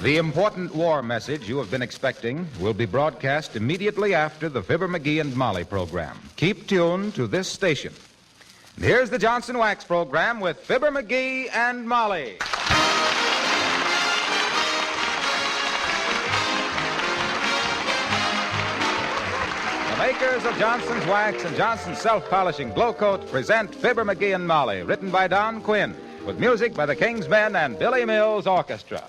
The important war message you have been expecting will be broadcast immediately after the Fibber, McGee, and Molly program. Keep tuned to this station. And here's the Johnson Wax program with Fibber, McGee, and Molly. The makers of Johnson's Wax and Johnson's Self-Polishing Glow Coat present Fibber, McGee, and Molly, written by Don Quinn, with music by the King's Men and Billy Mills Orchestra.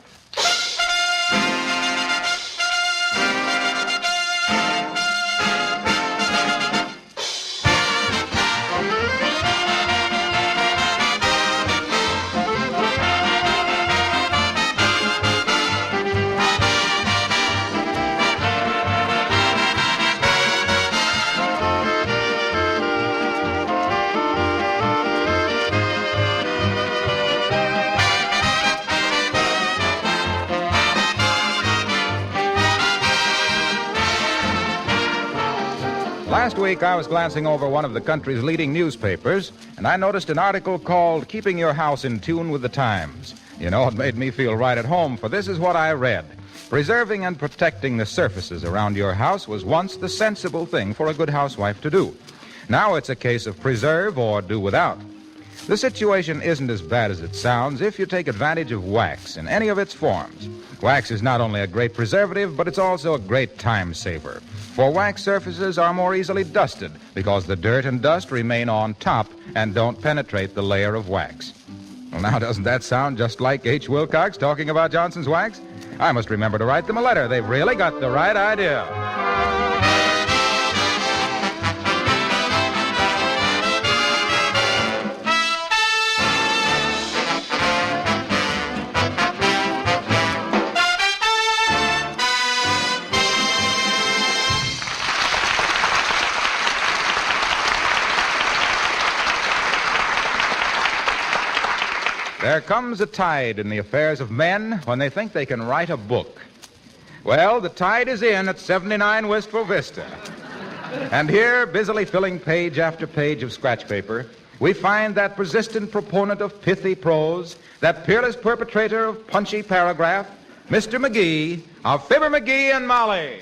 Last week, I was glancing over one of the country's leading newspapers, and I noticed an article called Keeping Your House in Tune with the Times. You know, it made me feel right at home, for this is what I read. Preserving and protecting the surfaces around your house was once the sensible thing for a good housewife to do. Now it's a case of preserve or do without. The situation isn't as bad as it sounds if you take advantage of wax in any of its forms. Wax is not only a great preservative, but it's also a great time saver. For wax surfaces are more easily dusted because the dirt and dust remain on top and don't penetrate the layer of wax. Well, now, doesn't that sound just like H. Wilcox talking about Johnson's Wax? I must remember to write them a letter. They've really got the right idea. There comes a tide in the affairs of men when they think they can write a book. Well, the tide is in at 79 Wistful Vista. And here, busily filling page after page of scratch paper, we find that persistent proponent of pithy prose, that peerless perpetrator of punchy paragraph, Mr. McGee of Fibber, McGee, and Molly.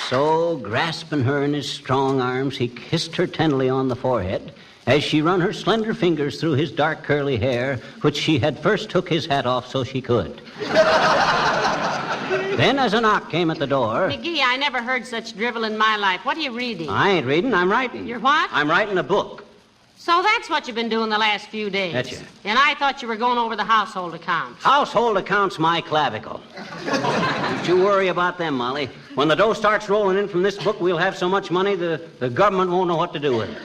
So, grasping her in his strong arms, he kissed her tenderly on the forehead as she run her slender fingers through his dark curly hair, which she had first took his hat off so she could. Then, as a knock came at the door... McGee, I never heard such drivel in my life. What are you reading? I ain't reading, I'm writing. You're what? I'm writing a book. So that's what you've been doing the last few days. That's it. And I thought you were going over the household accounts. Household accounts, my clavicle. Don't you worry about them, Molly. When the dough starts rolling in from this book, we'll have so much money the government won't know what to do with it.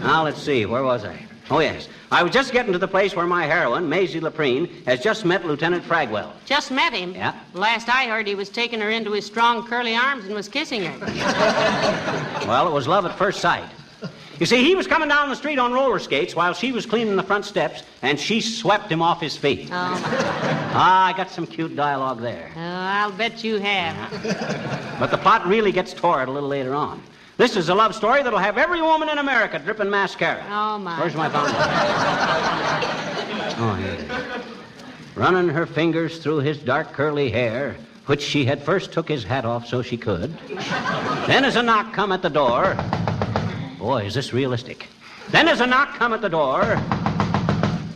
Now, let's see. Where was I? Oh, yes. I was just getting to the place where my heroine, Maisie Laprine, has just met Lieutenant Fragwell. Just met him? Yeah. Last I heard, he was taking her into his strong, curly arms and was kissing her. Well, it was love at first sight. You see, he was coming down the street on roller skates while she was cleaning the front steps, and she swept him off his feet. Oh. I got some cute dialogue there. Oh, I'll bet you have. But the plot really gets toward a little later on. This is a love story that'll have every woman in America dripping mascara. Oh, my. Where's my fountain? Oh, here. Running her fingers through his dark curly hair, which she had first took his hat off so she could. Then as a knock come at the door... Boy, is this realistic. Then as a knock come at the door...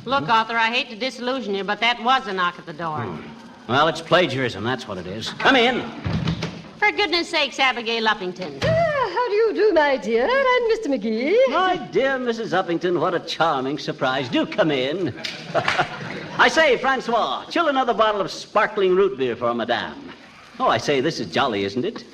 Look, Arthur, I hate to disillusion you, but that was a knock at the door. Well, it's plagiarism, that's what it is. Come in. For goodness sakes, Abigail Uppington. How do you do, my dear? I'm Mr. McGee. My dear Mrs. Uppington, what a charming surprise. Do come in. I say, Francois, chill another bottle of sparkling root beer for Madame. Oh, I say, this is jolly, isn't it?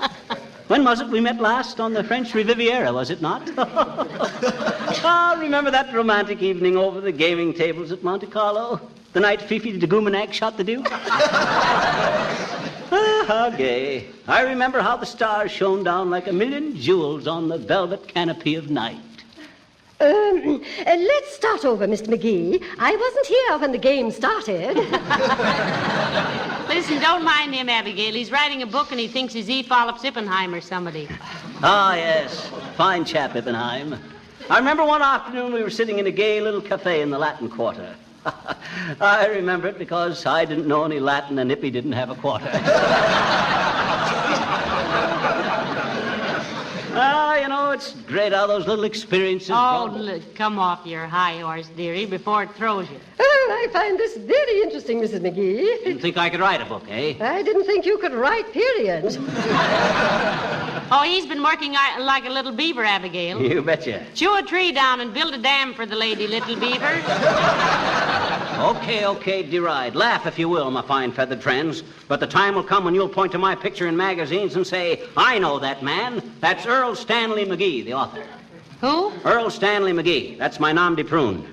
When was it we met last? On the French Riviera, was it not? Ah, remember that romantic evening over the gaming tables at Monte Carlo? The night Fifi de Goumenac shot the Duke? Ah, how gay. I remember how the stars shone down like a million jewels on the velvet canopy of night. Let's start over, Mr. McGee. I wasn't here when the game started. Listen, don't mind him, Abigail. He's writing a book and he thinks he's E. Phillips Ippenheim or somebody. Ah, yes. Fine chap, Ippenheim. I remember one afternoon we were sitting in a gay little cafe in the Latin Quarter. I remember it because I didn't know any Latin and Ippy didn't have a quarter. You know, it's great how those little experiences... Come off your high horse, dearie, before it throws you. Oh, I find this very interesting, Mrs. McGee. Didn't think I could write a book, eh? I didn't think you could write, period. Oh, he's been working like a little beaver, Abigail. You betcha. Chew a tree down and build a dam for the lady, little beaver. Okay, deride. Laugh, if you will, my fine feathered friends. But the time will come when you'll point to my picture in magazines and say, I know that man. That's Earl Stanley McGee, the author. Who? Earl Stanley McGee. That's my nom de prune.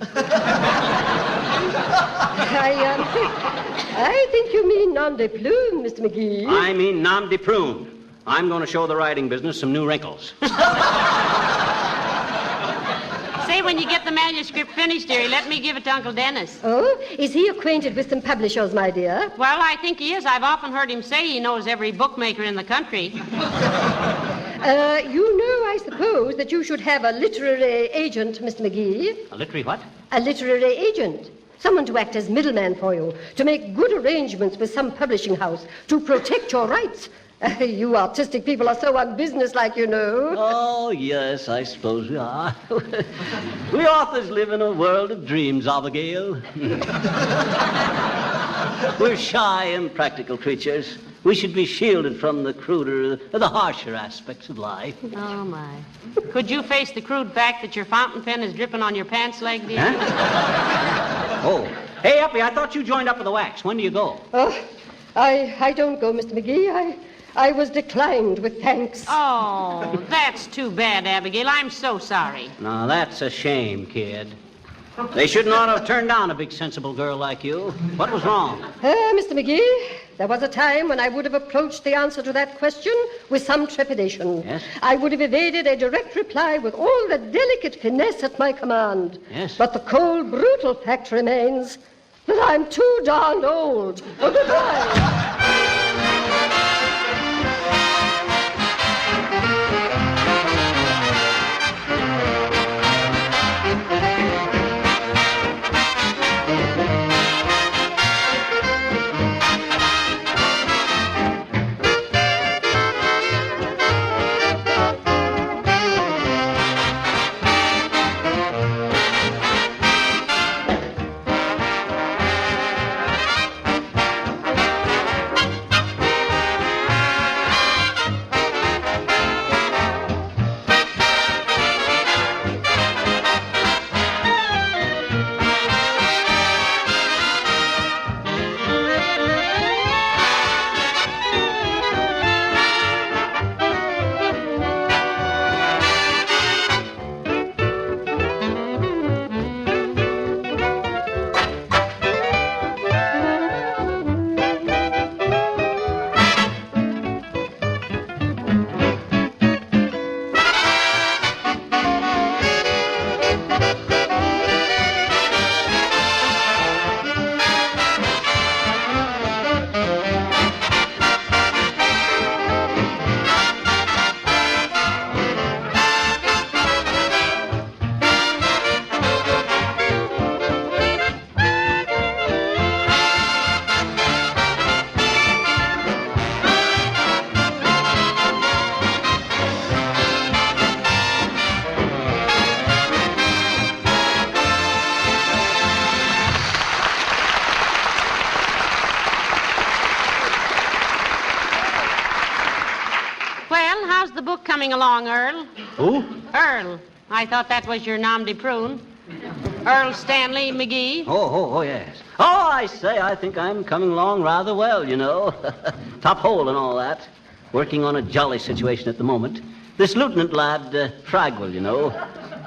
I think you mean nom de plume, Mr. McGee. I mean nom de prune. I'm going to show the writing business some new wrinkles. Say, when you get the manuscript finished, dearie, let me give it to Uncle Dennis. Oh, is he acquainted with some publishers, my dear? Well, I think he is. I've often heard him say he knows every bookmaker in the country. You know, I suppose, that you should have a literary agent, Mr. McGee. A literary what? A literary agent. Someone to act as middleman for you, to make good arrangements with some publishing house, to protect your rights. You artistic people are so unbusinesslike, you know. Oh, yes, I suppose we are. We authors live in a world of dreams, Abigail. We're shy and practical creatures. We should be shielded from the cruder, the harsher aspects of life. Oh, my. Could you face the crude fact that your fountain pen is dripping on your pants leg, dear? Huh? Oh. Hey, Uppy, I thought you joined up with the wax. When do you go? Oh, I don't go, Mr. McGee. I was declined with thanks. Oh, that's too bad, Abigail. I'm so sorry. Now, that's a shame, kid. They should not have turned down a big, sensible girl like you. What was wrong? Mr. McGee, there was a time when I would have approached the answer to that question with some trepidation. Yes? I would have evaded a direct reply with all the delicate finesse at my command. Yes? But the cold, brutal fact remains that I'm too darned old. Oh, goodbye. Coming along, Earl. Who? Earl. I thought that was your nom de prune. Earl Stanley McGee. Oh, yes. Oh, I say, I think I'm coming along rather well, you know. Top hole and all that. Working on a jolly situation at the moment. This lieutenant lad, Fragwell, you know.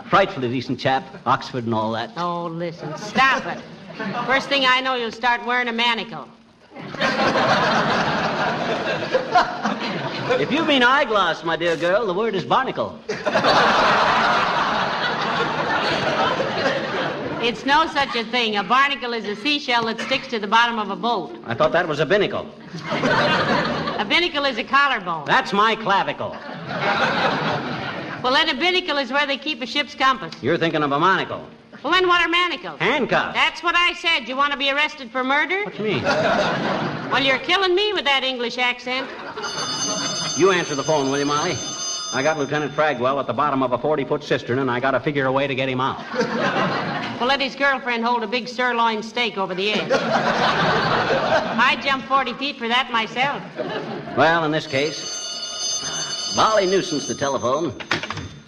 Frightfully decent chap, Oxford and all that. Oh, listen, stop it. First thing I know, you'll start wearing a manacle. If you mean eyeglass, my dear girl, the word is barnacle. It's no such a thing. A barnacle is a seashell that sticks to the bottom of a boat. I thought that was a binnacle. A binnacle is a collarbone. That's my clavicle. Well, then a binnacle is where they keep a ship's compass. You're thinking of a monocle. Well, then what are manacles? Handcuffs. That's what I said. You want to be arrested for murder? What you mean? Well, you're killing me with that English accent. You answer the phone, will you, Molly? I got Lieutenant Fragwell at the bottom of a 40-foot cistern, and I got to figure a way to get him out. Well, let his girlfriend hold a big sirloin steak over the edge. I'd jump 40 feet for that myself. Well, in this case, Molly nuisance the telephone.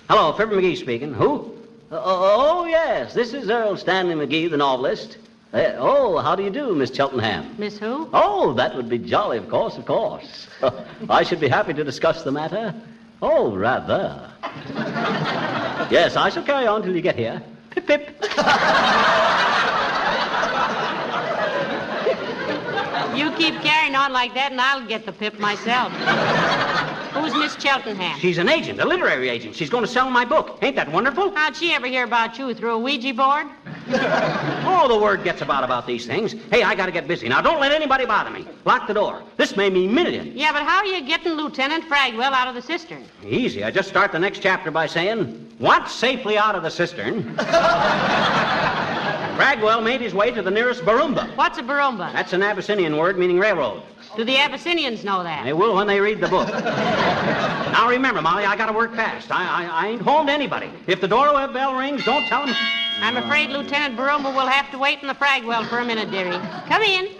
Hello, Fibber McGee speaking. Who? Oh, yes. This is Earl Stanley McGee, the novelist. How do you do, Miss Cheltenham? Miss who? Oh, that would be jolly, of course, of course. I should be happy to discuss the matter. Oh, rather. Yes, I shall carry on till you get here. Pip, pip. You keep carrying on like that, and I'll get the pip myself. Who's Miss Cheltenham? She's an agent, a literary agent. She's going to sell my book. Ain't that wonderful? How'd she ever hear about you? Through a Ouija board? Oh, the word gets about these things. Hey, I got to get busy. Now, don't let anybody bother me. Lock the door. This may mean millions. Yeah, but how are you getting Lieutenant Fragwell out of the cistern? Easy. I just start the next chapter by saying, once safely out of the cistern, Fragwell made his way to the nearest Barumba. What's a barumba? That's an Abyssinian word meaning railroad. Do the Abyssinians know that? They will when they read the book. Now, remember, Molly, I got to work fast. I ain't home to anybody. If the doorway bell rings, don't tell them. I'm afraid Lieutenant Barumba will have to wait in the Fragwell for a minute, dearie. Come in.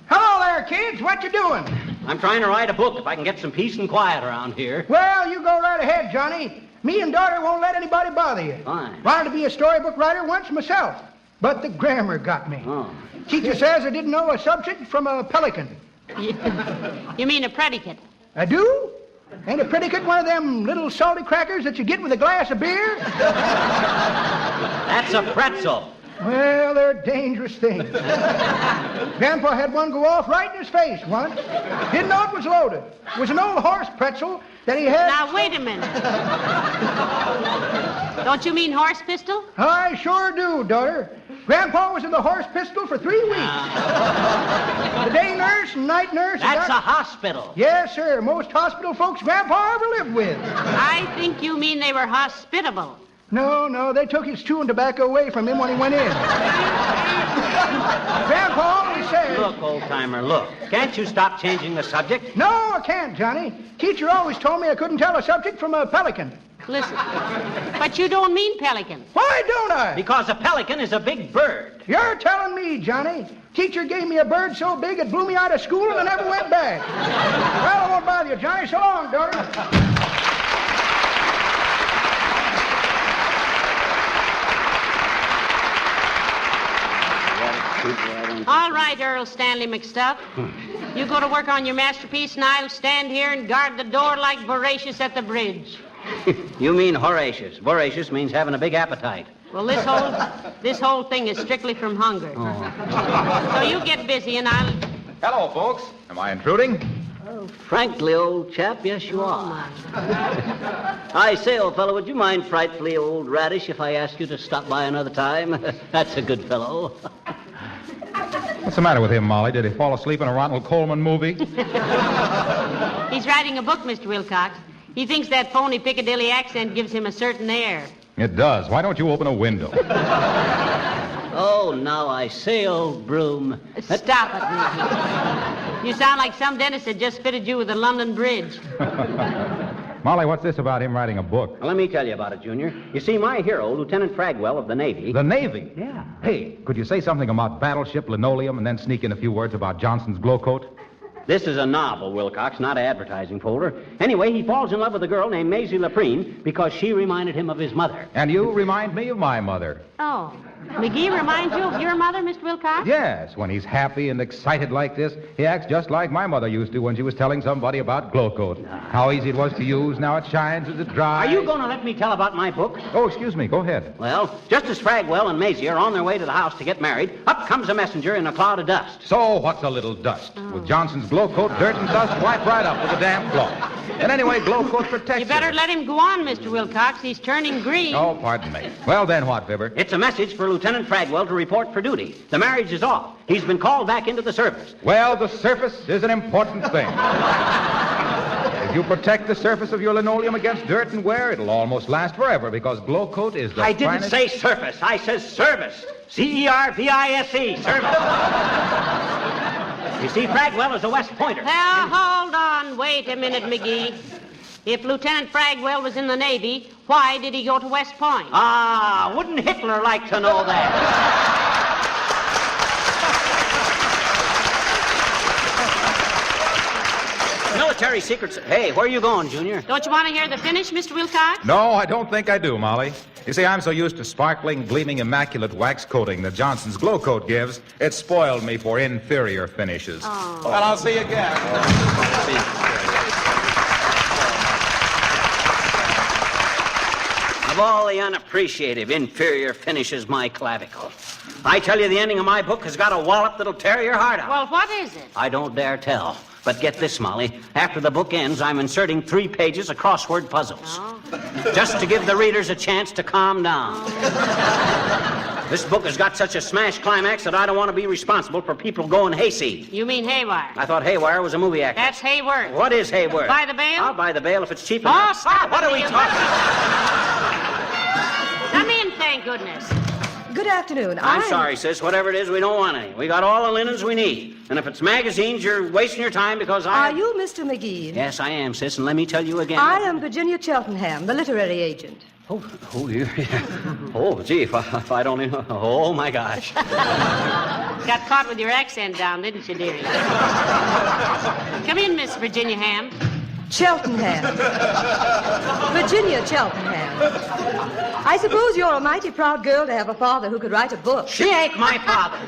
Hello there, kids. What you doing? I'm trying to write a book if I can get some peace and quiet around here. Well, you go right ahead, Johnny. Me and daughter won't let anybody bother you. Fine. Wanted to be a storybook writer once myself, but the grammar got me. Oh. Teacher says I didn't know a subject from a pelican. You mean a predicate? I do? Ain't a predicate one of them little salty crackers that you get with a glass of beer? That's a pretzel. Well, they're dangerous things. Grandpa had one go off right in his face once. Didn't know it was loaded. It was an old horse pretzel that he had... Now, wait a minute. Don't you mean horse pistol? I sure do, daughter. Grandpa was in the horse pistol for 3 weeks. The day nurse and night nurse... That's a hospital. Yes, sir. Most hospital folks Grandpa ever lived with. I think you mean they were hospitable. No, they took his chewing tobacco away from him when he went in. Grandpa always said... Look, old-timer, look. Can't you stop changing the subject? No, I can't, Johnny. Teacher always told me I couldn't tell a subject from a pelican. Listen, but you don't mean pelican. Why don't I? Because a pelican is a big bird. You're telling me, Johnny. Teacher gave me a bird so big it blew me out of school and I never went back. Well, I won't bother you, Johnny. So long, daughter. All right, Earl Stanley McStuff. You go to work on your masterpiece, and I'll stand here and guard the door like Voracious at the bridge. You mean Horatius. Voracious means having a big appetite. Well, this whole thing is strictly from hunger. Oh. So you get busy, and I'll... Hello, folks. Am I intruding? Oh, frankly, old chap, yes, you are. I say, old fellow, would you mind frightfully, old radish, if I asked you to stop by another time? That's a good fellow. What's the matter with him, Molly? Did he fall asleep in a Ronald Coleman movie? He's writing a book, Mr. Wilcox. He thinks that phony Piccadilly accent gives him a certain air. It does. Why don't you open a window? Oh, now I say, old broom. Stop it, Nicky. You sound like some dentist that just fitted you with a London Bridge. Molly, what's this about him writing a book? Well, let me tell you about it, Junior. You see, my hero, Lieutenant Fragwell of the Navy... The Navy? Yeah. Hey, could you say something about battleship linoleum and then sneak in a few words about Johnson's glow coat? This is a novel, Wilcox, not an advertising folder. Anyway, he falls in love with a girl named Maisie Laprine because she reminded him of his mother. And you remind me of my mother. Oh. McGee reminds you of your mother, Mr. Wilcox? Yes, when he's happy and excited like this, he acts just like my mother used to when she was telling somebody about glow coat. How easy it was to use, now it shines as it dries. Are you going to let me tell about my book? Oh, excuse me, go ahead. Well, just as Fragwell and Maisie are on their way to the house to get married, up comes a messenger in a cloud of dust. So, what's a little dust? With Johnson's glow coat, dirt and dust wipe right up with a damp cloth. And anyway, glow coat protects You better let him go on, Mr. Wilcox. He's turning green. Oh, pardon me. Well, then what, Fibber? It's a message for Lieutenant Fragwell to report for duty. The marriage is off. He's been called back into the service. Well, the surface is an important thing. Is If you protect the surface of your linoleum against dirt and wear, it'll almost last forever because Glow Coat is the I didn't finest... say surface. I says service. C-E-R-V-I-S-E. Service. You see, Fragwell is a West Pointer. Now, hold on. Wait a minute, McGee. If Lieutenant Fragwell was in the Navy, why did he go to West Point? Ah, wouldn't Hitler like to know that? Military secrets. Hey, where are you going, Junior? Don't you want to hear the finish, Mr. Wilcox? No, I don't think I do, Molly. You see, I'm so used to sparkling, gleaming, immaculate wax coating that Johnson's Glow Coat gives, it spoiled me for inferior finishes. Oh. Well, I'll see you again. Of all the unappreciative, inferior finishes, my clavicle. I tell you, the ending of my book has got a wallop that'll tear your heart out. Well, what is it? I don't dare tell. But get this, Molly. After the book ends, I'm inserting 3 pages of crossword puzzles. Oh. Just to give the readers a chance to calm down. This book has got such a smash climax that I don't want to be responsible for people going hayseed. You mean Haywire? I thought Haywire was a movie actor. That's Hayworth. What is Hayworth? Buy the bail? I'll buy the bail if it's cheap Oh, enough. stop What it, are we you- talking about? Come in, thank goodness. Good afternoon. I'm sorry, sis. Whatever it is, we don't want any. We got all the linens we need. And if it's magazines, you're wasting your time because I... Are you Mr. McGee? Yes, I am, sis. And let me tell you again... I am Virginia Cheltenham, the literary agent. Oh, you... Oh, gee, if I'd only... Oh, my gosh. Got caught with your accent down, didn't you, dearie? Come in, Miss Virginia Ham. Cheltenham. Virginia Cheltenham. I suppose you're a mighty proud girl to have a father who could write a book. She ain't my father.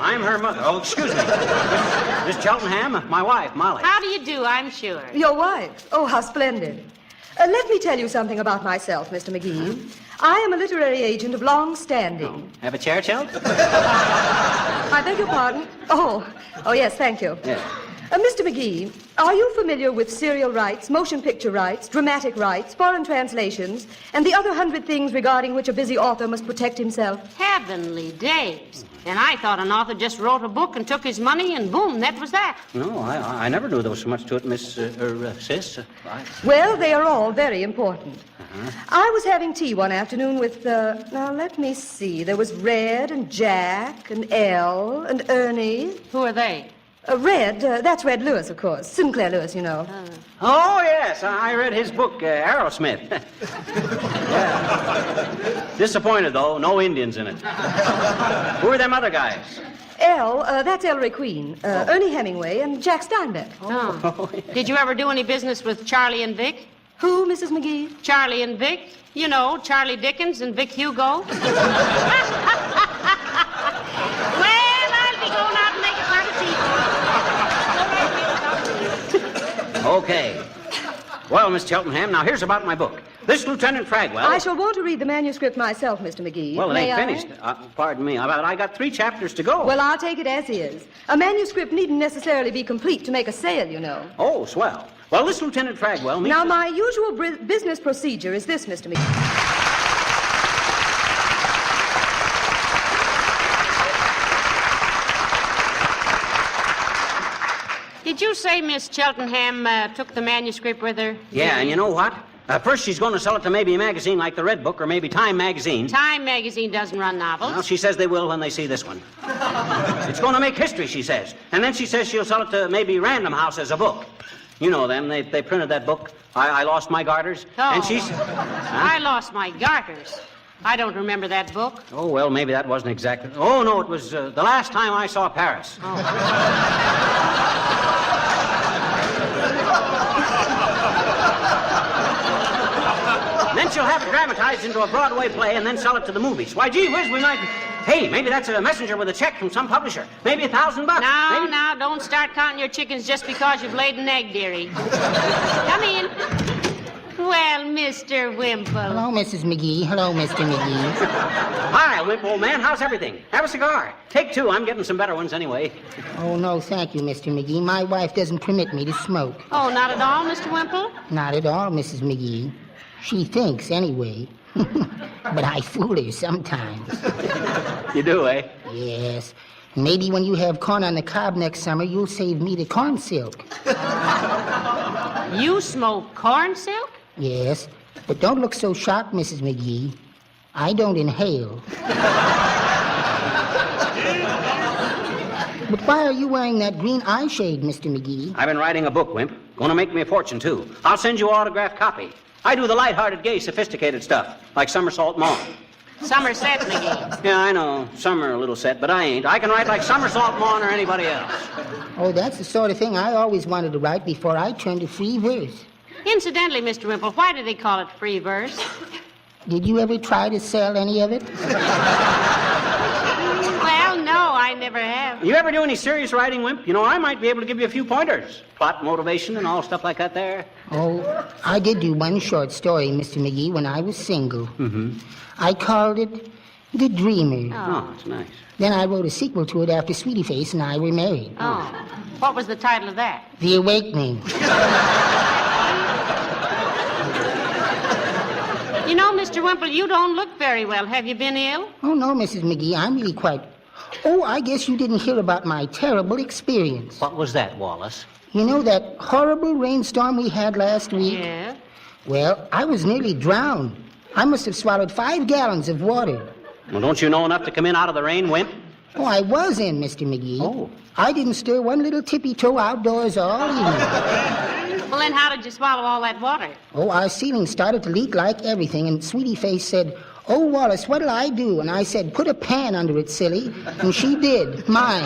I'm her mother. Oh, excuse me. Miss Cheltenham, my wife, Molly. How do you do, I'm sure? Your wife? Oh, how splendid. Let me tell you something about myself, Mr. McGee. I am a literary agent of long standing. Have a chair, Chel? I beg your pardon? Oh, yes, thank you. Yeah. Mr. McGee, are you familiar with serial rights, motion picture rights, dramatic rights, foreign translations, and the other 100 things regarding which a busy author must protect himself? Heavenly days. And I thought an author just wrote a book and took his money and boom, that was that. No, I never knew there was so much to it, Miss, sis. Well, they are all very important. I was having tea one afternoon with, now let me see, there was Red and Jack and Elle and Ernie. Who are they? Red, that's Red Lewis, of course. Sinclair Lewis, you know. Oh, yes, I read his book, Aerosmith. Yeah. Disappointed, though. No Indians in it. Who are them other guys? Elle, that's Ellery Queen. Ernie Hemingway and Jack Steinbeck. Oh. Did you ever do any business with Charlie and Vic? Who, Mrs. McGee? Charlie and Vic? You know, Charlie Dickens and Vic Hugo? Well, I'll be going out and make a part of tea. Okay. Well, Miss Cheltenham, now here's about my book. This Lieutenant Fragwell... I shall want to read the manuscript myself, Mr. McGee. Well, it May ain't I? finished. Pardon me. I got 3 chapters to go. Well, I'll take it as is. A manuscript needn't necessarily be complete to make a sale, you know. Oh, swell. Well, this Lieutenant Fragwell... Now, my usual business procedure is this, Mr. McGee. Did you say Miss Cheltenham took the manuscript with her? Yeah, and you know what? First, she's going to sell it to maybe a magazine like the Red Book or maybe Time Magazine. Time magazine doesn't run novels. Well, she says they will when they see this one. It's going to make history, she says. And then she says she'll sell it to maybe Random House as a book. You know them. They printed that book, I Lost My Garters. Oh. And she's... I lost my garters. I don't remember that book. Oh, well, maybe that wasn't exactly... Oh, no, it was the last time I saw Paris. Then she'll have it dramatized into a Broadway play and then sell it to the movies. Why, gee whiz, we might... Hey, maybe that's a messenger with a check from some publisher. Maybe $1,000. Now, don't start counting your chickens just because you've laid an egg, dearie. Come in. Well, Mr. Wimple. Hello, Mrs. McGee. Hello, Mr. McGee. Hi, Wimple, old man. How's everything? Have a cigar. Take 2. I'm getting some better ones anyway. Oh, no, thank you, Mr. McGee. My wife doesn't permit me to smoke. Oh, not at all, Mr. Wimple? Not at all, Mrs. McGee. She thinks, anyway. But I fool her sometimes. You do, eh? Yes. Maybe when you have corn on the cob next summer, you'll save me the corn silk. You smoke corn silk? Yes, but don't look so shocked, Mrs. McGee. I don't inhale. But why are you wearing that green eye shade, Mr. McGee? I've been writing a book, Wimp. Gonna make me a fortune, too. I'll send you an autographed copy. I do the light-hearted, gay, sophisticated stuff, like Somersault Maugham. Somerset McGee. Yeah, I know. Some are a little set, but I ain't. I can write like Somersault Maugham or anybody else. Oh, that's the sort of thing I always wanted to write before I turned to free verse. Incidentally, Mr. Wimple, why do they call it free verse? Did you ever try to sell any of it? Well, no, I never have. You ever do any serious writing, Wimp? You know, I might be able to give you a few pointers. Plot, motivation, and all stuff like that there. Oh, I did do one short story, Mr. McGee, when I was single. Mm-hmm. I called it The Dreamer. Oh, that's nice. Then I wrote a sequel to it after Sweetie Face and I were married. Oh. What was the title of that? The Awakening. You know, Mr. Wimple, you don't look very well. Have you been ill? Oh, no, Mrs. McGee, I'm really quite... Oh, I guess you didn't hear about my terrible experience. What was that, Wallace? You know that horrible rainstorm we had last week? Yeah. Well, I was nearly drowned. I must have swallowed 5 gallons of water. Well, don't you know enough to come in out of the rain, Wimp? Oh, I was in, Mr. McGee. Oh. I didn't stir one little tippy-toe outdoors all evening. Well, then how did you swallow all that water? Oh, our ceiling started to leak like everything, and Sweetie Face said, "Oh, Wallace, what'll I do?" And I said, "Put a pan under it, silly." And she did. Mine.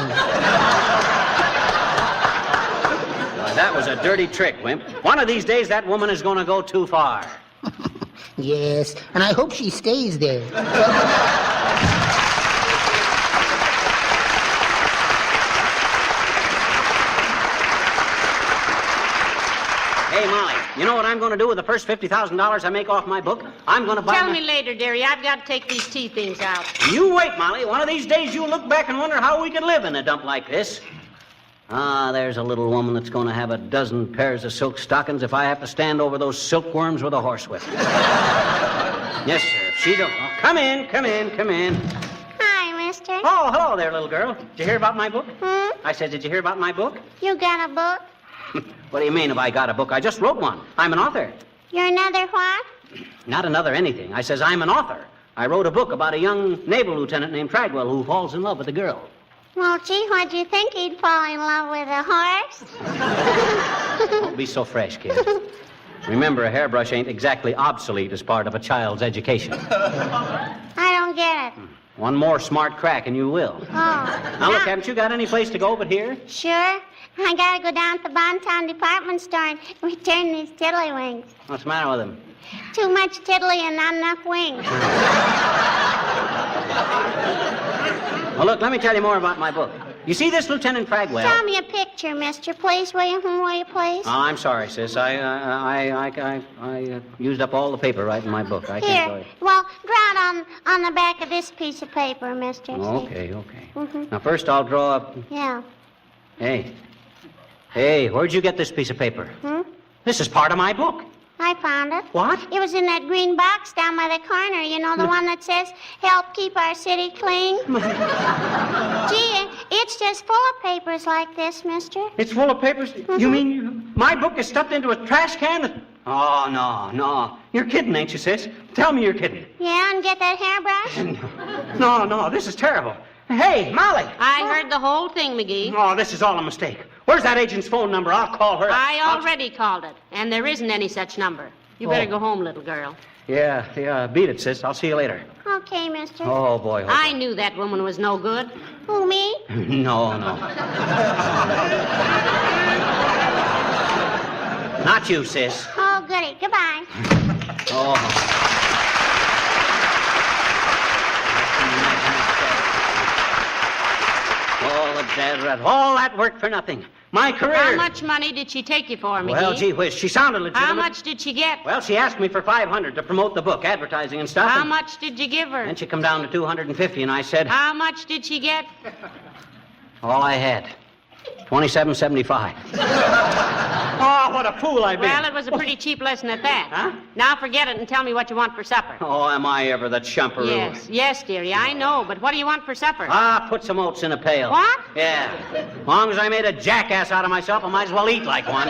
Well, that was a dirty trick, Wimp. One of these days, that woman is going to go too far. Yes, and I hope she stays there. Hey, Molly, you know what I'm going to do with the first $50,000 I make off my book? I'm going to buy Tell me later, dearie. I've got to take these tea things out. You wait, Molly. One of these days you'll look back and wonder how we could live in a dump like this. Ah, there's a little woman that's going to have a dozen pairs of silk stockings if I have to stand over those silkworms with a horsewhip. Yes, sir. If she don't... Oh, come in. Hi, mister. Oh, hello there, little girl. Did you hear about my book? I said, did you hear about my book? You got a book? What do you mean, have I got a book? I just wrote one. I'm an author. You're another what? Not another anything. I says, I'm an author. I wrote a book about a young naval lieutenant named Tragwell who falls in love with a girl. Well, gee, what'd you think he'd fall in love with a horse? Don't be so fresh, kid. Remember, a hairbrush ain't exactly obsolete as part of a child's education. I don't get it. One more smart crack and you will. Oh. Now, look, haven't you got any place to go but here? Sure. I gotta go down to the Bontown department store and return these tiddlywinks. What's the matter with them? Too much tiddly and not enough wings. Well, look, let me tell you more about my book. You see this Lieutenant Tragwell? Draw me a picture, mister, please, will you, please? Oh, I'm sorry, sis. I used up all the paper writing my book. I can't go. Here, well, draw it on the back of this piece of paper, mister. Okay. Mhm. Now, first I'll draw up... Yeah. Hey, where'd you get this piece of paper? This is part of my book. I found it. What? It was in that green box down by the corner. You know, the one that says, "Help keep our city clean." Gee, it's just full of papers like this, mister. It's full of papers? You mean my book is stuffed into a trash can? Oh, no. You're kidding, ain't you, sis? Tell me you're kidding. Yeah, and get that hairbrush? No, this is terrible. Hey, Molly. I heard the whole thing, McGee. Oh, this is all a mistake. Where's that agent's phone number? I'll call her. I already called it, and there isn't any such number. You better go home, little girl. Yeah, beat it, sis. I'll see you later. Okay, mister. Oh, boy. I knew that woman was no good. Who, me? No. Not you, sis. Oh, goody. Goodbye. Oh. All that work for nothing. My career. How much money did she take you for, McGee? Well, gee whiz, she sounded legitimate. How much did she get? Well, she asked me for $500 to promote the book, advertising and stuff. How much did you give her? Then she come down to $250, and I said... How much did she get? All I had. $27.75. Oh, what a fool I've been. Well, it was a pretty cheap lesson at that. Huh? Now forget it and tell me what you want for supper. Oh, am I ever the chumperoo? Yes, dearie, I know. But what do you want for supper? Put some oats in a pail. What? Yeah. As long as I made a jackass out of myself, I might as well eat like one.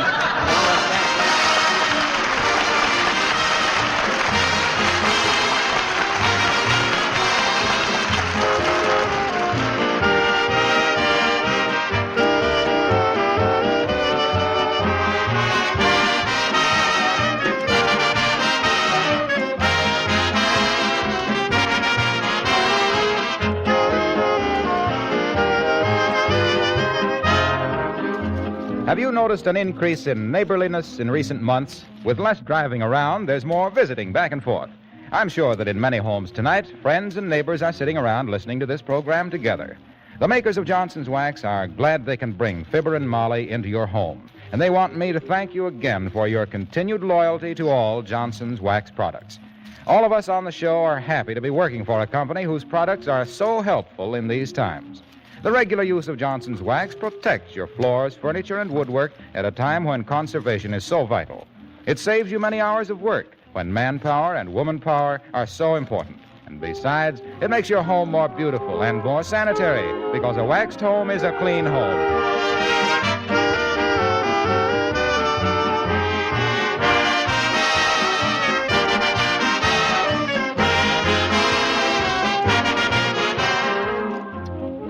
Have you noticed an increase in neighborliness in recent months? With less driving around, there's more visiting back and forth. I'm sure that in many homes tonight, friends and neighbors are sitting around listening to this program together. The makers of Johnson's Wax are glad they can bring Fibber and Molly into your home. And they want me to thank you again for your continued loyalty to all Johnson's Wax products. All of us on the show are happy to be working for a company whose products are so helpful in these times. The regular use of Johnson's Wax protects your floors, furniture, and woodwork at a time when conservation is so vital. It saves you many hours of work when manpower and woman power are so important. And besides, it makes your home more beautiful and more sanitary because a waxed home is a clean home.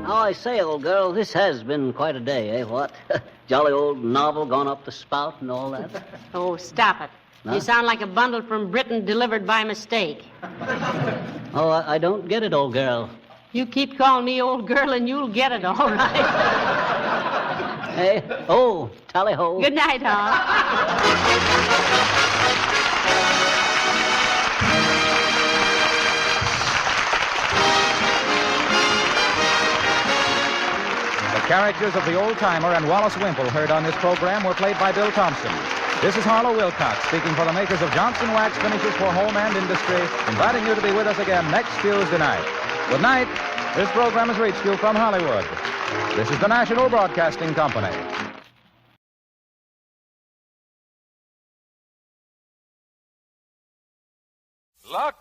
I say, old girl, this has been quite a day, eh, what? Jolly old novel gone up the spout and all that. Oh, stop it. Huh? You sound like a bundle from Britain delivered by mistake. Oh, I don't get it, old girl. You keep calling me old girl and you'll get it, all right. Hey, oh, tally-ho. Good night, all. The characters of the old-timer and Wallace Wimple heard on this program were played by Bill Thompson. This is Harlow Wilcox speaking for the makers of Johnson Wax Finishes for Home and Industry, inviting you to be with us again next Tuesday night. Good night. This program has reached you from Hollywood. This is the National Broadcasting Company. Lux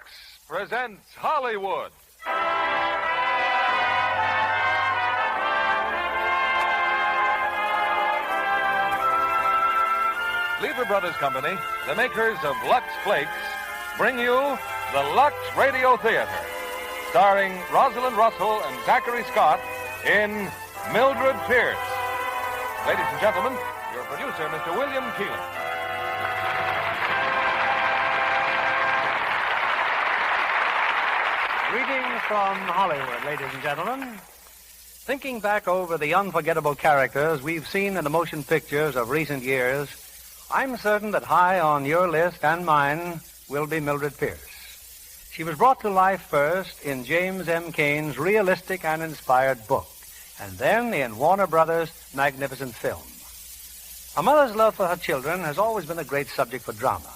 presents Hollywood. Lever Brothers Company, the makers of Lux Flakes, bring you the Lux Radio Theater, starring Rosalind Russell and Zachary Scott in Mildred Pierce. Ladies and gentlemen, your producer, Mr. William Keelan. Greetings from Hollywood, ladies and gentlemen. Thinking back over the unforgettable characters we've seen in the motion pictures of recent years, I'm certain that high on your list and mine will be Mildred Pierce. She was brought to life first in James M. Cain's realistic and inspired book, and then in Warner Brothers' magnificent film. A mother's love for her children has always been a great subject for drama.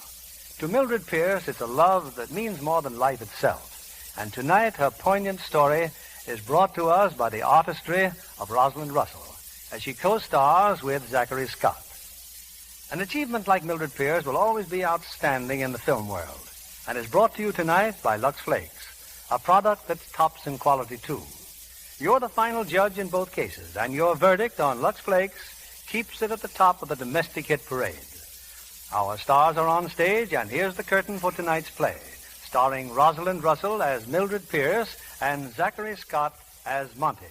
To Mildred Pierce, it's a love that means more than life itself. And tonight, her poignant story is brought to us by the artistry of Rosalind Russell, as she co-stars with Zachary Scott. An achievement like Mildred Pierce will always be outstanding in the film world, and is brought to you tonight by Lux Flakes, a product that tops in quality, too. You're the final judge in both cases, and your verdict on Lux Flakes keeps it at the top of the domestic hit parade. Our stars are on stage, and here's the curtain for tonight's play, starring Rosalind Russell as Mildred Pierce and Zachary Scott as Monty.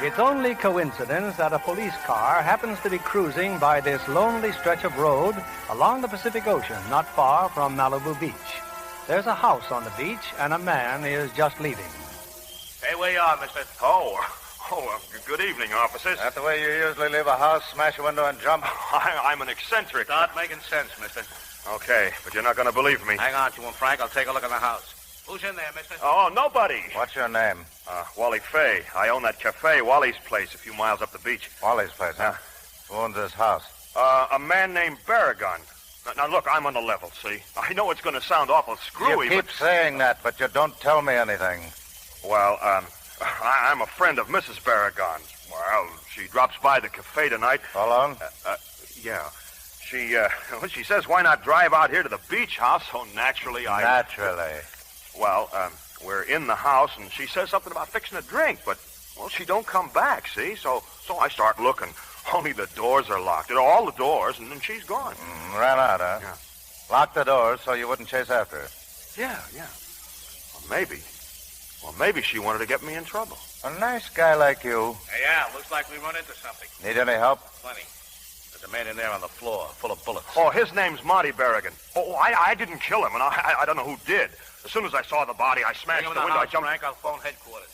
It's only coincidence that a police car happens to be cruising by this lonely stretch of road along the Pacific Ocean, not far from Malibu Beach. There's a house on the beach, and a man is just leaving. Hey, where you are, mister? Good evening, officers. That the way you usually leave a house, smash a window and jump? I'm an eccentric. Start making sense, mister. Okay, but you're not going to believe me. Hang on, you and Frank. I'll take a look in the house. Who's in there, mister? Oh, nobody. What's your name? Wally Fay. I own that cafe, Wally's Place, a few miles up the beach. Wally's Place, huh? Who owns this house? A man named Barragon. Now, look, I'm on the level, see? I know it's going to sound awful screwy, You keep saying that, but you don't tell me anything. Well, I'm a friend of Mrs. Barragon's. Well, she drops by the cafe tonight. How long? Yeah. She says, why not drive out here to the beach house? So naturally, Naturally. Well, we're in the house, and she says something about fixing a drink, but, well, she don't come back, see? So I start looking. Only the doors are locked. All the doors, and then she's gone. Ran out, huh? Yeah. Locked the doors so you wouldn't chase after her. Yeah. Well, maybe she wanted to get me in trouble. A nice guy like you. Hey, Al, looks like we run into something. Need any help? Plenty. There's a man in there on the floor, full of bullets. Oh, his name's Monty Barragon. Oh, I didn't kill him, and I don't know who did. As soon as I saw the body, I smashed the window. I jumped. Frank, I'll phone headquarters.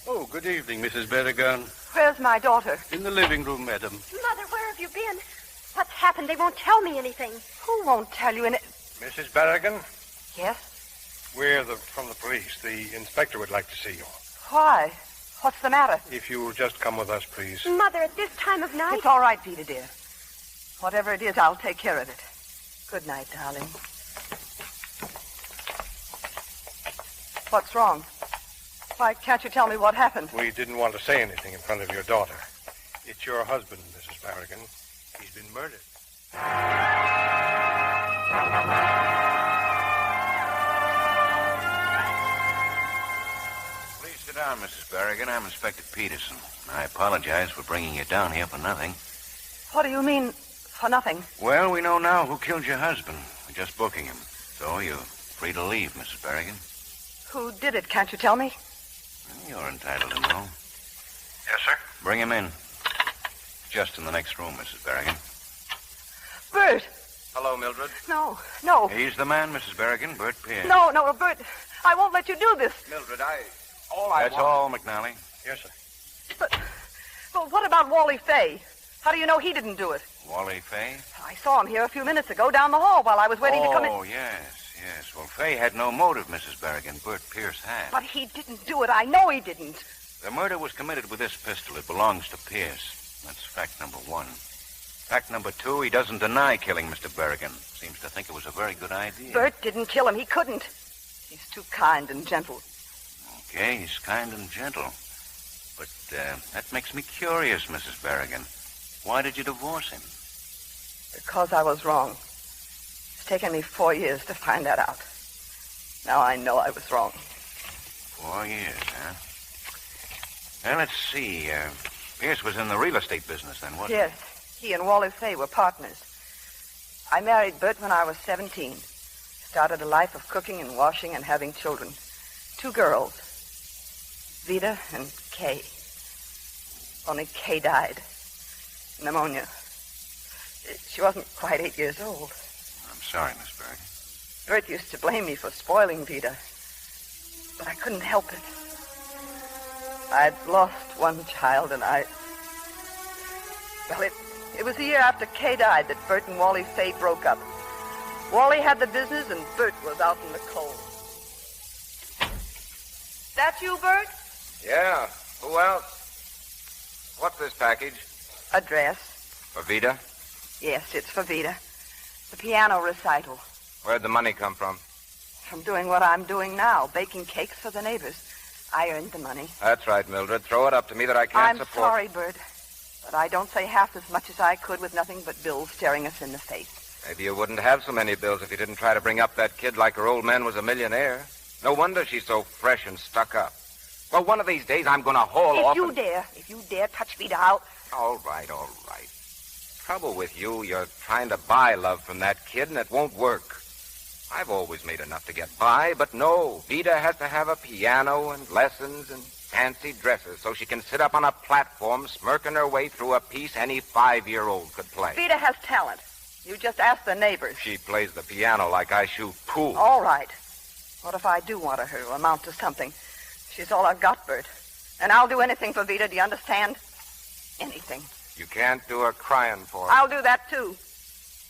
Oh, good evening, Mrs. Barragon. Where's my daughter? In the living room, madam. Mother, where have you been? What's happened? They won't tell me anything. Who won't tell you any... Mrs. Barragon, Yes? we're from the police. The inspector would like to see you. Why? What's the matter? If you'll just come with us, please. Mother, at this time of night? It's all right, Vida, dear. Whatever it is, I'll take care of it. Good night, darling. What's wrong? Why can't you tell me what happened? We didn't want to say anything in front of your daughter. It's your husband, Mrs. Barragon. He's been murdered. Please sit down, Mrs. Barragan. I'm Inspector Peterson. I apologize for bringing you down here for nothing. What do you mean, for nothing? Well, we know now who killed your husband. We're just booking him. So you're free to leave, Mrs. Barragan. Who did it, can't you tell me? Well, you're entitled to know. Yes, sir? Bring him in. Just in the next room, Mrs. Barragan. Bert! Hello, Mildred. No. He's the man, Mrs. Barragan, Bert Pierce. No, Bert. I won't let you do this. Mildred, That's all, McNally. Yes, sir. But what about Wally Fay? How do you know he didn't do it? Wally Fay? I saw him here a few minutes ago down the hall while I was waiting to come in. Oh, yes. Well, Fay had no motive, Mrs. Barragan. Bert Pierce had. But he didn't do it. I know he didn't. The murder was committed with this pistol. It belongs to Pierce. That's fact number one. Fact number two, he doesn't deny killing Mr. Barragan. Seems to think it was a very good idea. Bert didn't kill him. He couldn't. He's too kind and gentle. Okay, he's kind and gentle. But that makes me curious, Mrs. Barragan. Why did you divorce him? Because I was wrong. It's taken me 4 years to find that out. Now I know I was wrong. 4 years, huh? Well, let's see. Pierce was in the real estate business then, wasn't he? Yes. He and Wally Fay were partners. I married Bert when I was 17. Started a life of cooking and washing and having children. 2 girls. Vida and Kay. Only Kay died. Pneumonia. She wasn't quite 8 years old. I'm sorry, Miss Barragan. Bert used to blame me for spoiling Vida. But I couldn't help it. I'd lost one child and Well, it was the year after Kay died that Bert and Wally Fay broke up. Wally had the business and Bert was out in the cold. That you, Bert? Yeah. Who else? What's this package? A dress. For Vida? Yes, it's for Vida. The piano recital. Where'd the money come from? From doing what I'm doing now, baking cakes for the neighbors. I earned the money. That's right, Mildred. Throw it up to me that I can't I'm support. sorry, Bert. But I don't say half as much as I could with nothing but bills staring us in the face. Maybe you wouldn't have so many bills if you didn't try to bring up that kid like her old man was a millionaire. No wonder she's so fresh and stuck up. Well, one of these days I'm going to haul off. If you dare touch Vida, I'll... All right. Trouble with you, you're trying to buy love from that kid, and it won't work. I've always made enough to get by, but no. Vida has to have a piano and lessons and fancy dresses so she can sit up on a platform smirking her way through a piece any 5-year-old could play. Vida has talent. You just ask the neighbors. She plays the piano like I shoot pool. All right. What if I do want her to amount to something? She's all I've got, Bert. And I'll do anything for Vida, do you understand? Anything. You can't do her crying for her. I'll do that, too.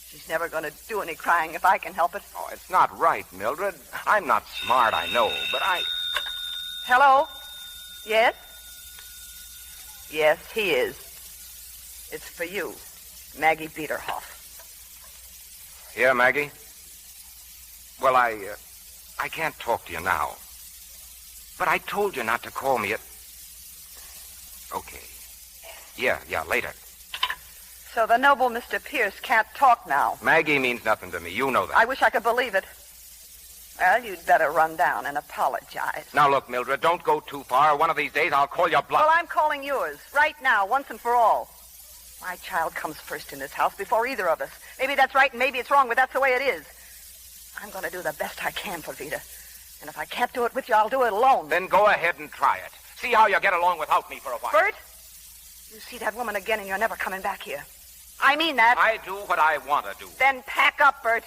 She's never going to do any crying if I can help it. Oh, it's not right, Mildred. I'm not smart, I know, but Hello? Yes? Yes, he is. It's for you, Maggie Biederhoff. Here, Maggie. Well, I can't talk to you now. But I told you not to call me at... Okay. Yeah, later. So the noble Mr. Pierce can't talk now. Maggie means nothing to me. You know that. I wish I could believe it. Well, you'd better run down and apologize. Now, look, Mildred, don't go too far. One of these days, I'll call your bluff. Well, I'm calling yours, right now, once and for all. My child comes first in this house before either of us. Maybe that's right and maybe it's wrong, but that's the way it is. I'm going to do the best I can for Vida. And if I can't do it with you, I'll do it alone. Then go ahead and try it. See how you get along without me for a while. Bert, you see that woman again and you're never coming back here. I mean that. I do what I want to do. Then pack up, Bert.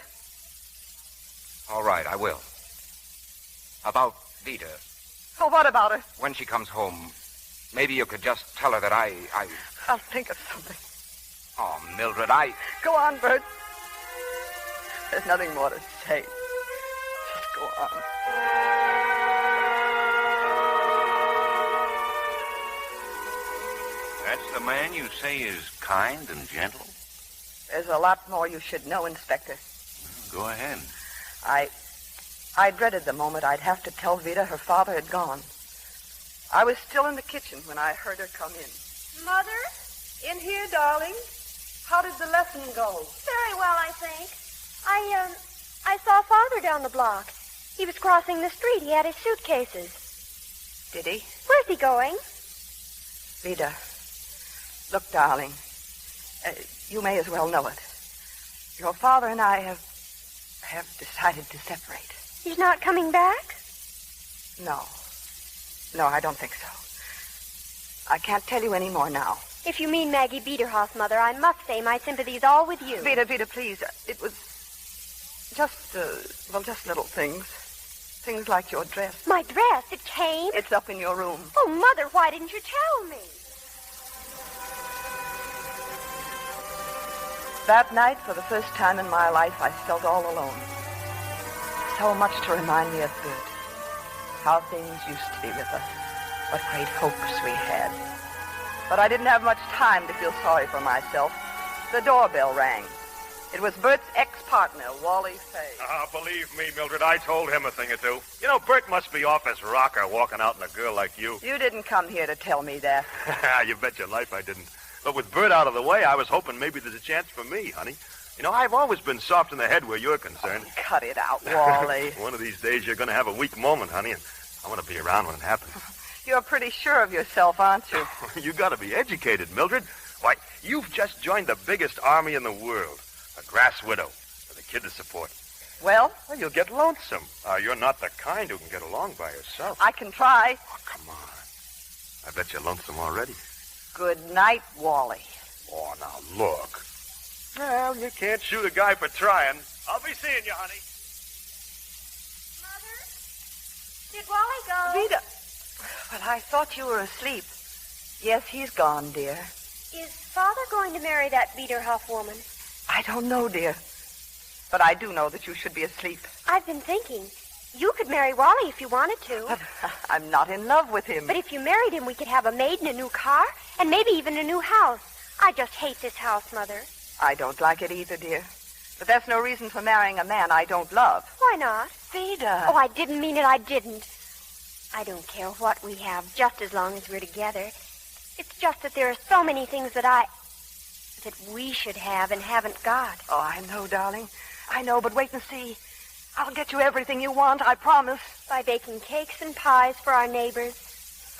All right, I will. About Vida. Oh, what about her? When she comes home, maybe you could just tell her that I'll think of something. Oh, Mildred, Go on, Bert. There's nothing more to say. Just go on. That's the man you say is kind and gentle? There's a lot more you should know, Inspector. Go ahead. I dreaded the moment I'd have to tell Vida her father had gone. I was still in the kitchen when I heard her come in. Mother? In here, darling. How did the lesson go? Very well, I think. I saw Father down the block. He was crossing the street. He had his suitcases. Did he? Where's he going? Vida, look, darling. You may as well know it. Your father and I have decided to separate. He's not coming back? No, I don't think so. I can't tell you any more now. If you mean Maggie Biederhoff, Mother, I must say my sympathy's all with you. Vida, please. It was just little things. Things like your dress. My dress? It came? It's up in your room. Oh, Mother, why didn't you tell me? That night, for the first time in my life, I felt all alone. So much to remind me of Bert. How things used to be with us. What great hopes we had. But I didn't have much time to feel sorry for myself. The doorbell rang. It was Bert's ex-partner, Wally Fay. Believe me, Mildred, I told him a thing or two. You know, Bert must be off his rocker walking out in a girl like you. You didn't come here to tell me that. You bet your life I didn't. But with Bert out of the way, I was hoping maybe there's a chance for me, honey. You know, I've always been soft in the head where you're concerned. Oh, cut it out, Wally. One of these days you're going to have a weak moment, honey, and I want to be around when it happens. You're pretty sure of yourself, aren't you? You got to be educated, Mildred. Why, you've just joined the biggest army in the world. A grass widow with a kid to support. Well, you'll get lonesome. You're not the kind who can get along by yourself. I can try. Oh, come on. I bet you're lonesome already. Good night, Wally. Oh, now look. Well, you can't shoot a guy for trying. I'll be seeing you, honey. Mother? Did Wally go? Vida. Well, I thought you were asleep. Yes, he's gone, dear. Is Father going to marry that Biederhoff woman? I don't know, dear. But I do know that you should be asleep. I've been thinking. You could marry Wally if you wanted to. But I'm not in love with him. But if you married him, we could have a maid and a new car, and maybe even a new house. I just hate this house, Mother. I don't like it either, dear. But that's no reason for marrying a man I don't love. Why not? Vida. Oh, I didn't mean it. I didn't. I don't care what we have, just as long as we're together. It's just that there are so many things that we should have and haven't got. Oh, I know, darling. I know, but wait and see. I'll get you everything you want, I promise. By baking cakes and pies for our neighbors.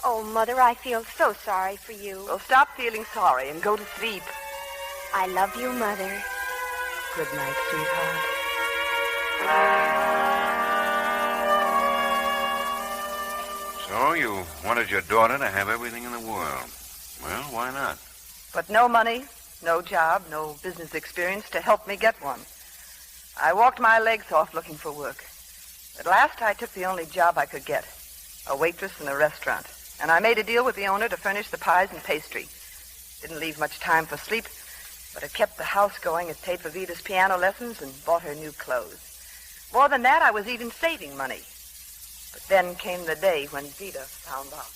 Oh, Mother, I feel so sorry for you. Well, stop feeling sorry and go to sleep. I love you, Mother. Good night, sweetheart. So you wanted your daughter to have everything in the world. Well, why not? But no money, no job, no business experience to help me get one. I walked my legs off looking for work. At last, I took the only job I could get, a waitress in a restaurant. And I made a deal with the owner to furnish the pies and pastry. Didn't leave much time for sleep, but it kept the house going. It paid for Vida's piano lessons and bought her new clothes. More than that, I was even saving money. But then came the day when Vida found out.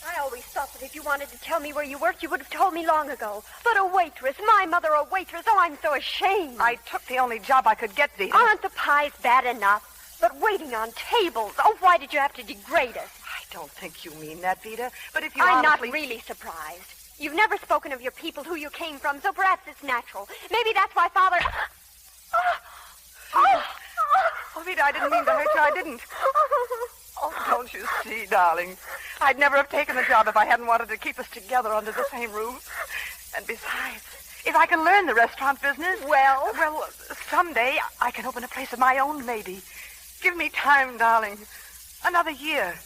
I always thought that if you wanted to tell me where you worked, you would have told me long ago. But a waitress, my mother a waitress, oh, I'm so ashamed. I took the only job I could get, Vita. Aren't the pies bad enough? But waiting on tables, oh, why did you have to degrade us? I don't think you mean that, Vita. But if you I'm honestly... not really surprised. You've never spoken of your people, who you came from, so perhaps it's natural. Maybe that's why Father... Oh, Vita, I didn't mean to hurt you. I didn't. Oh, don't you see, darling? I'd never have taken the job if I hadn't wanted to keep us together under the same roof. And besides, if I can learn the restaurant business, well, someday I can open a place of my own, maybe. Give me time, darling. Another year,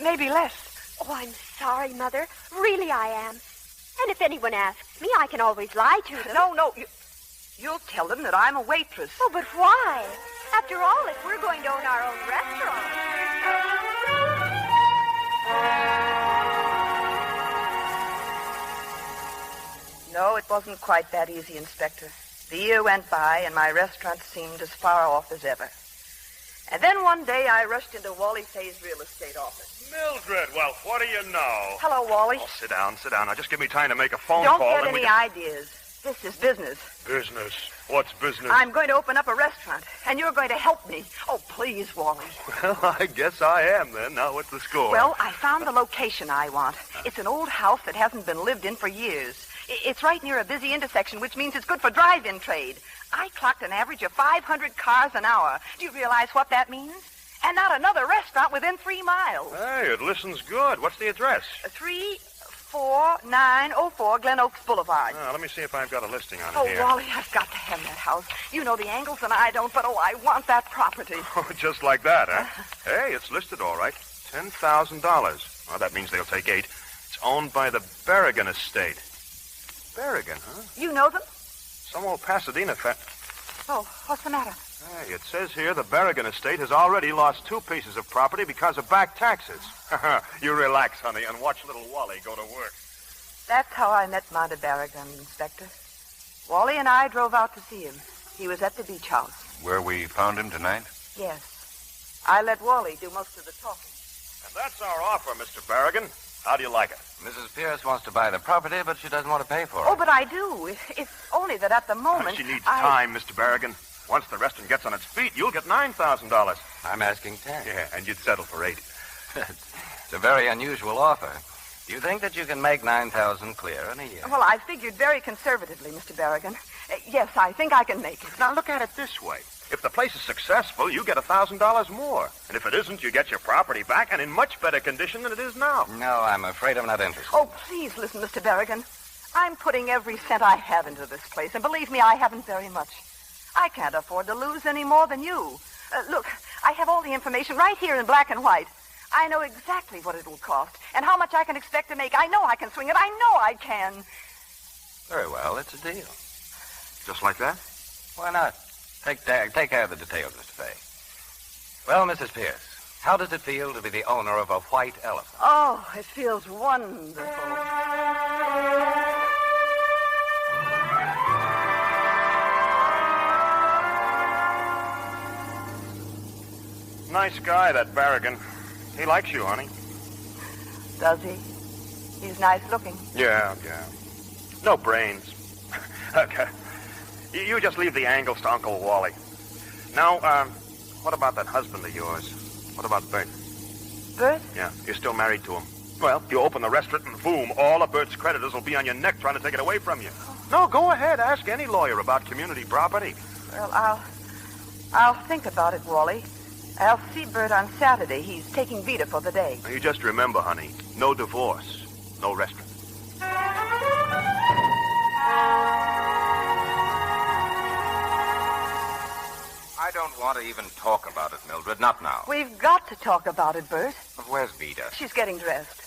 maybe less. Oh, I'm sorry, Mother. Really, I am. And if anyone asks me, I can always lie to them. No, you'll tell them that I'm a waitress. Oh, but why? After all, if we're going to own our own restaurant... No, it wasn't quite that easy, Inspector. The year went by, and my restaurant seemed as far off as ever. And then one day, I rushed into Wally Fay's real estate office. Mildred, well, what do you know? Hello, Wally. Oh, sit down. Now, just give me time to make a phone Don't call. get any ideas. This is business. Business? What's business? I'm going to open up a restaurant, and you're going to help me. Oh, please, Wally. Well, I guess I am, then. Now, what's the score? Well, I found the location I want. It's an old house that hasn't been lived in for years. It's right near a busy intersection, which means it's good for drive-in trade. I clocked an average of 500 cars an hour. Do you realize what that means? And not another restaurant within 3 miles. Hey, it listens good. What's the address? 34904 Glen Oaks Boulevard. Let me see if I've got a listing on it here. Oh, Wally, I've got to have that house. You know the angles and I don't, but I want that property. Oh, just like that, huh? Hey, it's listed all right. $10,000. Well, that means they'll take $8. It's owned by the Berrigan estate. Berrigan, huh? You know them? Some old Pasadena Oh, what's the matter? Hey, it says here the Berrigan estate has already lost 2 pieces of property because of back taxes. You relax, honey, and watch little Wally go to work. That's how I met Monte Berrigan, Inspector. Wally and I drove out to see him. He was at the beach house. Where we found him tonight? Yes. I let Wally do most of the talking. And that's our offer, Mr. Berrigan. How do you like it? Mrs. Pierce wants to buy the property, but she doesn't want to pay for it. Oh, but I do. It's only that at the moment... She needs time, Mr. Berrigan. Once the restaurant gets on its feet, you'll get $9,000. I'm asking 10. Yeah, and you'd settle for 8. It's a very unusual offer. Do you think that you can make $9,000 clear in a year? Well, I figured very conservatively, Mr. Berrigan. Yes, I think I can make it. Now, look at it this way. If the place is successful, you get $1,000 more. And if it isn't, you get your property back and in much better condition than it is now. No, I'm afraid I'm not interested. Oh, please listen, Mr. Berrigan. I'm putting every cent I have into this place, and believe me, I haven't very much. I can't afford to lose any more than you. Look, I have all the information right here in black and white. I know exactly what it will cost and how much I can expect to make. I know I can swing it. I know I can. Very well, it's a deal. Just like that? Why not? Take care of the details, Mr. Fay. Well, Mrs. Pierce, how does it feel to be the owner of a white elephant? Oh, it feels wonderful. Nice guy, that Berrigan. He likes you, honey. Does he? He's nice looking. Yeah. No brains. Okay. You just leave the angles to Uncle Wally. Now, what about that husband of yours? What about Bert? Bert? Yeah, you're still married to him. Well, you open the restaurant and boom, all of Bert's creditors will be on your neck trying to take it away from you. No, go ahead. Ask any lawyer about community property. Well, I'll think about it, Wally. I'll see Bert on Saturday. He's taking Vita for the day. Now, you just remember, honey, no divorce, no restaurant. I don't want to even talk about it, Mildred. Not now. We've got to talk about it, Bert. Where's Vida? She's getting dressed.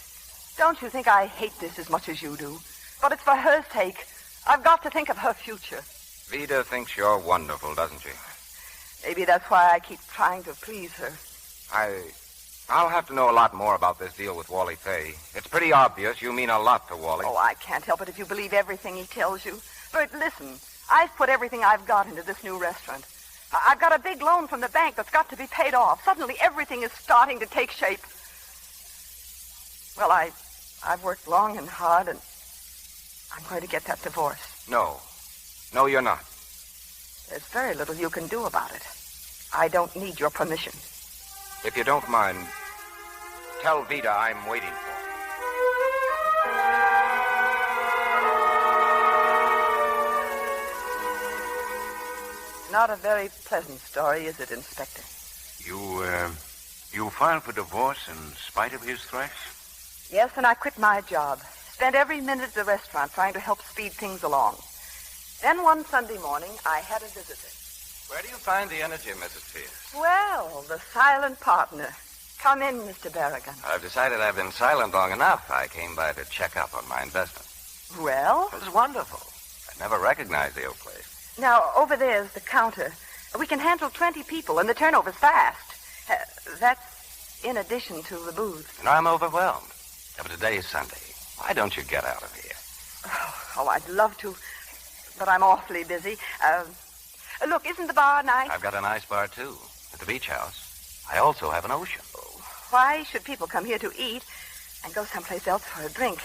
Don't you think I hate this as much as you do? But it's for her sake. I've got to think of her future. Vida thinks you're wonderful, doesn't she? Maybe that's why I keep trying to please her. I'll have to know a lot more about this deal with Wally Fay. It's pretty obvious you mean a lot to Wally. Oh, I can't help it if you believe everything he tells you. Bert, listen. I've put everything I've got into this new restaurant. I've got a big loan from the bank that's got to be paid off. Suddenly, everything is starting to take shape. Well, I I've worked long and hard, and I'm going to get that divorce. No. No, you're not. There's very little you can do about it. I don't need your permission. If you don't mind, tell Vida I'm waiting for her. Not a very pleasant story, is it, Inspector? You filed for divorce in spite of his threats? Yes, and I quit my job. Spent every minute at the restaurant trying to help speed things along. Then one Sunday morning, I had a visitor. Where do you find the energy, Mrs. Pierce? Well, the silent partner. Come in, Mr. Berrigan. I've decided I've been silent long enough. I came by to check up on my investment. Well? It was wonderful. I never recognized the old place. Now, over there's the counter. We can handle 20 people, and the turnover's fast. That's in addition to the booth. And I'm overwhelmed. Yeah, but today's Sunday. Why don't you get out of here? Oh, I'd love to, but I'm awfully busy. Look, isn't the bar nice? I've got a nice bar, too, at the beach house. I also have an ocean. Why should people come here to eat and go someplace else for a drink?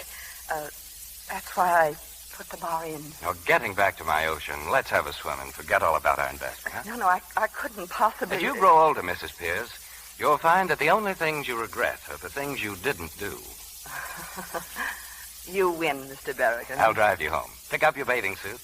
That's why I put the bar in. Now, getting back to my ocean, let's have a swim and forget all about our investment, huh? No, I couldn't possibly... As you grow older, Mrs. Pierce, you'll find that the only things you regret are the things you didn't do. You win, Mr. Berrigan. I'll drive you home. Pick up your bathing suit.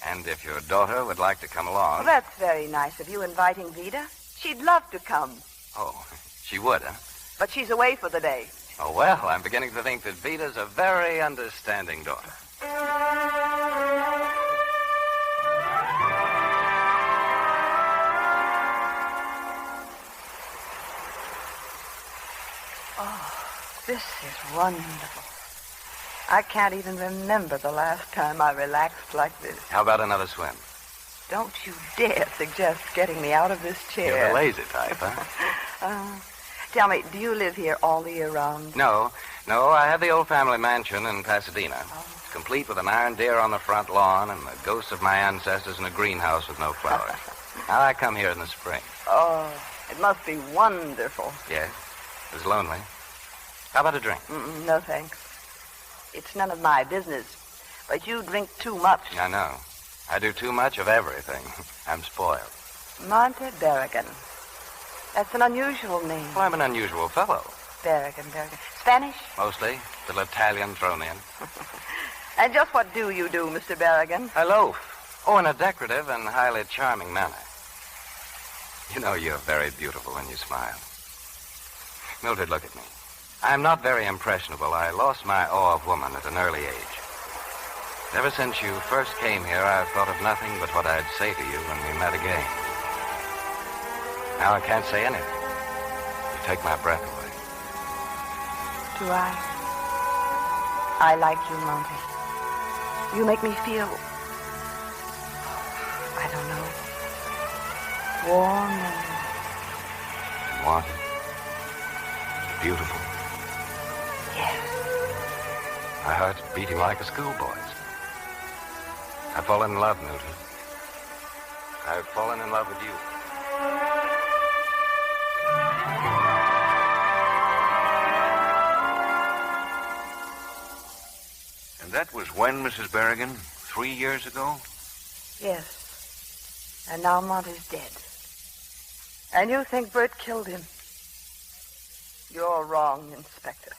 And if your daughter would like to come along... Well, that's very nice of you inviting Vida. She'd love to come. Oh, she would, huh? But she's away for the day. Oh, well, I'm beginning to think that Vida's a very understanding daughter. Oh, this is wonderful. I can't even remember the last time I relaxed like this. How about another swim? Don't you dare suggest getting me out of this chair. You're the lazy type, huh? Tell me, do you live here all the year round? No, I have the old family mansion in Pasadena. Oh. It's complete with an iron deer on the front lawn and the ghosts of my ancestors in a greenhouse with no flowers. Now I come here in the spring. Oh, it must be wonderful. Yes, it was lonely. How about a drink? No, thanks. It's none of my business. But you drink too much. I know. I do too much of everything. I'm spoiled. Monte Berrigan. That's an unusual name. Well, I'm an unusual fellow. Berrigan. Spanish? Mostly. Little Italian thrown in. And just what do you do, Mr. Berrigan? I loaf. Oh, in a decorative and highly charming manner. You know, you're very beautiful when you smile. Mildred, look at me. I'm not very impressionable. I lost my awe of woman at an early age. Ever since you first came here, I've thought of nothing but what I'd say to you when we met again. Now I can't say anything. You take my breath away. Do I? I like you, Monty. You make me feel... I don't know. Warm and... Wanted. Beautiful. Yes. My heart's beating like a schoolboy's. I've fallen in love, Mildred. I've fallen in love with you. And that was when, Mrs. Berrigan? 3 years ago? Yes. And now Monty's dead. And you think Bert killed him? You're wrong, Inspector.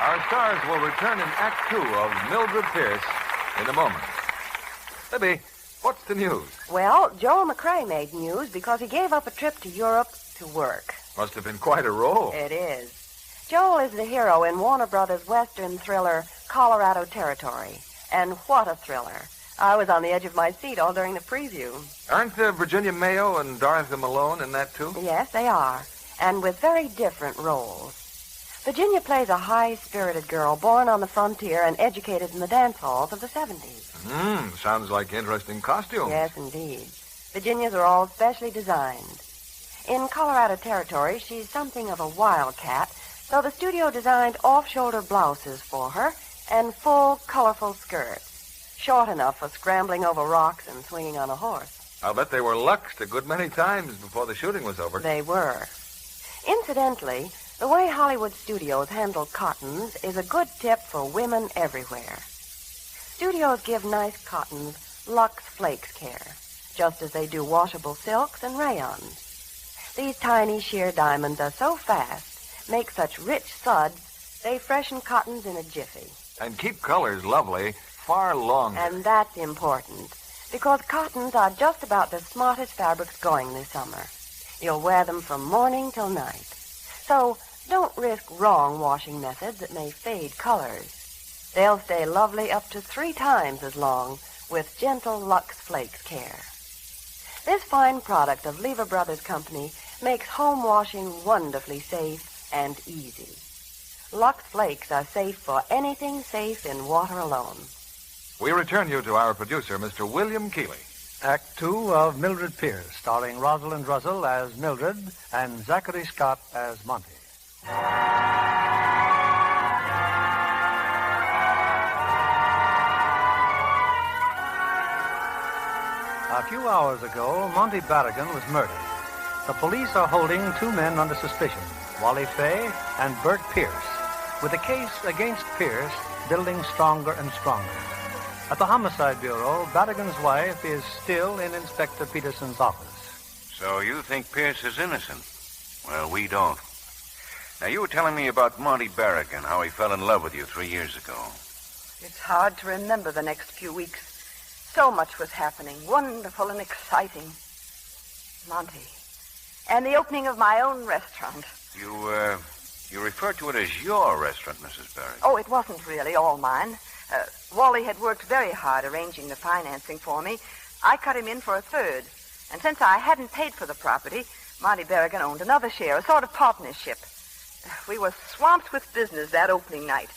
Our stars will return in Act 2 of Mildred Pierce in a moment. Libby, what's the news? Well, Joel McCrae made news because he gave up a trip to Europe to work. Must have been quite a roll. It is. Joel is the hero in Warner Brothers' Western thriller, Colorado Territory. And what a thriller. I was on the edge of my seat all during the preview. Aren't Virginia Mayo and Dorothy Malone in that, too? Yes, they are. And with very different roles. Virginia plays a high-spirited girl born on the frontier and educated in the dance halls of the 70s. Sounds like interesting costumes. Yes, indeed. Virginia's are all specially designed. In Colorado Territory, she's something of a wildcat, so the studio designed off-shoulder blouses for her and full, colorful skirts. short enough for scrambling over rocks and swinging on a horse. I'll bet they were luxed a good many times before the shooting was over. They were. Incidentally, the way Hollywood studios handle cottons is a good tip for women everywhere. Studios give nice cottons Lux Flakes care, just as they do washable silks and rayons. These tiny sheer diamonds are so fast, make such rich suds, they freshen cottons in a jiffy. And keep colors lovely far longer. And that's important, because cottons are just about the smartest fabrics going this summer. You'll wear them from morning till night. So don't risk wrong washing methods that may fade colors. They'll stay lovely up to 3 times as long with gentle Lux Flakes care. This fine product of Lever Brothers Company makes home washing wonderfully safe and easy. Lux Flakes are safe for anything safe in water alone. We return you to our producer, Mr. William Keeley. Act 2 of Mildred Pierce, starring Rosalind Russell as Mildred and Zachary Scott as Monty. A few hours ago, Monty Barrigan was murdered. The police are holding 2 men under suspicion, Wally Fay and Bert Pierce, with the case against Pierce building stronger and stronger. At the Homicide Bureau, Barrigan's wife is still in Inspector Peterson's office. So you think Pierce is innocent? Well, we don't. Now, you were telling me about Monty Barrigan, how he fell in love with you 3 years ago. It's hard to remember the next few weeks. So much was happening, wonderful and exciting. Monty. And the opening of my own restaurant. You refer to it as your restaurant, Mrs. Barrigan. Oh, it wasn't really all mine. Wally had worked very hard arranging the financing for me. I cut him in for a third. And since I hadn't paid for the property, Monty Barrigan owned another share, a sort of partnership. We were swamped with business that opening night.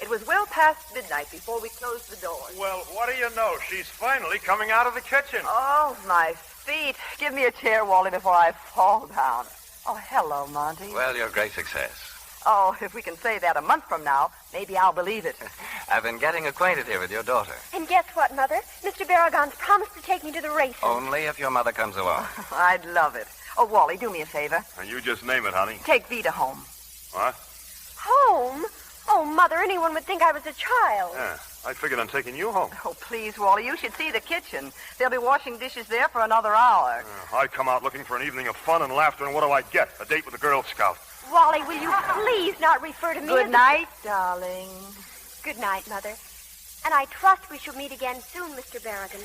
It was well past midnight before we closed the doors. Well, what do you know? She's finally coming out of the kitchen. Oh, my feet. Give me a chair, Wally, before I fall down. Oh, hello, Monty. Well, you're a great success. Oh, if we can say that a month from now, maybe I'll believe it. I've been getting acquainted here with your daughter. And guess what, Mother? Mr. Barragon's promised to take me to the races. Only if your mother comes along. I'd love it. Oh, Wally, do me a favor. You just name it, honey. Take Vita home. What? Home? Oh, Mother, anyone would think I was a child. Yeah, I figured on taking you home. Oh, please, Wally, you should see the kitchen. They'll be washing dishes there for another hour. I come out looking for an evening of fun and laughter, and what do I get? A date with a Girl Scout. Wally, will you please not refer to me Good as night, darling. Good night, Mother. And I trust we shall meet again soon, Mr. Barrigan.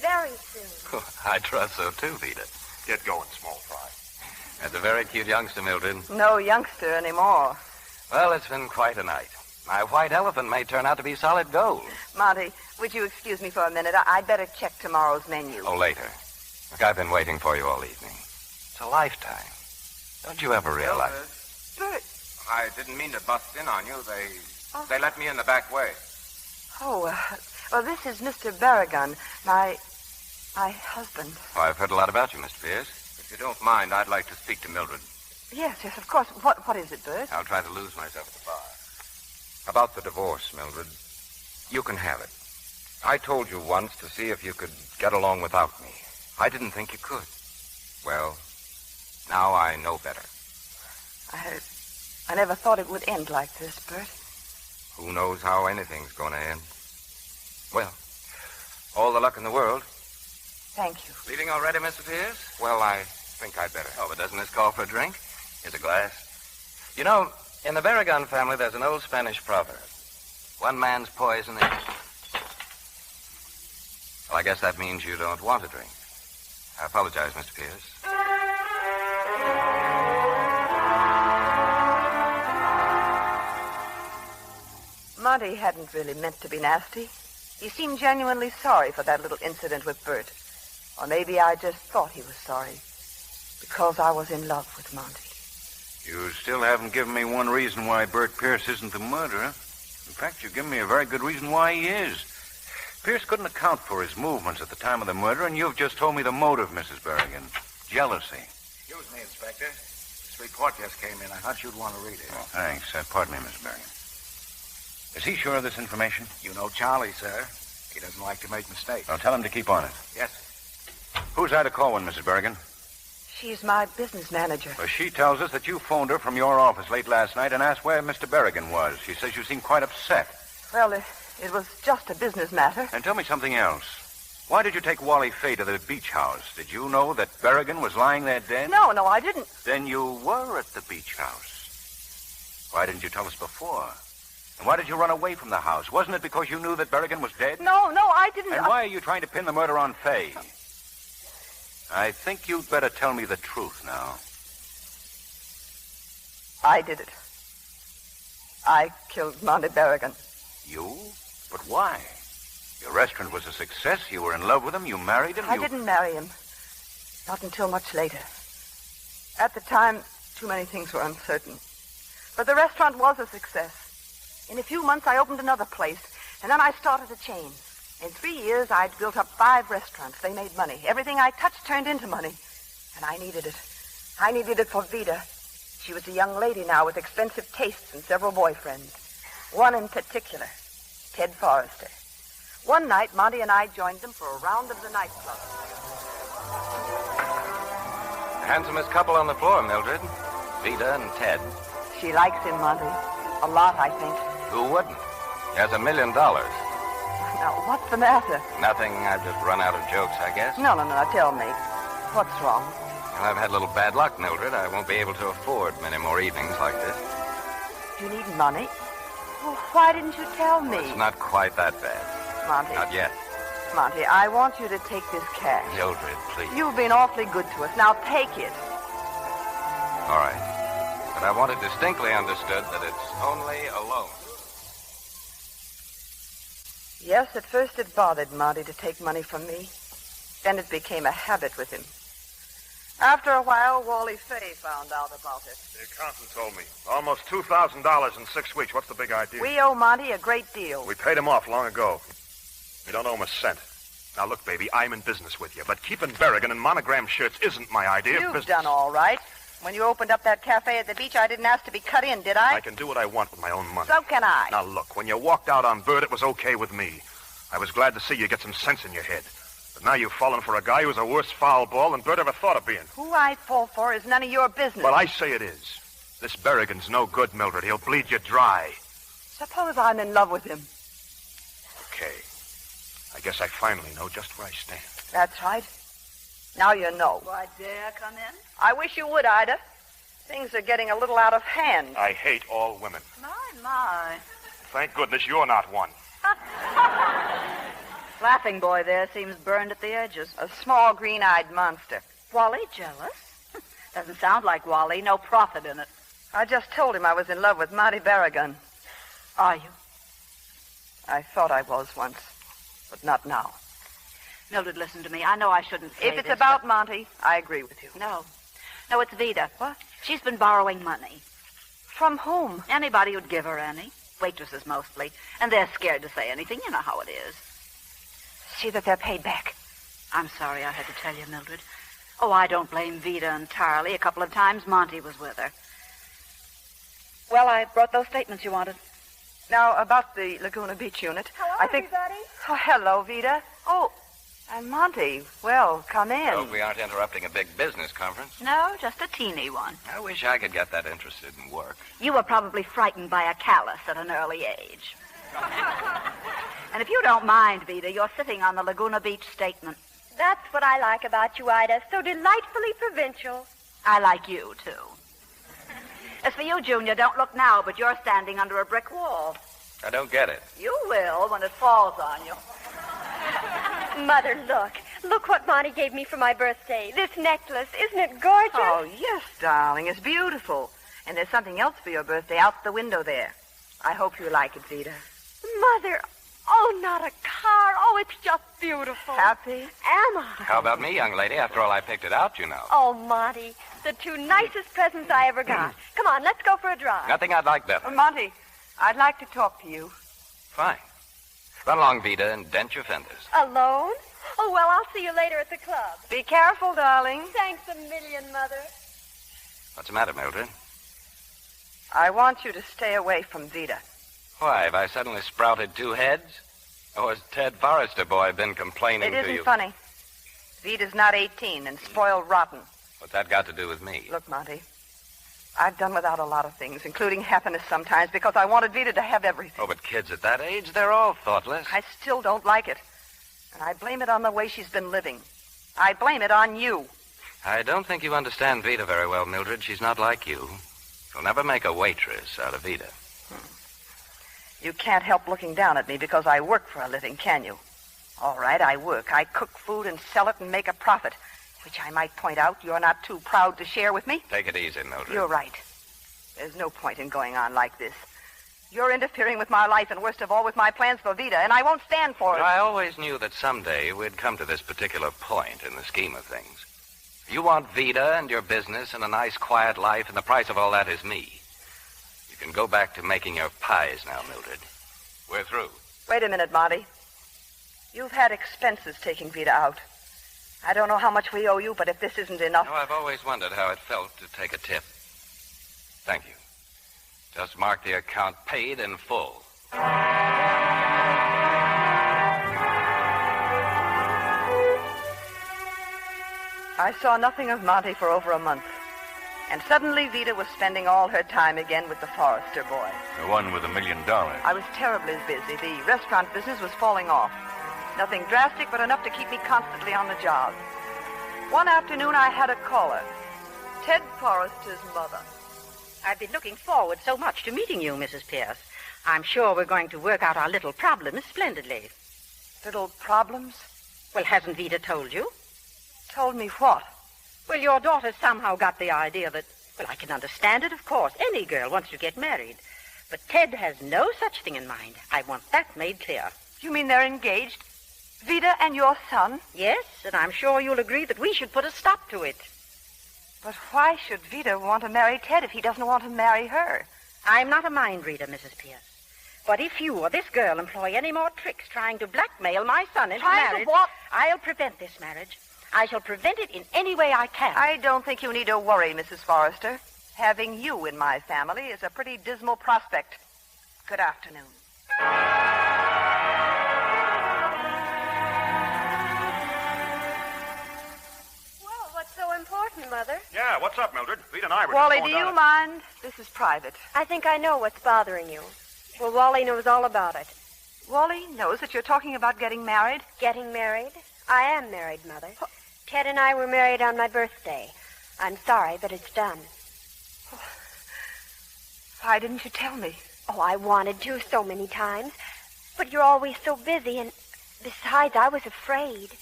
Very soon. I trust so, too, Vita. Get going, small fry. That's a very cute youngster, Mildred. No youngster anymore. Well, it's been quite a night. My white elephant may turn out to be solid gold. Monty, would you excuse me for a minute? I'd better check tomorrow's menu. Oh, later. Look, I've been waiting for you all evening. It's a lifetime. Don't you ever realize? Bert. I didn't mean to bust in on you. They let me in the back way. Oh, well, this is Mr. Barragan, my husband. Oh, I've heard a lot about you, Mr. Pierce. If you don't mind, I'd like to speak to Mildred. Yes, of course. What is it, Bert? I'll try to lose myself at the bar. About the divorce, Mildred. You can have it. I told you once to see if you could get along without me. I didn't think you could. Well, now I know better. I never thought it would end like this, Bert. Who knows how anything's going to end? Well, all the luck in the world. Thank you. Leaving already, Mr. Pierce? Well, I think I'd better. Oh, but doesn't this call for a drink? Here's a glass. You know, in the Barragan family, there's an old Spanish proverb. One man's poison is... Well, I guess that means you don't want a drink. I apologize, Mr. Pierce. Monty hadn't really meant to be nasty. He seemed genuinely sorry for that little incident with Bert. Or maybe I just thought he was sorry because I was in love with Monty. You still haven't given me one reason why Bert Pierce isn't the murderer. In fact, you've given me a very good reason why he is. Pierce couldn't account for his movements at the time of the murder, and you've just told me the motive, Mrs. Barrigan. Jealousy. Excuse me, Inspector. This report just came in. I thought you'd want to read it. Oh, thanks. Pardon me, Mrs. Barrigan. Is he sure of this information? You know Charlie, sir. He doesn't like to make mistakes. Well, tell him to keep on it. Yes. Who's I to call one, Mrs. Berrigan? She's my business manager. Well, she tells us that you phoned her from your office late last night and asked where Mr. Berrigan was. She says you seemed quite upset. Well, it was just a business matter. And tell me something else. Why did you take Wally Fay to the beach house? Did you know that Berrigan was lying there dead? No, I didn't. Then you were at the beach house. Why didn't you tell us before? And why did you run away from the house? Wasn't it because you knew that Berrigan was dead? No, I didn't. And why are you trying to pin the murder on Fay? I think you'd better tell me the truth now. I did it. I killed Monty Berrigan. You? But why? Your restaurant was a success. You were in love with him. You married him. I didn't marry him. Not until much later. At the time, too many things were uncertain. But the restaurant was a success. In a few months, I opened another place, and then I started a chain. In 3 years, I'd built up 5 restaurants. They made money. Everything I touched turned into money. And I needed it. I needed it for Vida. She was a young lady now with expensive tastes and several boyfriends. One in particular, Ted Forrester. One night, Monty and I joined them for a round of the nightclub. The handsomest couple on the floor, Mildred. Vida and Ted. She likes him, Monty. A lot, I think. Who wouldn't? He has $1 million. Now, what's the matter? Nothing. I've just run out of jokes, I guess. No, tell me. What's wrong? Well, I've had a little bad luck, Mildred. I won't be able to afford many more evenings like this. You need money? Well, why didn't you tell me? It's not quite that bad. Monty. Not yet. Monty, I want you to take this cash. Mildred, please. You've been awfully good to us. Now take it. All right. But I want it distinctly understood that it's only a loan. Yes, at first it bothered Monty to take money from me. Then it became a habit with him. After a while, Wally Fay found out about it. The accountant told me. Almost $2,000 in 6 weeks. What's the big idea? We owe Monty a great deal. We paid him off long ago. We don't owe him a cent. Now, look, baby, I'm in business with you, but keeping Berrigan in monogram shirts isn't my idea of You've business. done all right. When you opened up that cafe at the beach, I didn't ask to be cut in, did I? I can do what I want with my own money. So can I. Now, look, when you walked out on Bert, it was okay with me. I was glad to see you get some sense in your head. But now you've fallen for a guy who's a worse foul ball than Bert ever thought of being. Who I fall for is none of your business. Well, I say it is. This Berrigan's no good, Mildred. He'll bleed you dry. Suppose I'm in love with him. Okay. I guess I finally know just where I stand. That's right. Now you know. Do I dare come in? I wish you would, Ida. Things are getting a little out of hand. I hate all women. My. Thank goodness you're not one. Laughing boy there seems burned at the edges. A small green-eyed monster. Wally jealous? Doesn't sound like Wally. No profit in it. I just told him I was in love with Monty Berrigan. Are you? I thought I was once, but not now. Mildred, listen to me. I know I shouldn't say If it's this, about but... Monty, I agree with you. No, it's Vida. What? She's been borrowing money. From whom? Anybody who'd give her any. Waitresses mostly. And they're scared to say anything. You know how it is. See that they're paid back. I'm sorry I had to tell you, Mildred. Oh, I don't blame Vida entirely. A couple of times Monty was with her. Well, I brought those statements you wanted. Now, about the Laguna Beach unit. Hello, I think... everybody. Oh, hello, Vida. Oh, and Monty. Well, come in. I hope we aren't interrupting a big business conference. No, just a teeny one. I wish I could get that interested in work. You were probably frightened by a callus at an early age. And if you don't mind, Vida, you're sitting on the Laguna Beach statement. That's what I like about you, Ida. So delightfully provincial. I like you, too. As for you, Junior, don't look now, but you're standing under a brick wall. I don't get it. You will when it falls on you. Mother, look. Look what Monty gave me for my birthday. This necklace. Isn't it gorgeous? Oh, yes, darling. It's beautiful. And there's something else for your birthday out the window there. I hope you like it, Vida. Mother, oh, not a car. Oh, it's just beautiful. Happy? Am I? How about me, young lady? After all, I picked it out, you know. Oh, Monty, the 2 nicest presents I ever got. Come on, let's go for a drive. Nothing I'd like better. Monty, I'd like to talk to you. Fine. Run along, Vida, and dent your fenders. Alone? Oh, well, I'll see you later at the club. Be careful, darling. Thanks a million, Mother. What's the matter, Mildred? I want you to stay away from Vida. Why, have I suddenly sprouted 2 heads? Oh, has Ted Forrester boy been complaining It to you? isn't funny. Vita's not 18 and spoiled rotten. What's that got to do with me? Look, Monty, I've done without a lot of things, including happiness sometimes, because I wanted Vita to have everything. Oh, but kids at that age, they're all thoughtless. I still don't like it. And I blame it on the way she's been living. I blame it on you. I don't think you understand Vita very well, Mildred. She's not like you. She'll never make a waitress out of Vita. You can't help looking down at me because I work for a living, can you? All right, I work. I cook food and sell it and make a profit, which I might point out you're not too proud to share with me. Take it easy, Mildred. You're right. There's no point in going on like this. You're interfering with my life and, worst of all, with my plans for Vita, and I won't stand for it. I always knew that someday we'd come to this particular point in the scheme of things. You want Vita and your business and a nice, quiet life, and the price of all that is me. You can go back to making your pies now, Mildred. We're through. Wait a minute, Monty. You've had expenses taking Vita out. I don't know how much we owe you, but if this isn't enough... No, I've always wondered how it felt to take a tip. Thank you. Just mark the account paid in full. I saw nothing of Monty for over a month. And suddenly Vita was spending all her time again with the Forrester boy. The one with $1 million. I was terribly busy. The restaurant business was falling off. Nothing drastic, but enough to keep me constantly on the job. One afternoon, I had a caller. Ted Forrester's mother. I've been looking forward so much to meeting you, Mrs. Pierce. I'm sure we're going to work out our little problems splendidly. Little problems? Well, hasn't Vita told you? Told me what? Well, your daughter somehow got the idea that, well, I can understand it, of course. Any girl wants to get married. But Ted has no such thing in mind. I want that made clear. You mean they're engaged? Vita and your son? Yes, and I'm sure you'll agree that we should put a stop to it. But why should Vita want to marry Ted if he doesn't want to marry her? I'm not a mind reader, Mrs. Pierce. But if you or this girl employ any more tricks trying to blackmail my son into marriage... what? I'll prevent this marriage. I shall prevent it in any way I can. I don't think you need to worry, Mrs. Forrester. Having you in my family is a pretty dismal prospect. Good afternoon. Well, what's so important, Mother? Yeah, what's up, Mildred? Vita and I were Wally, just do going you down mind? This is private. I think I know what's bothering you. Well, Wally knows all about it. Wally knows that you're talking about getting married? Getting married? I am married, Mother. Ted and I were married on my birthday. I'm sorry, but it's done. Why didn't you tell me? Oh, I wanted to so many times. But you're always so busy, and besides, I was afraid.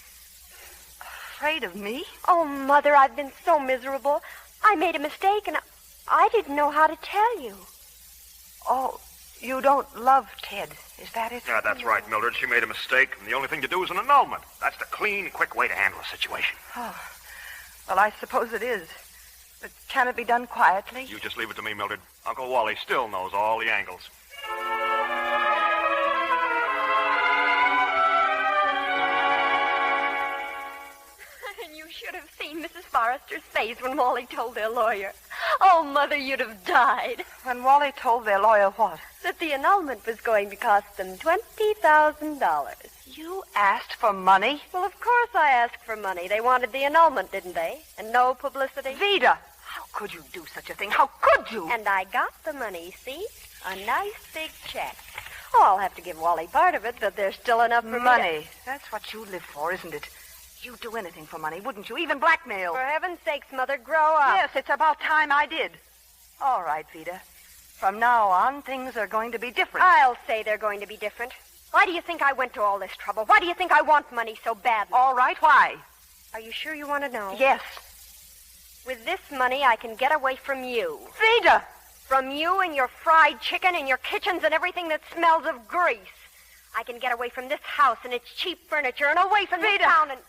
Afraid of me? Oh, Mother, I've been so miserable. I made a mistake, and I didn't know how to tell you. Oh, you don't love Ted, is that it? Yeah, that's right, Mildred. She made a mistake, and the only thing to do is an annulment. That's the clean, quick way to handle a situation. Oh, well, I suppose it is. But can it be done quietly? You just leave it to me, Mildred. Uncle Wally still knows all the angles. And you should have seen Mrs. Forrester's face when Wally told their lawyer. Oh, Mother, you'd have died. When Wally told their lawyer what? That the annulment was going to cost them $20,000. You asked for money? Well, of course I asked for money. They wanted the annulment, didn't they? And no publicity. Vita! How could you do such a thing? How could you? And I got the money, see? A nice big check. Oh, I'll have to give Wally part of it, but there's still enough for money. me. That's what you live for, isn't it? You'd do anything for money, wouldn't you? Even blackmail. For heaven's sakes, Mother, grow up. Yes, it's about time I did. All right, Vita. From now on, things are going to be different. I'll say they're going to be different. Why do you think I went to all this trouble? Why do you think I want money so badly? All right, why? Are you sure you want to know? Yes. With this money, I can get away from you. Vita! From you and your fried chicken and your kitchens and everything that smells of grease. I can get away from this house and its cheap furniture and away from this town and...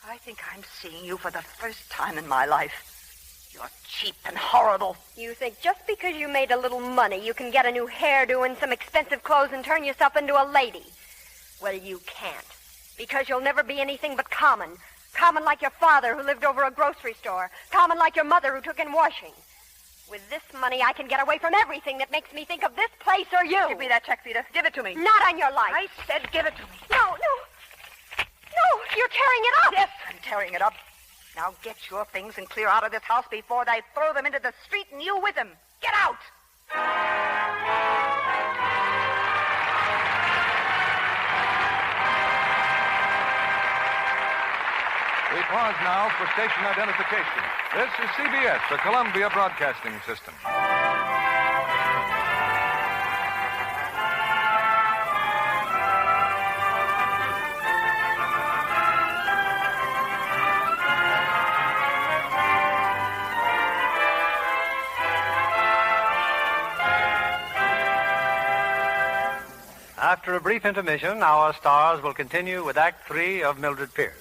I think I'm seeing you for the first time in my life. You're cheap and horrible. You think just because you made a little money, you can get a new hairdo and some expensive clothes and turn yourself into a lady. Well, you can't. Because you'll never be anything but common. Common like your father who lived over a grocery store. Common like your mother who took in washing. With this money, I can get away from everything that makes me think of this place or you. Give me that check, Vida. Give it to me. Not on your life. I said give it to me. No, you're tearing it up. Yes, I'm tearing it up. Now get your things and clear out of this house before they throw them into the street and you with them. Get out! We pause now for station identification. This is CBS, the Columbia Broadcasting System. After a brief intermission, our stars will continue with Act 3 of Mildred Pierce.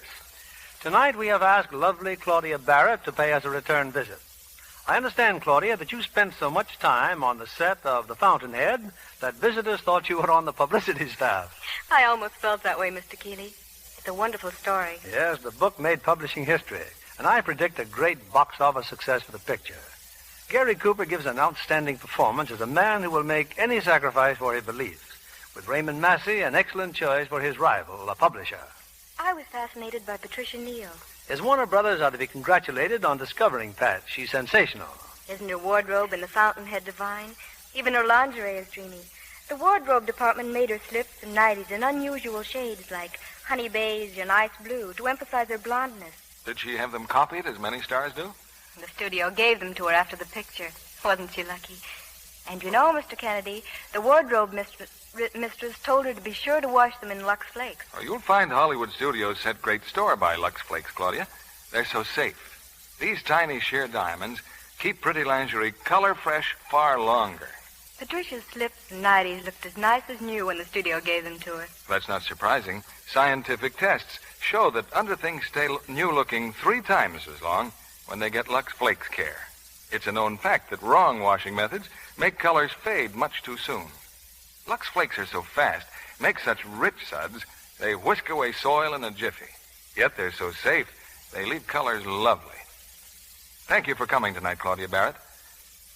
Tonight we have asked lovely Claudia Barrett to pay us a return visit. I understand, Claudia, that you spent so much time on the set of The Fountainhead that visitors thought you were on the publicity staff. I almost felt that way, Mr. Keeley. It's a wonderful story. Yes, the book made publishing history, and I predict a great box office success for the picture. Gary Cooper gives an outstanding performance as a man who will make any sacrifice for he believes, with Raymond Massey an excellent choice for his rival, a publisher. I was fascinated by Patricia Neal. His Warner Brothers are to be congratulated on discovering Pat. She's sensational. Isn't her wardrobe in The Fountainhead divine? Even her lingerie is dreamy. The wardrobe department made her slips and nighties in unusual shades like honey beige and ice blue to emphasize her blondness. Did she have them copied, as many stars do? The studio gave them to her after the picture. Wasn't she lucky? And you know, Mr. Kennedy, the wardrobe mistress told her to be sure to wash them in Lux Flakes. Oh, you'll find Hollywood studios set great store by Lux Flakes, Claudia. They're so safe. These tiny sheer diamonds keep pretty lingerie color fresh far longer. Patricia's slips and nighties looked as nice as new when the studio gave them to her. That's not surprising. Scientific tests show that underthings stay new looking 3 times as long when they get Lux Flakes care. It's a known fact that wrong washing methods make colors fade much too soon. Lux Flakes are so fast, make such rich suds, they whisk away soil in a jiffy. Yet they're so safe, they leave colors lovely. Thank you for coming tonight, Claudia Barrett.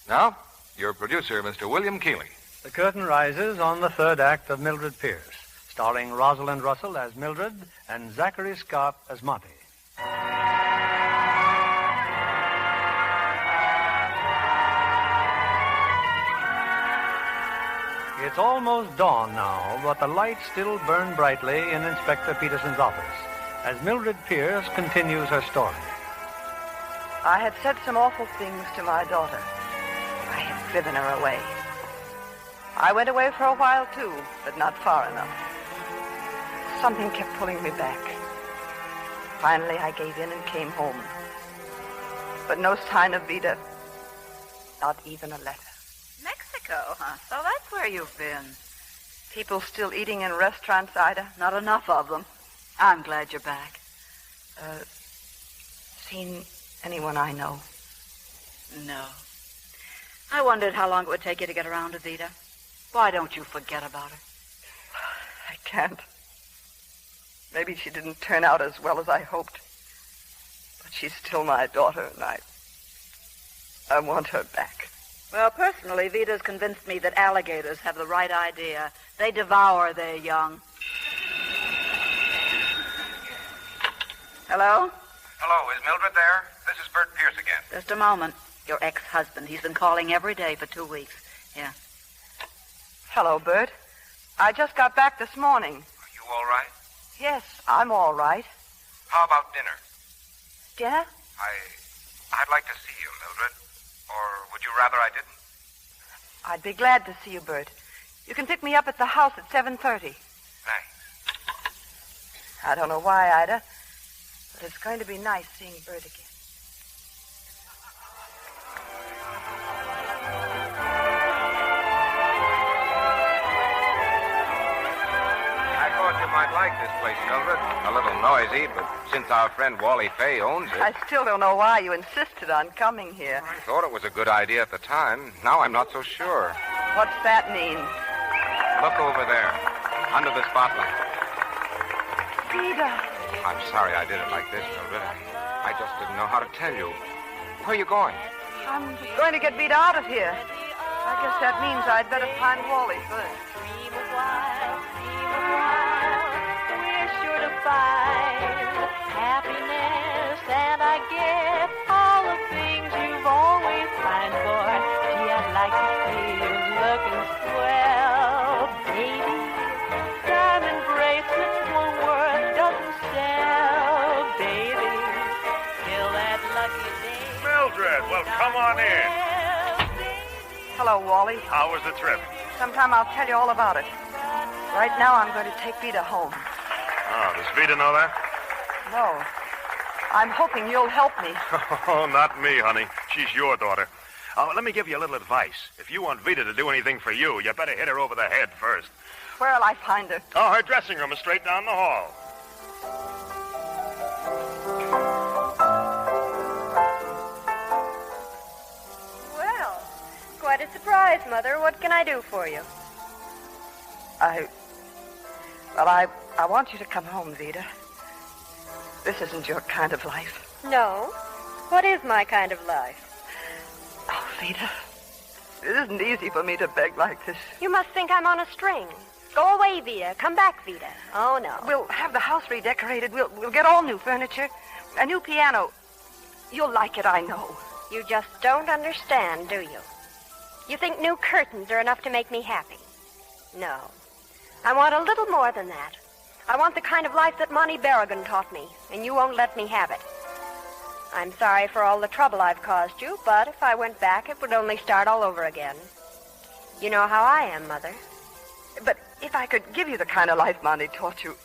Now, your producer, Mr. William Keeley. The curtain rises on the third act of Mildred Pierce, starring Rosalind Russell as Mildred and Zachary Scott as Monty. It's almost dawn now, but the lights still burn brightly in Inspector Peterson's office as Mildred Pierce continues her story. I had said some awful things to my daughter. I had driven her away. I went away for a while, too, but not far enough. Something kept pulling me back. Finally, I gave in and came home. But no sign of Vida. Not even a letter. Mexico, huh? So that's where you've been. People still eating in restaurants, Ida? Not enough of them. I'm glad you're back. Seen anyone I know? No. I wondered how long it would take you to get around to Vida. Why don't you forget about her? I can't. Maybe she didn't turn out as well as I hoped. But she's still my daughter, and I want her back. Well, personally, Vida's convinced me that alligators have the right idea. They devour their young. Hello? Hello, is Mildred there? This is Bert Pierce again. Just a moment. Your ex-husband. He's been calling every day for 2 weeks. Yeah. Hello, Bert. I just got back this morning. Are you all right? Yes, I'm all right. How about dinner? Dinner? I'd like to see you, Mildred. Or would you rather I didn't? I'd be glad to see you, Bert. You can pick me up at the house at 7:30. Thanks. I don't know why, Ida, but it's going to be nice seeing Bert again. I thought you might like this place, Mildred. A little noisy, but since our friend Wally Fay owns it... I still don't know why you insisted on coming here. I thought it was a good idea at the time. Now I'm not so sure. What's that mean? Look over there, under the spotlight. Vida. I'm sorry I did it like this, Mildred. I just didn't know how to tell you. Where are you going? I'm going to get Vida out of here. I guess that means I'd better find Wally first. We're sure to find happiness, and I get all the things you've always pined for. Gee, I'd like to see you looking swell, baby. Diamond bracelets won't work, doesn't sell, baby. Till that lucky day. Mildred, well, come on in. Hello, Wally. How was the trip? Sometime I'll tell you all about it. Right now, I'm going to take Vida home. Oh, does Vida know that? No. I'm hoping you'll help me. Oh, not me, honey. She's your daughter. Let me give you a little advice. If you want Vida to do anything for you, you better hit her over the head first. Where'll I find her? Oh, her dressing room is straight down the hall. Well, quite a surprise, Mother. What can I do for you? I want you to come home, Vida. This isn't your kind of life. No. What is my kind of life? Oh, Vida, it isn't easy for me to beg like this. You must think I'm on a string. Go away, Vida. Come back, Vida. Oh, no. We'll have the house redecorated. We'll get all new furniture, a new piano. You'll like it, I know. You just don't understand, do you? You think new curtains are enough to make me happy? No. I want a little more than that. I want the kind of life that Monty Berrigan taught me, and you won't let me have it. I'm sorry for all the trouble I've caused you, but if I went back, it would only start all over again. You know how I am, Mother. But if I could give you the kind of life Monty taught you,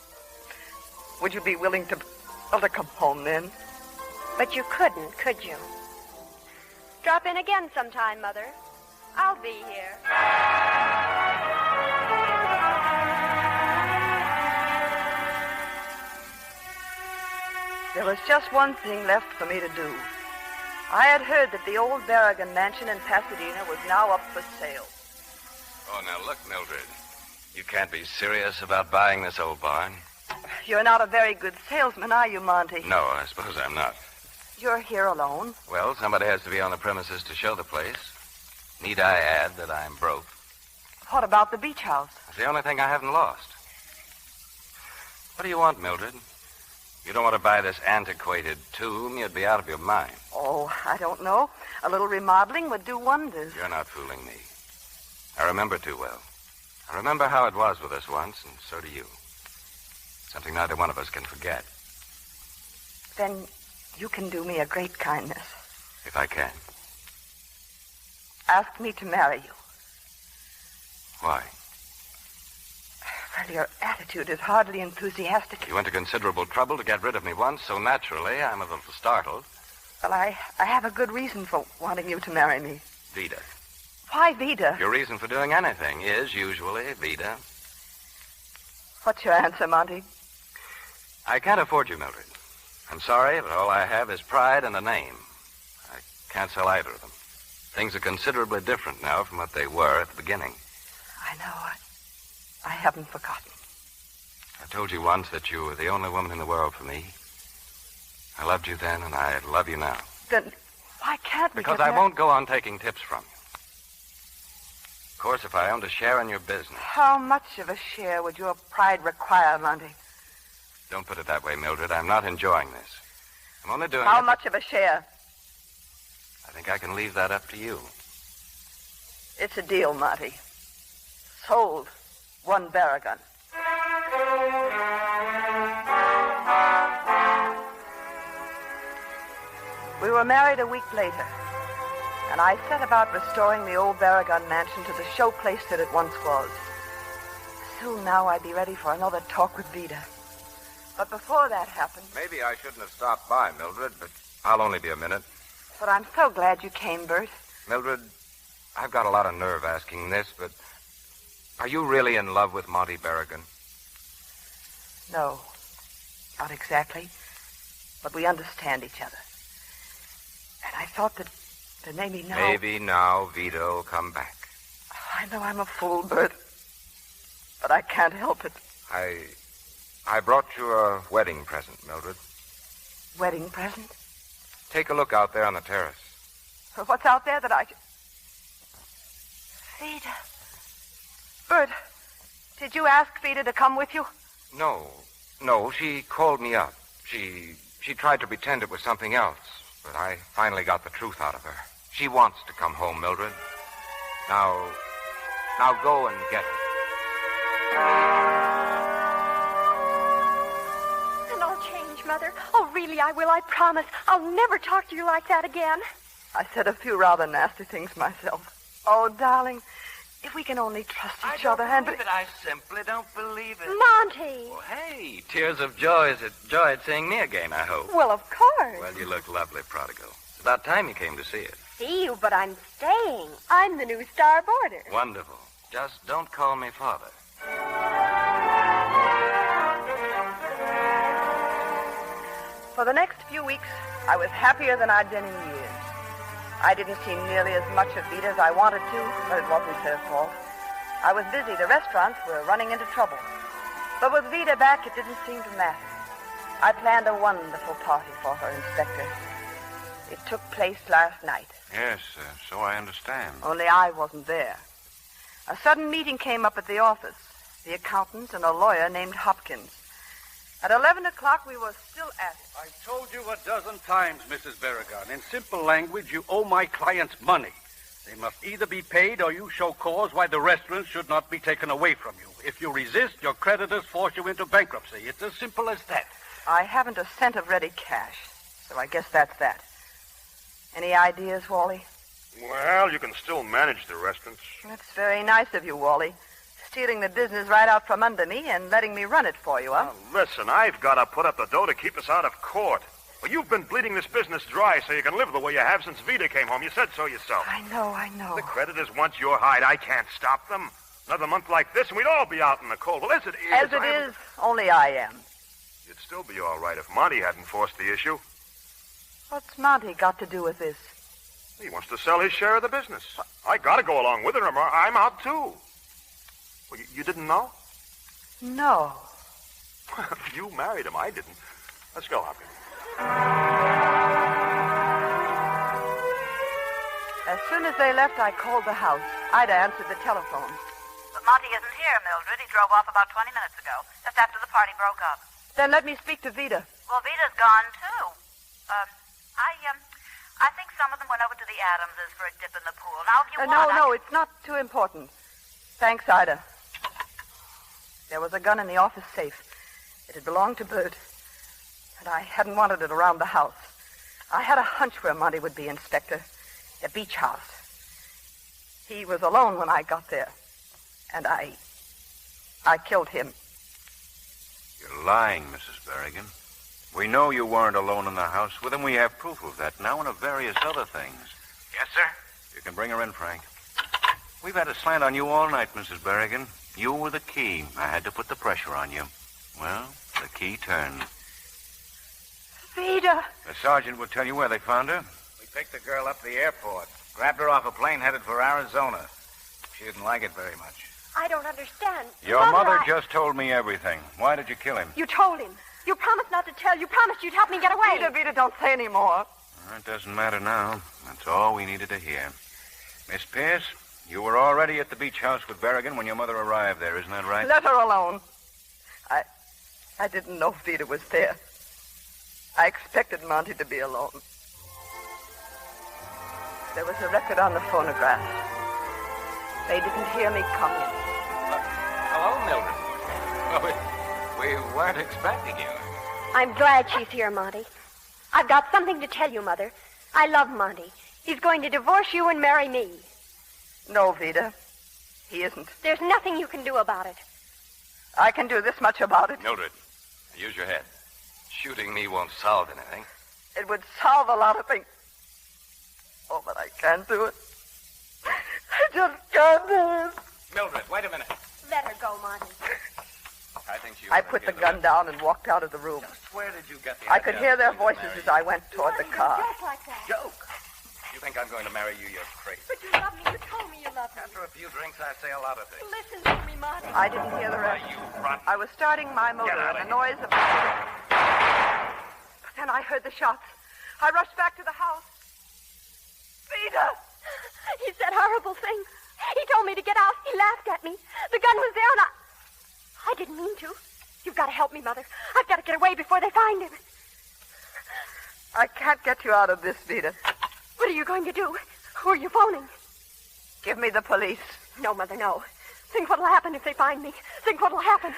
would you be willing to come home then? But you couldn't, could you? Drop in again sometime, Mother. I'll be here. There was just one thing left for me to do. I had heard that the old Berrigan mansion in Pasadena was now up for sale. Oh, now look, Mildred. You can't be serious about buying this old barn. You're not a very good salesman, are you, Monty? No, I suppose I'm not. You're here alone. Well, somebody has to be on the premises to show the place. Need I add that I'm broke? What about the beach house? It's the only thing I haven't lost. What do you want, Mildred? You don't want to buy this antiquated tomb. You'd be out of your mind. Oh, I don't know. A little remodeling would do wonders. You're not fooling me. I remember too well. I remember how it was with us once, and so do you. Something neither one of us can forget. Then you can do me a great kindness. If I can. Ask me to marry you. Why? Well, your attitude is hardly enthusiastic. You went to considerable trouble to get rid of me once, so naturally I'm a little startled. Well, I have a good reason for wanting you to marry me. Vida. Why Vida? Your reason for doing anything is usually Vida. What's your answer, Monty? I can't afford you, Mildred. I'm sorry, but all I have is pride and a name. I can't sell either of them. Things are considerably different now from what they were at the beginning. I know. I haven't forgotten. I told you once that you were the only woman in the world for me. I loved you then, and I love you now. Then why can't we? Because I won't go on taking tips from you. Of course, if I owned a share in your business. How much of a share would your pride require, Monty? Don't put it that way, Mildred. I'm not enjoying this. I'm only doing How it. much of a share? I think I can leave that up to you. It's a deal, Monty. Sold. One Berrigan. We were married a week later, and I set about restoring the old Berrigan mansion to the showplace that it once was. Soon now I'd be ready for another talk with Vida. But before that happened... Maybe I shouldn't have stopped by, Mildred, but I'll only be a minute. But I'm so glad you came, Bert. Mildred, I've got a lot of nerve asking this, but are you really in love with Monty Berrigan? No, not exactly. But we understand each other. And I thought that maybe now... Maybe now Vida will come back. I know I'm a fool, Bert. But I can't help it. I brought you a wedding present, Mildred. Wedding present? Take a look out there on the terrace. Or what's out there that I... Vida. Bert, did you ask Vida to come with you? No, she called me up. She tried to pretend it was something else, but I finally got the truth out of her. She wants to come home, Mildred. Now go and get her. And I'll change, Mother. Oh, really, I will. I promise. I'll never talk to you like that again. I said a few rather nasty things myself. Oh, darling, if we can only trust each other and... I simply don't believe it. Monty! Well, hey, tears of joy at seeing me again, I hope. Well, of course. Well, you look lovely, Prodigal. It's about time you came to see it. See you, but I'm staying. I'm the new star boarder. Wonderful. Just don't call me father. For the next few weeks, I was happier than I'd been in years. I didn't see nearly as much of Vida as I wanted to, but it wasn't her fault. I was busy. The restaurants were running into trouble. But with Vida back, it didn't seem to matter. I planned a wonderful party for her, Inspector. It took place last night. Yes, so I understand. Only I wasn't there. A sudden meeting came up at the office. The accountants and a lawyer named Hopkins. At 11 o'clock, we were still at it. I've told you a dozen times, Mrs. Berrigan. In simple language, you owe my clients money. They must either be paid or you show cause why the restaurant should not be taken away from you. If you resist, your creditors force you into bankruptcy. It's as simple as that. I haven't a cent of ready cash, so I guess that's that. Any ideas, Wally? Well, you can still manage the restaurants. That's very nice of you, Wally. Stealing the business right out from under me and letting me run it for you, huh? Now, listen, I've got to put up the dough to keep us out of court. Well, you've been bleeding this business dry so you can live the way you have since Vida came home. You said so yourself. I know. The creditors want your hide. I can't stop them. Another month like this, and we'd all be out in the cold. Well, as it is... As it is, only I am. You'd still be all right if Monty hadn't forced the issue. What's Monty got to do with this? He wants to sell his share of the business. I got to go along with it, or I'm out, too. Well, you didn't know? No. You married him. I didn't. Let's go, Hopkins. As soon as they left, I called the house. Ida answered the telephone. But Monty isn't here, Mildred. He drove off about 20 minutes ago, just after the party broke up. Then let me speak to Vida. Well, Vita's gone, too. I think some of them went over to the Adamses for a dip in the pool. Now, if you want... No, it's not too important. Thanks, Ida. There was a gun in the office safe. It had belonged to Bert, and I hadn't wanted it around the house. I had a hunch where Monty would be, Inspector. The beach house. He was alone when I got there, and I killed him. You're lying, Mrs. Berrigan. We know you weren't alone in the house with him. We have proof of that now and of various other things. Yes, sir? You can bring her in, Frank. We've had a slant on you all night, Mrs. Berrigan. You were the key. I had to put the pressure on you. Well, the key turned. Vida! The sergeant will tell you where they found her. We picked the girl up at the airport. Grabbed her off a plane headed for Arizona. She didn't like it very much. I don't understand. Your mother just told me everything. Why did you kill him? You told him. You promised not to tell. You promised you'd help me get away. Vida, don't say any more. It doesn't matter now. That's all we needed to hear. Miss Pierce, you were already at the beach house with Berrigan when your mother arrived there, isn't that right? Let her alone. I didn't know Vida was there. I expected Monty to be alone. There was a record on the phonograph. They didn't hear me coming. Hello, Mildred. Well, we weren't expecting you. I'm glad she's here, Monty. I've got something to tell you, Mother. I love Monty. He's going to divorce you and marry me. No, Vida. He isn't. There's nothing you can do about it. I can do this much about it. Mildred, use your head. Shooting me won't solve anything. It would solve a lot of things. Oh, but I can't do it. I just can't do it. Mildred, wait a minute. Let her go, Monty. I think she I put the gun down and walked out of the room. Just where did you get the I could hear their voices as I went toward the car. Just like that. Joke. You think I'm going to marry you? You're crazy. But you love me. You told me you loved me. After a few drinks, I say a lot of things. Listen to me, Monty. I didn't hear the rest. You rotten. I was starting my motor Get out and of the noise of... But then I heard the shots. I rushed back to the house. Vida! He said horrible things. He told me to get out. He laughed at me. The gun was there, and I didn't mean to. You've got to help me, Mother. I've got to get away before they find him. I can't get you out of this, Vida. What are you going to do? Who are you phoning? Give me the police. No, Mother, no. Think what'll happen if they find me. Think what'll happen.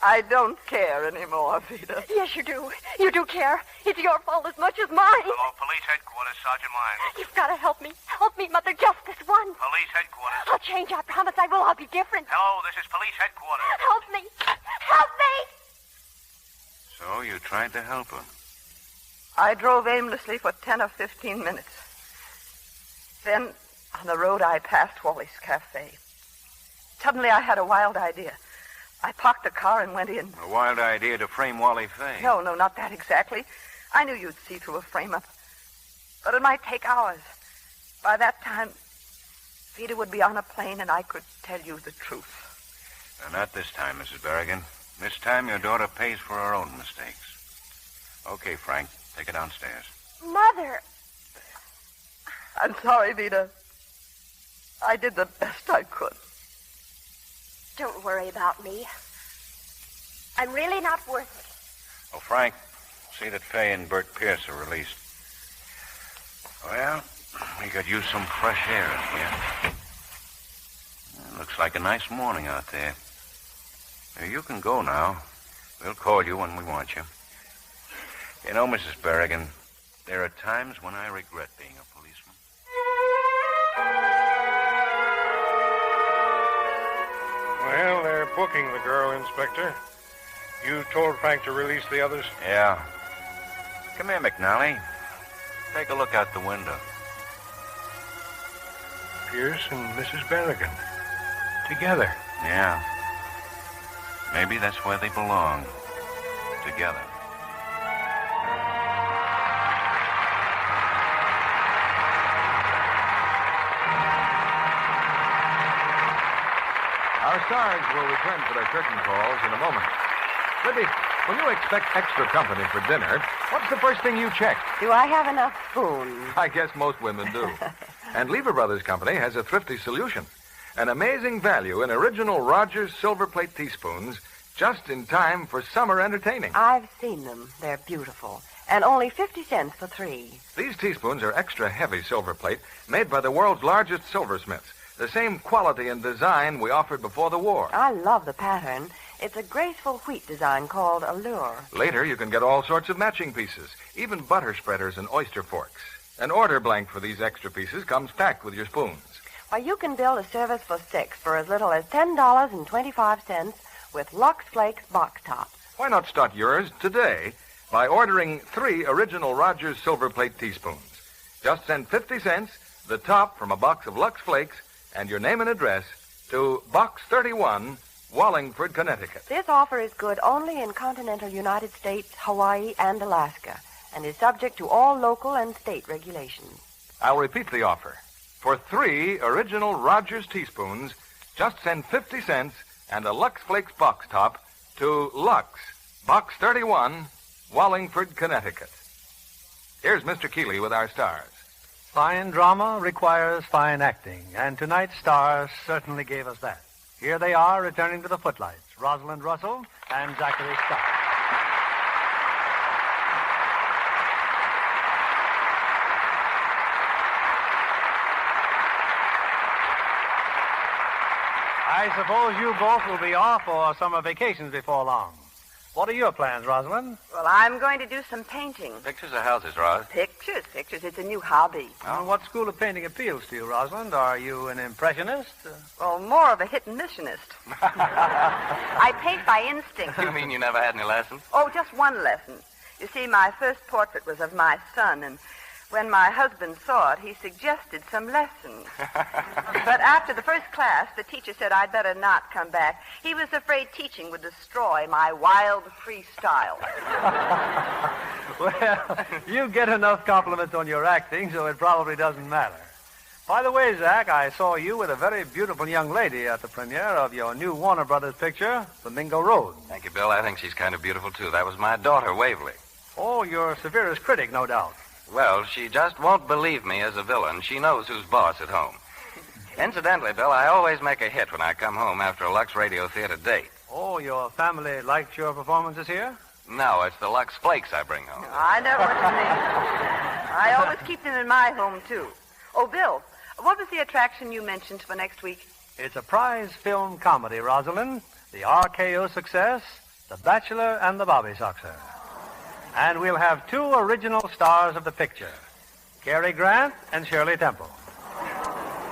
I don't care anymore, Vida. Yes, you do. You do care. It's your fault as much as mine. Hello, police headquarters, Sergeant Myers. You've got to help me. Help me, Mother, just this once. Police headquarters. I'll change. I promise I will. I'll be different. Hello, this is police headquarters. Help me. Help me. So you tried to help her. I drove aimlessly for 10 or 15 minutes. Then, on the road, I passed Wally's Cafe. Suddenly, I had a wild idea. I parked the car and went in. A wild idea to frame Wally Fay. No, not that exactly. I knew you'd see through a frame-up. But it might take hours. By that time, Vida would be on a plane and I could tell you the truth. Now, not this time, Mrs. Berrigan. This time, your daughter pays for her own mistakes. Okay, Frank, take her downstairs. Mother. I'm sorry, Vida. I did the best I could. Don't worry about me. I'm really not worth it. Oh, Frank, see that Fay and Bert Pierce are released. Well, we could use some fresh air in here. It looks like a nice morning out there. You can go now. We'll call you when we want you. You know, Mrs. Berrigan, there are times when I regret being a policeman. Well, they're booking the girl, Inspector. You told Frank to release the others? Yeah. Come here, McNally. Take a look out the window. Pierce and Mrs. Berrigan. Together. Yeah. Maybe that's where they belong. Together. Our stars will return for their curtain calls in a moment. Libby, when you expect extra company for dinner, what's the first thing you check? Do I have enough spoons? I guess most women do. And Lever Brothers Company has a thrifty solution. An amazing value in original Rogers silver plate teaspoons just in time for summer entertaining. I've seen them. They're beautiful. And only 50 cents for 3. These teaspoons are extra heavy silver plate made by the world's largest silversmiths. The same quality and design we offered before the war. I love the pattern. It's a graceful wheat design called Allure. Later, you can get all sorts of matching pieces, even butter spreaders and oyster forks. An order blank for these extra pieces comes packed with your spoons. Why, you can build a service for 6 for as little as $10.25 with Lux Flakes box tops. Why not start yours today by ordering 3 original Rogers silver plate teaspoons? Just send 50 cents, the top from a box of Lux Flakes, and your name and address to Box 31, Wallingford, Connecticut. This offer is good only in continental United States, Hawaii, and Alaska, and is subject to all local and state regulations. I'll repeat the offer. For 3 original Rogers teaspoons, just send 50 cents and a Lux Flakes box top to Lux, Box 31, Wallingford, Connecticut. Here's Mr. Keeley with our stars. Fine drama requires fine acting, and tonight's stars certainly gave us that. Here they are, returning to the footlights, Rosalind Russell and Zachary Scott. I suppose you both will be off for summer vacations before long. What are your plans, Rosalind? Well, I'm going to do some painting. Pictures or houses, Roz? Pictures. It's a new hobby. Well, what school of painting appeals to you, Rosalind? Are you an impressionist? Well, more of a hit-and-missionist. I paint by instinct. You mean you never had any lessons? Oh, just one lesson. You see, my first portrait was of my son, and when my husband saw it, he suggested some lessons. But after the first class, the teacher said I'd better not come back. He was afraid teaching would destroy my wild, free style. Well, you get enough compliments on your acting, so it probably doesn't matter. By the way, Zach, I saw you with a very beautiful young lady at the premiere of your new Warner Brothers picture, Flamingo Road. Thank you, Bill. I think she's kind of beautiful, too. That was my daughter, Waverly. Oh, your severest critic, no doubt. Well, she just won't believe me as a villain. She knows who's boss at home. Incidentally, Bill, I always make a hit when I come home after a Lux Radio Theater date. Oh, your family likes your performances here? No, it's the Lux Flakes I bring home. I know what you mean. I always keep them in my home, too. Oh, Bill, what was the attraction you mentioned for next week? It's a prize film comedy, Rosalind. The RKO success, The Bachelor and the Bobby Soxer. And we'll have 2 original stars of the picture, Cary Grant and Shirley Temple.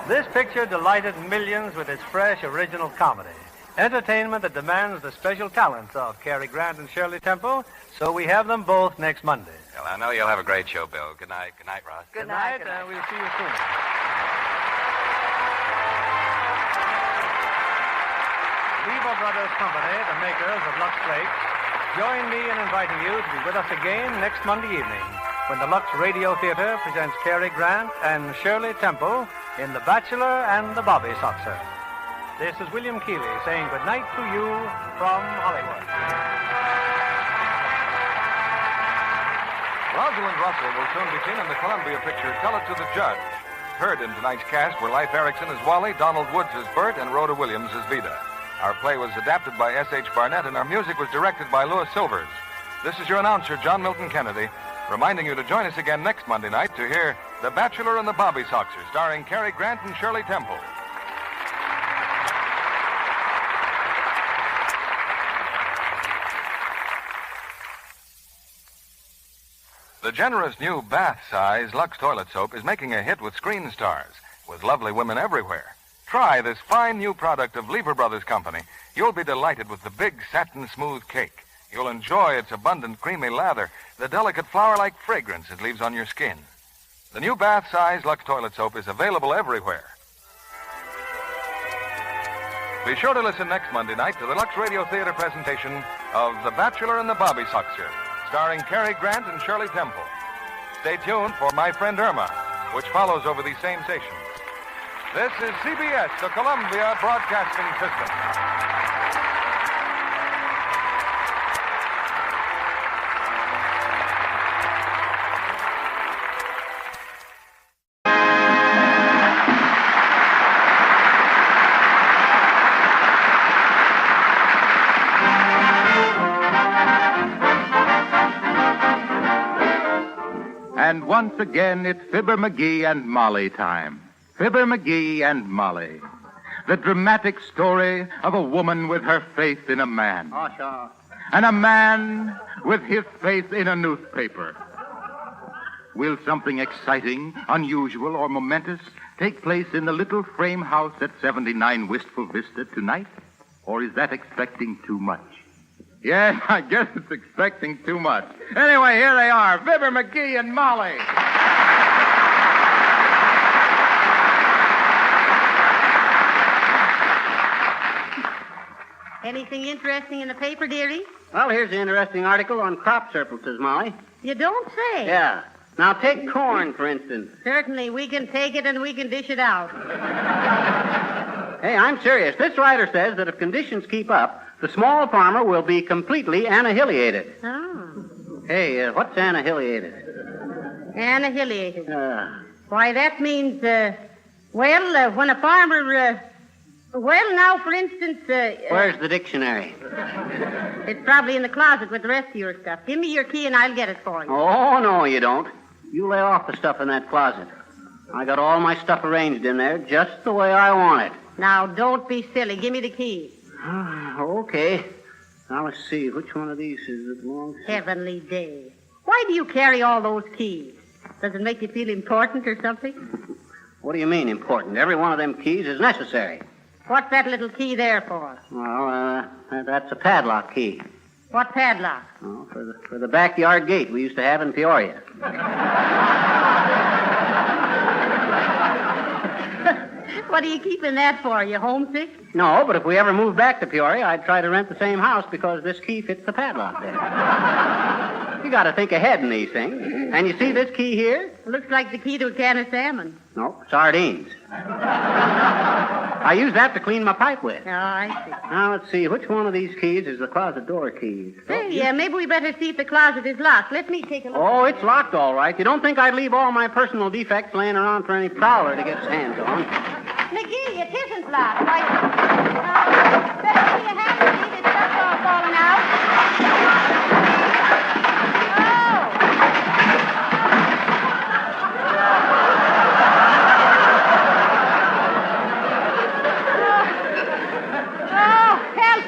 This picture delighted millions with its fresh, original comedy. Entertainment that demands the special talents of Cary Grant and Shirley Temple, so we have them both next Monday. Well, I know you'll have a great show, Bill. Good night. Good night, Ross. Good night. And we'll see you soon. Fibber Brothers Company, the makers of Lux Flakes, join me in inviting you to be with us again next Monday evening when the Lux Radio Theater presents Cary Grant and Shirley Temple in The Bachelor and the Bobby Soxer. This is William Keeley saying good night to you from Hollywood. Rosalind Russell will soon be seen in the Columbia picture Tell It to the Judge. Heard in tonight's cast were Leif Erikson as Wally, Donald Woods as Bert, and Rhoda Williams as Vida. Our play was adapted by S.H. Barnett, and our music was directed by Louis Silvers. This is your announcer, John Milton Kennedy, reminding you to join us again next Monday night to hear The Bachelor and the Bobby Soxer, starring Cary Grant and Shirley Temple. The generous new bath-size Lux toilet soap is making a hit with screen stars, with lovely women everywhere. Try this fine new product of Lever Brothers Company. You'll be delighted with the big satin smooth cake. You'll enjoy its abundant creamy lather, the delicate flower-like fragrance it leaves on your skin. The new bath-size Lux toilet soap is available everywhere. Be sure to listen next Monday night to the Lux Radio Theater presentation of The Bachelor and the Bobby Soxer, starring Cary Grant and Shirley Temple. Stay tuned for My Friend Irma, which follows over these same stations. This is CBS, the Columbia Broadcasting System. And once again, it's Fibber McGee and Molly time. Fibber McGee and Molly. The dramatic story of a woman with her faith in a man. Oh, sure. And a man with his faith in a newspaper. Will something exciting, unusual, or momentous take place in the little frame house at 79 Wistful Vista tonight? Or is that expecting too much? Yes, I guess it's expecting too much. Anyway, here they are, Fibber McGee and Molly. Anything interesting in the paper, dearie? Well, here's an interesting article on crop surpluses, Molly. You don't say. Yeah. Now, take corn, for instance. Certainly, we can take it and we can dish it out. Hey, I'm serious. This writer says that if conditions keep up, the small farmer will be completely annihilated. Oh. Hey, what's annihilated? Annihilated. Why, that means, when a farmer, well, now, for instance... Where's the dictionary? It's probably in the closet with the rest of your stuff. Give me your key and I'll get it for you. Oh, no, you don't. You lay off the stuff in that closet. I got all my stuff arranged in there just the way I want it. Now, don't be silly. Give me the key. Okay. Now, let's see. Which one of these is it belongs to? Heavenly day. Why do you carry all those keys? Does it make you feel important or something? What do you mean, important? Every one of them keys is necessary. What's that little key there for? Well, that's a padlock key. What padlock? Oh, for the backyard gate we used to have in Peoria. What are you keeping that for? You homesick? No, but if we ever moved back to Peoria, I'd try to rent the same house because this key fits the padlock there. You got to think ahead in these things. And you see this key here? Looks like the key to a can of salmon. No, sardines. I use that to clean my pipe with. Oh, I see. Now, let's see. Which one of these keys is the closet door keys? Hey, maybe we better see if the closet is locked. Let me take a look. Oh, it's locked all right. You don't think I'd leave all my personal defects laying around for any prowler to get his hands on? McGee, it isn't locked. Why, better see your hand, McGee. The stuff's all falling out.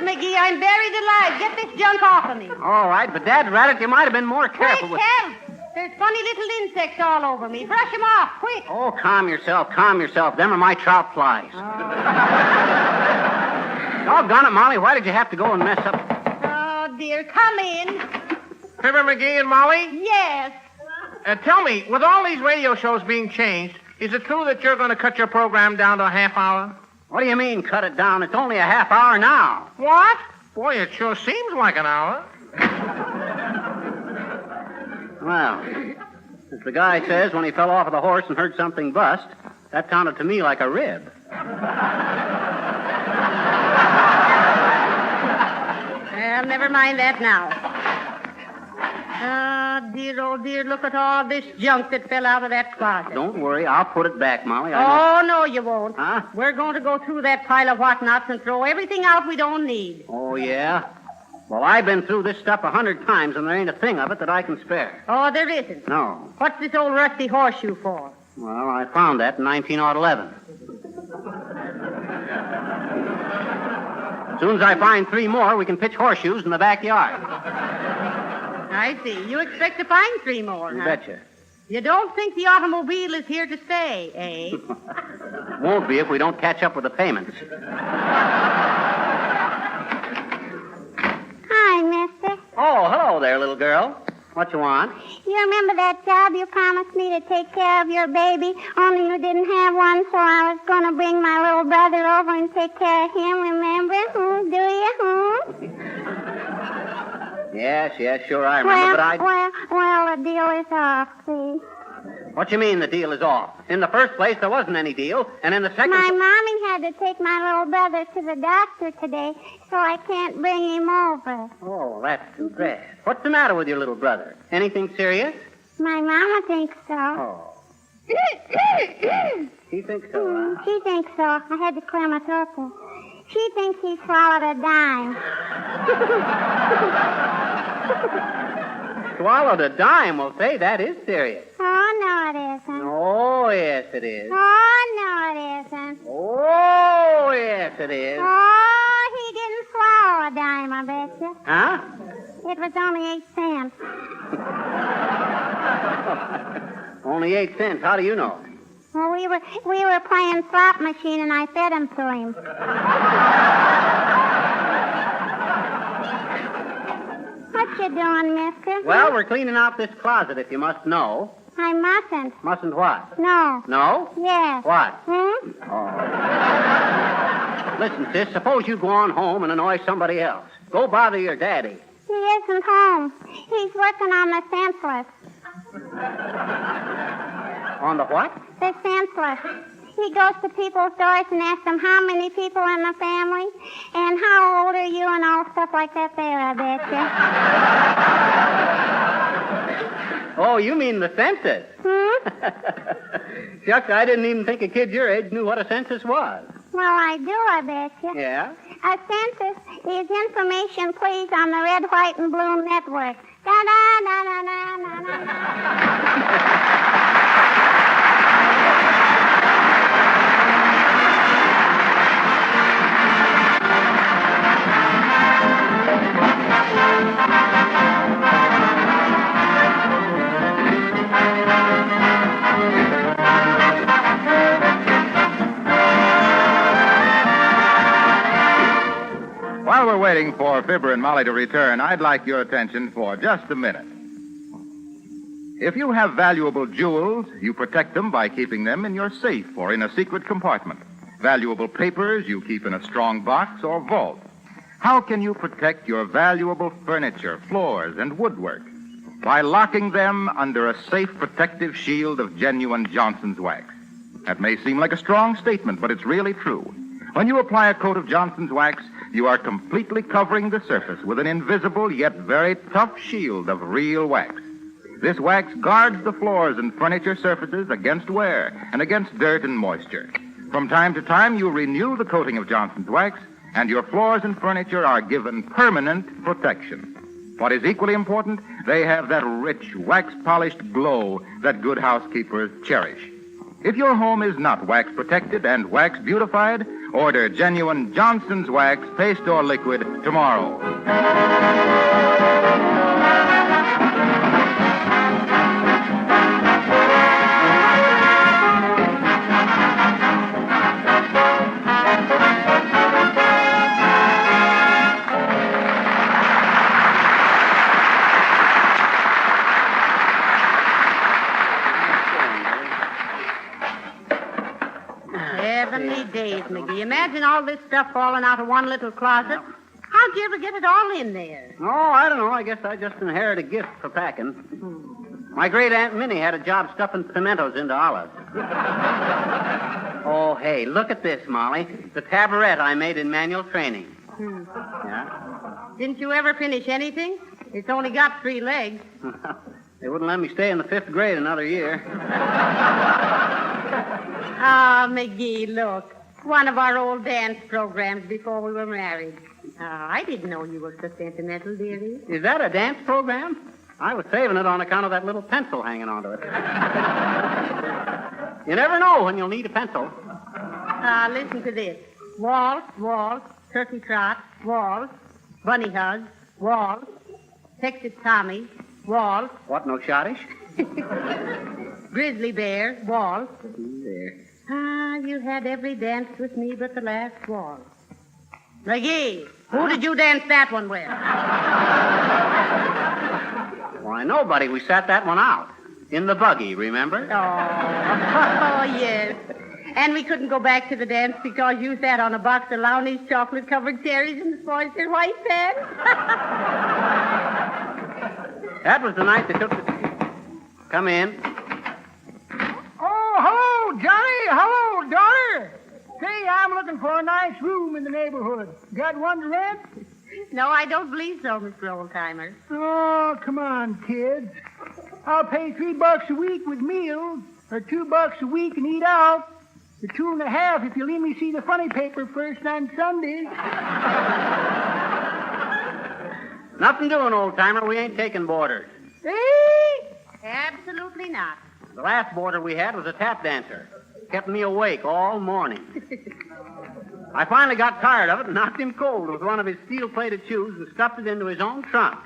McGee, I'm buried alive. Get this junk off of me. All right, but Dad Rabbit, you might have been more careful with... Help! There's funny little insects all over me. Brush them off, quick. Oh, calm yourself. Them are my trout flies. Doggone it, Molly. Why did you have to go and mess up? Oh, dear. Come in. Fibber, McGee, and Molly? Yes. Tell me, with all these radio shows being changed, is it true that you're going to cut your program down to a half hour? What do you mean, cut it down? It's only a half hour now. What? Boy, it sure seems like an hour. Well, as the guy says when he fell off of the horse and heard something bust, that sounded to me like a rib. Well, never mind that now. Oh, dear, look at all this junk that fell out of that closet. Don't worry, I'll put it back, Molly. Oh, no, you won't. Huh? We're going to go through that pile of whatnots and throw everything out we don't need. Oh, yeah? Well, I've been through this stuff 100 times, and there ain't a thing of it that I can spare. Oh, there isn't? No. What's this old rusty horseshoe for? Well, I found that in 1911. As soon as I find 3 more, we can pitch horseshoes in the backyard. I see. You expect to find 3 more, You huh? betcha. You don't think the automobile is here to stay, eh? Won't be if we don't catch up with the payments. Hi, mister. Oh, hello there, little girl. What you want? You remember that job you promised me to take care of your baby, only you didn't have one, so I was going to bring my little brother over and take care of him, remember? Do you? Yes, sure I remember, Well, the deal is off, see. What you mean the deal is off? In the first place, there wasn't any deal, and in the second... My mommy had to take my little brother to the doctor today, so I can't bring him over. Oh, that's too bad. What's the matter with your little brother? Anything serious? My mama thinks so. Oh. She thinks so, huh? She thinks so. I had to clear my throat there. She thinks he swallowed a dime. Swallowed a dime? Well, say, that is serious. Oh, no, it isn't. Oh, yes, it is. Oh, no, it isn't. Oh, yes, it is. Oh, he didn't swallow a dime, I bet you. Huh? It was only 8 cents. Only 8 cents. How do you know? Well, we were playing slot machine, and I fed him to him. What you doing, mister? Well, we're cleaning out this closet, if you must know. I mustn't. Mustn't what? No. No? Yes. What? Oh. Listen, sis, suppose you go on home and annoy somebody else. Go bother your daddy. He isn't home. He's working on the senseless. On the what? The senseless. He goes to people's doors and asks them how many people in the family and how old are you and all stuff like that there, I bet you. Oh, you mean the census? Shucks, I didn't even think a kid your age knew what a census was. Well, I do, I bet you. Yeah? A census is information, please, on the Red, White, and Blue Network. Da-da-da-da-da-da-da. While we're waiting for Fibber and Molly to return, I'd like your attention for just a minute. If you have valuable jewels, you protect them by keeping them in your safe or in a secret compartment. Valuable papers you keep in a strong box or vault. How can you protect your valuable furniture, floors, and woodwork? By locking them under a safe protective shield of genuine Johnson's wax. That may seem like a strong statement, but it's really true. When you apply a coat of Johnson's wax, you are completely covering the surface with an invisible yet very tough shield of real wax. This wax guards the floors and furniture surfaces against wear and against dirt and moisture. From time to time, you renew the coating of Johnson's wax, and your floors and furniture are given permanent protection. What is equally important, they have that rich, wax-polished glow that good housekeepers cherish. If your home is not wax-protected and wax-beautified, order genuine Johnson's Wax, paste or liquid, tomorrow. Heavenly days, McGee. Imagine all this stuff falling out of one little closet. How'd you ever get it all in there? Oh, I don't know. I guess I just inherited a gift for packing. My great Aunt Minnie had a job stuffing pimentos into olives. Oh, hey, look at this, Molly. The tabaret I made in manual training. Yeah? Didn't you ever finish anything? It's only got 3 legs. They wouldn't let me stay in the 5th grade another year. Ah, McGee, look. One of our old dance programs before we were married. I didn't know you were so sentimental, dearie. Is that a dance program? I was saving it on account of that little pencil hanging onto it. You never know when you'll need a pencil. Listen to this. Waltz, waltz, turkey trot, waltz, bunny hug, waltz, Texas Tommy, waltz. What, no schottish? Grizzly bear, waltz. There. You had every dance with me but the last waltz. McGee, who did you dance that one with? Why, nobody. We sat that one out. In the buggy, remember? Oh, yes. And we couldn't go back to the dance because you sat on a box of Lowney's chocolate-covered cherries and spoiled your white pants. That was the night they took the... Come in. Oh, hello, Johnny. Hello, daughter. Say, I'm looking for a nice room in the neighborhood. Got one to rent? No, I don't believe so, Mr. Oldtimer. Oh, come on, kids. I'll pay $3 a week with meals, or $2 a week and eat out, or $2.50 if you let me see the funny paper first on Sunday. Nothing doing, old-timer. We ain't taking boarders. Eh? Absolutely not. The last boarder we had was a tap dancer. Kept me awake all morning. I finally got tired of it and knocked him cold with one of his steel-plated shoes and stuffed it into his own trunk.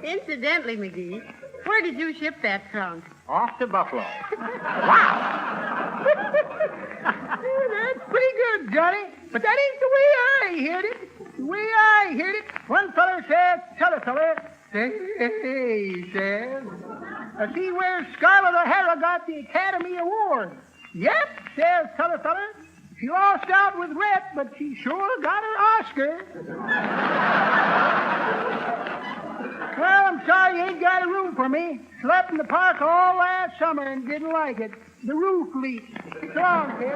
Incidentally, McGee, where did you ship that trunk? Off to Buffalo. Wow! That's pretty good, Johnny. But that ain't the way I heard it. The way I heard it, one feller says, t'other feller, he says, see where Scarlett O'Hara got the Academy Award. Yep, says t'other feller. She lost out with Rhett, but she sure got her Oscar. Well, I'm sorry you ain't got a room for me. Slept in the park all last summer and didn't like it. The roof leaked. So long, kid.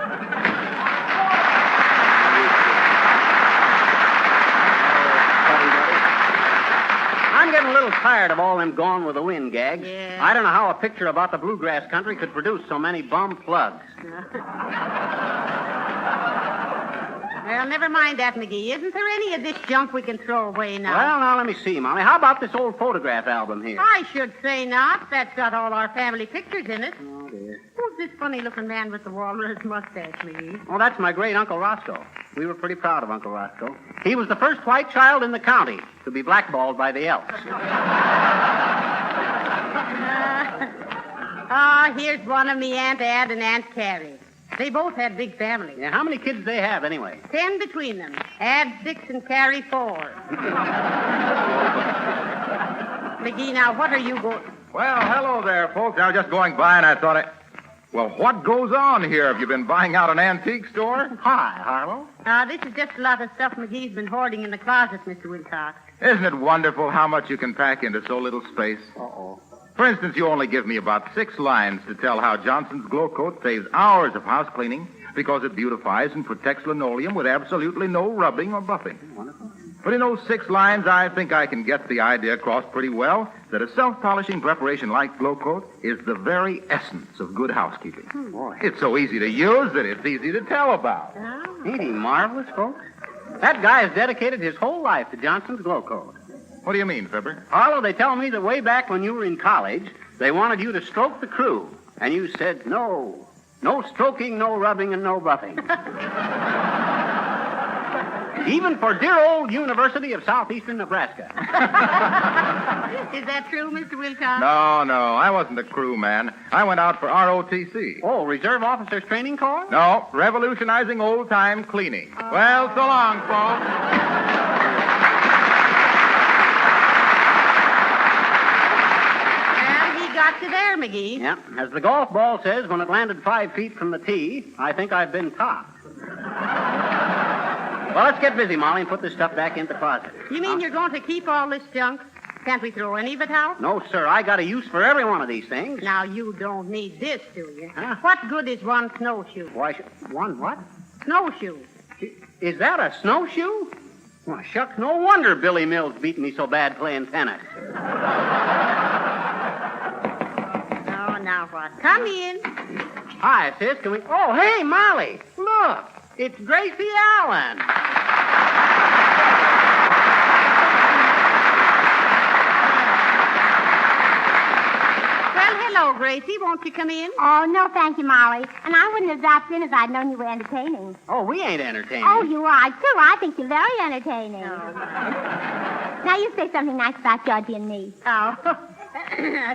I'm getting a little tired of all them Gone with the Wind gags. Yeah. I don't know how a picture about the bluegrass country could produce so many bum plugs. Well, never mind that, McGee. Isn't there any of this junk we can throw away now? Well, now, let me see, Molly. How about this old photograph album here? I should say not. That's got all our family pictures in it. Oh, dear. Who's this funny-looking man with the walrus mustache, McGee? Oh, that's my great-uncle Roscoe. We were pretty proud of Uncle Roscoe. He was the first white child in the county to be blackballed by the Elks. Here's one of me Aunt Ad and Aunt Carrie. They both had big families. Yeah, how many kids do they have, anyway? 10 between them. Ad 6 and Carrie 4. McGee, now, what are you going... Well, hello there, folks. I was just going by and I thought Well, what goes on here? Have you been buying out an antique store? Hi, Harlow. This is just a lot of stuff McGee's been hoarding in the closet, Mr. Wilcox. Isn't it wonderful how much you can pack into so little space? Uh-oh. For instance, you only give me about 6 lines to tell how Johnson's Glow Coat saves hours of house cleaning because it beautifies and protects linoleum with absolutely no rubbing or buffing. But in those 6 lines, I think I can get the idea across pretty well that a self-polishing preparation like Glow Coat is the very essence of good housekeeping. Boy. It's so easy to use that it's easy to tell about. Ain't he marvelous, folks? That guy has dedicated his whole life to Johnson's Glow Coat. What do you mean, Fibber? Harlow, they tell me that way back when you were in college, they wanted you to stroke the crew. And you said, no. No stroking, no rubbing, and no buffing. Even for dear old University of Southeastern Nebraska. Is that true, Mr. Wilcox? No, I wasn't a crew man. I went out for ROTC. Oh, Reserve Officers Training Corps? No, revolutionizing old-time cleaning. Well, so long, folks. Got you there, McGee. Yeah, as the golf ball says, when it landed 5 feet from the tee, I think I've been topped. Well, let's get busy, Molly, and put this stuff back in the closet. You mean you're going to keep all this junk? Can't we throw any of it out? No, sir. I got a use for every one of these things. Now, you don't need this, do you? Huh? What good is one snowshoe? Why, one what? Snowshoe. Is that a snowshoe? Well, shucks, no wonder Billy Mills beat me so bad playing tennis. Now what? Come in. Hi, sis. Can we... Oh, hey, Molly. Look. It's Gracie Allen. Well, hello, Gracie. Won't you come in? Oh, no, thank you, Molly. And I wouldn't have dropped in if I'd known you were entertaining. Oh, we ain't entertaining. Oh, you are, too. I think you're very entertaining. Oh. Now, you say something nice about Georgie and me. Oh.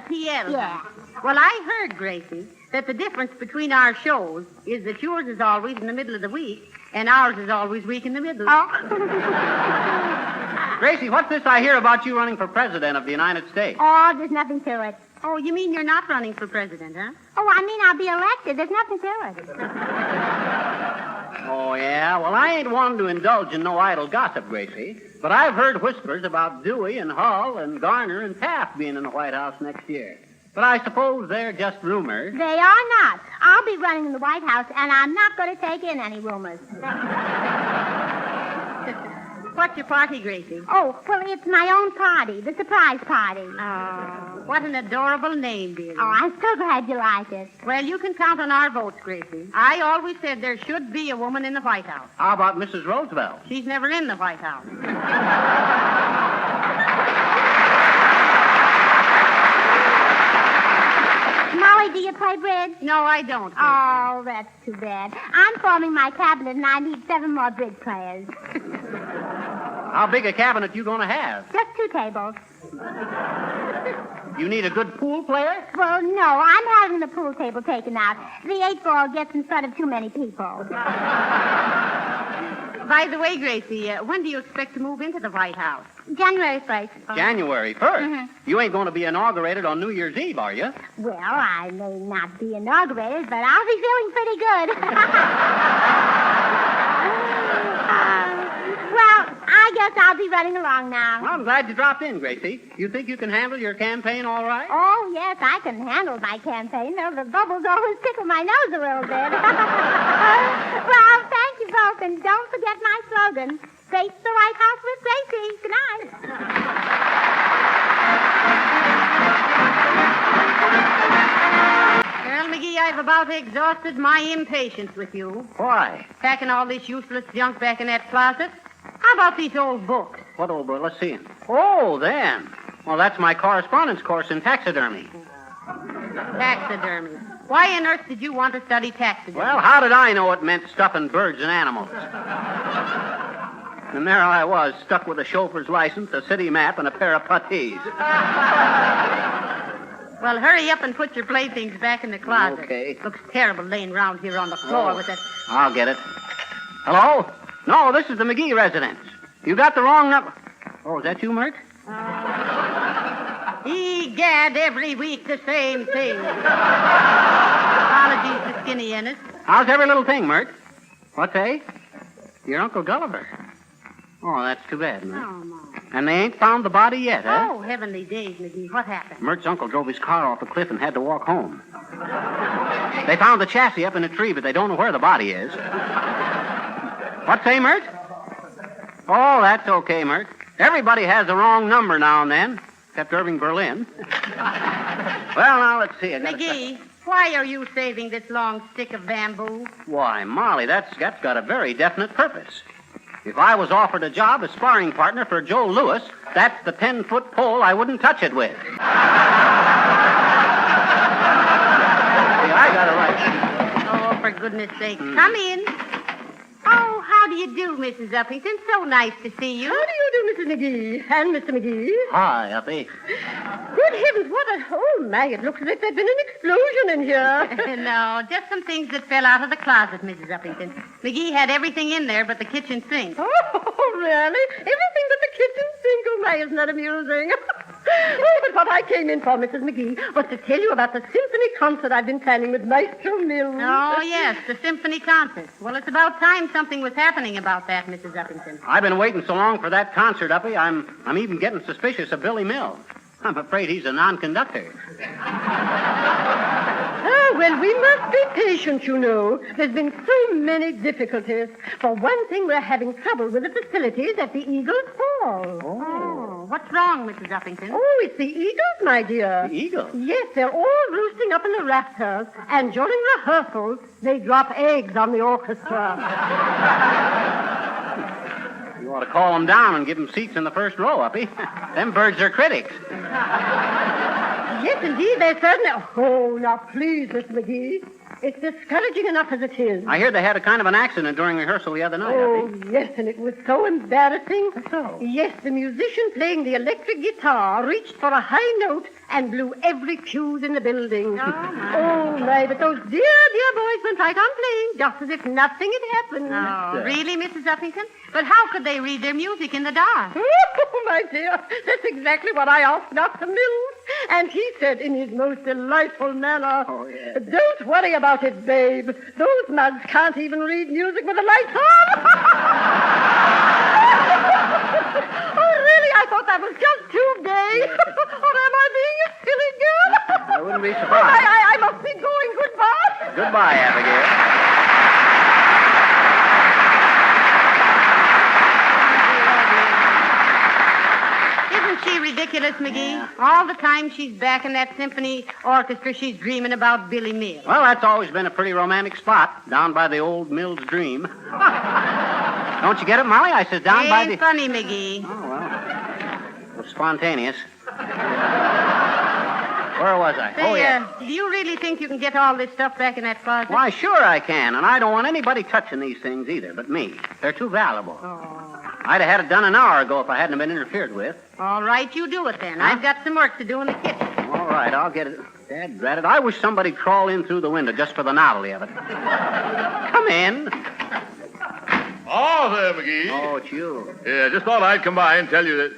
T.L. Yeah. Well, I heard, Gracie, that the difference between our shows is that yours is always in the middle of the week and ours is always week in the middle. Oh. Gracie, what's this I hear about you running for president of the United States? Oh, there's nothing to it. Oh, you mean you're not running for president, huh? Oh, I mean I'll be elected. There's nothing to it. Oh, yeah? Well, I ain't one to indulge in no idle gossip, Gracie. But I've heard whispers about Dewey and Hull and Garner and Taft being in the White House next year. But I suppose they're just rumors. They are not. I'll be running in the White House, and I'm not going to take in any rumors. What's your party, Gracie? Oh, well, it's my own party, the surprise party. Oh, what an adorable name, dearie. Oh, I'm so glad you like it. Well, you can count on our votes, Gracie. I always said there should be a woman in the White House. How about Mrs. Roosevelt? She's never in the White House. Molly, do you play bridge? No, I don't. Oh, that's too bad. I'm forming my cabinet, and I need 7 more bridge players. How big a cabinet you going to have? Just 2 tables. You need a good pool player? Well, no, I'm having the pool table taken out. The 8-ball gets in front of too many people. By the way, Gracie, when do you expect to move into the White House? January 1st. January 1st? You ain't going to be inaugurated on New Year's Eve, are you? Well, I may not be inaugurated, but I'll be feeling pretty good. Well, I guess I'll be running along now. Well, I'm glad you dropped in, Gracie. You think you can handle your campaign all right? Oh, yes, I can handle my campaign, though the bubbles always tickle my nose a little bit. Well, thank you, folks, and don't forget my slogan, Face the White House with Gracie. Good night. Well, McGee, I've about exhausted my impatience with you. Why? Packing all this useless junk back in that closet. How about these old books? What old book? Let's see him. Oh, them. Well, that's my correspondence course in taxidermy. Taxidermy. Why on earth did you want to study taxidermy? Well, how did I know it meant stuffing birds and animals? And there I was, stuck with a chauffeur's license, a city map, and a pair of puttees. Well, hurry up and put your playthings back in the closet. Okay. Looks terrible laying around here on the floor with that... I'll get it. Hello? No, this is the McGee residence. You got the wrong number. Oh, is that you, Mert? Egad, every week the same thing. Apologies to Skinny Ennis. How's every little thing, Mert? What's that? Your Uncle Gulliver. Oh, that's too bad, Mert. Oh, Mom. And they ain't found the body yet, huh? Oh, heavenly days, McGee. What happened? Mert's uncle drove his car off the cliff and had to walk home. They found the chassis up in a tree, but they don't know where the body is. What say, Mert? Oh, that's okay, Mert. Everybody has the wrong number now and then, except Irving Berlin. Well, now, let's see. McGee, why are you saving this long stick of bamboo? Why, Molly, that's got a very definite purpose. If I was offered a job as sparring partner for Joe Louis, that's the 10-foot pole I wouldn't touch it with. See, I got it right. Oh, for goodness sake. Come in. Oh, how do you do, Mrs. Uppington? So nice to see you. How do you do, Mrs. McGee? And Mr. McGee? Hi, Uppy. Good heavens, what a... Oh, my, it looks as if there'd been an explosion in here. No, just some things that fell out of the closet, Mrs. Uppington. McGee had everything in there but the kitchen sink. Oh, really? Everything but the kitchen sink? Oh, my, isn't that amusing? Oh, but what I came in for, Mrs. McGee, was to tell you about the symphony concert I've been planning with Maestro Mills. Oh, yes, the symphony concert. Well, it's about time something was happening about that, Mrs. Uppington. I've been waiting so long for that concert, Uppy, I'm even getting suspicious of Billy Mills. I'm afraid he's a non-conductor. Oh, well, we must be patient, you know. There's been so many difficulties. For one thing, we're having trouble with the facilities at the Eagles Hall. Oh, what's wrong, Mrs. Uppington? Oh, it's the Eagles, my dear. The Eagles? Yes, they're all roosting up in the rafters, and during rehearsals, they drop eggs on the orchestra. You ought to call them down and give them seats in the first row, Uppy. Them birds are critics. Yes, indeed, they certainly... Oh, now, please, Miss McGee. It's discouraging enough as it is. I hear they had a kind of an accident during rehearsal the other night, Oh, Uppy. yes, and it was so embarrassing. So? Yes, the musician playing the electric guitar reached for a high note and blew every fuse in the building. Oh, my, but those dear boys went right on playing, just as if nothing had happened. Oh, really, Mrs. Uppington? But how could they read their music in the dark? Oh, my dear, that's exactly what I asked Dr. Mills. And he said in his most delightful manner, Don't worry about it, babe. Those mugs can't even read music with the lights on. Oh, really? I thought that was just too gay. Or am I being a silly girl? I wouldn't be surprised. I must be going. Goodbye. Goodbye, Abigail. Isn't she ridiculous, McGee? Yeah. All the time she's back in that symphony orchestra, she's dreaming about Billy Mills. Well, that's always been a pretty romantic spot, down by the old Mills Dream. Don't you get it, Molly? I said down by the... Ain't funny, McGee. Oh, well. It was spontaneous. Where was I? Say, do you really think you can get all this stuff back in that closet? Why, sure I can, and I don't want anybody touching these things either, but me. They're too valuable. Oh. I'd have had it done an hour ago if I hadn't been interfered with. All right, you do it then. Huh? I've got some work to do in the kitchen. All right, I'll get it. Dad, drat it. I wish somebody'd crawl in through the window just for the novelty of it. Come in. Oh, there, McGee. Oh, it's you. Yeah, just thought I'd come by and tell you that...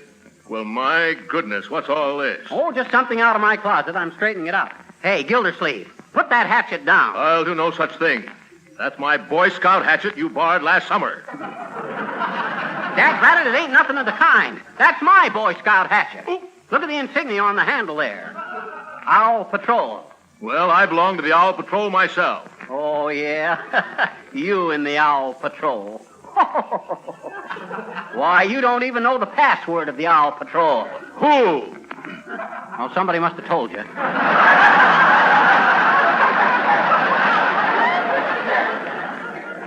Well, my goodness, what's all this? Oh, just something out of my closet. I'm straightening it up. Hey, Gildersleeve, put that hatchet down. I'll do no such thing. That's my Boy Scout hatchet you borrowed last summer. Dad, drat it ain't nothing of the kind. That's my Boy Scout hatchet. Look at the insignia on the handle there. Owl Patrol. Well, I belong to the Owl Patrol myself. Oh, yeah? You in the Owl Patrol. Why, you don't even know the password of the Owl Patrol. Who? Well, somebody must have told you.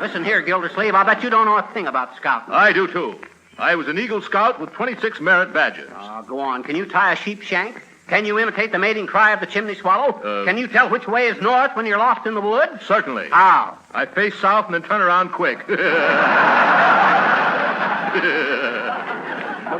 Listen here, Gildersleeve, I bet you don't know a thing about scouting. I do, too. I was an Eagle Scout with 26 merit badges. Oh, go on. Can you tie a sheep shank? Can you imitate the mating cry of the chimney swallow? Can you tell which way is north when you're lost in the woods? Certainly. How? I face south and then turn around quick. Look,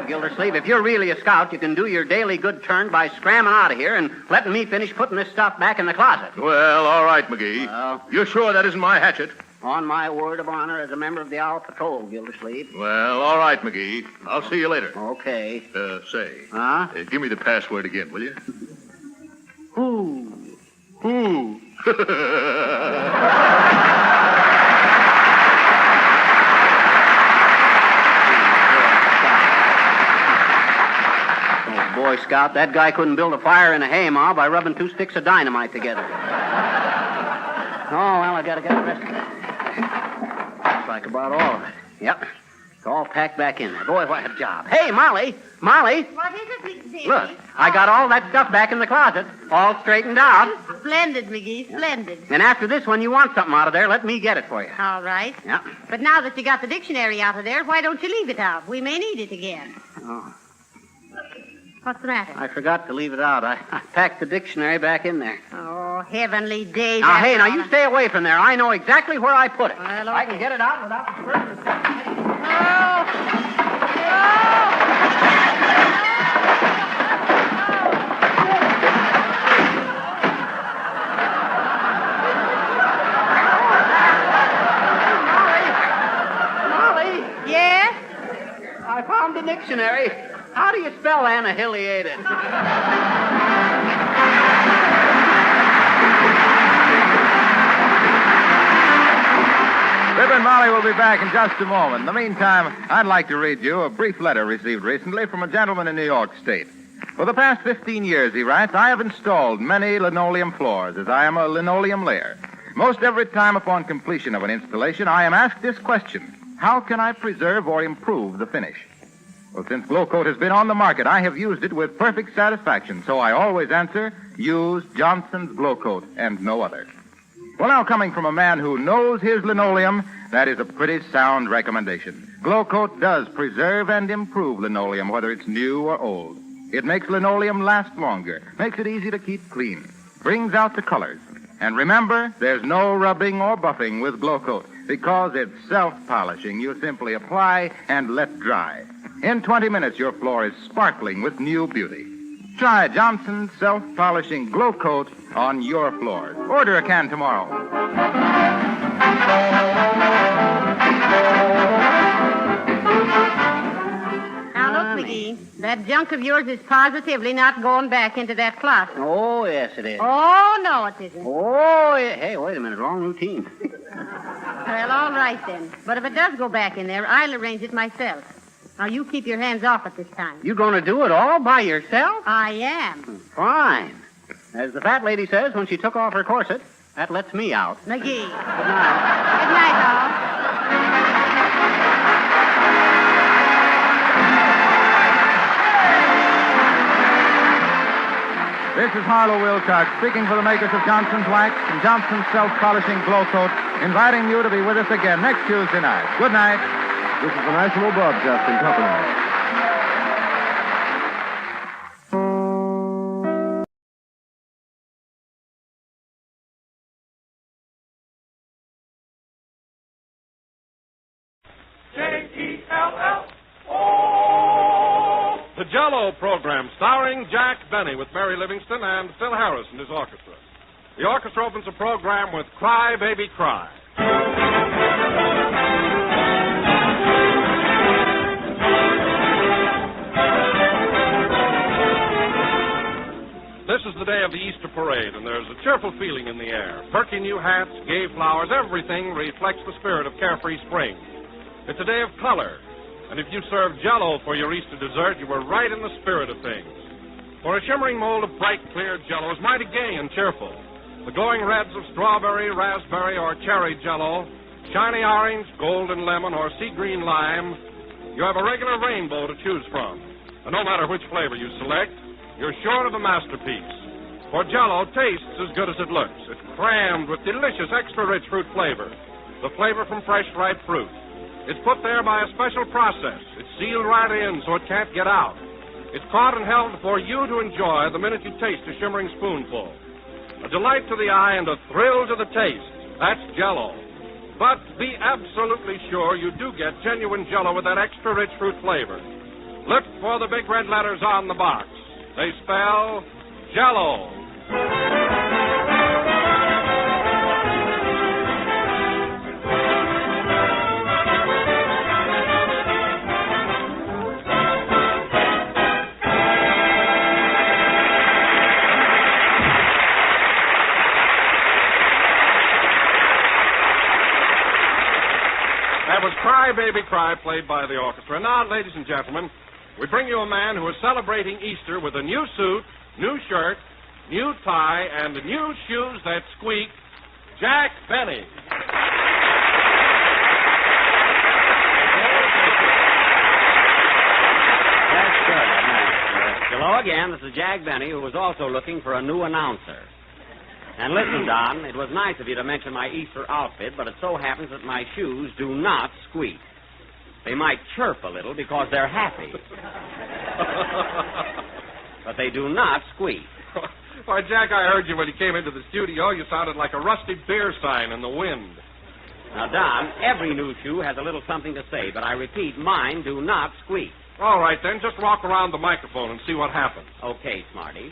Gildersleeve, if you're really a scout, you can do your daily good turn by scramming out of here and letting me finish putting this stuff back in the closet. Well, all right, McGee. You're sure that isn't my hatchet? On my word of honor as a member of the Owl Patrol, Gildersleeve. Well, all right, McGee. I'll see you later. Okay. Say. Huh? Give me the password again, will you? Who? Boy Scout, that guy couldn't build a fire in a haymow by rubbing 2 sticks of dynamite together. Oh, well, I gotta get the rest of it. Looks like about all of it. Yep. It's all packed back in there. Boy, what a job. Hey, Molly! Molly! What is it, McGee? Look, I got all that stuff back in the closet, all straightened out. Splendid, McGee, splendid. And after this, when you want something out of there, let me get it for you. All right. Yeah. But now that you got the dictionary out of there, why don't you leave it out? We may need it again. Oh, What's the matter? I forgot to leave it out. I packed the dictionary back in there. Oh, heavenly days. Now, hey, now you stay away from there. I know exactly where I put it. Well, I can get it out without disturbing the Molly! Yes? I found the dictionary. How do you spell annihilated? Fibber and Molly will be back in just a moment. In the meantime, I'd like to read you a brief letter received recently from a gentleman in New York State. For the past 15 years, he writes, I have installed many linoleum floors, as I am a linoleum layer. Most every time upon completion of an installation, I am asked this question: how can I preserve or improve the finish? Well, since Glow Coat has been on the market, I have used it with perfect satisfaction, so I always answer, use Johnson's Glow Coat and no other. Well, now, coming from a man who knows his linoleum, that is a pretty sound recommendation. Glow Coat does preserve and improve linoleum, whether it's new or old. It makes linoleum last longer, makes it easy to keep clean, brings out the colors. And remember, there's no rubbing or buffing with Glow Coat, because it's self-polishing. You simply apply and let dry. In 20 minutes, your floor is sparkling with new beauty. Try Johnson's self-polishing Glow Coat on your floors. Order a can tomorrow. Now, look, McGee, that junk of yours is positively not going back into that closet. Oh, yes, it is. Oh, no, it isn't. Oh, yeah. Hey, wait a minute. Wrong routine. Well, all right, then. But if it does go back in there, I'll arrange it myself. Now, you keep your hands off it this time. You going to do it all by yourself? I am. Fine. As the fat lady says when she took off her corset, that lets me out. McGee. Good night. Good night, all. This is Harlow Wilcox speaking for the makers of Johnson's Wax and Johnson's Self-Polishing Glow Coat, inviting you to be with us again next Tuesday night. Good night. This is the National Broadcasting Company. J-E-L-L-O. The Jell-O program, starring Jack Benny with Mary Livingston and Phil Harris and his orchestra. The orchestra opens the program with Cry, Baby, Cry. This is the day of the Easter parade, and there's a cheerful feeling in the air. Perky new hats, gay flowers, everything reflects the spirit of carefree spring. It's a day of color, and if you serve Jell-O for your Easter dessert, you were right in the spirit of things. For a shimmering mold of bright, clear Jell-O is mighty gay and cheerful. The glowing reds of strawberry, raspberry, or cherry Jell-O, shiny orange, golden lemon, or sea green lime, you have a regular rainbow to choose from. And no matter which flavor you select, you're sure of a masterpiece. For Jell-O tastes as good as it looks. It's crammed with delicious, extra-rich fruit flavor, the flavor from fresh, ripe fruit. It's put there by a special process. It's sealed right in so it can't get out. It's caught and held for you to enjoy the minute you taste a shimmering spoonful. A delight to the eye and a thrill to the taste. That's Jell-O. But be absolutely sure you do get genuine Jell-O with that extra-rich fruit flavor. Look for the big red letters on the box. They spell Jell-O. That was Cry, Baby, Cry, played by the orchestra. Now, ladies and gentlemen, we bring you a man who is celebrating Easter with a new suit, new shirt, new tie, and new shoes that squeak, Jack Benny. Hello again. This is Jack Benny, who was also looking for a new announcer. And listen, Don, it was nice of you to mention my Easter outfit, but it so happens that my shoes do not squeak. They might chirp a little because they're happy. But they do not squeak. Why, Jack, I heard you when you came into the studio. You sounded like a rusty beer sign in the wind. Now, Don, every new shoe has a little something to say, but I repeat, mine do not squeak. All right, then, just walk around the microphone and see what happens. Okay, Smarty.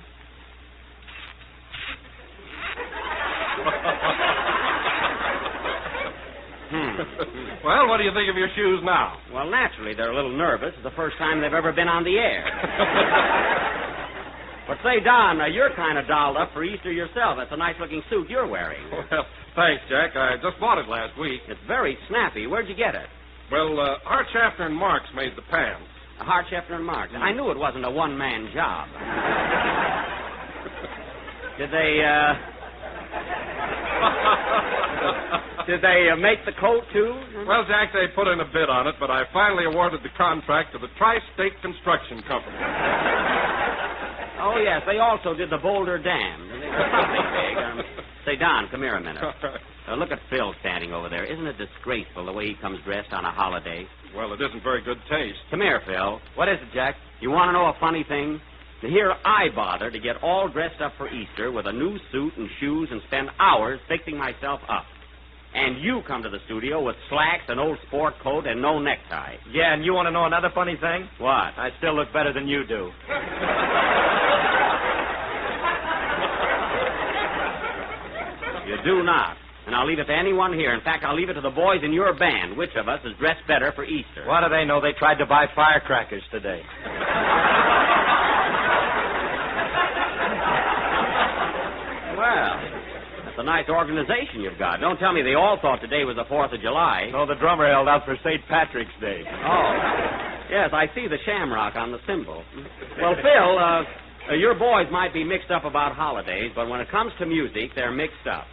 Well, what do you think of your shoes now? Well, naturally, they're a little nervous. It's the first time they've ever been on the air. But say, Don, you're kind of dolled up for Easter yourself. That's a nice-looking suit you're wearing. Well, thanks, Jack. I just bought it last week. It's very snappy. Where'd you get it? Well, Hart Shafter and Marks made the pants. Hart Shafter and Marks. I knew it wasn't a one-man job. Did they make the coat, too? Well, Jack, they put in a bid on it, but I finally awarded the contract to the Tri-State Construction Company. Oh, yes, they also did the Boulder Dam. They were something big. Say, Don, come here a minute. Look at Phil standing over there. Isn't it disgraceful the way he comes dressed on a holiday? Well, it isn't very good taste. Come here, Phil. What is it, Jack? You want to know a funny thing? Here I bother to get all dressed up for Easter with a new suit and shoes and spend hours fixing myself up. And you come to the studio with slacks, an old sport coat, and no necktie. Yeah, and you want to know another funny thing? What? I still look better than you do. You do not. And I'll leave it to anyone here. In fact, I'll leave it to the boys in your band. Which of us is dressed better for Easter? What do they know? They tried to buy firecrackers today. Well, that's a nice organization you've got. Don't tell me they all thought today was the 4th of July. No, the drummer held out for St. Patrick's Day. Oh. Yes, I see the shamrock on the cymbal. Well, Phil, your boys might be mixed up about holidays, but when it comes to music, they're mixed up.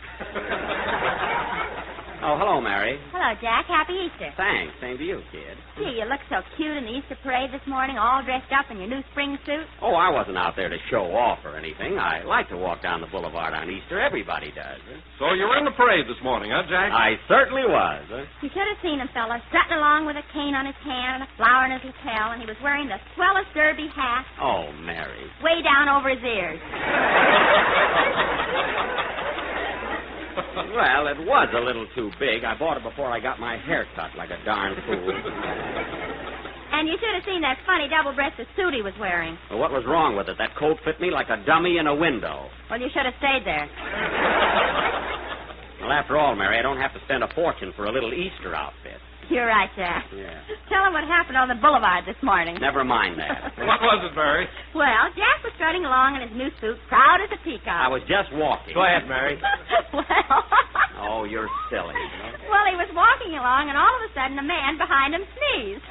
Oh, hello, Mary. Hello, Jack. Happy Easter. Thanks. Same to you, kid. Gee, you look so cute in the Easter parade this morning, all dressed up in your new spring suit. Oh, I wasn't out there to show off or anything. I like to walk down the boulevard on Easter. Everybody does. So you were in the parade this morning, huh, Jack? I certainly was. You should have seen him, fella, strutting along with a cane on his hand and a flower in his lapel, and he was wearing the swellest derby hat. Oh, Mary. Way down over his ears. Well, it was a little too big. I bought it before I got my hair cut like a darn fool. And you should have seen that funny double-breasted suit he was wearing. Well, what was wrong with it? That coat fit me like a dummy in a window. Well, you should have stayed there. Well, after all, Mary, I don't have to spend a fortune for a little Easter outfit. You're right, Jack. Yeah. Tell him what happened on the boulevard this morning. Never mind that. What was it, Mary? Well, Jack was strutting along in his new suit, proud as a peacock. I was just walking. Go ahead, Mary. Well... Oh, you're silly. Well, he was walking along, and all of a sudden, a man behind him sneezed.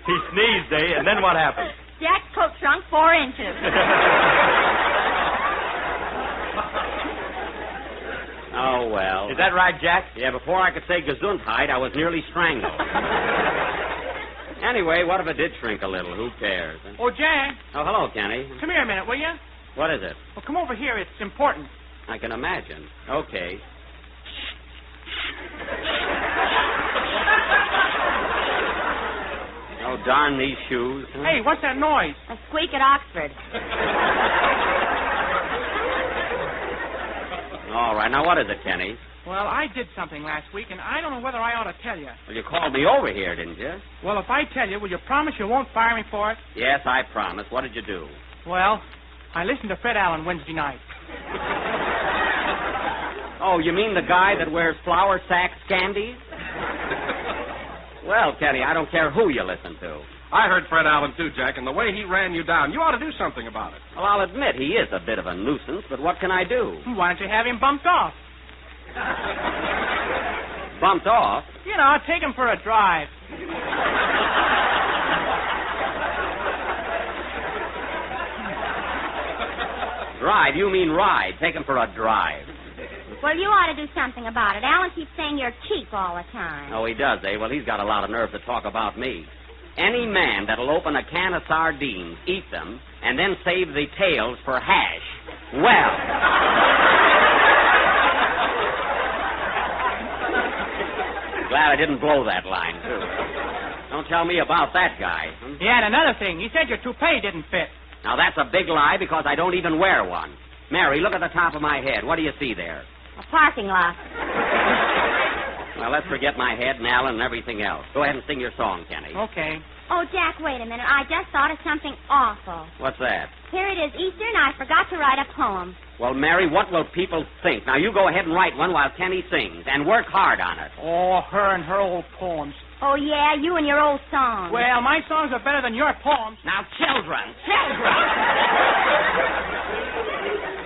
He sneezed, eh? And then what happened? Jack's coat shrunk 4 inches. Oh, well. Is that right, Jack? Yeah, before I could say Gesundheit, I was nearly strangled. Anyway, what if it did shrink a little? Who cares? Oh, Jack. Oh, hello, Kenny. Come here a minute, will you? What is it? Well, come over here. It's important. I can imagine. Okay. Oh, darn these shoes. Hey, what's that noise? A squeak at Oxford. All right. Now, what is it, Kenny? Well, I did something last week, and I don't know whether I ought to tell you. Well, you called me over here, didn't you? Well, if I tell you, will you promise you won't fire me for it? Yes, I promise. What did you do? Well, I listened to Fred Allen Wednesday night. Oh, you mean the guy that wears flour sack scandies? Well, Kenny, I don't care who you listen to. I heard Fred Allen, too, Jack, and the way he ran you down, you ought to do something about it. Well, I'll admit he is a bit of a nuisance, but what can I do? Why don't you have him bumped off? Bumped off? You know, take him for a drive. Drive? You mean ride. Take him for a drive. Well, you ought to do something about it. Alan keeps saying you're cheap all the time. Oh, he does, eh? Well, he's got a lot of nerve to talk about me. Any man that'll open a can of sardines, eat them, and then save the tails for hash, well... Glad I didn't blow that line, too. Don't tell me about that guy. Yeah, and another thing. He said your toupee didn't fit. Now, that's a big lie because I don't even wear one. Mary, look at the top of my head. What do you see there? A parking lot. Well, let's forget my head and Alan and everything else. Go ahead and sing your song, Kenny. Okay. Oh, Jack, wait a minute. I just thought of something awful. What's that? Here it is, Easter, and I forgot to write a poem. Well, Mary, what will people think? Now, you go ahead and write one while Kenny sings, and work hard on it. Oh, her and her old poems. Oh, yeah, you and your old songs. Well, my songs are better than your poems. Now, children!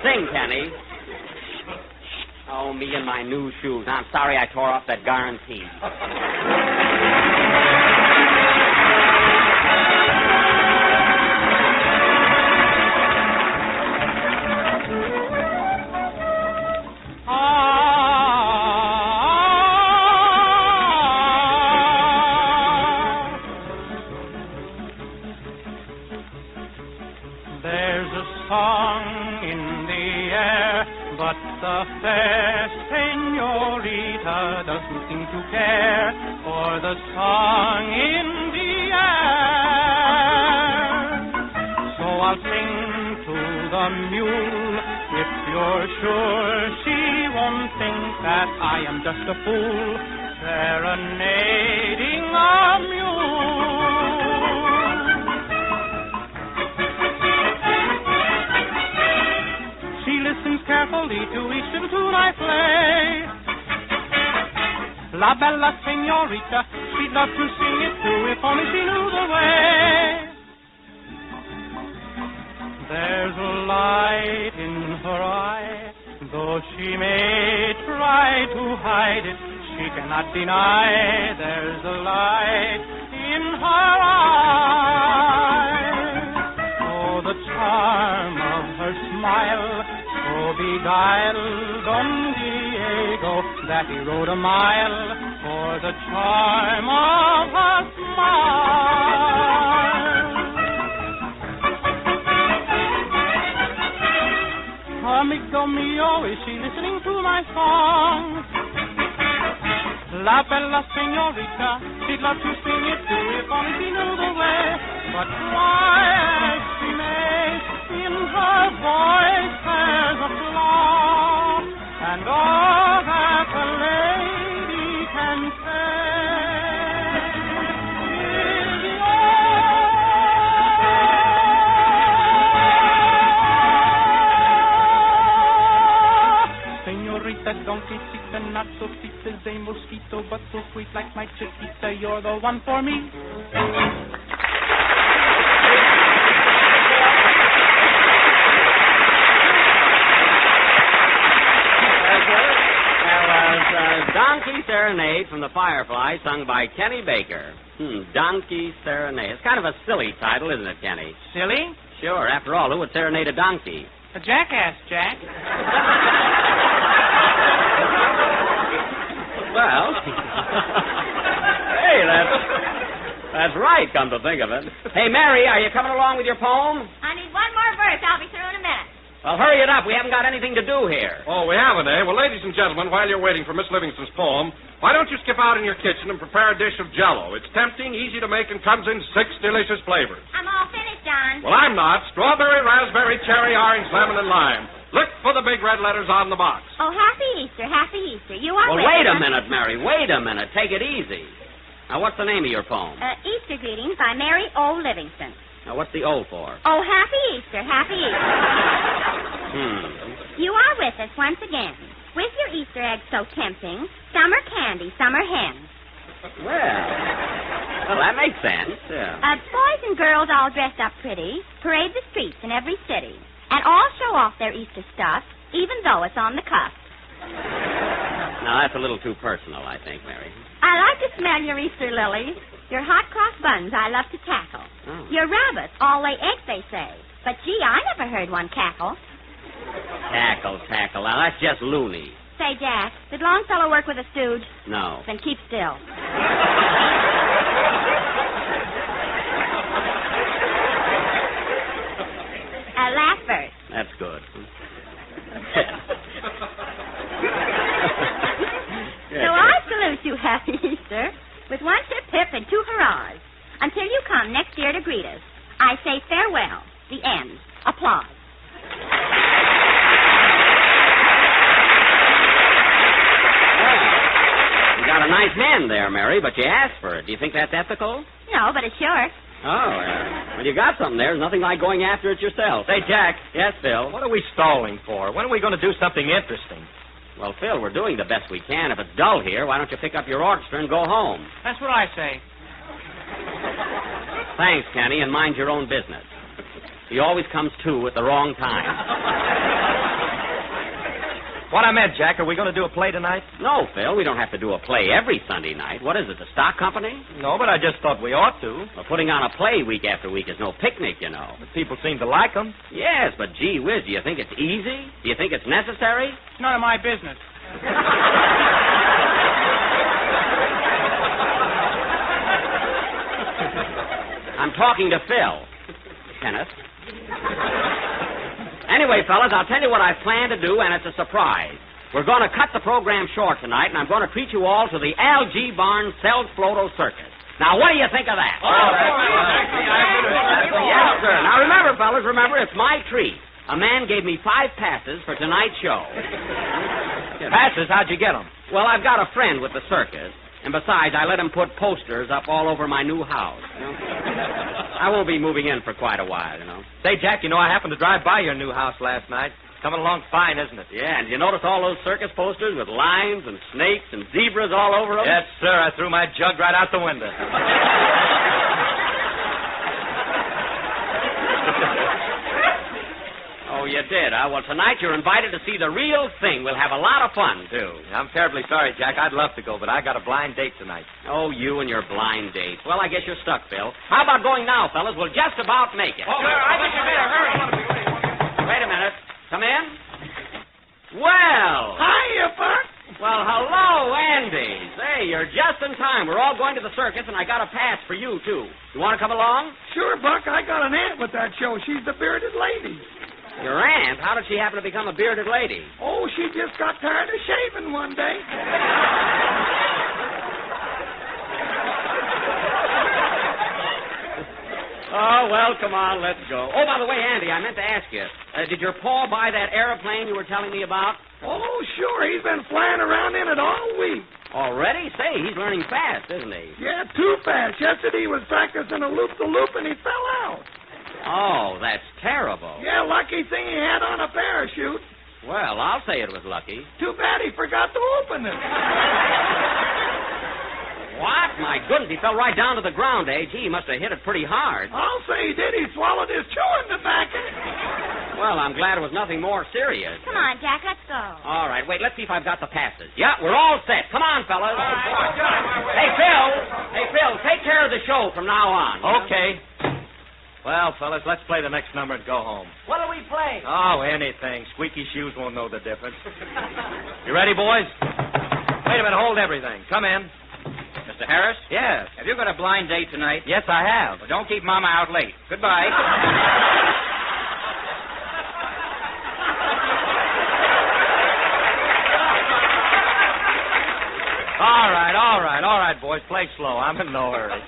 Sing, Kenny. Oh, me and my new shoes. I'm sorry I tore off that guarantee. There's a song in the air, but the fair senorita doesn't seem to care for the song in the air. So I'll sing to the mule, if you're sure she won't think that I am just a fool serenading a mule. She listens carefully to each little tune I play. La bella senorita, she'd love to sing it too if only she knew the way. There's a light in her eye, though she may try to hide it, she cannot deny there's a light in her eye. Oh, the charm of her smile, so beguiled Don Diego that he rode a mile for the charm of her smile. Amigo mio, is she listening to my song? La bella senorita, she'd love to sing it too if only she knew the way. But try as she may, in her voice there's a flaw, and all that a lady can say is Senorita, don't be sweet and not so sweet as a mosquito, but so sweet like my chiquita, you're the one for me. Donkey Serenade from the Firefly, sung by Kenny Baker. Donkey Serenade. It's kind of a silly title, isn't it, Kenny? Silly? Sure. After all, who would serenade a donkey? A jackass, Jack. Well, hey, that's right, come to think of it. Hey, Mary, are you coming along with your poem? I need one more verse. I'll be through in a minute. Well, hurry it up. We haven't got anything to do here. Oh, we haven't, eh? Well, ladies and gentlemen, while you're waiting for Miss Livingston's poem, why don't you skip out in your kitchen and prepare a dish of Jell-O? It's tempting, easy to make, and comes in 6 delicious flavors. I'm all finished, Don. Well, I'm not. Strawberry, raspberry, cherry, orange, lemon, and lime. Look for the big red letters on the box. Oh, Happy Easter, Happy Easter. You are Well, wait a minute, Mary. Wait a minute. Take it easy. Now, what's the name of your poem? Easter Greetings by Mary O. Livingston. Now, what's the O for? Oh, Happy Easter, Happy Easter. You are with us once again. With your Easter eggs so tempting, summer candy, summer hens. Well, that makes sense, yeah. Boys and girls all dressed up pretty, parade the streets in every city, and all show off their Easter stuff, even though it's on the cuff. Now, that's a little too personal, I think, Mary. I like to smell your Easter lilies. Your hot cross buns I love to tackle. Oh. Your rabbits all lay eggs, they say. But, gee, I never heard one cackle. Tackle. Now, that's just loony. Say, Jack, did Longfellow work with a stooge? No. Then keep still. Laugh first. That's good. So I salute you, Happy Easter, with one hip-hip and two hurrahs. Until you come next year to greet us, I say farewell. The end. Applause. You got a nice hand there, Mary, but you asked for it. Do you think that's ethical? No, but it's yours. Oh, well, you got something there. There's nothing like going after it yourself. Say, Jack. Yes, Phil? What are we stalling for? When are we going to do something interesting? Well, Phil, we're doing the best we can. If it's dull here, why don't you pick up your orchestra and go home? That's what I say. Thanks, Kenny, and mind your own business. He always comes to at the wrong time. What I meant, Jack, are we going to do a play tonight? No, Phil, we don't have to do a play every Sunday night. What is it, the stock company? No, but I just thought we ought to. Well, putting on a play week after week is no picnic, you know. But people seem to like them. Yes, but gee whiz, do you think it's easy? Do you think it's necessary? It's none of my business. I'm talking to Phil. Kenneth. Anyway, fellas, I'll tell you what I've planned to do, and it's a surprise. We're going to cut the program short tonight, and I'm going to treat you all to the L.G. Barnes Sells-Floto Circus. Now, what do you think of that? Yes, sir. Now, remember, fellas, it's my treat. A man gave me 5 passes for tonight's show. Passes? How'd you get them? Well, I've got a friend with the circus, and besides, I let him put posters up all over my new house. You know? I won't be moving in for quite a while, you know. Say, Jack, I happened to drive by your new house last night. Coming along fine, isn't it? Yeah, and you notice all those circus posters with lions and snakes and zebras all over them? Yes, sir. I threw my jug right out the window. Oh, you did, huh? Well, tonight you're invited to see the real thing. We'll have a lot of fun, too. I'm terribly sorry, Jack. I'd love to go, but I got a blind date tonight. Oh, you and your blind date. Well, I guess you're stuck, Phil. How about going now, fellas? We'll just about make it. Oh, sir, I think you better hurry. Wait a minute. Come in. Well. Hiya, Buck. Well, hello, Andy. Say, you're just in time. We're all going to the circus, and I got a pass for you, too. You want to come along? Sure, Buck. I got an aunt with that show. She's the bearded lady. Your aunt? How did she happen to become a bearded lady? Oh, she just got tired of shaving one day. Oh, well, come on, let's go. Oh, by the way, Andy, I meant to ask you, did your pa buy that airplane you were telling me about? Oh, sure. He's been flying around in it all week. Already? Say, he's learning fast, isn't he? Yeah, too fast. Yesterday he was practicing a loop-the-loop and he fell out. Oh, that's terrible. Yeah, lucky thing he had on a parachute. Well, I'll say it was lucky. Too bad he forgot to open it. What? My goodness, he fell right down to the ground, eh? Gee, he must have hit it pretty hard. I'll say he did. He swallowed his chewing tobacco. Well, I'm glad it was nothing more serious. Come on, Jack, let's go. All right, wait, let's see if I've got the passes. Yeah, we're all set. Come on, fellas. Hey, Phil, take care of the show from now on. Okay. Well, fellas, let's play the next number and go home. What'll we play? Oh, anything. Squeaky shoes won't know the difference. You ready, boys? Wait a minute, hold everything. Come in. Mr. Harris? Yes. Have you got a blind date tonight? Yes, I have. Well, don't keep Mama out late. Goodbye. All right, boys. Play slow. I'm in no hurry.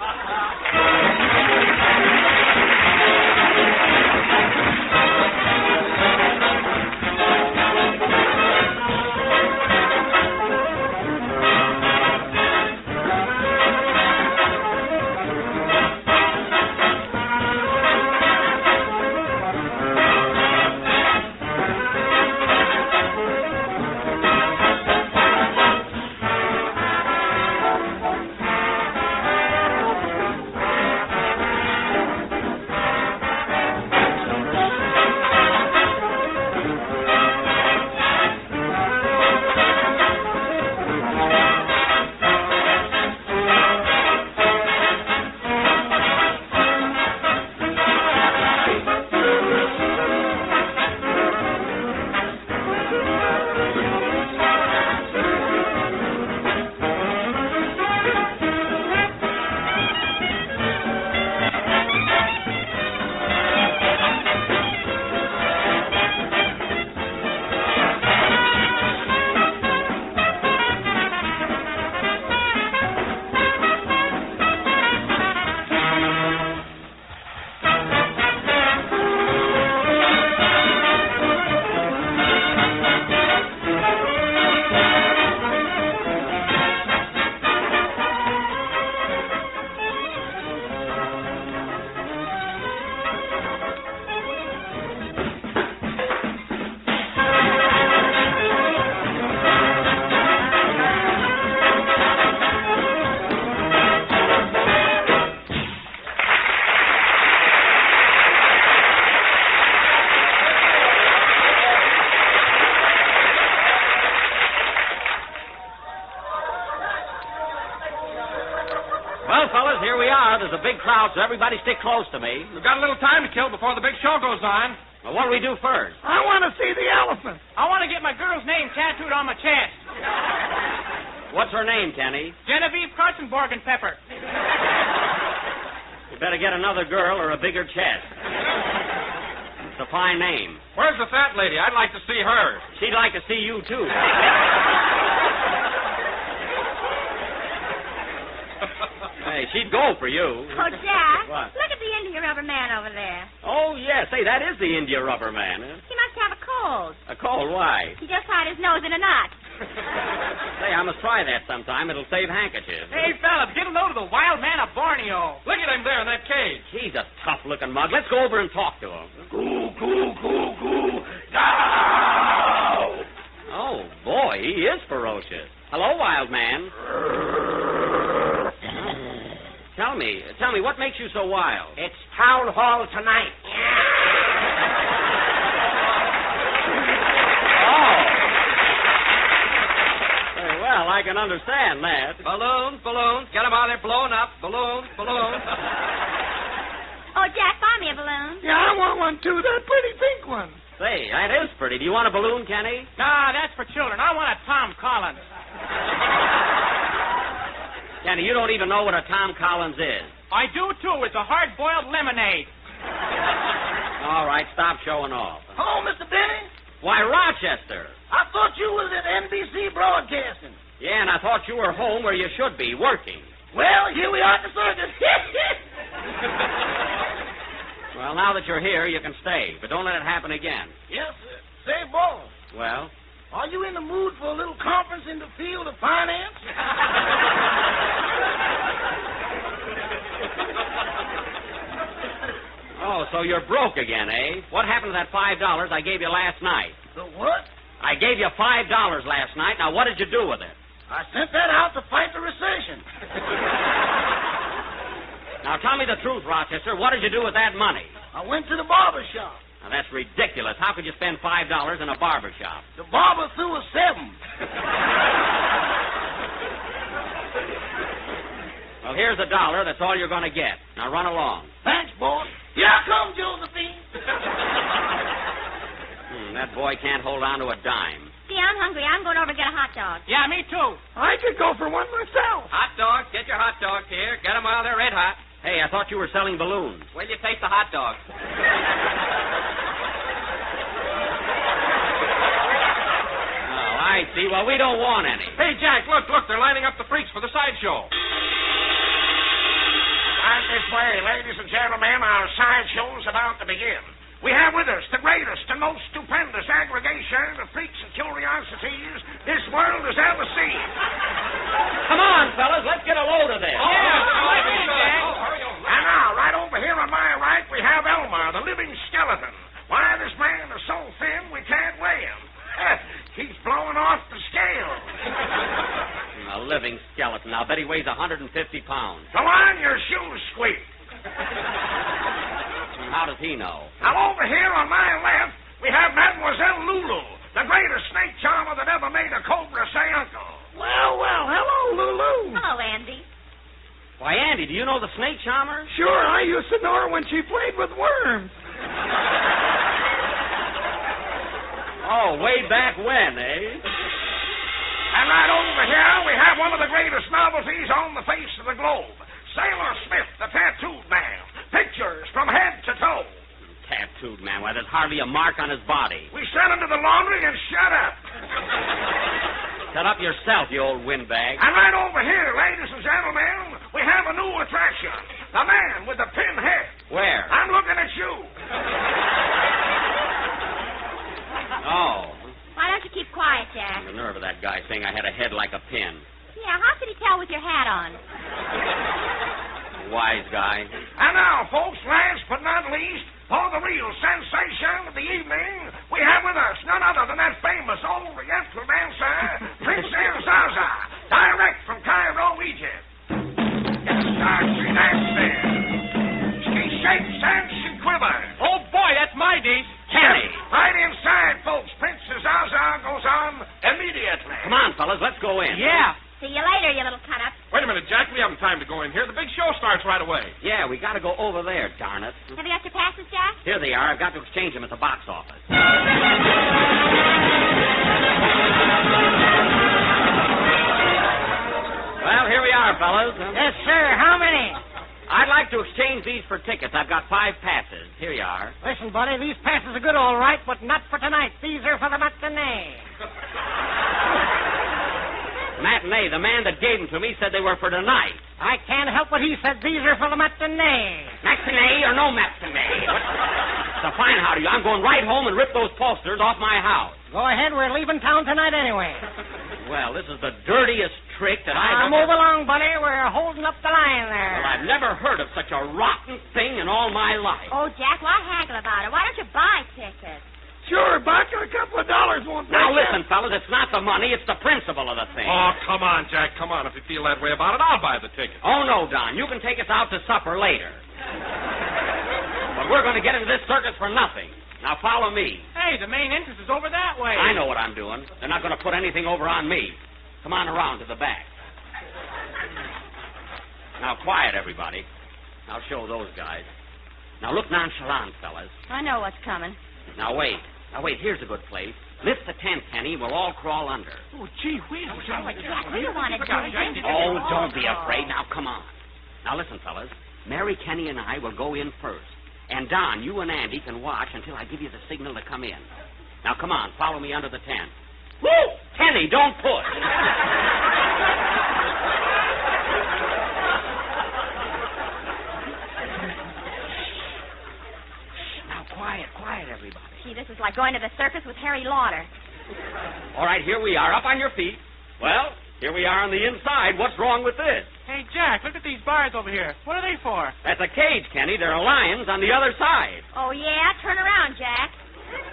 big crowd, so everybody stick close to me. We've got a little time to kill before the big show goes on. Well, what do we do first? I want to see the elephant. I want to get my girl's name tattooed on my chest. What's her name, Kenny? Genevieve Pepper. You better get another girl or a bigger chest. It's a fine name. Where's the fat lady? I'd like to see her. She'd like to see you, too. Hey, she'd go for you. Oh, Jack, What? look at the India rubber man over there. Oh, yes. Hey, that is the India rubber man. Huh? He must have a cold. A cold? Why? He just tied his nose in a knot. Say, I must try that sometime. It'll save handkerchiefs. Hey, fella, get a load of the wild man of Borneo. Look at him there in that cage. He's a tough-looking mug. Let's go over and talk to him. Goo, goo, goo, goo. Now! Oh, boy, he is ferocious. Hello, wild man. Tell me, what makes you so wild? It's town hall tonight. Oh. Very well, I can understand that. Balloons. Get them out there blowing up. Balloons. Oh, Jack, buy me a balloon. Yeah, I want one, too. That pretty pink one. Say, that is pretty. Do you want a balloon, Kenny? Nah, that's for children. I want a Tom Collins. Kenny, you don't even know what a Tom Collins is. I do, too. It's a hard-boiled lemonade. All right, stop showing off. Oh, Mr. Benny, Why, Rochester. I thought you was at NBC Broadcasting. Yeah, and I thought you were home where you should be, working. Well, here we are at the circus. Well, now that you're here, you can stay, but don't let it happen again. Yes, sir. Say, boss, Well, are you in the mood for a little conference in the field of finance? oh, so you're broke again, eh? What happened to that $5 I gave you last night? The what? I gave you $5 last night. Now, what did you do with it? I sent that out to fight the recession. Now, tell me the truth, Rochester. What did you do with that money? I went to the barber shop. Now, that's ridiculous. How could you spend $5 in a barber shop? The barber threw a 7. Well, here's $1. That's all you're going to get. Now, run along. Thanks, boss. Here I come, Josephine. That boy can't hold on to a dime. See, I'm hungry. I'm going over to get a hot dog. Yeah, me too. I could go for one myself. Hot dogs. Get your hot dogs here. Get them while they're red hot. Hey, I thought you were selling balloons. Will you take the hot dogs? Oh, I see. Well, we don't want any. Hey, Jack, look. They're lining up the freaks for the sideshow. Right this way, ladies and gentlemen. Our sideshow's about to begin. We have with us the greatest and most stupendous aggregation of freaks and curiosities this world has ever seen. Come on, fellas. Let's get a load of this. And now, right over here on my right, we have Elmer, the living skeleton. Why, this man is so thin we can't weigh him. He's blowing off the scale. A living skeleton. I'll bet he weighs 150 pounds. Go on, your shoes squeak. How does he know? Now, over here on my left, we have Mademoiselle Lulu, the greatest snake charmer that ever made a cobra say uncle. Well, hello, Lulu. Hello, Andy. Why, Andy, do you know the snake charmer? Sure, I used to know her when she played with worms. Oh, way back when, eh? And right over here, we have one of the greatest novelties on the face of the globe. Sailor Smith, the tattooed man. Pictures from head to toe. Tattooed man. Why, there's hardly a mark on his body. We sent him to the laundry and shut up. Shut up yourself, you old windbag. And right over here, ladies and gentlemen, we have a new attraction. The man with the pin head. Where? I'm looking at you. Oh. Why don't you keep quiet, Jack? The nerve of that guy saying I had a head like a pin. Yeah, how could he tell with your hat on? Wise guy. And now, folks, last but not least, for the real sensation of the evening, we have with us none other than that famous Oriental dancer, Princess Zaza, direct from Cairo, Egypt. Start she dance there. She shakes and she quivers. Oh, boy, that's my dish. Kenny. Right inside, folks. Princess Zaza goes on immediately. Come on, fellas, let's go in. Yeah. We got to go over there, darn it. Have you got your passes, Jack? Here they are. I've got to exchange them at the box office. Well, here we are, fellas. Yes, sir. How many? I'd like to exchange these for tickets. I've got 5 passes. Here you are. Listen, buddy, these passes are good, all right, but not for tonight. These are for the matinee. Matinee. The man that gave them to me said they were for tonight. I can't help what he said. These are for the matinee. Matinee or no matinee? So fine, how do you? I'm going right home and rip those posters off my house. Go ahead. We're leaving town tonight anyway. Well, this is the dirtiest trick that I've Move along, buddy. We're holding up the line there. Well, I've never heard of such a rotten thing in all my life. Oh, Jack, why haggle about it? Why don't you buy tickets? Sure, Buck. A couple of dollars won't break Now, you. listen, fellas, it's not the money, it's the principle of the thing. Oh, come on, Jack. Come on. If you feel that way about it, I'll buy the ticket. Oh, no, Don. You can take us out to supper later. But we're going to get into this circus for nothing. Now, follow me. Hey, the main entrance is over that way. I know what I'm doing. They're not going to put anything over on me. Come on around to the back. Now, quiet, everybody. I'll show those guys. Now, look nonchalant, fellas. I know what's coming. Now, wait. Here's a good place. Lift the tent, Kenny, and we'll all crawl under. Oh, gee whiz. Jack, what do you want to do? Oh, don't be afraid. Now, come on. Now, listen, fellas. Mary, Kenny, and I will go in first. And, Don, you and Andy can watch until I give you the signal to come in. Now, come on. Follow me under the tent. Woo! Kenny, don't push. Now, quiet, everybody. Gee, this is like going to the circus with Harry Lauder. All right, here we are, up on your feet. Well, here we are on the inside. What's wrong with this? Hey, Jack, look at these bars over here. What are they for? That's a cage, Kenny. There are lions on the other side. Oh, yeah? Turn around, Jack.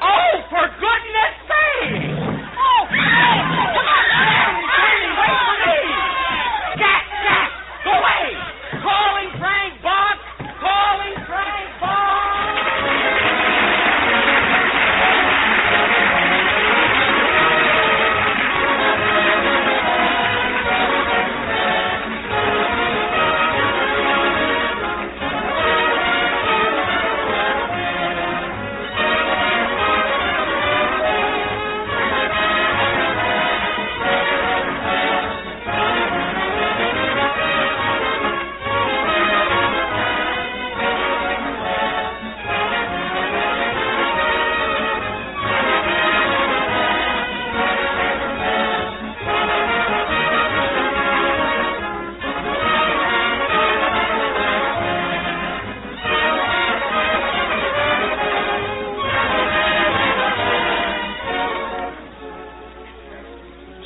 Oh, for goodness sake! Oh, come on! Kenny, wait for me! Jack! Go away! Calling Frank Box! Calling Frank Box!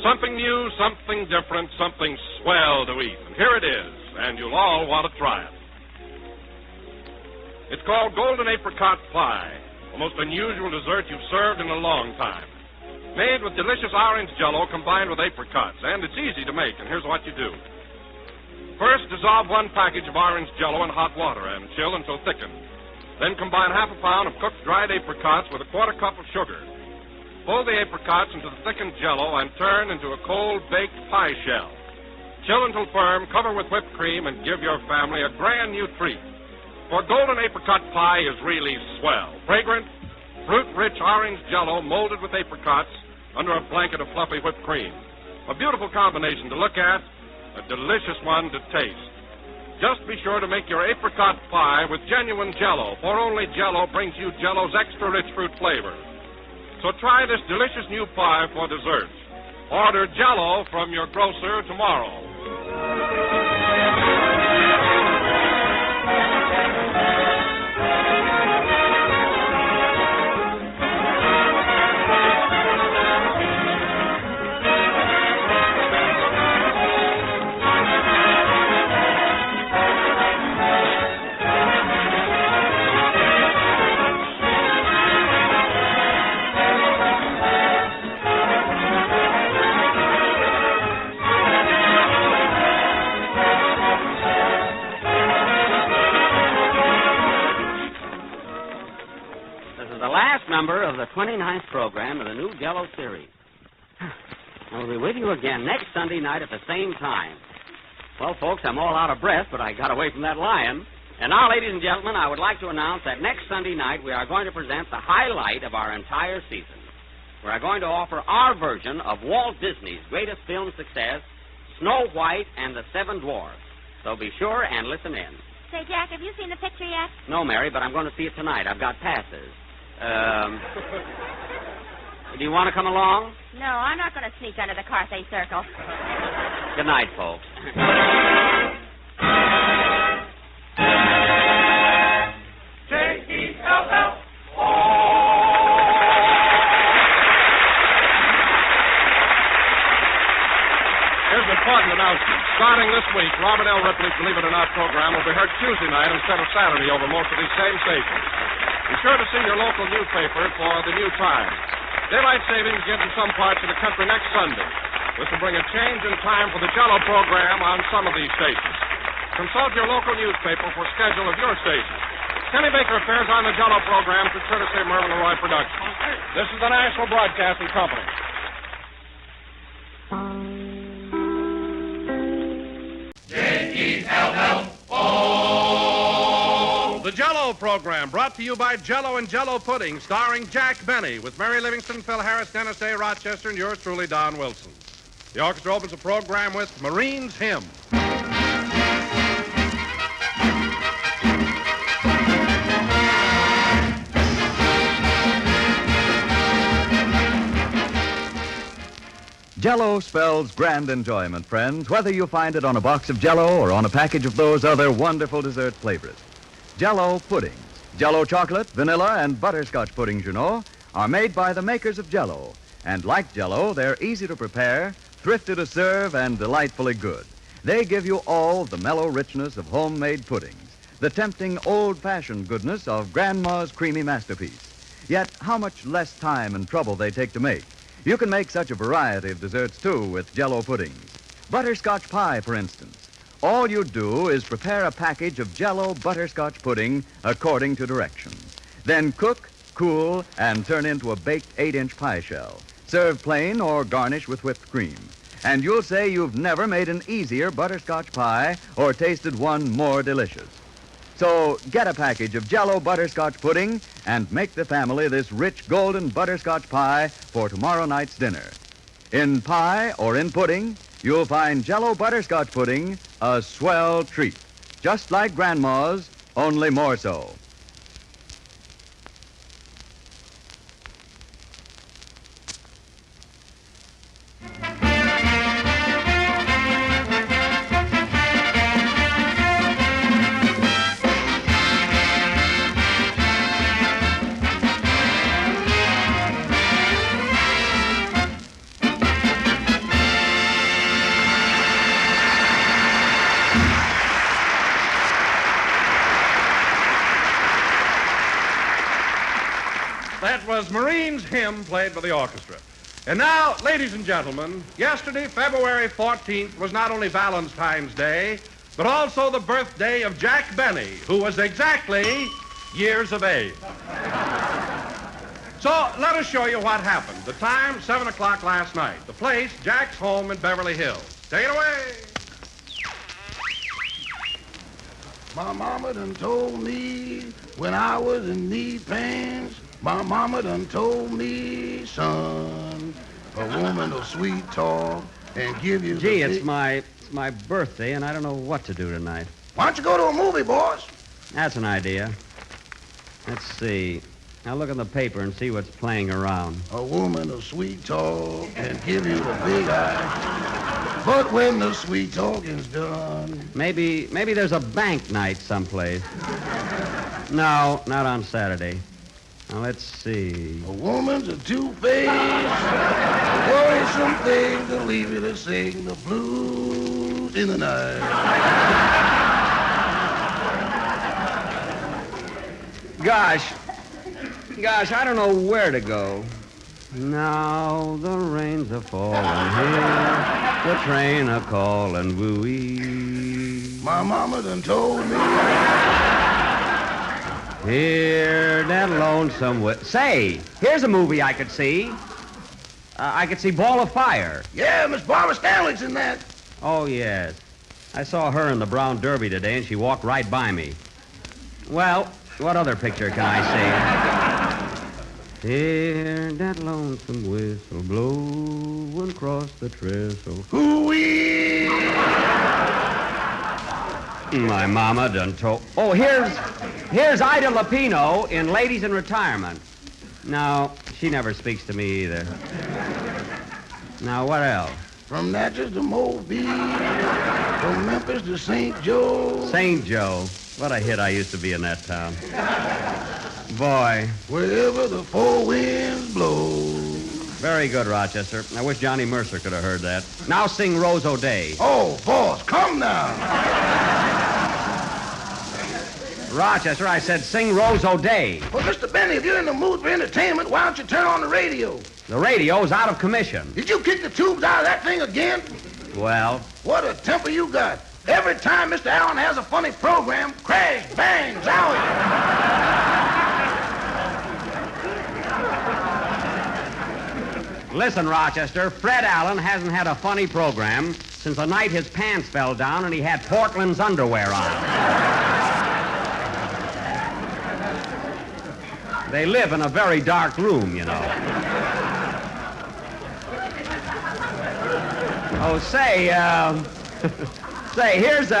Something new, something different, something swell to eat. And here it is, and you'll all want to try it. It's called golden apricot pie, the most unusual dessert you've served in a long time. Made with delicious orange jello combined with apricots, and it's easy to make, and here's what you do. First, dissolve 1 package of orange jello in hot water and chill until thickened. Then combine half a pound of cooked dried apricots with a 1/4 cup of sugar. Fold the apricots into the thickened jello and turn into a cold baked pie shell. Chill until firm, cover with whipped cream, and give your family a brand new treat. For golden apricot pie is really swell. Fragrant, fruit-rich orange jello molded with apricots under a blanket of fluffy whipped cream. A beautiful combination to look at, a delicious one to taste. Just be sure to make your apricot pie with genuine jello, for only jello brings you jello's extra rich fruit flavor. So try this delicious new pie for dessert. Order jello from your grocer tomorrow. Number of the 29th program of the new Jello series. I'll be with you again next Sunday night at the same time. Well, folks, I'm all out of breath, but I got away from that lion. And now, ladies and gentlemen, I would like to announce that next Sunday night we are going to present the highlight of our entire season. We are going to offer our version of Walt Disney's greatest film success, Snow White and the Seven Dwarfs. So be sure and listen in. Say, Jack, have you seen the picture yet? No, Mary, but I'm going to see it tonight. I've got passes. Do you want to come along? No, I'm not going to sneak under the Carthay Circle. Good night, folks. Here's an important announcement. Starting this week, Robert L. Ripley's Believe It or Not program will be heard Tuesday night instead of Saturday over most of these same stations. Be sure to see your local newspaper for the new time. Daylight savings begins in some parts of the country next Sunday. This will bring a change in time for the Jell-O program on some of these stations. Consult your local newspaper for schedule of your station. Kenny Baker appears on the Jell-O program through courtesy of Mervyn LeRoy Productions. This is the National Broadcasting Company. J-E-L-L-O. The Jell-O program, brought to you by Jell-O and Jell-O Pudding, starring Jack Benny, with Mary Livingston, Phil Harris, Dennis A. Rochester, and yours truly, Don Wilson. The orchestra opens the program with Marine's Hymn. Jell-O spells grand enjoyment, friends, whether you find it on a box of Jell-O or on a package of those other wonderful dessert flavors. Jell-O puddings, Jell-O chocolate, vanilla, and butterscotch puddings, you know, are made by the makers of Jell-O. And like Jell-O, they're easy to prepare, thrifty to serve, and delightfully good. They give you all the mellow richness of homemade puddings, the tempting old-fashioned goodness of Grandma's creamy masterpiece. Yet how much less time and trouble they take to make. You can make such a variety of desserts, too, with Jell-O puddings. Butterscotch pie, for instance. All you do is prepare a package of Jell-O butterscotch pudding according to directions. Then cook, cool, and turn into a baked 8-inch pie shell. Serve plain or garnish with whipped cream. And you'll say you've never made an easier butterscotch pie or tasted one more delicious. So get a package of Jell-O butterscotch pudding and make the family this rich golden butterscotch pie for tomorrow night's dinner. In pie or in pudding, you'll find Jell-O butterscotch pudding a swell treat. Just like Grandma's, only more so. That was Marine's Hymn, played by the orchestra. And now, ladies and gentlemen, yesterday, February 14th, was not only Valentine's Day, but also the birthday of Jack Benny, who was exactly years of age. So, let us show you what happened. The time, 7 o'clock last night. The place, Jack's home in Beverly Hills. Take it away. My mama done told me when I was in knee pants, my mama done told me, son, a woman will sweet talk and give you Gee, the... it's my birthday, and I don't know what to do tonight. Why don't you go to a movie, boss? That's an idea. Let's see. I'll look in the paper and see what's playing around. A woman will sweet talk and give you the big eye. But when the sweet talking's done... Maybe there's a bank night someplace. No, not on Saturday. Now, let's see. A woman's a two-faced, worrisome thing to leave you to sing the blues in the night. Gosh, I don't know where to go. Now the rains are falling here, the train a calling, woo-wee. My mama done told me. Here, that lonesome Say, here's a movie I could see. I could see Ball of Fire. Yeah, Miss Barbara Stanley's in that. Oh, yes. I saw her in the Brown Derby today, and she walked right by me. Well, what other picture can I see? Hear that lonesome whistle blowing across the trestle. Hoo-wee! My mama done told... Oh, here's Ida Lupino in Ladies in Retirement. No, she never speaks to me either. Now, what else? From Natchez to Mobile, from Memphis to St. Joe. St. Joe. What a hit I used to be in that town. Boy. Wherever the four winds blow. Very good, Rochester. I wish Johnny Mercer could have heard that. Now sing Rose O'Day. Oh, boss, come now. Rochester, I said sing Rose O'Day. Well, Mr. Benny, if you're in the mood for entertainment, why don't you turn on the radio? The radio's out of commission. Did you kick the tubes out of that thing again? Well? What a temper you got. Every time Mr. Allen has a funny program, crash, bang, zowie. Listen, Rochester, Fred Allen hasn't had a funny program since the night his pants fell down and he had Portland's underwear on. They live in a very dark room, you know. Oh, say, here's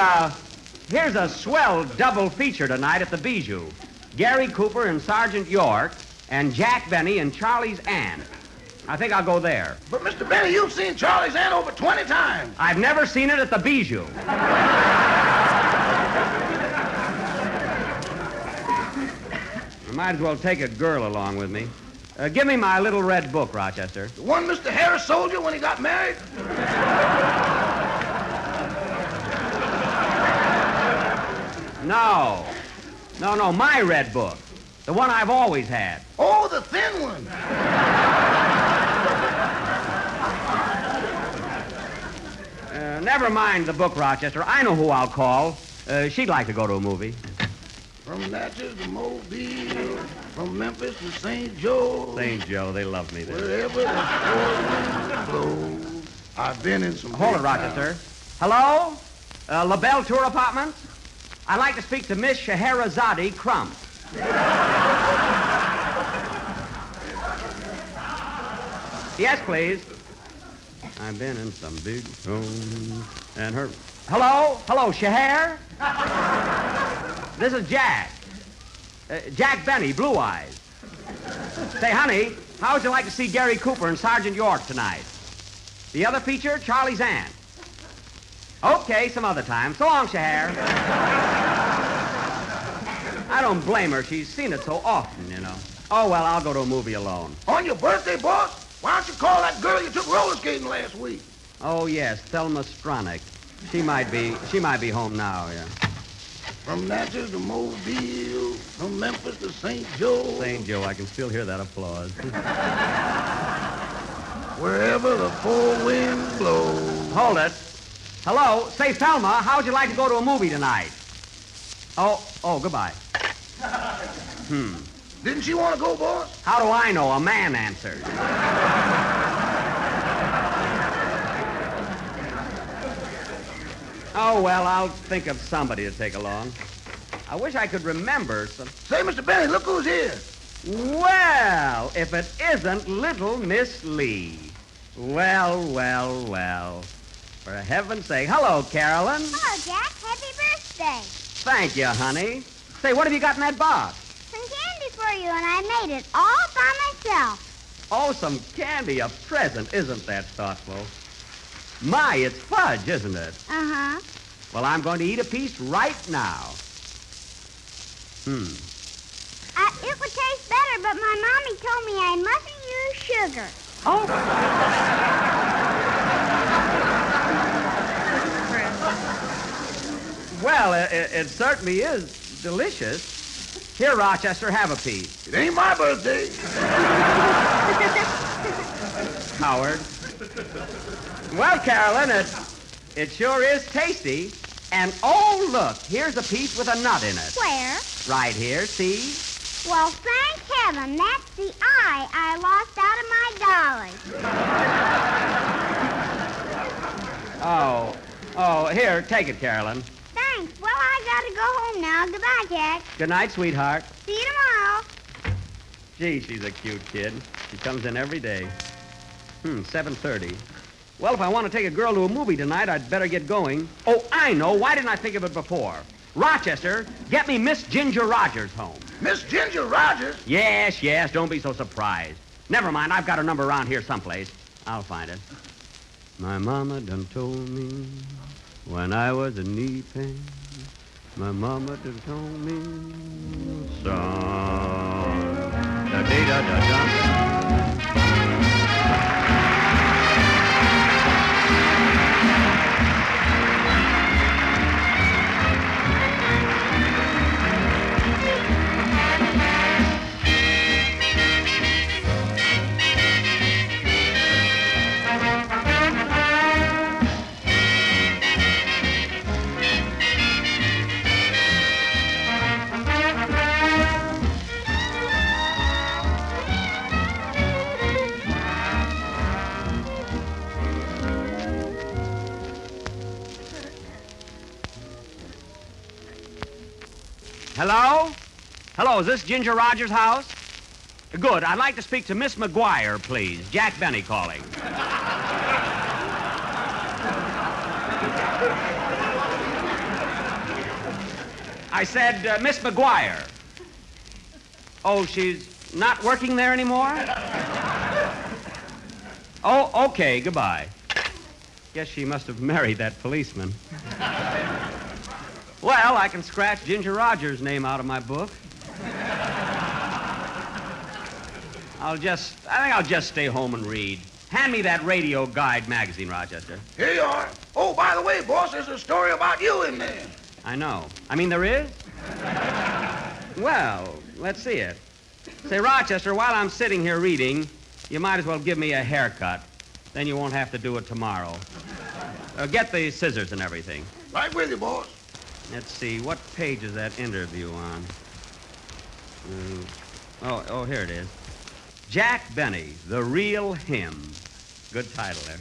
a swell double feature tonight at the Bijou. Gary Cooper and Sergeant York and Jack Benny and Charlie's Aunt. I think I'll go there. But, Mr. Benny, you've seen Charlie's Aunt over 20 times. I've never seen it at the Bijou. I might as well take a girl along with me. Give me my little red book, Rochester. The one Mr. Harris sold you when he got married? No, my red book. The one I've always had. Oh, the thin one. Never mind the book, Rochester. I know who I'll call. She'd like to go to a movie. From Natchez to Mobile, from Memphis to St. Joe. St. Joe, they love me there. Wherever the four winds blow, I've been in some... Hold it, Rochester. Hello? LaBelle Tour Apartments? I'd like to speak to Miss Scheherazade Crump. Yes, please. I've been in some big rooms and her... Hello? Hello, Scheher? This is Jack. Jack Benny, Blue Eyes. Say, honey, how would you like to see Gary Cooper and Sergeant York tonight? The other feature, Charlie's Aunt. Okay, some other time. So long, Scheher. I don't blame her. She's seen it so often, you know. Oh, well, I'll go to a movie alone. On your birthday, boss? Why don't you call that girl you took roller skating last week? Oh, yes, Thelma Stronach. She might be home now, yeah. From Natchez to Mobile, from Memphis to St. Joe. St. Joe, I can still hear that applause. Wherever the four winds blow. Hold it. Hello? Say, Thelma, how'd you like to go to a movie tonight? Oh, goodbye. Didn't she want to go, boss? How do I know? A man answered. Oh, well, I'll think of somebody to take along. I wish I could remember some... Say, Mr. Benny, look who's here. Well, if it isn't little Miss Lee. Well. For heaven's sake. Hello, Carolyn. Hello, Jack. Happy birthday. Thank you, honey. Say, what have you got in that box? Some candy for you, and I made it all by myself. Oh, some candy. A present. Isn't that thoughtful? My, it's fudge, isn't it? Uh-huh. Well, I'm going to eat a piece right now. It would taste better, but my mommy told me I mustn't use sugar. Oh. Well, it certainly is delicious. Here, Rochester, have a piece. It ain't my birthday. Howard. Well, Carolyn, it sure is tasty. And, oh, look, here's a piece with a nut in it. Where? Right here, see? Well, thank heaven, that's the eye I lost out of my dolly. Oh, here, take it, Carolyn. Thanks. Well, I gotta home now. Goodbye, Jack. Good night, sweetheart. See you tomorrow. Gee, she's a cute kid. She comes in every day. 7:30. Well, if I want to take a girl to a movie tonight, I'd better get going. Oh, I know. Why didn't I think of it before? Rochester, get me Miss Ginger Rogers home. Miss Ginger Rogers? Yes, yes. Don't be so surprised. Never mind. I've got her number around here someplace. I'll find it. My mama done told me when I was in knee pain. My mama done told me, son, da-dee-da-da-da. Hello? Hello, is this Ginger Rogers' house? Good. I'd like to speak to Miss McGuire, please. Jack Benny calling. I said, Miss McGuire. Oh, she's not working there anymore? Oh, okay. Goodbye. Guess she must have married that policeman. Well, I can scratch Ginger Rogers' name out of my book. I think I'll just stay home and read. Hand me that Radio Guide magazine, Rochester. Here you are. Oh, by the way, boss, there's a story about you in there. I know. I mean, there is? Well, let's see it. Say, Rochester, while I'm sitting here reading, you might as well give me a haircut. Then you won't have to do it tomorrow. Get the scissors and everything. Right with you, boss. Let's see, what page is that interview on? Here it is. Jack Benny, The Real Him. Good title there.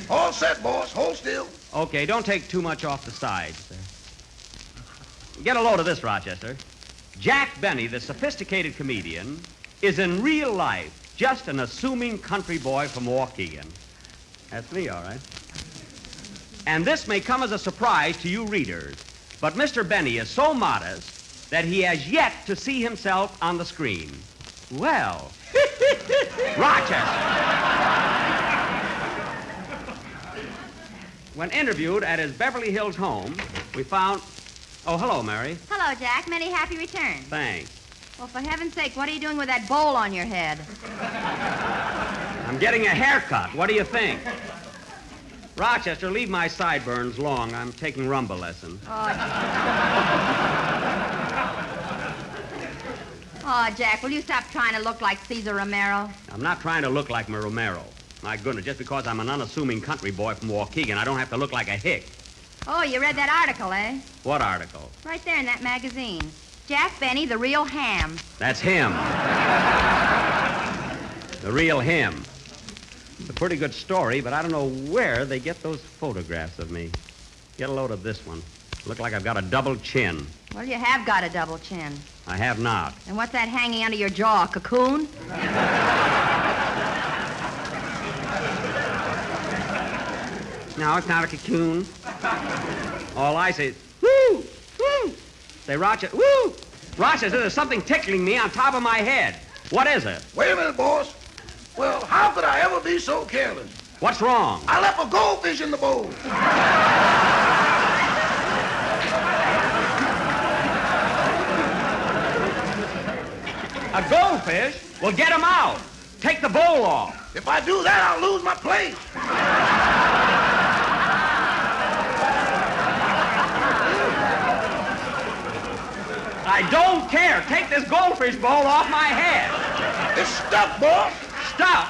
All set, boss. Hold still. Okay, don't take too much off the sides. Get a load of this, Rochester. Jack Benny, the sophisticated comedian, is in real life just an assuming country boy from Waukegan. That's me, all right. And this may come as a surprise to you readers, but Mr. Benny is so modest that he has yet to see himself on the screen. Well, Rochester. When interviewed at his Beverly Hills home, we found... Oh, hello, Mary. Hello, Jack. Many happy returns. Thanks. Well, for heaven's sake, what are you doing with that bowl on your head? I'm getting a haircut. What do you think? Rochester, leave my sideburns long. I'm taking rumba lessons. Oh, Jack, will you stop trying to look like Cesar Romero? I'm not trying to look like Romero. My goodness, just because I'm an unassuming country boy from Waukegan, I don't have to look like a hick. Oh, you read that article, eh? What article? Right there in that magazine. Jack Benny, the real ham. That's him. The real him. It's a pretty good story, but I don't know where they get those photographs of me. Get a load of this one. Look like I've got a double chin. Well, you have got a double chin. I have not. And what's that hanging under your jaw, a cocoon? No, it's not a cocoon. All I say is, woo, woo. Say, Rochester, woo. Rochester, there's something tickling me on top of my head. What is it? Wait a minute, boss. Well, how could I ever be so careless? What's wrong? I left a goldfish in the bowl. A goldfish? Well, get him out. Take the bowl off. If I do that, I'll lose my place. I don't care. Take this goldfish bowl off my head. It's stuck, boss. Stuck?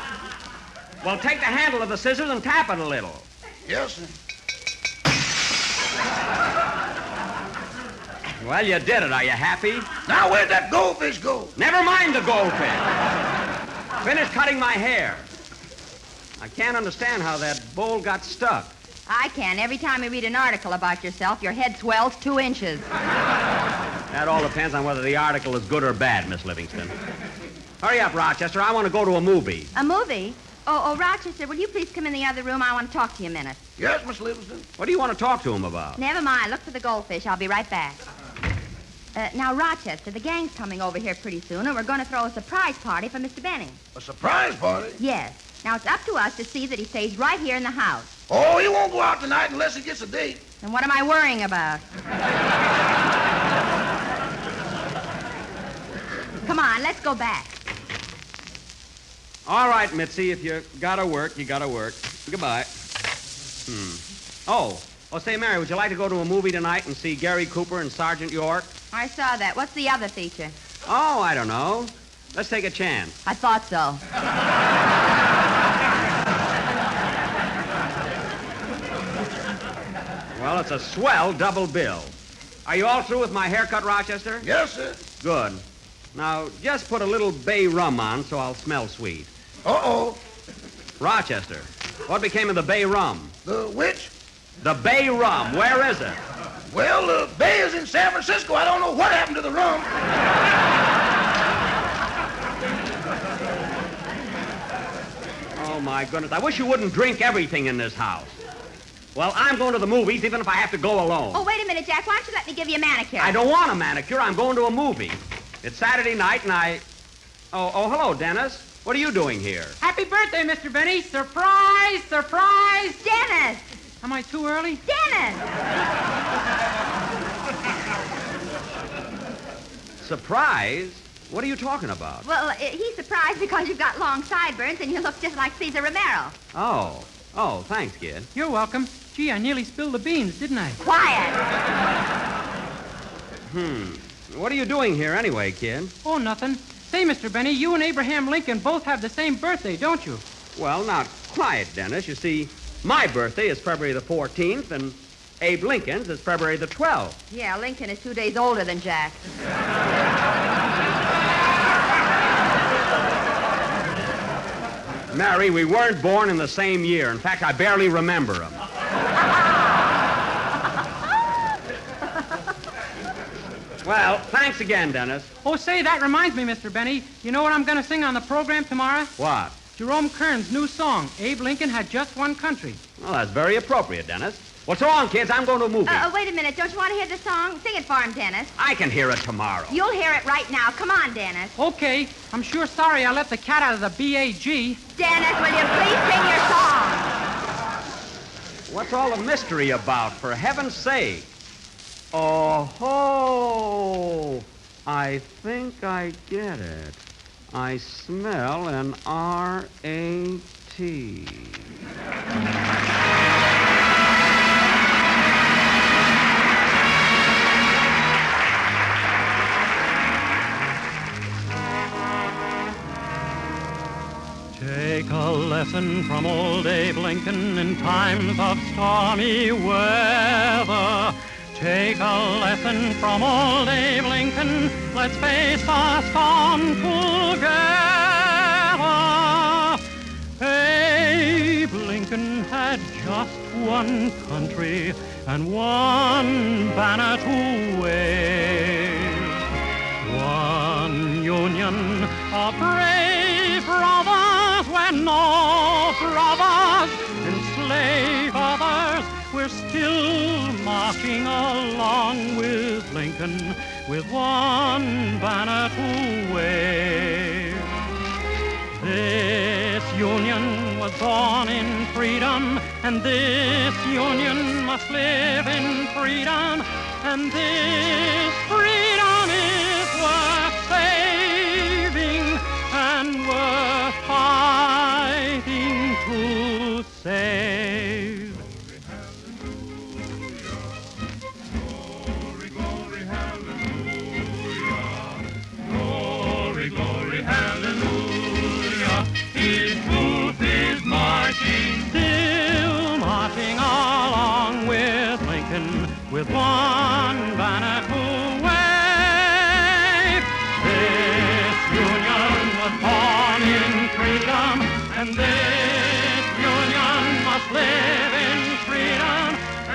Well, take the handle of the scissors and tap it a little. Yes, sir. Well, you did it. Are you happy? Now, where'd that goldfish go? Never mind the goldfish. Finish cutting my hair. I can't understand how that bowl got stuck. I can. Every time you read an article about yourself, your head swells 2 inches. That all depends on whether the article is good or bad, Miss Livingston. Hurry up, Rochester. I want to go to a movie. A movie? Oh, Rochester, will you please come in the other room? I want to talk to you a minute. Yes, Miss Livingston. What do you want to talk to him about? Never mind. Look for the goldfish. I'll be right back. Now, Rochester, the gang's coming over here pretty soon, and we're going to throw a surprise party for Mr. Benny. A surprise party? Yes. Now, it's up to us to see that he stays right here in the house. Oh, he won't go out tonight unless he gets a date. And what am I worrying about? Come on, let's go back. All right, Mitzi, if you gotta work, you gotta work. Goodbye. Oh, say, Mary, would you like to go to a movie tonight and see Gary Cooper and Sergeant York? I saw that. What's the other feature? Oh, I don't know. Let's take a chance. I thought so. Well, it's a swell double bill. Are you all through with my haircut, Rochester? Yes, sir. Good. Now, just put a little bay rum on so I'll smell sweet. Uh-oh. Rochester, what became of the bay rum? The which? The bay rum. Where is it? Well, the bay is in San Francisco. I don't know what happened to the rum. Oh, my goodness. I wish you wouldn't drink everything in this house. Well, I'm going to the movies even if I have to go alone. Oh, wait a minute, Jack. Why don't you let me give you a manicure? I don't want a manicure. I'm going to a movie. It's Saturday night, and Oh, hello, Dennis. What are you doing here? Happy birthday, Mr. Benny. Surprise, surprise. Dennis! Am I too early? Dennis! Surprise? What are you talking about? Well, he's surprised because you've got long sideburns and you look just like Caesar Romero. Oh, thanks, kid. You're welcome. Gee, I nearly spilled the beans, didn't I? Quiet! What are you doing here anyway, kid? Oh, nothing. Say, Mr. Benny, you and Abraham Lincoln both have the same birthday, don't you? Well, now, quiet, Dennis. You see, my birthday is February the 14th, and Abe Lincoln's is February the 12th. Yeah, Lincoln is 2 days older than Jack. Mary, we weren't born in the same year. In fact, I barely remember him. Well, thanks again, Dennis. Oh, say, that reminds me, Mr. Benny. You know what I'm going to sing on the program tomorrow? What? Jerome Kern's new song, Abe Lincoln Had Just One Country. Well, that's very appropriate, Dennis. What's wrong, kids? I'm going to a movie. Wait a minute. Don't you want to hear the song? Sing it for him, Dennis. I can hear it tomorrow. You'll hear it right now. Come on, Dennis. Okay. I'm sure sorry I let the cat out of the B.A.G. Dennis, will you please sing your song? What's all the mystery about, for heaven's sake? Oh-ho! I think I get it. I smell an R-A-T. Take a lesson from old Abe Lincoln in times of stormy weather. Take a lesson from old Abe Lincoln. Let's face the storm together. Abe Lincoln had just one country and one banner to wave. One union of brave brothers where no brothers enslave others. We're still marching along with Lincoln with one banner to wave. This union was born in freedom, and this union must live in freedom, and this freedom is worth saving and worth fighting to save. Still marching along with Lincoln with one banner to wave. This union was born in freedom, and this union must live in freedom.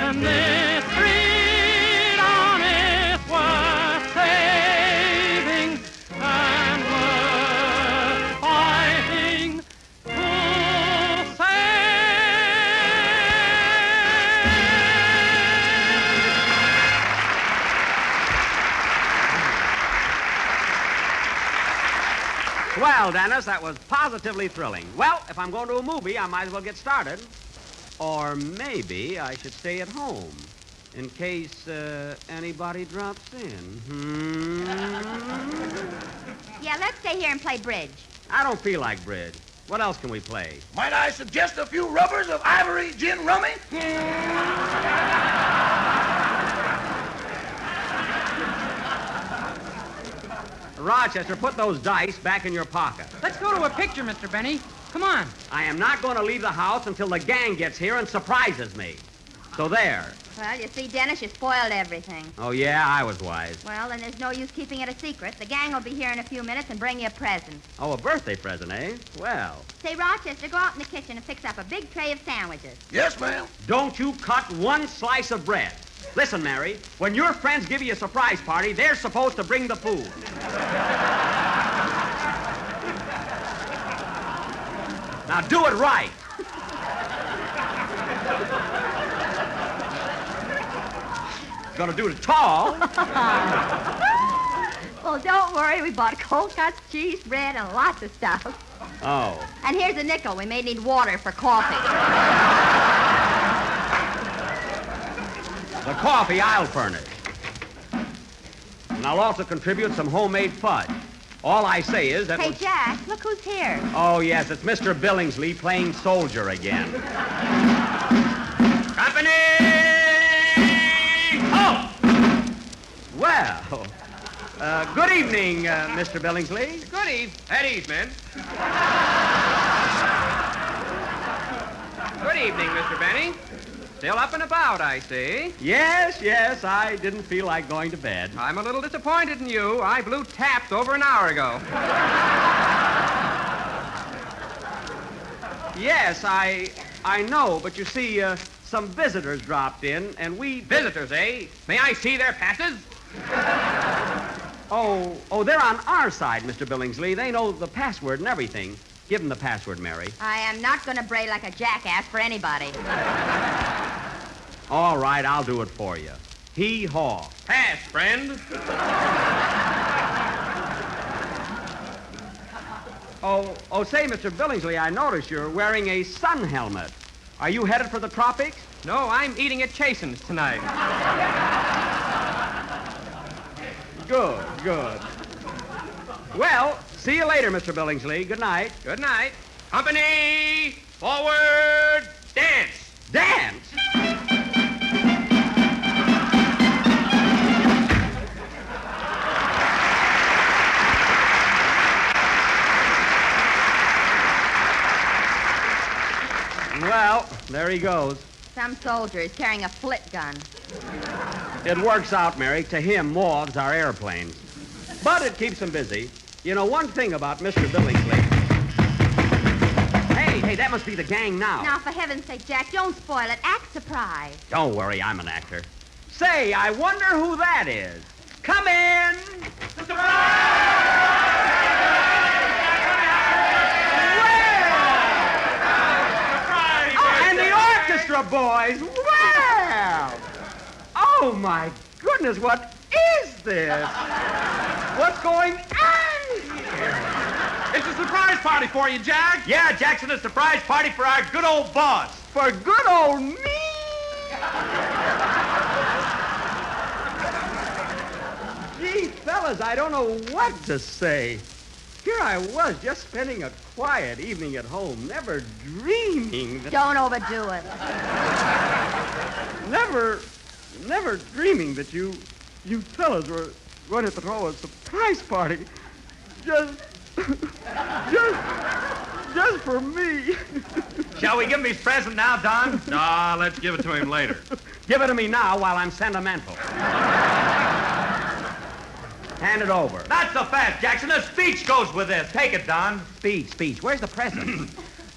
and this freedom is worth saving and worth fighting to Well, Dennis, that was positively thrilling. Well, if I'm going to a movie, I might as well get started. Or maybe I should stay at home in case anybody drops in. Yeah, let's stay here and play bridge. I don't feel like bridge. What else can we play? Might I suggest a few rubbers of ivory gin rummy? Rochester, put those dice back in your pocket. Let's go to a picture, Mr. Benny. Come on. I am not going to leave the house until the gang gets here and surprises me. So there. Well, you see, Dennis, you spoiled everything. Oh, yeah, I was wise. Well, then there's no use keeping it a secret. The gang will be here in a few minutes and bring you a present. Oh, a birthday present, eh? Well. Say, Rochester, go out in the kitchen and fix up a big tray of sandwiches. Yes, ma'am. Don't you cut one slice of bread. Listen, Mary, when your friends give you a surprise party, they're supposed to bring the food. Now do it right. Gonna do it tall. Well, don't worry. We bought cold cuts, cheese, bread, and lots of stuff. Oh. And here's a nickel. We may need water for coffee. The coffee I'll furnish. And I'll also contribute some homemade fudge. All I say is that... Hey, Jack, look who's here. Oh, yes, it's Mr. Billingsley playing soldier again. Company! Oh! Well, good evening, Mr. Billingsley. Good eve. At ease, men. Good evening, Mr. Benny. Still up and about, I see. Yes, I didn't feel like going to bed. I'm a little disappointed in you. I blew taps over an hour ago. Yes, I know, but you see, some visitors dropped in, and we... Visitors, eh? May I see their passes? Oh, they're on our side, Mr. Billingsley. They know the password and everything. Give them the password, Mary. I am not going to bray like a jackass for anybody. All right, I'll do it for you. Hee-haw. Pass, friend. Say, Mr. Billingsley, I notice you're wearing a sun helmet. Are you headed for the tropics? No, I'm eating at Chason's tonight. Good. Well, see you later, Mr. Billingsley. Good night. Good night. Company, forward, dance. Dance? Well, there he goes. Some soldier is carrying a flit gun. It works out, Mary. To him, moths are airplanes. But it keeps him busy. You know, one thing about Mr. Billingsley... Hey, that must be the gang now. Now, for heaven's sake, Jack, don't spoil it. Act surprised. Don't worry, I'm an actor. Say, I wonder who that is. Come in! And the orchestra boys! Well! Oh, my goodness, what is this? What's going on here? It's a surprise party for you, Jack. Yeah, Jackson, a surprise party for our good old boss. For good old me? Gee, fellas, I don't know what to say. Here I was, just spending a quiet evening at home, never dreaming that... Don't overdo it. Never dreaming that you fellas were going to throw a surprise party. Just for me. Shall we give him his present now, Don? Nah, let's give it to him later. Give it to me now while I'm sentimental. Hand it over. Not so fast, Jackson. A speech goes with this. Take it, Don. Speech. Where's the present?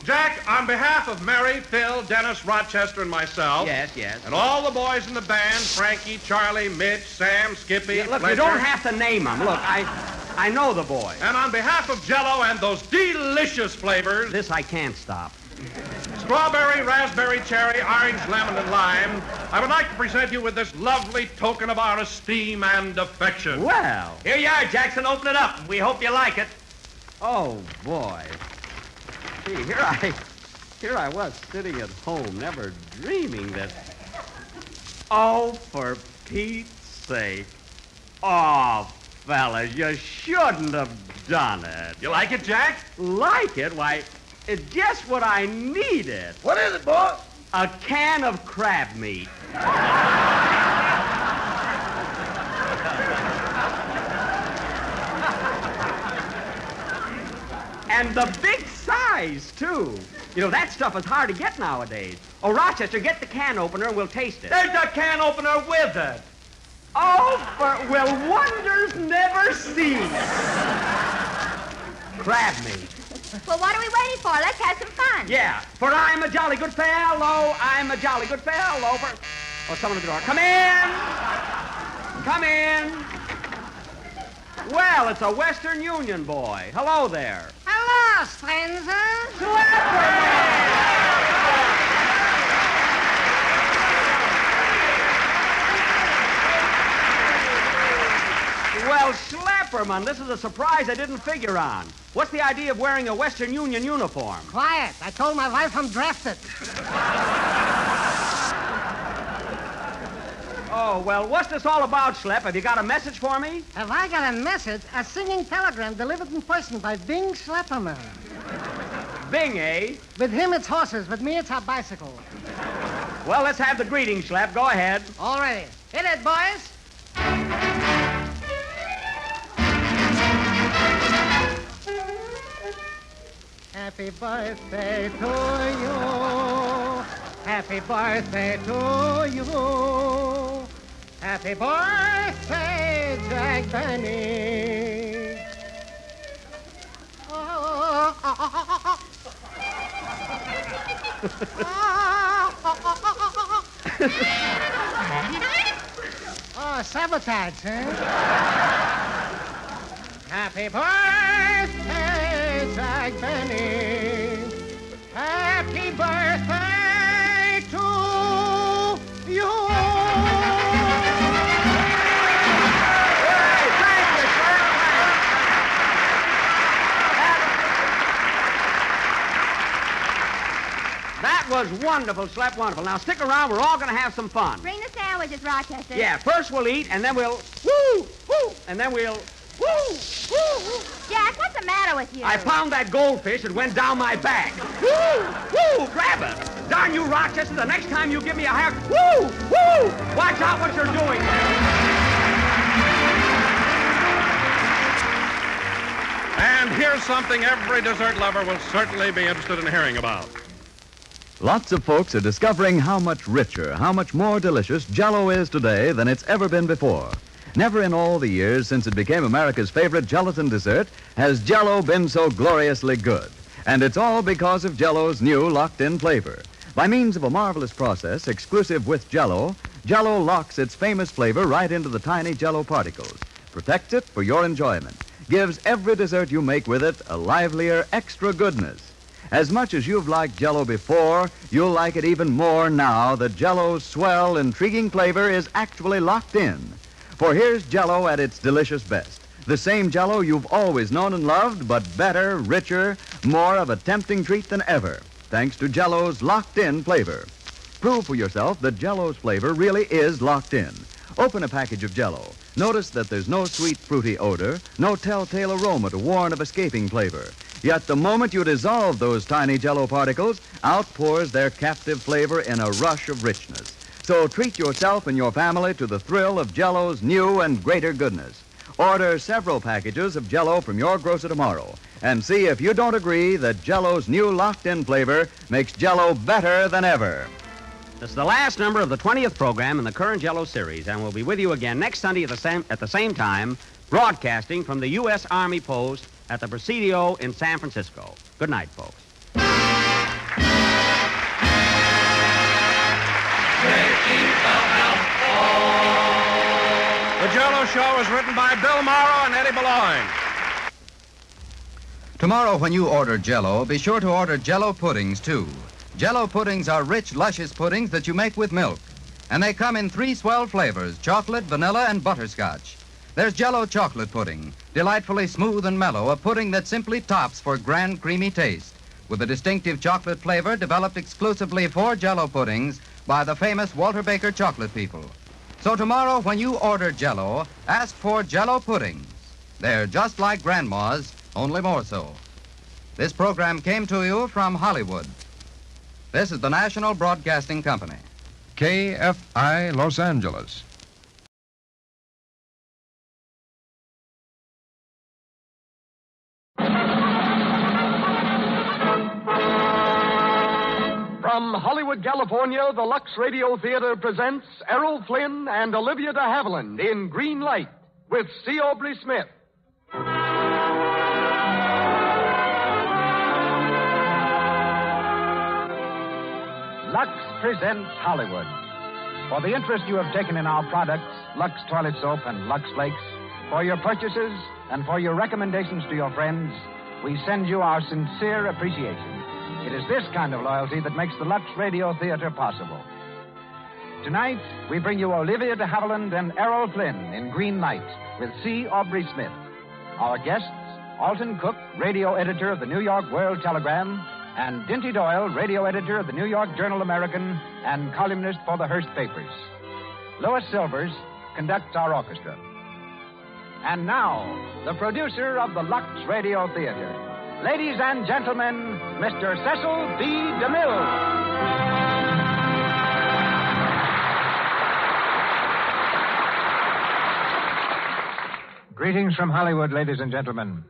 Jack, on behalf of Mary, Phil, Dennis, Rochester, and myself. Yes. And all the boys in the band, Frankie, Charlie, Mitch, Sam, Skippy, Yeah, look, Fletcher. you don't have to name them. Look, I know the boys. And on behalf of Jell-O and those delicious flavors. This I can't stop. Strawberry, raspberry, cherry, orange, lemon, and lime. I would like to present you with this lovely token of our esteem and affection. Well. Here you are, Jackson. Open it up. We hope you like it. Oh, boy. See, here I was sitting at home, never dreaming that... Oh, for Pete's sake. Oh, fellas, you shouldn't have done it. You like it, Jack? Like it? Why, it's just what I needed. What is it, boss? A can of crab meat. And the big size, too. You know, that stuff is hard to get nowadays. Oh, Rochester, get the can opener and we'll taste it. There's a can opener with it. Oh, will wonders never cease? Crab meat. Well, what are we waiting for? Let's have some fun. Yeah, for I'm a jolly good fellow, I'm a jolly good fellow. Oh, someone at the door. Come in. Come in. Well, it's a Western Union boy. Hello there. Hello, stranger. Well, Schlepperman, this is a surprise I didn't figure on. What's the idea of wearing a Western Union uniform? Quiet. I told my wife I'm drafted. Oh, well, what's this all about, Schlepp? Have you got a message for me? Have I got a message? A singing telegram delivered in person by Bing Schlepperman. Bing, eh? With him, it's horses. With me, it's a bicycle. Well, let's have the greeting, Schlepp. Go ahead. All righty. Hit it, boys. Happy birthday to you. Happy birthday to you. Happy birthday, Jack Benny. Oh, sabotage, huh? Happy birthday, Jack Benny. Happy birthday to you. Hey, thank you, sir. That was wonderful, Schlepp, wonderful. Now, stick around. We're all going to have some fun. Bring the sandwiches, Rochester. Yeah, first we'll eat, and then we'll woo, woo, and then we'll woo, woo, woo. Jack, what's the matter with you? I found that goldfish. It went down my back. Woo, woo, grab it. Darn you, Rochester, the next time you give me a hair, woo, woo. Watch out what you're doing there. And here's something every dessert lover will certainly be interested in hearing about. Lots of folks are discovering how much richer, how much more delicious Jell-O is today than it's ever been before. Never in all the years since it became America's favorite gelatin dessert has Jell-O been so gloriously good. And it's all because of Jell-O's new locked-in flavor. By means of a marvelous process exclusive with Jell-O, Jell-O locks its famous flavor right into the tiny Jell-O particles, protects it for your enjoyment, gives every dessert you make with it a livelier, extra goodness. As much as you've liked Jell-O before, you'll like it even more now that Jell-O's swell, intriguing flavor is actually locked in. For here's Jell-O at its delicious best. The same Jell-O you've always known and loved, but better, richer, more of a tempting treat than ever, thanks to Jell-O's locked-in flavor. Prove for yourself that Jell-O's flavor really is locked in. Open a package of Jell-O. Notice that there's no sweet, fruity odor, no telltale aroma to warn of escaping flavor. Yet the moment you dissolve those tiny Jell-O particles, out pours their captive flavor in a rush of richness. So treat yourself and your family to the thrill of Jell-O's new and greater goodness. Order several packages of Jell-O from your grocer tomorrow and see if you don't agree that Jell-O's new locked-in flavor makes Jell-O better than ever. This is the last number of the 20th program in the current Jell-O series, and we'll be with you again next Sunday at the same time, broadcasting from the U.S. Army Post at the Presidio in San Francisco. Good night, folks. The Jell-O Show is written by Bill Morrow and Eddie Boulogne. Tomorrow, when you order Jell-O, be sure to order Jell-O puddings, too. Jell-O puddings are rich, luscious puddings that you make with milk. And they come in 3 swell flavors, chocolate, vanilla, and butterscotch. There's Jell-O chocolate pudding, delightfully smooth and mellow, a pudding that simply tops for grand, creamy taste, with a distinctive chocolate flavor developed exclusively for Jell-O puddings by the famous Walter Baker chocolate people. So tomorrow, when you order Jell-O, ask for Jell-O puddings. They're just like Grandma's, only more so. This program came to you from Hollywood. This is the National Broadcasting Company. KFI Los Angeles. From Hollywood, California, the Lux Radio Theater presents Errol Flynn and Olivia de Havilland in Green Light with C. Aubrey Smith. Lux presents Hollywood. For the interest you have taken in our products, Lux Toilet Soap and Lux Flakes, for your purchases and for your recommendations to your friends, we send you our sincere appreciation. It is this kind of loyalty that makes the Lux Radio Theater possible. Tonight, we bring you Olivia de Havilland and Errol Flynn in Green Light with C. Aubrey Smith. Our guests, Alton Cook, radio editor of the New York World Telegram, and Dinty Doyle, radio editor of the New York Journal-American and columnist for the Hearst papers. Lois Silvers conducts our orchestra. And now, the producer of the Lux Radio Theater. Ladies and gentlemen, Mr. Cecil B. DeMille. Greetings from Hollywood, ladies and gentlemen.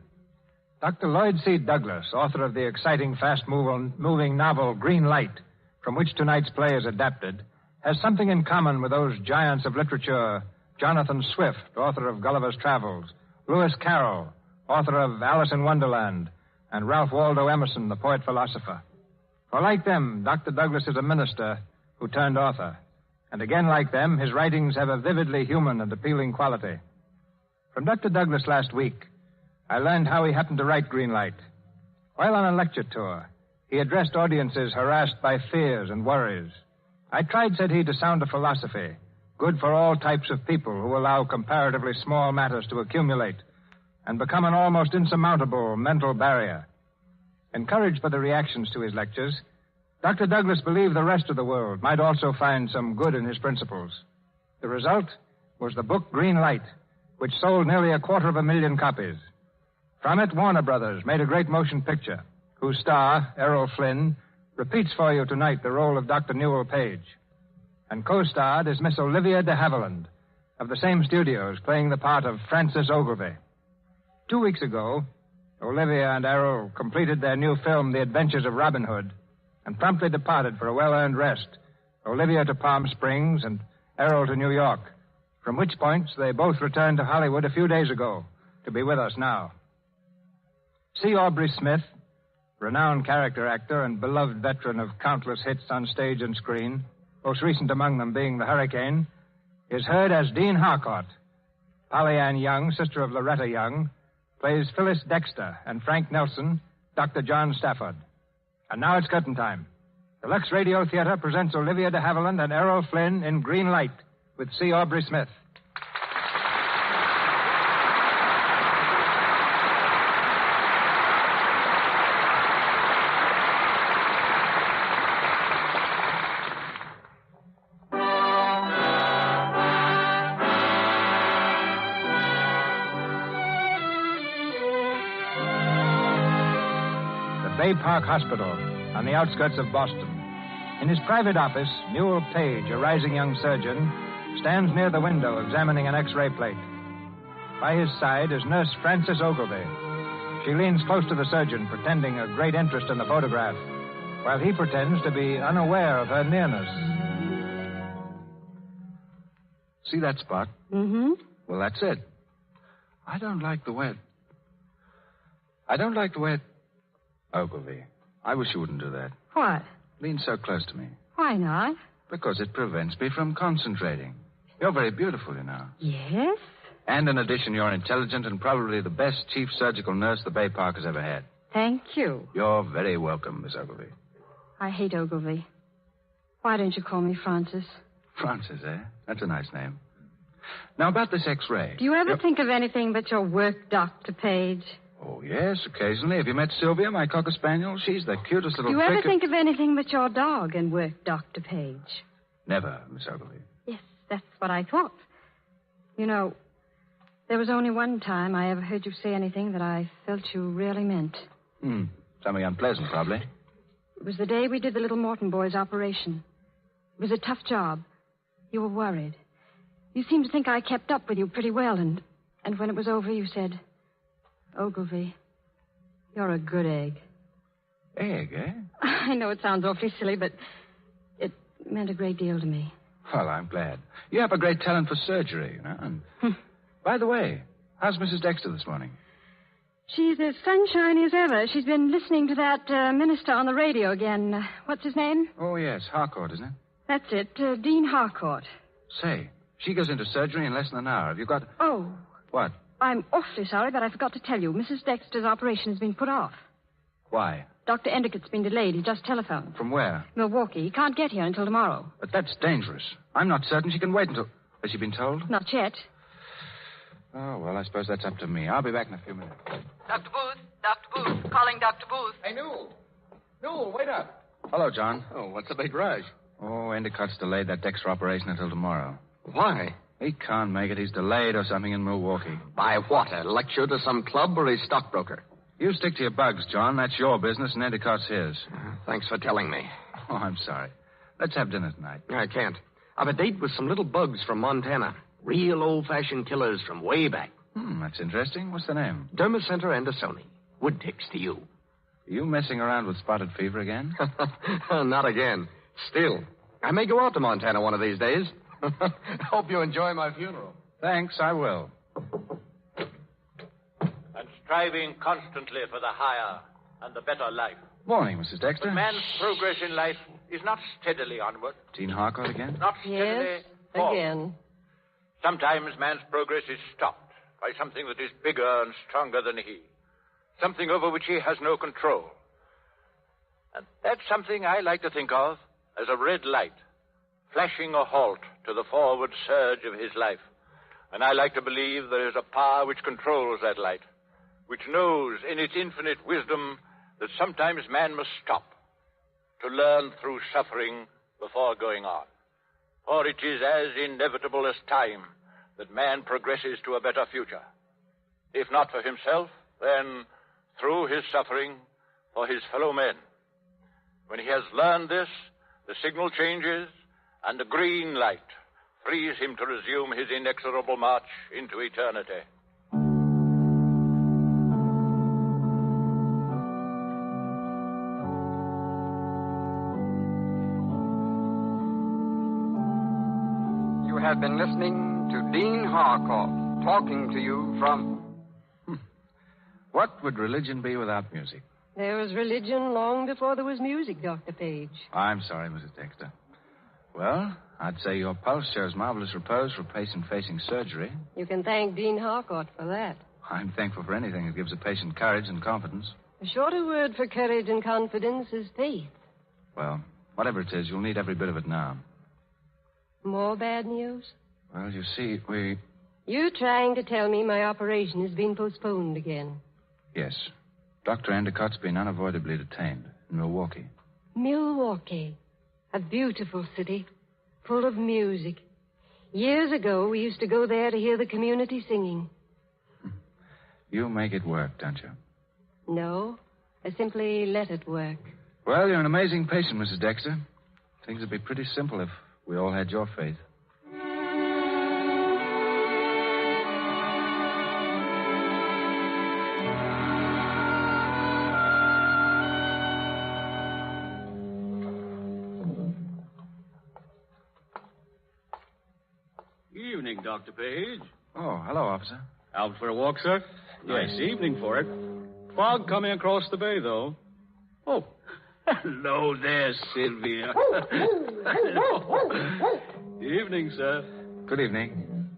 Dr. Lloyd C. Douglas, author of the exciting, fast-moving novel Green Light, from which tonight's play is adapted, has something in common with those giants of literature, Jonathan Swift, author of Gulliver's Travels, Lewis Carroll, author of Alice in Wonderland, and Ralph Waldo Emerson, the poet-philosopher. For like them, Dr. Douglas is a minister who turned author. And again, like them, his writings have a vividly human and appealing quality. From Dr. Douglas last week, I learned how he happened to write Green Light. While on a lecture tour, he addressed audiences harassed by fears and worries. I tried, said he, to sound a philosophy, good for all types of people who allow comparatively small matters to accumulate and become an almost insurmountable mental barrier. Encouraged by the reactions to his lectures, Dr. Douglas believed the rest of the world might also find some good in his principles. The result was the book Green Light, which sold nearly 250,000 copies. From it, Warner Brothers made a great motion picture, whose star, Errol Flynn, repeats for you tonight the role of Dr. Newell Page. And co-starred is Miss Olivia de Havilland, of the same studios, playing the part of Frances Ogilvy. 2 weeks ago, Olivia and Errol completed their new film, The Adventures of Robin Hood, and promptly departed for a well-earned rest, Olivia to Palm Springs and Errol to New York, from which points they both returned to Hollywood a few days ago to be with us now. C. Aubrey Smith, renowned character actor and beloved veteran of countless hits on stage and screen, most recent among them being The Hurricane, is heard as Dean Harcourt. Polly Ann Young, sister of Loretta Young, plays Phyllis Dexter, and Frank Nelson, Dr. John Stafford. And now it's curtain time. The Lux Radio Theater presents Olivia de Havilland and Errol Flynn in Green Light with C. Aubrey Smith. Bay Park Hospital on the outskirts of Boston. In his private office, Newell Page, a rising young surgeon, stands near the window examining an X-ray plate. By his side is Nurse Frances Ogilvy. She leans close to the surgeon, pretending a great interest in the photograph, while he pretends to be unaware of her nearness. See that spot? Mm-hmm. Well, that's it. I don't like the way it... Ogilvy, I wish you wouldn't do that. What? Lean so close to me. Why not? Because it prevents me from concentrating. You're very beautiful, you know. Yes? And in addition, you're intelligent and probably the best chief surgical nurse the Bay Park has ever had. Thank you. You're very welcome, Miss Ogilvy. I hate Ogilvy. Why don't you call me Frances? Frances, eh? That's a nice name. Now, about this X-ray. Do you ever think of anything but your work, Dr. Page? Oh, yes, occasionally. Have you met Sylvia, my cocker spaniel? She's the cutest little Do you ever trick think of anything but your dog and work, Dr. Page? Never, Miss Ogilvy. Yes, that's what I thought. You know, there was only one time I ever heard you say anything that I felt you really meant. Something unpleasant, probably. It was the day we did the little Morton boy's operation. It was a tough job. You were worried. You seemed to think I kept up with you pretty well, and when it was over, you said, Ogilvy, you're a good egg. Egg, eh? I know it sounds awfully silly, but it meant a great deal to me. Well, I'm glad. You have a great talent for surgery, you know. And by the way, how's Mrs. Dexter this morning? She's as sunshiny as ever. She's been listening to that minister on the radio again. What's his name? Oh, yes, Harcourt, isn't it? That's it, Dean Harcourt. Say, she goes into surgery in less than an hour. Have you got... Oh. What? I'm awfully sorry, but I forgot to tell you. Mrs. Dexter's operation has been put off. Why? Dr. Endicott's been delayed. He just telephoned. From where? Milwaukee. He can't get here until tomorrow. But that's dangerous. I'm not certain she can wait until... Has she been told? Not yet. Oh, well, I suppose that's up to me. I'll be back in a few minutes. Dr. Booth. Dr. Booth. Calling Dr. Booth. Hey, Newell. Newell, wait up. Hello, John. Oh, what's the big rush? Oh, Endicott's delayed that Dexter operation until tomorrow. Why? He can't make it. He's delayed or something in Milwaukee. By what? A lecture to some club or a stockbroker? You stick to your bugs, John. That's your business, and Endicott's his. Thanks for telling me. Oh, I'm sorry. Let's have dinner tonight. I can't. I've a date with some little bugs from Montana. Real old-fashioned killers from way back. That's interesting. What's the name? Dermacenter Andersoni. Wood ticks to you. Are you messing around with spotted fever again? Not again. Still, I may go out to Montana one of these days. Hope you enjoy my funeral. Thanks, I will. And striving constantly for the higher and the better life. Morning, Mrs. Dexter. But man's progress in life is not steadily onward. Dean Harcourt again? Not steadily forward. Again. Sometimes man's progress is stopped by something that is bigger and stronger than he. Something over which he has no control. And that's something I like to think of as a red light, flashing a halt to the forward surge of his life. And I like to believe there is a power which controls that light, which knows in its infinite wisdom that sometimes man must stop to learn through suffering before going on. For it is as inevitable as time that man progresses to a better future. If not for himself, then through his suffering for his fellow men. When he has learned this, the signal changes, and the green light frees him to resume his inexorable march into eternity. You have been listening to Dean Harcourt talking to you from... What would religion be without music? There was religion long before there was music, Dr. Page. I'm sorry, Mrs. Dexter. Well, I'd say your pulse shows marvelous repose for a patient facing surgery. You can thank Dean Harcourt for that. I'm thankful for anything that gives a patient courage and confidence. A shorter word for courage and confidence is faith. Well, whatever it is, you'll need every bit of it now. More bad news? Well, you see, You're trying to tell me my operation has been postponed again. Yes. Dr. Endicott's been unavoidably detained in Milwaukee. Milwaukee. A beautiful city, full of music. Years ago, we used to go there to hear the community singing. You make it work, don't you? No, I simply let it work. Well, you're an amazing patient, Mrs. Dexter. Things would be pretty simple if we all had your faith. Evening, Dr. Page. Oh, hello, officer. Out for a walk, sir? Nice evening for it. Fog coming across the bay, though. Oh, hello there, Sylvia. Hello. Evening, sir. Good evening.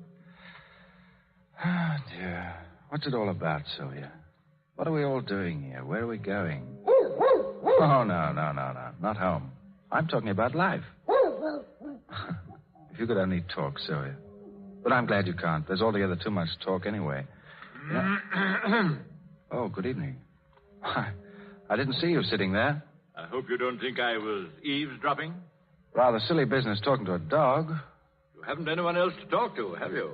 Oh, dear. What's it all about, Sylvia? What are we all doing here? Where are we going? Oh, no. Not home. I'm talking about life. If you could only talk, Sylvia. But I'm glad you can't. There's altogether too much talk anyway. Yeah. Oh, good evening. I didn't see you sitting there. I hope you don't think I was eavesdropping. Rather silly business talking to a dog. You haven't anyone else to talk to, have you?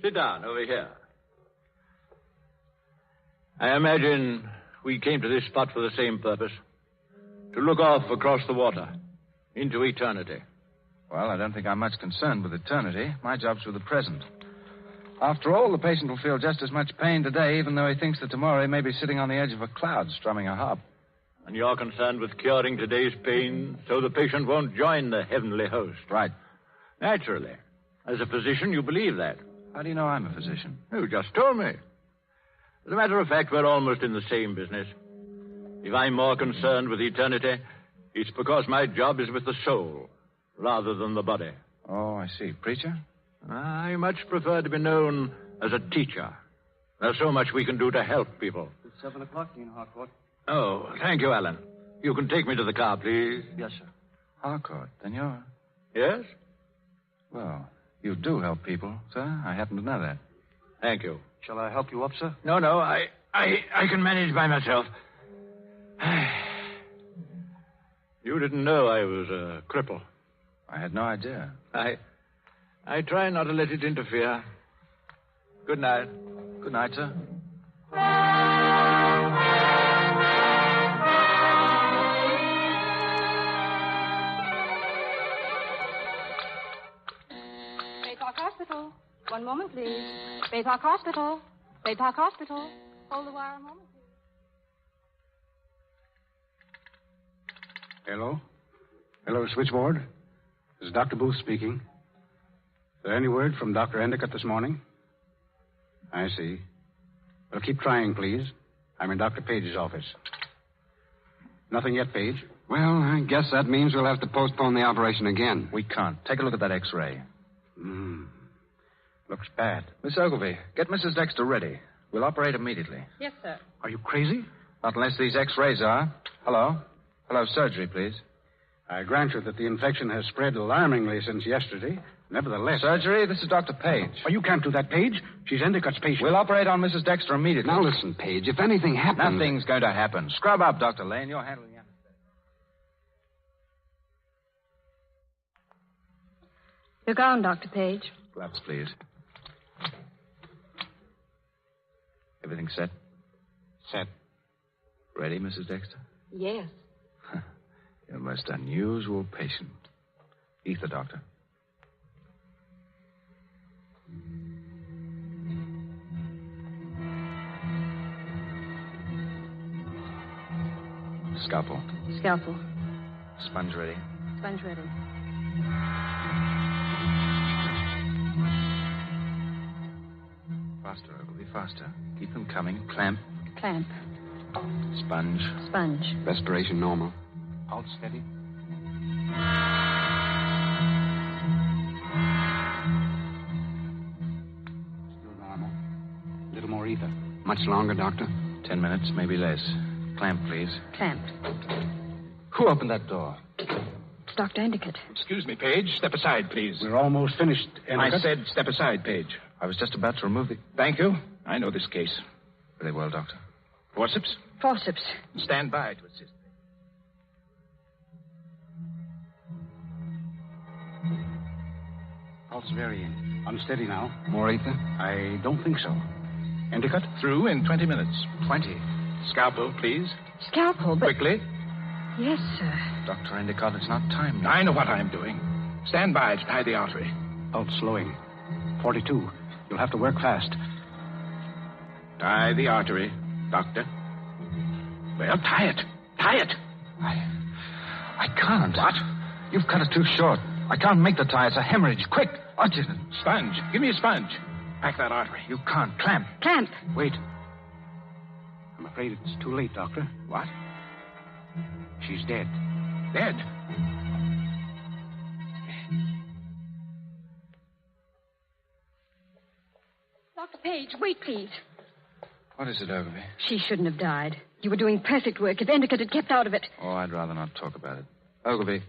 Sit down over here. I imagine we came to this spot for the same purpose. To look off across the water. Into eternity. Well, I don't think I'm much concerned with eternity. My job's with the present. After all, the patient will feel just as much pain today, even though he thinks that tomorrow he may be sitting on the edge of a cloud strumming a harp. And you're concerned with curing today's pain so the patient won't join the heavenly host. Right. Naturally. As a physician, you believe that. How do you know I'm a physician? You just told me. As a matter of fact, we're almost in the same business. If I'm more concerned with eternity, it's because my job is with the soul rather than the body. Oh, I see. Preacher? I much prefer to be known as a teacher. There's so much we can do to help people. It's 7 o'clock, Dean Harcourt. Oh, thank you, Alan. You can take me to the car, please. Yes, sir. Harcourt, then you're... Yes? Well, you do help people, sir. I happen to know that. Thank you. Shall I help you up, sir? No, I can manage by myself. You didn't know I was a cripple. I had no idea. I try not to let it interfere. Good night. Good night, sir. Baypark Hospital. One moment, please. Baypark Hospital. Baypark Hospital. Hold the wire a moment, please. Hello? Hello, switchboard. This is Dr. Booth speaking. Is there any word from Dr. Endicott this morning? I see. Well, keep trying, please. I'm in Dr. Page's office. Nothing yet, Page? Well, I guess that means we'll have to postpone the operation again. We can't. Take a look at that X-ray. Looks bad. Miss Ogilvy, get Mrs. Dexter ready. We'll operate immediately. Yes, sir. Are you crazy? Not unless these X-rays are. Hello? Hello, surgery, please. I grant you that the infection has spread alarmingly since yesterday. Nevertheless... Surgery, this is Dr. Page. Oh, you can't do that, Page. She's Endicott's patient. We'll operate on Mrs. Dexter immediately. Now listen, Page, if anything happens... Nothing's going to happen. Scrub up, Dr. Lane. You're handling it. Your gown, Dr. Page. Gloves, please. Everything set? Set. Ready, Mrs. Dexter? Yes. You're a most unusual patient. Ether, Doctor. Scalpel. Scalpel. Sponge ready. Sponge ready. Faster, Ogilvy, faster. Keep them coming. Clamp. Clamp. Sponge. Sponge. Respiration normal. Pulse steady. Still normal. A little more ether. Much longer, Doctor? 10 minutes, maybe less. Clamp, please. Clamped. Who opened that door? It's Dr. Endicott. Excuse me, Page. Step aside, please. We're almost finished, Endicott. I said step aside, Page. I was just about to remove the... Thank you. I know this case. Very well, Doctor. Forceps? Forceps. Stand by to assist. Pulse varying. Unsteady now. More ether? I don't think so. Endicott, through in 20 minutes. 20. Scalpel, please. Scalpel, but... Quickly. Yes, sir. Dr. Endicott, it's not time now. I know what I'm doing. Stand by to tie the artery. Pulse slowing. 42. You'll have to work fast. Tie the artery, Doctor. Well, tie it. Tie it. I can't. What? You've cut it too short. I can't make the tie. It's a hemorrhage. Quick. Sponge. Give me a sponge. Pack that artery. You can't. Clamp. Clamp. Wait. I'm afraid it's too late, Doctor. What? She's dead. Dead? Page, wait, please. What is it, Ogilvy? She shouldn't have died. You were doing perfect work if Endicott had kept out of it. Oh, I'd rather not talk about it. Ogilvy,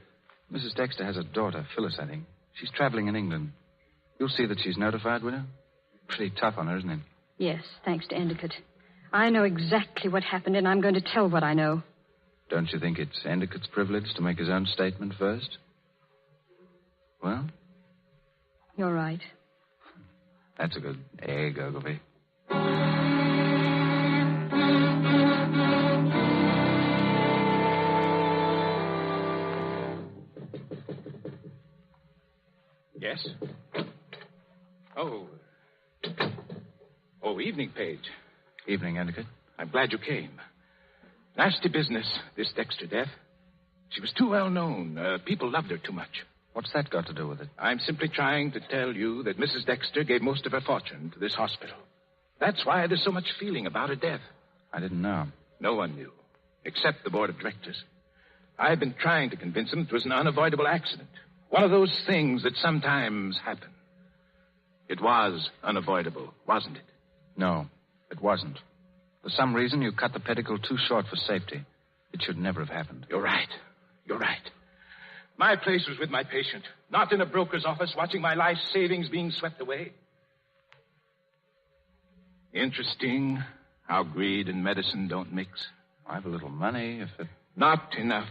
Mrs. Dexter has a daughter, Phyllis, I think. She's traveling in England. You'll see that she's notified, will you? Pretty tough on her, isn't it? Yes, thanks to Endicott. I know exactly what happened, and I'm going to tell what I know. Don't you think it's Endicott's privilege to make his own statement first? Well? You're right. That's a good egg, Ogilvy. Yes? Oh, evening, Page. Evening, Endicott. I'm glad you came. Nasty business, this Dexter death. She was too well known. People loved her too much. What's that got to do with it? I'm simply trying to tell you that Mrs. Dexter gave most of her fortune to this hospital. That's why there's so much feeling about her death. I didn't know. No one knew, except the board of directors. I've been trying to convince them it was an unavoidable accident. One of those things that sometimes happen. It was unavoidable, wasn't it? No, it wasn't. For some reason, you cut the pedicle too short for safety. It should never have happened. You're right. You're right. My place was with my patient, not in a broker's office watching my life savings being swept away. Interesting how greed and medicine don't mix. I have a little money if it... Not enough.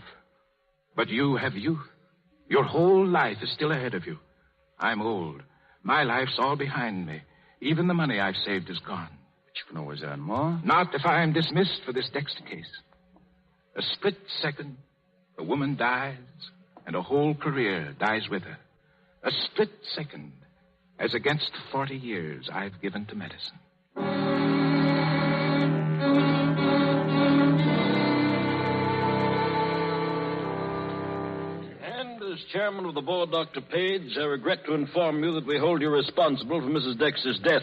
But you have youth. Your whole life is still ahead of you. I'm old. My life's all behind me. Even the money I've saved is gone. But you can always earn more. Not if I'm dismissed for this Dexter case. A split second, a woman dies, and a whole career dies with her. A split second, as against the 40 years I've given to medicine. As chairman of the board, Dr. Page, I regret to inform you that we hold you responsible for Mrs. Dexter's death.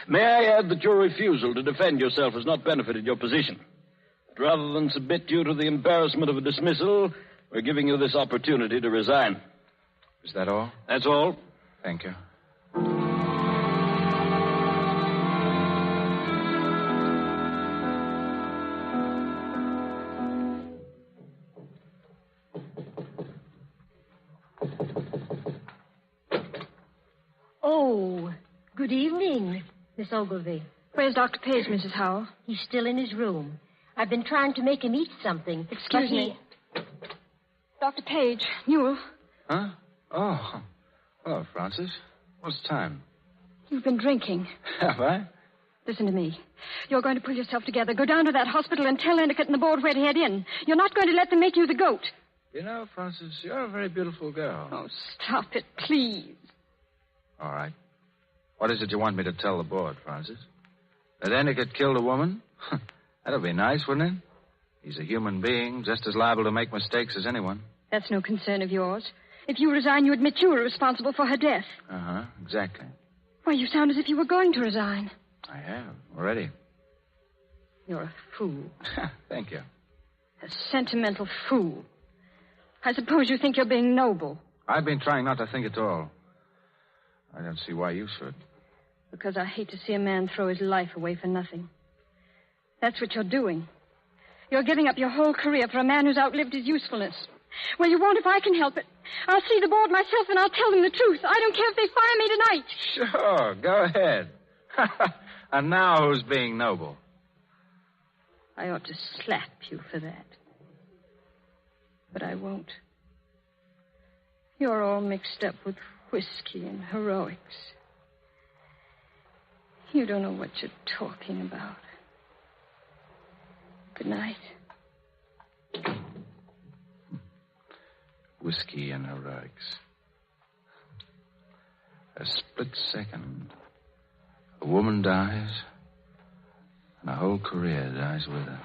May I add that your refusal to defend yourself has not benefited your position. But rather than submit you to the embarrassment of a dismissal, we're giving you this opportunity to resign. Is that all? That's all. Thank you. Oh, good evening, Miss Ogilvy. Where's Dr. Page, Mrs. Howell? He's still in his room. I've been trying to make him eat something. Excuse me. Dr. Page, Newell. Huh? Oh. Hello, Francis. What's the time? You've been drinking. Have I? Listen to me. You're going to pull yourself together. Go down to that hospital and tell Endicott and the board where to head in. You're not going to let them make you the goat. You know, Francis, you're a very beautiful girl. Oh, stop it, please. All right. What is it you want me to tell the board, Francis? That Endicott killed a woman? That'd be nice, wouldn't it? He's a human being, just as liable to make mistakes as anyone. That's no concern of yours. If you resign, you admit you were responsible for her death. Uh-huh, exactly. Why, you sound as if you were going to resign. I have, already. You're a fool. Thank you. A sentimental fool. I suppose you think you're being noble. I've been trying not to think at all. I don't see why you should. Because I hate to see a man throw his life away for nothing. That's what you're doing. You're giving up your whole career for a man who's outlived his usefulness. Well, you won't if I can help it. I'll see the board myself and I'll tell them the truth. I don't care if they fire me tonight. Sure, go ahead. And now who's being noble? I ought to slap you for that. But I won't. You're all mixed up with whiskey and heroics. You don't know what you're talking about. Good night. Whiskey and heroics. A split second. A woman dies, and a whole career dies with her.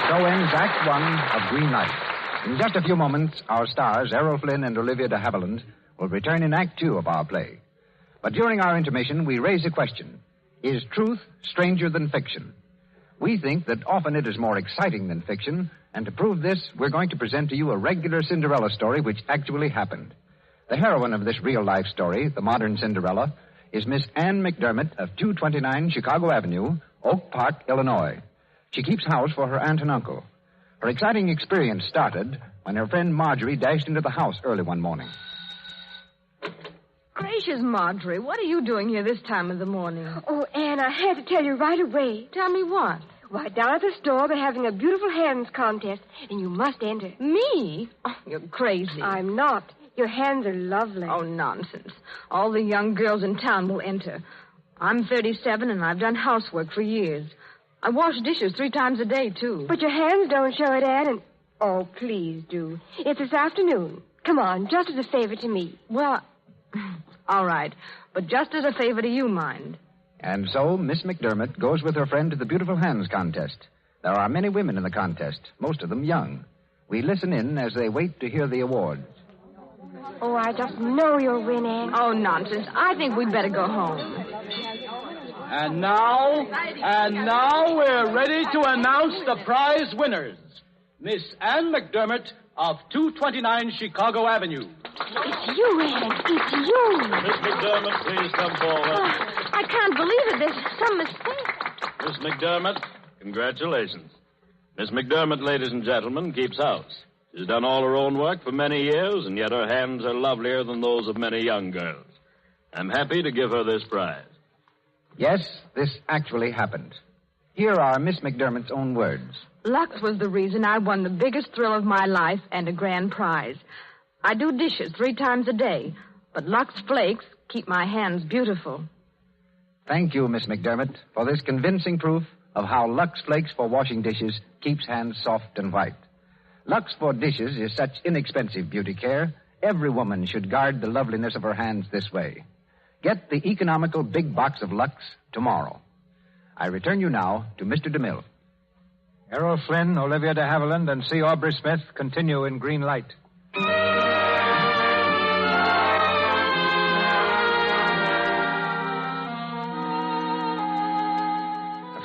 So ends Act One of Green Light. In just a few moments, our stars, Errol Flynn and Olivia de Havilland, will return in Act Two of our play. But during our intermission, we raise a question. Is truth stranger than fiction? We think that often it is more exciting than fiction, and to prove this, we're going to present to you a regular Cinderella story which actually happened. The heroine of this real-life story, the modern Cinderella, is Miss Ann McDermott of 229 Chicago Avenue, Oak Park, Illinois. She keeps house for her aunt and uncle. Her exciting experience started when her friend Marjorie dashed into the house early one morning. Gracious, Marjorie, what are you doing here this time of the morning? Oh, Anne, I had to tell you right away. Tell me what? Why, down at the store, they're having a beautiful hands contest, and you must enter. Me? Oh, you're crazy. I'm not. Your hands are lovely. Oh, nonsense. All the young girls in town will enter. I'm 37, and I've done housework for years. I wash dishes 3 times a day, too. But your hands don't show it, Anne, and... Oh, please do. It's this afternoon. Come on, just as a favor to me. Well, all right. But just as a favor to you, mind. And so Miss McDermott goes with her friend to the beautiful hands contest. There are many women in the contest, most of them young. We listen in as they wait to hear the awards. Oh, I just know you'll win, Anne. Oh, nonsense. I think we'd better go home. And now we're ready to announce the prize winners. Miss Ann McDermott of 229 Chicago Avenue. It's you, Anne. It's you. Miss McDermott, please come forward. Oh, I can't believe it. There's some mistake. Miss McDermott, congratulations. Miss McDermott, ladies and gentlemen, keeps house. She's done all her own work for many years, and yet her hands are lovelier than those of many young girls. I'm happy to give her this prize. Yes, this actually happened. Here are Miss McDermott's own words. Lux was the reason I won the biggest thrill of my life and a grand prize. I do dishes 3 times a day, but Lux Flakes keep my hands beautiful. Thank you, Miss McDermott, for this convincing proof of how Lux Flakes for washing dishes keeps hands soft and white. Lux for dishes is such inexpensive beauty care, every woman should guard the loveliness of her hands this way. Get the economical big box of Lux tomorrow. I return you now to Mr. DeMille. Errol Flynn, Olivia de Havilland, and C. Aubrey Smith continue in Green Light. A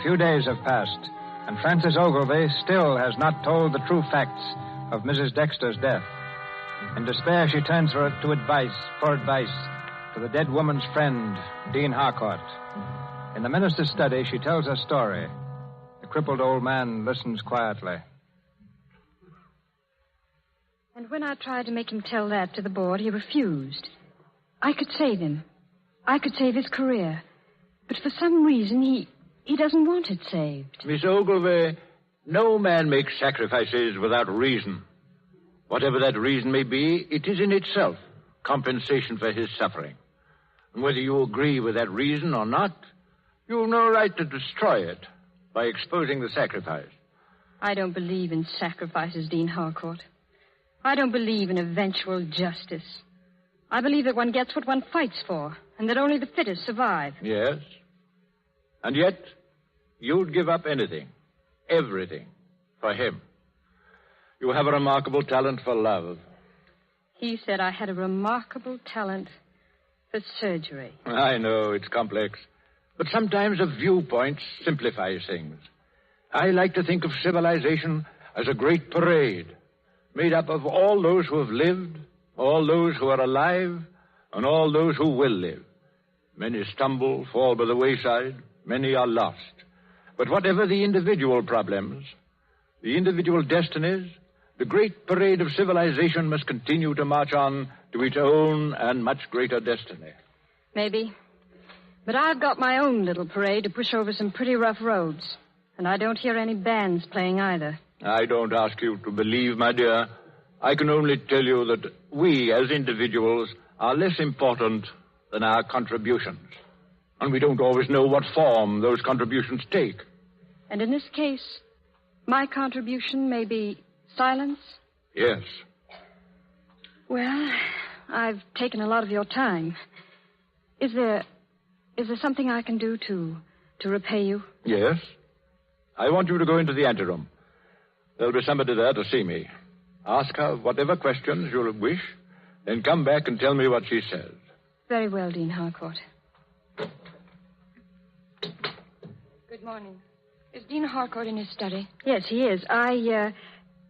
few days have passed, and Frances Ogilvy still has not told the true facts of Mrs. Dexter's death. In despair, she turns for advice to the dead woman's friend, Dean Harcourt. In the minister's study, she tells her story. The crippled old man listens quietly. And when I tried to make him tell that to the board, he refused. I could save him. I could save his career. But for some reason, he doesn't want it saved. Miss Ogilvy, no man makes sacrifices without reason. Whatever that reason may be, it is in itself compensation for his suffering. And whether you agree with that reason or not, you've no right to destroy it by exposing the sacrifice. I don't believe in sacrifices, Dean Harcourt. I don't believe in eventual justice. I believe that one gets what one fights for, and that only the fittest survive. Yes. And yet, you'd give up anything, everything, for him. You have a remarkable talent for love. He said I had a remarkable talent for surgery. I know, it's complex. But sometimes a viewpoint simplifies things. I like to think of civilization as a great parade, made up of all those who have lived, all those who are alive, and all those who will live. Many stumble, fall by the wayside. Many are lost. But whatever the individual problems, the individual destinies, the great parade of civilization must continue to march on to its own and much greater destiny. Maybe. But I've got my own little parade to push over some pretty rough roads. And I don't hear any bands playing either. I don't ask you to believe, my dear. I can only tell you that we, as individuals, are less important than our contributions. And we don't always know what form those contributions take. And in this case, my contribution may be silence? Yes. Well, I've taken a lot of your time. Is there something I can do to repay you? Yes. I want you to go into the anteroom. There'll be somebody there to see me. Ask her whatever questions you'll wish, then come back and tell me what she says. Very well, Dean Harcourt. Good morning. Is Dean Harcourt in his study? Yes, he is.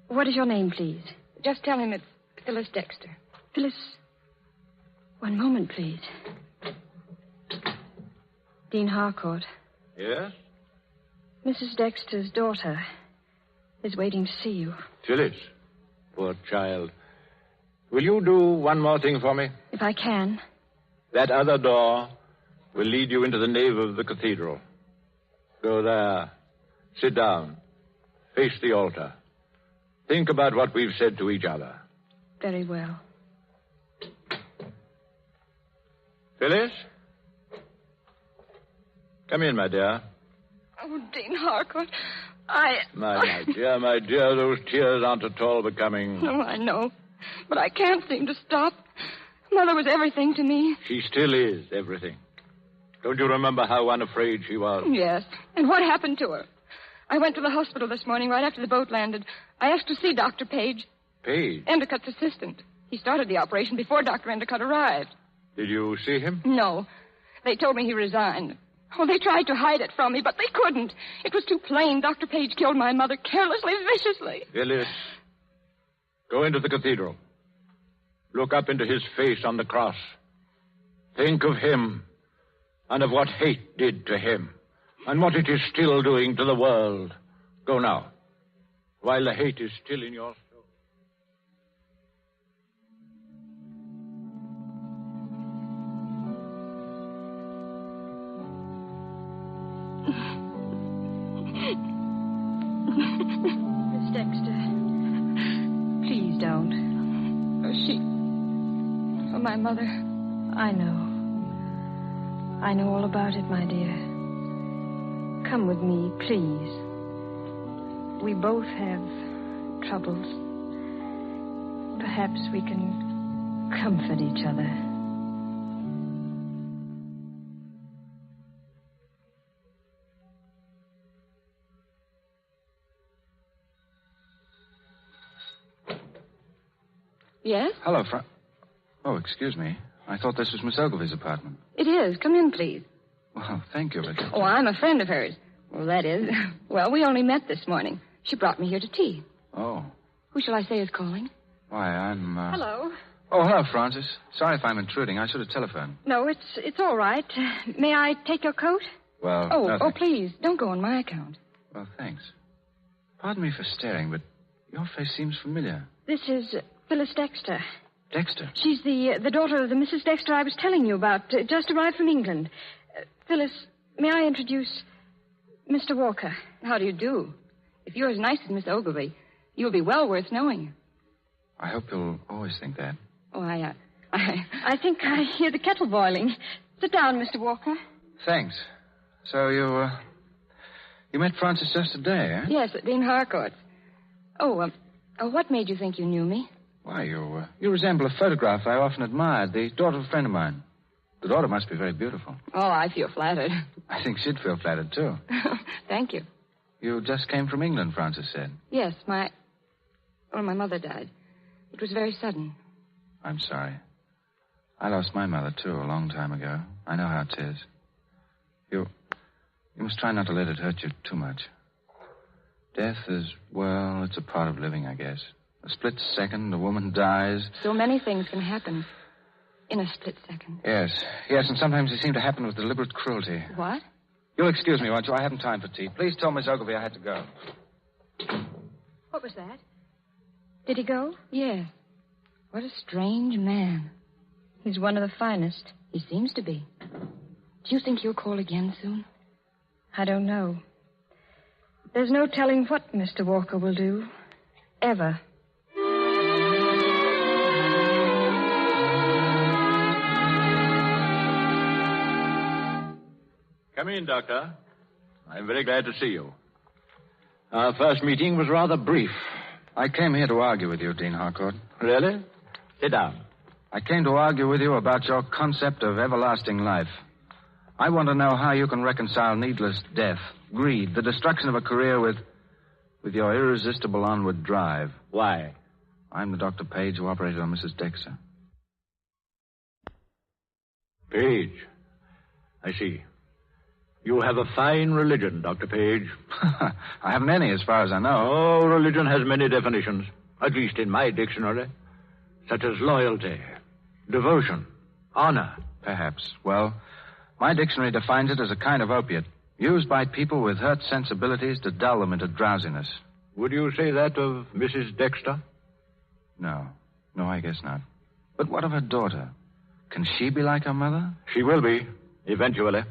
What is your name, please? Just tell him it's Phyllis Dexter. Phyllis... One moment, please. Dean Harcourt. Yes? Mrs. Dexter's daughter is waiting to see you. Phyllis. Poor child. Will you do one more thing for me? If I can. That other door will lead you into the nave of the cathedral. Go there. Sit down. Face the altar. Think about what we've said to each other. Very well. Phyllis? Come in, my dear. Oh, Dean Harcourt, My dear, those tears aren't at all becoming. No, I know. But I can't seem to stop. Mother was everything to me. She still is everything. Don't you remember how unafraid she was? Yes. And what happened to her? I went to the hospital this morning right after the boat landed. I asked to see Dr. Page. Page? Endicott's assistant. He started the operation before Dr. Endicott arrived. Did you see him? No. They told me he resigned. Oh, they tried to hide it from me, but they couldn't. It was too plain. Dr. Page killed my mother carelessly, viciously. Phyllis, go into the cathedral. Look up into his face on the cross. Think of him and of what hate did to him and what it is still doing to the world. Go now, while the hate is still in your soul. Miss Dexter, please don't. For my mother. I know all about it, my dear. Come with me, please. We both have troubles. Perhaps we can comfort each other. Yes? Hello, Oh, excuse me. I thought this was Miss Ogilvy's apartment. It is. Come in, please. Well, thank you, but... Oh, I'm a friend of hers. Well, that is. Well, we only met this morning. She brought me here to tea. Oh. Who shall I say is calling? Why, I'm... Hello. Oh, hello, Francis. Sorry if I'm intruding. I should have telephoned. No, it's all right. May I take your coat? Well, Oh, please. Don't go on my account. Well, thanks. Pardon me for staring, but your face seems familiar. This is Phyllis Dexter. Dexter? She's the daughter of the Mrs. Dexter I was telling you about. Just arrived from England. Phyllis, may I introduce Mr. Walker? How do you do? If you're as nice as Miss Ogilvy, you'll be well worth knowing. I hope you'll always think that. Oh, I think I hear the kettle boiling. Sit down, Mr. Walker. Thanks. So you met Francis just today, eh? Yes, at Dean Harcourt's. What made you think you knew me? Why, you resemble a photograph I often admired, the daughter of a friend of mine. The daughter must be very beautiful. Oh, I feel flattered. I think she'd feel flattered, too. Thank you. You just came from England, Francis said. Yes, my mother died. It was very sudden. I'm sorry. I lost my mother, too, a long time ago. I know how it is. You must try not to let it hurt you too much. Death is, well, it's a part of living, I guess. A split second, a woman dies. So many things can happen in a split second. Yes, and sometimes they seem to happen with deliberate cruelty. What? You'll excuse me, won't you? I haven't time for tea. Please tell Miss Ogilvy I had to go. What was that? Did he go? Yes. What a strange man. He's one of the finest. He seems to be. Do you think he'll call again soon? I don't know. There's no telling what Mr. Walker will do. Ever. Come in, Doctor. I'm very glad to see you. Our first meeting was rather brief. I came here to argue with you, Dean Harcourt. Really? Sit down. I came to argue with you about your concept of everlasting life. I want to know how you can reconcile needless death, greed, the destruction of a career with your irresistible onward drive. Why? I'm the Dr. Page who operated on Mrs. Dexter. Page. I see. You have a fine religion, Dr. Page. I haven't any, as far as I know. Oh, religion has many definitions, at least in my dictionary, such as loyalty, devotion, honor. Perhaps. Well, my dictionary defines it as a kind of opiate used by people with hurt sensibilities to dull them into drowsiness. Would you say that of Mrs. Dexter? No. No, I guess not. But what of her daughter? Can she be like her mother? She will be, eventually.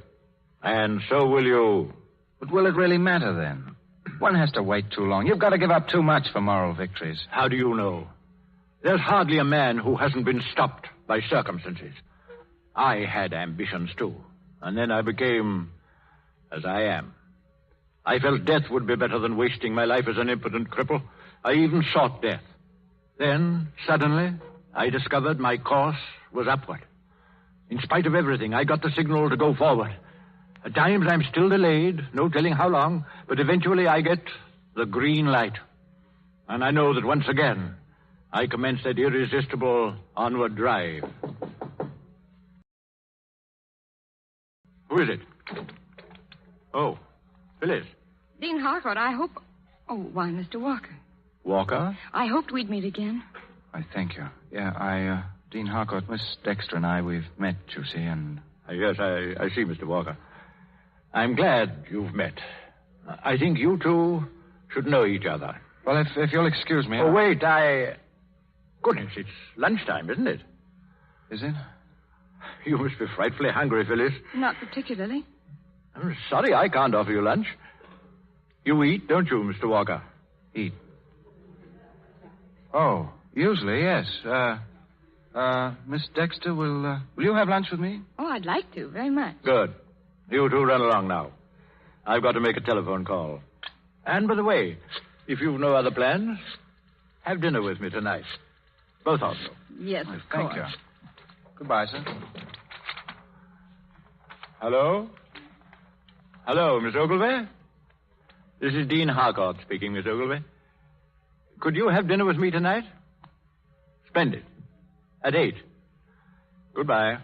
And so will you. But will it really matter, then? One has to wait too long. You've got to give up too much for moral victories. How do you know? There's hardly a man who hasn't been stopped by circumstances. I had ambitions, too. And then I became as I am. I felt death would be better than wasting my life as an impotent cripple. I even sought death. Then, suddenly, I discovered my course was upward. In spite of everything, I got the signal to go forward. At times, I'm still delayed, no telling how long, but eventually I get the green light. And I know that once again, I commence that irresistible onward drive. Who is it? Oh, Phyllis. Dean Harcourt, I hope... Oh, why, Mr. Walker. Walker? I hoped we'd meet again. I thank you. Yeah, Dean Harcourt, Miss Dexter and I, we've met, you see, and... Yes, I see, Mr. Walker. I'm glad you've met. I think you two should know each other. Well, if you'll excuse me... Oh, wait, Goodness, it's lunchtime, isn't it? Is it? You must be frightfully hungry, Phyllis. Not particularly. I'm sorry I can't offer you lunch. You eat, don't you, Mr. Walker? Eat? Oh, usually, yes. Miss Dexter, will you have lunch with me? Oh, I'd like to, very much. Good. You two run along now. I've got to make a telephone call. And, by the way, if you've no other plans, have dinner with me tonight. Both of you. Yes, of Thank you. Goodbye, sir. Hello? Hello, Miss Ogilvy? This is Dean Harcourt speaking, Miss Ogilvy. Could you have dinner with me tonight? Splendid. At 8. Goodbye.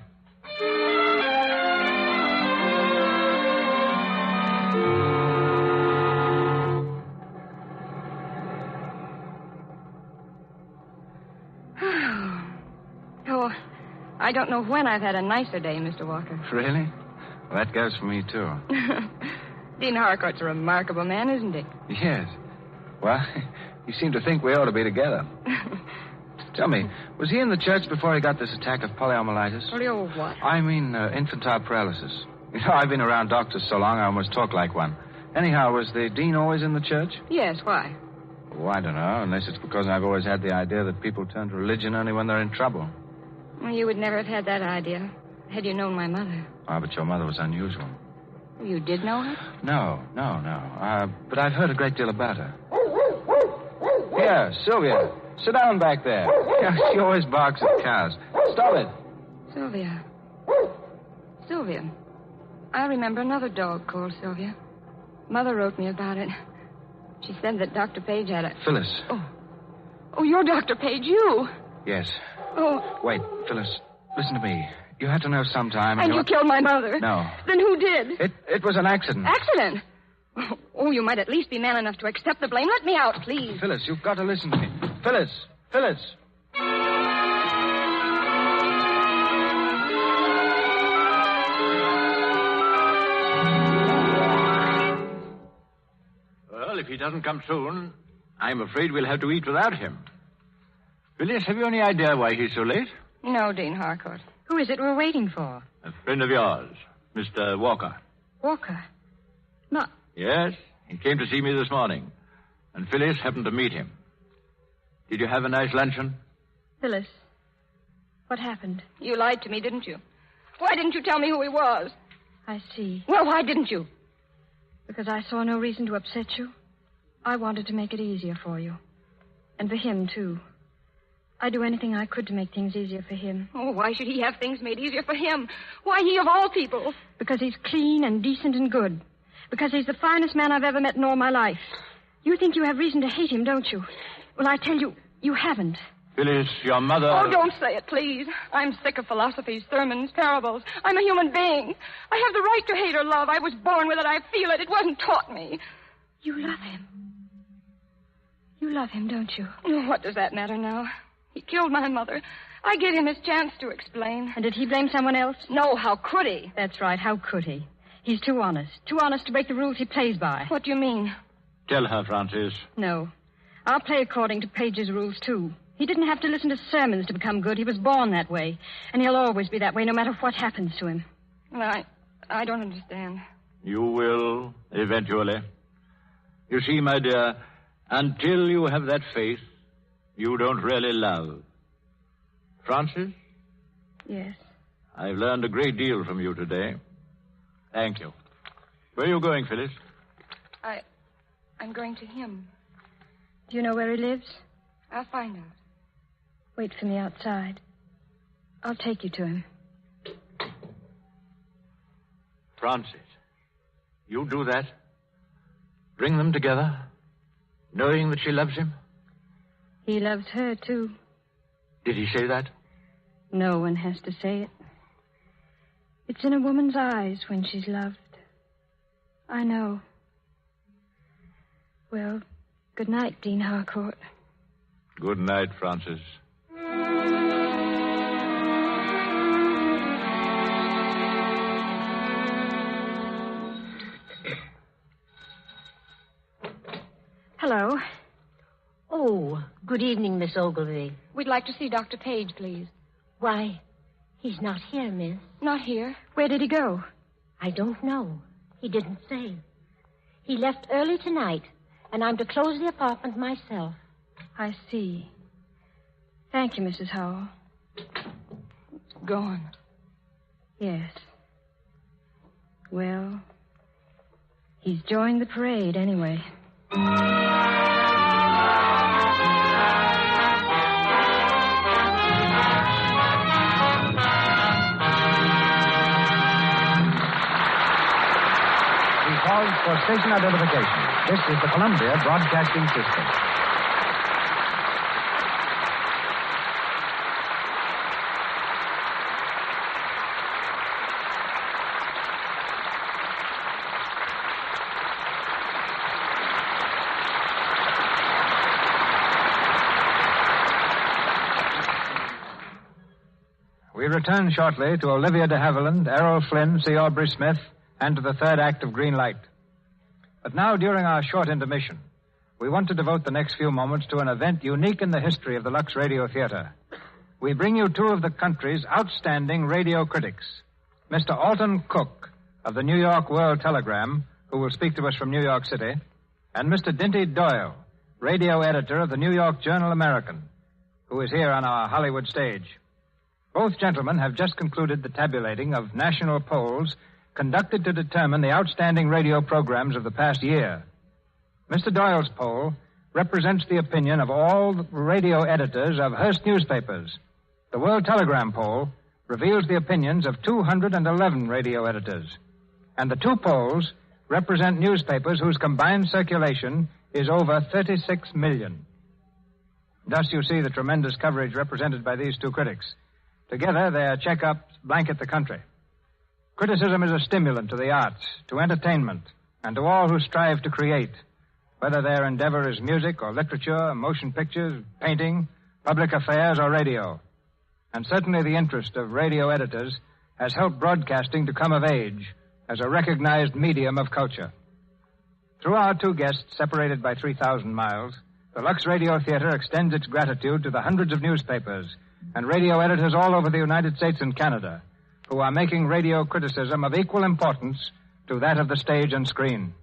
Oh, I don't know when I've had a nicer day, Mr. Walker. Really? Well, that goes for me, too. Dean Harcourt's a remarkable man, isn't he? Yes. Well, you seem to think we ought to be together. Tell me, was he in the church before he got this attack of poliomyelitis? Polio what? I mean, infantile paralysis. You know, I've been around doctors so long I almost talk like one. Anyhow, was the dean always in the church? Yes, why? Oh, I don't know, unless it's because I've always had the idea that people turn to religion only when they're in trouble. Well, you would never have had that idea had you known my mother. Oh, but your mother was unusual. You did know her? No. But I've heard a great deal about her. Here, Sylvia. Sit down back there. Yeah, she always barks at cows. Stop it. Sylvia. Sylvia. I remember another dog called Sylvia. Mother wrote me about it. She said that Dr. Page had a... Phyllis. Oh, you're Dr. Page, you? Yes. Oh. Wait, Phyllis, listen to me. You have to know sometime... And you killed my mother? No. Then who did? It was an accident. Accident? Oh, you might at least be man enough to accept the blame. Let me out, please. Phyllis, you've got to listen to me. Phyllis! Well, if he doesn't come soon, I'm afraid we'll have to eat without him. Phyllis, have you any idea why he's so late? No, Dean Harcourt. Who is it we're waiting for? A friend of yours, Mr. Walker. Walker? Not... Yes, he came to see me this morning, and Phyllis happened to meet him. Did you have a nice luncheon? Phyllis, what happened? You lied to me, didn't you? Why didn't you tell me who he was? I see. Well, why didn't you? Because I saw no reason to upset you. I wanted to make it easier for you. And for him, too. I'd do anything I could to make things easier for him. Oh, why should he have things made easier for him? Why he of all people? Because he's clean and decent and good. Because he's the finest man I've ever met in all my life. You think you have reason to hate him, don't you? Well, I tell you, you haven't. Phyllis, your mother... Oh, don't say it, please. I'm sick of philosophies, sermons, parables. I'm a human being. I have the right to hate or love. I was born with it. I feel it. It wasn't taught me. You love him. You love him, don't you? Oh, what does that matter now? He killed my mother. I gave him his chance to explain. And did he blame someone else? No, how could he? That's right, how could he? He's too honest. Too honest to break the rules he plays by. What do you mean? Tell her, Francis. No. I'll play according to Page's rules, too. He didn't have to listen to sermons to become good. He was born that way. And he'll always be that way, no matter what happens to him. Well, I don't understand. You will, eventually. You see, my dear, until you have that faith, you don't really love. Francis? Yes. I've learned a great deal from you today. Thank you. Where are you going, Phyllis? I'm going to him. Do you know where he lives? I'll find out. Wait for me outside. I'll take you to him. Francis, you do that? Bring them together, knowing that she loves him? He loves her, too. Did he say that? No one has to say it. It's in a woman's eyes when she's loved. I know. Well, good night, Dean Harcourt. Good night, Francis. Hello. Oh, good evening, Miss Ogilvy. We'd like to see Dr. Page, please. Why, he's not here, miss. Not here? Where did he go? I don't know. He didn't say. He left early tonight, and I'm to close the apartment myself. I see. Thank you, Mrs. Howell. It's gone. Yes. Well, he's joined the parade anyway. For station identification. This is the Columbia Broadcasting System. We return shortly to Olivia de Havilland, Errol Flynn, C. Aubrey Smith, and to the third act of Green Light. But now, during our short intermission, we want to devote the next few moments to an event unique in the history of the Lux Radio Theater. We bring you two of the country's outstanding radio critics, Mr. Alton Cook of the New York World Telegram, who will speak to us from New York City, and Mr. Dinty Doyle, radio editor of the New York Journal American, who is here on our Hollywood stage. Both gentlemen have just concluded the tabulating of national polls conducted to determine the outstanding radio programs of the past year. Mr. Doyle's poll represents the opinion of all the radio editors of Hearst newspapers. The World Telegram poll reveals the opinions of 211 radio editors. And the two polls represent newspapers whose combined circulation is over 36 million. Thus you see the tremendous coverage represented by these two critics. Together, their checkups blanket the country. Criticism is a stimulant to the arts, to entertainment, and to all who strive to create, whether their endeavor is music or literature, motion pictures, painting, public affairs, or radio. And certainly the interest of radio editors has helped broadcasting to come of age as a recognized medium of culture. Through our two guests, separated by 3,000 miles, the Lux Radio Theater extends its gratitude to the hundreds of newspapers and radio editors all over the United States and Canada who are making radio criticism of equal importance to that of the stage and screen.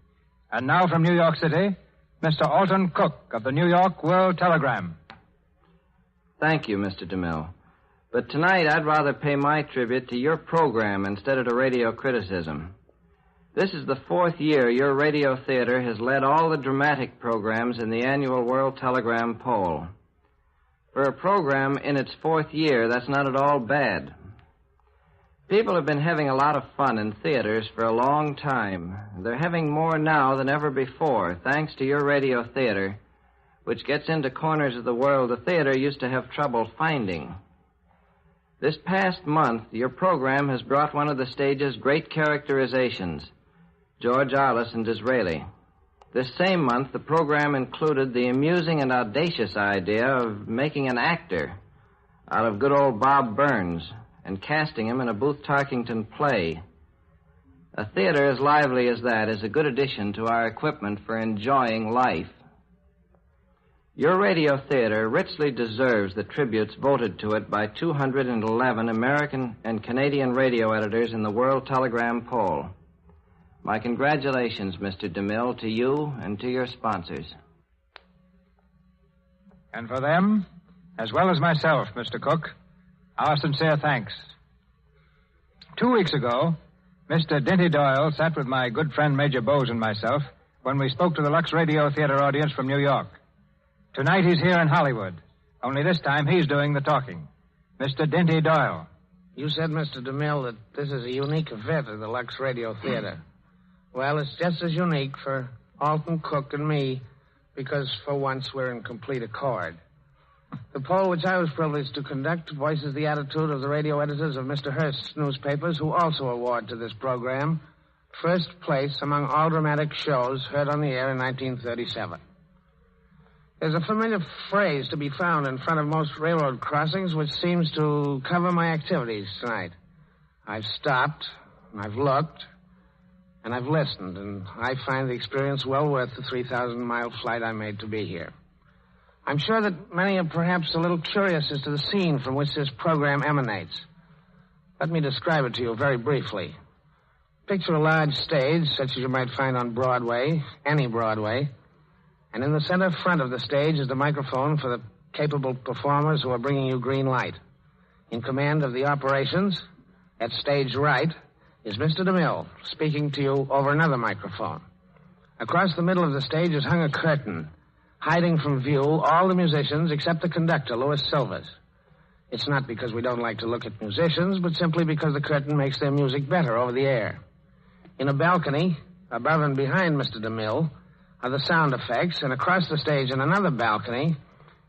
And now from New York City, Mr. Alton Cook of the New York World Telegram. Thank you, Mr. DeMille. But tonight I'd rather pay my tribute to your program instead of to radio criticism. This is the fourth year your radio theater has led all the dramatic programs in the annual World Telegram poll. For a program in its fourth year, that's not at all bad. People have been having a lot of fun in theaters for a long time. They're having more now than ever before, thanks to your radio theater, which gets into corners of the world the theater used to have trouble finding. This past month, your program has brought one of the stage's great characterizations, George Arliss and Disraeli. This same month, the program included the amusing and audacious idea of making an actor out of good old Bob Burns and casting him in a Booth Tarkington play. A theater as lively as that is a good addition to our equipment for enjoying life. Your radio theater richly deserves the tributes voted to it by 211 American and Canadian radio editors in the World Telegram poll. My congratulations, Mr. DeMille, to you and to your sponsors. And for them, as well as myself, Mr. Cook, our sincere thanks. 2 weeks ago, Mr. Dinty Doyle sat with my good friend Major Bowes and myself when we spoke to the Lux Radio Theater audience from New York. Tonight he's here in Hollywood, only this time he's doing the talking. Mr. Dinty Doyle. You said, Mr. DeMille, that this is a unique event at the Lux Radio Theater. Well, it's just as unique for Alton, Cook, and me because for once we're in complete accord. The poll which I was privileged to conduct voices the attitude of the radio editors of Mr. Hearst's newspapers, who also award to this program first place among all dramatic shows heard on the air in 1937. There's a familiar phrase to be found in front of most railroad crossings which seems to cover my activities tonight. I've stopped, and I've looked, and I've listened, and I find the experience well worth the 3,000-mile flight I made to be here. I'm sure that many are perhaps a little curious as to the scene from which this program emanates. Let me describe it to you very briefly. Picture a large stage, such as you might find on Broadway, any Broadway, and in the center front of the stage is the microphone for the capable performers who are bringing you green light. In command of the operations, at stage right, is Mr. DeMille, speaking to you over another microphone. Across the middle of the stage is hung a curtain, hiding from view all the musicians except the conductor, Louis Silvers. It's not because we don't like to look at musicians, but simply because the curtain makes their music better over the air. In a balcony, above and behind Mr. DeMille, are the sound effects, and across the stage in another balcony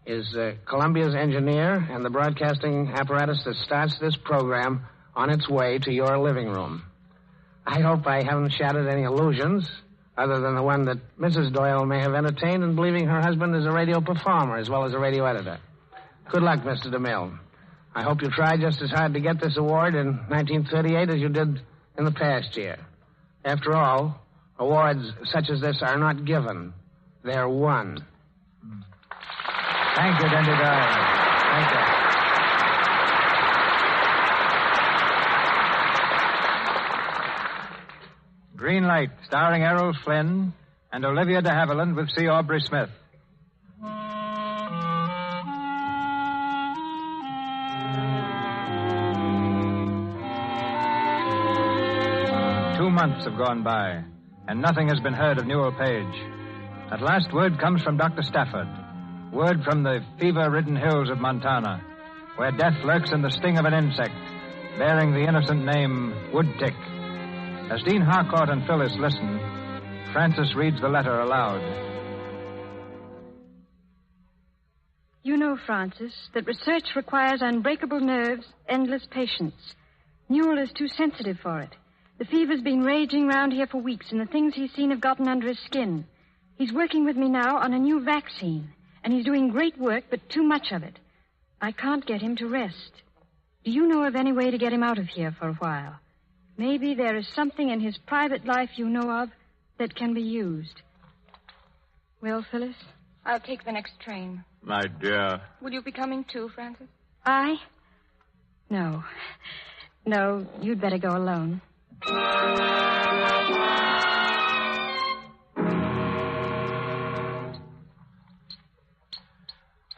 is Columbia's engineer and the broadcasting apparatus that starts this program on its way to your living room. I hope I haven't shattered any illusions, other than the one that Mrs. Doyle may have entertained in believing her husband is a radio performer as well as a radio editor. Good luck, Mr. DeMille. I hope you try just as hard to get this award in 1938 as you did in the past year. After all, awards such as this are not given. They're won. Thank you, Dinty Doyle. Thank you. Green Light, starring Errol Flynn and Olivia de Havilland with C. Aubrey Smith. 2 months have gone by, and nothing has been heard of Newell Page. At last, word comes from Dr. Stafford. Word from the fever-ridden hills of Montana, where death lurks in the sting of an insect, bearing the innocent name Woodtick. As Dean Harcourt and Phyllis listen, Frances reads the letter aloud. You know, Frances, that research requires unbreakable nerves, endless patience. Newell is too sensitive for it. The fever's been raging round here for weeks, and the things he's seen have gotten under his skin. He's working with me now on a new vaccine, and he's doing great work, but too much of it. I can't get him to rest. Do you know of any way to get him out of here for a while? Maybe there is something in his private life you know of that can be used. Well, Phyllis? I'll take the next train. My dear. Will you be coming too, Frances? I? No. No, you'd better go alone.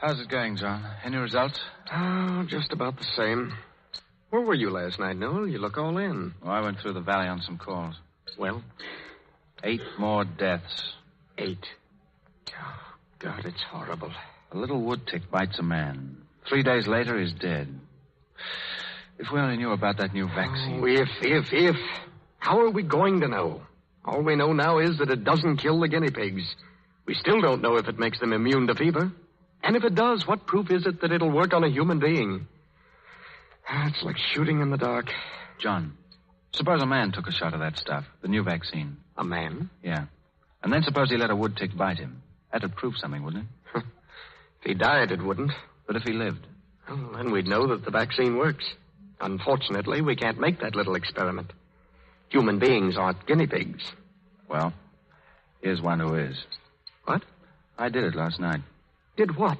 How's it going, John? Any results? Oh, just about the same. Where were you last night, Noel? You look all in. Oh, I went through the valley on some calls. Well? 8 more deaths. 8. Oh, God, it's horrible. A little wood tick bites a man. 3 days later, he's dead. If we only knew about that new vaccine. Oh, if. How are we going to know? All we know now is that it doesn't kill the guinea pigs. We still don't know if it makes them immune to fever. And if it does, what proof is it that it'll work on a human being? It's like shooting in the dark. John, suppose a man took a shot of that stuff, the new vaccine. A man? Yeah. And then suppose he let a wood tick bite him. That'd prove something, wouldn't it? If he died, it wouldn't. But if he lived? Well, then we'd know that the vaccine works. Unfortunately, we can't make that little experiment. Human beings aren't guinea pigs. Well, here's one who is. What? I did it last night. Did what?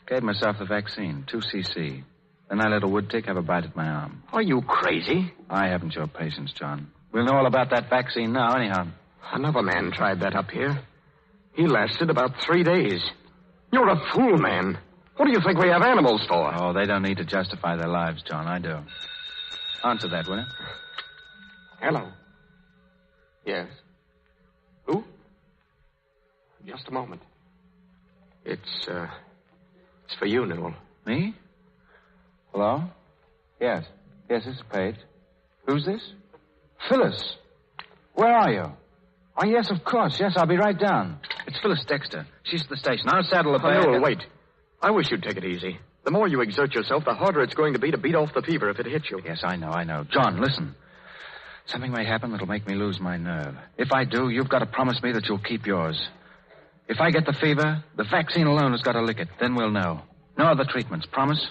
Gave myself the vaccine, 2cc. Then I let a wood tick have a bite at my arm. Are you crazy? I haven't your patience, John. We'll know all about that vaccine now, anyhow. Another man tried that up here. He lasted about 3 days. You're a fool, man. What do you think we have animals for? Oh, they don't need to justify their lives, John. I do. Answer that, will you? Hello. Yes. Who? Just a moment. It's for you, Newell. Me? Hello? Yes. Yes, this is Page. Who's this? Phyllis. Where are you? Oh, yes, of course. Yes, I'll be right down. It's Phyllis Dexter. She's at the station. I'll saddle the bag. Newell, wait. I wish you'd take it easy. The more you exert yourself, the harder it's going to be to beat off the fever if it hits you. Yes, I know. John, listen. Something may happen that'll make me lose my nerve. If I do, you've got to promise me that you'll keep yours. If I get the fever, the vaccine alone has got to lick it. Then we'll know. No other treatments. Promise?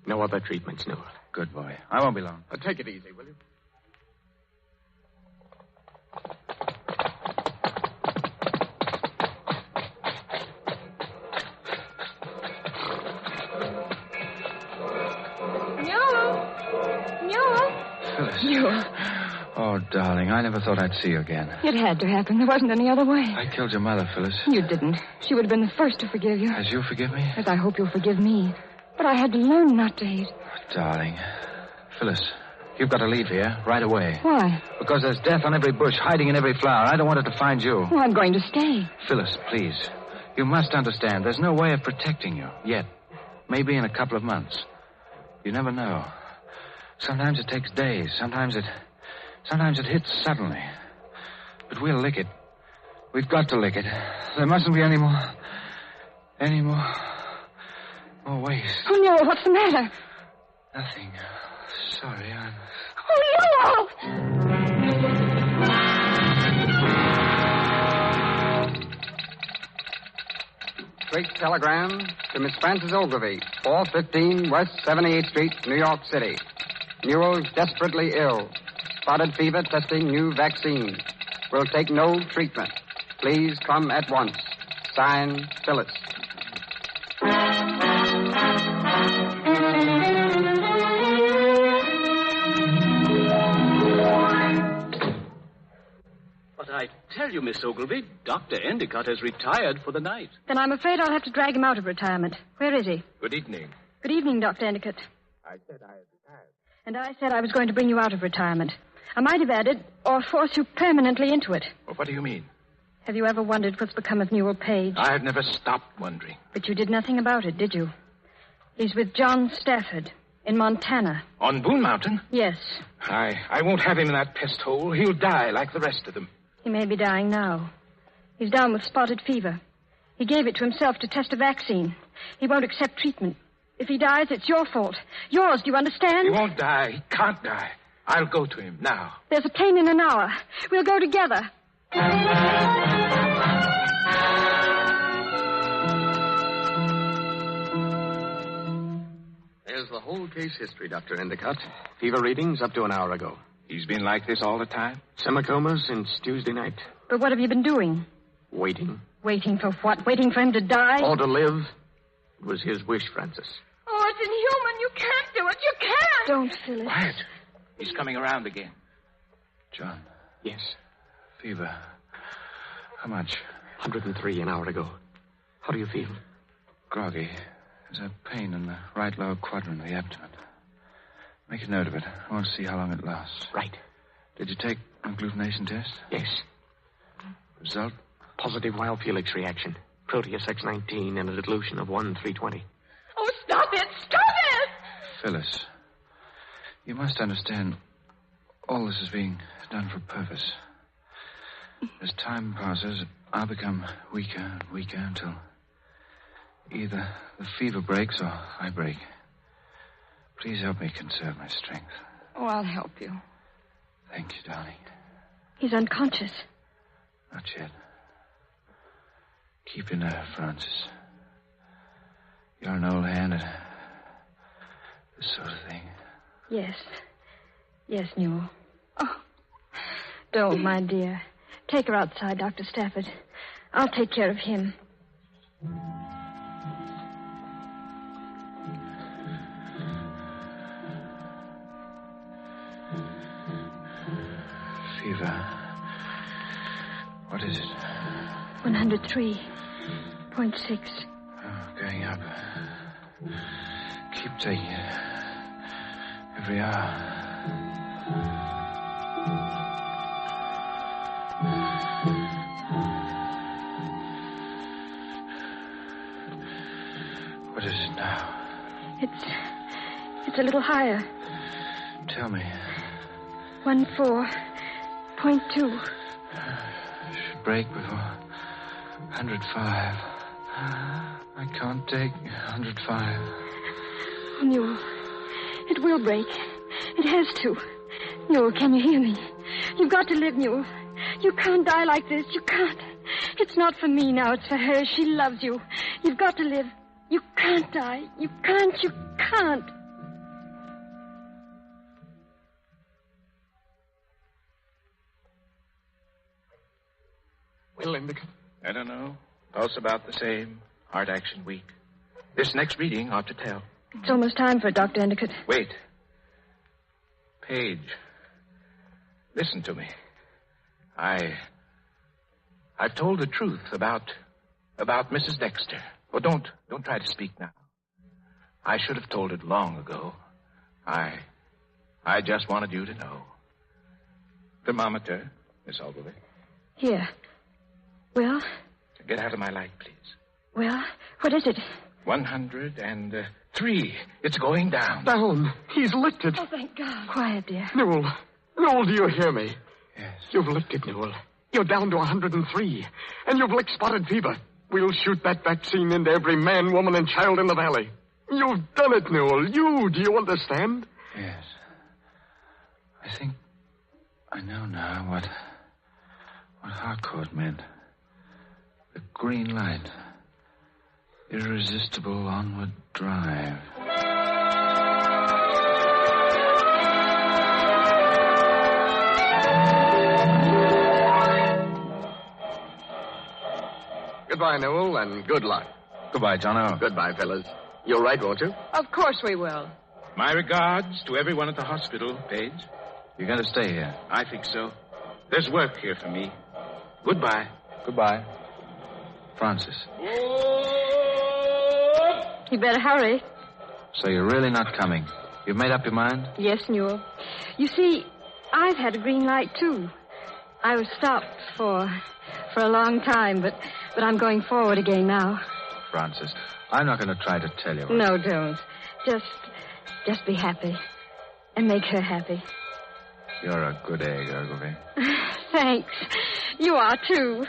No other treatments, Newell. Good boy. I won't be long. Take it easy, will you? Phyllis. Oh, darling, I never thought I'd see you again. It had to happen. There wasn't any other way. I killed your mother, Phyllis. You didn't. She would have been the first to forgive you. As you forgive me? As I hope you'll forgive me. But I had to learn not to hate. Oh, darling. Phyllis, you've got to leave here right away. Why? Because there's death on every bush, hiding in every flower. I don't want it to find you. Well, I'm going to stay. Phyllis, please. You must understand. There's no way of protecting you yet. Maybe in a couple of months. You never know. Sometimes it takes days. Sometimes it hits suddenly. But we'll lick it. We've got to lick it. There mustn't be any more waste. Oh, no, what's the matter? Nothing. Sorry, I'm... Oh, Straight telegram to Miss Frances Ogilvy, 415 West 78th Street, New York City. Newell's desperately ill. Spotted fever testing new vaccine. Will take no treatment. Please come at once. Signed, Phyllis. But I tell you, Miss Ogilvy, Dr. Endicott has retired for the night. Then I'm afraid I'll have to drag him out of retirement. Where is he? Good evening. Good evening, Dr. Endicott. I said I had retired. And I said I was going to bring you out of retirement. I might have added, or force you permanently into it. Well, what do you mean? Have you ever wondered what's become of Newell Page? I've never stopped wondering. But you did nothing about it, did you? He's with John Stafford in Montana. On Boone Mountain? Yes. I won't have him in that pest hole. He'll die like the rest of them. He may be dying now. He's down with spotted fever. He gave it to himself to test a vaccine. He won't accept treatment. If he dies, it's your fault. Yours, do you understand? He won't die. He can't die. I'll go to him now. There's a plane in an hour. We'll go together. There's the whole case history, Dr. Endicott. Fever readings up to an hour ago. He's been like this all the time? Semicoma since Tuesday night. But what have you been doing? Waiting. Waiting for what? Waiting for him to die? Or to live. It was his wish, Francis. Oh, it's inhuman. You can't do it. You can't. Don't, Phyllis. Quiet. He's coming around again. John. Yes. Fever. How much? 103 an hour ago. How do you feel? Groggy. There's a pain in the right lower quadrant of the abdomen. Make a note of it. I want to see how long it lasts. Right. Did you take an agglutination test? Yes. Result? Positive wild Felix reaction. Proteus X19 and a dilution of 1/320. Oh, stop it! Stop it! Phyllis, you must understand all this is being done for a purpose. As time passes, I'll become weaker and weaker until either the fever breaks or I break. Please help me conserve my strength. Oh, I'll help you. Thank you, darling. He's unconscious. Not yet. Keep your nerve, Francis. You're an old hand at this sort of thing. Yes. Yes, Newell. Oh, don't, my dear. Take her outside, Dr. Stafford. I'll take care of him. Fever. What is it? 103.6. Oh, going up. Keep taking it. Every hour. What is it now? It's a little higher. Tell me. 14.2. Should break before 105. I can't take 105. Oh, Newell, it will break. It has to. Newell, can you hear me? You've got to live, Newell. You can't die like this. You can't. It's not for me now. It's for her. She loves you. You've got to live. You can't die. You can't. You can't. Well, Endicott? I don't know. Pulse about the same. Heart action weak. This next reading ought to tell. It's almost time for it, Dr. Endicott. Wait. Page. Listen to me. I've told the truth about Mrs. Dexter. Oh, don't try to speak now. I should have told it long ago. I just wanted you to know. Thermometer, Miss Ogilvy. Here. Well? Get out of my light, please. Well, what is it? 103. It's going down. Down. He's lifted. Oh, thank God. Quiet, dear. Newell, do you hear me? Yes. You've lifted, Newell. You're down to 103. And you've licked spotted fever. We'll shoot that vaccine into every man, woman, and child in the valley. You've done it, Newell. Do you understand? Yes. I think I know now what Harcourt meant. The green light. Irresistible onward drive. Goodbye, Newell, and good luck. Goodbye, Jono. Goodbye, fellas. You'll write, won't you? Of course we will. My regards to everyone at the hospital, Paige. You're going to stay here? I think so. There's work here for me. Goodbye. Goodbye. Francis. You better hurry. So you're really not coming? You've made up your mind? Yes, Newell. You see, I've had a green light, too. I was stopped for a long time, but I'm going forward again now. Francis, I'm not going to try to tell you. No, don't. Just be happy. And make her happy. You're a good egg, Ogilvy. Thanks. You are, too.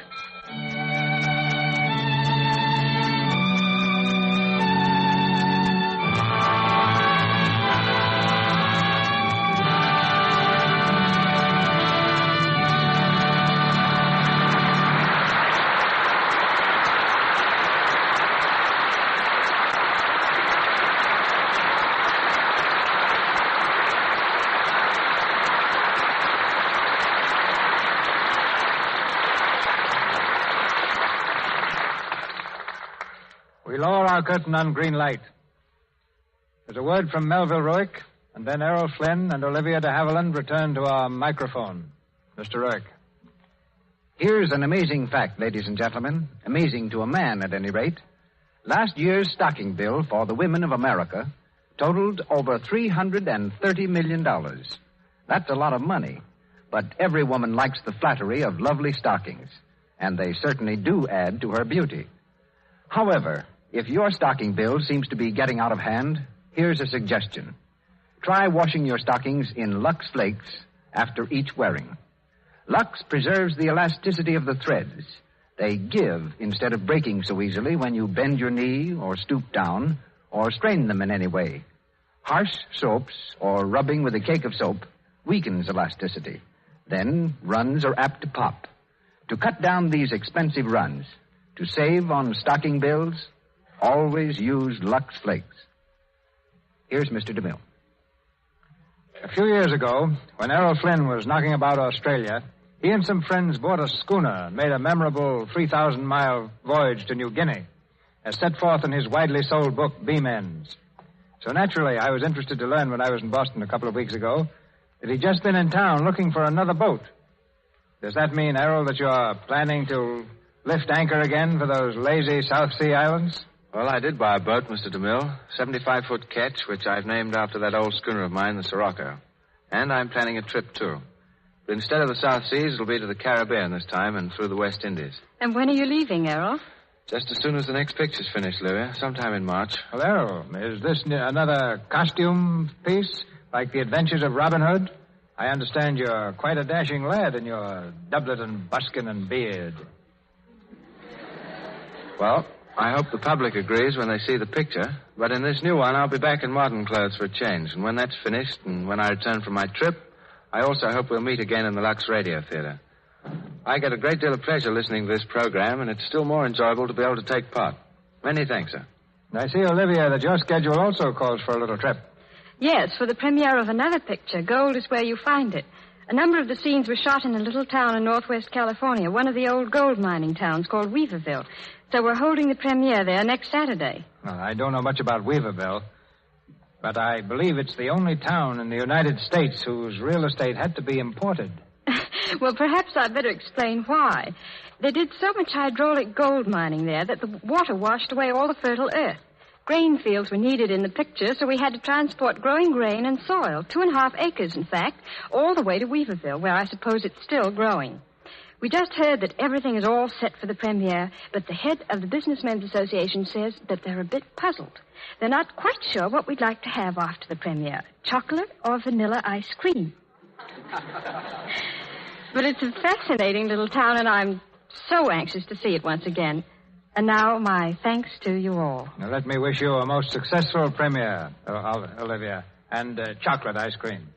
We lower our curtain on green light. There's a word from Melville Roick, and then Errol Flynn and Olivia de Havilland return to our microphone. Mr. Roick. Here's an amazing fact, ladies and gentlemen. Amazing to a man, at any rate. Last year's stocking bill for the women of America totaled over $330 million. That's a lot of money. But every woman likes the flattery of lovely stockings, and they certainly do add to her beauty. However, if your stocking bill seems to be getting out of hand, here's a suggestion. Try washing your stockings in Lux Flakes after each wearing. Lux preserves the elasticity of the threads, They give instead of breaking so easily when you bend your knee or stoop down or strain them in any way. Harsh soaps or rubbing with a cake of soap weakens elasticity. Then runs are apt to pop. To cut down these expensive runs, to save on stocking bills, always use Lux Flakes. Here's Mr. DeMille. A few years ago, when Errol Flynn was knocking about Australia, he and some friends bought a schooner and made a memorable 3,000-mile voyage to New Guinea, as set forth in his widely sold book, Beam Ends. So naturally, I was interested to learn when I was in Boston a couple of weeks ago that he'd just been in town looking for another boat. Does that mean, Errol, that you're planning to lift anchor again for those lazy South Sea islands? Well, I did buy a boat, Mr. DeMille. 75-foot ketch, which I've named after that old schooner of mine, the Sirocco. And I'm planning a trip, too. But instead of the South Seas, it'll be to the Caribbean this time and through the West Indies. And when are you leaving, Errol? Just as soon as the next picture's finished, Louis. Sometime in March. Well, Errol, is this another costume piece, like the Adventures of Robin Hood? I understand you're quite a dashing lad in your doublet and buskin and beard. Well, I hope the public agrees when they see the picture. But in this new one, I'll be back in modern clothes for a change. And when that's finished, and when I return from my trip, I also hope we'll meet again in the Lux Radio Theater. I get a great deal of pleasure listening to this program, and it's still more enjoyable to be able to take part. Many thanks, sir. I see, Olivia, that your schedule also calls for a little trip. Yes, for the premiere of another picture, Gold is Where You Find It. A number of the scenes were shot in a little town in northwest California, one of the old gold mining towns called Weaverville. So we're holding the premiere there next Saturday. Well, I don't know much about Weaverville, but I believe it's the only town in the United States whose real estate had to be imported. Well, perhaps I'd better explain why. They did so much hydraulic gold mining there that the water washed away all the fertile earth. Grain fields were needed in the picture, so we had to transport growing grain and soil, 2.5 acres, in fact, all the way to Weaverville, where I suppose it's still growing. We just heard that everything is all set for the premiere, but the head of the Businessmen's Association says that they're a bit puzzled. They're not quite sure what we'd like to have after the premiere, chocolate or vanilla ice cream. But it's a fascinating little town, and I'm so anxious to see it once again. And now, my thanks to you all. Now, let me wish you a most successful premiere, Olivia, and chocolate ice cream.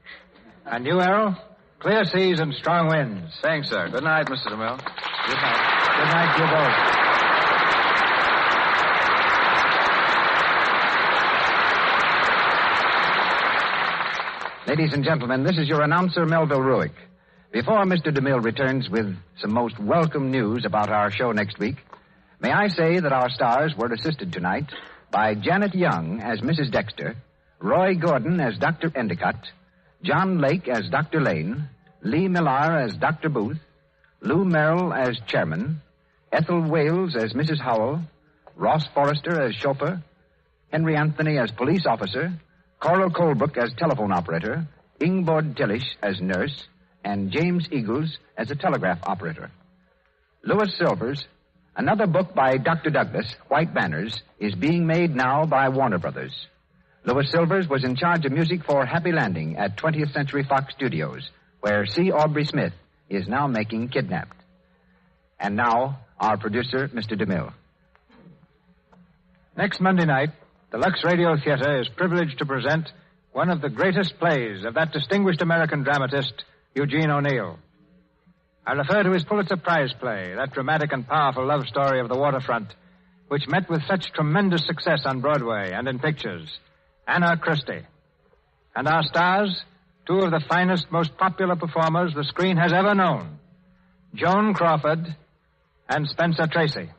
And you, Errol? Clear seas and strong winds. Thanks, sir. Good night, Mr. DeMille. Good night. Good night, you both. Ladies and gentlemen, this is your announcer, Melville Ruick. Before Mr. DeMille returns with some most welcome news about our show next week, may I say that our stars were assisted tonight by Janet Young as Mrs. Dexter, Roy Gordon as Dr. Endicott, John Lake as Dr. Lane, Lee Millar as Dr. Booth, Lou Merrill as Chairman, Ethel Wales as Mrs. Howell, Ross Forrester as chauffeur, Henry Anthony as police officer, Coral Colebrook as telephone operator, Ingeborg Tillish as nurse, and James Eagles as a telegraph operator. Louis Silvers, another book by Dr. Douglas, White Banners, is being made now by Warner Brothers. Louis Silvers was in charge of music for Happy Landing at 20th Century Fox Studios, where C. Aubrey Smith is now making Kidnapped. And now, our producer, Mr. DeMille. Next Monday night, the Lux Radio Theater is privileged to present one of the greatest plays of that distinguished American dramatist, Eugene O'Neill. I refer to his Pulitzer Prize play, that dramatic and powerful love story of the waterfront, which met with such tremendous success on Broadway and in pictures, Anna Christie. And our stars, two of the finest, most popular performers the screen has ever known, Joan Crawford and Spencer Tracy.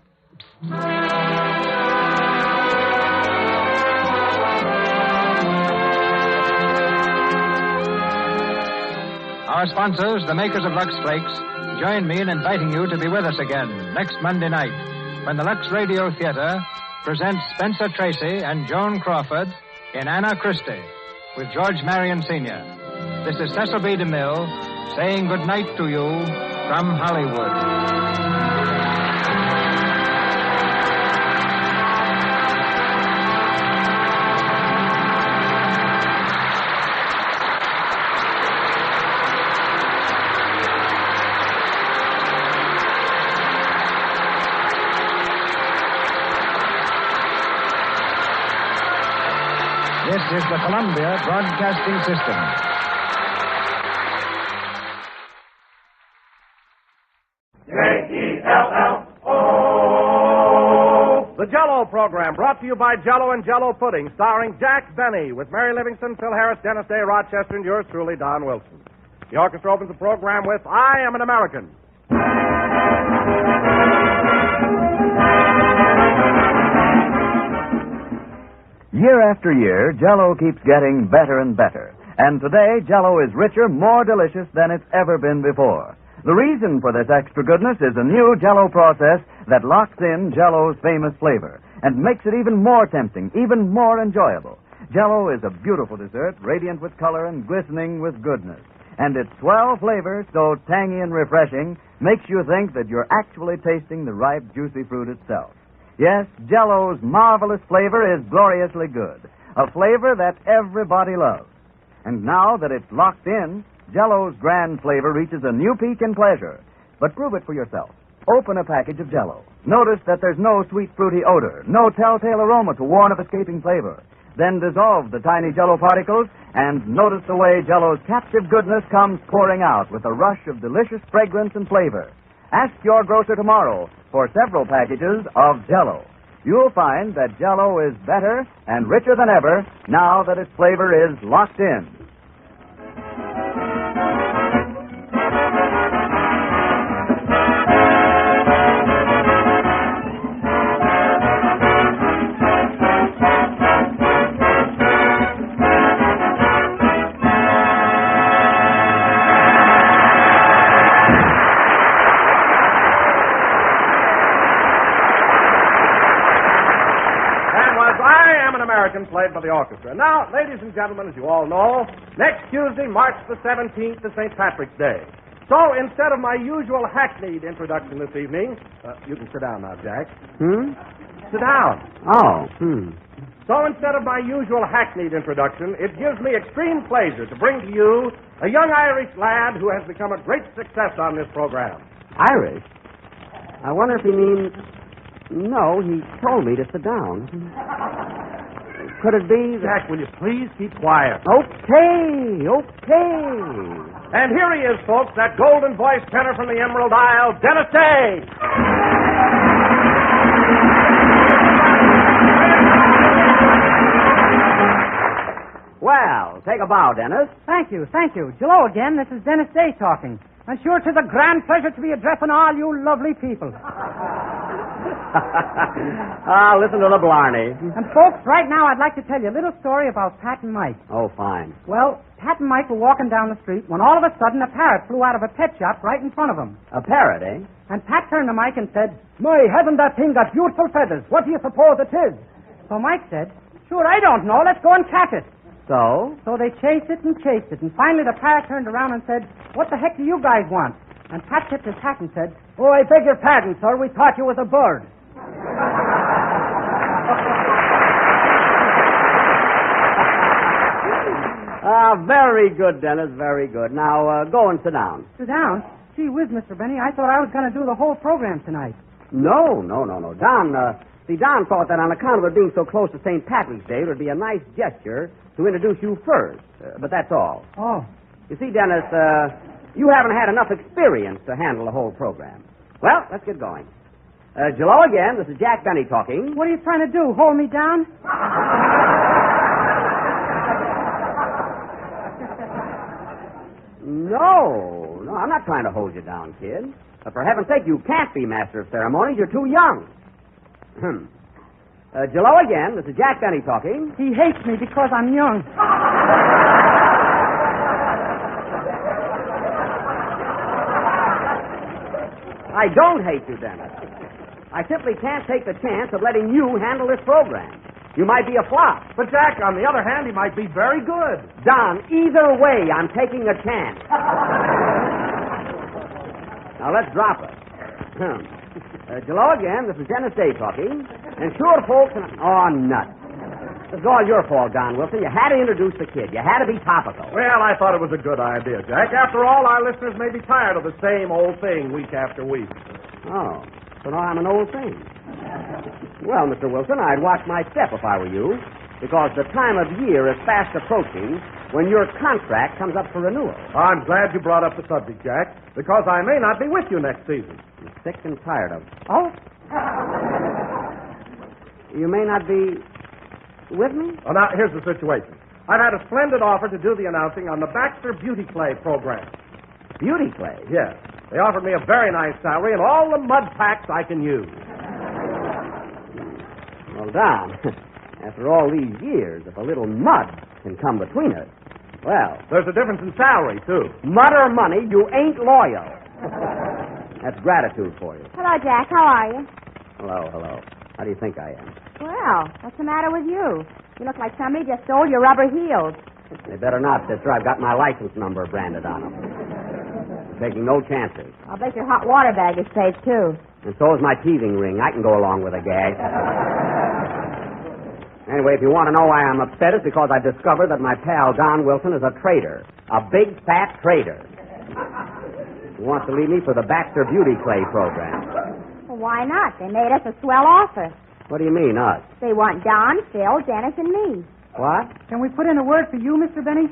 Our sponsors, the makers of Lux Flakes, join me in inviting you to be with us again next Monday night when the Lux Radio Theater presents Spencer Tracy and Joan Crawford in Anna Christie with George Marion Sr. This is Cecil B. DeMille saying good night to you from Hollywood. This is the Columbia Broadcasting System. J-E-L-L-O. The Jell-O program brought to you by Jell-O and Jell-O Pudding, starring Jack Benny with Mary Livingston, Phil Harris, Dennis Day, Rochester, and yours truly, Don Wilson. The orchestra opens the program with I Am an American. Year after year, Jell-O keeps getting better and better. And today, Jell-O is richer, more delicious than it's ever been before. The reason for this extra goodness is a new Jell-O process that locks in Jell-O's famous flavor and makes it even more tempting, even more enjoyable. Jell-O is a beautiful dessert, radiant with color and glistening with goodness. And its 12 flavors, so tangy and refreshing, makes you think that you're actually tasting the ripe, juicy fruit itself. Yes, Jell-O's marvelous flavor is gloriously good, a flavor that everybody loves. And now that it's locked in, Jell-O's grand flavor reaches a new peak in pleasure. But prove it for yourself. Open a package of Jell-O. Notice that there's no sweet, fruity odor, no telltale aroma to warn of escaping flavor. Then dissolve the tiny Jell-O particles and notice the way Jell-O's captive goodness comes pouring out with a rush of delicious fragrance and flavor. Ask your grocer tomorrow for several packages of Jell-O. You'll find that Jell-O is better and richer than ever now that its flavor is locked in. Played by the orchestra. Now, ladies and gentlemen, as you all know, next Tuesday, March the 17th, is St. Patrick's Day. So instead of my usual hackneyed introduction this evening, you can sit down now, Jack. Sit down. Oh. So instead of my usual hackneyed introduction, it gives me extreme pleasure to bring to you a young Irish lad who has become a great success on this program. Irish? I wonder if he means... No, he told me to sit down. Could it be... Jack, will you please keep quiet? Okay. And here he is, folks, that golden voiced tenor from the Emerald Isle, Dennis Day. Well, take a bow, Dennis. Thank you. Hello again. This is Dennis Day talking. I'm sure 'tis a grand pleasure to be addressing all you lovely people. Listen to the blarney. And, folks, right now I'd like to tell you a little story about Pat and Mike. Oh, fine. Well, Pat and Mike were walking down the street when all of a sudden a parrot flew out of a pet shop right in front of them. A parrot, eh? And Pat turned to Mike and said, "My, hasn't that thing got beautiful feathers? What do you suppose it is?" So Mike said, "Sure, I don't know. Let's go and catch it." So? So they chased it, and finally the parrot turned around and said, "What the heck do you guys want?" And Pat tipped his hat and said, "Oh, I beg your pardon, sir. We thought you was a bird." Very good, Dennis, very good. Now, go and sit down. Sit down? Gee whiz, Mr. Benny, I thought I was going to do the whole program tonight. No. Don thought that on account of it being so close to St. Patrick's Day, it would be a nice gesture to introduce you first. But that's all. Oh. You see, Dennis, you haven't had enough experience to handle the whole program. Well, let's get going. Hello again. This is Jack Benny talking. What are you trying to do, hold me down? No, I'm not trying to hold you down, kid. But for heaven's sake, you can't be master of ceremonies. You're too young. Hello again. This is Jack Benny talking. He hates me because I'm young. I don't hate you, Dennis. I simply can't take the chance of letting you handle this program. You might be a flop. But, Jack, on the other hand, he might be very good. Don, either way, I'm taking a chance. Now, let's drop it. Hello again. This is Dennis Day talking. And sure, folks... Oh, nuts. This is all your fault, Don Wilson. You had to introduce the kid. You had to be topical. Well, I thought it was a good idea, Jack. After all, our listeners may be tired of the same old thing week after week. Oh, so now I'm an old thing. Well, Mr. Wilson, I'd watch my step if I were you. because the time of year is fast approaching when your contract comes up for renewal. I'm glad you brought up the subject, Jack, because I may not be with you next season. I'm sick and tired of it. Oh? You may not be with me? Well, now, here's the situation. I've had a splendid offer to do the announcing on the Baxter Beauty Clay program. Beauty clay? Yes. They offered me a very nice salary and all the mud packs I can use. Well, Don, after all these years, if a little mud can come between us, well... There's a difference in salary, too. Mud or money, you ain't loyal. That's gratitude for you. Hello, Jack. How are you? Hello. How do you think I am? Well, what's the matter with you? You look like somebody just stole your rubber heels. They better not, sister. I've got my license number branded on them. I'm taking no chances. I'll bet your hot water bag is safe, too. And so is my teething ring. I can go along with a gag. Anyway, if you want to know why I'm upset, it's because I've discovered that my pal Don Wilson is a traitor. A big, fat traitor. He wants to leave me for the Baxter Beauty Clay program. Well, why not? They made us a swell offer. What do you mean, us? They want Don, Phil, Dennis, and me. What? Can we put in a word for you, Mr. Benny?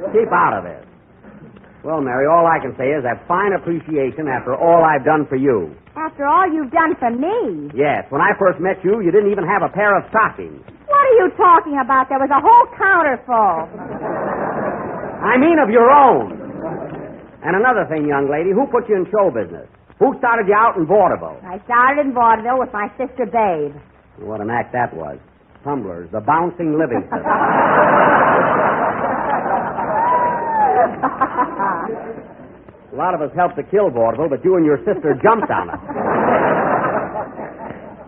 Keep out of this. Well, Mary, all I can say is have fine appreciation after all I've done for you. After all you've done for me? Yes. When I first met you, you didn't even have a pair of stockings. What are you talking about? There was a whole counter full. I mean of your own. And another thing, young lady, who put you in show business? Who started you out in vaudeville? I started in vaudeville with my sister Babe. What an act that was. Tumblers, the bouncing Livingston. A lot of us helped to kill vaudeville, but you and your sister jumped on it.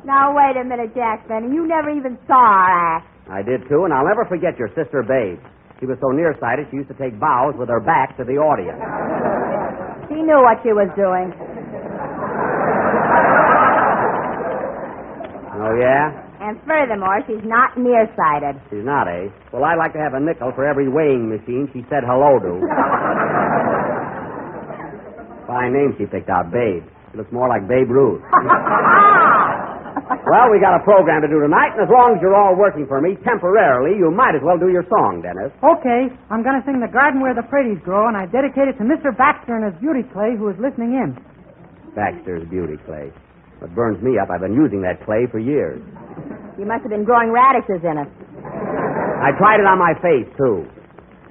Now, wait a minute, Jack Benny. You never even saw our act. I did, too, and I'll never forget your sister Babe. She was so nearsighted, she used to take bows with her back to the audience. She knew what she was doing. Oh, yeah? And furthermore, she's not nearsighted. She's not, eh? Well, I'd like to have a nickel for every weighing machine she said hello to. Fine name she picked out, Babe. She looks more like Babe Ruth. Well, we got a program to do tonight, and as long as you're all working for me temporarily, you might as well do your song, Dennis. Okay. I'm going to sing The Garden Where the Praties Grow, and I dedicate it to Mr. Baxter and his beauty clay, who is listening in. Baxter's beauty clay. What burns me up, I've been using that clay for years. You must have been growing radishes in it. I tried it on my face, too.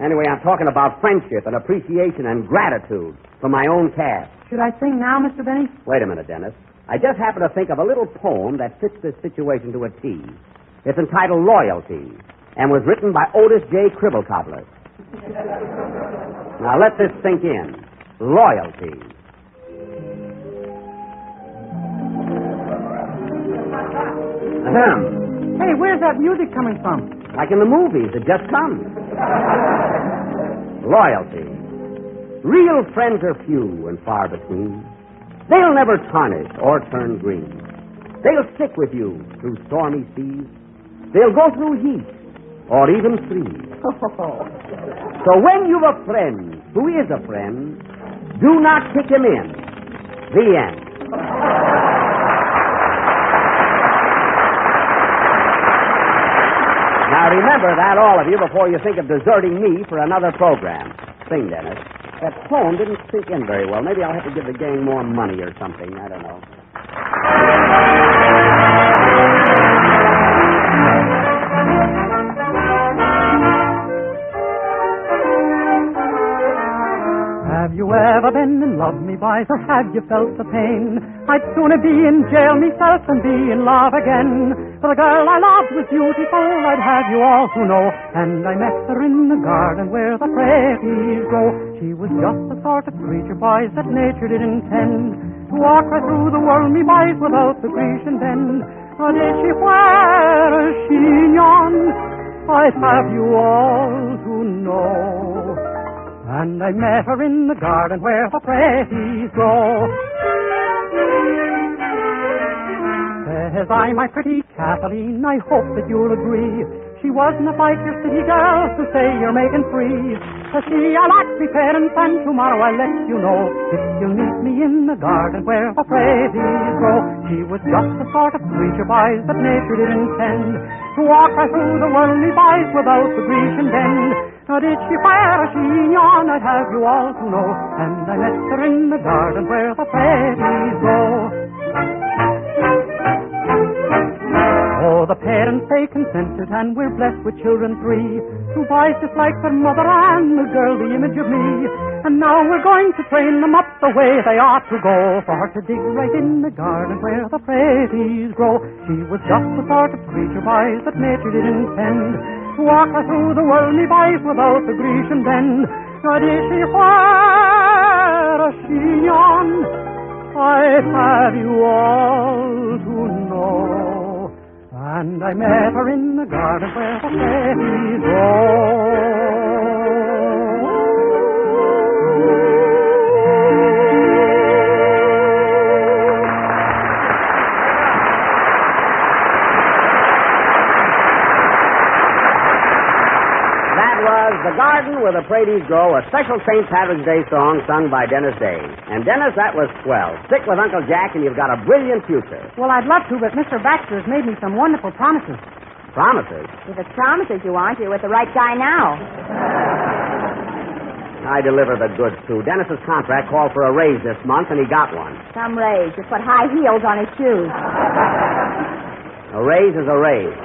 Anyway, I'm talking about friendship and appreciation and gratitude from my own cast. Should I sing now, Mr. Benny? Wait a minute, Dennis. I just happened to think of a little poem that fits this situation to a T. It's entitled Loyalty and was written by Otis J. Cribblecobbler. Now, let this sink in. Loyalty. Ahem. Hey, where's that music coming from? Like in the movies, it just comes. Loyalty. Real friends are few and far between. They'll never tarnish or turn green. They'll stick with you through stormy seas. They'll go through heat or even freeze. So when you've a friend who is a friend, do not kick him in. The end. Now remember that, all of you, before you think of deserting me for another program. Sing, Dennis. That poem didn't sink in very well. Maybe I'll have to give the gang more money or something. I don't know. Have you ever been in love, me boys, or have you felt the pain? I'd sooner be in jail myself than be in love again. For the girl I loved was beautiful, I'd have you all to know. And I met her in the garden where the praties grow. She was just the sort of creature, boys, that nature did intend to walk right through the world, me boys, without the Grecian bend. But is she where is she yon? I'd have you all to know. And I met her in the garden where the praties grow. Says I, my pretty Kathleen, I hope that you'll agree. She wasn't like your city girls who say you're making free. So she, I like me parents, and tomorrow I'll let you know if you'll meet me in the garden where the praties grow. She was just the sort of creature wise that nature did intend to walk right through the worldly vice without the Grecian bend. Now did she wear a chignon, I'd have you all to know, and I met her in the garden where the praties grow. Oh, the parents, they consented, and we're blessed with children 3. 2 boys just like their mother, and the girl the image of me. And now we're going to train them up the way they ought to go, for to dig right in the garden where the praties grow. She was just the sort of creature wise that nature did intend to walk her through the worldly vice without the Grecian bend. Now did she wear a chignon, I'd have you all to know. And I met her in the garden where the praties grow. The Garden Where the Praties Grow, a special St. Patrick's Day song sung by Dennis Day. And, Dennis, that was swell. Stick with Uncle Jack and you've got a brilliant future. Well, I'd love to, but Mr. Baxter has made me some wonderful promises. Promises? If it's promises you want, you're with the right guy now. I deliver the goods, too. Dennis's contract called for a raise this month, and he got one. Some raise. You put high heels on his shoes. A raise is a raise.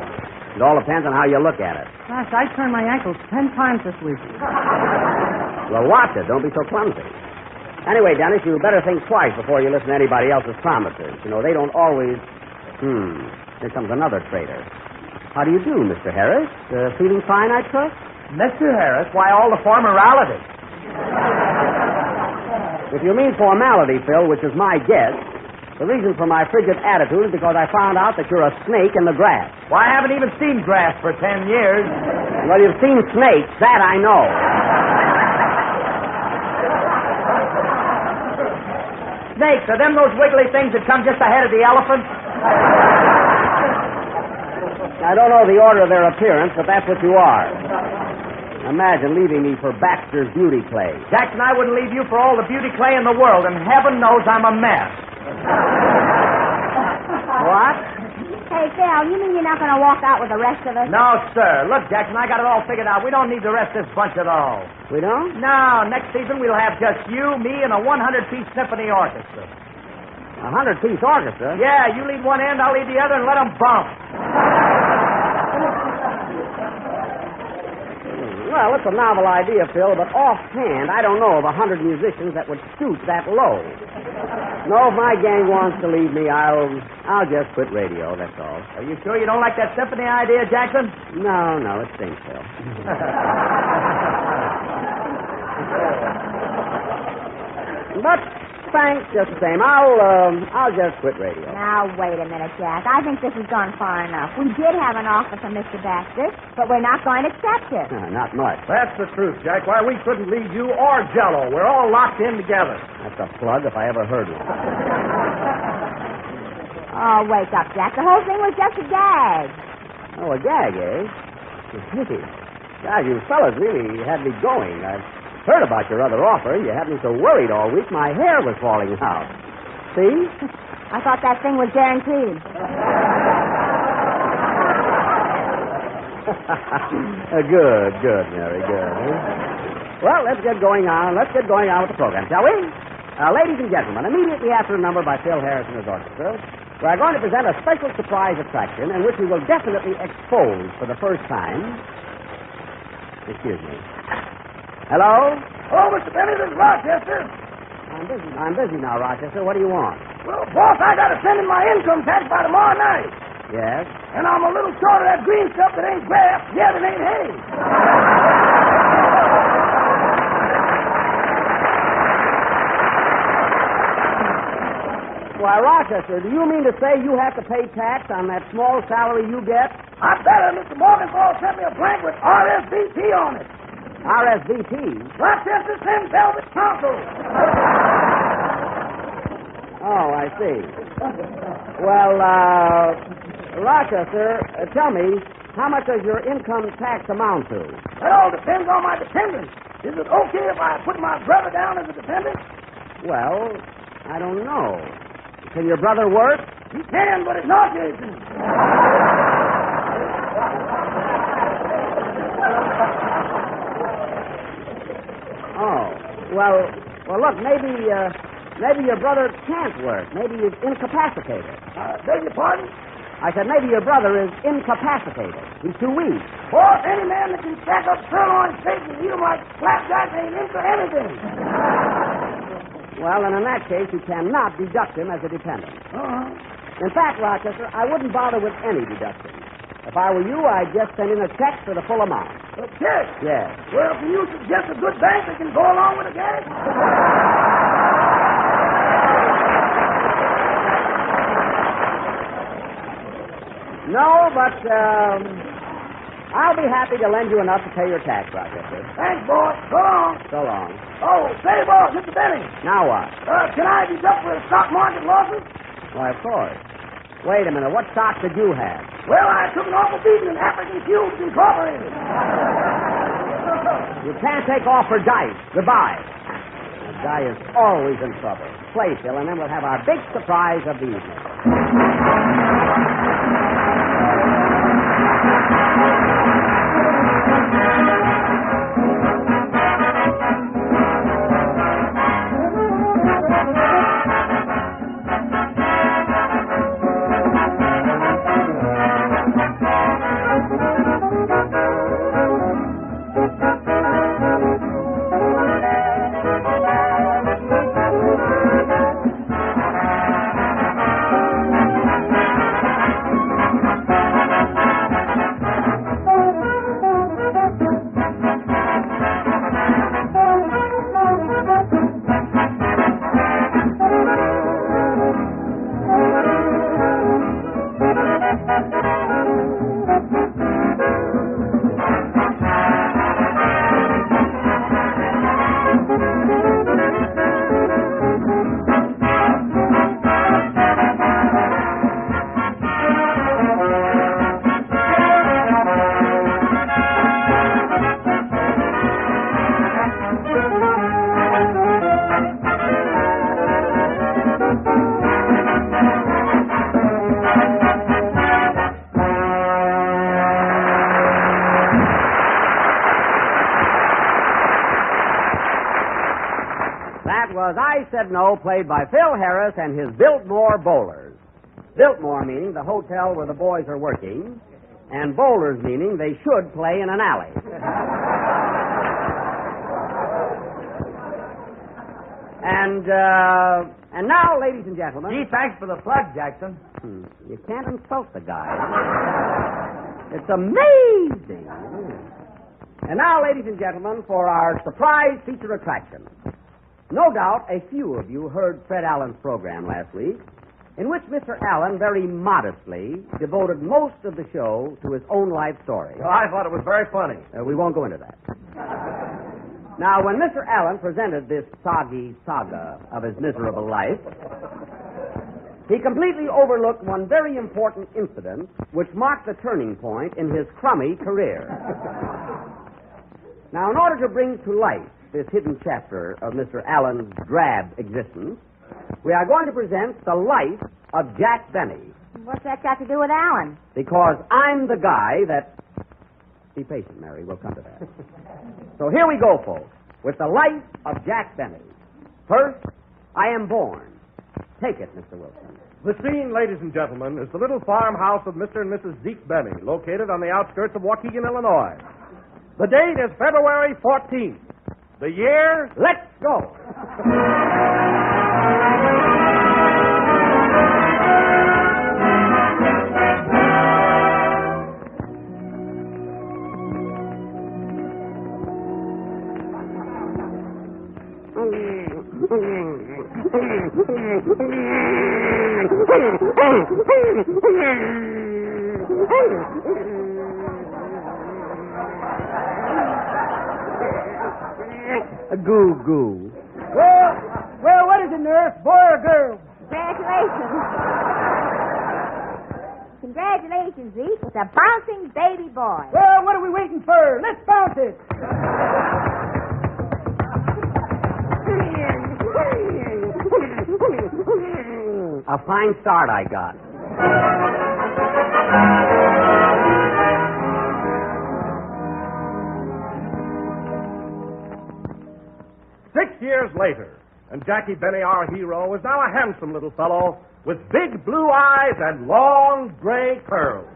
It all depends on how you look at it. Gosh, I turned my ankles 10 times this week. Well, watch it. Don't be so clumsy. Anyway, Dennis, you better think twice before you listen to anybody else's promises. You know, they don't always... Here comes another traitor. How do you do, Mr. Harris? Feeling fine, I trust? Mr. Harris? Why, all the formality. If you mean formality, Phil, which is my guess, the reason for my frigid attitude is because I found out that you're a snake in the grass. Well, I haven't even seen grass for 10 years. Well, you've seen snakes. That I know. Snakes, are them those wiggly things that come just ahead of the elephant? I don't know the order of their appearance, but that's what you are. Imagine leaving me for Baxter's beauty clay. Jackson, I wouldn't leave you for all the beauty clay in the world, and heaven knows I'm a mess. What? Hey, Phil, you mean you're not going to walk out with the rest of us? No, sir. Look, Jackson, I got it all figured out. We don't need the rest of this bunch at all. We don't? No, next season we'll have just you, me, and a 100-piece symphony orchestra. 100-piece orchestra? Yeah, you lead one end, I'll lead the other, and let them bump. Well, it's a novel idea, Phil, but offhand, I don't know of 100 musicians that would stoop that low. No, if my gang wants to leave me, I'll just quit radio, that's all. Are you sure you don't like that symphony idea, Jackson? No, it stinks, Phil. But thanks just the same. I'll just quit radio. Now, wait a minute, Jack. I think this has gone far enough. We did have an offer from Mr. Baxter, but we're not going to accept it. Not much. That's the truth, Jack. Why, we couldn't leave you or Jello. We're all locked in together. That's a plug if I ever heard one. Oh, wake up, Jack. The whole thing was just a gag. Oh, a gag, eh? God, you fellas really had me going. I've heard about your other offer. You had me so worried all week, my hair was falling out. See? I thought that thing was guaranteed. Good, Mary, good. Well, let's get going on. Let's get going on with the program, shall we? Ladies and gentlemen, immediately after a number by Phil Harris and his orchestra, we're going to present a special surprise attraction in which we will definitely expose for the first time... Excuse me. Hello? Hello, Mr. Benny, this is Rochester. I'm busy now, Rochester. What do you want? Well, boss, I got to send in my income tax by tomorrow night. Yes? And I'm a little short of that green stuff that ain't grass, yet it ain't hay. Why, Rochester, do you mean to say you have to pay tax on that small salary you get? I better. Mr. Morgenthau sent me a blank with RSVP on it. RSVP? Rochester Thin Velvet Council. Oh, I see. Well, Rochester, tell me, how much does your income tax amount to? That all depends on my dependents. Is it okay if I put my brother down as a dependent? Well, I don't know. Can your brother work? He can, but it's not Jason. Oh, well, look, maybe your brother can't work. Maybe he's incapacitated. Beg your pardon? I said maybe your brother is incapacitated. He's too weak. Boy, any man that can stack up sirloin steaks and eat them like flapjacks ain't in for anything. Well, and in that case, you cannot deduct him as a dependent. In fact, Rochester, I wouldn't bother with any deduction. If I were you, I'd just send in a check for the full amount. A check? Yes. Well, can you suggest a good bank that can go along with a gas? No, but I'll be happy to lend you enough to pay your tax, Rochester. Thanks, boy. So long. So long. Oh, say, boss, Mr. Benny. Now what? Can I deduct for stock market losses? Why, of course. Wait a minute. What stock did you have? Well, I took an awful beating in African Cubes Incorporated. You can't take off for dice. Goodbye. That guy is always in trouble. Play, Phil, and then we'll have our big surprise of the evening. Was I Said No, played by Phil Harris and his Biltmore Bowlers. Biltmore meaning the hotel where the boys are working, and bowlers meaning they should play in an alley. And now, ladies and gentlemen... Gee, thanks for the plug, Jackson. You can't insult the guy. It's amazing. And now, ladies and gentlemen, for our surprise feature attraction. No doubt a few of you heard Fred Allen's program last week, in which Mr. Allen very modestly devoted most of the show to his own life story. Well, I thought it was very funny. We won't go into that. Now, when Mr. Allen presented this soggy saga of his miserable life, he completely overlooked one very important incident which marked the turning point in his crummy career. Now, in order to bring to light this hidden chapter of Mr. Allen's drab existence, we are going to present the life of Jack Benny. What's that got to do with Allen? Because I'm the guy that... Be patient, Mary. We'll come to that. So here we go, folks, with the life of Jack Benny. First, I am born. Take it, Mr. Wilson. The scene, ladies and gentlemen, is the little farmhouse of Mr. and Mrs. Zeke Benny, located on the outskirts of Waukegan, Illinois. The date is February 14th. The year, let's go. Goo goo. Well, what is it, nurse? Boy or girl? Congratulations. Congratulations, Zeke. It's a bouncing baby boy. Well, what are we waiting for? Let's bounce it. A fine start I got. Years later, and Jackie Benny, our hero, is now a handsome little fellow with big blue eyes and long gray curls.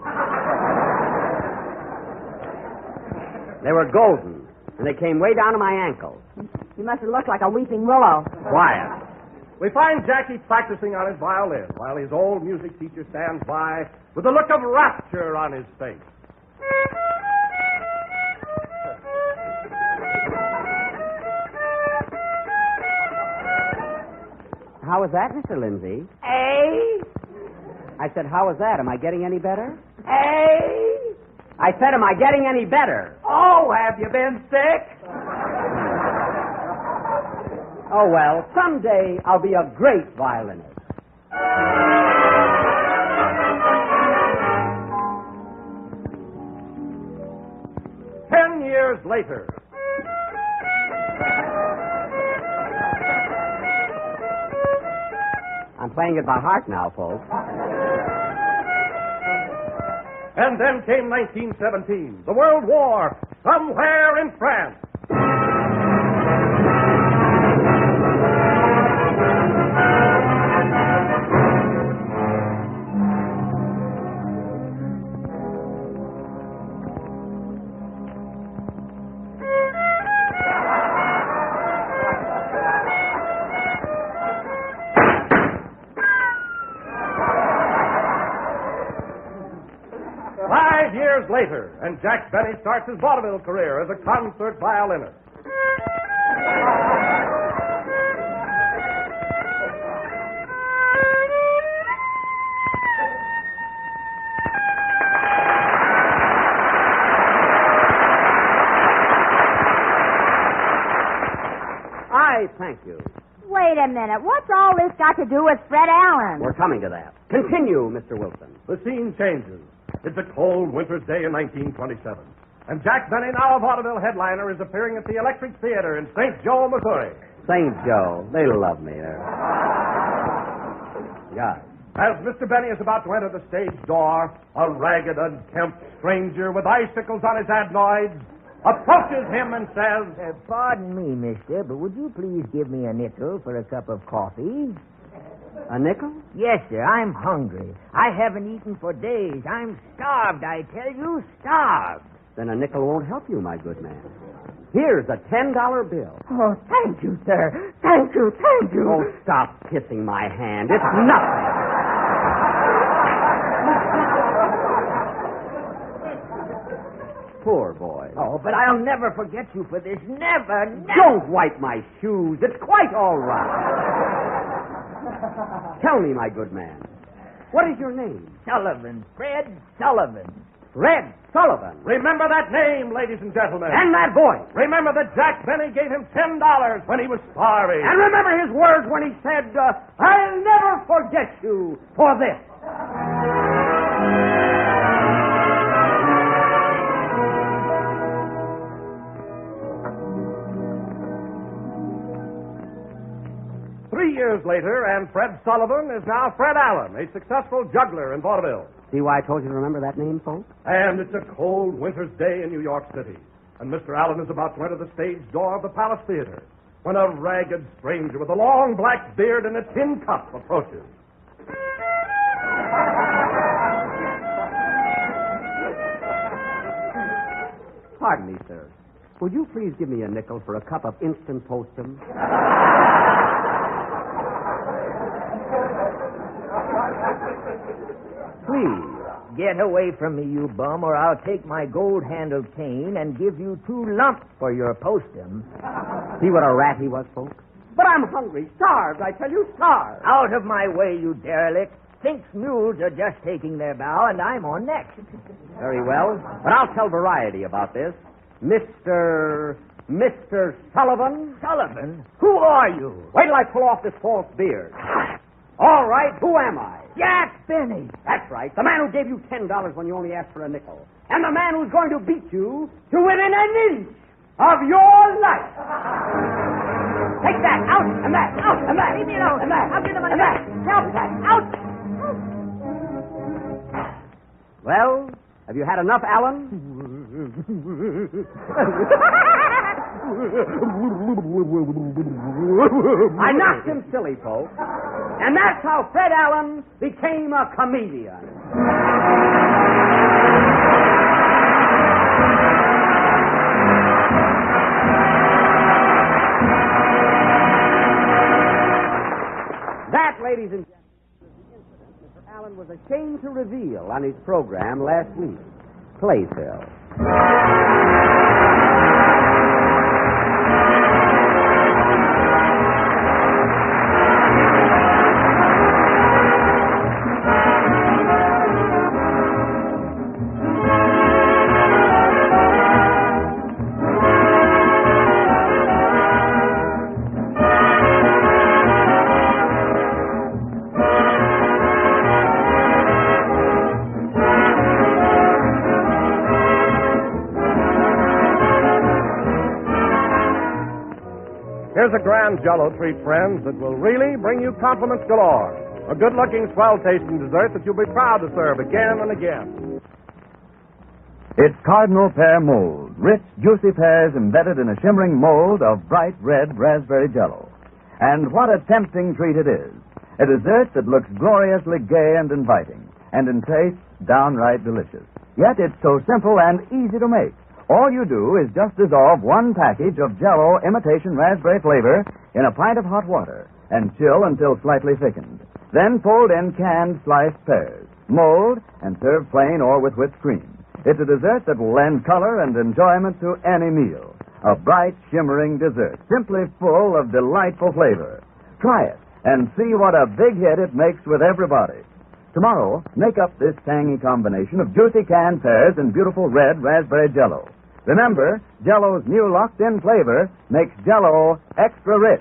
They were golden, and they came way down to my ankles. You must have looked like a weeping willow. Quiet. We find Jackie practicing on his violin while his old music teacher stands by with a look of rapture on his face. How was that, Mr. Lindsay? I said, how was that? Am I getting any better? I said, am I getting any better? Oh, have you been sick? Oh, well, someday I'll be a great violinist. Years later. I'm playing it by heart now, folks. And then came 1917, the World War, somewhere in France. Later, and Jack Benny starts his vaudeville career as a concert violinist. I thank you. Wait a minute. What's all this got to do with Fred Allen? We're coming to that. Continue, Mr. Wilson. The scene changes. It's a cold winter's day in 1927. And Jack Benny, now a vaudeville headliner, is appearing at the Electric Theater in St. Joe, Missouri. St. Joe. They love me there. Yeah. As Mr. Benny is about to enter the stage door, a ragged, unkempt stranger with icicles on his adenoids approaches him and says, Pardon me, mister, but would you please give me a nickel for a cup of coffee? A nickel? Yes, sir. I'm hungry. I haven't eaten for days. I'm starved, I tell you, starved. Then a nickel won't help you, my good man. Here's a $10 bill. Oh, thank you, sir. Thank you, thank you. Oh, stop kissing my hand. It's nothing. Poor boy. Oh, but I'll never forget you for this. Never, never. Don't wipe my shoes. It's quite all right. Tell me, my good man, what is your name? Sullivan. Fred Sullivan. Fred Sullivan. Remember that name, ladies and gentlemen. And that voice. Remember that Jack Benny gave him $10 when he was starving. And remember his words when he said, I'll never forget you for this. 3 years later, and Fred Sullivan is now Fred Allen, a successful juggler in vaudeville. See why I told you to remember that name, folks? And it's a cold winter's day in New York City. And Mr. Allen is about to enter the stage door of the Palace Theater when a ragged stranger with a long black beard and a tin cup approaches. Pardon me, sir. Would you please give me a nickel for a cup of instant postum? Please, get away from me, you bum, or I'll take my gold-handled cane and give you 2 lumps for your postum. See what a rat he was, folks? But I'm hungry, starved, I tell you, starved. Out of my way, you derelict. Fink's mules are just taking their bow, and I'm on next. Very well, but I'll tell Variety about this. Mr. Sullivan? Sullivan? Who are you? Wait till I pull off this false beard. All right, who am I? Jack Benny. That's right. The man who gave you $10 when you only asked for a nickel. And the man who's going to beat you to within an inch of your life. Take that. Out and that. Out and that. Leave me alone. And that. I'll give the money and back. That. Out. Well, have you had enough, Alan? I knocked him silly, folks. And that's how Fred Allen became a comedian. That, ladies and gentlemen, is the incident Mr. Allen was ashamed to reveal on his program last week. Playfill. Here's a grand Jell-O treat, friends, that will really bring you compliments galore. A good-looking, swell-tasting dessert that you'll be proud to serve again and again. It's Cardinal Pear Mold, rich, juicy pears embedded in a shimmering mold of bright red raspberry Jell-O. And what a tempting treat it is. A dessert that looks gloriously gay and inviting, and in taste, downright delicious. Yet it's so simple and easy to make. All you do is just dissolve one package of Jell-O imitation raspberry flavor in a pint of hot water and chill until slightly thickened. Then fold in canned sliced pears, mold, and serve plain or with whipped cream. It's a dessert that will lend color and enjoyment to any meal. A bright, shimmering dessert, simply full of delightful flavor. Try it and see what a big hit it makes with everybody. Tomorrow, make up this tangy combination of juicy canned pears and beautiful red raspberry Jell-O. Remember, Jell-O's new locked-in flavor makes Jell-O extra rich.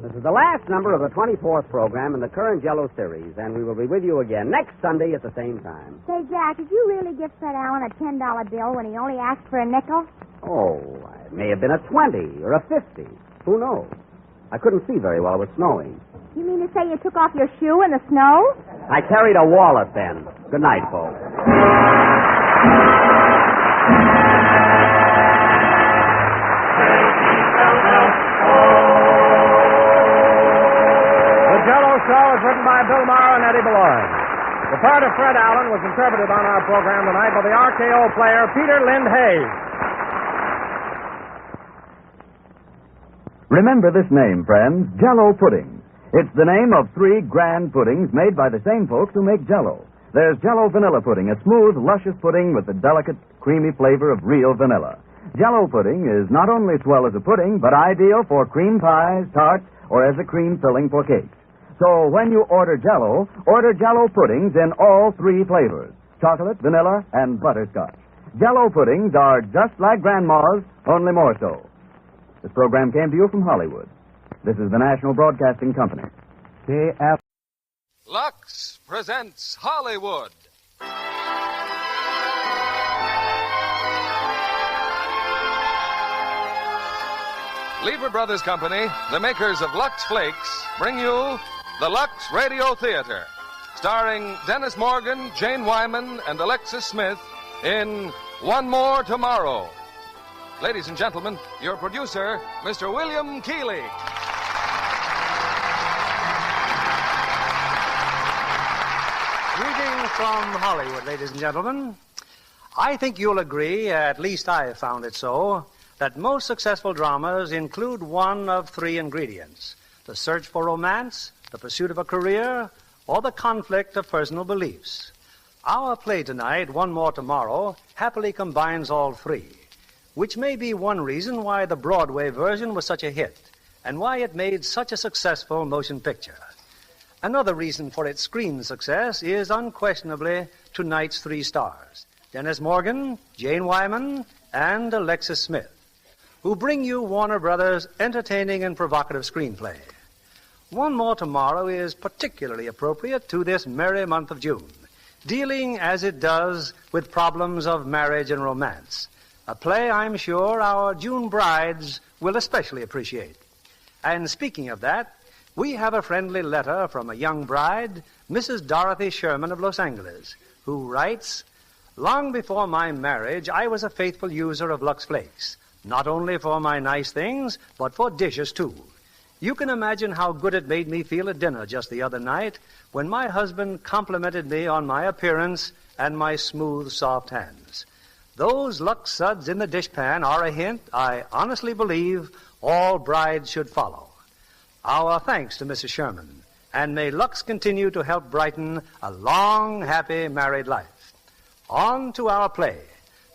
This is the last number of the 24th program in the current Jell-O series, and we will be with you again next Sunday at the same time. Say, Jack, did you really give Fred Allen a $10 bill when he only asked for a nickel? Oh, it may have been a 20 or a 50. Who knows? I couldn't see very well. It was snowing. You mean to say you took off your shoe in the snow? I carried a wallet then. Good night, folks. The Jell-O Show is written by Bill Maher and Eddie Beloy. The part of Fred Allen was interpreted on our program tonight by the RKO player Peter Lind Hayes. Remember this name, friends, Jell-O pudding. It's the name of 3 grand puddings made by the same folks who make Jell-O. There's Jell-O vanilla pudding, a smooth, luscious pudding with the delicate, creamy flavor of real vanilla. Jell-O pudding is not only swell as a pudding, but ideal for cream pies, tarts, or as a cream filling for cakes. So when you order Jell-O puddings in all 3 flavors, chocolate, vanilla, and butterscotch. Jell-O puddings are just like Grandma's, only more so. This program came to you from Hollywood. This is the National Broadcasting Company. KF. Lux presents Hollywood. Lever Brothers Company, the makers of Lux Flakes, bring you the Lux Radio Theater, starring Dennis Morgan, Jane Wyman, and Alexis Smith in One More Tomorrow. Ladies and gentlemen, your producer, Mr. William Keeley. Greetings from Hollywood, ladies and gentlemen. I think you'll agree, at least I have found it so, that most successful dramas include one of 3 ingredients: the search for romance, the pursuit of a career, or the conflict of personal beliefs. Our play tonight, One More Tomorrow, happily combines all 3. Which may be one reason why the Broadway version was such a hit and why it made such a successful motion picture. Another reason for its screen success is unquestionably tonight's three stars, Dennis Morgan, Jane Wyman, and Alexis Smith, who bring you Warner Brothers' entertaining and provocative screenplay. One More Tomorrow is particularly appropriate to this merry month of June, dealing as it does with problems of marriage and romance, a play I'm sure our June brides will especially appreciate. And speaking of that, we have a friendly letter from a young bride, Mrs. Dorothy Sherman of Los Angeles, who writes, "Long before my marriage, I was a faithful user of Lux Flakes, not only for my nice things, but for dishes, too. You can imagine how good it made me feel at dinner just the other night when my husband complimented me on my appearance and my smooth, soft hands. Those Lux suds in the dishpan are a hint I honestly believe all brides should follow. Our thanks to Mrs. Sherman, and may Lux continue to help brighten a long, happy married life. On to our play,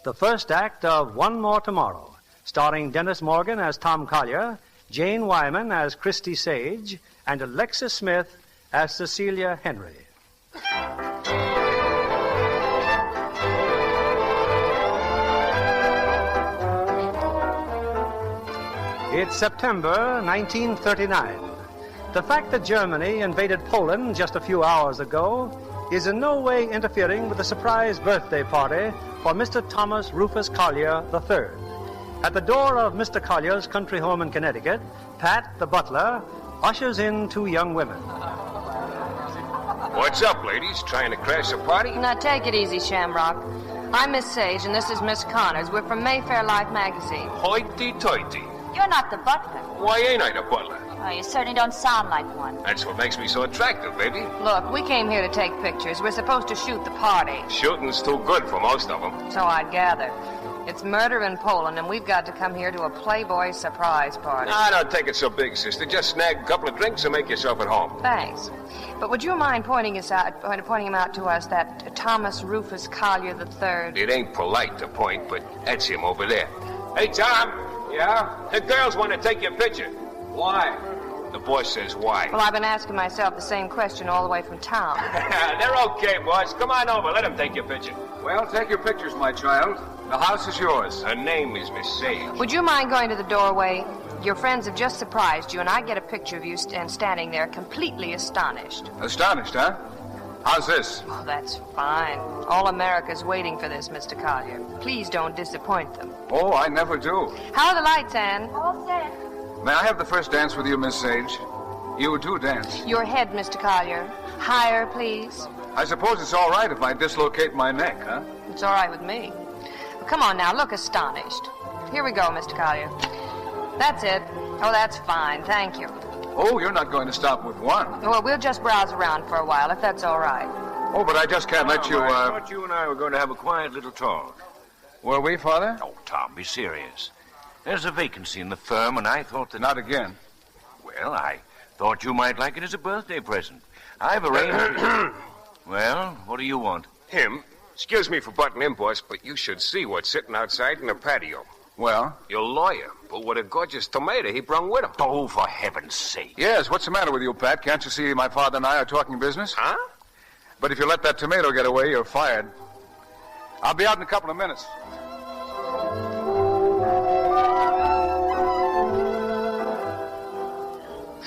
the first act of One More Tomorrow, starring Dennis Morgan as Tom Collier, Jane Wyman as Christy Sage, and Alexis Smith as Cecilia Henry. It's September 1939. The fact that Germany invaded Poland just a few hours ago is in no way interfering with the surprise birthday party for Mr. Thomas Rufus Collier III. At the door of Mr. Collier's country home in Connecticut, Pat, the butler, ushers in two young women. What's up, ladies? Trying to crash a party? Now, take it easy, Shamrock. I'm Miss Sage, and this is Miss Connors. We're from Mayfair Life magazine. Hoity-toity. You're not the butler. Why ain't I the butler? Oh, you certainly don't sound like one. That's what makes me so attractive, baby. Look, we came here to take pictures. We're supposed to shoot the party. Shooting's too good for most of them. So I'd gather. It's murder in Poland, and we've got to come here to a Playboy surprise party. Ah, don't take it so big, sister. Just snag a couple of drinks and make yourself at home. Thanks. But would you mind pointing him out to us, that Thomas Rufus Collier III? It ain't polite to point, but that's him over there. Hey, Tom. Yeah? The girls want to take your picture. Why? The boss says why. Well, I've been asking myself the same question all the way from town. They're okay, boss. Come on over. Let them take your picture. Well, take your pictures, my child. The house is yours. Her name is Miss Sage. Would you mind going to the doorway? Your friends have just surprised you, and I get a picture of you standing there completely astonished. Astonished, huh? How's this? Oh, that's fine. All America's waiting for this, Mr. Collier. Please don't disappoint them. Oh, I never do. How are the lights, Anne? All set. May I have the first dance with you, Miss Sage? You too dance. Your head, Mr. Collier. Higher, please. I suppose it's all right if I dislocate my neck, huh? It's all right with me. Well, come on now, look astonished. Here we go, Mr. Collier. That's it. Oh, that's fine. Thank you. Oh, you're not going to stop with one. Well, we'll just browse around for a while, if that's all right. Oh, but I just can't let you, I thought you and I were going to have a quiet little talk. Were we, Father? Oh, Tom, be serious. There's a vacancy in the firm, and I thought that... Not again. Well, I thought you might like it as a birthday present. I've arranged... Well, what do you want? Him? Excuse me for butting in, boss, but you should see what's sitting outside in the patio. Well? Your lawyer, but what a gorgeous tomato he brung with him. Oh, for heaven's sake. Yes, what's the matter with you, Pat? Can't you see my father and I are talking business? Huh? But if you let that tomato get away, you're fired. I'll be out in a couple of minutes.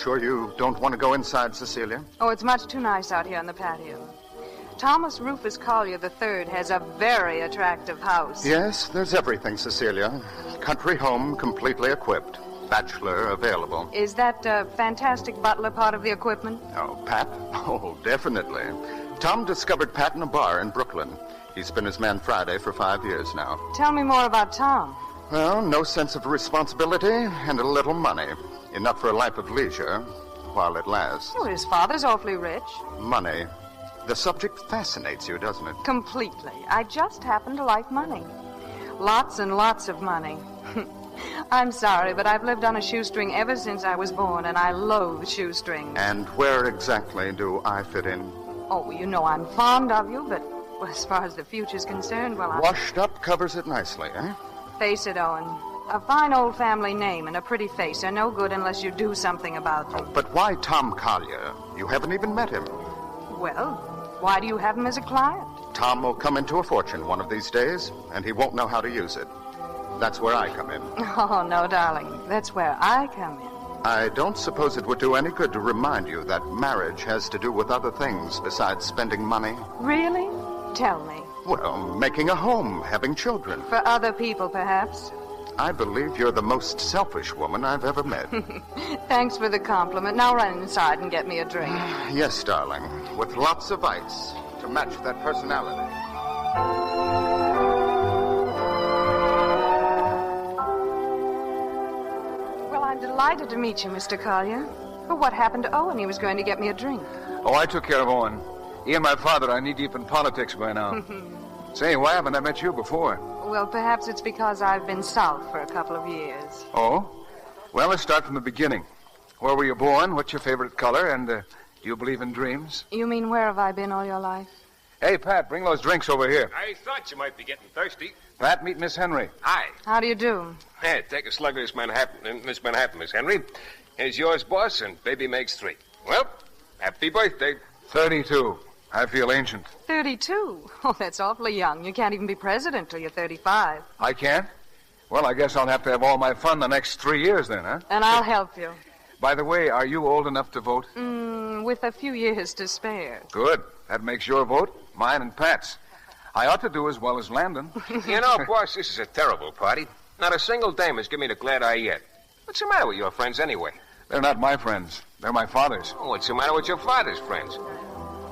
Sure you don't want to go inside, Cecilia? Oh, it's much too nice out here on the patio. Thomas Rufus Collier III has a very attractive house. Yes, there's everything, Cecilia. Country home, completely equipped. Bachelor available. Is that fantastic butler part of the equipment? Oh, Pat? Oh, definitely. Tom discovered Pat in a bar in Brooklyn. He's been his man Friday for 5 years now. Tell me more about Tom. Well, no sense of responsibility and a little money. Enough for a life of leisure while it lasts. Oh, his father's awfully rich. Money. The subject fascinates you, doesn't it? Completely. I just happen to like money. Lots and lots of money. I'm sorry, but I've lived on a shoestring ever since I was born, and I loathe shoestrings. And where exactly do I fit in? Oh, you know I'm fond of you, but as far as the future's concerned, well, Washed up covers it nicely, eh? Face it, Owen. A fine old family name and a pretty face are no good unless you do something about them. But why Tom Collier? You haven't even met him. Well, why do you have him as a client? Tom will come into a fortune one of these days, and he won't know how to use it. That's where I come in. Oh, no, darling. That's where I come in. I don't suppose it would do any good to remind you that marriage has to do with other things besides spending money. Really? Tell me. Well, making a home, having children. For other people, perhaps. I believe you're the most selfish woman I've ever met. Thanks for the compliment. Now run inside and get me a drink. Yes, darling. With lots of ice to match that personality. Well, I'm delighted to meet you, Mr. Collier. But what happened to Owen? He was going to get me a drink. Oh, I took care of Owen. He and my father are knee-deep in politics by now. Say, why haven't I met you before? Well, perhaps it's because I've been south for a couple of years. Oh? Well, let's start from the beginning. Where were you born? What's your favorite color? And do you believe in dreams? You mean where have I been all your life? Hey, Pat, bring those drinks over here. I thought you might be getting thirsty. Pat, meet Miss Henry. Hi. How do you do? Hey, take a slug of this Manhattan, Miss Henry. Here's yours, boss, and baby makes 3. Well, happy birthday. 32. I feel ancient. 32? Oh, that's awfully young. You can't even be president till you're 35. I can't? Well, I guess I'll have to have all my fun the next 3 years then, huh? And I'll help you. By the way, are you old enough to vote? With a few years to spare. Good. That makes your vote mine and Pat's. I ought to do as well as Landon. You know, boss, this is a terrible party. Not a single dame has given me the glad eye yet. What's the matter with your friends anyway? They're not my friends. They're my father's. Oh, what's the matter with your father's friends?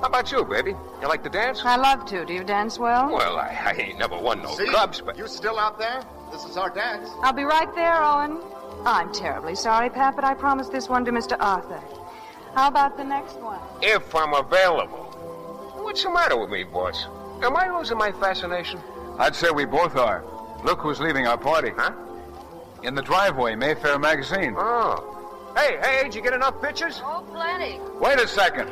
How about you, baby? You like to dance? I love to. Do you dance well? Well, I ain't never won no clubs, but... You still out there? This is our dance. I'll be right there, Owen. I'm terribly sorry, Pat, but I promised this one to Mr. Arthur. How about the next one? If I'm available. What's the matter with me, boss? Am I losing my fascination? I'd say we both are. Look who's leaving our party. Huh? In the driveway, Mayfair Magazine. Oh. Hey, did you get enough pictures? Oh, plenty. Wait a second.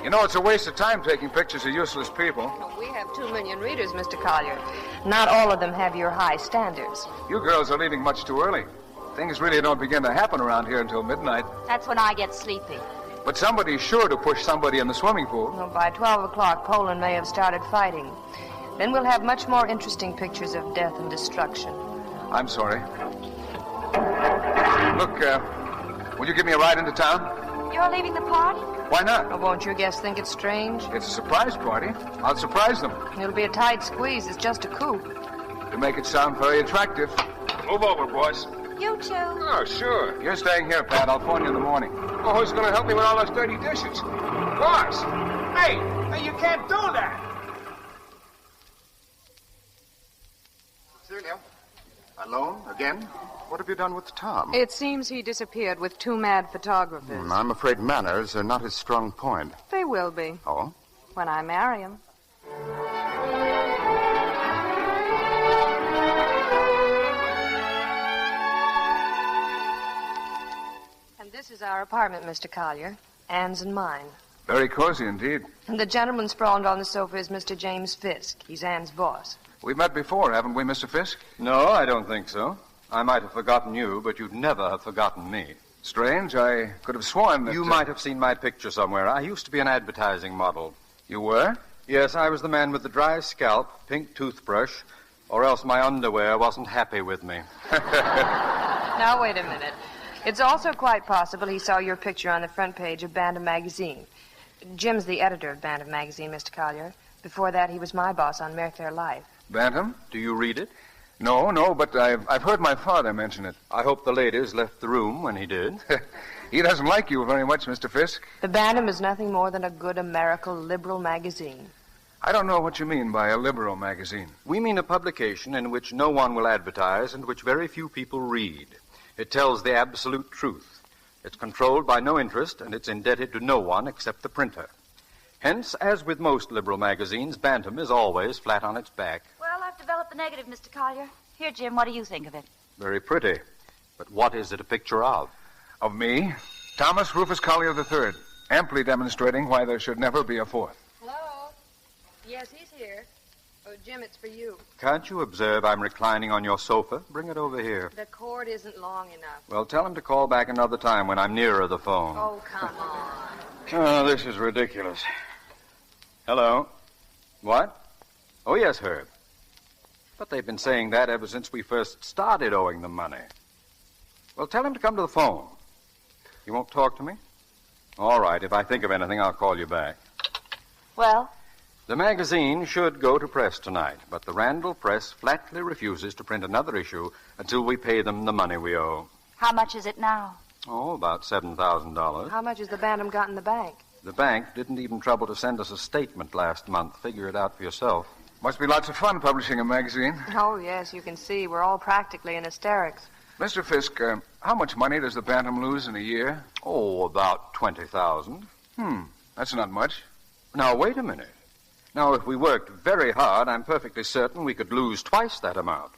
You know, it's a waste of time taking pictures of useless people. We have 2 million readers, Mr. Collier. Not all of them have your high standards. You girls are leaving much too early. Things really don't begin to happen around here until midnight. That's when I get sleepy. But somebody's sure to push somebody in the swimming pool. Well, by 12 o'clock, Poland may have started fighting. Then we'll have much more interesting pictures of death and destruction. I'm sorry. Look, will you give me a ride into town? You're leaving the party? Why not? Oh, won't your guests think it's strange? It's a surprise party. I'll surprise them. It'll be a tight squeeze. It's just a coup. To make it sound very attractive. Move over, boss. You too. Oh, sure. You're staying here, Pat. I'll phone you in the morning. Oh, who's going to help me with all those dirty dishes? Boss! Hey, you can't do that! Cecilia, alone again? What have you done with Tom? It seems he disappeared with 2 mad photographers. I'm afraid manners are not his strong point. They will be. Oh? When I marry him. And this is our apartment, Mr. Collier. Anne's and mine. Very cozy indeed. And the gentleman sprawled on the sofa is Mr. James Fisk. He's Anne's boss. We've met before, haven't we, Mr. Fisk? No, I don't think so. I might have forgotten you, but you'd never have forgotten me. Strange. I could have sworn that... You might have seen my picture somewhere. I used to be an advertising model. You were? Yes, I was the man with the dry scalp, pink toothbrush, or else my underwear wasn't happy with me. Now, wait a minute. It's also quite possible he saw your picture on the front page of Bantam magazine. Jim's the editor of Bantam magazine, Mr. Collier. Before that, he was my boss on Mayfair Life. Bantam? Do you read it? No, but I've heard my father mention it. I hope the ladies left the room when he did. He doesn't like you very much, Mr. Fisk. The Bantam is nothing more than a good American liberal magazine. I don't know what you mean by a liberal magazine. We mean a publication in which no one will advertise and which very few people read. It tells the absolute truth. It's controlled by no interest, and it's indebted to no one except the printer. Hence, as with most liberal magazines, Bantam is always flat on its back. Well, I've developed the negative, Mr. Collier. Here, Jim, what do you think of it? Very pretty. But what is it a picture of? Of me, Thomas Rufus Collier III, amply demonstrating why there should never be a fourth. Hello? Yes, he's here. Oh, Jim, it's for you. Can't you observe I'm reclining on your sofa? Bring it over here. The cord isn't long enough. Well, tell him to call back another time when I'm nearer the phone. Oh, come on. Oh, this is ridiculous. Hello? What? Oh, yes, Herb. But they've been saying that ever since we first started owing them money. Well, tell him to come to the phone. You won't talk to me? All right, if I think of anything, I'll call you back. Well? The magazine should go to press tonight, but the Randall Press flatly refuses to print another issue until we pay them the money we owe. How much is it now? Oh, about $7,000. How much has the Bantam got in the bank? The bank didn't even trouble to send us a statement last month. Figure it out for yourself. Must be lots of fun publishing a magazine. Oh, yes, you can see. We're all practically in hysterics. Mr. Fisk, how much money does the Bantam lose in a year? Oh, about $20,000. That's not much. Now, wait a minute. Now, if we worked very hard, I'm perfectly certain we could lose twice that amount.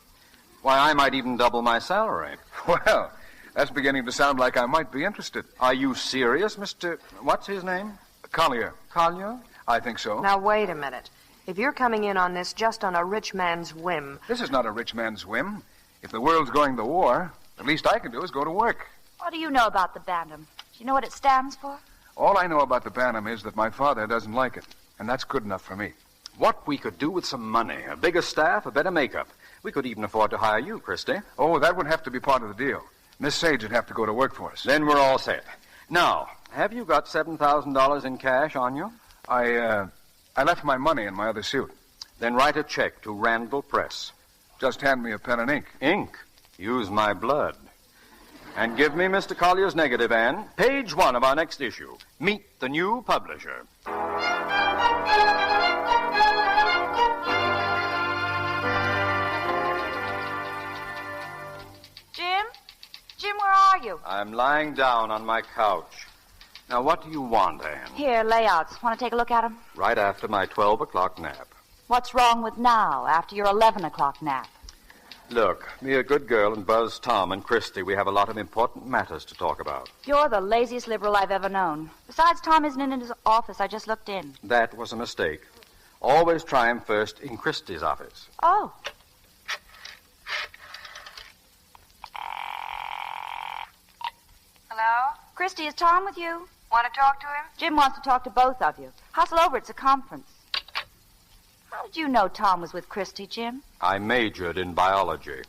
Why, I might even double my salary. Well, that's beginning to sound like I might be interested. Are you serious, Mr. What's his name? Collier. Collier? I think so. Now, wait a minute. If you're coming in on this just on a rich man's whim... This is not a rich man's whim. If the world's going to war, the least I can do is go to work. What do you know about the Bantam? Do you know what it stands for? All I know about the Bantam is that my father doesn't like it, and that's good enough for me. What we could do with some money, a bigger staff, a better makeup. We could even afford to hire you, Christy. Oh, that would have to be part of the deal. Miss Sage would have to go to work for us. Then we're all set. Now, have you got $7,000 in cash on you? I left my money in my other suit. Then write a check to Randall Press. Just hand me a pen and ink. Ink? Use my blood. And give me Mr. Collier's negative, Anne. Page 1 of our next issue. Meet the new publisher. Jim? Jim, where are you? I'm lying down on my couch. Now, what do you want, Anne? Here, layouts. Want to take a look at them? Right after my 12 o'clock nap. What's wrong with now, after your 11 o'clock nap? Look, be a good girl and buzz Tom and Christy. We have a lot of important matters to talk about. You're the laziest liberal I've ever known. Besides, Tom isn't in his office. I just looked in. That was a mistake. Always try him first in Christy's office. Oh. Hello? Christy, is Tom with you? Want to talk to him? Jim wants to talk to both of you. Hustle over. It's a conference. How did you know Tom was with Christy, Jim? I majored in biology.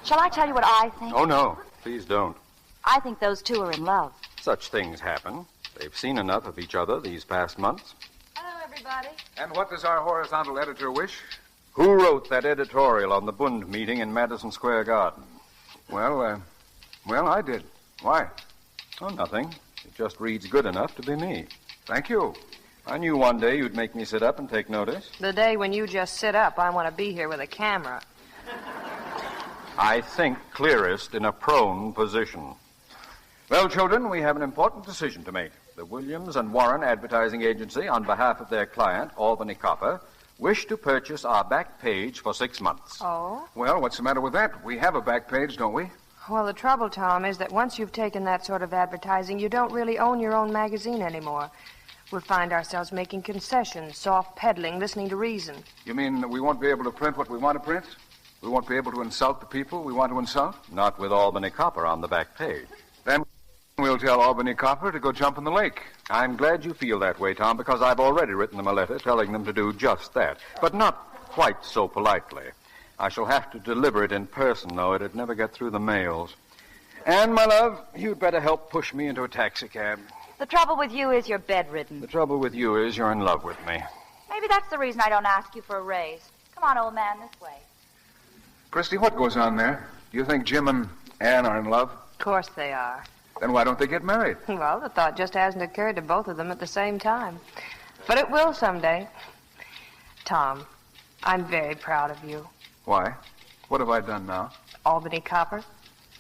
Shall I tell you what I think? Oh, no. Please don't. I think those two are in love. Such things happen. They've seen enough of each other these past months. Hello, everybody. And what does our horizontal editor wish? Who wrote that editorial on the Bund meeting in Madison Square Garden? Well, I did. Why? Oh, nothing. It just reads good enough to be me. Thank you. I knew one day you'd make me sit up and take notice. The day when you just sit up, I want to be here with a camera. I think clearest in a prone position. Well, children, we have an important decision to make. The Williams and Warren Advertising Agency, on behalf of their client, Albany Copper, wish to purchase our back page for 6 months. Oh? Well, what's the matter with that? We have a back page, don't we? Well, the trouble, Tom, is that once you've taken that sort of advertising, you don't really own your own magazine anymore. We'll find ourselves making concessions, soft peddling, listening to reason. You mean that we won't be able to print what we want to print? We won't be able to insult the people we want to insult? Not with Albany Copper on the back page. Then we'll tell Albany Copper to go jump in the lake. I'm glad you feel that way, Tom, because I've already written them a letter telling them to do just that. But not quite so politely. I shall have to deliver it in person, though. It'd never get through the mails. And, my love, you'd better help push me into a taxicab. The trouble with you is you're bedridden. The trouble with you is you're in love with me. Maybe that's the reason I don't ask you for a raise. Come on, old man, this way. Christy, what goes on there? Do you think Jim and Anne are in love? Of course they are. Then why don't they get married? Well, the thought just hasn't occurred to both of them at the same time. But it will someday. Tom, I'm very proud of you. Why? What have I done now? Albany Copper.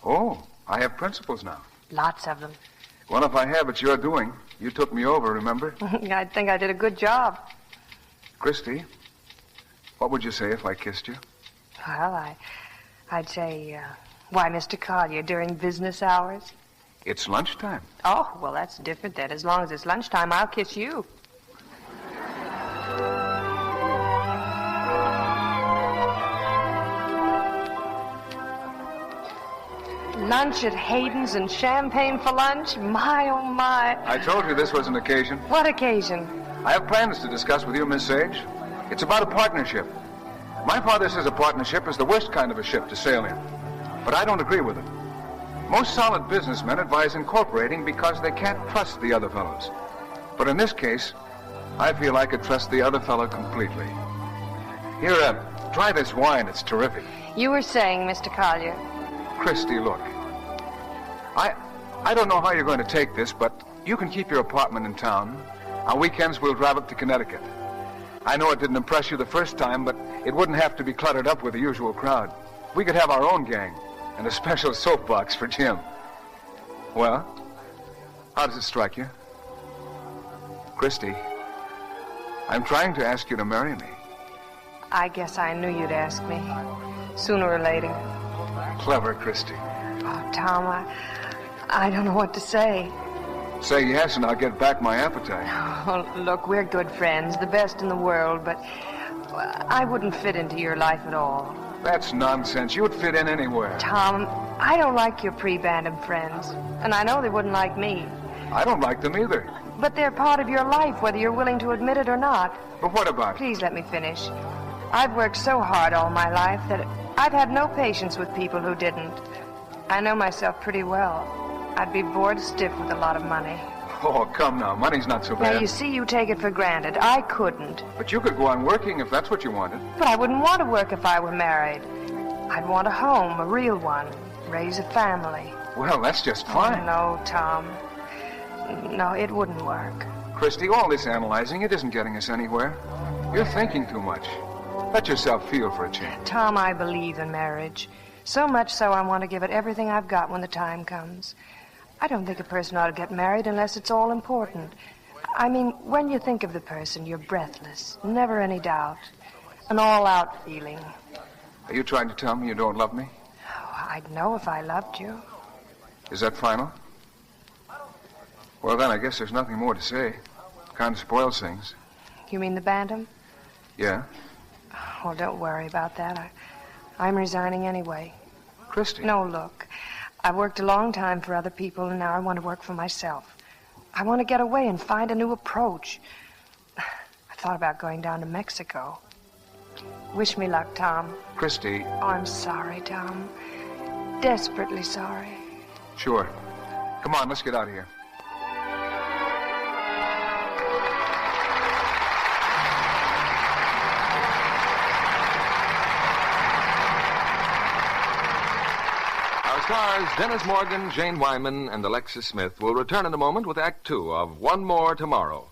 Oh, I have principles now. Lots of them. Well, if I have, it's your doing. You took me over, remember? I think I did a good job. Christy, what would you say if I kissed you? Well, I'd say, why, Mr. Collier, during business hours? It's lunchtime. Oh, well, that's different then. As long as it's lunchtime, I'll kiss you. Lunch at Hayden's and champagne for lunch? My, oh, my. I told you this was an occasion. What occasion? I have plans to discuss with you, Miss Sage. It's about a partnership. My father says a partnership is the worst kind of a ship to sail in. But I don't agree with it. Most solid businessmen advise incorporating because they can't trust the other fellows. But in this case, I feel I could trust the other fellow completely. Here, try this wine. It's terrific. You were saying, Mr. Collier. Christy, look. I don't know how you're going to take this, but you can keep your apartment in town. On weekends, we'll drive up to Connecticut. I know it didn't impress you the first time, but it wouldn't have to be cluttered up with the usual crowd. We could have our own gang and a special soapbox for Jim. Well, how does it strike you? Christy, I'm trying to ask you to marry me. I guess I knew you'd ask me. Sooner or later. Clever, Christy. Oh, Tom, I don't know what to say. Say yes, and I'll get back my appetite. Oh, look, we're good friends, the best in the world, but I wouldn't fit into your life at all. That's nonsense. You'd fit in anywhere. Tom, I don't like your pre-Bantam friends, and I know they wouldn't like me. I don't like them either. But they're part of your life, whether you're willing to admit it or not. But what about it? Please let me finish. I've worked so hard all my life that I've had no patience with people who didn't. I know myself pretty well. I'd be bored stiff with a lot of money. Oh, come now. Money's not so bad. Now, you see, you take it for granted. I couldn't. But you could go on working if that's what you wanted. But I wouldn't want to work if I were married. I'd want a home, a real one. Raise a family. Well, that's just fine. Oh, no, Tom. No, it wouldn't work. Christy, all this analyzing, it isn't getting us anywhere. You're thinking too much. Let yourself feel for a change. Tom, I believe in marriage. So much so I want to give it everything I've got when the time comes. I don't think a person ought to get married unless it's all important. I mean, when you think of the person, you're breathless. Never any doubt. An all-out feeling. Are you trying to tell me you don't love me? Oh, I'd know if I loved you. Is that final? Well, then, I guess there's nothing more to say. Kind of spoils things. You mean the Bantam? Yeah. Well, don't worry about that. I'm resigning anyway. Christy. No, look. I've worked a long time for other people, and now I want to work for myself. I want to get away and find a new approach. I thought about going down to Mexico. Wish me luck, Tom. Christy. Oh, I'm sorry, Tom. Desperately sorry. Sure. Come on, let's get out of here. Stars Dennis Morgan, Jane Wyman, and Alexis Smith will return in a moment with Act Two of One More Tomorrow.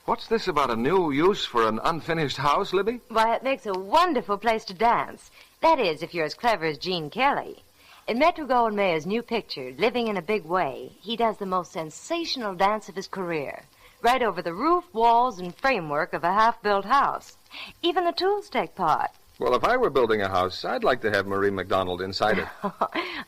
What's this about a new use for an unfinished house, Libby? Why, it makes a wonderful place to dance. That is, if you're as clever as Gene Kelly. In Metro-Goldwyn-Mayer's new picture, Living in a Big Way, he does the most sensational dance of his career. Right over the roof, walls, and framework of a half-built house. Even the tools take part. Well, if I were building a house, I'd like to have Marie McDonald inside it.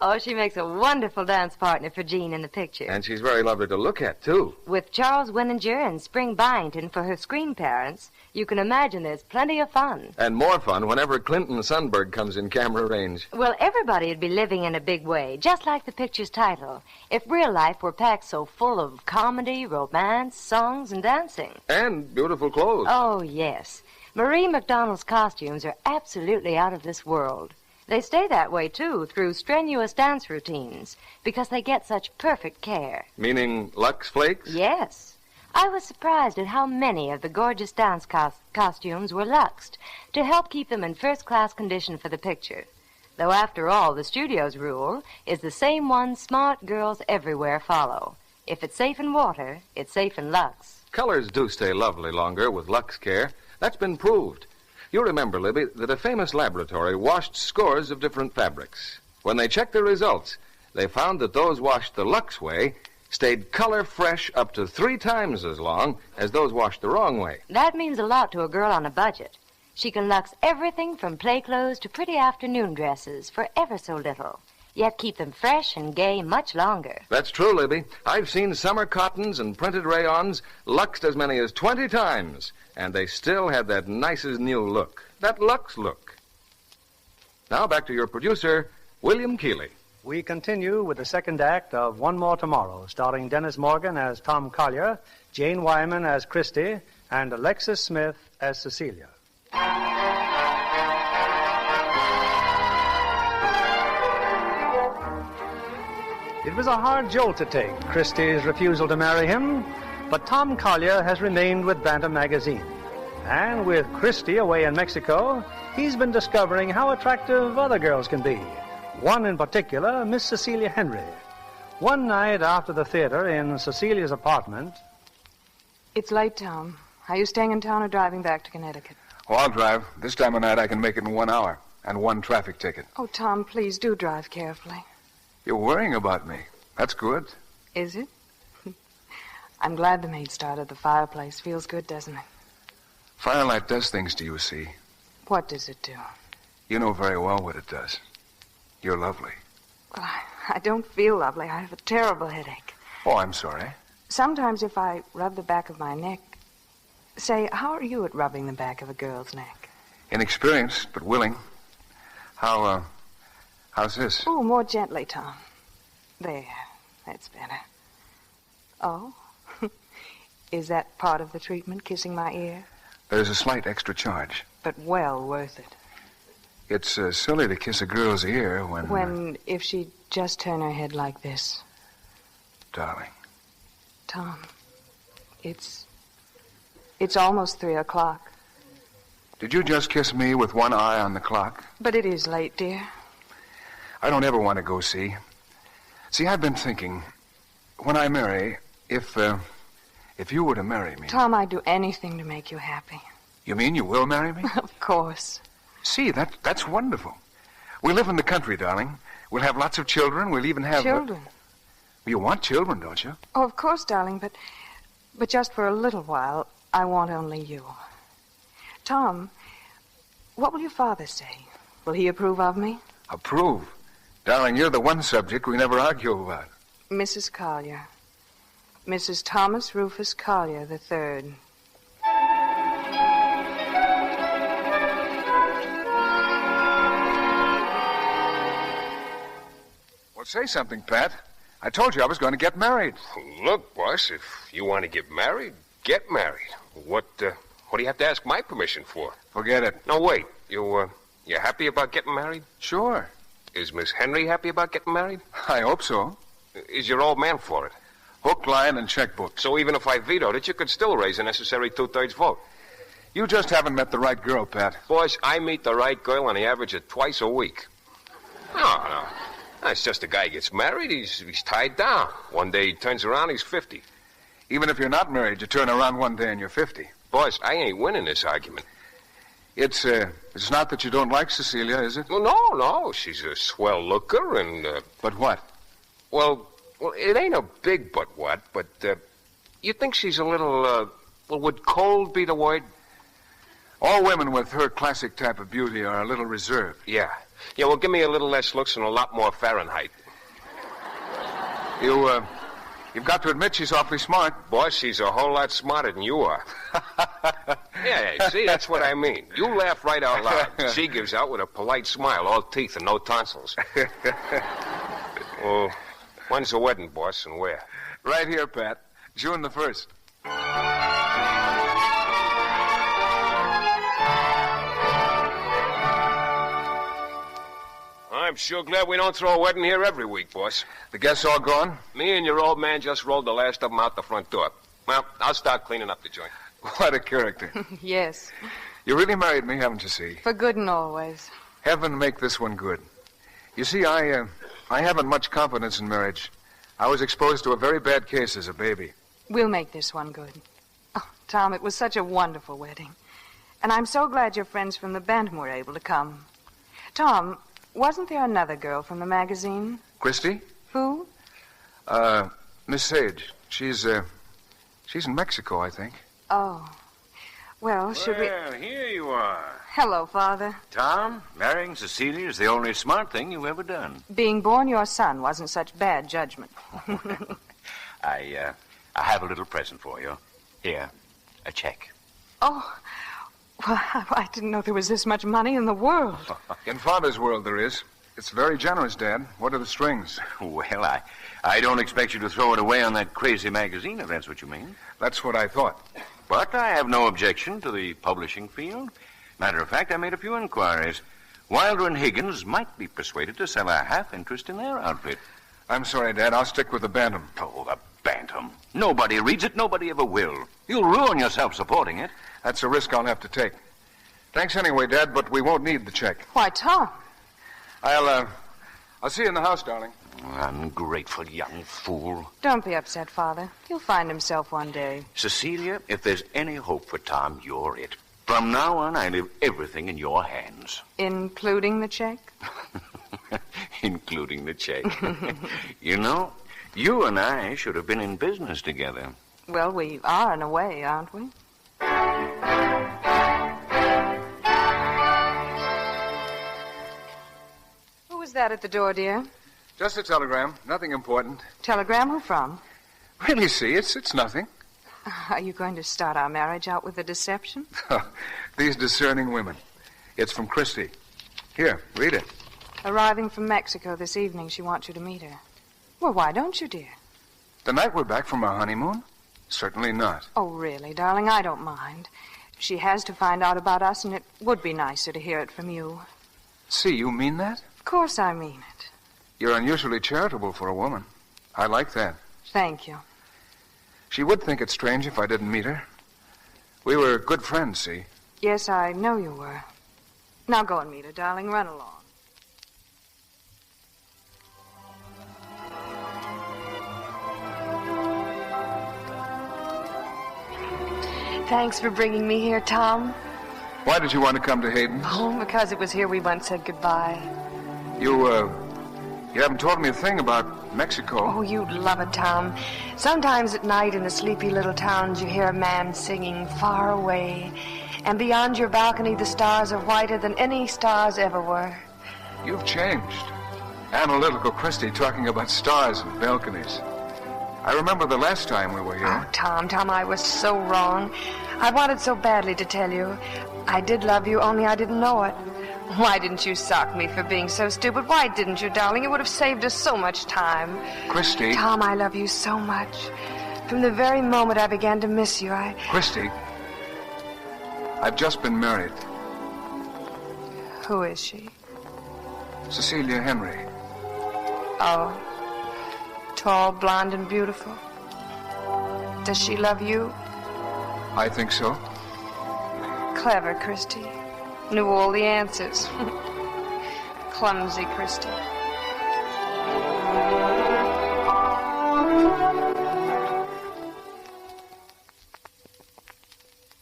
Oh, she makes a wonderful dance partner for Gene in the picture. And she's very lovely to look at, too. With Charles Winninger and Spring Byington for her screen parents, you can imagine there's plenty of fun. And more fun whenever Clinton Sundberg comes in camera range. Well, everybody would be living in a big way, just like the picture's title, if real life were packed so full of comedy, romance, songs, and dancing. And beautiful clothes. Oh, yes. Marie McDonald's costumes are absolutely out of this world. They stay that way, too, through strenuous dance routines, because they get such perfect care. Meaning Lux Flakes? Yes. I was surprised at how many of the gorgeous dance costumes were luxed to help keep them in first-class condition for the picture. Though, after all, the studio's rule is the same one smart girls everywhere follow. If it's safe in water, it's safe in Lux. Colors do stay lovely longer with Lux Care. That's been proved. You remember, Libby, that a famous laboratory washed scores of different fabrics. When they checked the results, they found that those washed the Lux way stayed color fresh up to 3 times as long as those washed the wrong way. That means a lot to a girl on a budget. She can Lux everything from play clothes to pretty afternoon dresses for ever so little, yet keep them fresh and gay much longer. That's true, Libby. I've seen summer cottons and printed rayons luxed as many as 20 times, and they still had that nice as new look, that Lux look. Now back to your producer, William Keeley. we continue with the second act of One More Tomorrow, starring Dennis Morgan as Tom Collier, Jane Wyman as Christy, and Alexis Smith as Cecilia. It was a hard jolt to take, Christy's refusal to marry him, but Tom Collier has remained with Bantam magazine. And with Christy away in Mexico, he's been discovering how attractive other girls can be. One in particular, Miss Cecilia Henry. One night after the theater in Cecilia's apartment... It's late, Tom. Are you staying in town or driving back to Connecticut? Oh, I'll drive. This time of night I can make it in 1 hour. And 1 traffic ticket. Oh, Tom, please do drive carefully. You're worrying about me. That's good. Is it? I'm glad the maid started the fireplace. Feels good, doesn't it? Firelight does things to you, see. What does it do? You know very well what it does. You're lovely. Well, I don't feel lovely. I have a terrible headache. Oh, I'm sorry. Sometimes if I rub the back of my neck... Say, how are you at rubbing the back of a girl's neck? Inexperienced, but willing. How's this? Oh, more gently, Tom. There. That's better. Oh? Is that part of the treatment, kissing my ear? There's a slight extra charge. But well worth it. It's silly to kiss a girl's ear when... If she'd just turn her head like this. Darling. Tom, it's almost 3 o'clock. Did you just kiss me with one eye on the clock? But it is late, dear. I don't ever want to go see. See, I've been thinking, when I marry, if you were to marry me... Tom, I'd do anything to make you happy. You mean you will marry me? Of course. See, that's wonderful. We live in the country, darling. We'll have lots of children. We'll even have... Children? You want children, don't you? Oh, of course, darling, but just for a little while, I want only you. Tom, what will your father say? Will he approve of me? Approve? Darling, you're the one subject we never argue about. Mrs. Collier. Mrs. Thomas Rufus Collier III. Well, say something, Pat. I told you I was going to get married. Look, boss, if you want to get married, get married. What do you have to ask my permission for? Forget it. No, wait. You happy about getting married? Sure. Is Miss Henry happy about getting married? I hope so. Is your old man for it? Hook, line, and checkbook. So even if I vetoed it, you could still raise the necessary 2/3 vote. You just haven't met the right girl, Pat. Boys, I meet the right girl on the average of twice a week. No. It's just a guy gets married, he's tied down. One day he turns around, he's 50. Even if you're not married, you turn around one day and you're 50. Boys, I ain't winning this argument. It's not that you don't like Cecilia, is it? Well, no. She's a swell looker and... But what? Well, it ain't a big but what, but you think she's a little... would cold be the word? All women with her classic type of beauty are a little reserved. Yeah, well, give me a little less looks and a lot more Fahrenheit. You've got to admit she's awfully smart. Boss, she's a whole lot smarter than you are. Yeah, see, that's what I mean. You laugh right out loud. She gives out with a polite smile, all teeth and no tonsils. Well, when's the wedding, boss, and where? Right here, Pat. June the 1st. I'm sure glad we don't throw a wedding here every week, boss. The guests all gone? Me and your old man just rolled the last of them out the front door. Well, I'll start cleaning up the joint. What a character. Yes. You really married me, haven't you, see? For good and always. Heaven make this one good. You see, I haven't much confidence in marriage. I was exposed to a very bad case as a baby. We'll make this one good. Oh, Tom, it was such a wonderful wedding. And I'm so glad your friends from the Bantam were able to come. Tom, wasn't there another girl from the magazine? Christy? Who? Miss Sage. She's in Mexico, I think. Oh. Well, should we... Well, here you are. Hello, Father. Tom, marrying Cecilia is the only smart thing you've ever done. Being born your son wasn't such bad judgment. I have a little present for you. Here, a check. Oh, well, I didn't know there was this much money in the world. In Father's world there is. It's very generous, Dad. What are the strings? Well, I don't expect you to throw it away on that crazy magazine, if that's what you mean. That's what I thought. But I have no objection to the publishing field. Matter of fact, I made a few inquiries. Wilder and Higgins might be persuaded to sell a half interest in their outfit. I'm sorry, Dad. I'll stick with the Bantam. Oh, the Bantam. Nobody reads it. Nobody ever will. You'll ruin yourself supporting it. That's a risk I'll have to take. Thanks anyway, Dad, but we won't need the check. Why, Tom? I'll see you in the house, darling. Ungrateful young fool. Don't be upset, Father. He'll find himself one day. Cecilia, if there's any hope for Tom, you're it. From now on, I leave everything in your hands. Including the check? Including the check. You know, you and I should have been in business together. Well, we are in a way, aren't we? Who was that at the door, dear? Just a telegram. Nothing important. Telegram? Who from? Really, see, it's nothing. Are you going to start our marriage out with a deception? These discerning women. It's from Christy. Here, read it. Arriving from Mexico this evening, she wants you to meet her. Well, why don't you, dear? The night we're back from our honeymoon? Certainly not. Oh, really, darling, I don't mind. She has to find out about us, and it would be nicer to hear it from you. See, you mean that? Of course I mean it. You're unusually charitable for a woman. I like that. Thank you. She would think it strange if I didn't meet her. We were good friends, see? Yes, I know you were. Now go and meet her, darling. Run along. Thanks for bringing me here, Tom. Why did you want to come to Hayden's? Oh, because it was here we once said goodbye. You haven't told me a thing about Mexico. Oh, you'd love it, Tom. Sometimes at night in the sleepy little towns you hear a man singing far away, and beyond your balcony the stars are whiter than any stars ever were. You've changed. Analytical Christy talking about stars and balconies. I remember the last time we were here. Oh, Tom, I was so wrong. I wanted so badly to tell you. I did love you, only I didn't know it. Why didn't you sock me for being so stupid? Why didn't you, darling? It would have saved us so much time. Christy. Tom, I love you so much. From the very moment I began to miss you, Christy, I've just been married. Who is she? Cecilia Henry. Oh. Tall, blonde, and beautiful. Does she love you? I think so. Clever, Christy. Knew all the answers. Clumsy Christy.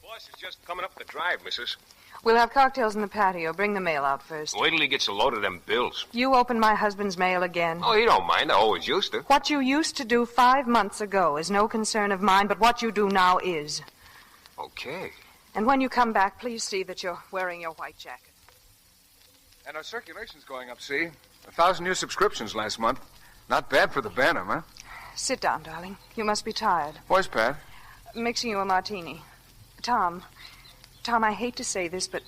Boss is just coming up the drive, missus. We'll have cocktails in the patio. Bring the mail out first. Wait till he gets a load of them bills. You open my husband's mail again. Oh, he don't mind. I always used to. What you used to do 5 months ago is no concern of mine, but what you do now is. Okay. And when you come back, please see that you're wearing your white jacket. And our circulation's going up, see? 1,000 new subscriptions last month. Not bad for the Bantam, huh? Sit down, darling. You must be tired. Where's Pat? Mixing you a martini. Tom, I hate to say this, but...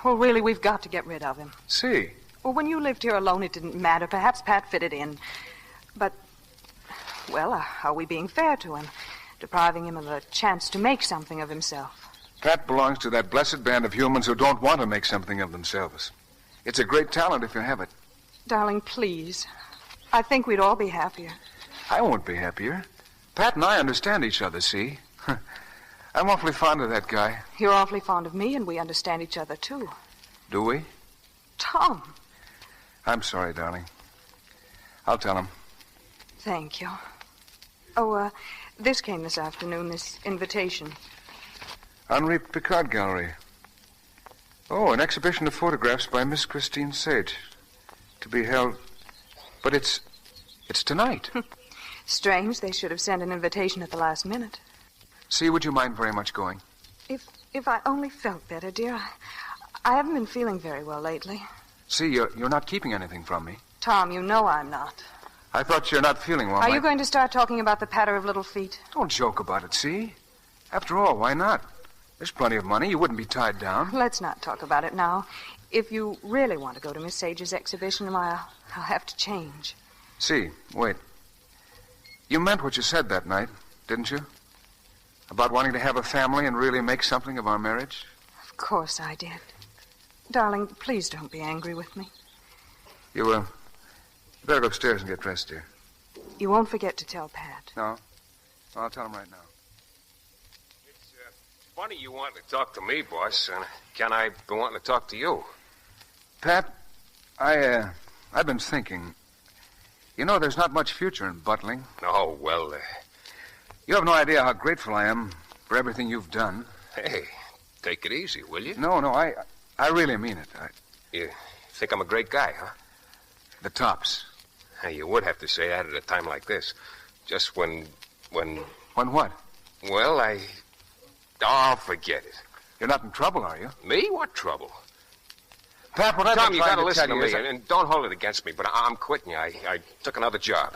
Well, really, we've got to get rid of him. See? Well, when you lived here alone, it didn't matter. Perhaps Pat fitted in. But, well, are we being fair to him? Depriving him of a chance to make something of himself. Pat belongs to that blessed band of humans who don't want to make something of themselves. It's a great talent if you have it. Darling, please. I think we'd all be happier. I won't be happier. Pat and I understand each other, see? I'm awfully fond of that guy. You're awfully fond of me, and we understand each other, too. Do we? Tom. I'm sorry, darling. I'll tell him. Thank you. Oh, this came this afternoon, this invitation. Henri Picard Gallery. Oh, an exhibition of photographs by Miss Christine Sage. To be held... But it's tonight. Strange they should have sent an invitation at the last minute. See, would you mind very much going? If I only felt better, dear. I haven't been feeling very well lately. See, you're not keeping anything from me. Tom, you know I'm not. I thought you're not feeling well. Are you going to start talking about the patter of little feet? Don't joke about it, see? After all, why not? There's plenty of money. You wouldn't be tied down. Let's not talk about it now. If you really want to go to Miss Sage's exhibition, I'll have to change. See, wait. You meant what you said that night, didn't you? About wanting to have a family and really make something of our marriage? Of course I did. Darling, please don't be angry with me. You better go upstairs and get dressed, dear. You won't forget to tell Pat. No? I'll tell him right now. It's funny you want to talk to me, boss. Can I be wanting to talk to you? Pat, I've been thinking. You know, there's not much future in butling. Oh, well, You have no idea how grateful I am for everything you've done. Hey, take it easy, will you? No, I really mean it. You think I'm a great guy, huh? The tops. Hey, you would have to say that at a time like this. Just when... When what? Well, Oh, forget it. You're not in trouble, are you? Me? What trouble? Pat, what I've Tom, been you trying gotta to listen tell to you me, is and don't hold it against me, but I'm quitting you. I took another job.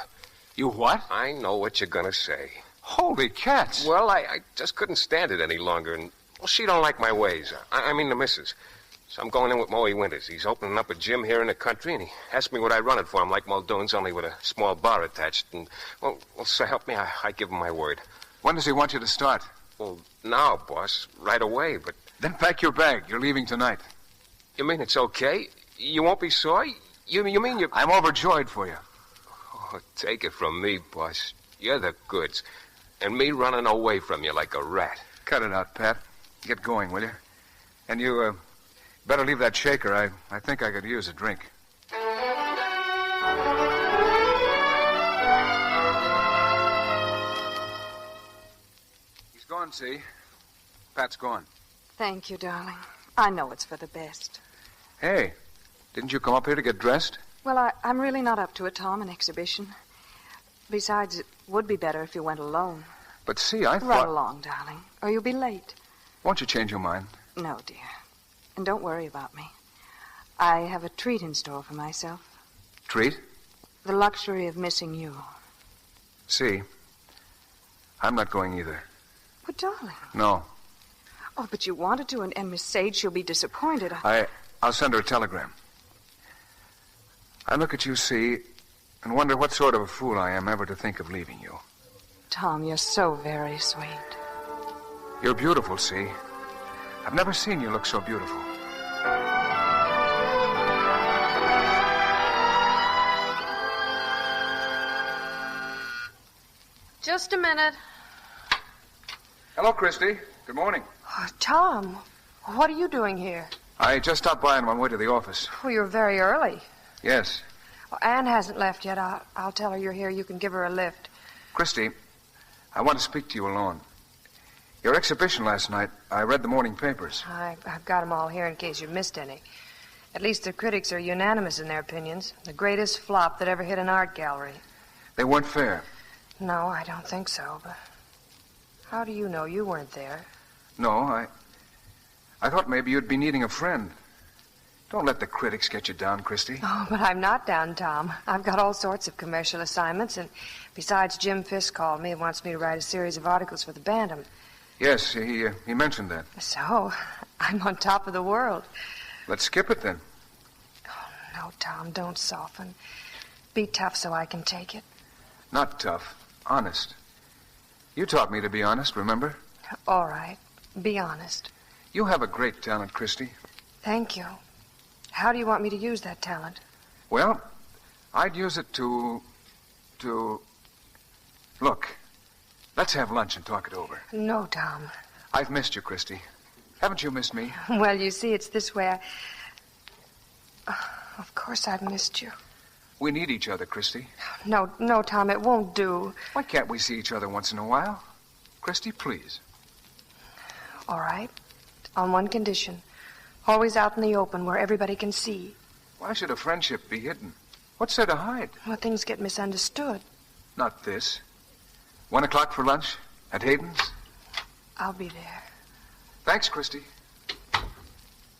You what? I know what you're gonna say. Holy cats. Well, I just couldn't stand it any longer, and, well, she don't like my ways. I mean the missus. So I'm going in with Moe Winters. He's opening up a gym here in the country, and he asked me would I run it for him like Muldoon's, only with a small bar attached. And, well so help me, I give him my word. When does he want you to start? Well, now, boss. Right away, but... Then pack your bag. You're leaving tonight. You mean it's okay? You won't be sore? You mean you... I'm overjoyed for you. Oh, take it from me, boss. You're the goods. And me running away from you like a rat. Cut it out, Pat. Get going, will you? And you, better leave that shaker. I think I could use a drink. He's gone, see? Pat's gone. Thank you, darling. I know it's for the best. Hey, didn't you come up here to get dressed? Well, I'm really not up to it, Tom, an exhibition. Besides, it would be better if you went alone. But see, I thought... Run along, darling, or you'll be late. Won't you change your mind? No, dear. And don't worry about me. I have a treat in store for myself. Treat? The luxury of missing you. See, I'm not going either. But, darling... No. Oh, but you wanted to, and Miss Sage, she'll be disappointed. I'll send her a telegram. I look at you, see, and wonder what sort of a fool I am ever to think of leaving you. Tom, you're so very sweet. You're beautiful, see. I've never seen you look so beautiful. Just a minute. Hello, Christy. Good morning. Oh, Tom, what are you doing here? I just stopped by on my way to the office. Oh, you're very early. Yes. Well, Anne hasn't left yet. I'll tell her you're here. You can give her a lift. Christy, I want to speak to you alone. Your exhibition last night, I read the morning papers. I've got them all here in case you missed any. At least the critics are unanimous in their opinions. The greatest flop that ever hit an art gallery. They weren't fair. No, I don't think so, but how do you know? You weren't there. No, I thought maybe you'd be needing a friend. Don't let the critics get you down, Christy. Oh, but I'm not down, Tom. I've got all sorts of commercial assignments, and besides, Jim Fisk called me and wants me to write a series of articles for the Bantam. Yes, he mentioned that. So, I'm on top of the world. Let's skip it, then. Oh, no, Tom, don't soften. Be tough so I can take it. Not tough. Honest. You taught me to be honest, remember? All right. Be honest. You have a great talent, Christy. Thank you. How do you want me to use that talent? Well, I'd use it to... Look, let's have lunch and talk it over. No, Tom. I've missed you, Christy. Haven't you missed me? Well, you see, it's this way. Of course I've missed you. We need each other, Christy. No, Tom, it won't do. Why can't we see each other once in a while? Christy, please. All right. On one condition. Always out in the open where everybody can see. Why should a friendship be hidden? What's there to hide? Well, things get misunderstood. Not this. 1 o'clock for lunch at Hayden's? I'll be there. Thanks, Christy.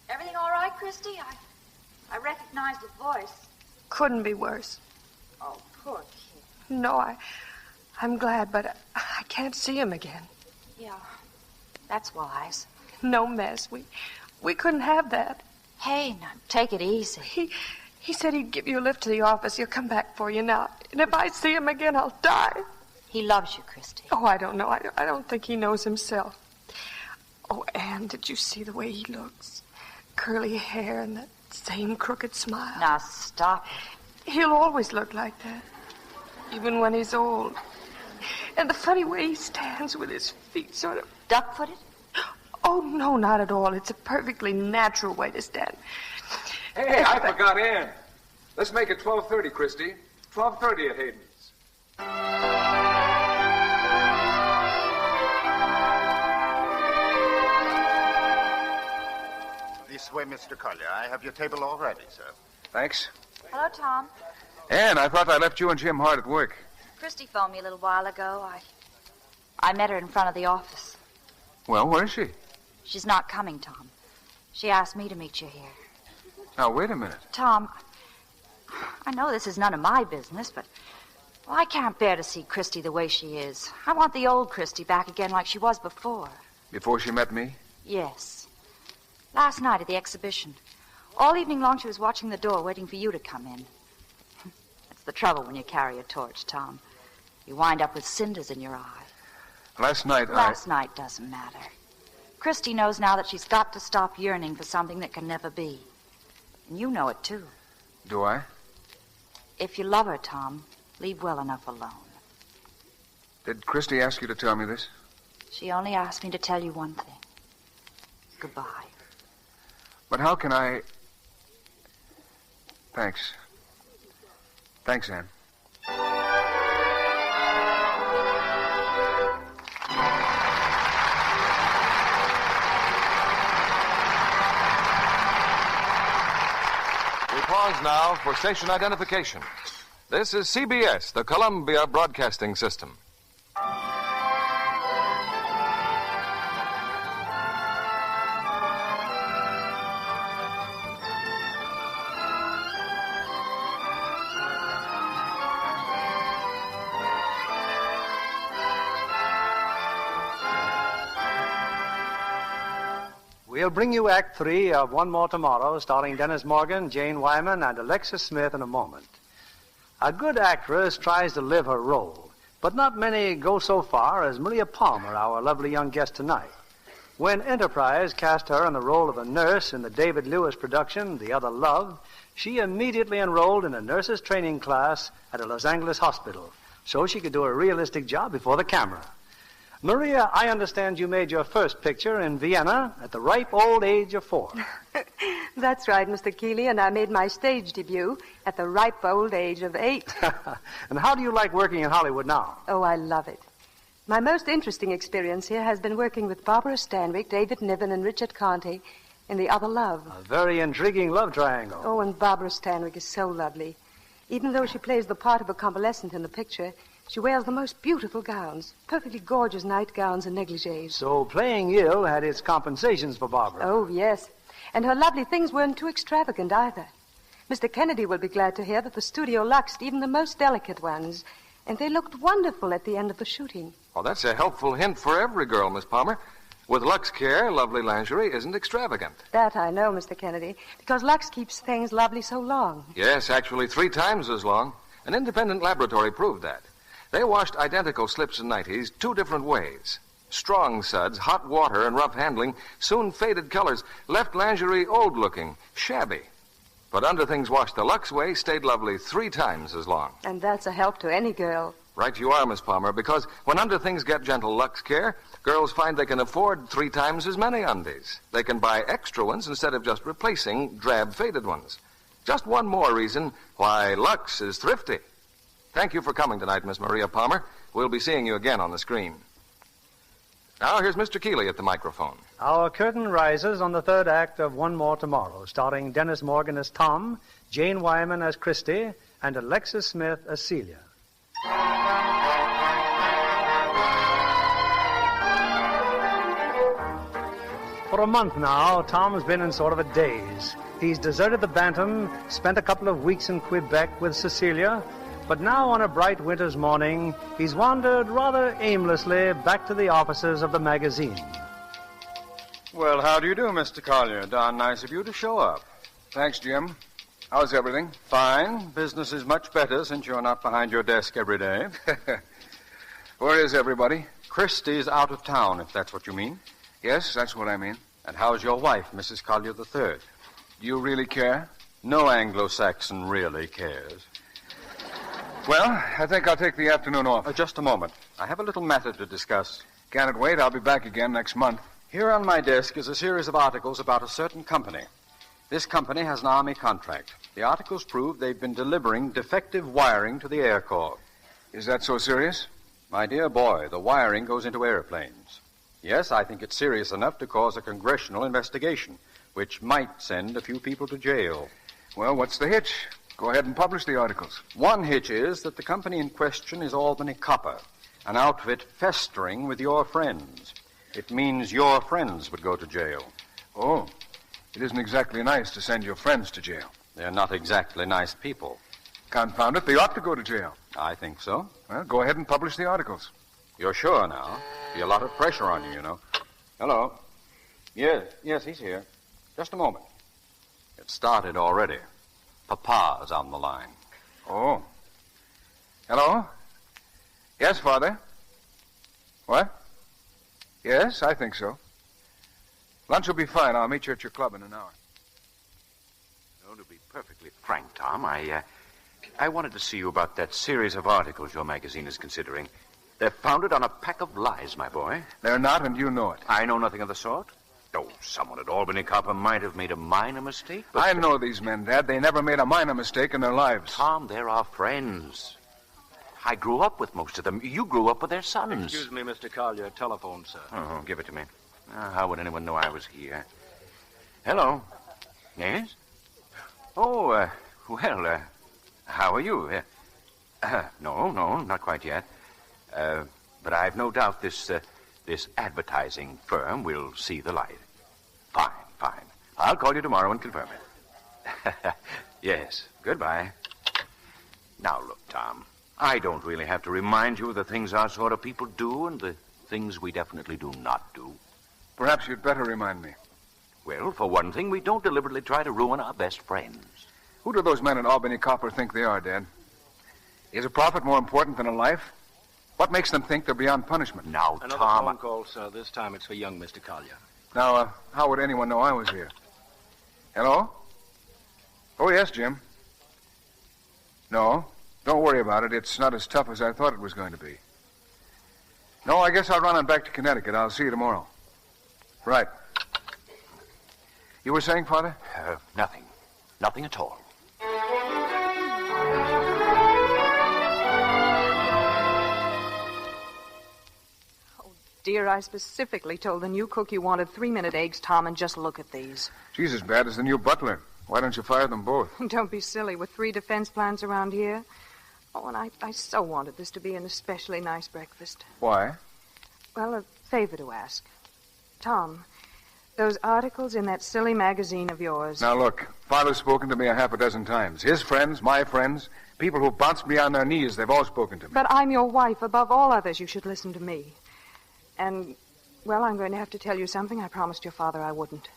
Everything all right, Christy? I recognized his voice. Couldn't be worse. Oh, poor kid. No, I'm glad, but I can't see him again. Yeah, that's wise. No mess. We couldn't have that. Hey, now, take it easy. He said he'd give you a lift to the office. He'll come back for you now. And if I see him again, I'll die. He loves you, Christy. Oh, I don't know. I don't think he knows himself. Oh, Anne, did you see the way he looks? Curly hair and that same crooked smile. Now, stop it. He'll always look like that, even when he's old. And the funny way he stands with his feet sort of... Duck-footed? Oh, no, not at all. It's a perfectly natural way to stand. Hey, I forgot Ann. Let's make it 12:30, Christy. 12:30 at Hayden's. This way, Mr. Collier. I have your table all ready, sir. Thanks. Hello, Tom. Ann, I thought I left you and Jim hard at work. Christy phoned me a little while ago. I met her in front of the office. Well, where is she? She's not coming, Tom. She asked me to meet you here. Now, wait a minute. Tom, I know this is none of my business, but I can't bear to see Christy the way she is. I want the old Christy back again like she was before. Before she met me? Yes. Last night at the exhibition. All evening long she was watching the door, waiting for you to come in. That's the trouble when you carry a torch, Tom. You wind up with cinders in your eye. Last night doesn't matter. Christy knows now that she's got to stop yearning for something that can never be. And you know it, too. Do I? If you love her, Tom, leave well enough alone. Did Christy ask you to tell me this? She only asked me to tell you one thing. Goodbye. But how can I... Thanks. Thanks, Ann. We pause now for station identification. This is CBS, the Columbia Broadcasting System. We'll bring you Act 3 of One More Tomorrow, starring Dennis Morgan, Jane Wyman, and Alexis Smith in a moment. A good actress tries to live her role, but not many go so far as Maria Palmer, our lovely young guest tonight. When Enterprise cast her in the role of a nurse in the David Lewis production, The Other Love, she immediately enrolled in a nurse's training class at a Los Angeles hospital so she could do a realistic job before the camera. Maria, I understand you made your first picture in Vienna at the ripe old age of 4. That's right, Mr. Keeley, and I made my stage debut at the ripe old age of 8. And how do you like working in Hollywood now? Oh, I love it. My most interesting experience here has been working with Barbara Stanwyck, David Niven, and Richard Conte in The Other Love. A very intriguing love triangle. Oh, and Barbara Stanwyck is so lovely. Even though she plays the part of a convalescent in the picture, she wears the most beautiful gowns, perfectly gorgeous nightgowns and negligees. So playing ill had its compensations for Barbara. Oh, yes. And her lovely things weren't too extravagant either. Mr. Kennedy will be glad to hear that the studio luxed even the most delicate ones, and they looked wonderful at the end of the shooting. Well, that's a helpful hint for every girl, Miss Palmer. With Lux Care, lovely lingerie isn't extravagant. That I know, Mr. Kennedy, because Lux keeps things lovely so long. Yes, actually 3 times as long. An independent laboratory proved that. They washed identical slips and nighties 2 different ways. Strong suds, hot water, and rough handling soon faded colors, left lingerie old-looking, shabby. But underthings washed the Lux way stayed lovely 3 times as long. And that's a help to any girl. Right you are, Miss Palmer, because when underthings get gentle Lux Care, girls find they can afford 3 times as many undies. They can buy extra ones instead of just replacing drab, faded ones. Just one more reason why Lux is thrifty. Thank you for coming tonight, Miss Maria Palmer. We'll be seeing you again on the screen. Now, here's Mr. Keeley at the microphone. Our curtain rises on the 3rd act of One More Tomorrow, starring Dennis Morgan as Tom, Jane Wyman as Christy, and Alexis Smith as Celia. For a month now, Tom's been in sort of a daze. He's deserted the Bantam, spent a couple of weeks in Quebec with Cecilia, but now on a bright winter's morning, he's wandered rather aimlessly back to the offices of the magazine. Well, how do you do, Mr. Collier? Darn nice of you to show up. Thanks, Jim. How's everything? Fine. Business is much better since you're not behind your desk every day. Where is everybody? Christie's out of town, if that's what you mean. Yes, that's what I mean. And how's your wife, Mrs. Collier III? Do you really care? No Anglo-Saxon really cares. Well, I think I'll take the afternoon off. Just a moment. I have a little matter to discuss. Can it wait? I'll be back again next month. Here on my desk is a series of articles about a certain company. This company has an Army contract. The articles prove they've been delivering defective wiring to the Air Corps. Is that so serious? My dear boy, the wiring goes into airplanes. Yes, I think it's serious enough to cause a congressional investigation, which might send a few people to jail. Well, what's the hitch? Go ahead and publish the articles. One hitch is that the company in question is Albany Copper, an outfit festering with your friends. It means your friends would go to jail. Oh, it isn't exactly nice to send your friends to jail. They're not exactly nice people. Confound it, they ought to go to jail. I think so. Well, go ahead and publish the articles. You're sure now? Be a lot of pressure on you, you know. Hello. Yes, he's here. Just a moment. It started already. Papa's on the line. Oh. Hello? Yes, Father? What? Yes, I think so. Lunch will be fine. I'll meet you at your club in an hour. No, to be perfectly frank, Tom, I wanted to see you about that series of articles your magazine is considering. They're founded on a pack of lies, my boy. They're not, and you know it. I know nothing of the sort. Oh, someone at Albany Copper might have made a minor mistake, but... I know these men, Dad. They never made a minor mistake in their lives. Tom, they're our friends. I grew up with most of them. You grew up with their sons. Excuse me, Mr. Collier. Telephone, sir. Oh, give it to me. How would anyone know I was here? Hello. Yes? Oh, how are you? No, not quite yet. But I've no doubt this advertising firm will see the light. Fine. I'll call you tomorrow and confirm it. Yes, goodbye. Now, look, Tom, I don't really have to remind you of the things our sort of people do and the things we definitely do not do. Perhaps you'd better remind me. Well, for one thing, we don't deliberately try to ruin our best friends. Who do those men at Albany Copper think they are, Dad? Is a profit more important than a life? What makes them think they're beyond punishment? Now, Another Tom... phone call, sir. This time it's for young Mr. Collier. Now, how would anyone know I was here? Hello? Oh, yes, Jim. No, don't worry about it. It's not as tough as I thought it was going to be. No, I guess I'll run on back to Connecticut. I'll see you tomorrow. Right. You were saying, Father? Nothing. Nothing at all. Dear, I specifically told the new cook you wanted 3-minute eggs, Tom, and just look at these. She's as bad as the new butler. Why don't you fire them both? Don't be silly. With 3 defense plans around here. Oh, and I so wanted this to be an especially nice breakfast. Why? Well, a favor to ask. Tom, those articles in that silly magazine of yours... Now, look, Father's spoken to me 6 times. His friends, my friends, people who bounced me on their knees, they've all spoken to me. But I'm your wife. Above all others, you should listen to me. And, well, I'm going to have to tell you something I promised your father I wouldn't.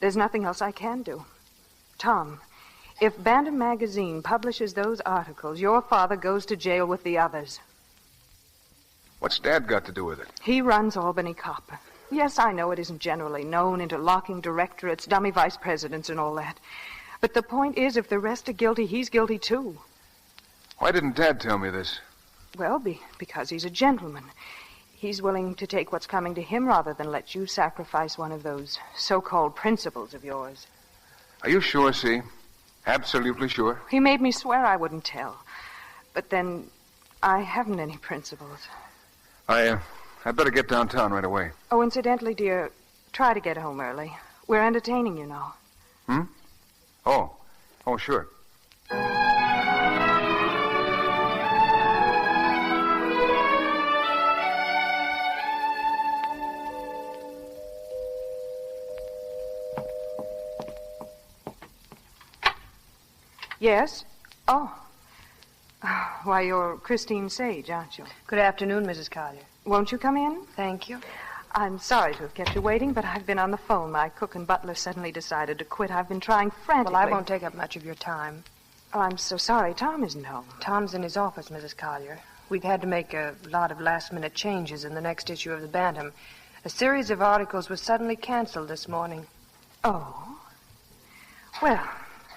There's nothing else I can do. Tom, if Bantam Magazine publishes those articles, your father goes to jail with the others. What's Dad got to do with it? He runs Albany Copper. Yes, I know it isn't generally known, interlocking directorates, dummy vice presidents, and all that. But the point is, if the rest are guilty, he's guilty too. Why didn't Dad tell me this? Well, because he's a gentleman. He's willing to take what's coming to him rather than let you sacrifice one of those so-called principles of yours. Are you sure, see? Absolutely sure? He made me swear I wouldn't tell. But then, I haven't any principles. I'd better get downtown right away. Oh, incidentally, dear, try to get home early. We're entertaining, you know. Oh, sure. Yes? Oh. Why, you're Christine Sage, aren't you? Good afternoon, Mrs. Collier. Won't you come in? Thank you. I'm sorry to have kept you waiting, but I've been on the phone. My cook and butler suddenly decided to quit. I've been trying frantically. Well, I won't take up much of your time. Oh, I'm so sorry. Tom isn't home. Tom's in his office, Mrs. Collier. We've had to make a lot of last-minute changes in the next issue of the Bantam. A series of articles was suddenly canceled this morning. Oh? Well,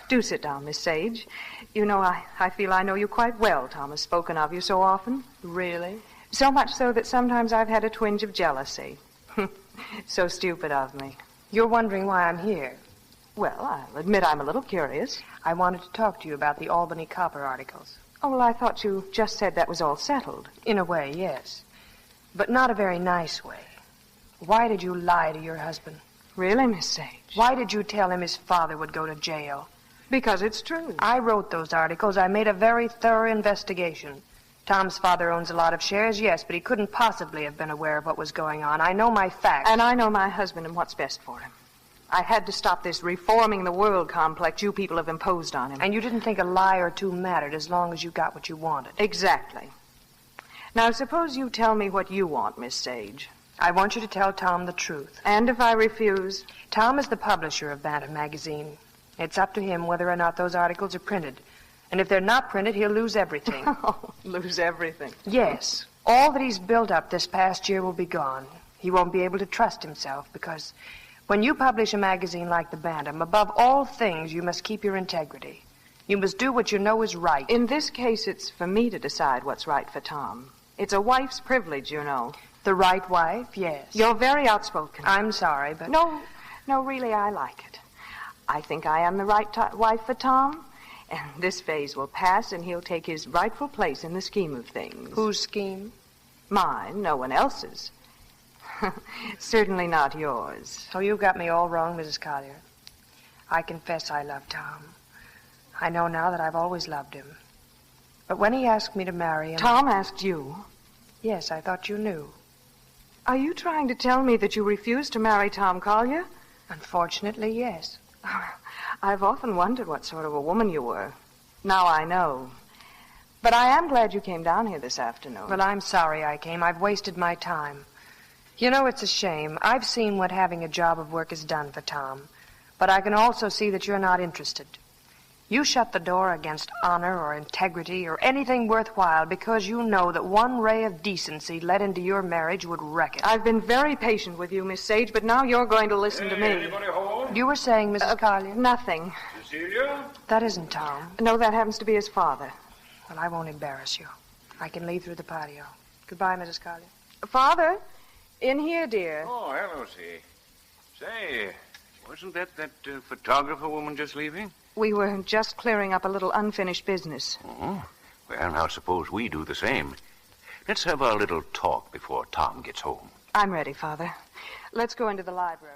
do sit down, Miss Sage. You know, I feel I know you quite well. Tom has spoken of you so often. Really? So much so that sometimes I've had a twinge of jealousy. So stupid of me. You're wondering why I'm here. Well, I'll admit I'm a little curious. I wanted to talk to you about the Albany Copper articles. Oh, well, I thought you just said that was all settled. In a way, yes. But not a very nice way. Why did you lie to your husband? Really, Miss Sage? Why did you tell him his father would go to jail? Because it's true. I wrote those articles. I made a very thorough investigation. Tom's father owns a lot of shares, yes, but he couldn't possibly have been aware of what was going on. I know my facts. And I know my husband and what's best for him. I had to stop this reforming the world complex you people have imposed on him. And you didn't think a lie or two mattered as long as you got what you wanted. Exactly. Now, suppose you tell me what you want, Miss Sage. I want you to tell Tom the truth. And if I refuse? Tom is the publisher of Bantam magazine. It's up to him whether or not those articles are printed. And if they're not printed, he'll lose everything. Oh, lose everything? Yes. All that he's built up this past year will be gone. He won't be able to trust himself because when you publish a magazine like the Bantam, above all things, you must keep your integrity. You must do what you know is right. In this case, it's for me to decide what's right for Tom. It's a wife's privilege, you know. The right wife, yes. You're very outspoken. I'm sorry, but... No, really, I like it. I think I am the right wife for Tom. And this phase will pass, and he'll take his rightful place in the scheme of things. Whose scheme? Mine, no one else's. Certainly not yours. Oh, you got me all wrong, Mrs. Collier. I confess I love Tom. I know now that I've always loved him. But when he asked me to marry him... Tom asked you? Yes, I thought you knew. Are you trying to tell me that you refused to marry Tom Collier? Unfortunately, yes. I've often wondered what sort of a woman you were. Now I know. But I am glad you came down here this afternoon. Well, I'm sorry I came. I've wasted my time. You know, it's a shame. I've seen what having a job of work has done for Tom. But I can also see that you're not interested. You shut the door against honor or integrity or anything worthwhile because you know that one ray of decency let into your marriage would wreck it. I've been very patient with you, Miss Sage, but now you're going to listen to me. Anybody home? You were saying, Mrs. Collier? Nothing. Cecilia? That isn't Tom. No, that happens to be his father. Well, I won't embarrass you. I can leave through the patio. Goodbye, Mrs. Collier. Father, in here, dear. Oh, hello, see. Say, wasn't that photographer woman just leaving? We were just clearing up a little unfinished business. Oh, well, now suppose we do the same. Let's have our little talk before Tom gets home. I'm ready, Father. Let's go into the library.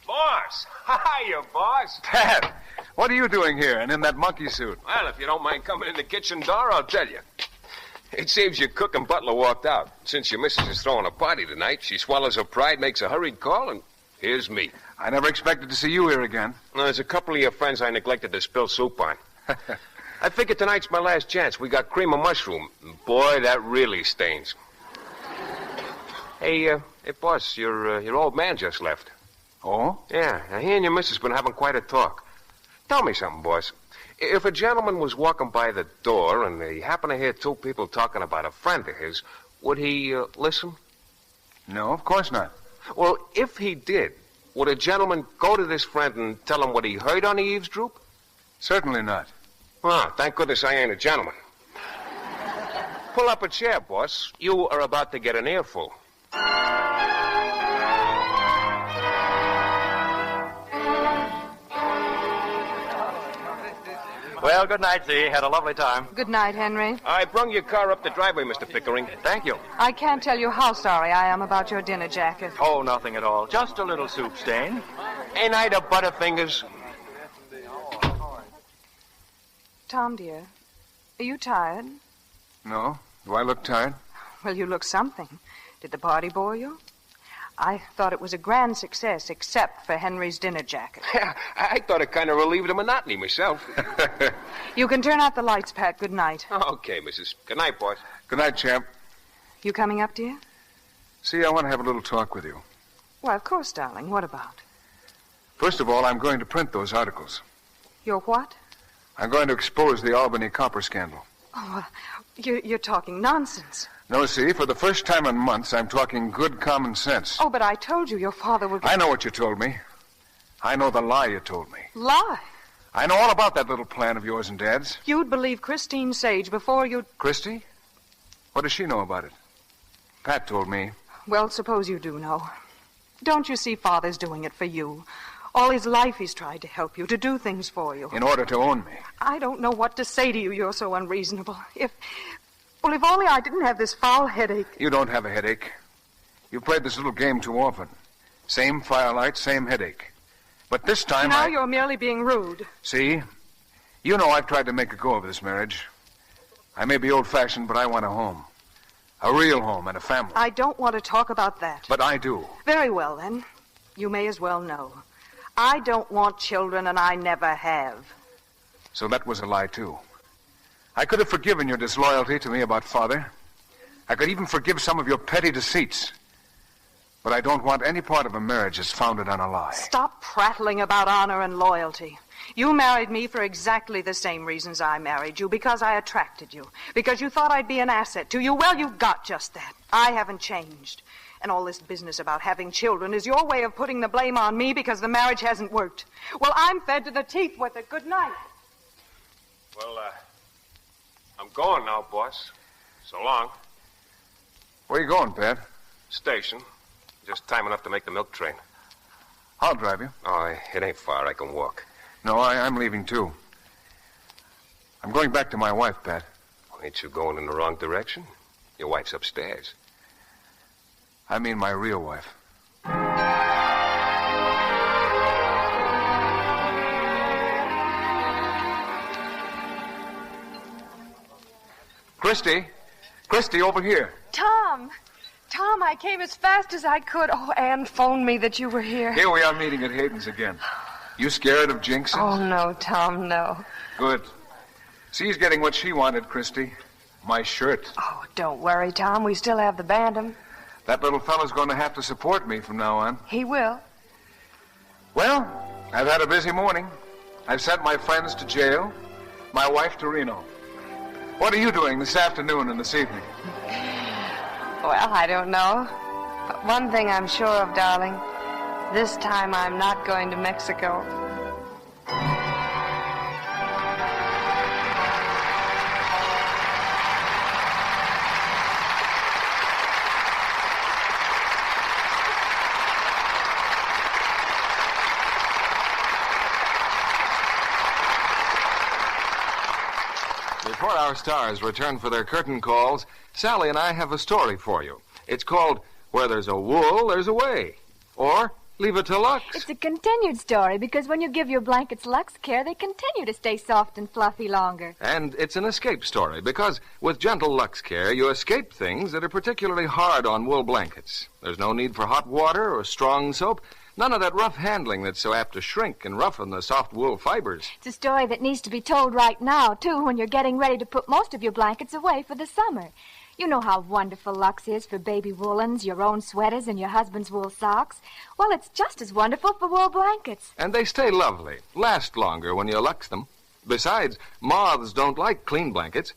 Boss! Hiya, boss! Pat, what are you doing here and in that monkey suit? Well, if you don't mind coming in the kitchen door, I'll tell you. It seems your cook and butler walked out. Since your missus is throwing a party tonight, she swallows her pride, makes a hurried call, and here's me. I never expected to see you here again. There's a couple of your friends I neglected to spill soup on. I figured tonight's my last chance. We got cream of mushroom. Boy, that really stains. Hey, boss, your old man just left. Oh? Yeah, now he and your missus been having quite a talk. Tell me something, boss. If a gentleman was walking by the door and he happened to hear two people talking about a friend of his, would he listen? No, of course not. Well, if he did, would a gentleman go to this friend and tell him what he heard on the eavesdroop? Certainly not. Oh, thank goodness I ain't a gentleman. Pull up a chair, boss. You are about to get an earful. Well, good night, Z. Had a lovely time. Good night, Henry. I brung your car up the driveway, Mr. Pickering. Thank you. I can't tell you how sorry I am about your dinner jacket. Oh, nothing at all. Just a little soup stain. Ain't I the Butterfingers? Tom, dear, are you tired? No. Do I look tired? Well, you look something. Did the party bore you? I thought it was a grand success, except for Henry's dinner jacket. Yeah, I thought it kind of relieved the monotony myself. You can turn out the lights, Pat. Good night. Okay, Mrs. Good night, boys. Good night, champ. You coming up, dear? See, I want to have a little talk with you. Well, of course, darling. What about? First of all, I'm going to print those articles. Your what? I'm going to expose the Albany copper scandal. Oh, you're talking nonsense. No, see, for the first time in months, I'm talking good common sense. Oh, but I told you your father would... I know what you told me. I know the lie you told me. Lie? I know all about that little plan of yours and Dad's. You'd believe Christine Sage before you'd... Christy? What does she know about it? Pat told me. Well, suppose you do know. Don't you see Father's doing it for you? All his life he's tried to help you, to do things for you. In order to own me. I don't know what to say to you. You're so unreasonable. If only I didn't have this foul headache. You don't have a headache. You've played this little game too often. Same firelight, same headache. But this time Now you're merely being rude. See? You know I've tried to make a go of this marriage. I may be old-fashioned, but I want a home. A real home and a family. I don't want to talk about that. But I do. Very well, then. You may as well know. I don't want children, and I never have. So that was a lie, too. I could have forgiven your disloyalty to me about Father. I could even forgive some of your petty deceits. But I don't want any part of a marriage that's founded on a lie. Stop prattling about honor and loyalty. You married me for exactly the same reasons I married you, because I attracted you, because you thought I'd be an asset to you. Well, you got just that. I haven't changed. And all this business about having children is your way of putting the blame on me because the marriage hasn't worked. Well, I'm fed to the teeth with it. Good night. Well, I'm going now, boss. So long. Where you going, Pat? Station. Just time enough to make the milk train. I'll drive you. Oh, it ain't far. I can walk. No, I'm leaving, too. I'm going back to my wife, Pat. Well, ain't you going in the wrong direction? Your wife's upstairs. I mean my real wife. Christy! Christy, over here. Tom, I came as fast as I could. Oh, Anne phoned me that you were here. Here we are meeting at Hayden's again. You scared of jinxing? Oh, no, Tom, no. Good. She's getting what she wanted, Christy. My shirt. Oh, don't worry, Tom. We still have the Bantam. That little fellow's going to have to support me from now on. He will. Well, I've had a busy morning. I've sent my friends to jail, my wife to Reno. What are you doing this afternoon and this evening? Well, I don't know. But one thing I'm sure of, darling. This time I'm not going to Mexico. Before our stars return for their curtain calls, Sally and I have a story for you. It's called Where There's a Wool, There's a Way. Or Leave It to Lux. It's a continued story because when you give your blankets Lux Care, they continue to stay soft and fluffy longer. And it's an escape story because with gentle Lux Care, you escape things that are particularly hard on wool blankets. There's no need for hot water or strong soap. None of that rough handling that's so apt to shrink and roughen the soft wool fibers. It's a story that needs to be told right now, too, when you're getting ready to put most of your blankets away for the summer. You know how wonderful Lux is for baby woolens, your own sweaters, and your husband's wool socks. Well, it's just as wonderful for wool blankets. And they stay lovely, last longer when you Lux them. Besides, moths don't like clean blankets.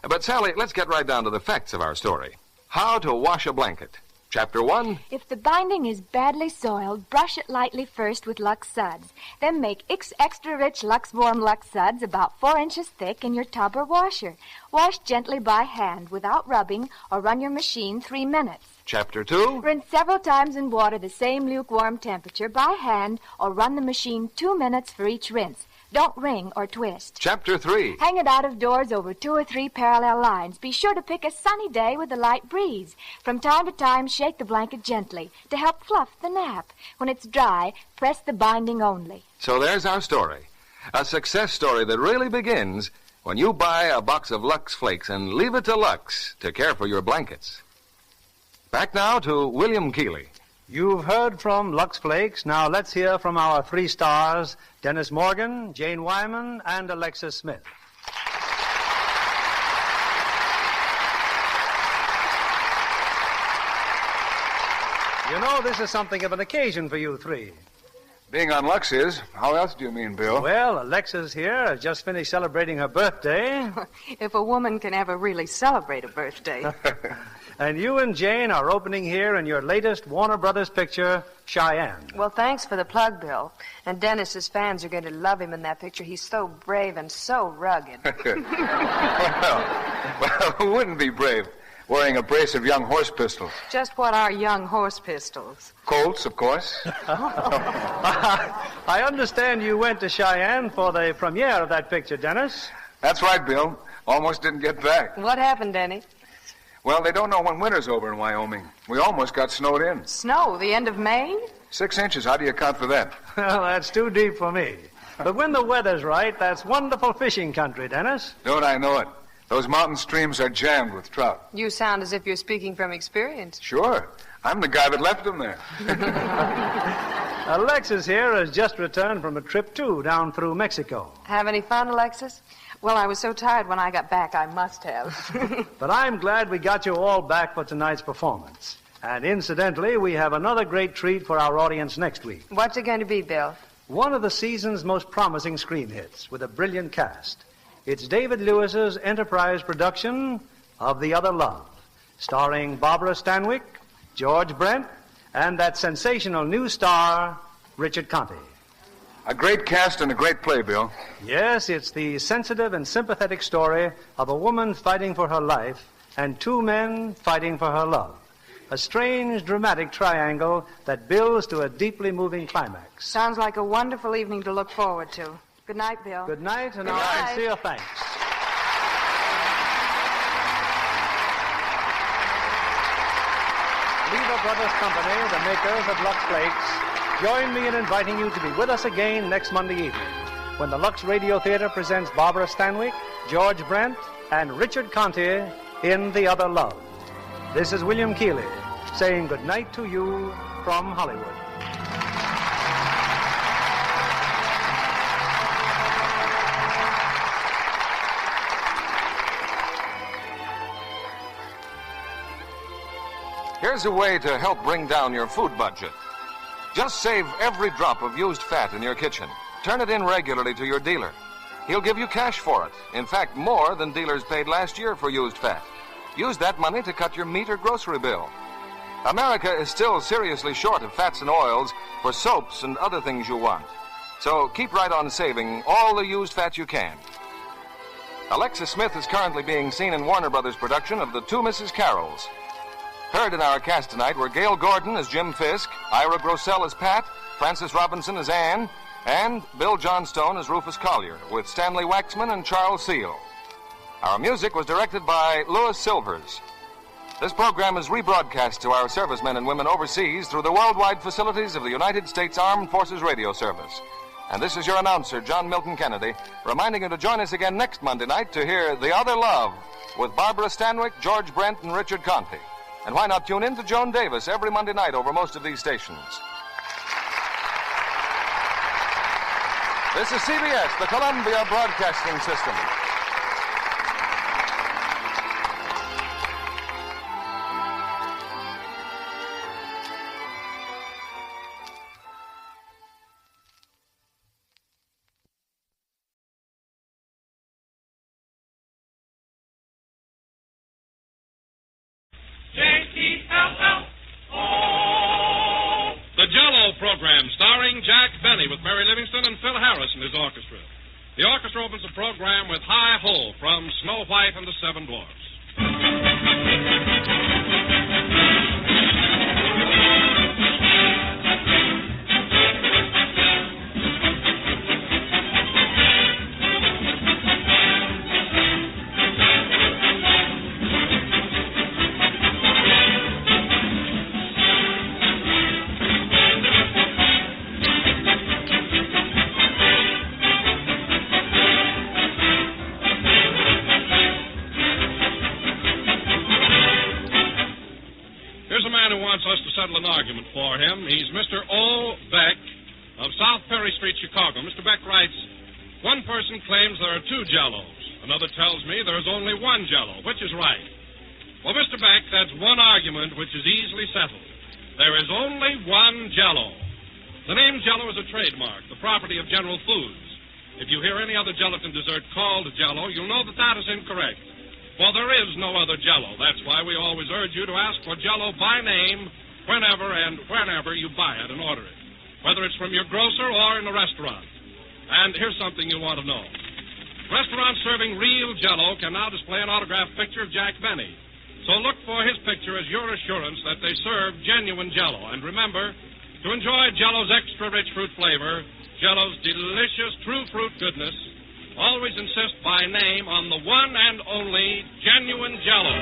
But, Sally, let's get right down to the facts of our story. How to wash a blanket. Chapter 1. If the binding is badly soiled, brush it lightly first with Lux Suds. Then make extra rich Lux Warm Lux Suds about 4 inches thick in your tub or washer. Wash gently by hand without rubbing or run your machine 3 minutes. Chapter 2. Rinse several times in water the same lukewarm temperature by hand or run the machine 2 minutes for each rinse. Don't wring or twist. Chapter 3. Hang it out of doors over 2 or 3 parallel lines. Be sure to pick a sunny day with a light breeze. From time to time, shake the blanket gently to help fluff the nap. When it's dry, press the binding only. So there's our story. A success story that really begins when you buy a box of Lux Flakes and leave it to Lux to care for your blankets. Back now to William Keeley. You've heard from Lux Flakes. Now let's hear from our three stars, Dennis Morgan, Jane Wyman, and Alexis Smith. You know, this is something of an occasion for you three. Being on Lux is. How else do you mean, Bill? Well, Alexis here has just finished celebrating her birthday. If a woman can ever really celebrate a birthday. And you and Jane are opening here in your latest Warner Brothers picture, Cheyenne. Well, thanks for the plug, Bill. And Dennis's fans are going to love him in that picture. He's so brave and so rugged. well, who wouldn't be brave? Wearing a brace of young horse pistols. Just what are young horse pistols? Colts, of course. I understand you went to Cheyenne for the premiere of that picture, Dennis. That's right, Bill. Almost didn't get back. What happened, Denny? Well, they don't know when winter's over in Wyoming. We almost got snowed in. Snow? The end of May? 6 inches. How do you account for that? Well, that's too deep for me. But when the weather's right, that's wonderful fishing country, Dennis. Don't I know it? Those mountain streams are jammed with trout. You sound as if you're speaking from experience. Sure. I'm the guy that left them there. Alexis here has just returned from a trip, too, down through Mexico. Have any fun, Alexis? Well, I was so tired when I got back, I must have. But I'm glad we got you all back for tonight's performance. And incidentally, we have another great treat for our audience next week. What's it going to be, Bill? One of the season's most promising screen hits with a brilliant cast. It's David Lewis's Enterprise production of The Other Love, starring Barbara Stanwyck, George Brent, and that sensational new star, Richard Conte. A great cast and a great play, Bill. Yes, it's the sensitive and sympathetic story of a woman fighting for her life and two men fighting for her love. A strange, dramatic triangle that builds to a deeply moving climax. Sounds like a wonderful evening to look forward to. Good night, Bill. Good night, and our sincere thanks. Fibber Brothers Company, the makers of Lux Flakes, join me in inviting you to be with us again next Monday evening when the Lux Radio Theater presents Barbara Stanwyck, George Brent, and Richard Conte in The Other Love. This is William Keeley saying good night to you from Hollywood. Here's a way to help bring down your food budget. Just save every drop of used fat in your kitchen. Turn it in regularly to your dealer. He'll give you cash for it. In fact, more than dealers paid last year for used fat. Use that money to cut your meat or grocery bill. America is still seriously short of fats and oils for soaps and other things you want. So keep right on saving all the used fat you can. Alexis Smith is currently being seen in Warner Brothers' production of The Two Mrs. Carrolls. Heard in our cast tonight were Gail Gordon as Jim Fisk, Ira Grossell as Pat, Frances Robinson as Anne, and Bill Johnstone as Rufus Collier, with Stanley Waxman and Charles Seal. Our music was directed by Louis Silvers. This program is rebroadcast to our servicemen and women overseas through the worldwide facilities of the United States Armed Forces Radio Service. And this is your announcer, John Milton Kennedy, reminding you to join us again next Monday night to hear The Other Love with Barbara Stanwyck, George Brent, and Richard Conte. And why not tune in to Joan Davis every Monday night over most of these stations? This is CBS, the Columbia Broadcasting System. The Jell-O program, starring Jack Benny with Mary Livingston and Phil Harris and his orchestra. The orchestra opens the program with Hi Ho from Snow White and the Seven Dwarfs. Here's a man argument for him. He's Mr. O. Beck of South Perry Street, Chicago. Mr. Beck writes, one person claims there are two Jellos. Another tells me there's only one Jello. Which is right? Well, Mr. Beck, that's one argument which is easily settled. There is only one Jello. The name Jello is a trademark, the property of General Foods. If you hear any other gelatin dessert called Jello, you'll know that that is incorrect. For there is no other Jello. That's why we always urge you to ask for Jello by name whenever you buy it and order it, whether it's from your grocer or in a restaurant. And here's something you'll want to know. Restaurants serving real Jello can now display an autographed picture of Jack Benny. So look for his picture as your assurance that they serve genuine Jello. And remember, to enjoy Jello's extra-rich fruit flavor, Jello's delicious true fruit goodness, always insist by name on the one and only genuine Jello.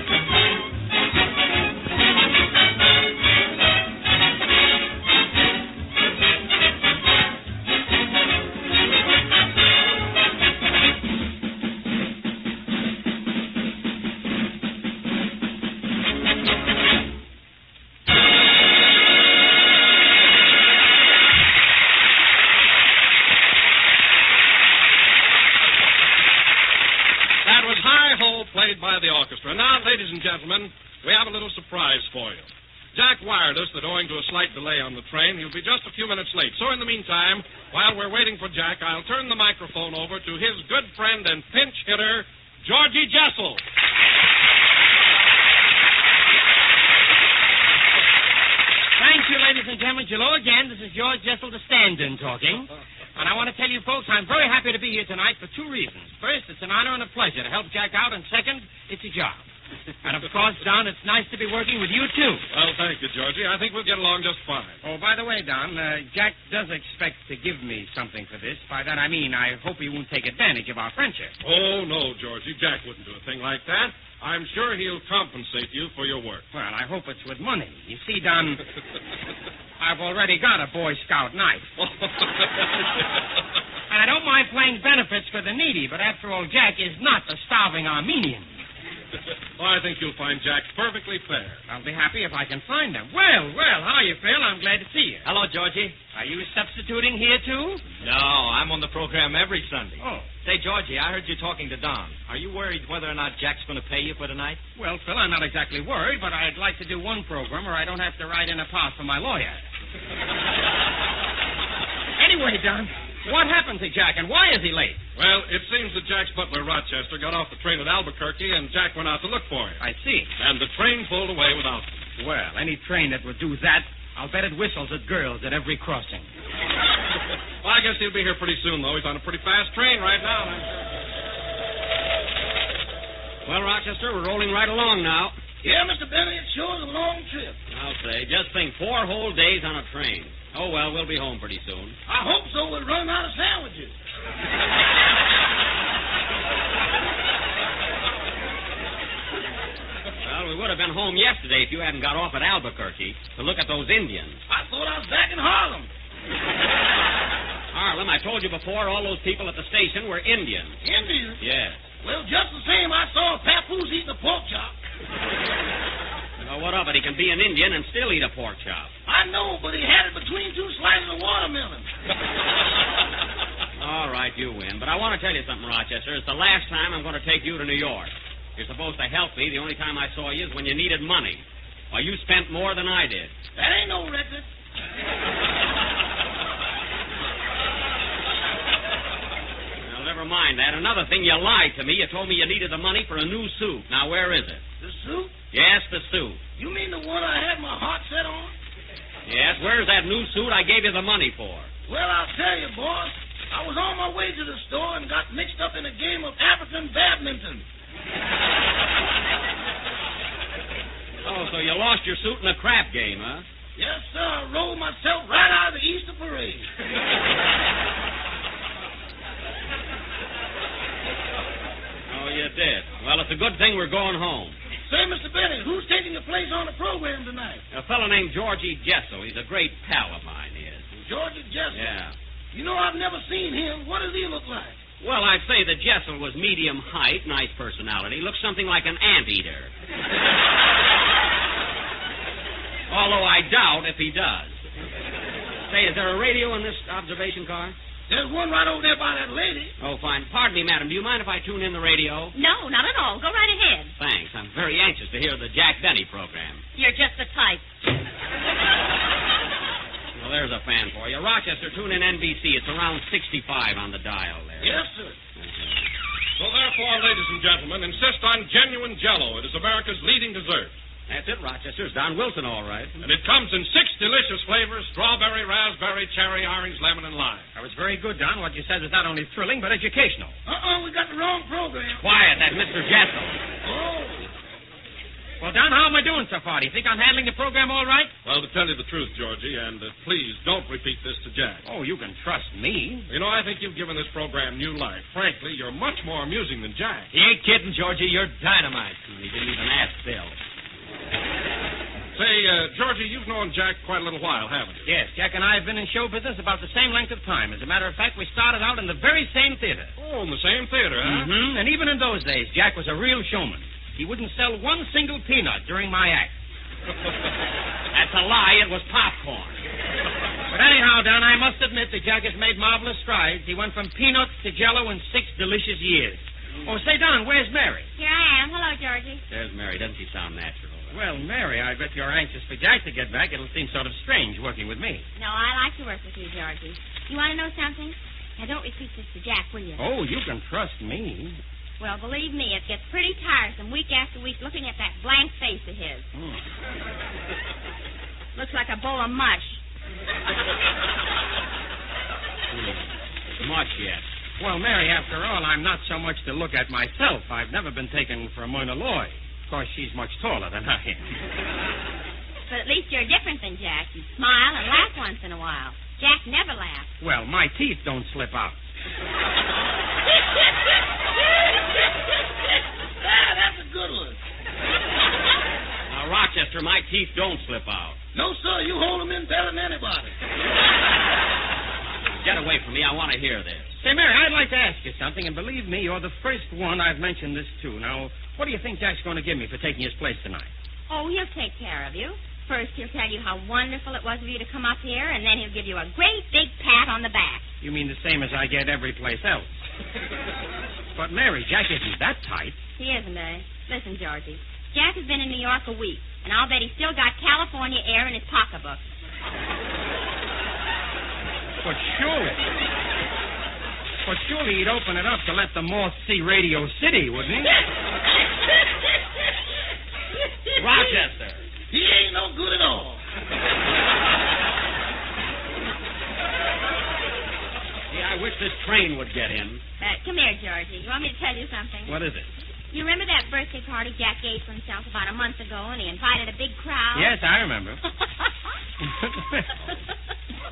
By the orchestra. Now, ladies and gentlemen, we have a little surprise for you. Jack wired us that owing to a slight delay on the train, he'll be just a few minutes late. So in the meantime, while we're waiting for Jack, I'll turn the microphone over to his good friend and pinch hitter, Georgie Jessel. Thank you, ladies and gentlemen. Hello again. This is George Jessel, the stand-in, talking. And I want to tell you folks, I'm very happy to be here tonight for two reasons. First, it's an honor and a pleasure to help Jack out. And second, it's a job. And, of course, Don, it's nice to be working with you, too. Well, thank you, Georgie. I think we'll get along just fine. Oh, by the way, Don, Jack does expect to give me something for this. By that, I mean, I hope he won't take advantage of our friendship. Oh, no, Georgie. Jack wouldn't do a thing like that. I'm sure he'll compensate you for your work. Well, I hope it's with money. You see, Don, I've already got a Boy Scout knife. And I don't mind playing benefits for the needy, but after all, Jack is not a starving Armenian. Well, I think you'll find Jack perfectly fair. I'll be happy if I can find him. Well, how are you, Phil? I'm glad to see you. Hello, Georgie. Are you substituting here, too? No, I'm on the program every Sunday. Oh. Say, Georgie, I heard you talking to Don. Are you worried whether or not Jack's going to pay you for tonight? Well, Phil, I'm not exactly worried, but I'd like to do one program where I don't have to write in a part for my lawyer. Anyway, Don, what happened to Jack, and why is he late? Well, it seems that Jack's butler, Rochester, got off the train at Albuquerque, and Jack went out to look for him. I see. And the train pulled away without him. Well, any train that would do that, I'll bet it whistles at girls at every crossing. Well, I guess he'll be here pretty soon, though. He's on a pretty fast train right now. Well, Rochester, we're rolling right along now. Yeah, Mr. Benny, it sure is a long trip. I'll say. Just think, 4 whole days on a train. Oh, well, we'll be home pretty soon. I hope so. We'll run out of sandwiches. Well, we would have been home yesterday if you hadn't got off at Albuquerque to look at those Indians. I thought I was back in Harlem. Harlem, I told you before, all those people at the station were Indians. Indians? Yes. Well, just the same, I saw a papoose eating a pork chop. Well, what of it? He can be an Indian and still eat a pork chop. I know, but he had it between 2 slices of watermelon. All right, you win. But I want to tell you something, Rochester. It's the last time I'm going to take you to New York. You're supposed to help me. The only time I saw you is when you needed money. Well, you spent more than I did. That ain't no record. Well, never mind that. Another thing, you lied to me. You told me you needed the money for a new suit. Now, where is it? The suit? Yes, the suit. You mean the one I had my heart set on? Yes, where's that new suit I gave you the money for? Well, I'll tell you, boss. I was on my way to the store and got mixed up in a game of African badminton. Oh, so you lost your suit in a crap game, huh? Yes, sir. I rolled myself right out of the Easter parade. Oh, you did. Well, it's a good thing we're going home. Say, Mr. Benny, who's taking your place on the program tonight? A fellow named Georgie Jessel. He's a great pal of mine, he is. Georgie Jessel? Yeah. You know, I've never seen him. What does he look like? Well, I'd say that Jessel was medium height, nice personality. Looks something like an anteater. Although I doubt if he does. Say, is there a radio in this observation car? There's one right over there by that lady. Oh, fine. Pardon me, madam. Do you mind if I tune in the radio? No, not at all. Go right ahead. Thanks. I'm very anxious to hear the Jack Benny program. You're just the type. Well, there's a fan for you. Rochester, tune in NBC. It's around 65 on the dial there. Yes, sir. So therefore, ladies and gentlemen, insist on genuine Jell-O. It is America's leading dessert. That's it, Rochester. It's Don Wilson, all right. And it comes in 6 delicious flavors: strawberry, raspberry, cherry, orange, lemon, and lime. That was very good, Don. What you said was not only thrilling, but educational. We got the wrong program. Quiet, that's Mr. Jessel. Oh. Well, Don, how am I doing so far? Do you think I'm handling the program all right? Well, to tell you the truth, Georgie, and please don't repeat this to Jack. Oh, you can trust me. You know, I think you've given this program new life. Frankly, you're much more amusing than Jack. He ain't kidding, Georgie. You're dynamite. He didn't even ask Bill. Say, Georgie, you've known Jack quite a little while, haven't you? Yes, Jack and I have been in show business about the same length of time. As a matter of fact, we started out in the very same theater. Oh, in the same theater, huh? Mm-hmm. And even in those days, Jack was a real showman. He wouldn't sell one single peanut during my act. That's a lie. It was popcorn. But anyhow, Don, I must admit that Jack has made marvelous strides. He went from peanuts to Jell-O in 6 delicious years. Oh, say, Don, where's Mary? Here I am. Hello, Georgie. There's Mary. Doesn't she sound natural? Well, Mary, I bet you're anxious for Jack to get back. It'll seem sort of strange working with me. No, I like to work with you, Georgie. You want to know something? Now, don't repeat this to Jack, will you? Oh, you can trust me. Well, believe me, it gets pretty tiresome week after week looking at that blank face of his. Looks like a bowl of mush. Much yet. Well, Mary, after all, I'm not so much to look at myself. I've never been taken for a Mona Loy. Of course, she's much taller than I am. But at least you're different than Jack. You smile and laugh once in a while. Jack never laughs. Well, my teeth don't slip out. That's a good one. Now, Rochester, my teeth don't slip out. No, sir. You hold them in better than anybody. Get away from me. I want to hear this. Say, Mary, I'd like to ask you something, and believe me, you're the first one I've mentioned this to. Now, what do you think Jack's going to give me for taking his place tonight? Oh, he'll take care of you. First, he'll tell you how wonderful it was of you to come up here, and then he'll give you a great big pat on the back. You mean the same as I get every place else? But, Mary, Jack isn't that tight. He isn't, eh? Listen, Georgie. Jack has been in New York a week, and I'll bet he's still got California air in his pocketbook. But surely he'd open it up to let the moth see Radio City, wouldn't he? Rochester. He ain't no good at all. Yeah, I wish this train would get him. Come here, Georgie. You want me to tell you something? What is it? You remember that birthday party Jack gave for himself about a month ago, and he invited a big crowd? Yes, I remember.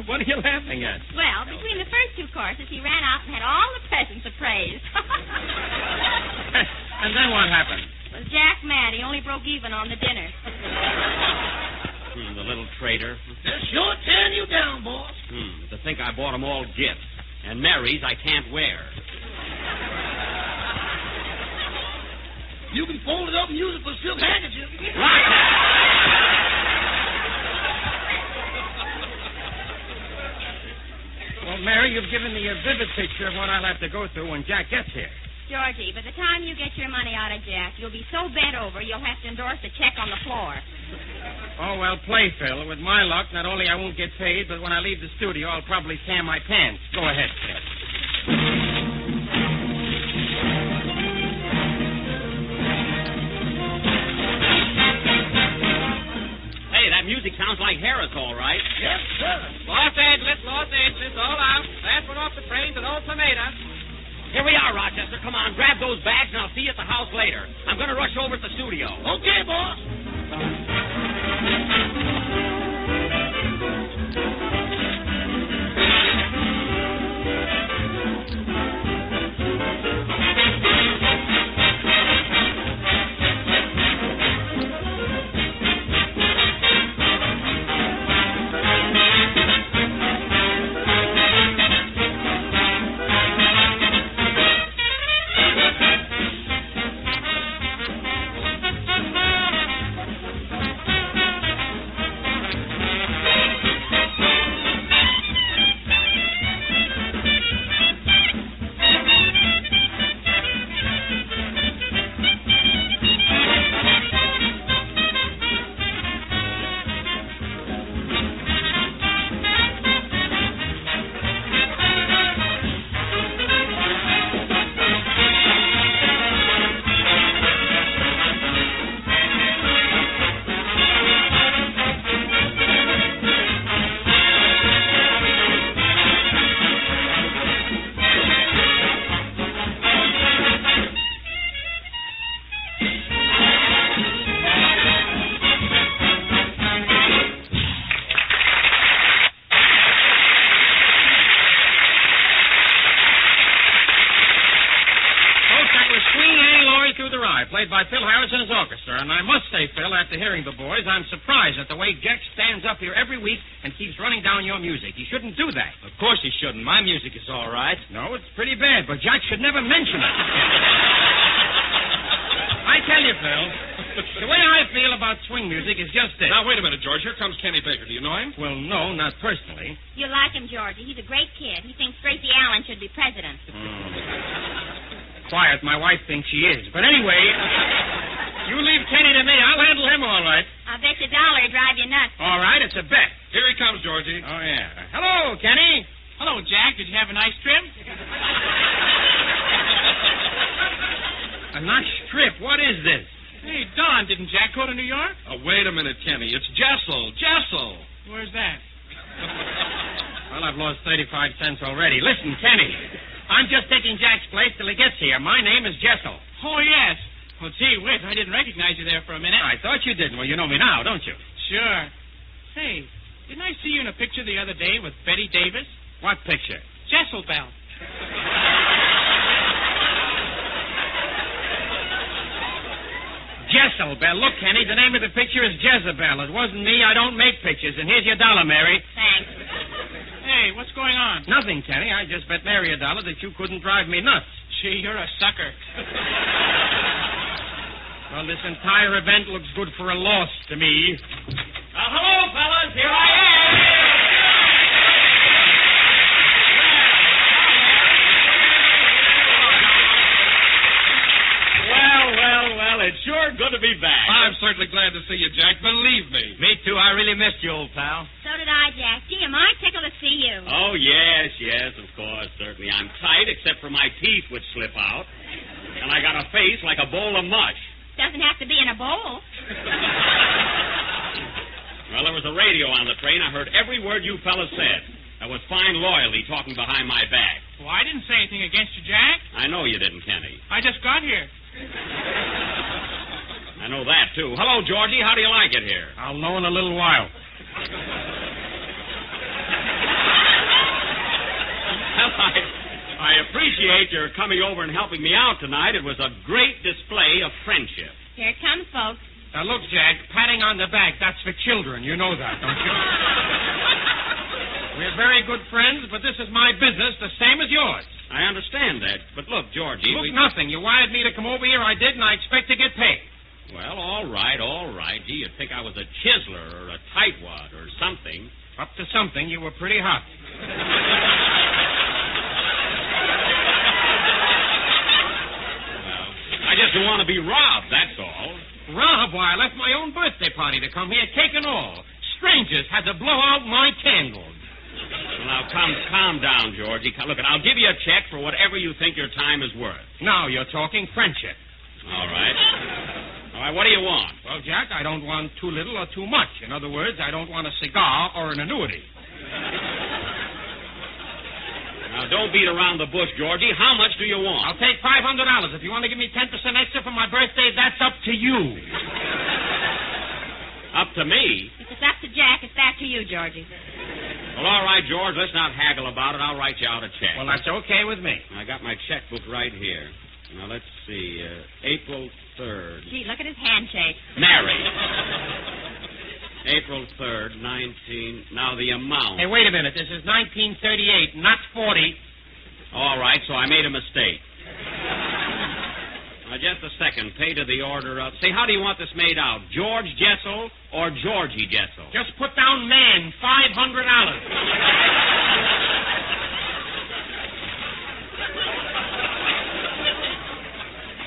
What are you laughing at? Well, between the first 2 courses, he ran out and had all the presents appraised. And then what happened? Was Jack mad? He only broke even on the dinner. The little traitor. They're sure tearing you down, boss. To think I bought them all gifts. And Mary's I can't wear. You can fold it up and use it for silk handkerchiefs. Well, Mary, you've given me a vivid picture of what I'll have to go through when Jack gets here. Georgie, by the time you get your money out of Jack, you'll be so bent over you'll have to endorse a check on the floor. Oh, well, play, Phil. With my luck, not only I won't get paid, but when I leave the studio, I'll probably tan my pants. Go ahead, Phil. Hey, that music sounds like Harris, all right. Yes, sir. Los Angeles, all out. Last one off the train to Old Pomeda. Here we are, Rochester. Come on, grab those bags, and I'll see you at the house later. I'm going to rush over to the studio. Okay, boss. was Swing Hang Laurie Through the Rye, played by Phil Harris and his orchestra. And I must say, Phil, after hearing the boys, I'm surprised at the way Jack stands up here every week and keeps running down your music. He shouldn't do that. Of course he shouldn't. My music is all right. No, it's pretty bad, but Jack should never mention it. I tell you, Phil, the way I feel about swing music is just this. Now, wait a minute, George. Here comes Kenny Baker. Do you know him? Well, no, not personally. You like him, Georgie. He's a great kid. He thinks Gracie Allen should be president. Quiet, my wife thinks she is. But anyway, you leave Kenny to me. I'll handle him all right. I'll bet $1 he'll drive you nuts. All right, it's a bet. Here he comes, Georgie. Oh, yeah. Hello, Kenny. Hello, Jack. Did you have a nice trip? A nice trip? What is this? Hey, Don, didn't Jack go to New York? Oh, wait a minute, Kenny. It's Jessel. Jessel. Where's that? Well, I've lost 35 cents already. Listen, Kenny, I'm just taking Jack's place till he gets here. My name is Jessel. Oh, yes. Well, gee whiz, I didn't recognize you there for a minute. I thought you did. Well, you know me now, don't you? Sure. Say, didn't I see you in a picture the other day with Betty Davis? What picture? Jessel Bell. Jezebel. Look, Kenny, the name of the picture is Jezebel. It wasn't me. I don't make pictures. And here's your $1, Mary. Thanks. Hey, what's going on? Nothing, Kenny. I just bet Mary $1 that you couldn't drive me nuts. Gee, you're a sucker. Well, this entire event looks good for a loss to me. Hello, fellas. Here I am. Well, it's sure good to be back. I'm certainly glad to see you, Jack. Believe me. Me too. I really missed you, old pal. So did I, Jack. Gee, am I tickled to see you? Oh, yes, of course, certainly. I'm tight except for my teeth, which slip out. And I got a face like a bowl of mush. Doesn't have to be in a bowl. Well, there was a radio on the train. I heard every word you fellas said. That was fine loyalty talking behind my back. Well, I didn't say anything against you, Jack. I know you didn't, Kenny. I just got here. I know that, too. Hello, Georgie. How do you like it here? I'll know in a little while. Well, I appreciate your coming over and helping me out tonight. It was a great display of friendship. Here it comes, folks. Now, look, Jack, patting on the back, that's for children. You know that, don't you? We're very good friends, but this is my business, the same as yours. I understand that. But look, Georgie... Look, nothing. You wanted me to come over here, I did, and I expect to get paid. Well, all right. Gee, you'd think I was a chiseler or a tightwad or something. Up to something, you were pretty hot. Well, I just don't want to be robbed, that's all. Robbed? Why, I left my own birthday party to come here, cake and all. Strangers had to blow out my candles. Well, now, calm down, Georgie. Look, I'll give you a check for whatever you think your time is worth. Now you're talking friendship. All right. All right, what do you want? Well, Jack, I don't want too little or too much. In other words, I don't want a cigar or an annuity. Now, don't beat around the bush, Georgie. How much do you want? I'll take $500. If you want to give me 10% extra for my birthday, that's up to you. Up to me? If it's up to Jack, it's back to you, Georgie. Well, all right, George, let's not haggle about it. I'll write you out a check. Well, that's okay with me. I got my checkbook right here. Now, let's see. April 3rd. Gee, look at his handshake. Mary. April 3rd, 19... Now, the amount. Hey, wait a minute. This is 1938, not 40. All right, so I made a mistake. Now, just a second. Pay to the order of... Say, how do you want this made out? George Jessel or Georgie Jessel? Just put down man, $500.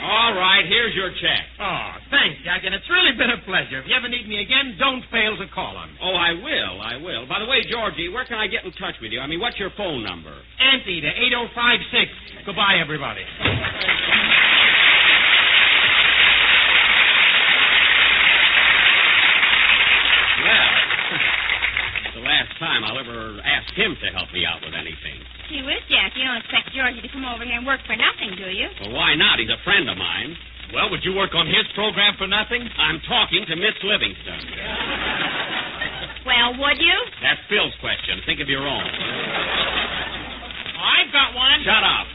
All right, here's your check. Oh, thanks, Jack, and it's really been a pleasure. If you ever need me again, don't fail to call on me. Oh, I will. By the way, Georgie, where can I get in touch with you? I mean, what's your phone number? Anteater, 8056. Goodbye, everybody. Well, it's the last time I'll ever ask him to help me out with anything. Gee whiz, Jack, you don't expect Georgie to come over here and work for nothing, do you? Well, why not? He's a friend of mine. Well, would you work on his program for nothing? I'm talking to Miss Livingston. Well, would you? That's Phil's question. Think of your own. I've got one. Shut up.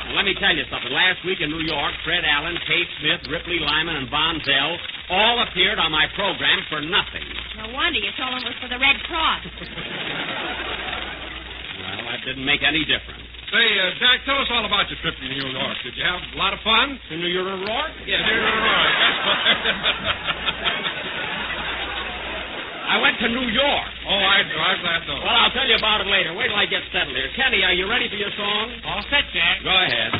And let me tell you something. Last week in New York, Fred Allen, Kate Smith, Ripley Lyman, and Von Zell all appeared on my program for nothing. No wonder you told them it was for the Red Cross. Well, that didn't make any difference. Say, Jack, tell us all about your trip to New York. Did you have a lot of fun? To New York? Yeah, New York. That's right. I went to New York. Oh, I'm glad to know. Well, I'll tell you about it later. Wait till I get settled here. Kenny, are you ready for your song? All set, Jack. Go ahead.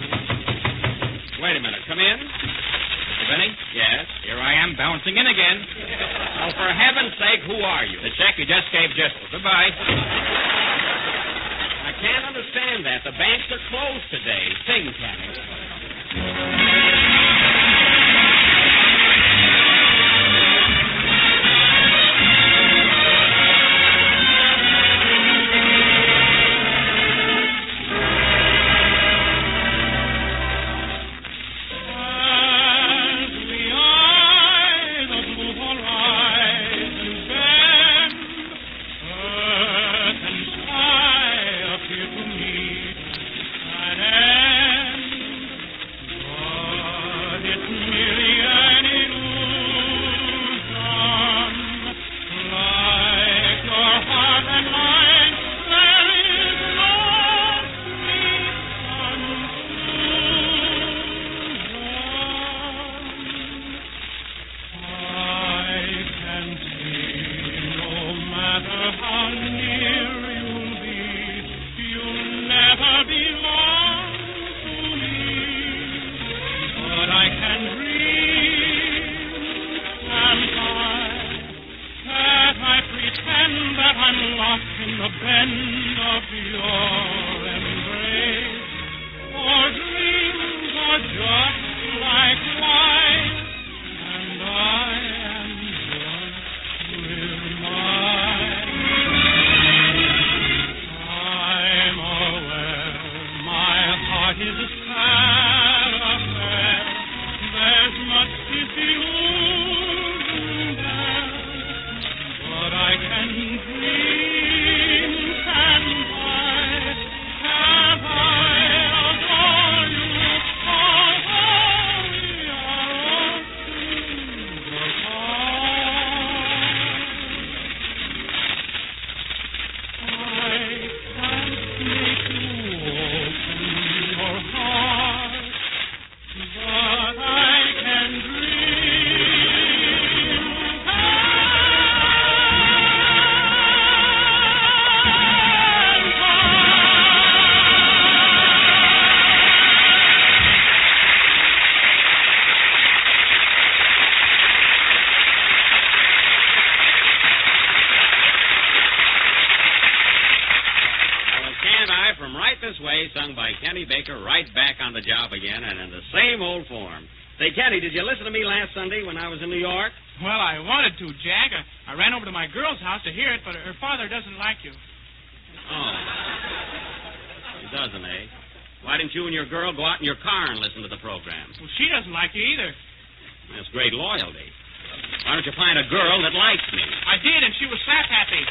Wait a minute. Come in. Benny? Yes? Here I am, bouncing in again. Oh, for heaven's sake, who are you? The check you just gave Jessel. Goodbye. I can't understand that. The banks are closed today. Sing, Kenny. Say, Kenny, did you listen to me last Sunday when I was in New York? Well, I wanted to, Jack. I ran over to my girl's house to hear it, but her father doesn't like you. Oh. He doesn't, eh? Why didn't you and your girl go out in your car and listen to the program? Well, she doesn't like you either. That's great loyalty. Why don't you find a girl that likes me? I did, and she was slap happy.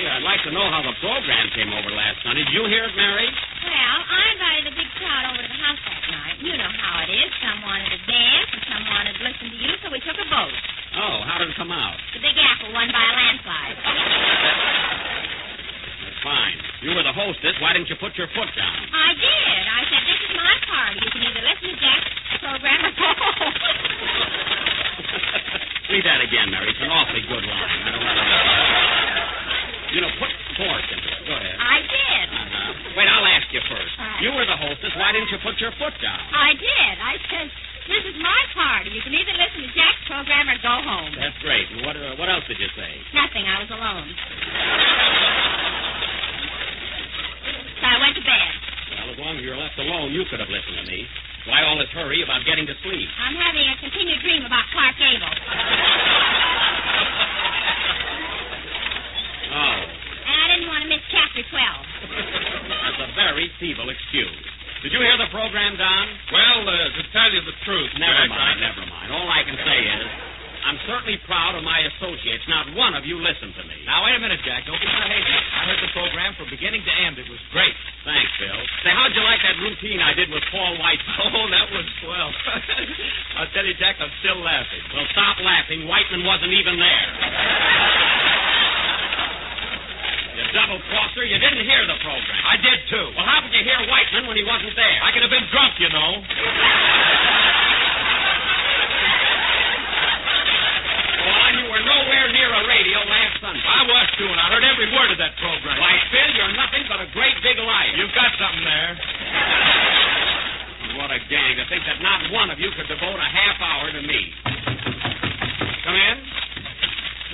I'd like to know how the program came over last Sunday. Did you hear it, Mary? Well, I invited a big crowd over to the house that night. You know how it is. Some wanted to dance, and some wanted to listen to you, so we took a vote. Oh, how did it come out? The Big Apple won by a landslide. That's fine. You were the hostess. Why didn't you put your foot down? I did. I said, this is my party. You can either listen to Jack's program or go home. Read that again, Mary. It's an awfully good line. I don't know. You know, put force into it. Go ahead. I did. Wait, I'll ask you first. You were the hostess. Why didn't you put your foot down? I did. I said, this is my party. You can either listen to Jack's program or go home. That's great. And what else did you say? Nothing. I was alone. So I went to bed. Well, as long as you were left alone, you could have listened to me. Why all this hurry about getting to sleep? I'm having a continued dream about Clark Gable. Oh. And I didn't want to miss Chapter 12. That's a very feeble excuse. Did you hear the program? program, Don? Well, to tell you the truth, Never Jack, mind. All I can say is, I'm certainly proud of my associates. Not one of you listened to me. Now, wait a minute, Jack. Don't be so hasty. I heard the program from beginning to end. It was great. Thanks, Bill. Say, how'd you like that routine I did with Paul White? Oh, that was swell. I'll tell you, Jack, I'm still laughing. Well, stop laughing. Whiteman wasn't even there. You double-crosser. You didn't hear the program. I did, too. Well, how could you hear Whiteman when he wasn't there? I could have been drunk, you know. You were nowhere near a radio last Sunday. I was, too, and I heard every word of that program. Why, Phil, you're nothing but a great big liar. You've got something there. What a gang to think that not one of you could devote a half hour to me. Come in.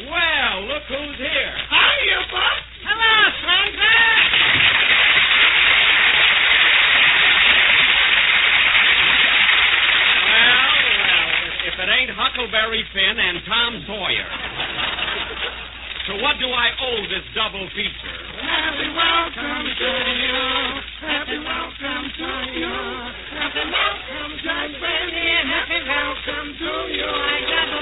Well, look who's here. Hiya, Buck. Hello, Spencer. If it ain't Huckleberry Finn and Tom Sawyer. So what do I owe this double feature? Happy welcome to you. Happy welcome to you. Happy welcome, Jack Brandy, and happy welcome to you. I got the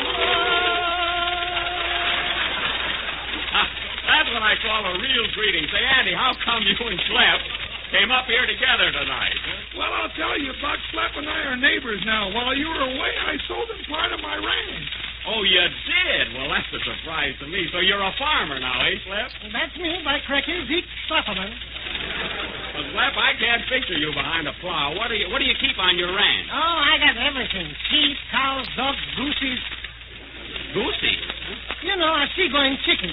That's what I call a real greeting. Say, Andy, how come you and Slap came up here together tonight? Well, I'll tell you, Buck, Slap and I are neighbors now. While you were away, I sold him part of my ranch. Oh, you did? Well, that's a surprise to me. So you're a farmer now, eh, Slap? That's me, by cricky, Zeke Slapperman. Well, Slap, I can't picture you behind a plow. What do you keep on your ranch? Oh, I got everything. Sheep, cows, dogs, goosies. Goosies? You know, a seagoing chicken.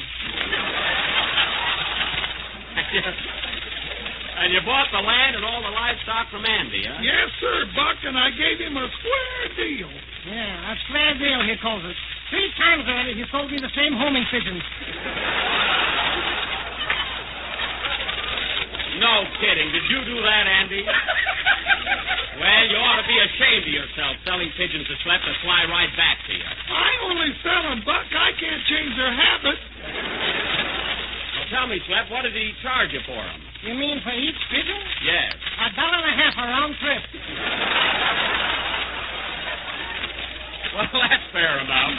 And you bought the land and all the livestock from Andy, huh? Yes, sir, Buck, and I gave him a square deal. Yeah, a square deal, he calls it. 3 times already he sold me the same homing pigeons. No kidding. Did you do that, Andy? Well, you ought to be ashamed of yourself selling pigeons to Slap to fly right back to you. I only sell them, Buck. I can't change their habit. Well, tell me, Slap, what did he charge you for them? You mean for each pigeon? Yes. $1.50 a round trip. Well, that's fair enough.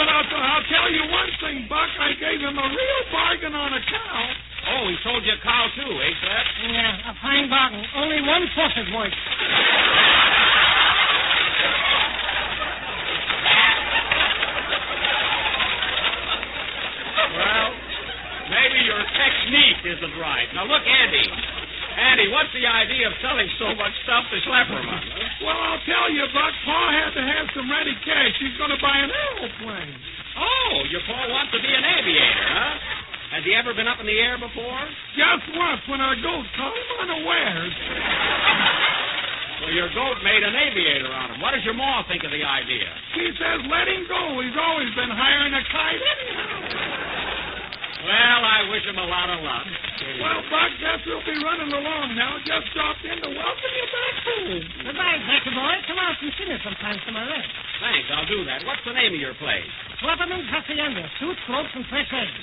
But I'll tell you one thing, Buck. I gave him a real bargain on a cow. Oh, he sold you a cow, too, eh, Slap? Yeah, a fine bargain. Only 1 sausage worth. Well, maybe your technique isn't right. Now, look, Andy. Andy, what's the idea of selling so much stuff to Schlepperman? Well, I'll tell you, Buck. Pa had to have some ready cash. He's going to buy an aeroplane. Oh, your pa wants to be an aviator, huh? Has he ever been up in the air before? Just once, when our goat caught him unawares. Well, your goat made an aviator out of him. What does your ma think of the idea? She says let him go. He's always been hiring a kite anyhow. Well, I wish him a lot of luck. Well, Buck, guess we'll be running along now. Just dropped in to welcome you back home. Goodbye, Jackie boy. Come out and see me sometime to my ranch. Thanks, I'll do that. What's the name of your place? Slapperman's Hacienda. Suits, cloaks, and fresh eggs.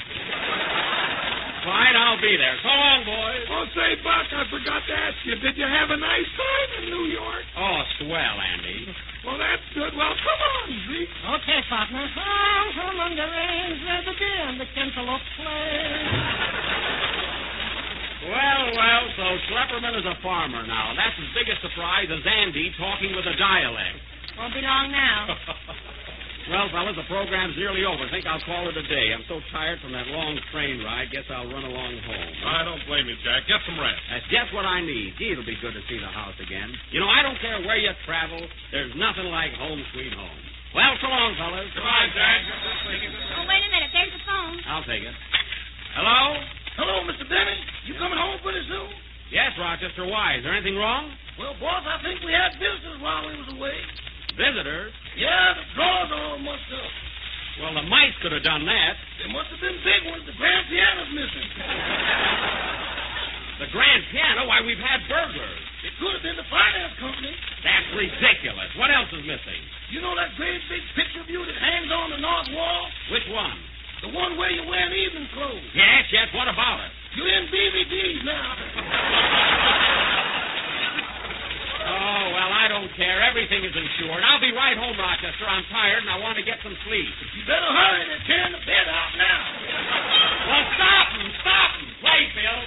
Fine, I'll be there. So long, boys. Oh, say, Buck, I forgot to ask you. Did you have a nice time in New York? Oh, swell, Andy. Well, that's good. Well, come on, Zeke. Okay, partner. Home among the range where the deer and the cantaloupe play. Well, so Schlepperman is a farmer now. That's as big a surprise as Andy talking with a dialect. Won't be long now. Well, fellas, the program's nearly over. I think I'll call it a day. I'm so tired from that long train ride. Guess I'll run along home. I don't blame you, Jack. Get some rest. That's just what I need. Gee, it'll be good to see the house again. You know, I don't care where you travel. There's nothing like home sweet home. Well, so long, fellas. Goodbye, Jack. Oh, wait a minute. There's the phone. I'll take it. Hello? Hello, Mr. Denny. You coming home pretty soon? Yes, Rochester. Why? Is there anything wrong? Well, boss, I think we had visitors while we was away. Visitors? Yeah, the drawers are all mussed up. Well, the mice could have done that. They must have been big ones. The grand piano's missing. The grand piano? Why, we've had burglars. It could have been the finance company. That's ridiculous. What else is missing? You know that great big picture view that hangs on the north wall? Which one? The one where you're wearing evening clothes. Yes. What about it? You're in DVDs now. to get some sleep. You better hurry. They're tearing the bed out now. Well, stop them. Wait, Bill.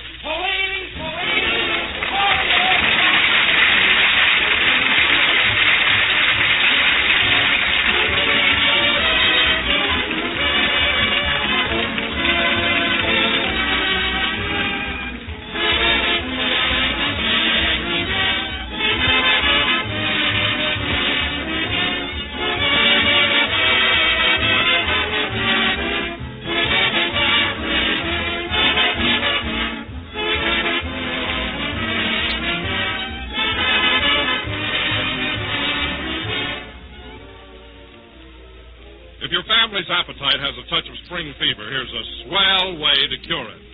If your family's appetite has a touch of spring fever, here's a swell way to cure it.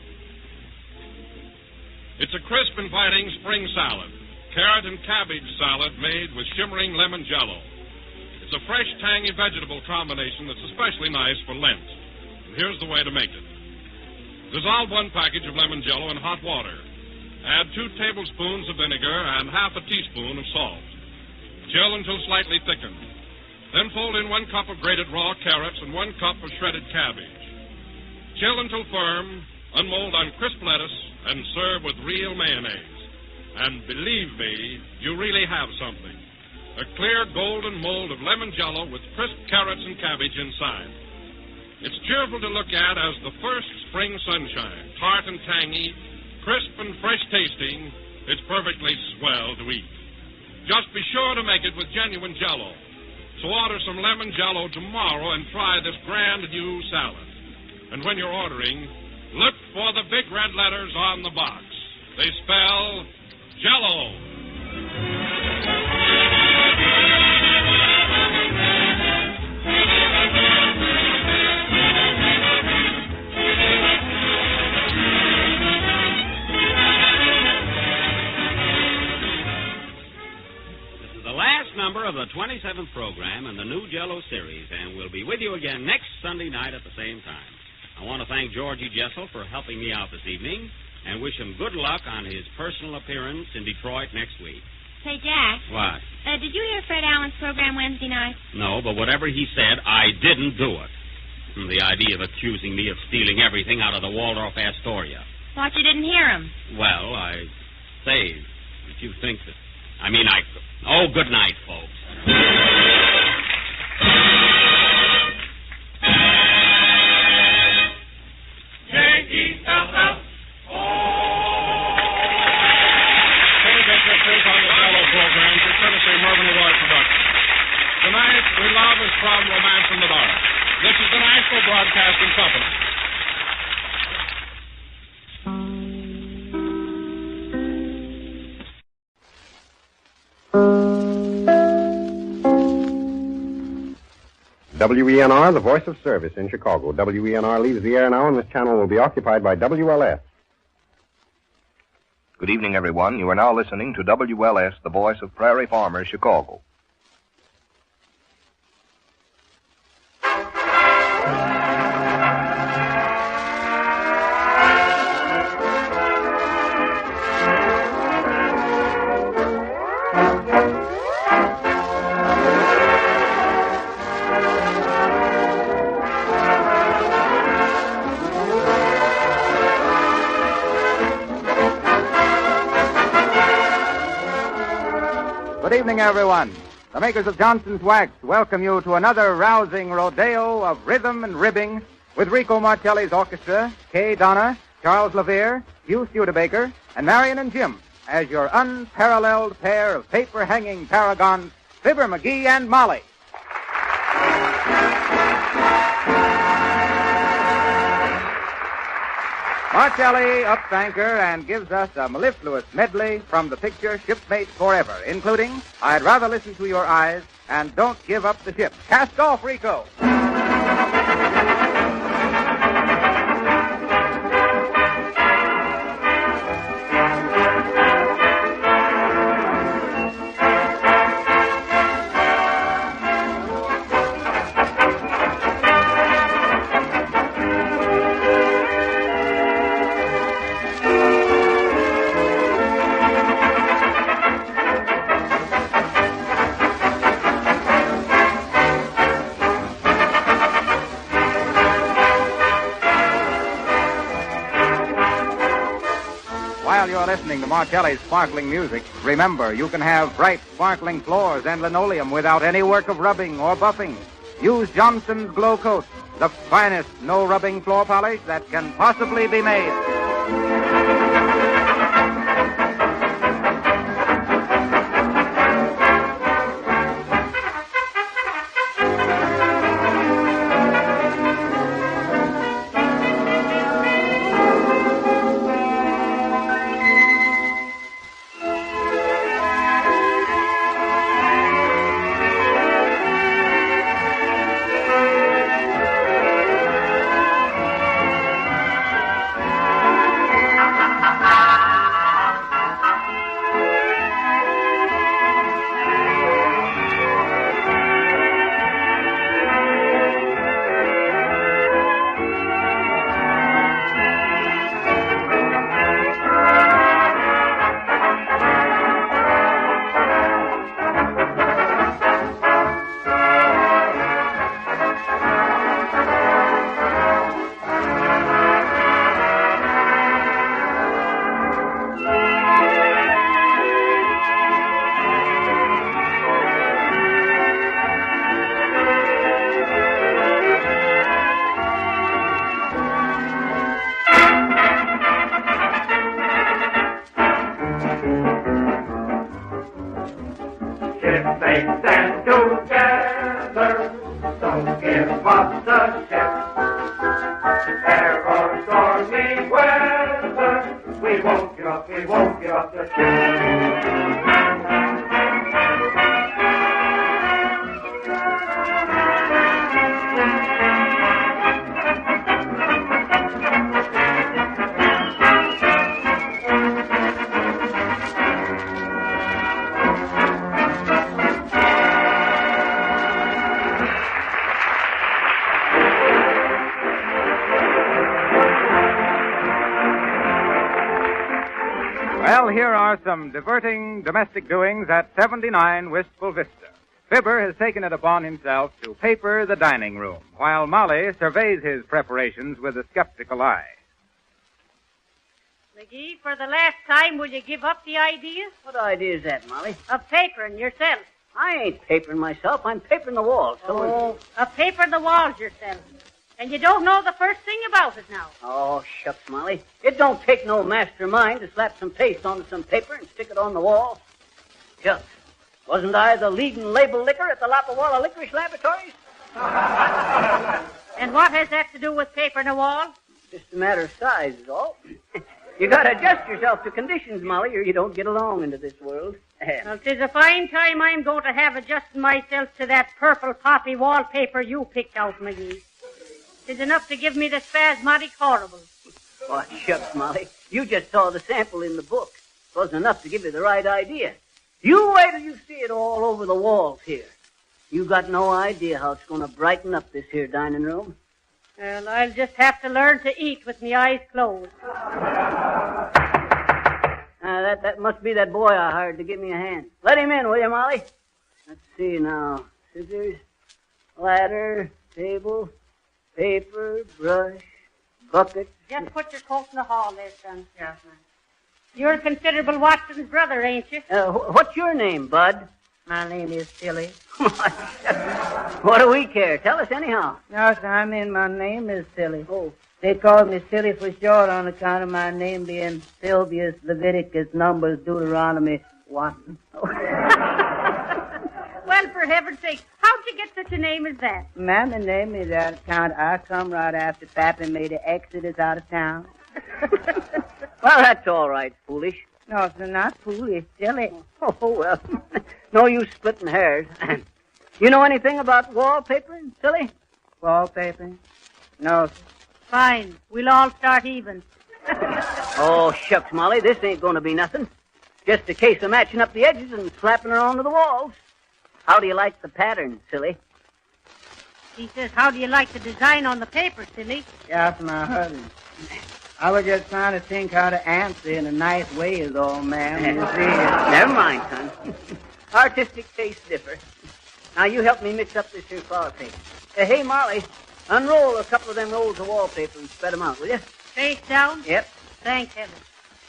It's a crisp, inviting spring salad. Carrot and cabbage salad made with shimmering lemon jello. It's a fresh, tangy vegetable combination that's especially nice for Lent. And here's the way to make it. Dissolve 1 package of lemon jello in hot water. Add 2 tablespoons of vinegar and half a teaspoon of salt. Chill until slightly thickened. Then fold in 1 cup of grated raw carrots and 1 cup of shredded cabbage. Chill until firm, unmold on crisp lettuce, and serve with real mayonnaise. And believe me, you really have something. A clear golden mold of lemon jello with crisp carrots and cabbage inside. It's cheerful to look at as the first spring sunshine. Tart and tangy, crisp and fresh tasting, it's perfectly swell to eat. Just be sure to make it with genuine jello. So order some lemon jello tomorrow and try this grand new salad. And when you're ordering, look for the big red letters on the box. They spell Jello. Number of the 27th program in the new Jello series, and we'll be with you again next Sunday night at the same time. I want to thank Georgie Jessel for helping me out this evening and wish him good luck on his personal appearance in Detroit next week. Say, Jack. What? Did you hear Fred Allen's program Wednesday night? No, but whatever he said, I didn't do it. The idea of accusing me of stealing everything out of the Waldorf Astoria. Thought you didn't hear him. Well, I say, if you think that... Oh, good night, folks. J-E-L-L. This on the Jello program for courtesy Mervyn LeRoy Productions. Tonight, we love is from Romance in the Dark. This is the National Broadcasting Company. WENR, the voice of service in Chicago. WENR leaves the air now, and this channel will be occupied by WLS. Good evening, everyone. You are now listening to WLS, the voice of Prairie Farmers, Chicago. Good evening, everyone. The makers of Johnson's Wax welcome you to another rousing rodeo of rhythm and ribbing with Rico Martelli's orchestra, Kay Donna, Charles Levere, Hugh Studebaker, and Marion and Jim as your unparalleled pair of paper-hanging paragons, Fibber, McGee, and Molly. Martelli ups anchor and gives us a mellifluous medley from the picture Shipmates Forever, including I'd Rather Listen to Your Eyes and Don't Give Up the Ship. Cast off, Rico! while you're listening to Martelli's sparkling music, remember you can have bright, sparkling floors and linoleum without any work of rubbing or buffing. Use Johnson's Glow Coat, the finest no-rubbing floor polish that can possibly be made. Well, here are some diverting domestic doings at 79 Wistful Vista. Fibber has taken it upon himself to paper the dining room, while Molly surveys his preparations with a skeptical eye. McGee, for the last time, will you give up the idea? What idea is that, Molly? Of papering yourself. I ain't papering myself. I'm papering the walls. Of papering the walls yourself. And you don't know the first thing about it now. Oh, shucks, Molly. It don't take no mastermind to slap some paste onto some paper and stick it on the wall. Shucks. Wasn't I the leading label licker at the Lapawalla Licorice Laboratories? And what has that to do with papering a wall? Just a matter of size is all. You gotta adjust yourself to conditions, Molly, or you don't get along into this world. Well, 'tis a fine time I'm going to have adjusting myself to that purple poppy wallpaper you picked out, McGee. 'Tis enough to give me the spasmodic horrible. Oh, shucks, Molly. You just saw the sample in the book. It wasn't enough to give you the right idea. You wait till you see it all over the walls here. You got no idea how it's going to brighten up this here dining room. Well, I'll just have to learn to eat with my eyes closed. That must be that boy I hired to give me a hand. Let him in, will you, Molly? Let's see now. Scissors, ladder, table, paper, brush, bucket. Just put your coat in the hall there, son. Yes, ma'am. You're Considerable Watson's brother, ain't you? What's your name, Bud? My name is Silly. What do we care? Tell us anyhow. No, sir, I mean my name is Silly. Oh. They called me Silly for short on account of my name being Sylvius, Leviticus, Numbers, Deuteronomy, Watson. Well, for heaven's sake, how'd you get such a name as that? Mammy named me that account. I come right after Pappy made the exodus out of town. Well, that's all right, foolish. No, sir, not foolish, silly. Oh, well, no use splitting hairs. You know anything about wallpapering, Silly? Wallpapering? No, sir. Fine. We'll all start even. Oh, shucks, Molly, this ain't going to be nothing. Just a case of matching up the edges and slapping her onto the walls. How do you like the pattern, Silly? He says, how do you like the design on the paper, Silly? Yes, my husband. I was just trying to think how to answer in a nice way is all, ma'am. You see. Never mind, son. Artistic tastes differ. Now, you help me mix up this here flower paper. Hey, Molly, unroll a couple of them rolls of wallpaper and spread them out, will you? Face down? Yep. Thank heaven.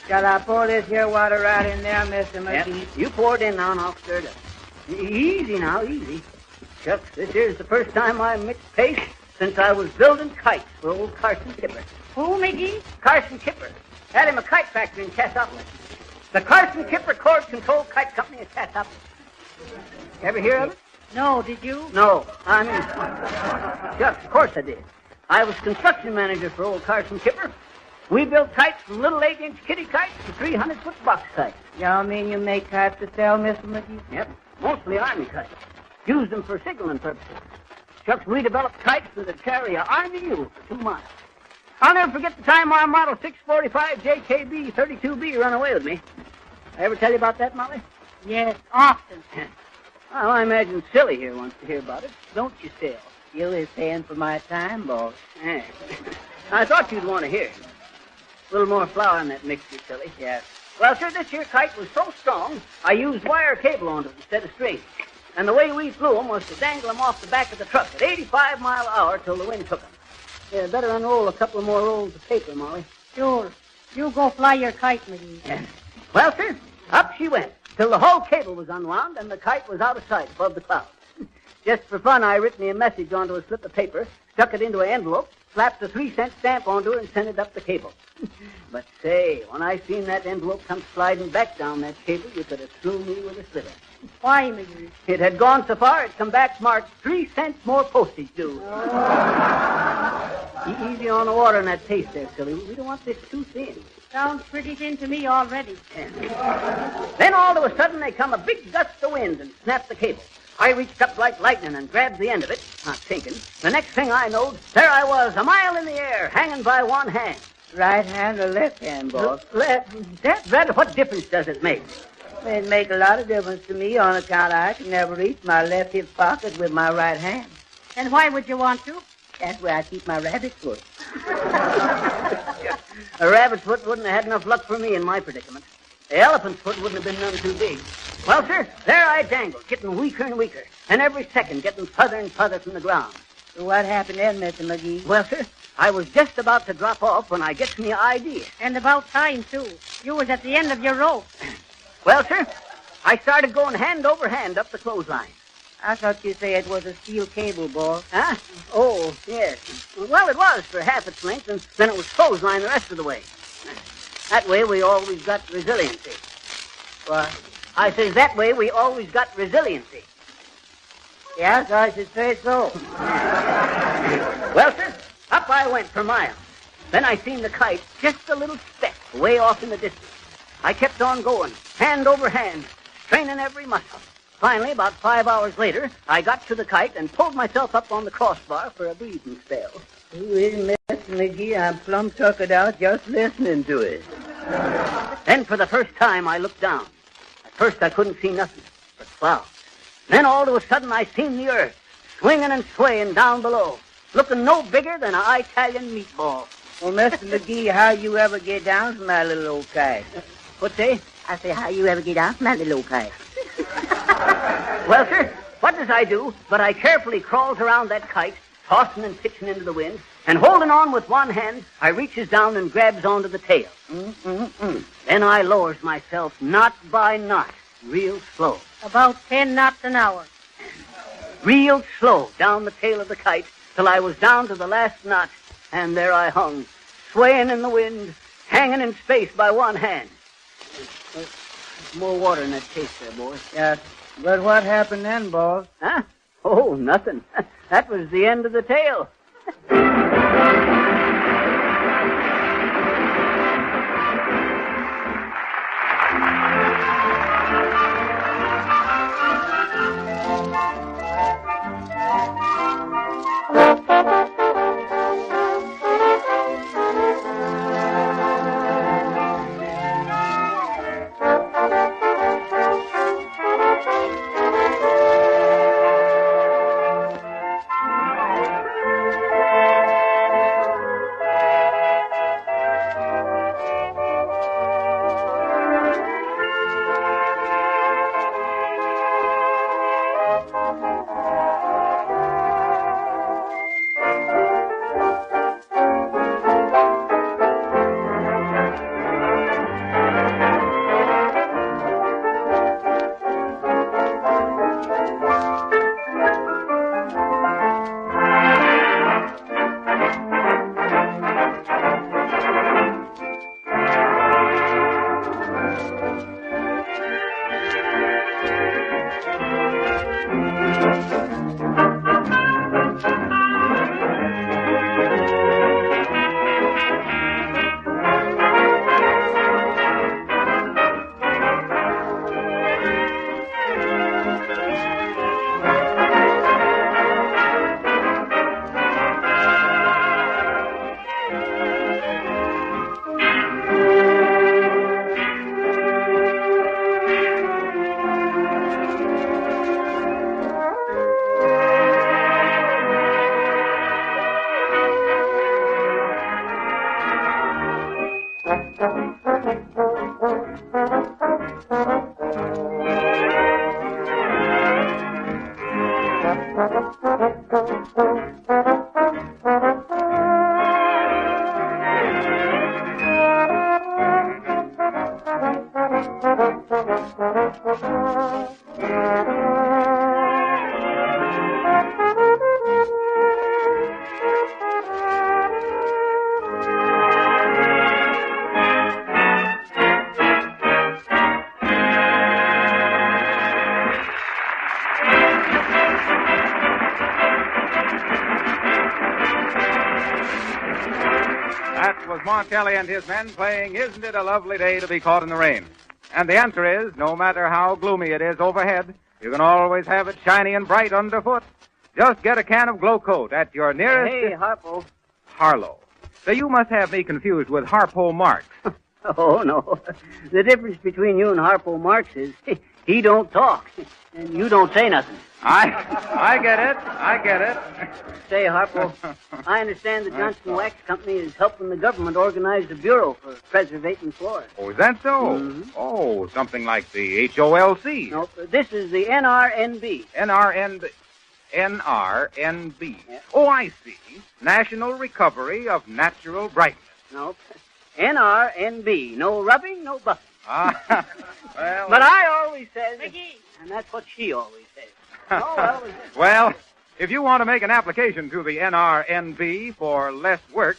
Shall I pour this here water right in there, Mr. McGee? Yep. You pour it in now, and I'll stir it up. Easy now, easy. Shucks, this here's the first time I mixed paste since I was building kites for old Carson Kipper. Who, McGee? Carson Kipper. Had him a kite factory in Chesterton. The Carson Kipper Cord Control Kite Company in Chesterton. Ever hear of it? No, did you? No. I mean, shucks, of course I did. I was construction manager for old Carson Kipper. We built kites from little 8-inch kitty kites to 300-foot box kites. Y'all mean you make kites to sell, Mr. McGee? Yep. Mostly army kites. Used them for signaling purposes. Shucks, we developed kites that would carry an army mule for 2 miles. I'll never forget the time our Model 645 JKB 32B ran away with me. I ever tell you about that, Molly? Yes, often. Well, I imagine Silly here wants to hear about it. Don't you, Sil? You is paying for my time, boss. Yeah. I thought you'd want to hear. A little more flour in that mixture, Silly. Yes. Well, sir, this here kite was so strong, I used wire cable on it instead of string. And the way we flew them was to dangle them off the back of the truck at 85 mile an hour till the wind took them. Yeah, better unroll a couple of more rolls of paper, Molly. Sure. You go fly your kite, McGee. Yeah. Well, sir, up she went till the whole cable was unwound and the kite was out of sight above the clouds. Just for fun, I written me a message onto a slip of paper, stuck it into an envelope, slapped a 3-cent stamp onto it, and sent it up the cable. But say, when I seen that envelope come sliding back down that cable, you could have threw me with a sliver. Why, McGee? It had gone so far, it come back marked 3 cents more postage due. Easy on the water in that paste there, Silly. We don't want this too thin. Sounds pretty thin to me already. Then all of a sudden, there come a big gust of wind and snapped the cable. I reached up like lightning and grabbed the end of it, not thinking. The next thing I knowed, there I was, a mile in the air, hanging by one hand. Right hand or left hand, boss? Left. That, what difference does it make? It make a lot of difference to me on account I can never reach my left hip pocket with my right hand. And why would you want to? That's where I keep my rabbit foot. A rabbit's foot wouldn't have had enough luck for me in my predicament. The elephant's foot wouldn't have been none too big. Well, sir, there I dangled, getting weaker and weaker, and every second getting further and further from the ground. So what happened then, Mr. McGee? Well, sir, I was just about to drop off when I gets me an idea. And about time, too. You was at the end of your rope. Well, sir, I started going hand over hand up the clothesline. I thought you said it was a steel cable, boss. Huh? Oh, yes. Well, it was for half its length, and then it was clothesline the rest of the way. That way we always got resiliency. What? I says that way we always got resiliency. Yes, I should say so. Well, sir, up I went for miles. Then I seen the kite just a little speck way off in the distance. I kept on going, hand over hand, straining every muscle. Finally, about 5 hours later, I got to the kite and pulled myself up on the crossbar for a breathing spell. Who is Mr. McGee? I'm plumb tuckered out just listening to it. Then for the first time, I looked down. At first, I couldn't see nothing but clouds. Then all of a sudden, I seen the earth swinging and swaying down below, looking no bigger than an Italian meatball. Well, Mr. McGee, how you ever get down from that little old kite? What's that? I say, how you ever get down from that little old kite? Well, sir, what does I do? But I carefully crawls around that kite, tossing and pitching into the wind, and holding on with one hand, I reaches down and grabs onto the tail. Then I lowers myself knot by knot, real slow. About 10 knots an hour. Real slow down the tail of the kite till I was down to the last knot, and there I hung, swaying in the wind, hanging in space by one hand. More water in that case there, boys. Yes. But what happened then, boss? Huh? Oh, nothing. That was the end of the tale. was Martelli and his men playing Isn't It a Lovely Day to Be Caught in the Rain? And the answer is, no matter how gloomy it is overhead, you can always have it shiny and bright underfoot. Just get a can of Glow Coat at your nearest... Hey, Harpo. Harlow. So you must have me confused with Harpo Marx. Oh, no. The difference between you and Harpo Marx is he don't talk, and you don't say nothing. I get it. Say, Harpo, I understand the Johnson Wax Company is helping the government organize a bureau for preservating floors. Oh, is that so? Mm-hmm. Oh, something like the HOLC. No, this is the NRNB. NRNB. Yeah. Oh, I see. National Recovery of Natural Brightness. No, NRNB. No rubbing, no buffing. Well... But I always says... And that's what she always says. Oh, well, if you want to make an application to the NRNB for less work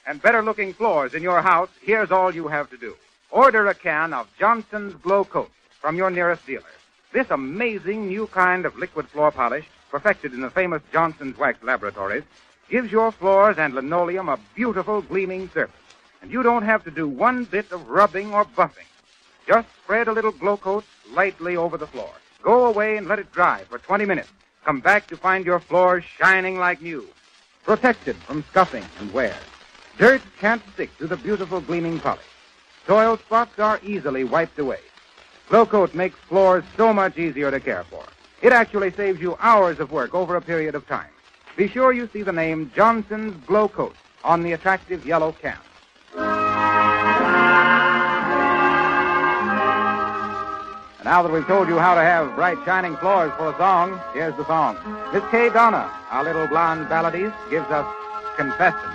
and better-looking floors in your house, here's all you have to do. Order a can of Johnson's Glow Coat from your nearest dealer. This amazing new kind of liquid floor polish, perfected in the famous Johnson's Wax Laboratories, gives your floors and linoleum a beautiful, gleaming surface. And you don't have to do one bit of rubbing or buffing. Just spread a little Glow Coat lightly over the floor. Go away and let it dry for 20 minutes. Come back to find your floors shining like new, protected from scuffing and wear. Dirt can't stick to the beautiful gleaming polish. Soil spots are easily wiped away. Glow Coat makes floors so much easier to care for. It actually saves you hours of work over a period of time. Be sure you see the name Johnson's Glow Coat on the attractive yellow can. And now that we've told you how to have bright, shining floors for a song, here's the song. Miss Kay Donna, our little blonde balladist, gives us Confession.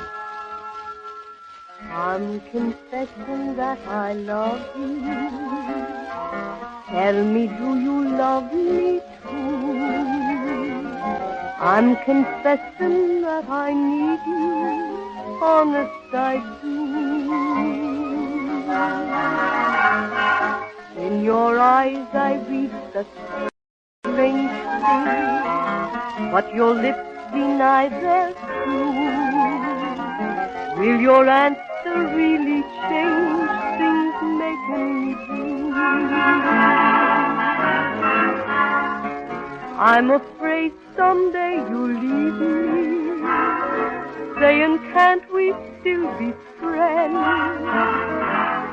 I'm confessing that I love you. Tell me, do you love me too? I'm confessing that I need you, honest I do. In your eyes I read such strange things, but your lips deny their truth. Will your answer really change things making me blue? I'm afraid someday you'll leave me, saying can't we still be friends?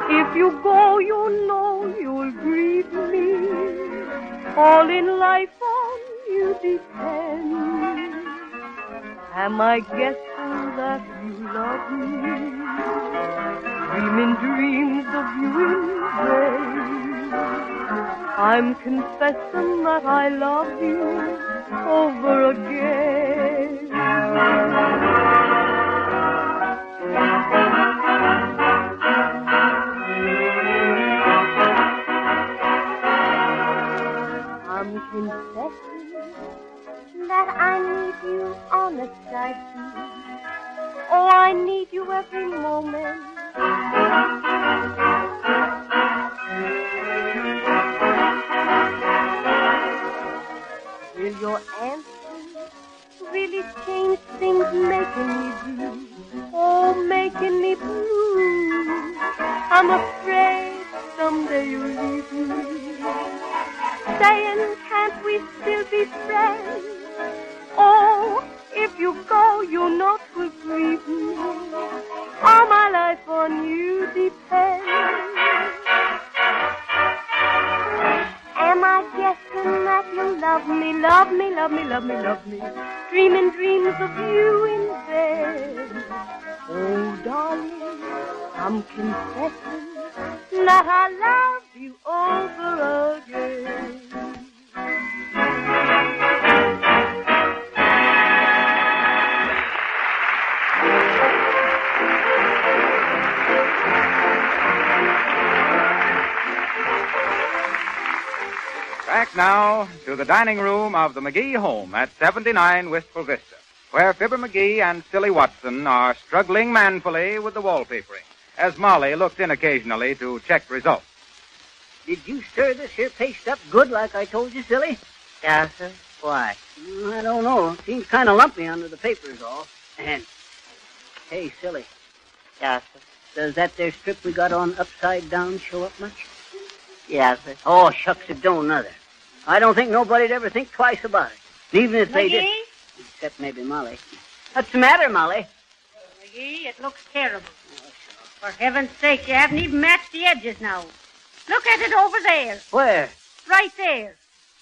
If you go, you know you'll grieve me. All in life on you depends. Am I guessing that you love me? Dreaming dreams of you in vain. I'm confessing that I love you over again. I'm confessing that I need you, honest I do. Oh, I need you every moment. Will your answer really change things making me blue? Oh, making me blue. I'm afraid someday you'll leave me, saying, can't we still be friends? Oh, if you go, you know 'twill grieve me. All my life on you depends. Am I guessing that you love me, love me, love me, love me, love me, dreaming dreams of you in bed? Oh, darling, I'm confessing that I love you over again. Back now to the dining room of the McGee home at 79 Wistful Vista, where Fibber McGee and Silly Watson are struggling manfully with the wallpapering, as Molly looks in occasionally to check results. Did you stir this here paste up good like I told you, Silly? Yeah, sir. Why? I don't know. Seems kind of lumpy under the paper is all. And, hey, Silly, Yes, sir. Does that there strip we got on upside down show up much? Yes, sir. Oh, shucks, it don't nother. I don't think nobody'd ever think twice about it. Even if they did. Except maybe Molly. What's the matter, Molly? McGee, it looks terrible. For heaven's sake, you haven't even matched the edges now. Look at it over there. Where? Right there.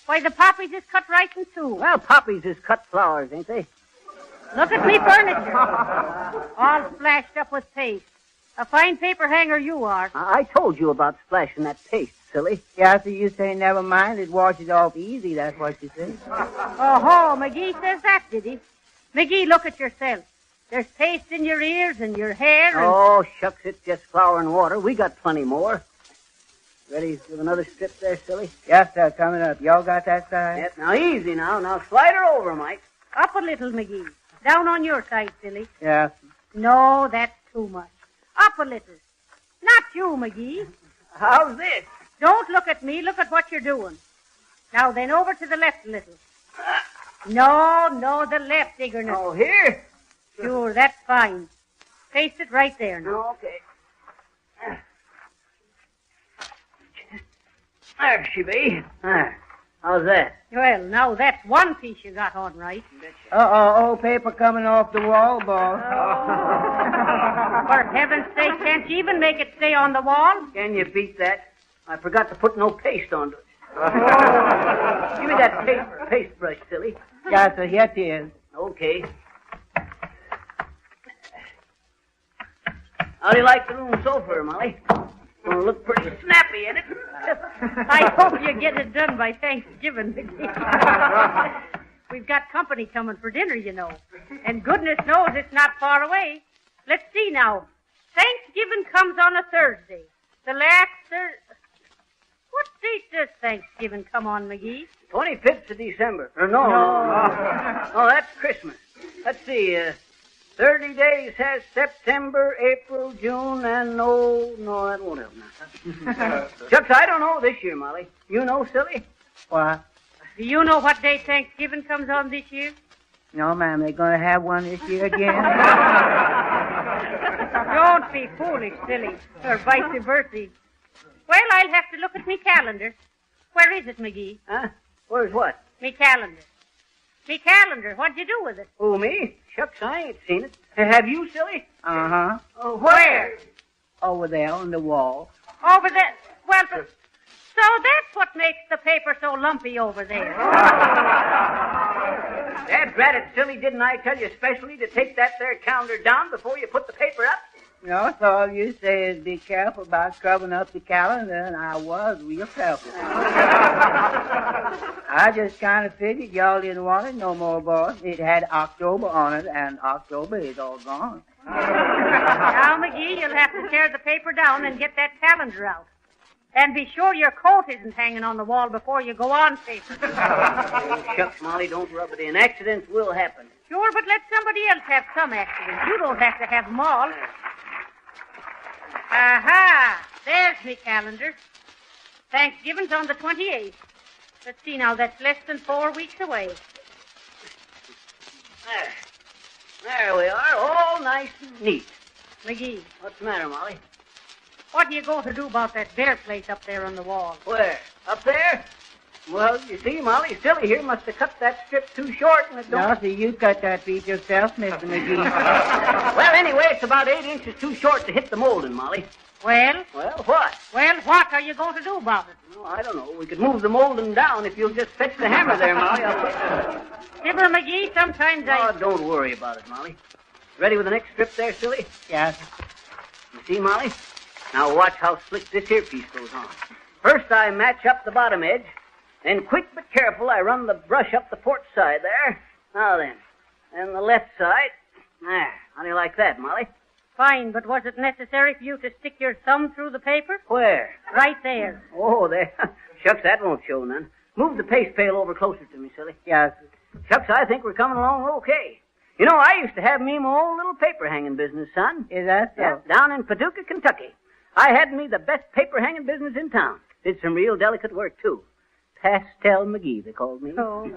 Why, the poppies is cut right in two. Well, poppies is cut flowers, ain't they? Look at me furniture. All splashed up with paste. A fine paper hanger you are. I told you about splashing that paste, silly. Yes, sir, you say never mind. It washes off easy. That's what you say. Oh, McGee says that, did he? McGee, look at yourself. There's paste in your ears and your hair. And... Oh, shucks, it's just flour and water. We got plenty more. Ready with another strip there, silly? Yes, sir, coming up. Y'all got that side? Yes, now easy now. Now slide her over, Mike. Up a little, McGee. Down on your side, silly. Yes. No, that's too much. Up a little. Not you, McGee. How's this? Don't look at me. Look at what you're doing. Now then, over to the left a little. No, the left, Diggerness. Oh, here? Sure, that's fine. Paste it right there now. Okay. There she be. How's that? Well, now that's one piece you got on right. Old paper coming off the wall, boss. For heaven's sake, can't you even make it stay on the wall? Can you beat that? I forgot to put no paste on it. Give me that paste brush, silly. Yes, sir, here it is. Okay. How do you like the room so far, Molly? Gonna look pretty snappy in it. I hope you get it done by Thanksgiving, McGee. We've got company coming for dinner, you know. And goodness knows it's not far away. Let's see now. Thanksgiving comes on a Thursday. The last Thursday. What date does Thanksgiving come on, McGee? 25th of December. Or no. Oh, that's Christmas. Let's see. 30 days has September, April, June, and no, that won't help now. Shucks, I don't know this year, Molly. You know, silly? What? Do you know what day Thanksgiving comes on this year? No, ma'am. They're going to have one this year again. Don't be foolish, silly. Or vice versa. Well, I'll have to look at me calendar. Where is it, McGee? Huh? Where's what? Me calendar. Me calendar. What'd you do with it? Oh, me? Shucks, I ain't seen it. Have you, silly? Uh-huh. Oh, where? Over there on the wall. Over there? Well, so that's what makes the paper so lumpy over there. Dad, drat it, silly, didn't I tell you specially to take that there calendar down before you put the paper up? No, so all you say is be careful about scrubbing up the calendar, and I was real careful. I just kind of figured y'all didn't want it no more, boss. It had October on it, and October is all gone. Now, McGee, you'll have to tear the paper down and get that calendar out. And be sure your coat isn't hanging on the wall before you go on paper. Oh, shucks, Molly, don't rub it in. Accidents will happen. Sure, but let somebody else have some accidents. You don't have to have them all. Aha! There's me calendar. Thanksgiving's on the 28th. Let's see now, that's less than 4 weeks away. There we are, all nice and neat. McGee. What's the matter, Molly? What are you going to do about that bear plate up there on the wall? Where? Up there? Well, you see, Molly, silly here must have cut that strip too short, and it don't... No, see, you cut that piece yourself, Mr. McGee. Well, anyway, it's about 8 inches too short to hit the molding, Molly. Well? Well, what? Well, what are you going to do about it? Oh, I don't know. We could move the molding down if you'll just fetch the hammer there, Molly. Fibber, McGee, sometimes Oh, don't worry about it, Molly. Ready with the next strip there, silly? Yes. You see, Molly? Now watch how slick this here piece goes on. First, I match up the bottom edge. Then, quick but careful, I run the brush up the port side there. Now then. Then the left side. There. How do you like that, Molly? Fine, but was it necessary for you to stick your thumb through the paper? Where? Right there. Oh, there. Shucks, that won't show none. Move the paste pail over closer to me, silly. Yes. Shucks, I think we're coming along okay. You know, I used to have me my own little paper hanging business, son. Is that so? Yeah, down in Paducah, Kentucky. I had me the best paper hanging business in town. Did some real delicate work, too. Pastel McGee, they called me. Oh.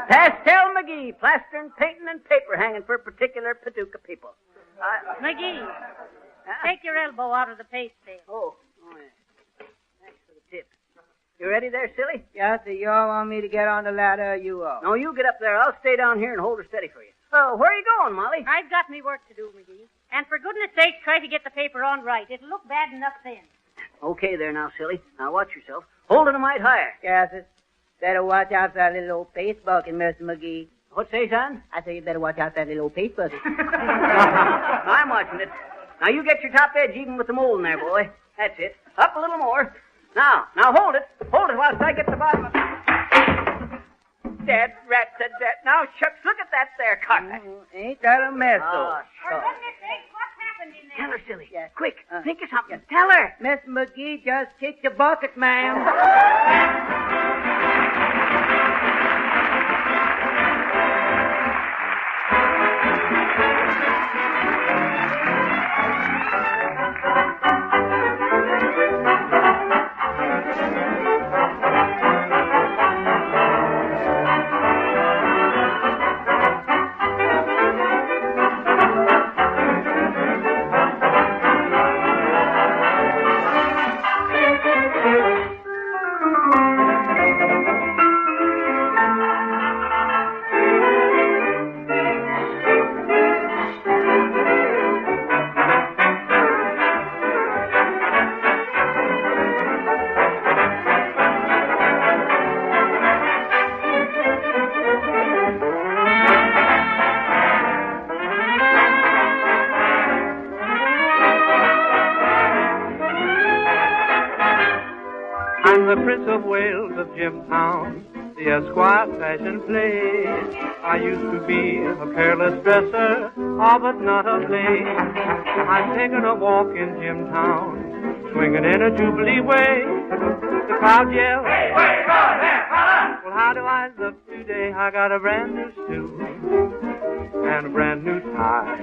Pastel McGee, plastering, painting, and paper hanging for particular Paducah people. McGee, Take your elbow out of the paste there. Oh, yeah. Thanks for the tip. You ready there, silly? Yes, sir. You all want me to get on the ladder or you all? No, you get up there. I'll stay down here and hold her steady for you. Where are you going, Molly? I've got me work to do, McGee. And for goodness sake, try to get the paper on right. It'll look bad enough then. Okay there now, silly. Now watch yourself. Hold it a mite higher. Yes, sir. Better watch out for that little old paste bucket, Mr. McGee. What say, son? I say you better watch out for that little old paste bucket. I'm watching it. Now you get your top edge even with the mold in there, boy. That's it. Up a little more. Now hold it. Hold it whilst I get the bottom of it. Dad, rat said that. Now, shucks, look at that there cut. Ain't that a mess, though? For goodness sake, what's happened in there? Tell her, silly. Yeah. Quick, think of something. Tell her. Miss McGee just kicked the bucket, ma'am. I'm the Prince of Wales of Jimtown, the Esquire fashion play. I used to be a careless dresser, but not of late. I'm taking a walk in Jimtown, swinging in a Jubilee way. The crowd yells, "Hey, wait, go there, fella!" Well, how do I look today? I got a brand new suit and a brand new tie.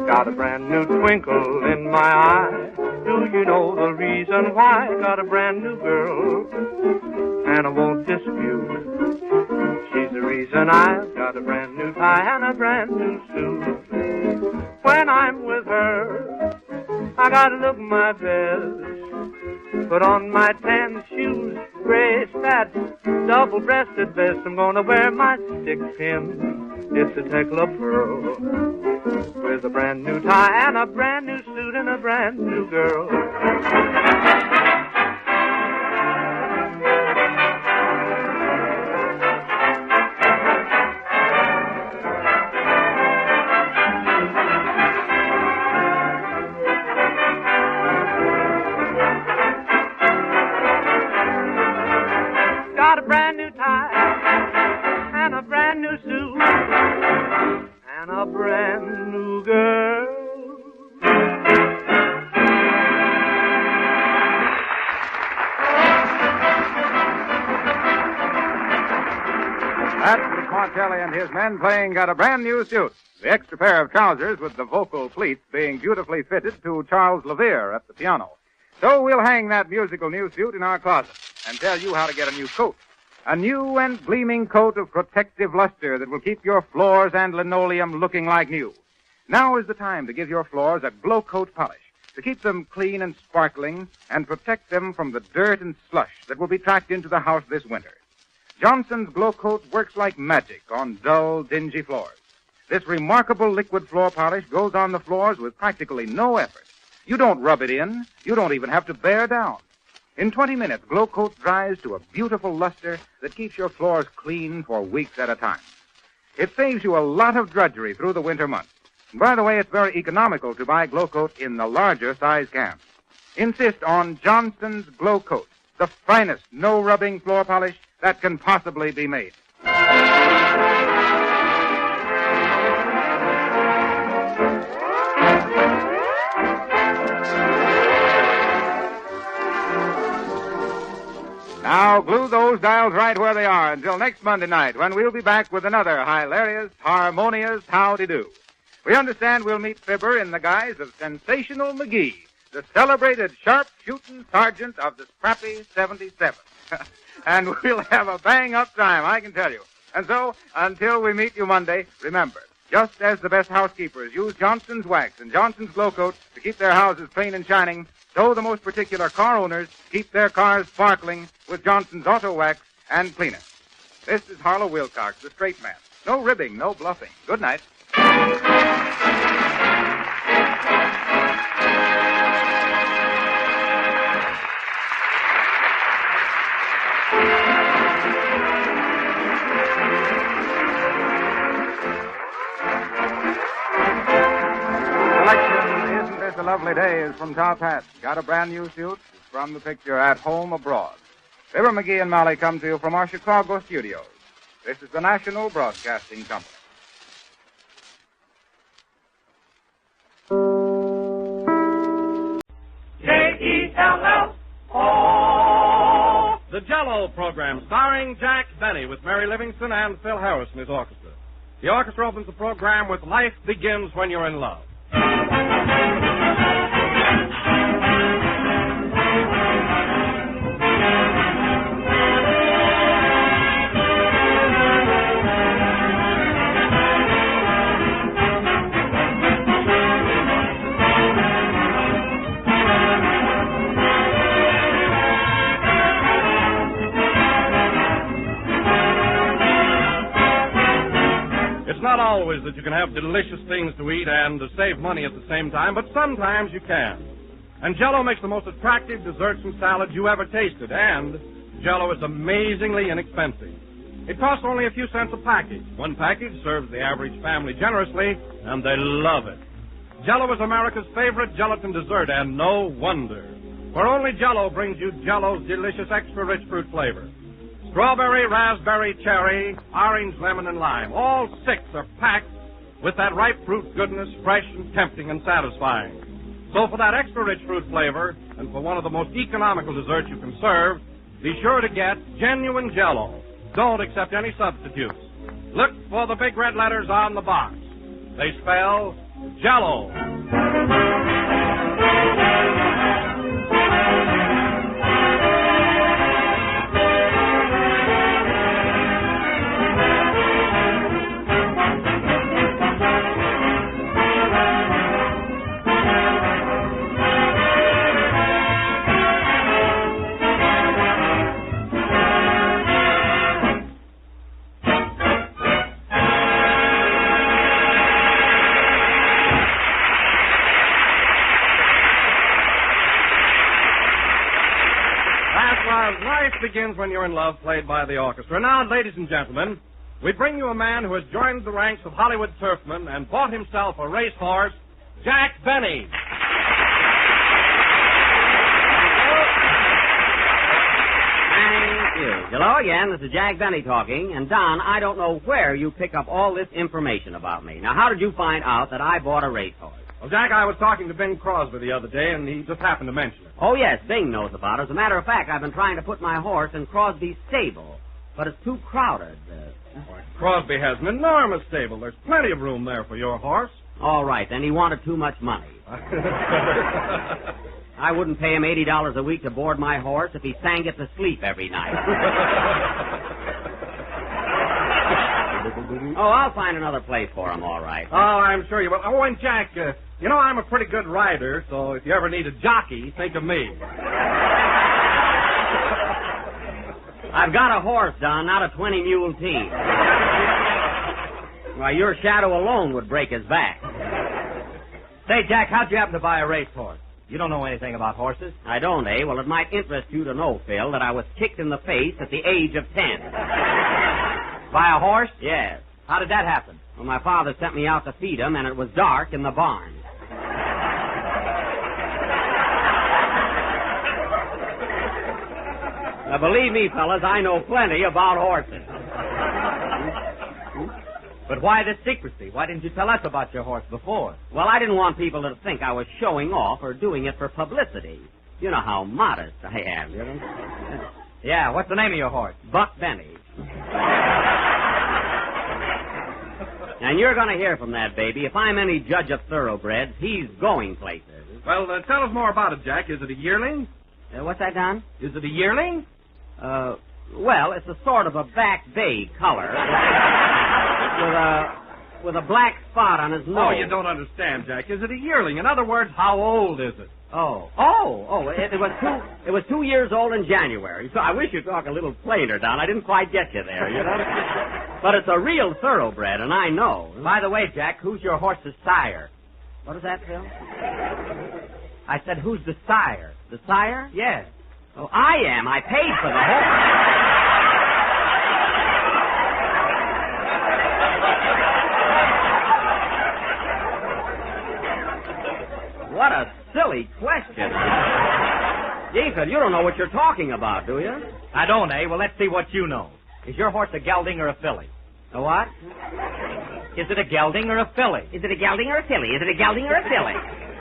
Got a brand new twinkle in my eye. Do you know the reason why? Got a brand new girl, and I won't dispute. She's the reason I've got a brand new tie and a brand new suit. When I'm with her, I gotta look my best. Put on my tan shoes, gray spats, double-breasted vest. I'm gonna wear my stick pin. It's a Tekla pearl, with a brand new tie and a brand new suit and a brand new girl. Got a brand new tie and a brand new suit and a brand new girl. That's Martelli and his men playing Got a Brand New Suit, the extra pair of trousers with the vocal pleats being beautifully fitted to Charles Levere at the piano. So we'll hang that musical new suit in our closet and tell you how to get a new coat. A new and gleaming coat of protective luster that will keep your floors and linoleum looking like new. Now is the time to give your floors a glow coat polish to keep them clean and sparkling and protect them from the dirt and slush that will be tracked into the house this winter. Johnson's Glow Coat works like magic on dull, dingy floors. This remarkable liquid floor polish goes on the floors with practically no effort. You don't rub it in. You don't even have to bear down. In 20 minutes, Glow Coat dries to a beautiful luster that keeps your floors clean for weeks at a time. It saves you a lot of drudgery through the winter months. And by the way, it's very economical to buy Glow Coat in the larger size cans. Insist on Johnson's Glow Coat, the finest no-rubbing floor polish that can possibly be made. Now, glue those dials right where they are until next Monday night, when we'll be back with another hilarious, harmonious howdy-do. We understand we'll meet Fibber in the guise of Sensational McGee, the celebrated sharp-shooting sergeant of the scrappy 77. And we'll have a bang-up time, I can tell you. And so, until we meet you Monday, remember, Just as the best housekeepers use Johnson's Wax and Johnson's Glow Coat to keep their houses clean and shining, so the most particular car owners keep their cars sparkling with Johnson's Auto Wax and Cleaner. This is Harlow Wilcox, the straight man. No ribbing, no bluffing. Good night. Isn't This a Lovely Day is from Top Hat. Got a brand new suit? It's from the picture At Home Abroad. Fibber, McGee, and Molly come to you from our Chicago studios. This is the National Broadcasting Company. J-E-L-L-O. The Jell-O program, starring Jack Benny with Mary Livingston and Phil Harris and his orchestra. The orchestra opens the program with Life Begins When You're in Love. It's not always that you can have delicious things to eat and to save money at the same time, but sometimes you can. And Jell-O makes the most attractive desserts and salads you ever tasted, and Jell-O is amazingly inexpensive. It costs only a few cents a package. One package serves the average family generously, and they love it. Jell-O is America's favorite gelatin dessert, and no wonder. For only Jell-O brings you Jell-O's delicious extra-rich fruit flavor. Strawberry, raspberry, cherry, orange, lemon, and lime. All six are packed with that ripe fruit goodness, fresh and tempting and satisfying. So for that extra-rich fruit flavor, and for one of the most economical desserts you can serve, be sure to get genuine Jell-O. Don't accept any substitutes. Look for the big red letters on the box. They spell Jell-O. Life Begins When You're in Love, played by the orchestra. Now, ladies and gentlemen, we bring you a man who has joined the ranks of Hollywood turfmen and bought himself a racehorse, Jack Benny. Thank you. Hello again. This is Jack Benny talking. And, Don, I don't know where you pick up all this information about me. Now, how did you find out that I bought a racehorse? Well, Jack, I was talking to Bing Crosby the other day, and he just happened to mention it. Oh, yes, Bing knows about it. As a matter of fact, I've been trying to put my horse in Crosby's stable, but it's too crowded. Crosby has an enormous stable. There's plenty of room there for your horse. All right, then he wanted too much money. I wouldn't pay him $80 a week to board my horse if he sang it to sleep every night. Oh, I'll find another place for him, all right. Oh, I'm sure you will. Oh, and Jack, you know I'm a pretty good rider, so if you ever need a jockey, think of me. I've got a horse, Don, not a 20-mule team. Why, your shadow alone would break his back. Say, Jack, how'd you happen to buy a racehorse? You don't know anything about horses? I don't, eh? Well, it might interest you to know, Phil, that I was kicked in the face at the age of 10. By a horse? Yes. How did that happen? Well, my father sent me out to feed him, and it was dark in the barn. Now, believe me, fellas, I know plenty about horses. But why this secrecy? Why didn't you tell us about your horse before? Well, I didn't want people to think I was showing off or doing it for publicity. You know how modest I am, you know? Yeah, what's the name of your horse? Buck Benny. And you're going to hear from that baby. If I'm any judge of thoroughbreds, he's going places. Well, tell us more about it, Jack. Is it a yearling? What's that, Don? Is it a yearling? Well, it's a sort of a back bay color with a black spot on his nose. Oh, you don't understand, Jack. Is it a yearling? In other words, how old is it? It was 2 years old in January. So I wish you'd talk a little plainer, Don. I didn't quite get you there, you know. But it's a real thoroughbred, and I know. By the way, Jack, who's your horse's sire? What is that, Phil? I said, who's the sire? The sire? Yes. Oh, I am. I paid for the horse. What a silly question. Gee, Phil, you don't know what you're talking about, do you? I don't, eh? Well, let's see what you know. Is your horse a gelding or a filly? A what? Is it a gelding or a filly? Is it a gelding or a filly? Is it a gelding or a filly?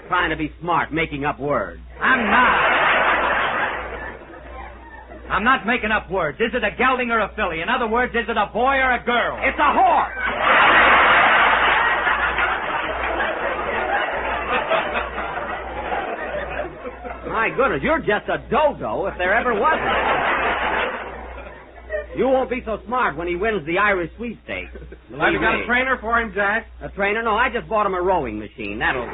Trying to be smart, making up words. I'm not making up words. Is it a gelding or a filly? In other words, is it a boy or a girl? It's a horse. My goodness, you're just a dodo if there ever was one. You won't be so smart when he wins the Irish sweepstakes. Have you got a trainer for him, Jack? A trainer? No, I just bought him a rowing machine. That'll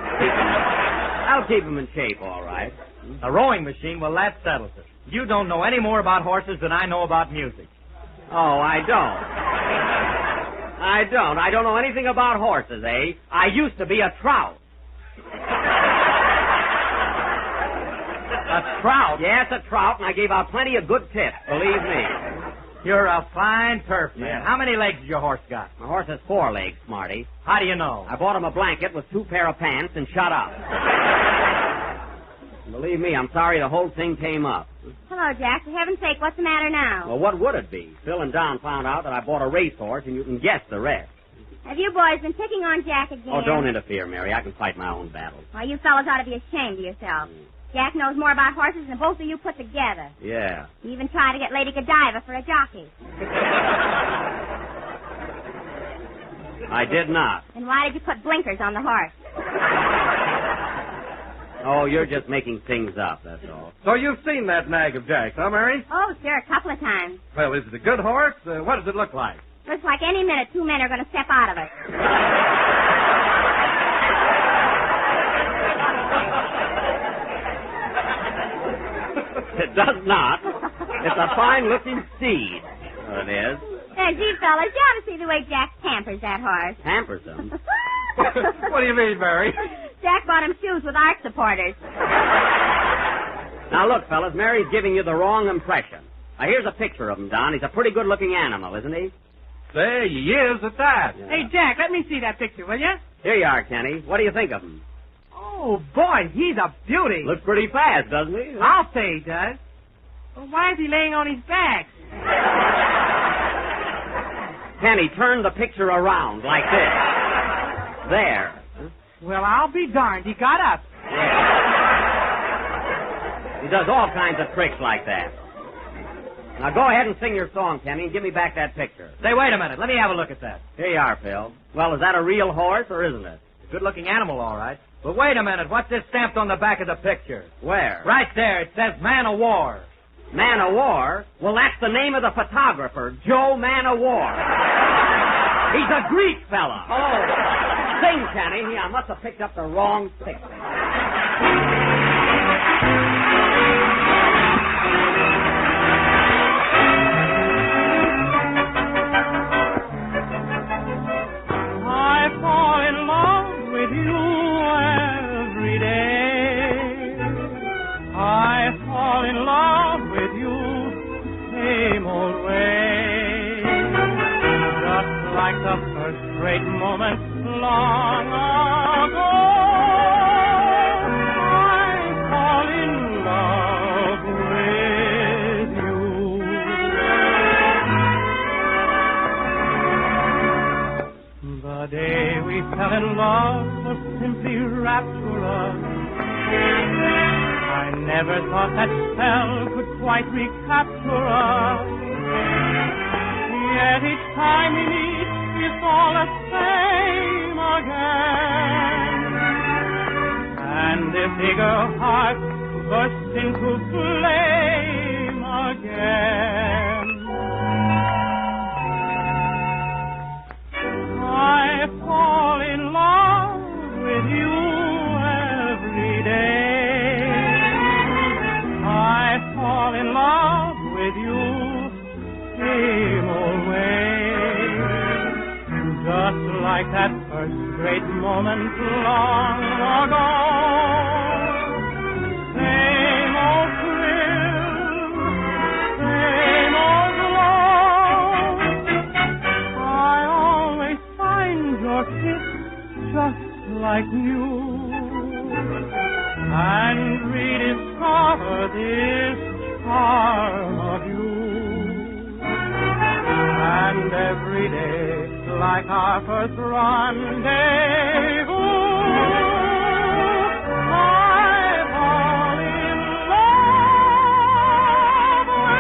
keep him in shape, all right. A rowing machine? Well, that settles it. You don't know any more about horses than I know about music. Oh, I don't. I don't know anything about horses, eh? I used to be a trout. A trout? Yes, a trout, and I gave out plenty of good tips, believe me. You're a fine turf man. Yeah. How many legs has your horse got? My horse has 4 legs, Smarty. How do you know? I bought him a blanket with 2 pair of pants and shut up. Believe me, I'm sorry the whole thing came up. Hello, Jack. For heaven's sake, what's the matter now? Well, what would it be? Phil and Don found out that I bought a racehorse, and you can guess the rest. Have you boys been picking on Jack again? Oh, don't interfere, Mary. I can fight my own battles. Well, you fellas ought to be ashamed of yourself. Jack knows more about horses than both of you put together. Yeah. He even tried to get Lady Godiva for a jockey. I did not. Then why did you put blinkers on the horse? Oh, you're just making things up, that's all. So you've seen that nag of Jack's, huh, Mary? Oh, sure, a couple of times. Well, is it a good horse? What does it look like? Looks like any minute 2 men are going to step out of it. It does not. It's a fine-looking steed. Oh, it is. Hey, gee, fellas, you ought to see the way Jack pampers that horse. Pampers him? What do you mean, Mary? Jack bought him shoes with arch supporters. Now, look, fellas, Mary's giving you the wrong impression. Now, here's a picture of him, Don. He's a pretty good-looking animal, isn't he? Say, he is at that. Yeah. Hey, Jack, let me see that picture, will you? Here you are, Kenny. What do you think of him? Oh, boy, he's a beauty. Looks pretty fast, doesn't he? I'll say he does. Well, why is he laying on his back? Kenny, turn the picture around like this. There. Well, I'll be darned. He got up. He does all kinds of tricks like that. Now, go ahead and sing your song, Kenny, and give me back that picture. Say, wait a minute. Let me have a look at that. Here you are, Phil. Well, is that a real horse or isn't it? A good-looking animal, all right. But wait a minute. What's this stamped on the back of the picture? Where? Right there. It says Man o' War. Man o' War? Well, that's the name of the photographer, Joe Man o' War. He's a Greek fella. Oh. Sing, Kenny. I must have picked up the wrong picture. I fall in love with you every day. I fall in love with you same old way. Just like the first great moment long ago. I fall in love with you. The day we fell in love was simply rapturous. I never thought that spell could quite recapture us. Yet each time we meet, it's all the same again. And this eager heart bursts into flame again. I fall long ago. Same old thrill, same old love. I always find your kiss just like new, and rediscover this charm of you. And every day, like our first rendezvous, I fall in love with you.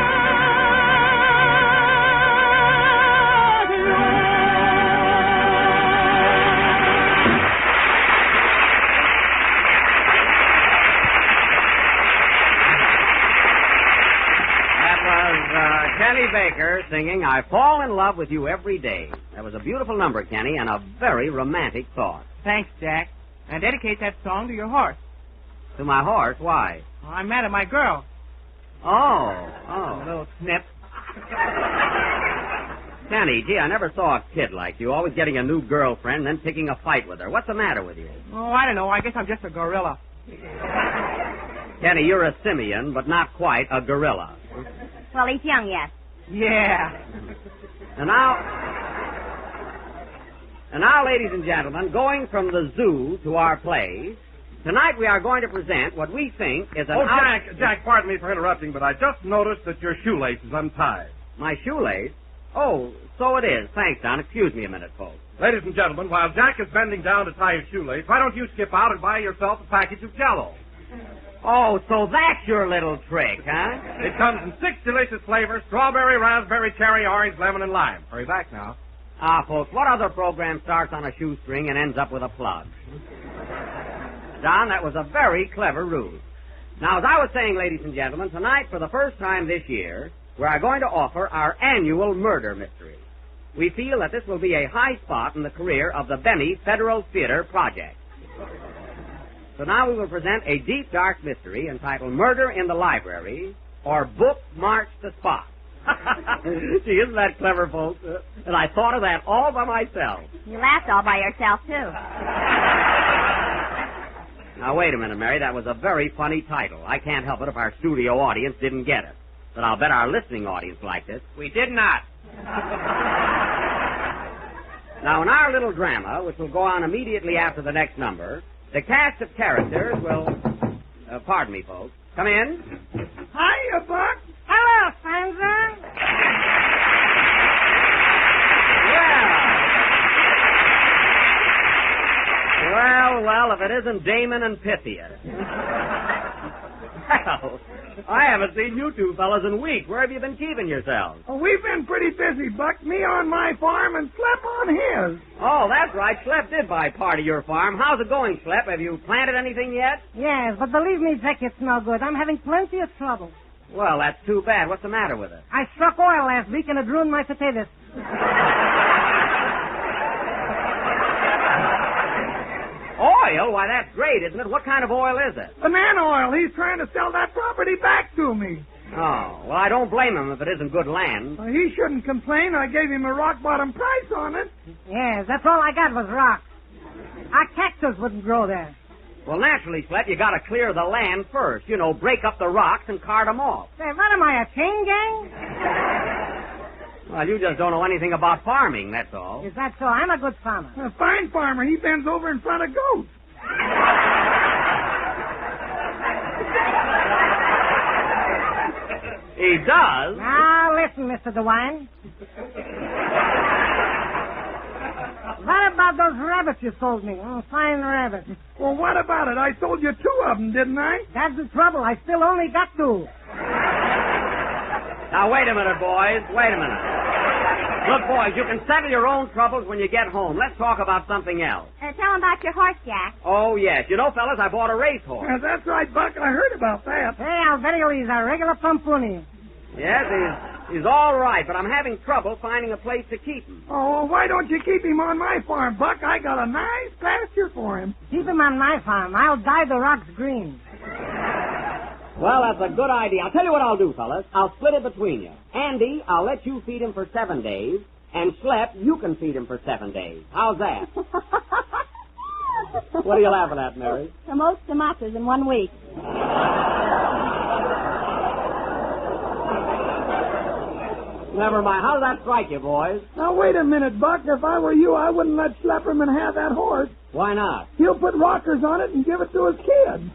Kenny Baker singing I Fall in Love with You Every Day. That was a beautiful number, Kenny, and a very romantic thought. Thanks, Jack. And dedicate that song to your horse. To my horse? Why? Oh, I'm mad at my girl. A little snip. Kenny, gee, I never saw a kid like you, always getting a new girlfriend, then picking a fight with her. What's the matter with you? Oh, I don't know. I guess I'm just a gorilla. Kenny, you're a simian, but not quite a gorilla. Well, he's young yet. Yeah. And now, ladies and gentlemen, going from the zoo to our plays, tonight we are going to present what we think is an... Jack, pardon me for interrupting, but I just noticed that your shoelace is untied. My shoelace? Oh, so it is. Thanks, Don. Excuse me a minute, folks. Ladies and gentlemen, while Jack is bending down to tie his shoelace, why don't you skip out and buy yourself a package of Jell-O? Oh, so that's your little trick, huh? It comes in 6 delicious flavors: strawberry, raspberry, cherry, orange, lemon, and lime. Hurry back now. Folks, what other program starts on a shoestring and ends up with a plug? Don, that was a very clever ruse. Now, as I was saying, ladies and gentlemen, tonight, for the first time this year, we are going to offer our annual murder mystery. We feel that this will be a high spot in the career of the Benny Federal Theater Project. So now we will present a deep, dark mystery entitled Murder in the Library, or Book March to Spot. Gee, isn't that clever, folks? And I thought of that all by myself. You laughed all by yourself, too. Now, wait a minute, Mary. That was a very funny title. I can't help it if our studio audience didn't get it. But I'll bet our listening audience liked it. We did not. Now, in our little drama, which will go on immediately after the next number, the cast of characters will... pardon me, folks. Come in. Hiya, Buck. Hello, Sandra. Well, if it isn't Damon and Pythia. Well, I haven't seen you two fellas in weeks. Where have you been keeping yourselves? Well, we've been pretty busy, Buck. Me on my farm and Slep on his. Oh, that's right. Slep did buy part of your farm. How's it going, Slep? Have you planted anything yet? Yes, but believe me, Jack, it's no good. I'm having plenty of trouble. Well, that's too bad. What's the matter with it? I struck oil last week and it ruined my potatoes. Oil? Why, that's great, isn't it? What kind of oil is it? Banana oil. He's trying to sell that property back to me. Oh, well, I don't blame him if it isn't good land. Well, he shouldn't complain. I gave him a rock-bottom price on it. Yes, that's all I got was rocks. Our cactus wouldn't grow there. Well, naturally, Slep, you got to clear the land first. You know, break up the rocks and cart them off. Say, what am I, a chain gang? Well, you just don't know anything about farming, that's all. Is that so? I'm a good farmer. A fine farmer. He bends over in front of goats. He does? Now, listen, Mr. DeWine. What about those rabbits you sold me? Oh, fine rabbits. Well, what about it? I sold you 2 of them, didn't I? That's the trouble. I still only got 2. Now, wait a minute, boys. Wait a minute. Look, boys, you can settle your own troubles when you get home. Let's talk about something else. Tell him about your horse, Jack. Oh, yes. You know, fellas, I bought a racehorse. Yeah, that's right, Buck. I heard about that. Hey, I'll bet he's a regular pumpoony. Yes, he's all right, but I'm having trouble finding a place to keep him. Oh, well, why don't you keep him on my farm, Buck? I got a nice pasture for him. Keep him on my farm. I'll dye the rocks green. Well, that's a good idea. I'll tell you what I'll do, fellas. I'll split it between you. Andy, I'll let you feed him for 7 days, and Slep, you can feed him for 7 days. How's that? What are you laughing at, Mary? The most tomatoes in 1 week. Never mind. How does that strike you, boys? Now, wait a minute, Buck. If I were you, I wouldn't let Schlepperman have that horse. Why not? He'll put rockers on it and give it to his kid.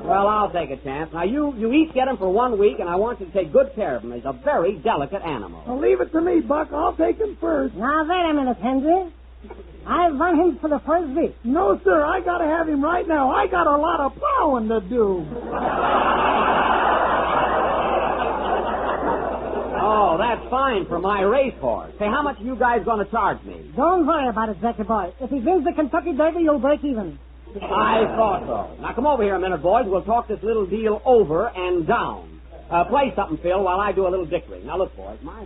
Well, I'll take a chance. Now, you each get him for 1 week, and I want you to take good care of him. He's a very delicate animal. Well, leave it to me, Buck. I'll take him first. Now, wait a minute, Henry. I want him for the first week. No, sir. I got to have him right now. I got a lot of plowing to do. Oh, that's fine for my racehorse. Say, how much are you guys going to charge me? Don't worry about it, Jackie boy. If he wins the Kentucky Derby, you'll break even. I thought so. Now, come over here a minute, boys. We'll talk this little deal over and down. Play something, Phil, while I do a little dickering. Now, look, boys. My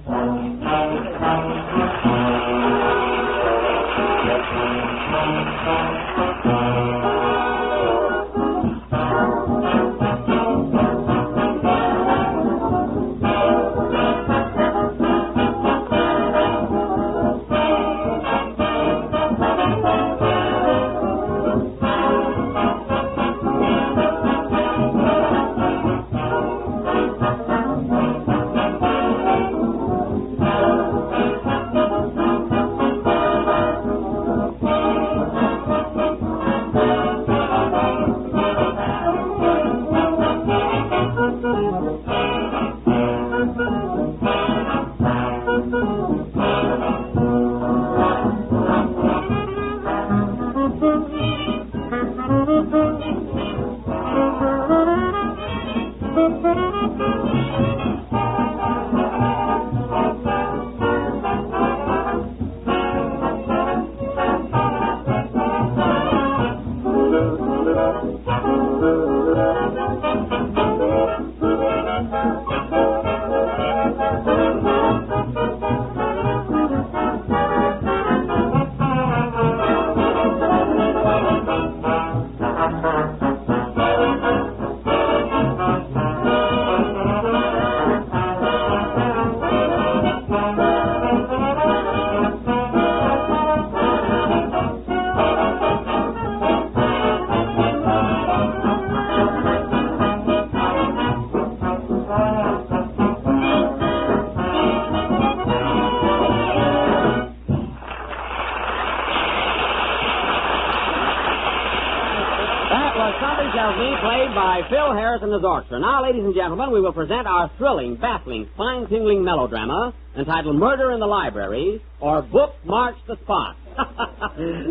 Phil Harris and his orchestra. Now, ladies and gentlemen, we will present our thrilling, baffling, spine-tingling melodrama entitled Murder in the Library, or Book March the Spot.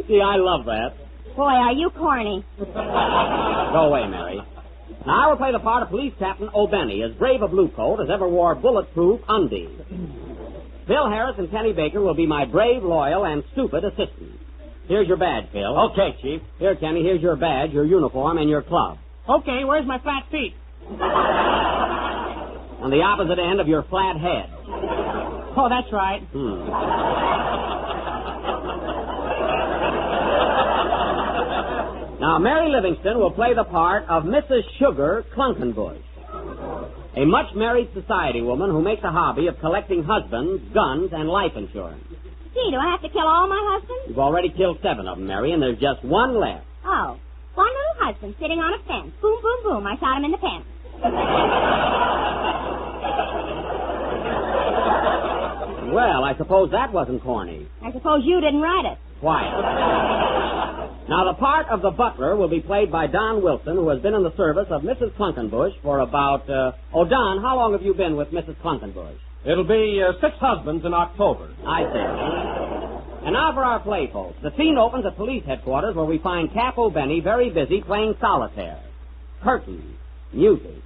See, I love that. Boy, are you corny. Go away, Mary. Now, I will play the part of Police Captain O'Benny, as brave a bluecoat as ever wore bulletproof undies. Phil Harris and Kenny Baker will be my brave, loyal, and stupid assistants. Here's your badge, Phil. Okay, Chief. Here, Kenny, here's your badge, your uniform, and your club. Okay, where's my flat feet? On the opposite end of your flat head. Oh, that's right. Now, Mary Livingston will play the part of Mrs. Sugar Clunkenbush, a much-married society woman who makes a hobby of collecting husbands, guns, and life insurance. Gee, do I have to kill all my husbands? You've already killed 7 of them, Mary, and there's just 1 left. Oh. One little husband sitting on a fence. Boom, boom, boom. I shot him in the pants. Well, I suppose that wasn't corny. I suppose you didn't write it. Quiet. Now, the part of the butler will be played by Don Wilson, who has been in the service of Mrs. Clunkenbush for about... Don, how long have you been with Mrs. Clunkenbush? It'll be 6 husbands in October. I see. And now for our play, folks. The scene opens at police headquarters, where we find Cap O'Benny very busy playing solitaire. Curtain. Music.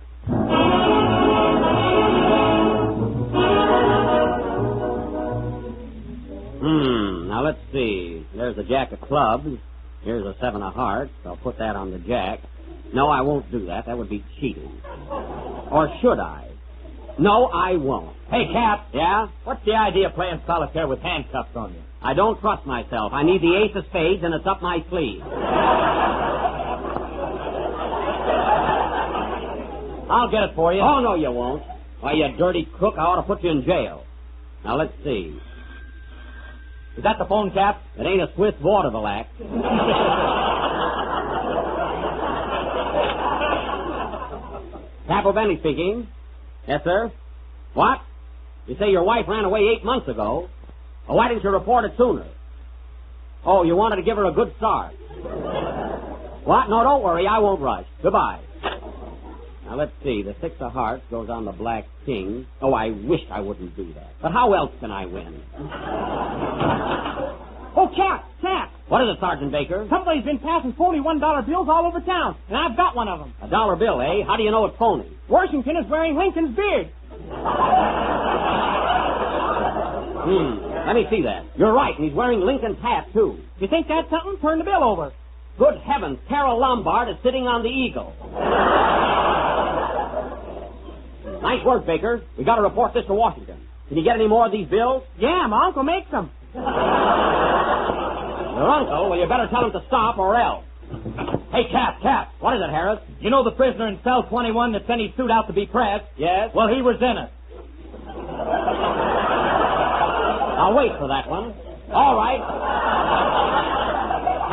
Now let's see. There's a jack of clubs. Here's a 7 of hearts. I'll put that on the jack. No, I won't do that. That would be cheating. Or should I? No, I won't. Hey, Cap. Yeah? What's the idea of playing solitaire with handcuffs on you? I don't trust myself. I need the ace of spades, and it's up my sleeve. I'll get it for you. Oh, no, you won't. Why, you dirty crook, I ought to put you in jail. Now, let's see. Is that the phone, Cap? It ain't a Swiss vaudeville act. Capo Benny speaking. Yes, sir. What? You say your wife ran away 8 months ago. Well, why didn't you report it sooner? Oh, you wanted to give her a good start. What? No, don't worry. I won't rush. Goodbye. Now, let's see. The 6 of hearts goes on the black king. Oh, I wish I wouldn't do that. But how else can I win? Oh, Cap! What is it, Sergeant Baker? Somebody's been passing $41 bills all over town, and I've got one of them. $1 bill, eh? How do you know it's phony? Washington is wearing Lincoln's beard. Let me see that. You're right, and he's wearing Lincoln's hat, too. You think that's something? Turn the bill over. Good heavens, Carol Lombard is sitting on the eagle. Nice work, Baker. We got to report this to Washington. Can you get any more of these bills? Yeah, my uncle makes them. Your uncle? Well, you better tell him to stop or else. Hey, Cap. What is it, Harris? You know the prisoner in cell 21 that sent his suit out to be pressed? Yes? Well, he was in it. I'll wait for that one. All right.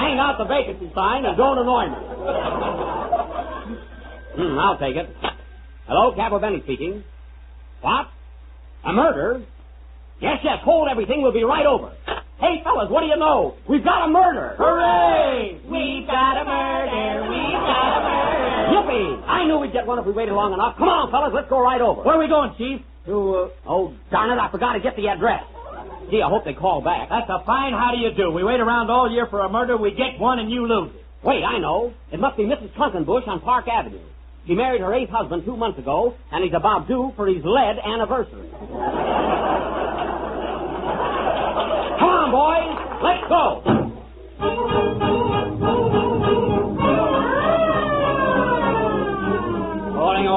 Hang out the vacancy sign and don't annoy me. I'll take it. Hello, Capo Benny speaking. What? A murder? Yes, hold everything. We'll be right over. Hey, fellas, what do you know? We've got a murder. Hooray! We've got a murder. Yippee! I knew we'd get one if we waited long enough. Come on, fellas, let's go right over. Where are we going, Chief? Oh, darn it, I forgot to get the address. Gee, I hope they call back. That's a fine how do you do. We wait around all year for a murder, we get one, and you lose it. Wait, I know. It must be Mrs. Trunkenbush on Park Avenue. She married her 8th husband 2 months ago, and he's about due for his lead anniversary. Come on, boys. Let's go. Calling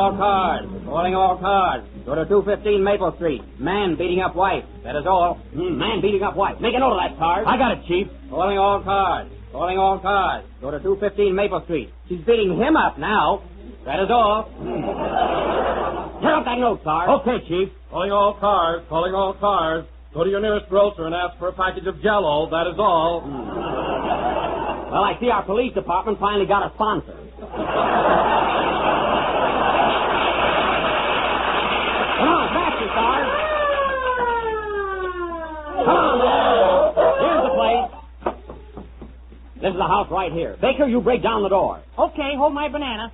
all cars. Go to 215 Maple Street. Man beating up wife. That is all. Man beating up wife. Make a note of that, Sarge. I got it, Chief. Calling all cars. Go to 215 Maple Street. She's beating him up now. That is all. Tear up that note, Sarge. Okay, Chief. Calling all cars. Go to your nearest grocer and ask for a package of Jell-O. That is all. Well, I see our police department finally got a sponsor. Come on, faster, Sarge. Come on, here's the place. This is the house right here. Baker, you break down the door. Okay, hold my banana.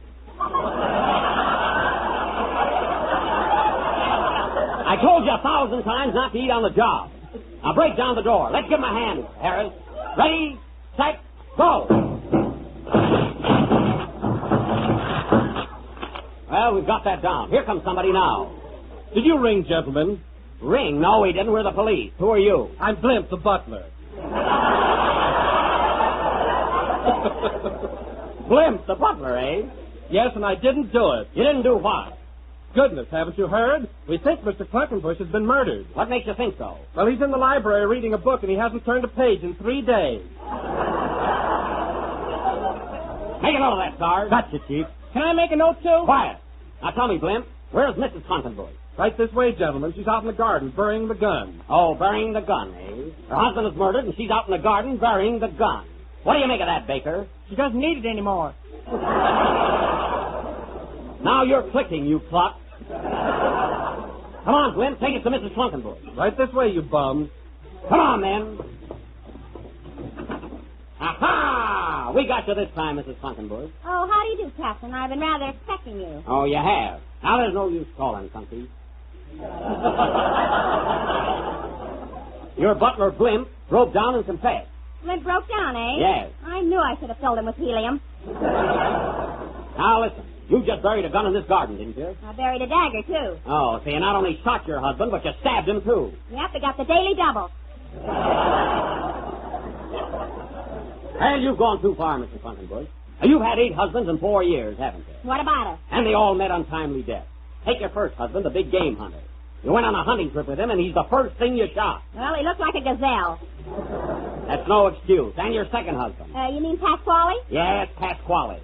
I told you 1,000 times not to eat on the job. Now break down the door. Let's give him a hand, Harris. Ready, set, go. Well, we've got that down. Here comes somebody now. Did you ring, gentlemen? Ring? No, we didn't. We're the police. Who are you? I'm Blimp, the butler. Blimp, the butler, eh? Yes, and I didn't do it. You didn't do what? Goodness, haven't you heard? We think Mr. Cluckenbush has been murdered. What makes you think so? Well, he's in the library reading a book, and he hasn't turned a page in 3 days. Make a note of that, Sarge. Gotcha, Chief. Can I make a note, too? Quiet. Now tell me, Blimp, where's Mrs. Cluckenbush? Right this way, gentlemen. She's out in the garden burying the gun. Oh, burying the gun, eh? Her husband is murdered, and she's out in the garden burying the gun. What do you make of that, Baker? She doesn't need it anymore. Now you're clicking, you cluck. Come on, Blimp, take us to Mrs. Cluckenbush. Right this way, you bums. Come on, then. Aha! We got you this time, Mrs. Cluckenbush. Oh, how do you do, Captain? I've been rather expecting you. Oh, you have. Now there's no use calling, Clunky. Your butler, Blimp, broke down and confessed. Blimp broke down, eh? Yes. I knew I should have filled him with helium. Now listen, you just buried a gun in this garden, didn't you? I buried a dagger, too. Oh, so you not only shot your husband, but you stabbed him, too. Yep, I got the daily double. Well, you've gone too far, Mr. Cluckenbush. You've had 8 husbands in 4 years, haven't you? What about it? And they all met untimely death. Take your first husband, the big game hunter. You went on a hunting trip with him, and he's the first thing you shot. Well, he looked like a gazelle. That's no excuse. And your second husband. You mean Pasquale? Yes, Pasquale.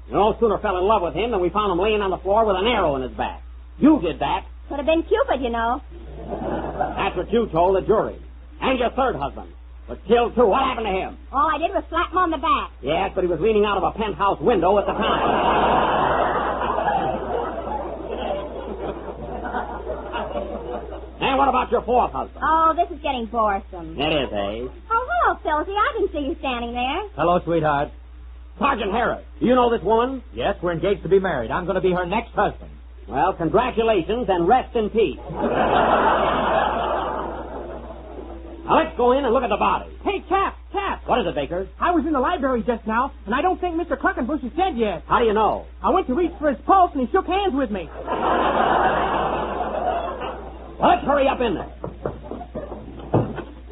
You no sooner fell in love with him than we found him laying on the floor with an arrow in his back. You did that. Could have been Cupid, you know. That's what you told the jury. And your third husband was killed, too. What happened to him? All I did was slap him on the back. Yes, but he was leaning out of a penthouse window at the time. And what about your fourth husband? Oh, this is getting boresome. It is, eh? Oh, hello, Philsy. I didn't see you standing there. Hello, sweetheart. Sergeant Harris, do you know this woman? Yes, we're engaged to be married. I'm going to be her next husband. Well, congratulations and rest in peace. Now, let's go in and look at the body. Hey, Cap. What is it, Baker? I was in the library just now, and I don't think Mr. Cluckenbush is dead yet. How do you know? I went to reach for his pulse, and he shook hands with me. Well, let's hurry up in there.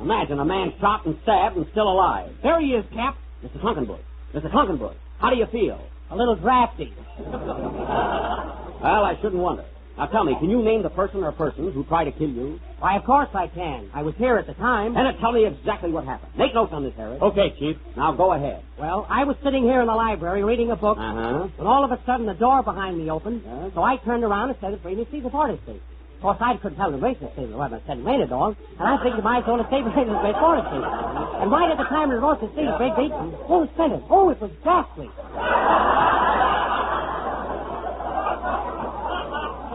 Imagine a man shot and stabbed and still alive. There he is, Cap. Mr. Cluckenbush, how do you feel? A little drafty. Well, I shouldn't wonder. Now, tell me, can you name the person or persons who tried to kill you? Why, of course I can. I was here at the time. And tell me exactly what happened. Make notes on this, Harris. Okay, Chief. Now, go ahead. Well, I was sitting here in the library reading a book, when all of a sudden the door behind me opened, so I turned around and started free to see the boarding station. Of course, I couldn't tell the racing station what I said rated on, and I figured my own estate was rated as boarding station. And right at the time the road to see the big beat, oh, it sent it. Oh, it was ghastly.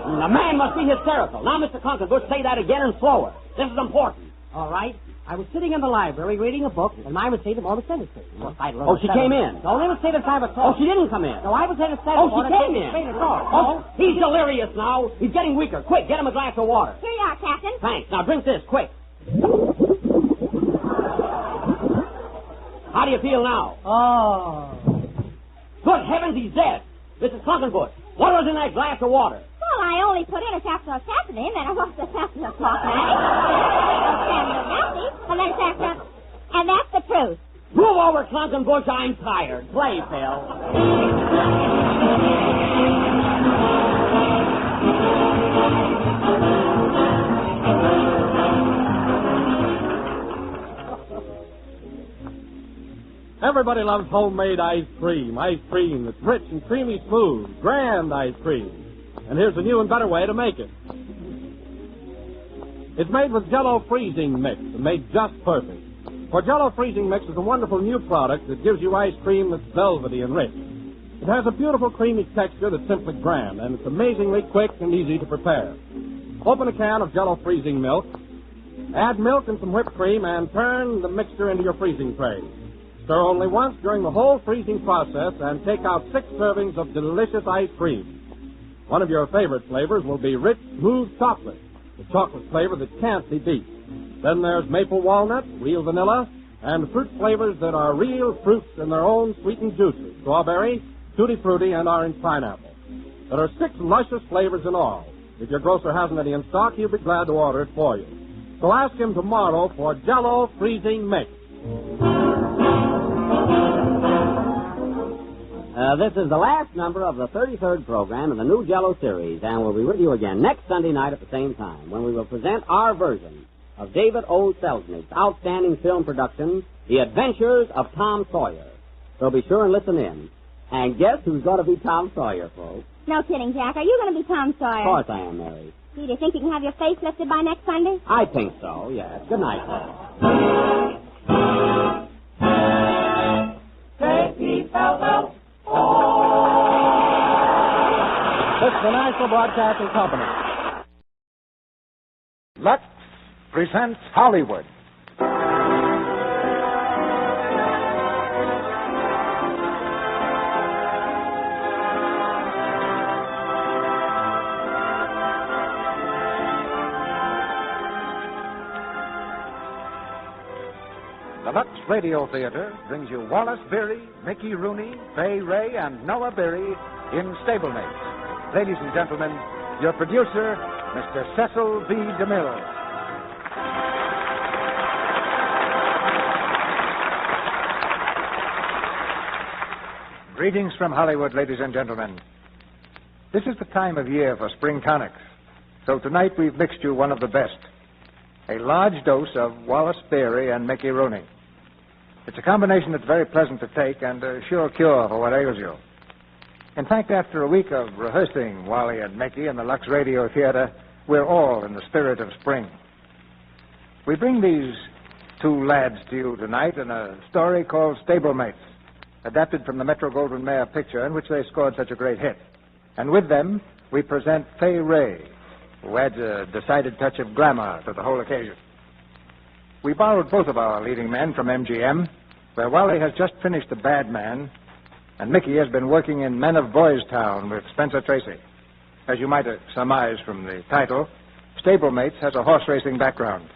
The man must be hysterical. Now, Mr. Cluckenbush, say that again and slower. This is important. All right. I was sitting in the library reading a book, and my receipt of all the sentences. Oh, she came in. The only receipt I was Oh, she didn't come in. No, I was in a set. Oh, she came in. Oh, he's delirious now. He's getting weaker. Quick, get him a glass of water. Here you are, Captain. Thanks. Now, drink this, quick. How do you feel now? Oh. Good heavens, he's dead. Mrs. Cluckenbush, what was in that glass of water? Well, I only put in a capsule of Chesterton, then I lost a capsule of Smockmatic, and then Chesterton, and that's the truth. Move over, Cluckenbush. I'm tired. Play, Phil. Everybody loves homemade ice cream that's rich and creamy smooth, grand ice cream. And here's a new and better way to make it. It's made with Jell-O freezing mix and made just perfect. For Jell-O freezing mix is a wonderful new product that gives you ice cream that's velvety and rich. It has a beautiful creamy texture that's simply grand, and it's amazingly quick and easy to prepare. Open a can of Jell-O freezing milk, add milk and some whipped cream, and turn the mixture into your freezing tray. Stir only once during the whole freezing process and take out 6 servings of delicious ice cream. One of your favorite flavors will be rich, smooth chocolate, the chocolate flavor that can't be beat. Then there's maple walnut, real vanilla, and fruit flavors that are real fruits in their own sweetened juices, strawberry, tutti frutti, and orange pineapple. There are 6 luscious flavors in all. If your grocer hasn't any in stock, he'll be glad to order it for you. So ask him tomorrow for Jell-O freezing mix. This is the last number of the 33rd program in the new Jell-O series, and we'll be with you again next Sunday night at the same time when we will present our version of David O. Selznick's outstanding film production, The Adventures of Tom Sawyer. So be sure and listen in. And guess who's going to be Tom Sawyer, folks? No kidding, Jack. Are you going to be Tom Sawyer? Of course I am, Mary. Do you think you can have your face lifted by next Sunday? I think so, yes. Good night, folks. This is the National Broadcasting Company. Lux presents Hollywood. The Lux Radio Theater brings you Wallace Beery, Mickey Rooney, Fay Ray, and Noah Beery in Stablemates. Ladies and gentlemen, your producer, Mr. Cecil B. DeMille. Greetings from Hollywood, ladies and gentlemen. This is the time of year for spring tonics, so tonight we've mixed you one of the best. A large dose of Wallace Beery and Mickey Rooney. It's a combination that's very pleasant to take and a sure cure for what ails you. In fact, after a week of rehearsing Wally and Mickey in the Lux Radio Theater, we're all in the spirit of spring. We bring these 2 lads to you tonight in a story called Stablemates, adapted from the Metro-Goldwyn-Mayer picture in which they scored such a great hit. And with them, we present Fay Ray, who adds a decided touch of glamour to the whole occasion. We borrowed both of our leading men from MGM, where Wally has just finished The Bad Man, and Mickey has been working in Men of Boys Town with Spencer Tracy. As you might surmise from the title, Stablemates has a horse racing background.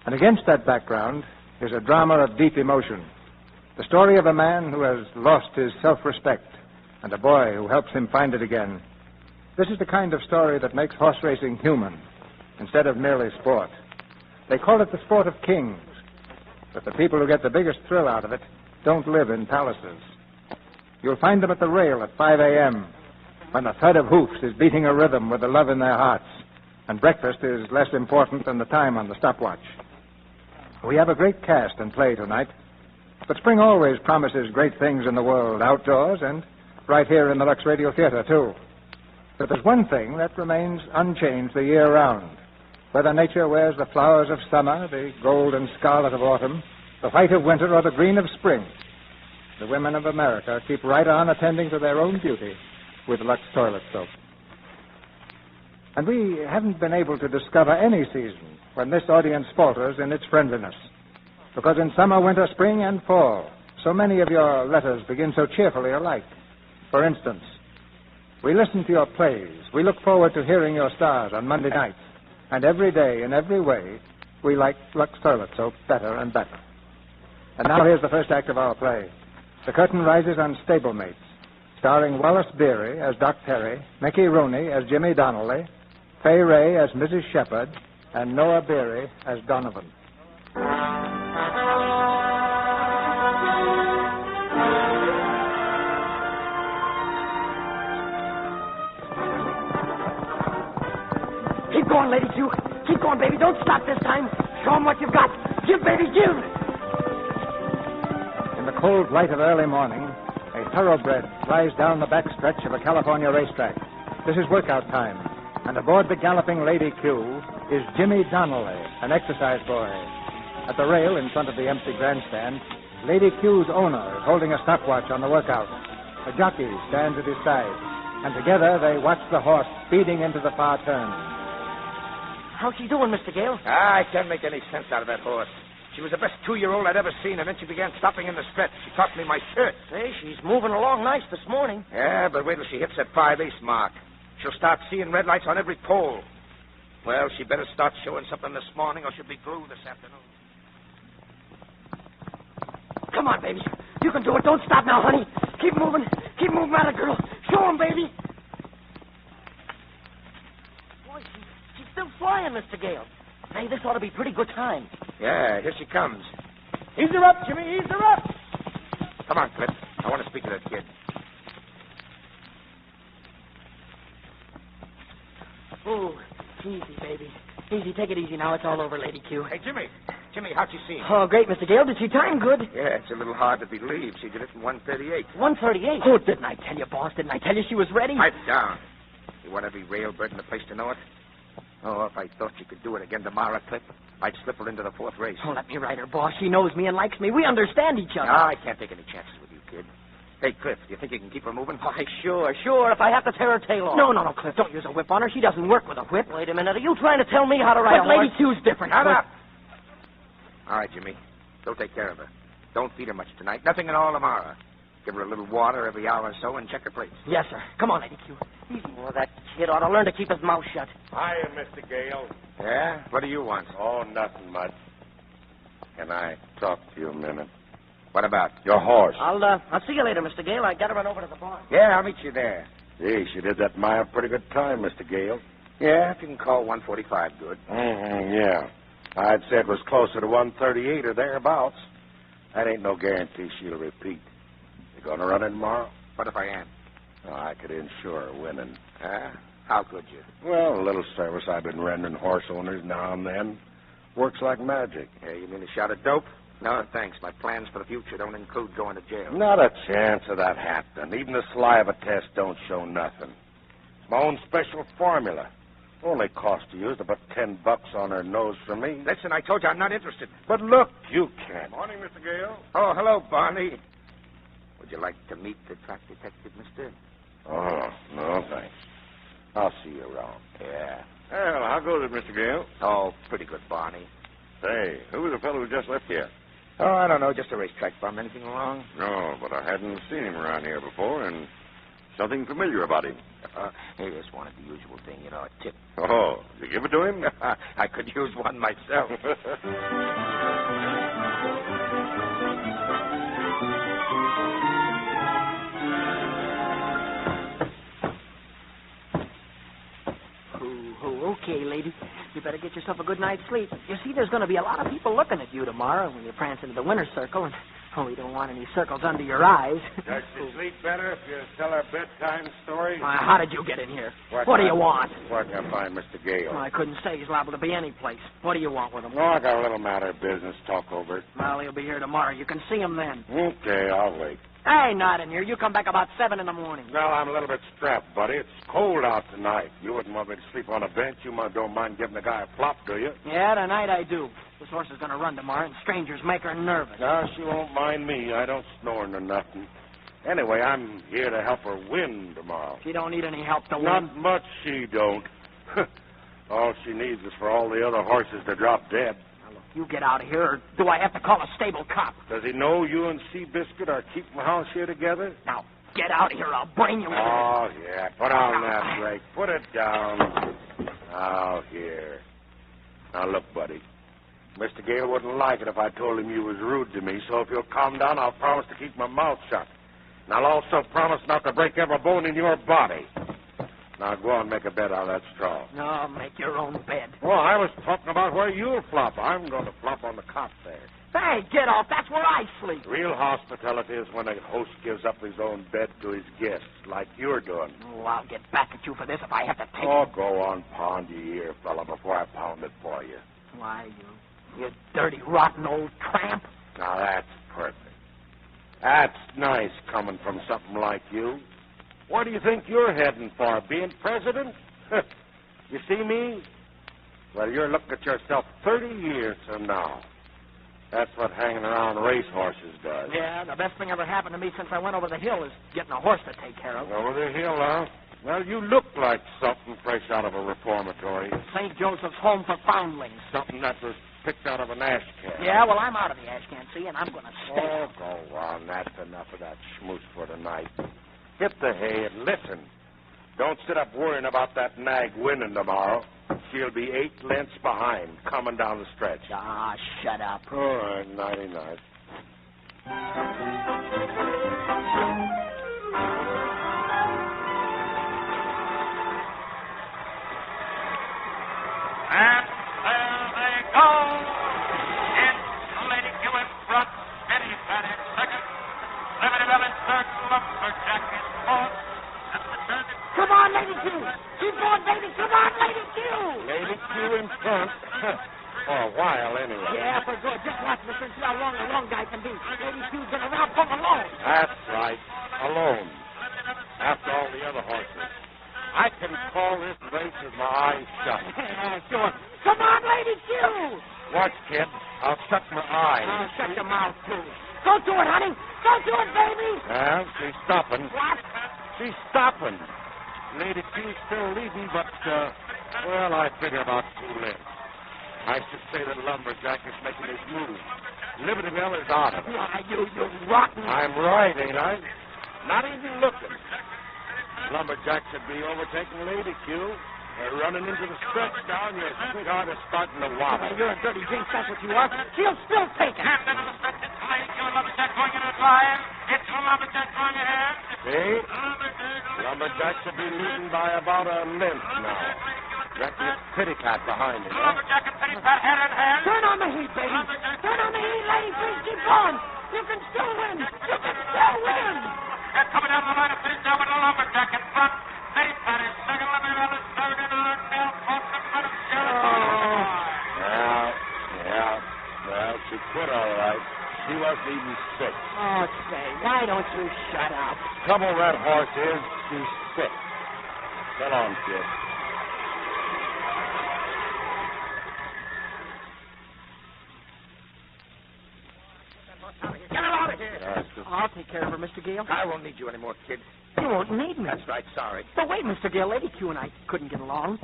And against that background is a drama of deep emotion. The story of a man who has lost his self-respect and a boy who helps him find it again. This is the kind of story that makes horse racing human instead of merely sport. They call it the sport of kings, but the people who get the biggest thrill out of it don't live in palaces. You'll find them at the rail at 5 a.m., when the thud of hoofs is beating a rhythm with the love in their hearts, and breakfast is less important than the time on the stopwatch. We have a great cast and play tonight, but spring always promises great things in the world outdoors and right here in the Lux Radio Theater, too. But there's one thing that remains unchanged the year round. Whether nature wears the flowers of summer, the gold and scarlet of autumn, the white of winter, or the green of spring, the women of America keep right on attending to their own beauty with Lux toilet soap. And we haven't been able to discover any season when this audience falters in its friendliness. Because in summer, winter, spring, and fall, so many of your letters begin so cheerfully alike. For instance, we listen to your plays. We look forward to hearing your stars on Monday nights. And every day, in every way, we like Lux toilet soap better and better. And now here's the first act of our play. The curtain rises on Stablemates, starring Wallace Beery as Doc Terry, Mickey Rooney as Jimmy Donnelly, Fay Ray as Mrs. Shepard, and Noah Beery as Donovan. Keep going, Lady Q. Keep going, baby. Don't stop this time. Show 'em what you've got. Give, baby, give. In the cold light of early morning, a thoroughbred flies down the backstretch of a California racetrack. This is workout time, and aboard the galloping Lady Q is Jimmy Donnelly, an exercise boy. At the rail in front of the empty grandstand, Lady Q's owner is holding a stopwatch on the workout. A jockey stands at his side, and together they watch the horse speeding into the far turn. How's she doing, Mr. Gale? I can't make any sense out of that horse. She was the best 2-year-old I'd ever seen, and then she began stopping in the stretch. She cost me my shirt. Say, she's moving along nice this morning. Yeah, but wait till she hits that 5-ace mark. She'll start seeing red lights on every pole. Well, she better start showing something this morning, or she'll be blue this afternoon. Come on, baby. You can do it. Don't stop now, honey. Keep moving. Keep moving, at her, girl. Show 'em, baby. Boy, she's still flying, Mr. Gale. Hey, this ought to be pretty good time. Yeah, here she comes. Ease her up, Jimmy. Ease her up. Come on, Cliff. I want to speak to that kid. Ooh, easy, baby. Easy. Take it easy now. It's all over, Lady Q. Hey, Jimmy. Jimmy, how'd you see? Oh, great, Mr. Gale. Did she time good? Yeah, it's a little hard to believe. She did it in 1:38. 1:38? Oh, didn't I tell you, boss? Didn't I tell you she was ready? Pipe down. You want every railbird in the place to know it? Oh, if I thought she could do it again tomorrow, Cliff, I'd slip her into the 4th race. Oh, let me write her, boss. She knows me and likes me. We understand each other. No, I can't take any chances with you, kid. Hey, Cliff, do you think you can keep her moving? Why, sure. If I have to tear her tail off. No, Cliff. Don't use a whip on her. She doesn't work with a whip. Wait a minute. Are you trying to tell me how to ride a horse? Lady Q's different. Shut up. All right, Jimmy. Go take care of her. Don't feed her much tonight. Nothing at all tomorrow. Give her a little water every hour or so and check her plates. Yes, sir. Come on, Lady Q. Easy. Well, that kid ought to learn to keep his mouth shut. Hiya, Mr. Gale. Yeah? What do you want? Oh, nothing much. Can I talk to you a minute? What about? Your horse. I'll see you later, Mr. Gale. I gotta run over to the barn. Yeah, I'll meet you there. Gee, she did that mile pretty good time, Mr. Gale. Yeah, if you can call 1:45 good. Yeah. I'd say it was closer to 1:38 or thereabouts. That ain't no guarantee she'll repeat. You gonna run it tomorrow? What if I am? Oh, I could insure her winning. How could you? Well, a little service I've been rendering horse owners now and then. Works like magic. Yeah, you mean a shot of dope? No, thanks. My plans for the future don't include going to jail. Not a chance of that happening. Even the saliva test don't show nothing. It's my own special formula. Only cost to use about $10 on her nose for me. Listen, I told you I'm not interested. But look, you can't. Morning, Mr. Gale. Oh, hello, Barney. Would you like to meet the track detective, mister? Oh, no, thanks. I'll see you around. Yeah. Well, how goes it, Mr. Gale? Oh, pretty good, Barney. Say, who was the fellow who just left here? Oh, I don't know. Just a racetrack bum. Anything wrong? No, but I hadn't seen him around here before, and something familiar about him. He just wanted the usual thing, a tip. Oh, did you give it to him? I could use one myself. Okay, lady. You better get yourself a good night's sleep. You see, there's going to be a lot of people looking at you tomorrow when you prance into the winner's circle, and we don't want any circles under your eyes. Does she sleep better if you tell her bedtime story? How did you get in here? What do you want? Where can I find Mr. Gale? I couldn't say. He's liable to be any place. What do you want with him? Oh, I got a little matter of business to talk over. Well, he'll be here tomorrow. You can see him then. Okay, I'll wait. Hey, not in here. You come back about 7 in the morning. Well, I'm a little bit strapped, buddy. It's cold out tonight. You wouldn't want me to sleep on a bench. You don't mind giving the guy a flop, do you? Yeah, tonight I do. This horse is going to run tomorrow, and strangers make her nervous. No, she won't mind me. I don't snore nor nothing. Anyway, I'm here to help her win tomorrow. She don't need any help to win. Not much she don't. All she needs is for all the other horses to drop dead. You get out of here, or do I have to call a stable cop? Does he know you and Seabiscuit are keeping house here together? Now, get out of here. I'll bring you in. Oh, yeah. Put on that brake. Put it down. Now, here. Now, look, buddy. Mr. Gale wouldn't like it if I told him you was rude to me, so if you'll calm down, I'll promise to keep my mouth shut. And I'll also promise not to break every bone in your body. Now, go on and make a bed out of that straw. No, make your own bed. Well, I was talking about where you'll flop. I'm going to flop on the cot there. Hey, get off. That's where I sleep. Real hospitality is when a host gives up his own bed to his guests, like you're doing. Oh, I'll get back at you for this if I have to take Oh, go on, pound your ear, fella, before I pound it for you. Why, you dirty, rotten old tramp. Now, that's perfect. That's nice coming from something like you. What do you think you're heading for, being president? You see me? Well, you're looking at yourself 30 years from now. That's what hanging around racehorses does. Yeah, the best thing ever happened to me since I went over the hill is getting a horse to take care of. Over the hill, huh? Well, you look like something fresh out of a reformatory. St. Joseph's Home for Foundlings. Something that was picked out of an ash can. Yeah, well, I'm out of the ash can, see, and I'm going to stay. Oh, go on. That's enough of that schmooze for tonight. Hit the hay and listen. Don't sit up worrying about that nag winning tomorrow. She'll be 8 lengths behind, coming down the stretch. Ah, shut up. All right, nighty-night. And there they go. It's Lady Q in front, Benny Pat in second, Liberty Bell in third, Lumberjack in fourth, and the third. Come on, Lady Q. Keep on, baby. Come on, Lady Q. Lady Q in front. For a while, anyway. Yeah, for good. Just watch this and see how long the wrong guy can be. Lady Q's been around for alone. That's right. Alone. After all the other horses. I can call this race with my eyes shut. Yeah, sure. Come on, Lady Q. Watch, kid. I'll shut my eyes. Oh, shut your mouth, too. Go to it, honey. Go to it, baby. Well, she's stopping. What? She's stopping. Lady Q's still leading, but, well, I figure about 2 lengths. I should say that Lumberjack is making his move. Liberty Bell is out of it. Why, you rotten... I'm right, ain't I? Not even looking. Lumberjack should be overtaking Lady Q. They're running into the stretch down. Your sweetheart is starting to wobble. You're a dirty jinx, that's what you are. She'll still take it. Captain of the stretch, it's Lady Q and Lumberjack going into the drive. It's Lumberjack going ahead. See? Lumberjack should be leading by about a length now. Reckon it's Pitty Pat behind him. Lumberjack and Pitty Pat hand in hand. Turn on the heat, baby. Turn on the heat, lady. Please keep going. You can still win. You can still win. They're coming down the line of finish now with a Lumberjack in front. Pitty Pat is second. Liberty Bell is third. And Lord Bell falls in front of Chesterton. Yeah. Well, she could all right. She wasn't even sick. Oh, say, why don't you shut up? Trouble with that horse is she's sick. Get on, kid. Get her out of here. I'll take care of her, Mr. Gale. I won't need you anymore, kid. You won't need me. That's right, sorry. But wait, Mr. Gale, Lady Q and I couldn't get along.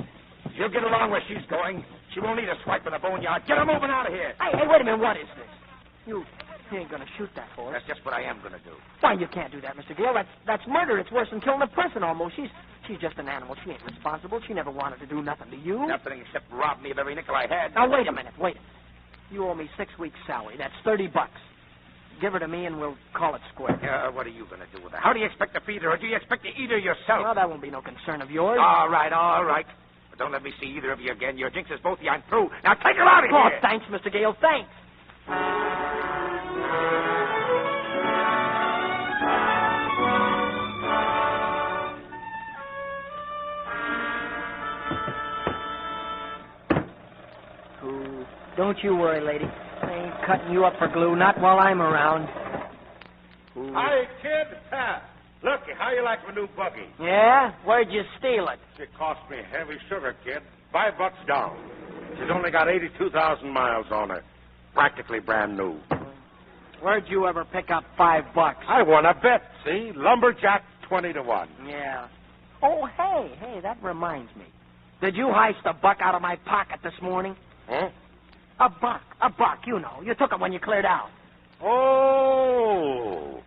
She'll get along where she's going. She won't need a swipe in the boneyard. Get her moving out of here. Hey, wait a minute. What is this? You ain't going to shoot that horse. That's just what I am going to do. Why, you can't do that, Mr. Gale. That's murder. It's worse than killing a person almost. She's just an animal. She ain't responsible. She never wanted to do nothing to you. Nothing except rob me of every nickel I had. Now, wait a minute. You owe me 6 weeks' salary. That's $30. Give her to me and we'll call it square. What are you going to do with her? How do you expect to feed her, or do you expect to eat her yourself? Well, that won't be no concern of yours. All right. But don't let me see either of you again. Your jinx is both of you. I'm through. Now take her out of here. Oh, thanks, Mr. Gale. Thanks. Don't you worry, lady. I ain't cutting you up for glue, not while I'm around. Hi, kid. Looky, how you like my new buggy? Yeah? Where'd you steal it? It cost me heavy sugar, kid. $5 down. She's only got 82,000 miles on her. Practically brand new. Where'd you ever pick up $5? I won a bet, see? Lumberjack 20-1. Yeah. Oh, hey, that reminds me. Did you heist a buck out of my pocket this morning? Huh? A buck, you know. You took it when you cleared out. Oh,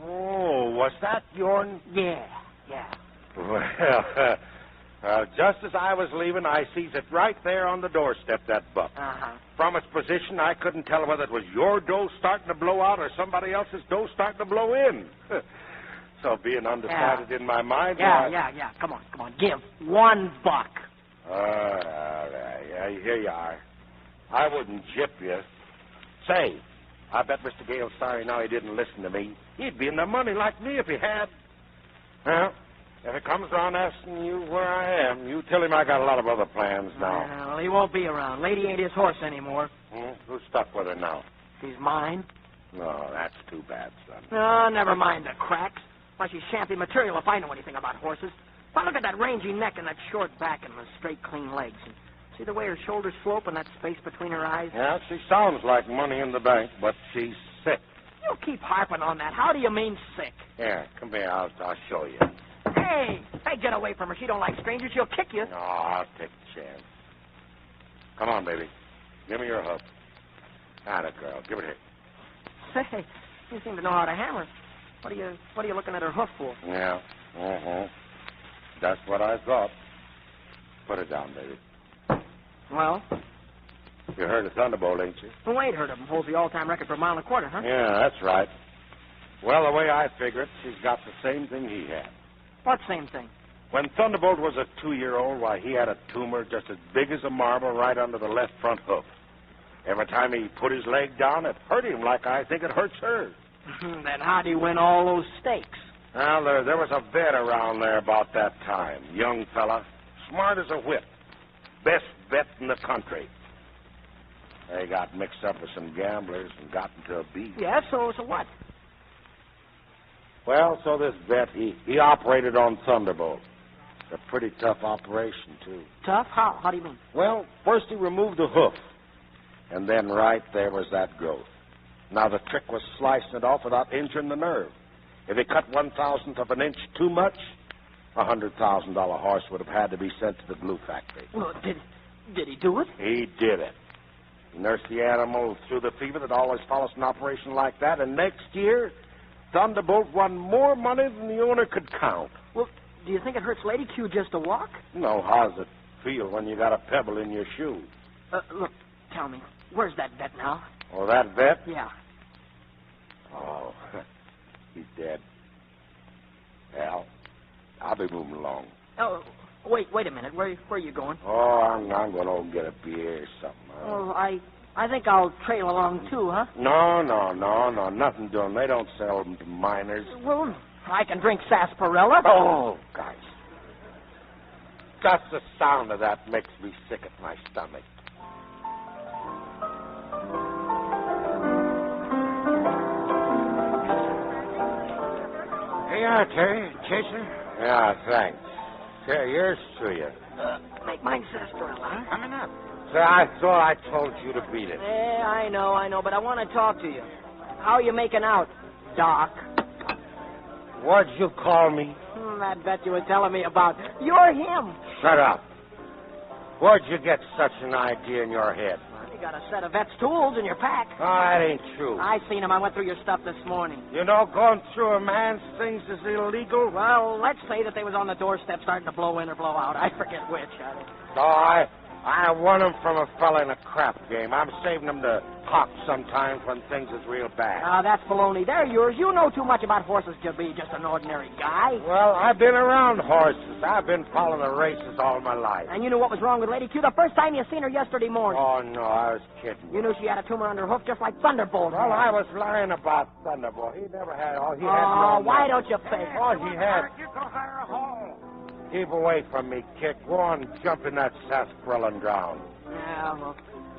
was that your... Yeah. Well, just as I was leaving, I sees it right there on the doorstep, that buck. Uh-huh. From its position, I couldn't tell whether it was your dough starting to blow out or somebody else's dough starting to blow in. So being undecided in my mind... Yeah. Come on. Give $1. All right. Here you are. I wouldn't gyp you. Say, I bet Mr. Gale's sorry now he didn't listen to me. He'd be in the money like me if he had. Well, if it comes around asking you where I am, you tell him I got a lot of other plans now. Well, he won't be around. Lady ain't his horse anymore. Who's stuck with her now? She's mine. No, that's too bad, son. No, never mind the cracks. Why, she's shanty material if I know anything about horses. Why, look at that rangy neck and that short back and the straight, clean legs. And see the way her shoulders slope and that space between her eyes? Yeah, she sounds like money in the bank, but she's sick. You keep harping on that. How do you mean sick? Here, come here. I'll show you. Hey, get away from her. She don't like strangers. She'll kick you. No, I'll take a chance. Come on, baby. Give me your hoof. Atta girl. Give it here. Say, you seem to know how to hammer. What are you looking at her hoof for? Yeah. That's what I thought. Put it down, baby. Well? You heard of Thunderbolt, ain't you? Who ain't heard of him? Holds the all-time record for a mile and a quarter, huh? Yeah, that's right. Well, the way I figure it, she's got the same thing he had. What same thing? When Thunderbolt was a 2-year-old, why, he had a tumor just as big as a marble right under the left front hoof. Every time he put his leg down, it hurt him like I think it hurts her. Then how'd he win all those stakes? Well, there was a vet around there about that time. Young fella, smart as a whip. Best vet in the country. They got mixed up with some gamblers and got into a beef. Yeah, so what? Well, so this vet, he operated on Thunderbolt. It's a pretty tough operation, too. Tough? How? How do you mean? Well, first he removed the hoof. And then right there was that growth. Now, the trick was slicing it off without injuring the nerve. If he cut 1/1000th of an inch too much, a $100,000 horse would have had to be sent to the glue factory. Well, did he do it? He did it. He nursed the animal through the fever that always follows an operation like that, and next year, Thunderbolt won more money than the owner could count. Well, do you think it hurts Lady Q just to walk? No, how does it feel when you got a pebble in your shoe? Look, tell me, where's that vet now? Oh, that vet? Yeah. Oh, he's dead. Well, I'll be moving along. Oh, wait a minute. Where are you going? Oh, I'm going to go get a beer or something. Oh, I think I'll trail along too, huh? No, nothing doing. They don't sell them to minors. Well, I can drink sarsaparilla. Oh, gosh. Just the sound of that makes me sick at my stomach. Here you are, Terry. Chaser? Yeah, thanks. Here, yours to you. Make mine sarsaparilla, huh? Coming up. Say, I thought I told you to beat it. Yeah, I know, but I want to talk to you. How are you making out, Doc? What'd you call me? That bet you were telling me about. You're him. Shut up. Where'd you get such an idea in your head? You got a set of vet's tools in your pack. Oh, that ain't true. I seen him. I went through your stuff this morning. You know, going through a man's things is illegal? Well, let's say that they was on the doorstep starting to blow in or blow out. I forget which. So I won them from a fella in a crap game. I'm saving them to hawk sometimes when things is real bad. That's baloney. They're yours. You know too much about horses to be just an ordinary guy. Well, I've been around horses. I've been following the races all my life. And you knew what was wrong with Lady Q the first time you seen her yesterday morning. Oh, no, I was kidding. You knew she had a tumor under her hoof just like Thunderbolt. Well, I was lying about Thunderbolt. He never had... Oh, he had no... Why don't you fake? Oh, he had... Keep away from me, Kid. Go on, jump in that sarsaparilla and drown. Yeah,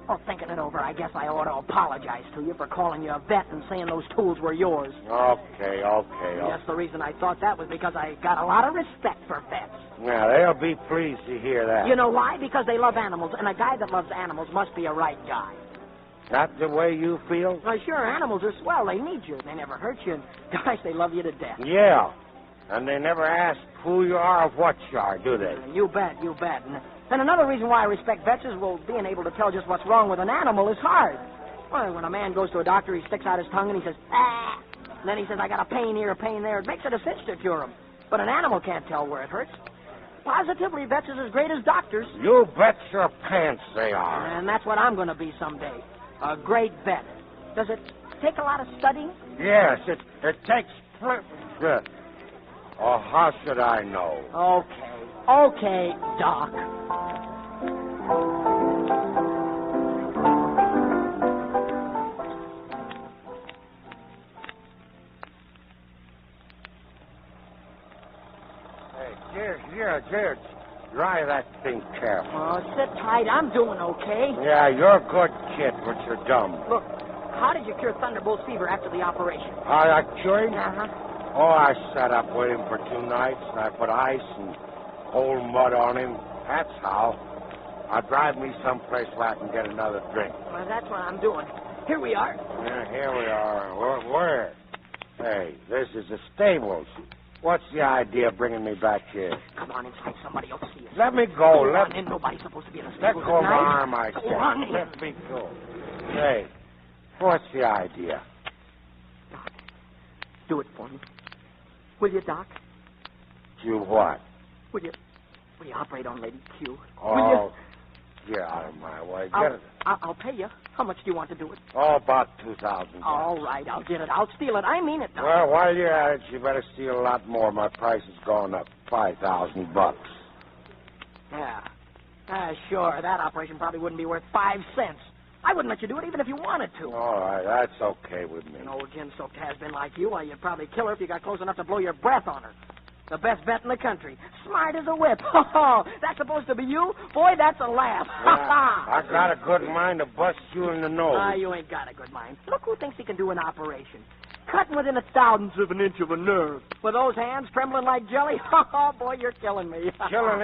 well, thinking it over, I guess I ought to apologize to you for calling you a vet and saying those tools were yours. Okay. Yes, the reason I thought that was because I got a lot of respect for vets. Yeah, they'll be pleased to hear that. You know why? Because they love animals, and a guy that loves animals must be a right guy. That the way you feel? Well, sure, animals are swell. They need you. They never hurt you. And, gosh, they love you to death. Yeah, and they never ask who you are or what you are, do they? You bet. And another reason why I respect vets is, well, being able to tell just what's wrong with an animal is hard. Well, when a man goes to a doctor, he sticks out his tongue and he says, ah! And then he says, I got a pain here, a pain there. It makes it a cinch to cure him. But an animal can't tell where it hurts. Positively, vets is as great as doctors. You bet your pants they are. And that's what I'm going to be someday. A great vet. Does it take a lot of studying? Yes, it takes... Oh, how should I know? Okay, Doc. Hey, George, dry that thing careful. Oh, sit tight. I'm doing okay. Yeah, you're a good kid, but you're dumb. Look, how did you cure Thunderbolt's fever after the operation? I cured him? Uh-huh. Oh, I sat up with him for 2 nights, and I put ice and cold mud on him. That's how. Now drive me someplace where I can get another drink. Well, that's what I'm doing. Here we are. Yeah, here we are. Where? Hey, this is the stables. What's the idea of bringing me back here? Come on inside. Somebody will see us. Let me go. Go on in. Nobody's supposed to be in the Let stables go of my tonight. arm, I said. Go on in. Let me go. Hey, what's the idea? Doc, do it for me. Will you, Doc? Do what? Will you operate on Lady Q? Oh, get out of my way. Get it. I'll pay you. How much do you want to do it? Oh, about $2,000. All right, I'll get it. I'll steal it. I mean it, Doc. Well, while you're at it, you better steal a lot more. My price has gone up $5,000. Yeah. Sure. That operation probably wouldn't be worth 5 cents. I wouldn't let you do it even if you wanted to. All right, that's okay with me. An old gin-soaked has-been like you, why, you'd probably kill her if you got close enough to blow your breath on her. The best vet in the country. Smart as a whip. Oh, that's supposed to be you? Boy, that's a laugh. I got a good mind to bust you in the nose. You ain't got a good mind. Look who thinks he can do an operation. Cutting within a thousandth of an inch of a nerve. With those hands trembling like jelly. Oh, boy, you're killing me. Killing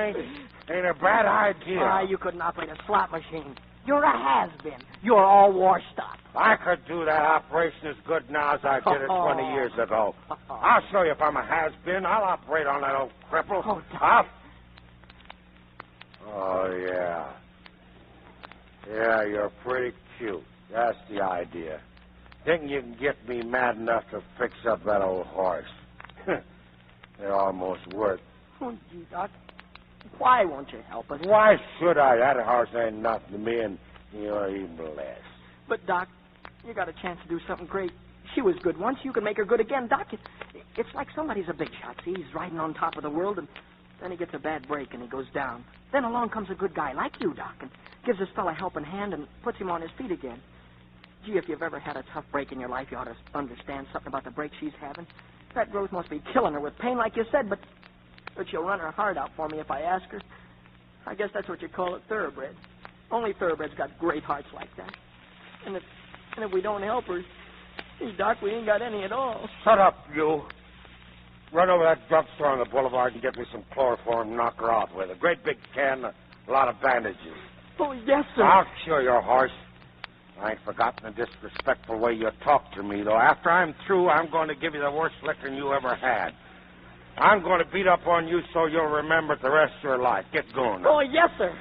ain't a bad idea. You couldn't operate a slot machine. You're a has-been. You're all washed up. I could do that operation as good now as I did it 20 years ago. I'll show you if I'm a has-been. I'll operate on that old cripple. Oh, yeah. Yeah, you're pretty cute. That's the idea. Thinking you can get me mad enough to fix up that old horse. It almost worked. Oh, gee, Doc. Why won't you help us? Why should I? That horse ain't nothing to me, and you're even less. But, Doc, you got a chance to do something great. She was good once. You can make her good again. Doc, it's like somebody's a big shot. See, he's riding on top of the world, and then he gets a bad break, and he goes down. Then along comes a good guy like you, Doc, and gives this fella a helping hand and puts him on his feet again. Gee, if you've ever had a tough break in your life, you ought to understand something about the break she's having. That growth must be killing her with pain, like you said, but she'll run her heart out for me if I ask her. I guess that's what you call it, thoroughbred. Only thoroughbreds got great hearts like that. And if we don't help her, see, Doc, we ain't got any at all. Shut up, you. Run over that drugstore on the boulevard and get me some chloroform and knock her off with. A great big can, a lot of bandages. Oh, yes, sir. I'll cure your horse. I ain't forgotten the disrespectful way you talk to me, though. After I'm through, I'm going to give you the worst licking you ever had. I'm going to beat up on you so you'll remember it the rest of your life. Get going now. Oh, yes, sir.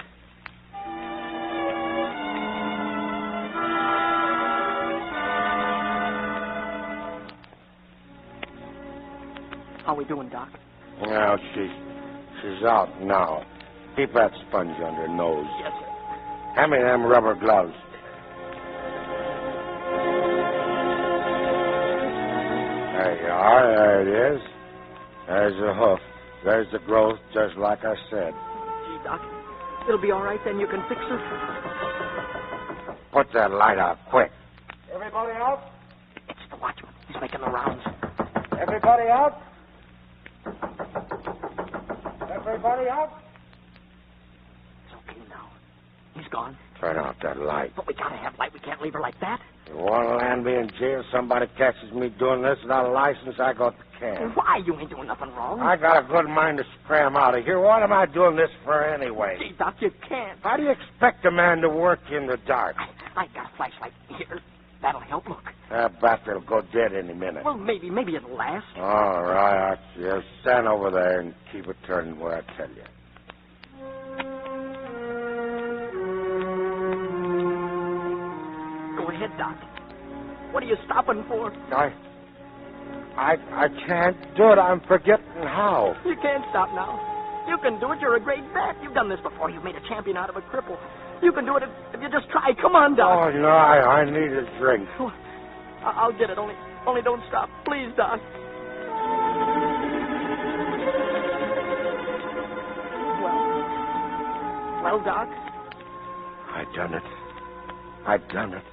How we doing, Doc? Well, she's out now. Keep that sponge under her nose. Yes, sir. Hand me them rubber gloves. There you are. There it is. There's the hoof. There's the growth, just like I said. Gee, Doc, it'll be all right then. You can fix her. Put that light out, quick. Everybody out? It's the watchman. He's making the rounds. Everybody out? Everybody out? It's okay now. He's gone. Turn out that light. But we gotta have light. We can't leave her like that. You want to land me in jail? Somebody catches me doing this without a license, I go to can. Why? You ain't doing nothing wrong. I got a good mind to scram out of here. What am I doing this for anyway? Gee, Doc, you can't. How do you expect a man to work in the dark? I got a flashlight here. That'll help. Look. That battery'll go dead any minute. Well, maybe it'll last. All right, I'll stand over there and keep it turning where I tell you. Go ahead, Doc. What are you stopping for? I can't do it. I'm forgetting how. You can't stop now. You can do it. You're a great vet. You've done this before. You've made a champion out of a cripple. You can do it if you just try. Come on, Doc. Oh, no, I need a drink. I'll get it. Only don't stop. Please, Doc. Well, Doc? I done it.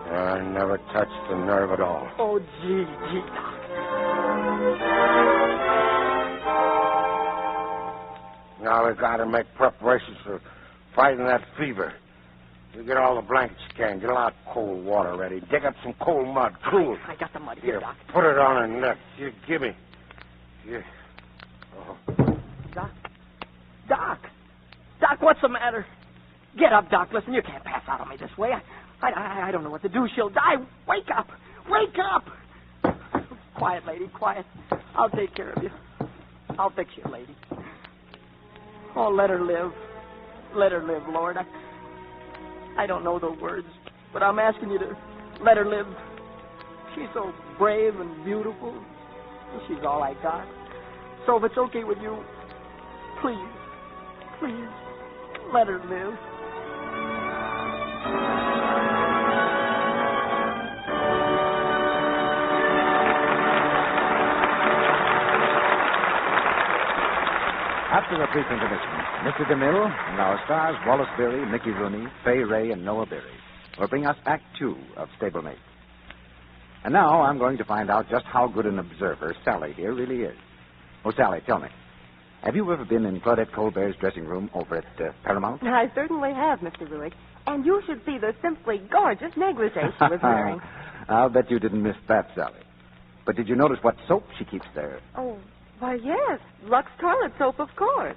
I never touched the nerve at all. Oh, gee, Doc. Now we've got to make preparations for fighting that fever. You get all the blankets you can. Get a lot of cold water ready. Dig up some cold mud. Cool. I got the mud here, Doc. Put it on her neck. Here, give me. Here. Oh. Doc, what's the matter? Get up, Doc. Listen, you can't pass out on me this way. I don't know what to do. She'll die. Wake up. Wake up. Quiet, lady, quiet. I'll take care of you. I'll fix you, lady. Oh, let her live. Let her live, Lord. I don't know the words, but I'm asking you to let her live. She's so brave and beautiful. She's all I got. So if it's okay with you, please, let her live. After the brief intermission, Mr. DeMille and our stars Wallace Beery, Mickey Rooney, Fay Ray, and Noah Beery will bring us Act 2 of Stablemate. And now I'm going to find out just how good an observer Sally here really is. Oh, Sally, tell me, have you ever been in Claudette Colbert's dressing room over at Paramount? I certainly have, Mr. Ruick. And you should see the simply gorgeous negligee she was wearing. I'll bet you didn't miss that, Sally. But did you notice what soap she keeps there? Oh, why, yes. Lux toilet soap, of course.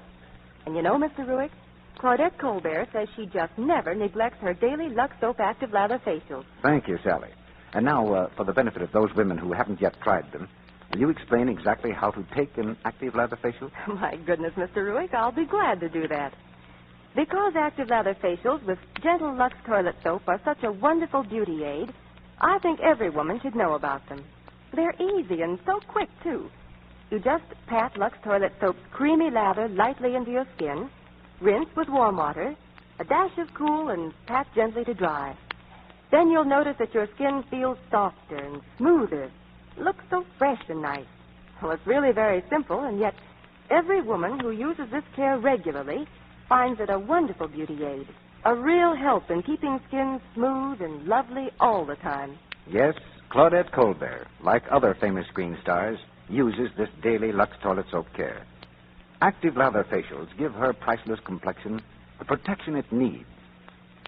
And you know, Mr. Ruick, Claudette Colbert says she just never neglects her daily Lux Soap Active Lather facials. Thank you, Sally. And now, for the benefit of those women who haven't yet tried them, will you explain exactly how to take an Active Lather facial? My goodness, Mr. Ruick, I'll be glad to do that. Because Active Lather facials with gentle Lux toilet soap are such a wonderful beauty aid, I think every woman should know about them. They're easy and so quick, too. You just pat Lux toilet soap's creamy lather lightly into your skin, rinse with warm water, a dash of cool, and pat gently to dry. Then you'll notice that your skin feels softer and smoother, looks so fresh and nice. Well, it's really very simple, and yet every woman who uses this care regularly finds it a wonderful beauty aid, a real help in keeping skin smooth and lovely all the time. Yes, Claudette Colbert, like other famous screen stars, uses this daily Lux toilet soap care. Active Lather facials give her priceless complexion the protection it needs.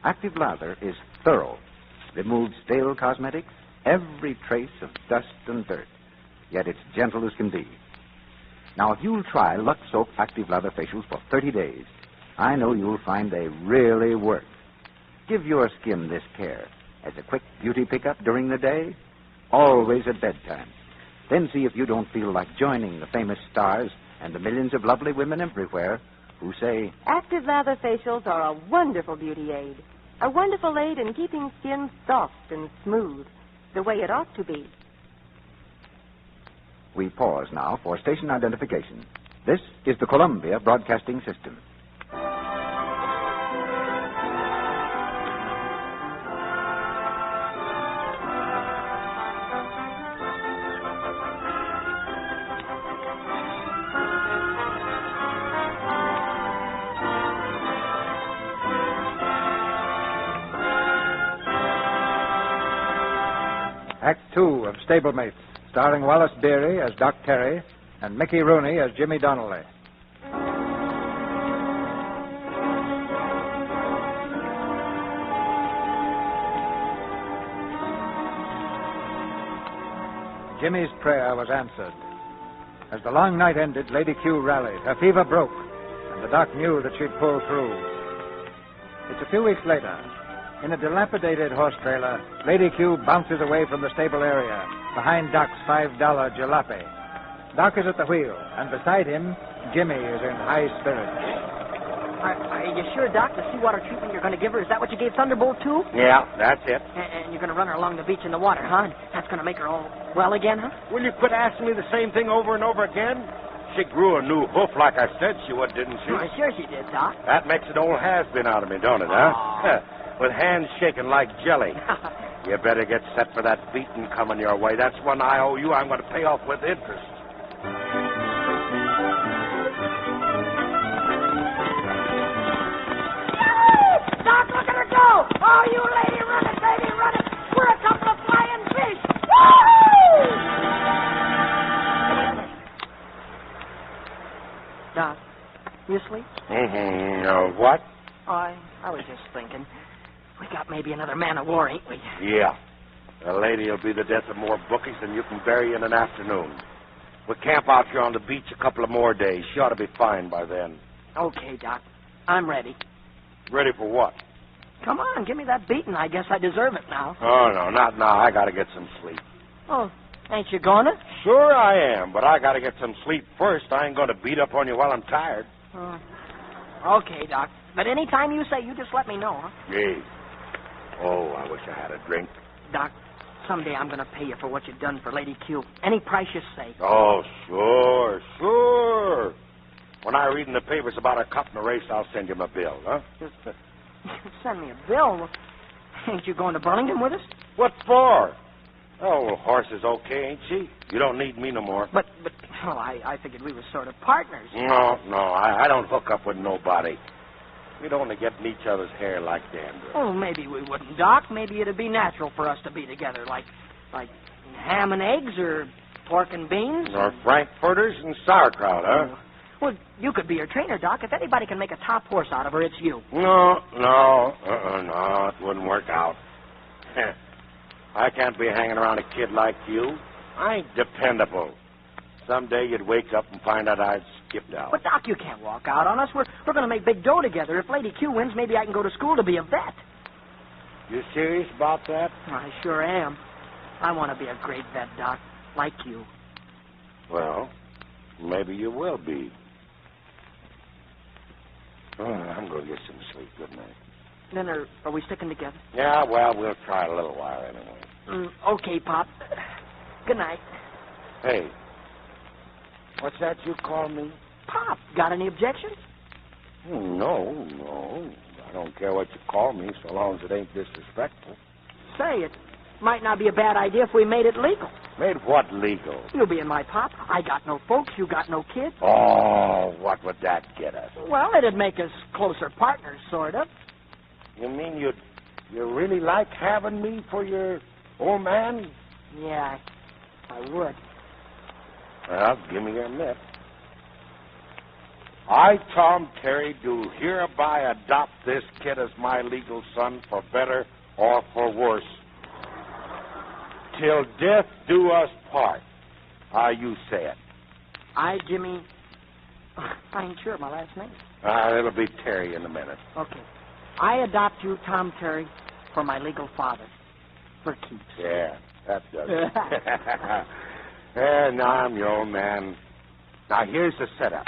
Active Lather is thorough, removes stale cosmetics, every trace of dust and dirt, yet it's gentle as can be. Now, if you'll try Lux Soap Active Lather facials for 30 days, I know you'll find they really work. Give your skin this care as a quick beauty pickup during the day, always at bedtime. Then see if you don't feel like joining the famous stars and the millions of lovely women everywhere who say, Active lather facials are a wonderful beauty aid. A wonderful aid in keeping skin soft and smooth, the way it ought to be. We pause now for station identification. This is the Columbia Broadcasting System. Act 2 of Stablemates, starring Wallace Beery as Doc Terry and Mickey Rooney as Jimmy Donnelly. Jimmy's prayer was answered. As the long night ended, Lady Q rallied. Her fever broke, and the doc knew that she'd pull through. It's a few weeks later. In a dilapidated horse trailer, Lady Q bounces away from the stable area, behind Doc's $5 jalopy. Doc is at the wheel, and beside him, Jimmy is in high spirits. Are you sure, Doc, the seawater treatment you're going to give her, is that what you gave Thunderbolt too? Yeah, that's it. And you're going to run her along the beach in the water, huh? And that's going to make her all well again, huh? Will you quit asking me the same thing over and over again? She grew a new hoof like I said she would, didn't she? Oh, sure she did, Doc. That makes an old has-been out of me, don't it, huh? With hands shaking like jelly. You better get set for that beating coming your way. That's one I owe you. I'm going to pay off with interest. Doc, look at her go! Oh, you lady, run it, baby, run it! We're a couple of flying fish! Woo! Doc, you asleep? What? I was just thinking. We got maybe another man of war, ain't we? Yeah. The lady will be the death of more bookies than you can bury in an afternoon. We'll camp out here on the beach a couple of more days. She ought to be fine by then. Okay, Doc. I'm ready. Ready for what? Come on, give me that beating. I guess I deserve it now. Oh, no, not now. I got to get some sleep. Oh, ain't you gonna? Sure I am, but I got to get some sleep first. I ain't going to beat up on you while I'm tired. Okay, Doc. But any time you say, you just let me know, huh? Gee. Oh, I wish I had a drink. Doc, someday I'm going to pay you for what you've done for Lady Q. Any price you say. Oh, sure. When I read in the papers about a cup and a race, I'll send you my bill, huh? Send me a bill? Ain't you going to Burlington with us? What for? Oh, well, horse is okay, ain't she? You don't need me no more. But I figured we were sort of partners. No, I don't hook up with nobody. We'd only get in each other's hair like dandruff. Oh, maybe we wouldn't, Doc. Maybe it'd be natural for us to be together, like ham and eggs or pork and beans. Or frankfurters and sauerkraut, huh? Well, you could be her trainer, Doc. If anybody can make a top horse out of her, it's you. No, it wouldn't work out. I can't be hanging around a kid like you. I ain't dependable. Someday you'd wake up and find out I'd skipped out. But, Doc, you can't walk out on us. We're going to make big dough together. If Lady Q wins, maybe I can go to school to be a vet. You serious about that? I sure am. I want to be a great vet, Doc, like you. Well, maybe you will be. Oh, I'm going to get some sleep. Good night. Then are we sticking together? Yeah, well, we'll try a little while anyway. Okay, Pop. Good night. Hey, what's that you call me? Pop, got any objections? No. I don't care what you call me so long as it ain't disrespectful. Say, it might not be a bad idea if we made it legal. Made what legal? You being my pop. I got no folks. You got no kids. Oh, what would that get us? Well, it'd make us closer partners, sort of. You mean you really like having me for your old man? Yeah, I would. Well, give me your mitt. I, Tom Terry, do hereby adopt this kid as my legal son for better or for worse. Till death do us part. You say it. Jimmy... I ain't sure of my last name. It'll be Terry in a minute. Okay. I adopt you, Tom Terry, for my legal father. For keeps. Yeah, that does it. Now I'm your old man. Now, here's the setup.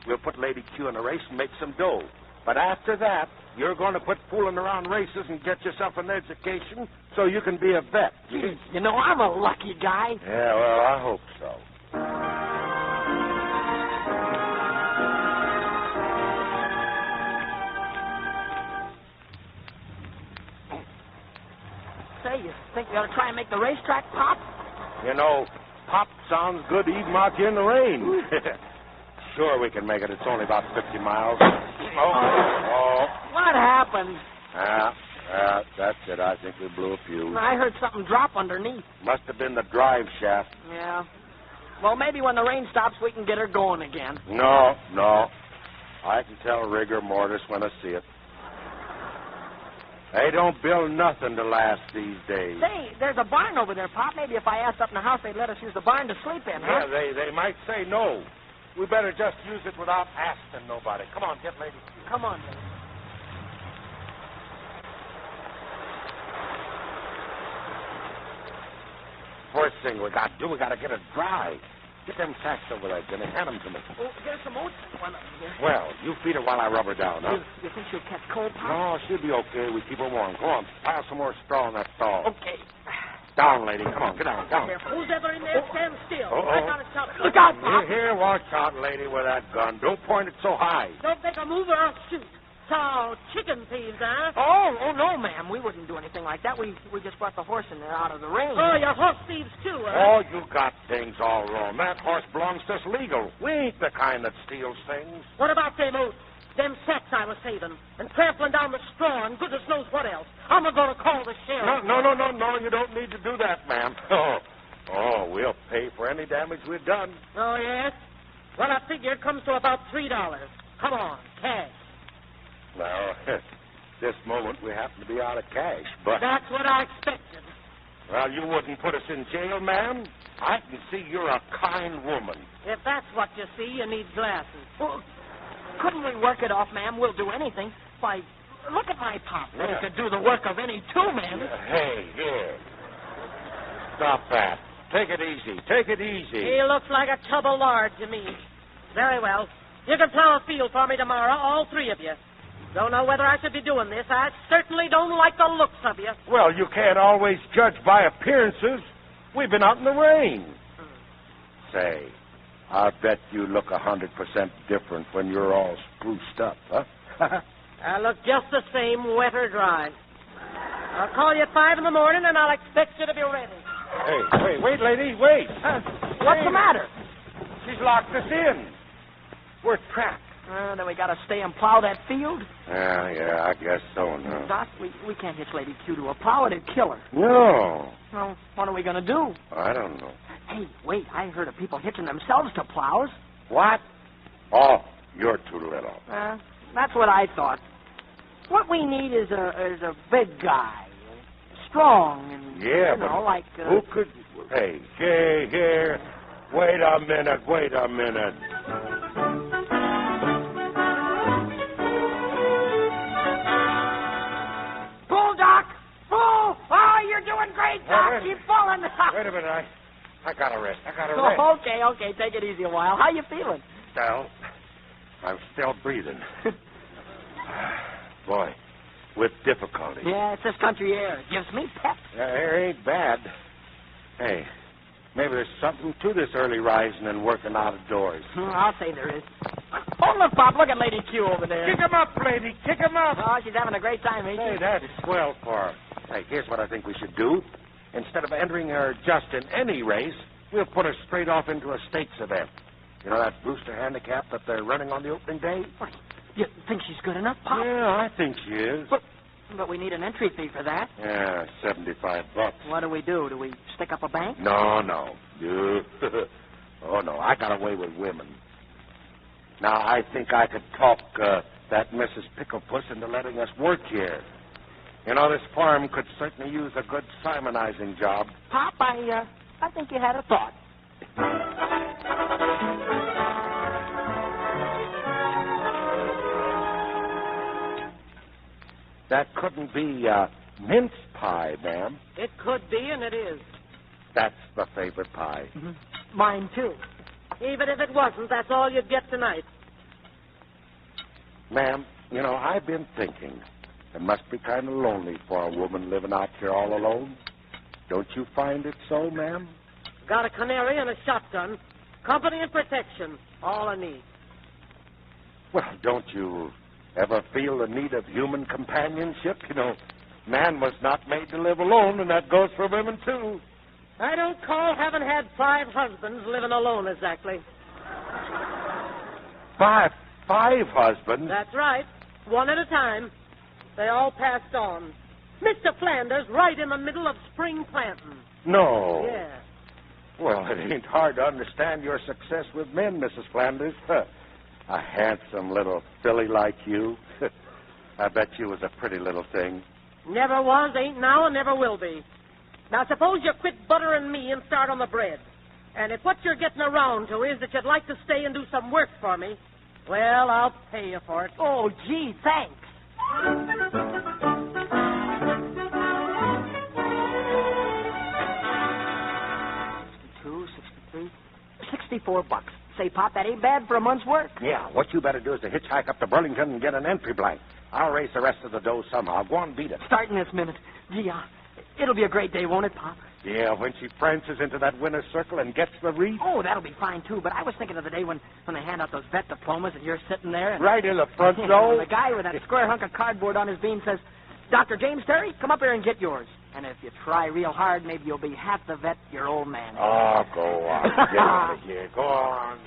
We'll put Lady Q in a race and make some dough. But after that, you're going to quit fooling around races and get yourself an education so you can be a vet. You know, I'm a lucky guy. Yeah, well, I hope so. Say, you think we ought to try and make the racetrack pop? You know, pop sounds good even out here in the rain. Sure, we can make it. It's only about 50 miles. Oh. What happened? That's it. I think we blew a fuse. I heard something drop underneath. Must have been the drive shaft. Yeah. Well, maybe when the rain stops, we can get her going again. No. I can tell rigor mortis when I see it. They don't build nothing to last these days. Say, there's a barn over there, Pop. Maybe if I asked up in the house, they'd let us use the barn to sleep in, huh? Yeah, they might say no. We better just use it without asking nobody. Come on, get Lady Q. Come on, Lady. First thing we got to do, we got to get it dry. Get them sacks over there, Jimmy. Hand them to me. Oh, get us some oats. One up here. Well, you feed her while I rub her down, huh? You think she'll catch cold, Pop? No, she'll be okay. We keep her warm. Go on. Pile some more straw in that stall. Okay. Down, lady. Come on, get down. Who's ever in there? Stand still. Uh-oh. I got a shot. Look out, Pop. Here, watch out, lady, with that gun. Don't point it so high. Don't make a move or I'll shoot. So, chicken thieves, huh? Oh, no, ma'am. We wouldn't do anything like that. We just brought the horse in there out of the rain. Oh, you're horse thieves, too, huh? Oh, you got things all wrong. That horse belongs to us legal. We ain't the kind that steals things. What about them oats? Them sacks I was saving. And trampling down the straw and goodness knows what else. I'm going to call the sheriff. No. You don't need to do that, ma'am. Oh, we'll pay for any damage we've done. Oh, yes? Well, I figure it comes to about $3. Come on, cash. Well, this moment we happen to be out of cash, but... That's what I expected. Well, you wouldn't put us in jail, ma'am. I can see you're a kind woman. If that's what you see, you need glasses. Well, couldn't we work it off, ma'am? We'll do anything. Why, look at my Pop. Yeah. He could do the work of any two men. Hey, here. Stop that. Take it easy. He looks like a tub of lard to me. Very well. You can plow a field for me tomorrow, all three of you. Don't know whether I should be doing this. I certainly don't like the looks of you. Well, you can't always judge by appearances. We've been out in the rain. Say, I bet you look 100% different when you're all spruced up, huh? I look just the same, wet or dry. I'll call you at 5 in the morning, and I'll expect you to be ready. Hey, wait, lady, wait. What's the matter? She's locked us in. We're trapped. Then we got to stay and plow that field? Yeah, I guess so, no. Doc, we can't hitch Lady Q to a plow. It'd kill her. No. Well, what are we going to do? I don't know. Hey, wait, I heard of people hitching themselves to plows. What? Oh, you're too little. That's what I thought. What we need is a big guy. Strong and, like... Who could... Hey, here. Wait a minute. Pull, Doc! Pull! Oh, you're doing great, Doc! Keep pulling! Wait a minute, I got a rest. Okay, take it easy a while. How you feeling? Well, I'm still breathing. Boy, with difficulty. Yeah, it's this country air. It gives me pep. Air ain't bad. Hey, maybe there's something to this early rising and working out of doors. I'll say there is. Oh, look, Pop, look at Lady Q over there. Kick him up, lady. Kick him up. Oh, she's having a great time, ain't she? Hey, that's swell for her. Hey, here's what I think we should do. Instead of entering her just in any race, we'll put her straight off into a stakes event. You know that Brewster handicap that they're running on the opening day? What, you think she's good enough, Pop? Yeah, I think she is. But we need an entry fee for that. Yeah, $75. What do? Do we stick up a bank? No. Oh, no, I got away with women. Now, I think I could talk that Mrs. Picklepuss into letting us work here. You know, this farm could certainly use a good Simonizing job. Pop, I think you had a thought. That couldn't be mince pie, ma'am. It could be, and it is. That's the favorite pie. Mm-hmm. Mine, too. Even if it wasn't, that's all you'd get tonight. Ma'am, you know, I've been thinking. It must be kind of lonely for a woman living out here all alone. Don't you find it so, ma'am? Got a canary and a shotgun. Company and protection. All I need. Well, don't you ever feel the need of human companionship? You know, man was not made to live alone, and that goes for women, too. I don't call having had 5 husbands living alone exactly. Five husbands? That's right. One at a time. They all passed on. Mr. Flanders right in the middle of spring planting. No. Yeah. Well, it ain't hard to understand your success with men, Mrs. Flanders. A handsome little filly like you. I bet you was a pretty little thing. Never was, ain't now, and never will be. Now, suppose you quit buttering me and start on the bread. And if what you're getting around to is that you'd like to stay and do some work for me, well, I'll pay you for it. Oh, gee, thanks. 64 bucks. Say, Pop, that ain't bad for a month's work. Yeah, what you better do is to hitchhike up to Burlington and get an entry blank. I'll raise the rest of the dough somehow. Go on, beat it. Starting this minute. Gee, it'll be a great day, won't it, Pop? Yeah, when she prances into that winner's circle and gets the wreath. Oh, that'll be fine, too. But I was thinking of the day when they hand out those vet diplomas and you're sitting there. And, right in the front row. The guy with that square hunk of cardboard on his bean says, Dr. James Terry, come up here and get yours. And if you try real hard, maybe you'll be half the vet your old man is. Oh, go on. Get out of here. Go on.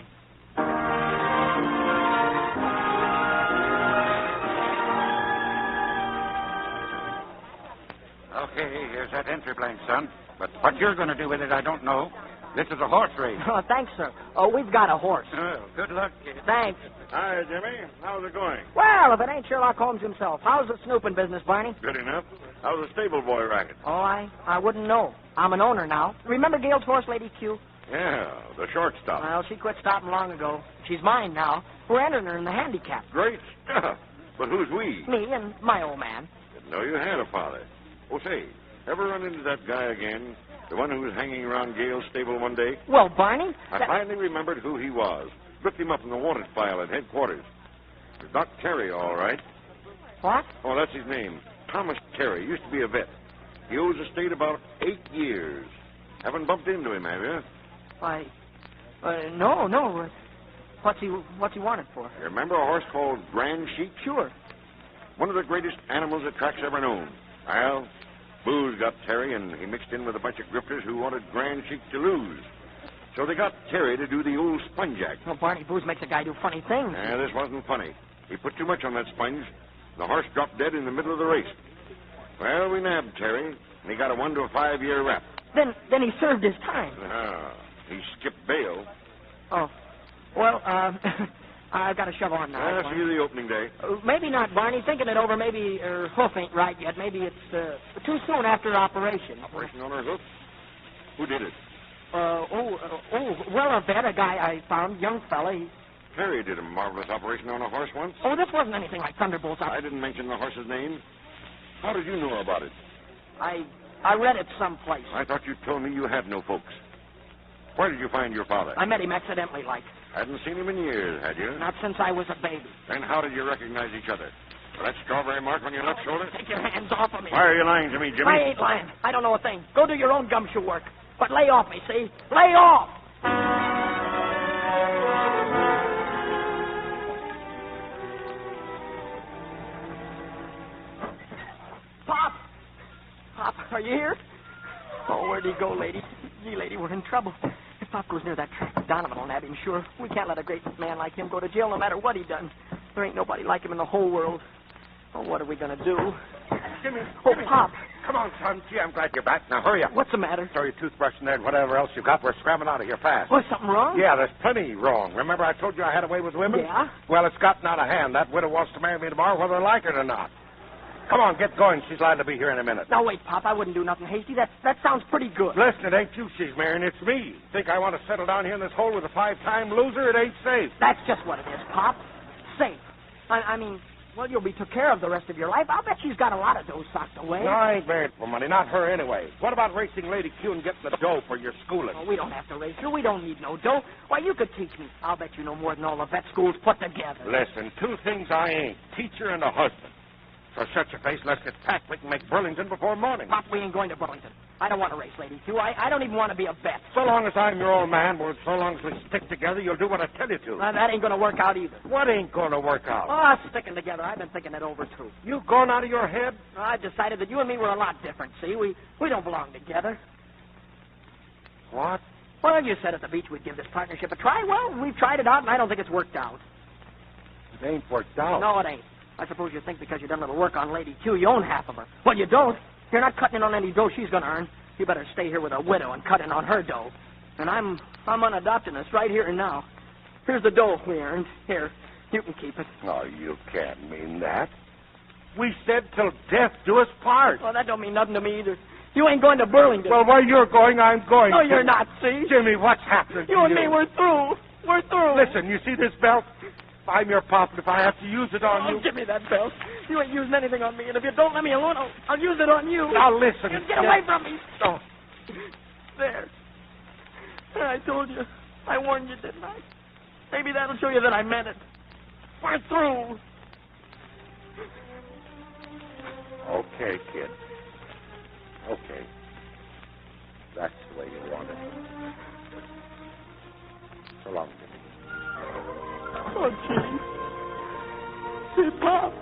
Okay, here's that entry blank, son. But what you're going to do with it, I don't know. This is a horse race. Oh, thanks, sir. Oh, we've got a horse. Well, good luck, kid. Thanks. Hi, Jimmy. How's it going? Well, if it ain't Sherlock Holmes himself, how's the snooping business, Barney? Good enough. How's the stable boy racket? Oh, I wouldn't know. I'm an owner now. Remember Gail's horse, Lady Q? Yeah, the shortstop. Well, she quit stopping long ago. She's mine now. We're entering her in the handicap. Great. But who's we? Me and my old man. Didn't know you had a father. Oh, say, ever run into that guy again? The one who was hanging around Gail's stable one day? Well, Barney... I finally remembered who he was. Looked him up in the wanted file at headquarters. It was Doc Terry, all right. What? Oh, that's his name. Thomas Terry. Used to be a vet. He owes the state about 8 years. Haven't bumped into him, have you? Why, no. What's he wanted for? You remember a horse called Grand Sheik? Sure. One of the greatest animals the track's ever known. Well, booze got Terry, and he mixed in with a bunch of grifters who wanted Grand Sheik to lose. So they got Terry to do the old sponge act. Well, Barney, booze makes a guy do funny things. Yeah, this wasn't funny. He put too much on that sponge. The horse dropped dead in the middle of the race. Well, we nabbed Terry, and he got a 1 to 5 year rap. Then he served his time. He skipped bail. Oh. Well, I've got to shove on now. I'll see you the opening day. Maybe not, Barney. Thinking it over, maybe her hoof ain't right yet. Maybe it's too soon after operation. Operation on her hoof? Who did it? Well, a vet, a guy I found, young fella. Terry did a marvelous operation on a horse once. Oh, this wasn't anything like Thunderbolt's. I didn't mention the horse's name. How did you know about it? I read it someplace. I thought you told me you had no folks. Where did you find your father? I met him accidentally, like. Hadn't seen him in years, had you? Not since I was a baby. Then how did you recognize each other? That strawberry mark on your left shoulder? Take your hands off of me. Why are you lying to me, Jimmy? I ain't lying. I don't know a thing. Go do your own gumshoe work. But lay off me, see? Lay off! Pop! Pop, are you here? Oh, where'd he go, lady? Gee, lady, we're in trouble. If Pop goes near that track, Donovan will nab him, sure. We can't let a great man like him go to jail no matter what he done. There ain't nobody like him in the whole world. Oh, what are we going to do? Jimmy. Oh, Pop. Come on, son. Gee, I'm glad you're back. Now, hurry up. What's the matter? Throw your toothbrush in there and whatever else you got. We're scrambling out of here fast. Was something wrong? Yeah, there's plenty wrong. Remember I told you I had a way with women? Yeah? Well, it's gotten out of hand. That widow wants to marry me tomorrow whether I like it or not. Come on, get going. She's liable to be here in a minute. Now, wait, Pop. I wouldn't do nothing hasty. That sounds pretty good. Listen, it ain't you she's marrying. It's me. Think I want to settle down here in this hole with a 5-time loser? It ain't safe. That's just what it is, Pop. Safe. I mean, Well, you'll be took care of the rest of your life. I'll bet she's got a lot of dough socked away. No, I ain't married for money. Not her anyway. What about racing Lady Q and getting the dough for your schooling? Oh, we don't have to race her. We don't need no dough. Why, you could teach me. I'll bet you know more than all the vet schools put together. Listen, two things I ain't. Teacher and a husband. So shut your face, let's get packed. We can make Burlington before morning. Pop, we ain't going to Burlington. I don't want to race Lady Q. I don't even want to be a vet. So long as I'm your old man, well, so long as we stick together, you'll do what I tell you to. That ain't going to work out either. What ain't going to work out? Oh, sticking together. I've been thinking it over, too. You gone out of your head? I've decided that you and me were a lot different, see? We don't belong together. What? Well, you said at the beach we'd give this partnership a try. Well, we've tried it out, and I don't think it's worked out. It ain't worked out. No, it ain't. I suppose you think because you've done a little work on Lady Q, you own half of her. Well, you don't. You're not cutting in on any dough she's going to earn. You better stay here with a widow and cut in on her dough. And I'm unadopting us right here and now. Here's the dough we earned. Here, you can keep it. Oh, you can't mean that. We said till death do us part. Well, that don't mean nothing to me either. You ain't going to Burlington. Well, where you're going, I'm going. No, you're not, see? Jimmy, what's happening to you? You and me, we're through. We're through. Listen, you see this belt? I'm your pop, and if I have to use it on you... Give me that belt. You ain't using anything on me, and if you don't let me alone, I'll use it on you. Now, listen. Get away from me. Oh. There. I told you. I warned you, didn't I? Maybe that'll show you that I meant it. We're through. Okay, kid. Okay. That's the way you want it. So long, Jimmy. Oh, gee. Say, Pop.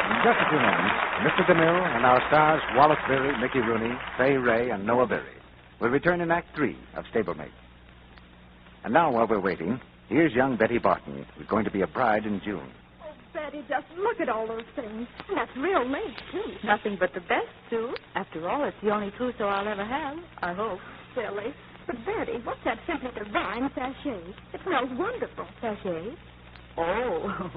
In just a few moments, Mr. DeMille and our stars Wallace Beery, Mickey Rooney, Fay Ray, and Noah Beery will return in Act 3 of Stablemate. And now, while we're waiting, here's young Betty Barton, who's going to be a bride in June. Betty, just look at all those things. That's real lace, too. Nothing but the best, Sue. After all, it's the only trousseau I'll ever have, I hope. Silly. But, Betty, what's that simply divine sachet? It smells wonderful. Sachet? Oh.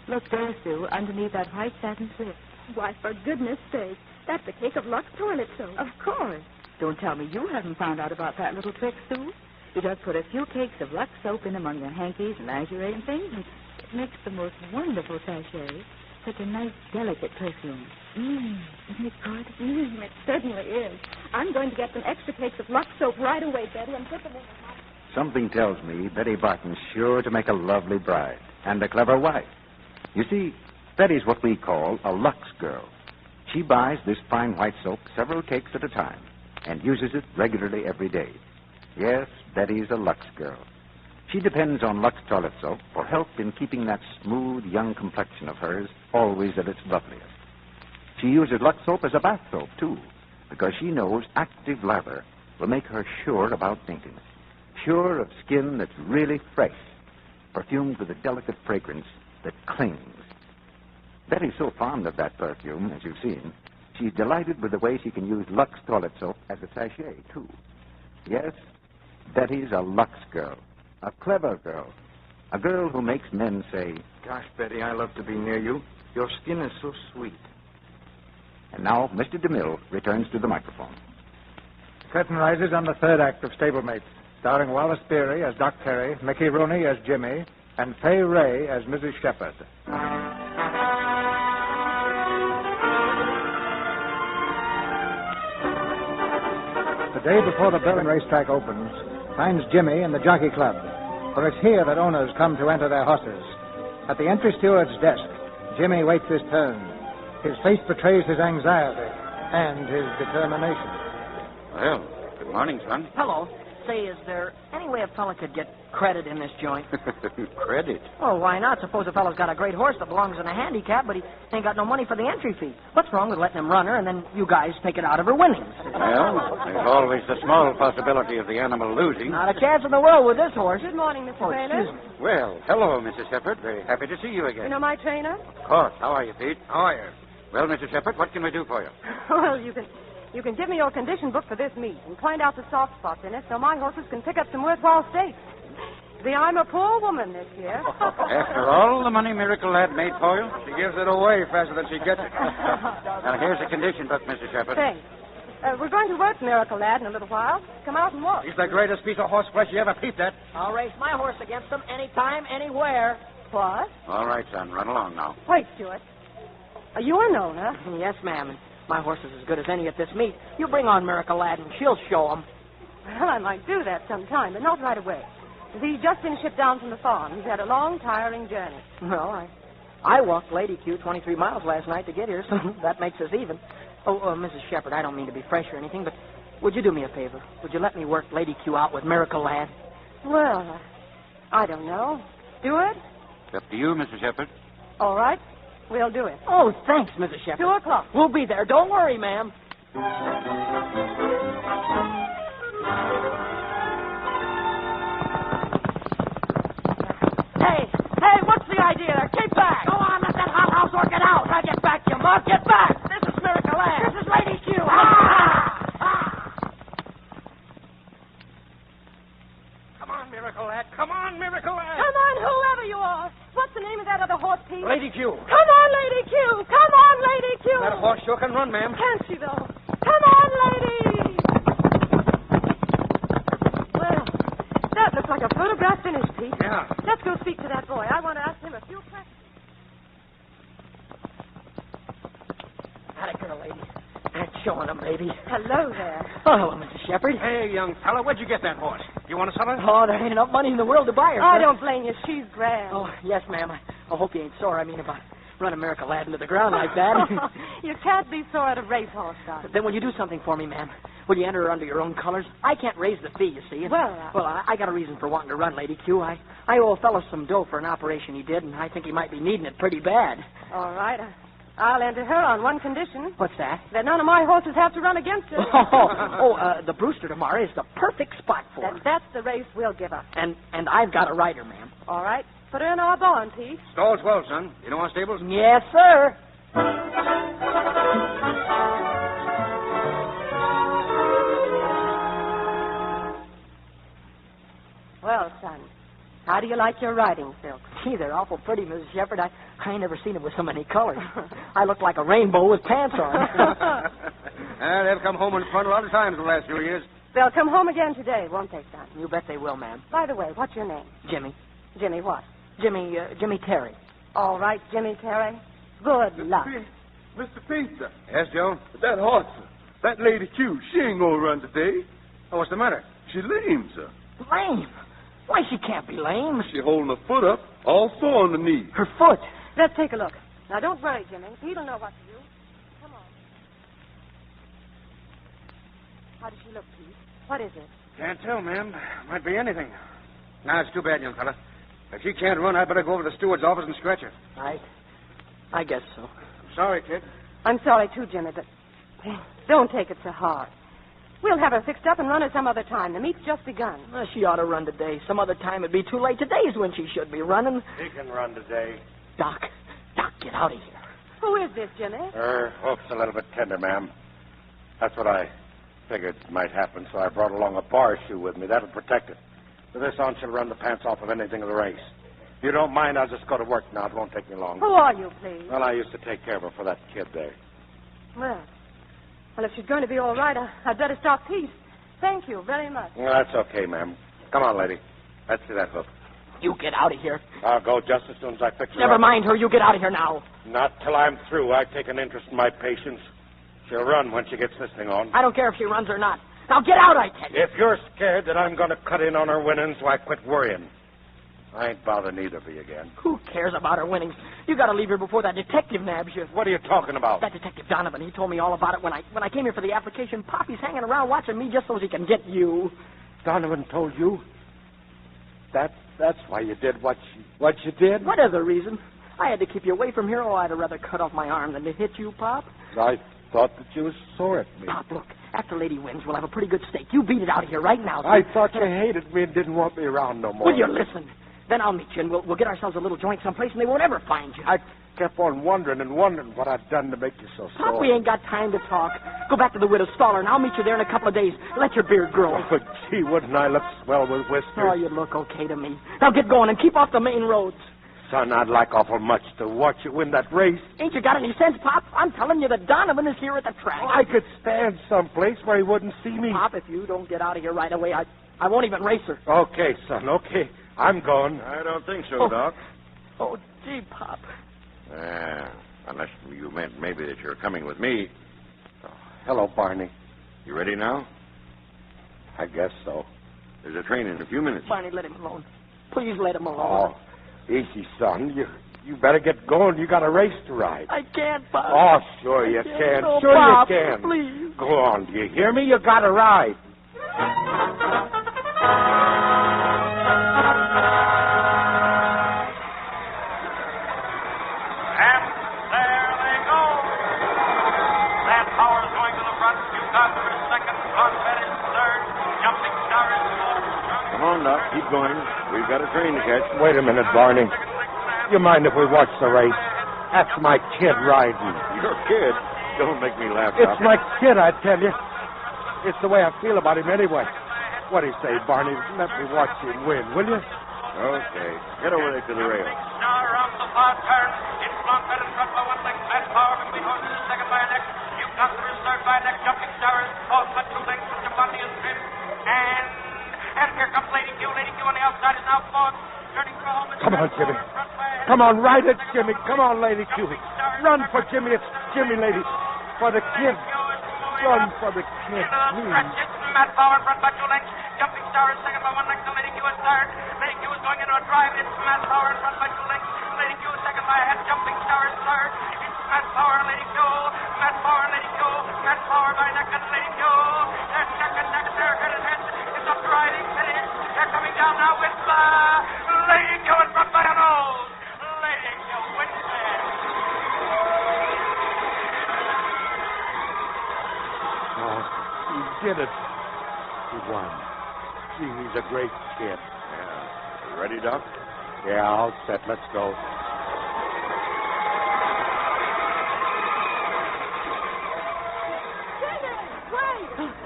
Look there, Sue, underneath that white satin slip. Why, for goodness sake, that's a cake of Lux toilet soap. Of course. Don't tell me you haven't found out about that little trick, Sue. You just put a few cakes of Lux soap in among your hankies and lingerie and things, and it makes the most wonderful sachet. Such a nice, delicate perfume. Isn't it good? It certainly is. I'm going to get some extra cakes of Lux soap right away, Betty, and put them in the house. Something tells me Betty Barton's sure to make a lovely bride and a clever wife. You see, Betty's what we call a Lux girl. She buys this fine white soap several cakes at a time and uses it regularly every day. Yes, Betty's a Lux girl. She depends on Lux toilet soap for help in keeping that smooth, young complexion of hers always at its loveliest. She uses Lux soap as a bath soap, too, because she knows active lather will make her sure about daintiness, sure of skin that's really fresh, perfumed with a delicate fragrance that clings. Betty's so fond of that perfume, as you've seen, she's delighted with the way she can use Lux toilet soap as a sachet, too. Yes, Betty's a Lux girl. A clever girl. A girl who makes men say, "Gosh, Betty, I love to be near you. Your skin is so sweet." And now Mr. DeMille returns to the microphone. Curtain rises on the third act of Stablemates, starring Wallace Beery as Doc Terry, Mickey Rooney as Jimmy, and Fay Ray as Mrs. Shepherd. The day before the Berlin racetrack opens finds Jimmy in the Jockey Club, for it's here that owners come to enter their horses. At the entry steward's desk, Jimmy waits his turn. His face betrays his anxiety and his determination. Well, good morning, son. Hello. Say, is there any way a fella could get credit in this joint? Credit? Oh, why not? Suppose a fella's got a great horse that belongs in a handicap, but he ain't got no money for the entry fee. What's wrong with letting him run her, and then you guys take it out of her winnings? Well, there's always the small possibility of the animal losing. Not a chance in the world with this horse. Good morning, Mr. Trainer. Excuse me. Well, hello, Mrs. Shepherd. Very happy to see you again. You know my trainer? Of course. How are you, Pete? How are you? Well, Mrs. Shepherd, what can we do for you? Well, you can give me your condition book for this meet and find out the soft spots in it so my horses can pick up some worthwhile stakes. See, I'm a poor woman this year. After all the money Miracle Lad made for you? She gives it away faster than she gets it. Now, here's the condition book, Mrs. Shepherd. Thanks. We're going to work Miracle Lad in a little while. Come out and walk. He's the greatest piece of horseflesh you ever peeped at. I'll race my horse against him anytime, anywhere. What? All right, son. Run along now. Wait, Stuart. Are you or Nona? Yes, ma'am. And my horse is as good as any at this meet. You bring on Miracle Lad and she'll show him. Well, I might do that sometime, but not right away. He's just been shipped down from the farm. He's had a long, tiring journey. Well, I walked Lady Q 23 miles last night to get here, so that makes us even. Oh, Mrs. Shepherd, I don't mean to be fresh or anything, but would you do me a favor? Would you let me work Lady Q out with Miracle Lad? Well, I don't know. Do it? It's up to you, Mr. Shepherd. All right. We'll do it. Oh, thanks, Mrs. Shepherd. 2 o'clock. We'll be there. Don't worry, ma'am. Hey, what's the idea there? Keep back. Go on, let that hot house work it out. Now get back, you mug. Get back. This is Miracle Lad. This is Lady Q. Come on, Miracle Lad. Come on, Miracle Lad. Come on, whoever you are. What's the name of that other horse, Pete? Lady Q. Come on, Lady Q. Come on, Lady Q. That horse sure can run, ma'am. Can't she, though? Come on, lady. Well, that looks like a photograph finish, Pete. Yeah. Let's go speak to that boy. I want to ask him a few questions. Atta girl, lady. That's showing him, baby. Hello there. Oh, hello, Mrs. Shepherd. Hey, young fella, where'd you get that horse? You want to sell her? Oh, there ain't enough money in the world to buy her. I sir. don't blame you. She's grand. Oh, yes, ma'am. I hope you ain't sore. I mean, about running Miracle Lad into the ground like that. You can't be sore at a racehorse, son. Then will you do something for me, ma'am? Will you enter her under your own colors? I can't raise the fee, you see. I got a reason for wanting to run, Lady Q. I owe a fellow some dough for an operation he did, and I think he might be needing it pretty bad. All right. I'll enter her on one condition. What's that? That none of my horses have to run against her. The Brewster tomorrow is the perfect spot for her. That's the race we'll give up. And I've got a rider, ma'am. All right. Put her in our barn, Pete. Stalls well, son. You know our stables? Yes, sir. Well, son, how do you like your riding silks? Gee, they're awful pretty, Mrs. Shepherd. I ain't never seen them with so many colors. I look like a rainbow with pants on. They've come home in front a lot of times the last few years. They'll come home again today, won't they, son? You bet they will, ma'am. By the way, what's your name? Jimmy. Jimmy what? Jimmy Terry. All right, Jimmy Terry. Good luck. Mr. Pizza. Yes, Joe? That horse, that Lady Q, she ain't gonna run today. Oh, what's the matter? She lame, sir. Lame? Why, she can't be lame. She holding her foot up, all sore on the knee. Her foot? Let's take a look. Now, don't worry, Jimmy. Pete'll know what to do. Come on. How does she look, Pete? What is it? Can't tell, ma'am. Might be anything. Nah, it's too bad, young fella. If she can't run, I'd better go over to the steward's office and scratch her. I guess so. I'm sorry, kid. I'm sorry, too, Jimmy, but don't take it so hard. We'll have her fixed up and run her some other time. The meet's just begun. Well, she ought to run today. Some other time it'd be too late. Today's when she should be running. She can run today. Doc, get out of here. Who is this, Jimmy? Her hoof's a little bit tender, ma'am. That's what I figured might happen, so I brought along a bar shoe with me. That'll protect it. With this on, she'll run the pants off of anything in the race. If you don't mind, I'll just go to work now. It won't take me long. Who are you, please? Well, I used to take care of her for that kid there. Well, if she's going to be all right, I'd better stop Pete. Thank you very much. Well, that's okay, ma'am. Come on, lady. Let's see that hoof. You get out of here. I'll go just as soon as I fix her Never up. mind her. You get out of here now. Not till I'm through. I take an interest in my patients. She'll run when she gets this thing on. I don't care if she runs or not. Now get out, I tell you. If you're scared that I'm going to cut in on her winnings, why quit worrying. I ain't bothering either of you again. Who cares about her winnings? You got to leave her before that detective nabs you. What are you talking about? That detective Donovan. He told me all about it when I came here for the application. Poppy's hanging around watching me just so he can get you. Donovan told you? That's why you did what you did? What other reason? I had to keep you away from here, or I'd have rather cut off my arm than to hit you, Pop. I thought that you was sore at me. Pop, look, after Lady wins, we'll have a pretty good steak. You beat it out of here right now. I thought you hated me and didn't want me around no more. Will you listen? Then I'll meet you, and we'll get ourselves a little joint someplace, and they won't ever find you. I kept on wondering what I'd done to make you so sore. Pop, we ain't got time to talk. Go back to the widow's staller, and I'll meet you there in a couple of days. Let your beard grow. Oh, gee, wouldn't I look swell with whiskers? Oh, you look okay to me. Now get going and keep off the main roads. son, I'd like awful much to watch you win that race. Ain't you got any sense, Pop? I'm telling you that Donovan is here at the track. I could stand someplace where he wouldn't see me. Pop, if you don't get out of here right away, I won't even race her. Okay, son, okay. I'm going. I don't think so, Doc. Oh, gee, Pop. Unless you meant maybe that you're coming with me. Oh, hello, Barney. You ready now? I guess so. There's a train in a few minutes. Barney, let him alone. Please let him alone. Oh, easy, son. You better get going. You got a race to ride. I can't, Pop. Oh, sure you can. No, Sure Pop, you can. Please. Go on. Do you hear me? You got to ride. And there they go. That Power's going to the front. You've got for second. Confed is third. Jumping Star is fourth. Come on, Doc. Keep going. We've got a train to catch. Wait a minute, Barney. You mind if we watch the race? That's my kid riding. Your kid? Don't make me laugh, It's Doc. my kid, I tell you. It's the way I feel about him anyway. What do you say, Barney? Let me watch him win, will you? Okay. Get over there to the rail. Star around the far turn. It's Confed in front by one length. That Power between horses is second by a neck. You've got for third by a neck. Jumping Star is fourth by 2 lengths. Mr. Bundy is fifth. And here comes Lady Q. Lady Q on the outside is now fourth. Turning for home. Come on, Jimmy. Come on, ride it, Jimmy. Come on, Lady Q. Run for Jimmy. It's Jimmy, lady. For the kid. Run for the kid, please. Matt Power in front by 2 lengths. Jumping Star is second by 1 length. Lady Q is third. Lady Q is going into a drive. It's Matt Power in front by 2 lengths. Lady Q is second by a head. Jumping Star is third. It's Matt Power, Lady Q. Matt Power, Lady Q. Matt Power by neck and Lady Q. They're neck and neck. They're head and head. It's up riding. They're coming down now with Lady Q in front by a nose. Lady Q wins it. Oh, he did it. He won. Gee, he's a great kid. Yeah. You ready, Doc? Yeah, all set. Let's go.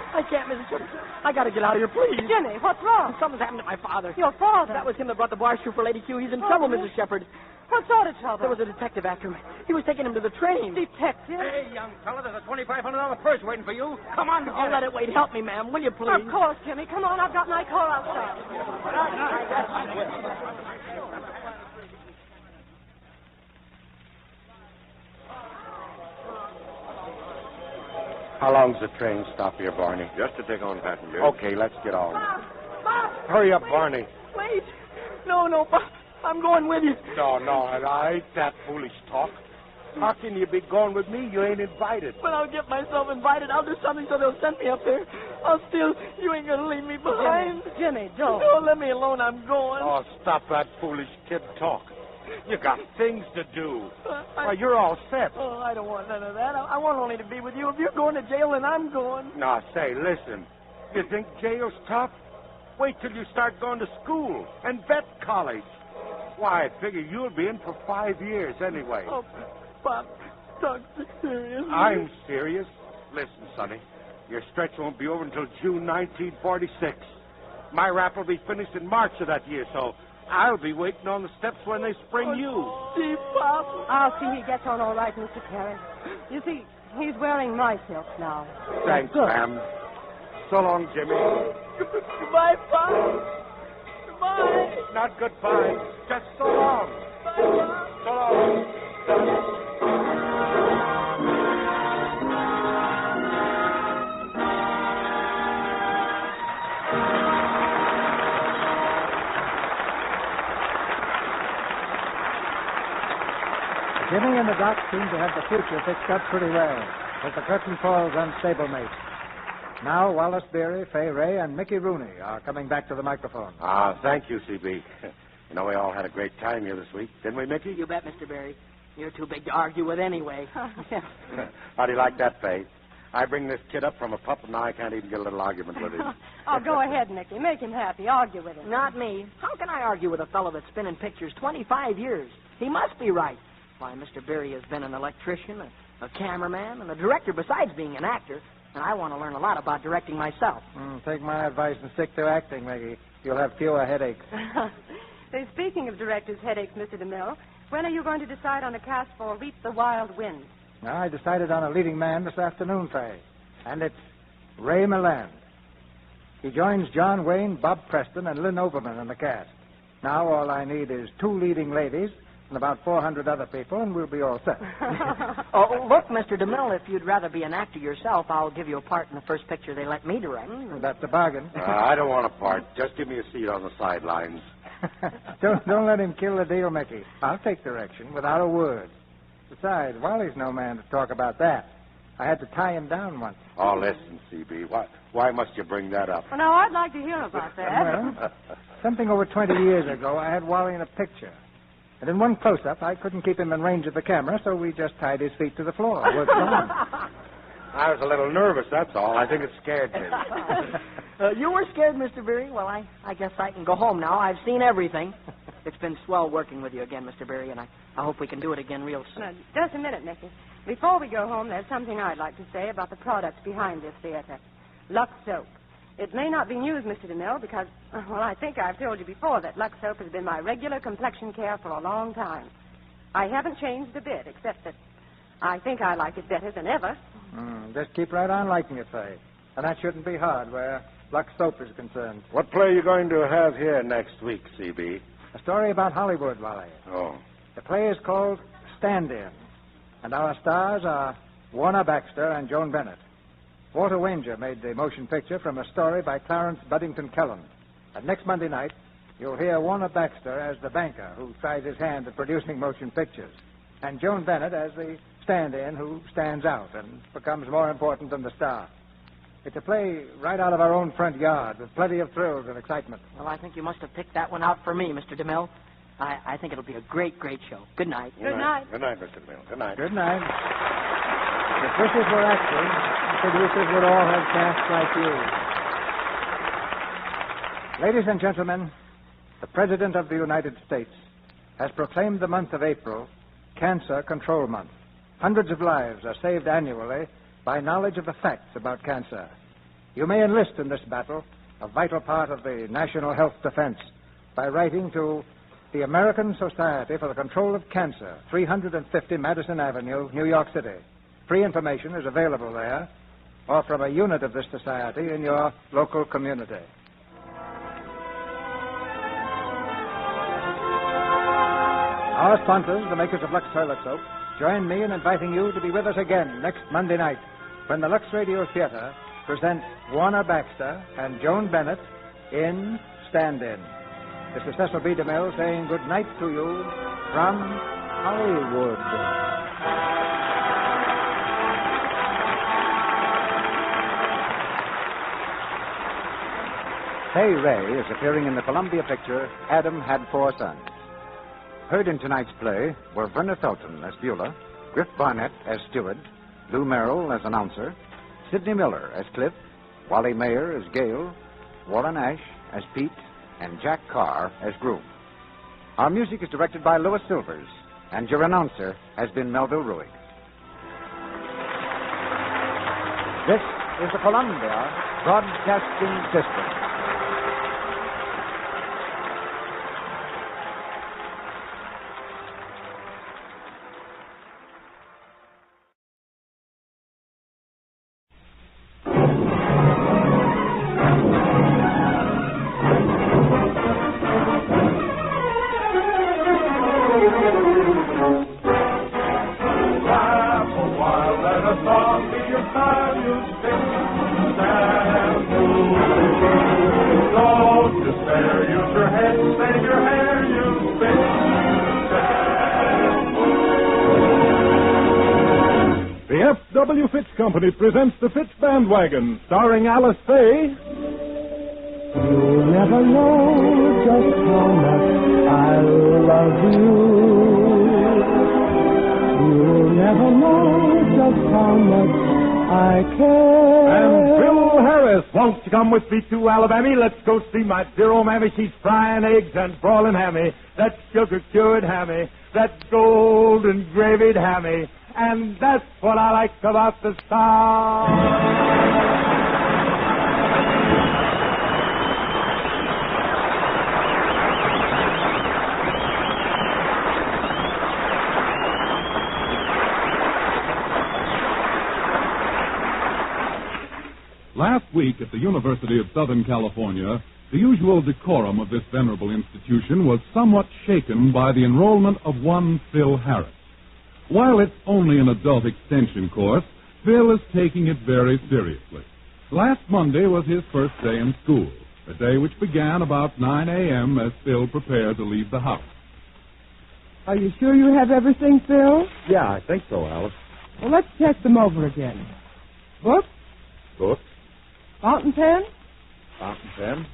I can't, Mrs. Chesterton. I got to get out of here, please. Jimmy, what's wrong? Something's happened to my father. Your father? That was him that brought the bar shoe for Lady Q. He's in trouble, Mrs. Shepard. What sort of trouble? There was a detective after him. He was taking him to the train. Detective? Hey, young fella, there's a $2,500 purse waiting for you. Come on, I'll let it wait. Help me, ma'am. Will you, please? Of course, Jimmy. Come on, I've got my car outside. How long's the train stop here, Barney? Just to take on passengers. Okay, let's get on. Bob! Hurry up, Barney. Wait. No, Bob. I'm going with you. No, I ain't that foolish talk. How can you be going with me? You ain't invited. But I'll get myself invited. I'll do something so they'll send me up there. I'll still... You ain't going to leave me behind. Jimmy, don't. No, let me alone. I'm going. Oh, stop that foolish kid talk. You got things to do. Why, you're all set. Oh, I don't want none of that. I want only to be with you. If you're going to jail, then I'm going. Now, say, listen. You think jail's tough? Wait till you start going to school and vet college. Why, I figure you'll be in for 5 years anyway. Oh, Bob, talk serious. I'm serious. Listen, Sonny, your stretch won't be over until June 1946. My rap will be finished in March of that year, so I'll be waiting on the steps when they spring you. Gee, Bob. I'll see he gets on all right, Mr. Carey. You see, he's wearing my silk now. Thanks, ma'am. So long, Jimmy. Goodbye, Bob. Goodbye. Not goodbye. Just so long. Bye, Bob. So long. Jimmy and the Doc seem to have the future fixed up pretty well, as the curtain falls on stablemate. Now, Wallace Beery, Fay Ray, and Mickey Rooney are coming back to the microphone. Thank you, CB. You know, we all had a great time here this week, didn't we, Mickey? You bet, Mr. Barry. You're too big to argue with anyway. How do you like that, Fay? I bring this kid up from a pup, and now I can't even get a little argument with him. Oh, go ahead, Mickey. Make him happy. Argue with him. Not me. How can I argue with a fellow that's been in pictures 25 years? He must be right. Why, Mr. Barry has been an electrician, a cameraman, and a director besides being an actor. And I want to learn a lot about directing myself. Take my advice and stick to acting, Mickey. You'll have fewer headaches. Speaking of director's headaches, Mr. DeMille, when are you going to decide on a cast for Reap the Wild Wind? Now, I decided on a leading man this afternoon, Faye. And it's Ray Milland. He joins John Wayne, Bob Preston, and Lynn Overman in the cast. Now all I need is 2 leading ladies and about 400 other people, and we'll be all set. Oh, look, Mr. DeMille, if you'd rather be an actor yourself, I'll give you a part in the first picture they let me direct. That's a bargain. I don't want a part. Just give me a seat on the sidelines. Don't let him kill the deal, Mickey. I'll take direction without a word. Besides, Wally's no man to talk about that. I had to tie him down once. Oh, listen, CB. Why must you bring that up? Well, now, I'd like to hear about that. Well, something over 20 years ago, I had Wally in a picture. And in one close-up, I couldn't keep him in range of the camera, so we just tied his feet to the floor. It worked fine. I was a little nervous, that's all. I think it scared me. You were scared, Mr. Beery? Well, I guess I can go home now. I've seen everything. It's been swell working with you again, Mr. Beery, and I hope we can do it again real soon. Now, just a minute, Mickey. Before we go home, there's something I'd like to say about the products behind this theater. Lux Soap. It may not be news, Mr. DeMille, because, well, I think I've told you before that Lux Soap has been my regular complexion care for a long time. I haven't changed a bit, except that I think I like it better than ever. Just keep right on liking it, Faye. And that shouldn't be hard where Lux Soap is concerned. What play are you going to have here next week, CB? A story about Hollywood, Wally. Oh. The play is called Stand-In. And our stars are Warner Baxter and Joan Bennett. Walter Wanger made the motion picture from a story by Clarence Buddington Kelland. And next Monday night, you'll hear Warner Baxter as the banker who tries his hand at producing motion pictures, and Joan Bennett as the stand-in who stands out and becomes more important than the star. It's a play right out of our own front yard with plenty of thrills and excitement. Well, I think you must have picked that one out for me, Mr. DeMille. I think it'll be a great, great show. Good night. Good night. Good night, Mr. DeMille. Good night. Good night. If wishes were actors, producers would all have casts like you. Ladies and gentlemen, the President of the United States has proclaimed the month of April Cancer Control Month. Hundreds of lives are saved annually by knowledge of the facts about cancer. You may enlist in this battle, a vital part of the national health defense, by writing to the American Society for the Control of Cancer, 350 Madison Avenue, New York City. Free information is available there, or from a unit of this society in your local community. Our sponsors, the makers of Lux Toilet Soap, join me in inviting you to be with us again next Monday night when the Lux Radio Theater presents Warner Baxter and Joan Bennett in Stand-In. This is Cecil B. DeMille saying good night to you from Hollywood. Fay Ray is appearing in the Columbia picture Adam Had Four Sons. Heard in tonight's play were Verna Felton as Beulah, Griff Barnett as steward, Lou Merrill as announcer, Sidney Miller as Cliff, Wally Mayer as Gale, Warren Ash as Pete, and Jack Carr as groom. Our music is directed by Louis Silvers, and your announcer has been Melville Ruick. This is the Columbia Broadcasting System. Company presents the Fitz Bandwagon, starring Alice Faye. You'll never know just how much I love you. You'll never know just how much I care. And Bill Harris wants to come with me to Alabama. Let's go see my dear old mammy. She's frying eggs and broiling hammy. That sugar-cured hammy. That golden gravied hammy. And that's what I like about the star. Last week at the University of Southern California, the usual decorum of this venerable institution was somewhat shaken by the enrollment of one Phil Harris. While it's only an adult extension course, Phil is taking it very seriously. Last Monday was his first day in school, a day which began about 9 a.m. as Phil prepared to leave the house. Are you sure you have everything, Phil? Yeah, I think so, Alice. Well, let's check them over again. Book? Book. Fountain pen? Fountain pen.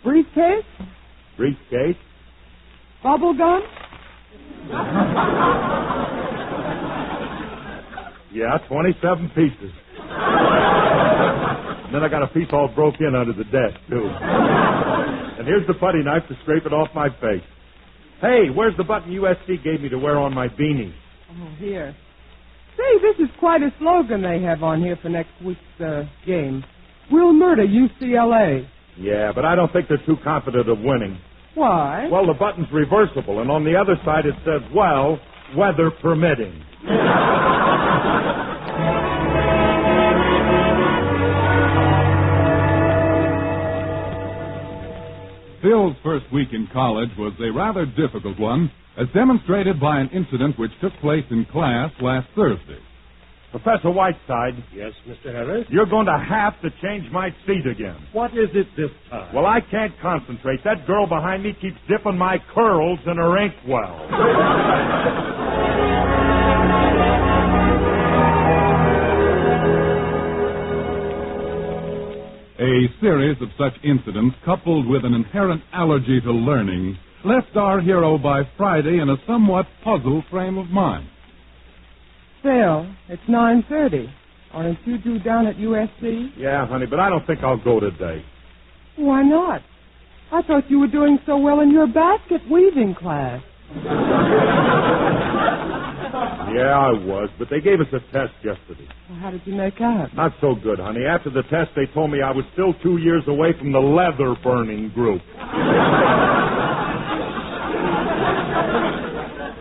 Briefcase? Briefcase. Bubble gum? Yeah, 27 pieces. And then I got a piece all broke in under the desk, too. And here's the putty knife to scrape it off my face. Hey, where's the button USC gave me to wear on my beanie? Oh, here. Say, this is quite a slogan they have on here for next week's game. We'll murder UCLA. Yeah, but I don't think they're too confident of winning. Why? Well, the button's reversible, and on the other side it says, well, weather permitting. Phil's first week in college was a rather difficult one, as demonstrated by an incident which took place in class last Thursday. Professor Whiteside. Yes, Mr. Harris? You're going to have to change my seat again. What is it this time? Well, I can't concentrate. That girl behind me keeps dipping my curls in her inkwell. A series of such incidents, coupled with an inherent allergy to learning, left our hero by Friday in a somewhat puzzled frame of mind. Phil, it's 9:30. Aren't you due down at USC? Yeah, honey, but I don't think I'll go today. Why not? I thought you were doing so well in your basket weaving class. Yeah, I was, but they gave us a test yesterday. Well, how did you make out? Not so good, honey. After the test, they told me I was still 2 years away from the leather burning group.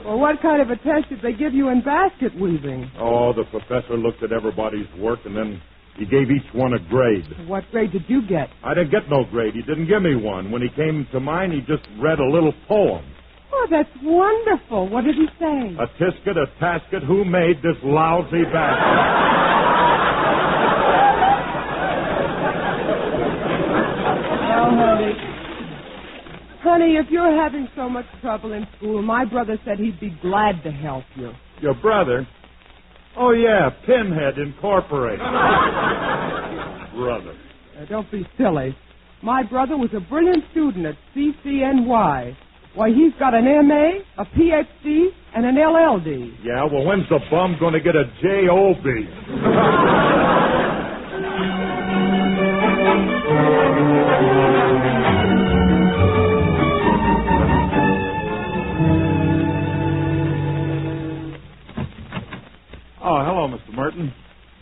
Well, what kind of a test did they give you in basket weaving? Oh, the professor looked at everybody's work, and then he gave each one a grade. What grade did you get? I didn't get no grade. He didn't give me one. When he came to mine, he just read a little poem. Oh, that's wonderful. What did he say? A tisket, a tasket, who made this lousy basket? Oh, honey, if you're having so much trouble in school, my brother said he'd be glad to help you. Your brother? Oh, yeah, Pinhead Incorporated. Brother. Don't be silly. My brother was a brilliant student at CCNY. Why, he's got an MA, a PhD, and an LLD. Yeah, well, when's the bum going to get a JOB? Oh, hello, Mr. Merton.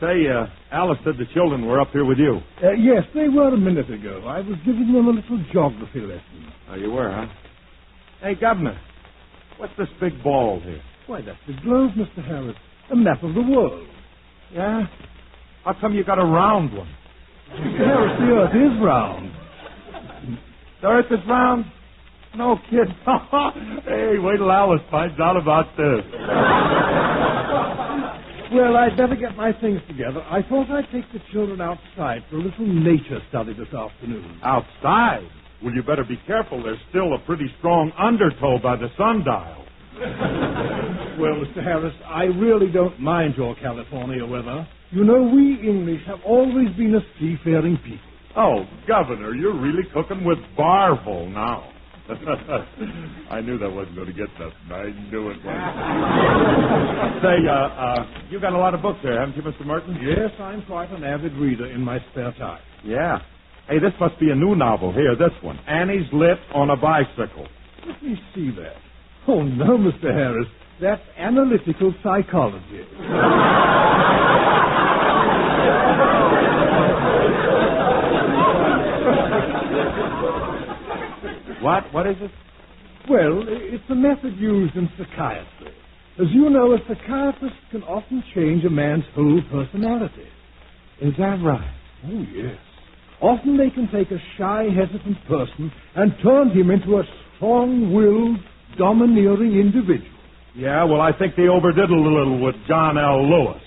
Say, Alice said the children were up here with you. Yes, they were a minute ago. I was giving them a little geography lesson. Oh, you were, huh? Hey, Governor, what's this big ball here? Why, that's the globe, Mr. Harris. A map of the world. Yeah? How come you got a round one? Mr. Harris, the Earth is round. The Earth is round? No kid. Hey, wait till Alice finds out about this. Well, I'd better get my things together. I thought I'd take the children outside for a little nature study this afternoon. Outside? Well, you better be careful. There's still a pretty strong undertow by the sundial. Well, Mr. Harris, I really don't mind your California weather. You know, we English have always been a seafaring people. Oh, Governor, you're really cooking with Barville now. I knew that wasn't going to get nothing. I knew it wasn't. Say, you got a lot of books there, haven't you, Mr. Merton? Yes, I'm quite an avid reader in my spare time. Yeah. Hey, this must be a new novel. Here, this one. Annie's Lit on a Bicycle. Let me see that. Oh, no, Mr. Harris. That's analytical psychology. What is it? Well, it's a method used in psychiatry. As you know, a psychiatrist can often change a man's whole personality. Is that right? Oh, yes. Often they can take a shy, hesitant person and turn him into a strong-willed, domineering individual. Yeah, well, I think they overdid it a little with John L. Lewis.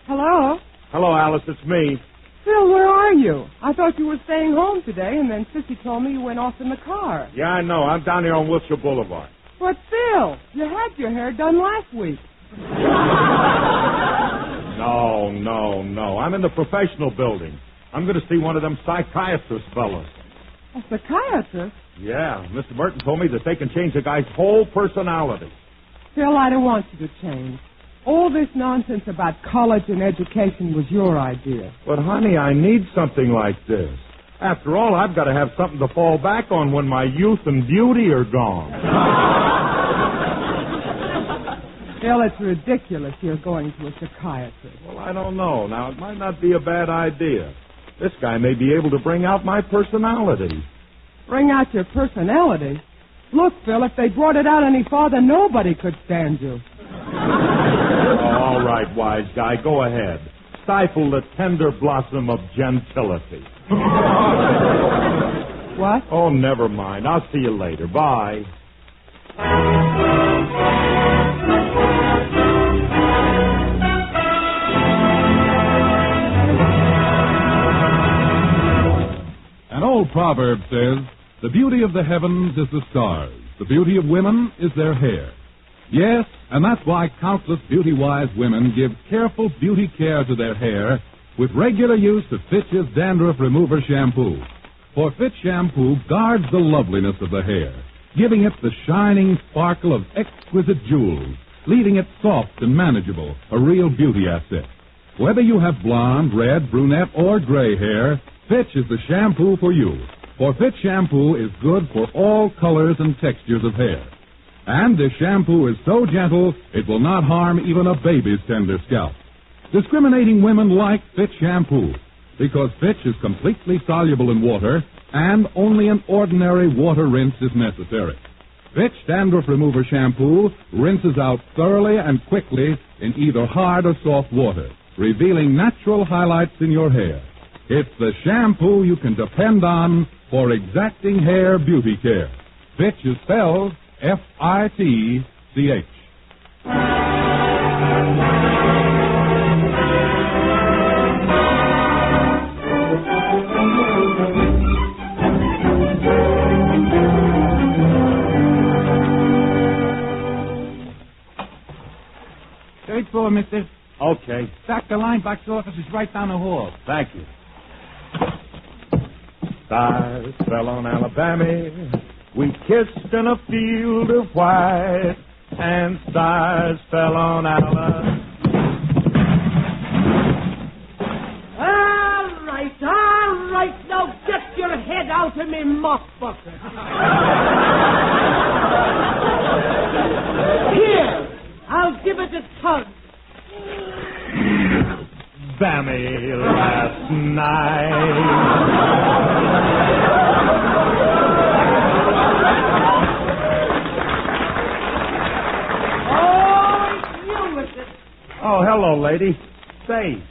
Hello? Hello, Alice, it's me. Phil, where are you? I thought you were staying home today, and then Sissy told me you went off in the car. Yeah, I know. I'm down here on Wilshire Boulevard. But, Phil, you had your hair done last week. No. I'm in the professional building. I'm going to see one of them psychiatrist fellas. A psychiatrist? Yeah, Mr. Merton told me that they can change a guy's whole personality. Phil, I don't want you to change. All this nonsense about college and education was your idea. But, honey, I need something like this. After all, I've got to have something to fall back on when my youth and beauty are gone. Phil, it's ridiculous you're going to a psychiatrist. Well, I don't know. Now, it might not be a bad idea. This guy may be able to bring out my personality. Bring out your personality? Look, Phil, if they brought it out any farther, nobody could stand you. All right, wise guy, go ahead. Stifle the tender blossom of gentility. What? Oh, never mind. I'll see you later. Bye. An old proverb says, the beauty of the heavens is the stars. The beauty of women is their hair. Yes, and that's why countless beauty-wise women give careful beauty care to their hair with regular use of Fitch's Dandruff Remover Shampoo. For Fitch Shampoo guards the loveliness of the hair, giving it the shining sparkle of exquisite jewels, leaving it soft and manageable, a real beauty asset. Whether you have blonde, red, brunette, or gray hair, Fitch is the shampoo for you. For Fitch Shampoo is good for all colors and textures of hair. And this shampoo is so gentle, it will not harm even a baby's tender scalp. Discriminating women like Fitch Shampoo because Fitch is completely soluble in water and only an ordinary water rinse is necessary. Fitch Dandruff Remover Shampoo rinses out thoroughly and quickly in either hard or soft water, revealing natural highlights in your hair. It's the shampoo you can depend on for exacting hair beauty care. Fitch is spelled F-I-T-C-H. Third floor, mister. Okay. Dr. Lineback's office is right down the hall. Thank you. Stars fell on Alabama. We kissed in a field of white, and stars fell on Alabama. All right, now get your head out of me muff bucket. Here, I'll give it a tug. Bammy last night. Oh, hello, lady. Say,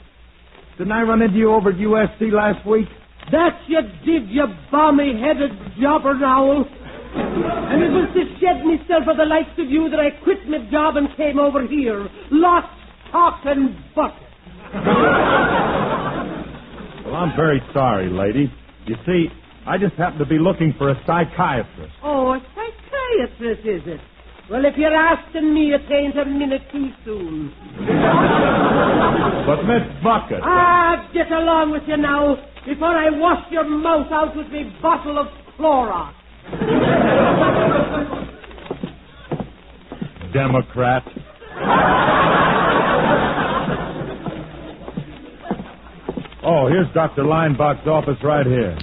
didn't I run into you over at USC last week? That you did, you balmy-headed jobber owl. And it was to shed myself for the likes of you that I quit my job and came over here. Lost talk and bucket. Well, I'm very sorry, lady. You see, I just happen to be looking for a psychiatrist. Oh, a psychiatrist, is it? Well, if you're asking me, it ain't a minute too soon. But Miss Bucket... Get along with you now, before I wash your mouth out with me bottle of Clorox. Democrat. Oh, here's Dr. Leinbach's office right here.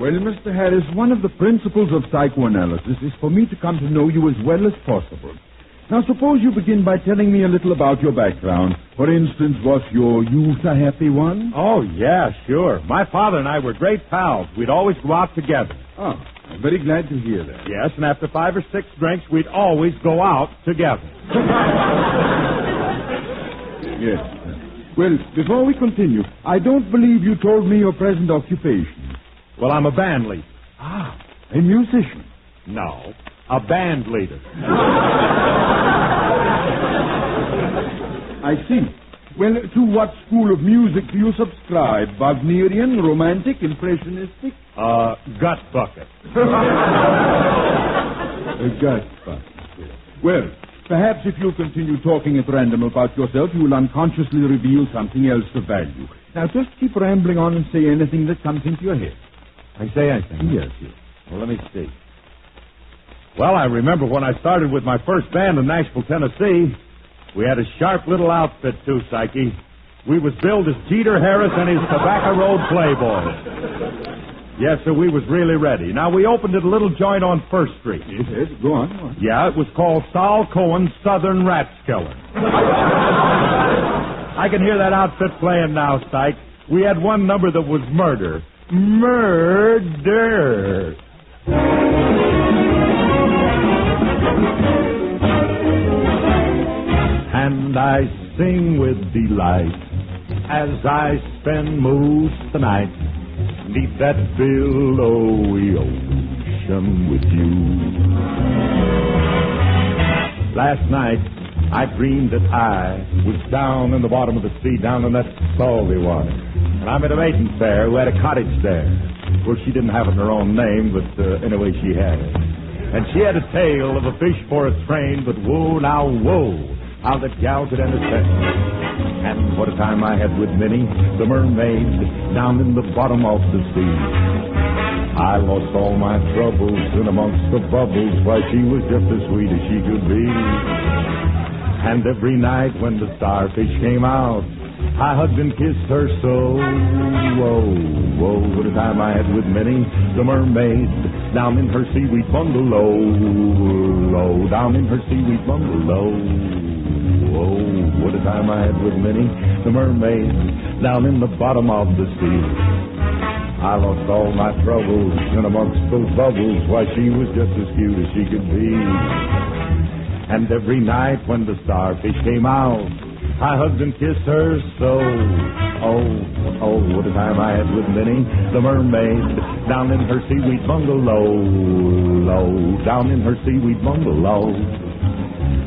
Well, Mr. Harris, one of the principles of psychoanalysis is for me to come to know you as well as possible. Now, suppose you begin by telling me a little about your background. For instance, was your youth a happy one? Oh, yeah, sure. My father and I were great pals. We'd always go out together. Oh, I'm very glad to hear that. Yes, and after 5 or 6 drinks, we'd always go out together. Yes. Well, before we continue, I don't believe you told me your present occupation. Well, I'm a band leader. Ah, a musician. No, a band leader. I see. Well, to what school of music do you subscribe? Wagnerian, romantic, impressionistic? Gut bucket. A gut bucket. Well, perhaps if you continue talking at random about yourself, you will unconsciously reveal something else of value. Now, just keep rambling on and say anything that comes into your head. I say anything? Yes. Well, let me see. Well, I remember when I started with my first band in Nashville, Tennessee. We had a sharp little outfit, too, Psyche. We was billed as Jeter Harris and his Tobacco Road Playboys. Yes, sir, we was really ready. Now, we opened at a little joint on First Street. Yes, go on. Yeah, it was called Sol Cohen's Southern Rat Killer. I can hear that outfit playing now, Psych. We had one number that was murder. Murder! And I sing with delight as I spend most the night neath that billowy ocean with you. Last night I dreamed that I was down in the bottom of the sea, down in that salty water. And I met a maiden fair who had a cottage there. Of course, she didn't have it in her own name, but anyway, she had it. And she had a tale of a fish for a train, but whoa, now, whoa, how that gal could entertain. And what a time I had with Minnie, the mermaid, down in the bottom of the sea. I lost all my troubles in amongst the bubbles, why she was just as sweet as she could be. And every night when the starfish came out, I hugged and kissed her so. Whoa, whoa, what a time I had with Minnie, the mermaid, down in her seaweed bungalow. Low, down in her seaweed bungalow. Whoa, what a time I had with Minnie, the mermaid, down in the bottom of the sea. I lost all my troubles in amongst those bubbles, why she was just as cute as she could be. And every night when the starfish came out, I hugged and kissed her so. Oh, what a time I had with Minnie, the mermaid, down in her seaweed bungalow. Low, down in her seaweed bungalow.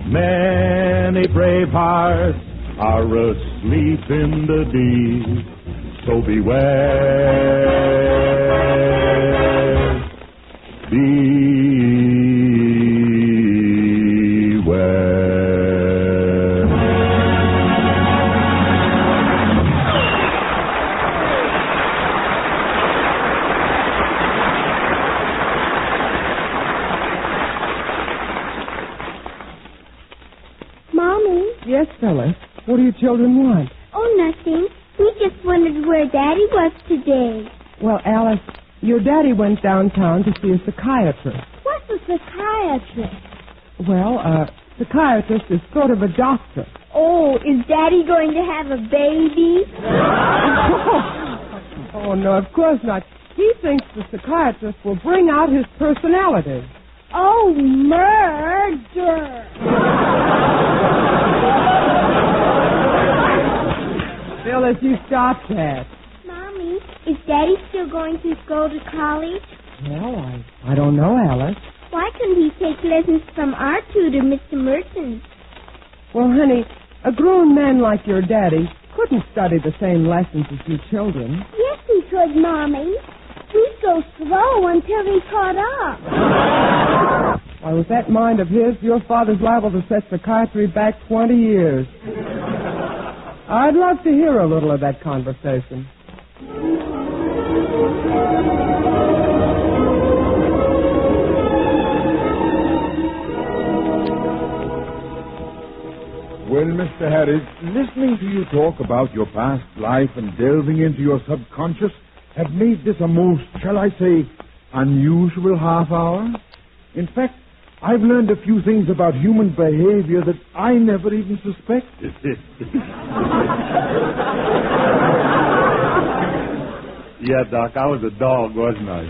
Many brave hearts are asleep in the deep, so beware. Beware. Yes, Phyllis. What do you children want? Oh, nothing. We just wondered where Daddy was today. Well, Alice, your daddy went downtown to see a psychiatrist. What's a psychiatrist? Well, a psychiatrist is sort of a doctor. Oh, is Daddy going to have a baby? Oh, no, of course not. He thinks the psychiatrist will bring out his personality. Oh, murder! Phyllis, you stop that. Mommy, is Daddy still going to go to college? Well, I don't know, Alice. Why couldn't he take lessons from our tutor, Mr. Merton? Well, honey, a grown man like your daddy couldn't study the same lessons as you children. Yes, he could, Mommy. He'd go slow until he caught up. Why, with that mind of his, your father's liable to set psychiatry back 20 years. I'd love to hear a little of that conversation. Well, Mr. Harris, listening to you talk about your past life and delving into your subconscious have made this a most, shall I say, unusual half hour. In fact, I've learned a few things about human behavior that I never even suspected. Yeah, Doc, I was a dog, wasn't I?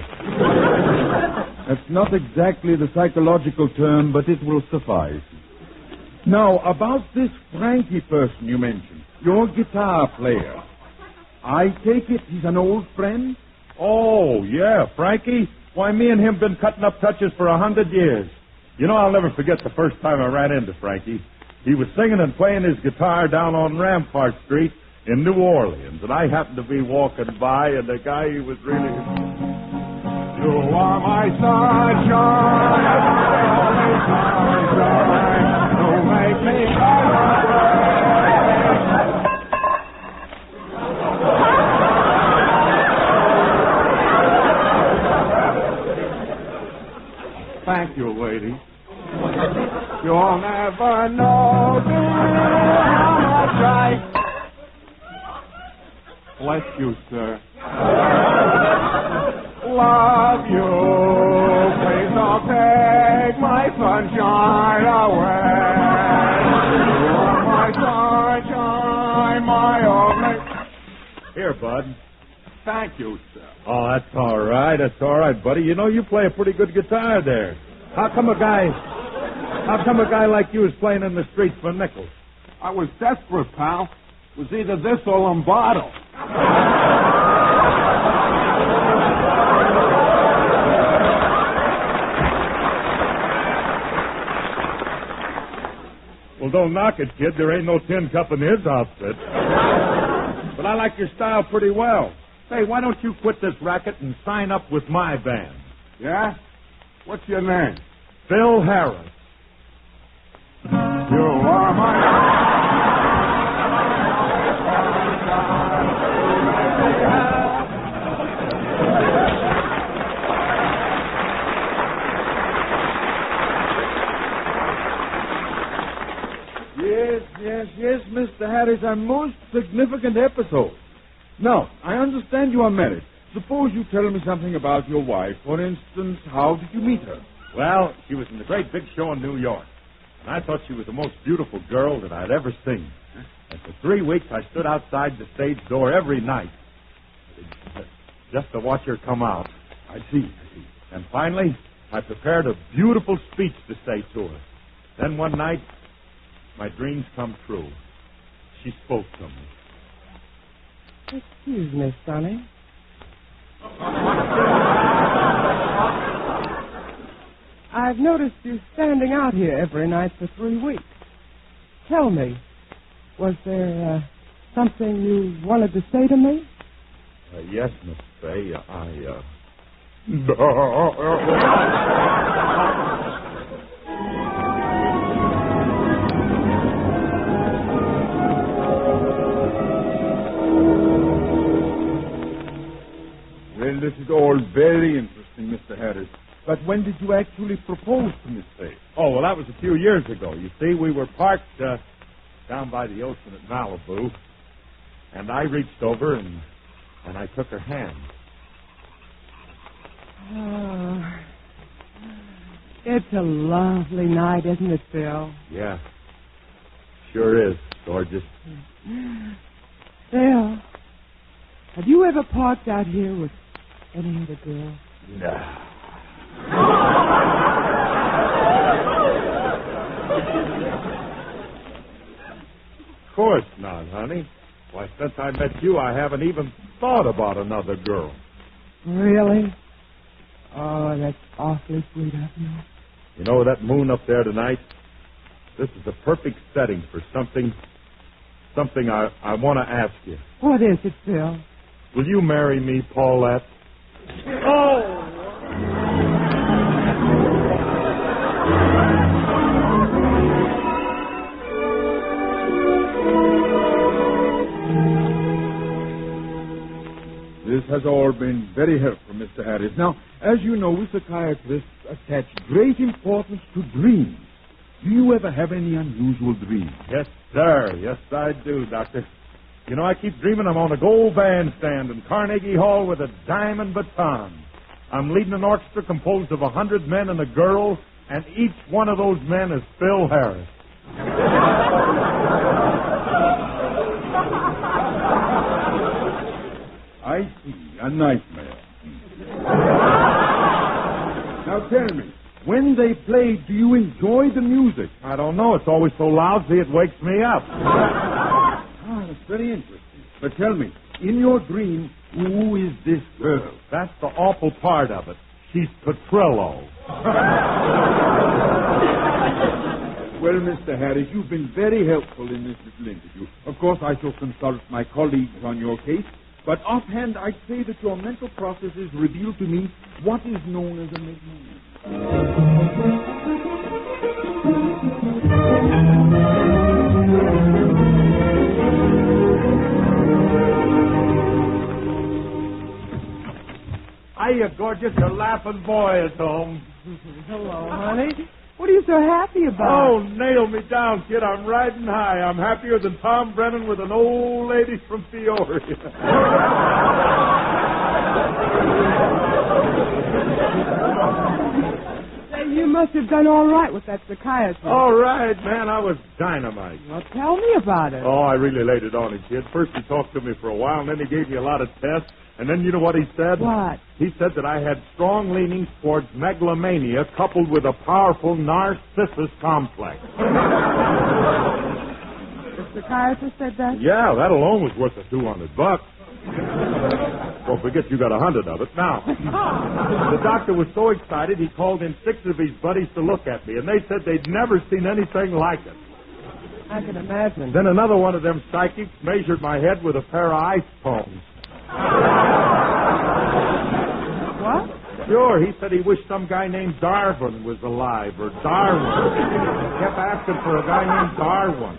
That's not exactly the psychological term, but it will suffice. Now, about this Frankie person you mentioned, your guitar player. I take it he's an old friend? Oh, yeah, Frankie. Why, me and him been cutting up touches for 100 years. You know, I'll never forget the first time I ran into Frankie. He was singing and playing his guitar down on Rampart Street in New Orleans, and I happened to be walking by, and the guy, he was really... You are my sunshine, you make me Thank you, lady. You'll never know how much I... Bless you, sir. Love you. Please don't take my sunshine away. You are my sunshine, my only... Here, bud. Thank you, sir. Oh, that's all right. That's all right, buddy. You know, you play a pretty good guitar there. How come a guy like you is playing in the streets for nickels? I was desperate, pal. It was either this or Lombardo. Well, don't knock it, kid. There ain't no tin cup in his outfit. But I like your style pretty well. Hey, why don't you quit this racket and sign up with my band? Yeah? What's your name? Phil Harris. You are my... Yes, Mr. Harris, a most significant episode. Now, I understand you are married. Suppose you tell me something about your wife. For instance, how did you meet her? Well, she was in the great big show in New York. And I thought she was the most beautiful girl that I'd ever seen. And for 3 weeks, I stood outside the stage door every night just to watch her come out. I see. And finally, I prepared a beautiful speech to say to her. Then one night, my dreams come true. She spoke to me. Excuse me, Sonny. I've noticed you standing out here every night for 3 weeks. Tell me, was there something you wanted to say to me? Yes, Miss Fay, Well, this is all very interesting, Mr. Harris. But when did you actually propose to Miss Fay? Oh, well, that was a few years ago. You see, we were parked down by the ocean at Malibu, and I reached over and I took her hand. Oh, it's a lovely night, isn't it, Phil? Yeah, sure is, gorgeous. Phil, have you ever parked out here with any other girl? No. Of course not, honey. Why, since I met you, I haven't even thought about another girl. Really? Oh, that's awfully sweet of you. You know, that moon up there tonight, this is the perfect setting for something I want to ask you. What is it, Phil? Will you marry me, Paulette? Oh! This has all been very helpful, Mr. Harris. Now, as you know, we psychiatrists attach great importance to dreams. Do you ever have any unusual dreams? Yes, sir. Yes, I do, Doctor. You know, I keep dreaming I'm on a gold bandstand in Carnegie Hall with a diamond baton. I'm leading an orchestra composed of 100 men and a girl, and each one of those men is Phil Harris. I see. A nightmare. Now tell me, when they play, do you enjoy the music? I don't know. It's always so loud, see, it wakes me up. That's very interesting. But tell me, in your dream, who is this girl? That's the awful part of it. She's Petrillo. Well, Mr. Harris, you've been very helpful in this little interview. Of course, I shall consult my colleagues on your case, but offhand, I'd say that your mental processes reveal to me what is known as a mid-moment. Hiya, gorgeous. Your laughing boy is home. Hello, honey. What are you so happy about? Oh, nail me down, kid. I'm riding high. I'm happier than Tom Brennan with an old lady from Peoria. Say, you must have done all right with that psychiatrist. All right, man. I was dynamite. Well, tell me about it. Oh, I really laid it on him, kid. First he talked to me for a while, and then he gave me a lot of tests. And then you know what he said? What? He said that I had strong leanings towards megalomania coupled with a powerful narcissus complex. The psychiatrist said that? Yeah, that alone was worth $200. Don't forget you got 100 of it. Now, the doctor was so excited he called in 6 of his buddies to look at me, and they said they'd never seen anything like it. I can imagine. Then another one of them psychics measured my head with a pair of ice cones. What? Sure, he said he wished some guy named Darwin was alive, or Darwin. He kept asking for a guy named Darwin.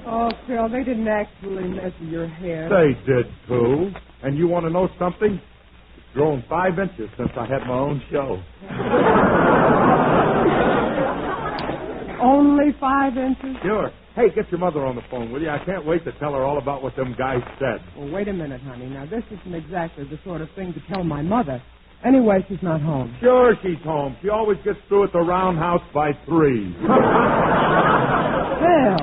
Oh, Phil, they didn't actually measure your hair. They did, too. And you want to know something? It's grown 5 inches since I had my own show. Only 5 inches? Sure. Hey, get your mother on the phone, will you? I can't wait to tell her all about what them guys said. Well, wait a minute, honey. Now, this isn't exactly the sort of thing to tell my mother. Anyway, she's not home. Sure she's home. She always gets through at the roundhouse by 3. Phil!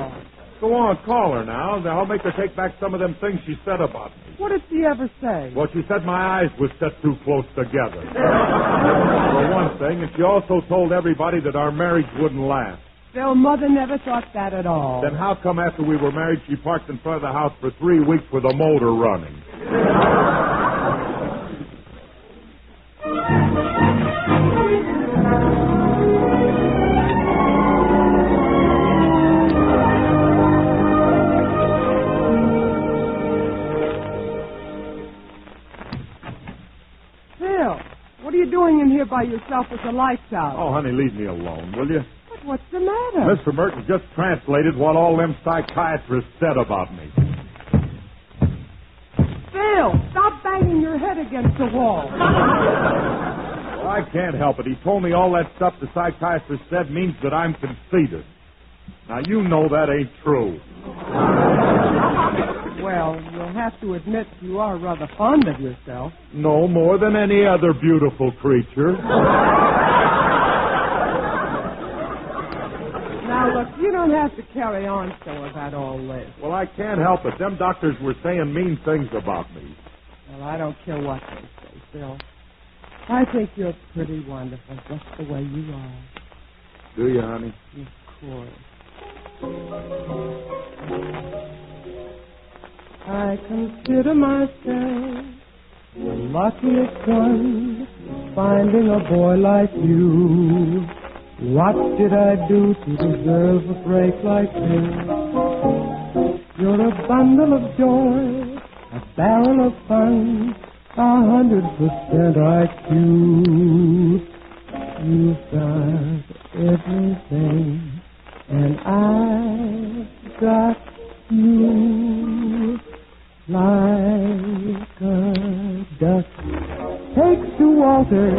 Go on, call her now. I'll make her take back some of them things she said about me. What did she ever say? Well, she said my eyes were set too close together. For one thing, and she also told everybody that our marriage wouldn't last. Phil, Mother never thought that at all. Then how come after we were married she parked in front of the house for 3 weeks with a motor running? Phil, what are you doing in here by yourself with the lights out? Oh, honey, leave me alone, will you? What's the matter? Mr. Merton just translated what all them psychiatrists said about me. Phil, stop banging your head against the wall. Well, I can't help it. He told me all that stuff the psychiatrist said means that I'm conceited. Now, you know that ain't true. Well, you'll have to admit you are rather fond of yourself. No more than any other beautiful creature. Now, look, you don't have to carry on so about all this. Well, I can't help it. Them doctors were saying mean things about me. Well, I don't care what they say, Phil. I think you're pretty wonderful just the way you are. Do you, honey? Of course. I consider myself the luckiest one finding a boy like you. What did I do to deserve a break like this? You're a bundle of joy, a barrel of fun, 100% IQ. You've got everything, and I've got you. Like a duck takes to water,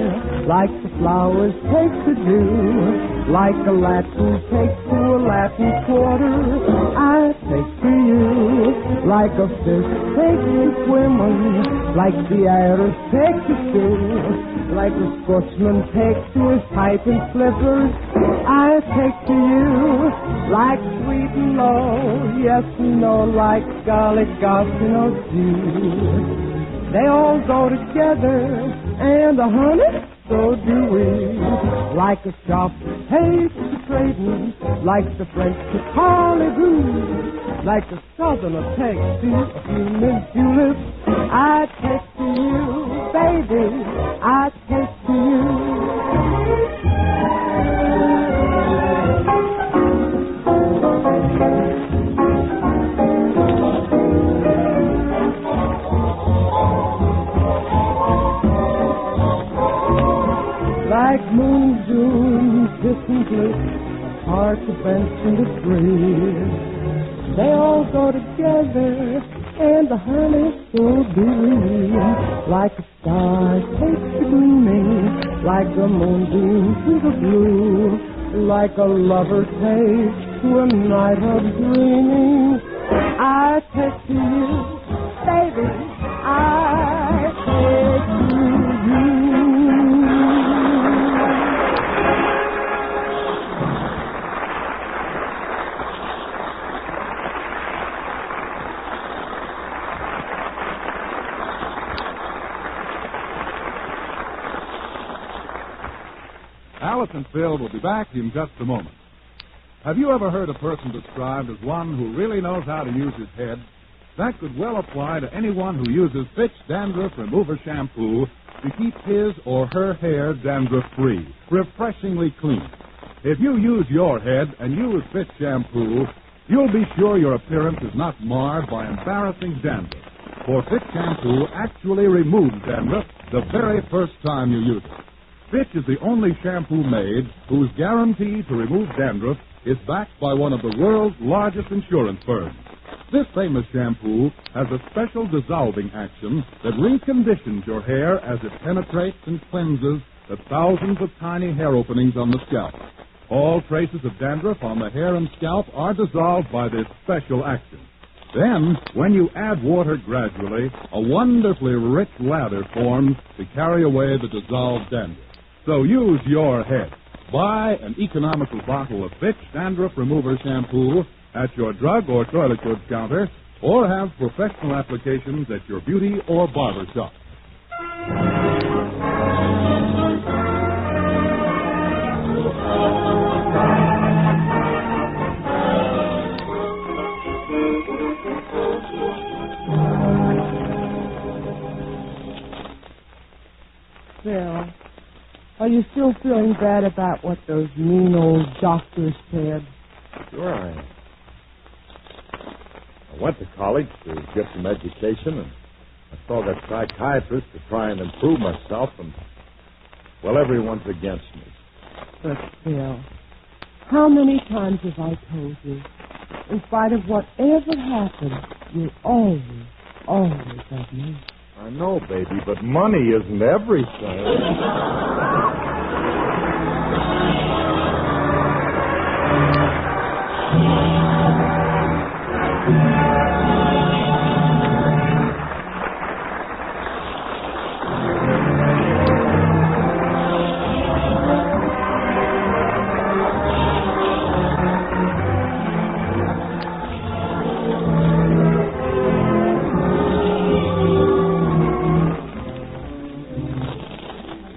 like the flowers take to dew, like a Latin takes to a Latin quarter, I take to you like a fish takes to swimming, like the Irish take to stew, like a Scotsman takes to his pipe and slippers. I take to you like sweet and low, yes and no, like golly gosh, you know, gee. They all go together, and honey, so do we. Like a shop takes to trading, like the French to parlez-vous, like a southerner takes to a few mint tulips. I take to you, baby, I take to you. Like moon, June, distant bliss, heart to bench in the breeze. They all go together, and the honey so do we. Like a star takes to gleaming, like a moonbeam to the blue, like a lover takes to a night of dreaming. I take to you, baby, I take to you. Alice and Phil will be back in just a moment. Have you ever heard a person described as one who really knows how to use his head? That could well apply to anyone who uses Fitch Dandruff Remover Shampoo to keep his or her hair dandruff-free, refreshingly clean. If you use your head and use Fitch Shampoo, you'll be sure your appearance is not marred by embarrassing dandruff. For Fitch Shampoo actually removes dandruff the very first time you use it. Fitch is the only shampoo made whose guarantee to remove dandruff is backed by one of the world's largest insurance firms. This famous shampoo has a special dissolving action that reconditions your hair as it penetrates and cleanses the thousands of tiny hair openings on the scalp. All traces of dandruff on the hair and scalp are dissolved by this special action. Then, when you add water gradually, a wonderfully rich lather forms to carry away the dissolved dandruff. So use your head. Buy an economical bottle of Fitch Dandruff Remover Shampoo at your drug or toilet goods counter, or have professional applications at your beauty or barber shop. Phil, are you still feeling bad about what those mean old doctors said? Sure I am. I went to college to get some education, and I saw that psychiatrist to try and improve myself, and, well, everyone's against me. But, Phil, how many times have I told you, in spite of whatever happens, you'll always have me. I know, baby, but money isn't everything.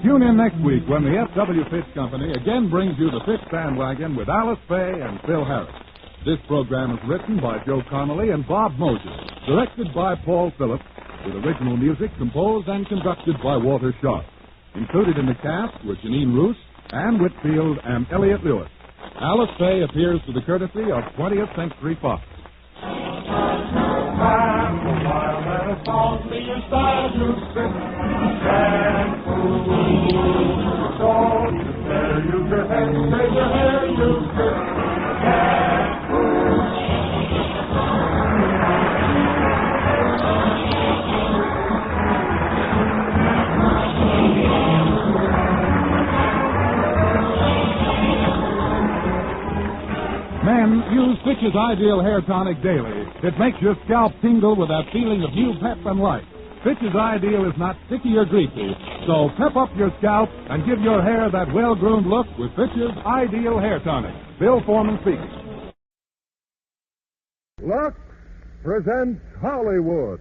Tune in next week when the F.W. Fitch Company again brings you the Fitch Bandwagon with Alice Faye and Phil Harris. This program is written by Joe Connolly and Bob Moses, directed by Paul Phillips, with original music composed and conducted by Walter Sharp. Included in the cast were Janine Roos, Ann Whitfield, and Elliott Lewis. Alice Faye appears to the courtesy of 20th Century Fox. Men, use Fitch's Ideal Hair Tonic daily It makes your scalp tingle with that feeling of new pep and life. Fitch's Ideal is not sticky or greasy, so pep up your scalp and give your hair that well-groomed look with Fitch's Ideal Hair Tonic. Bill Foreman speaking. Lux presents Hollywood.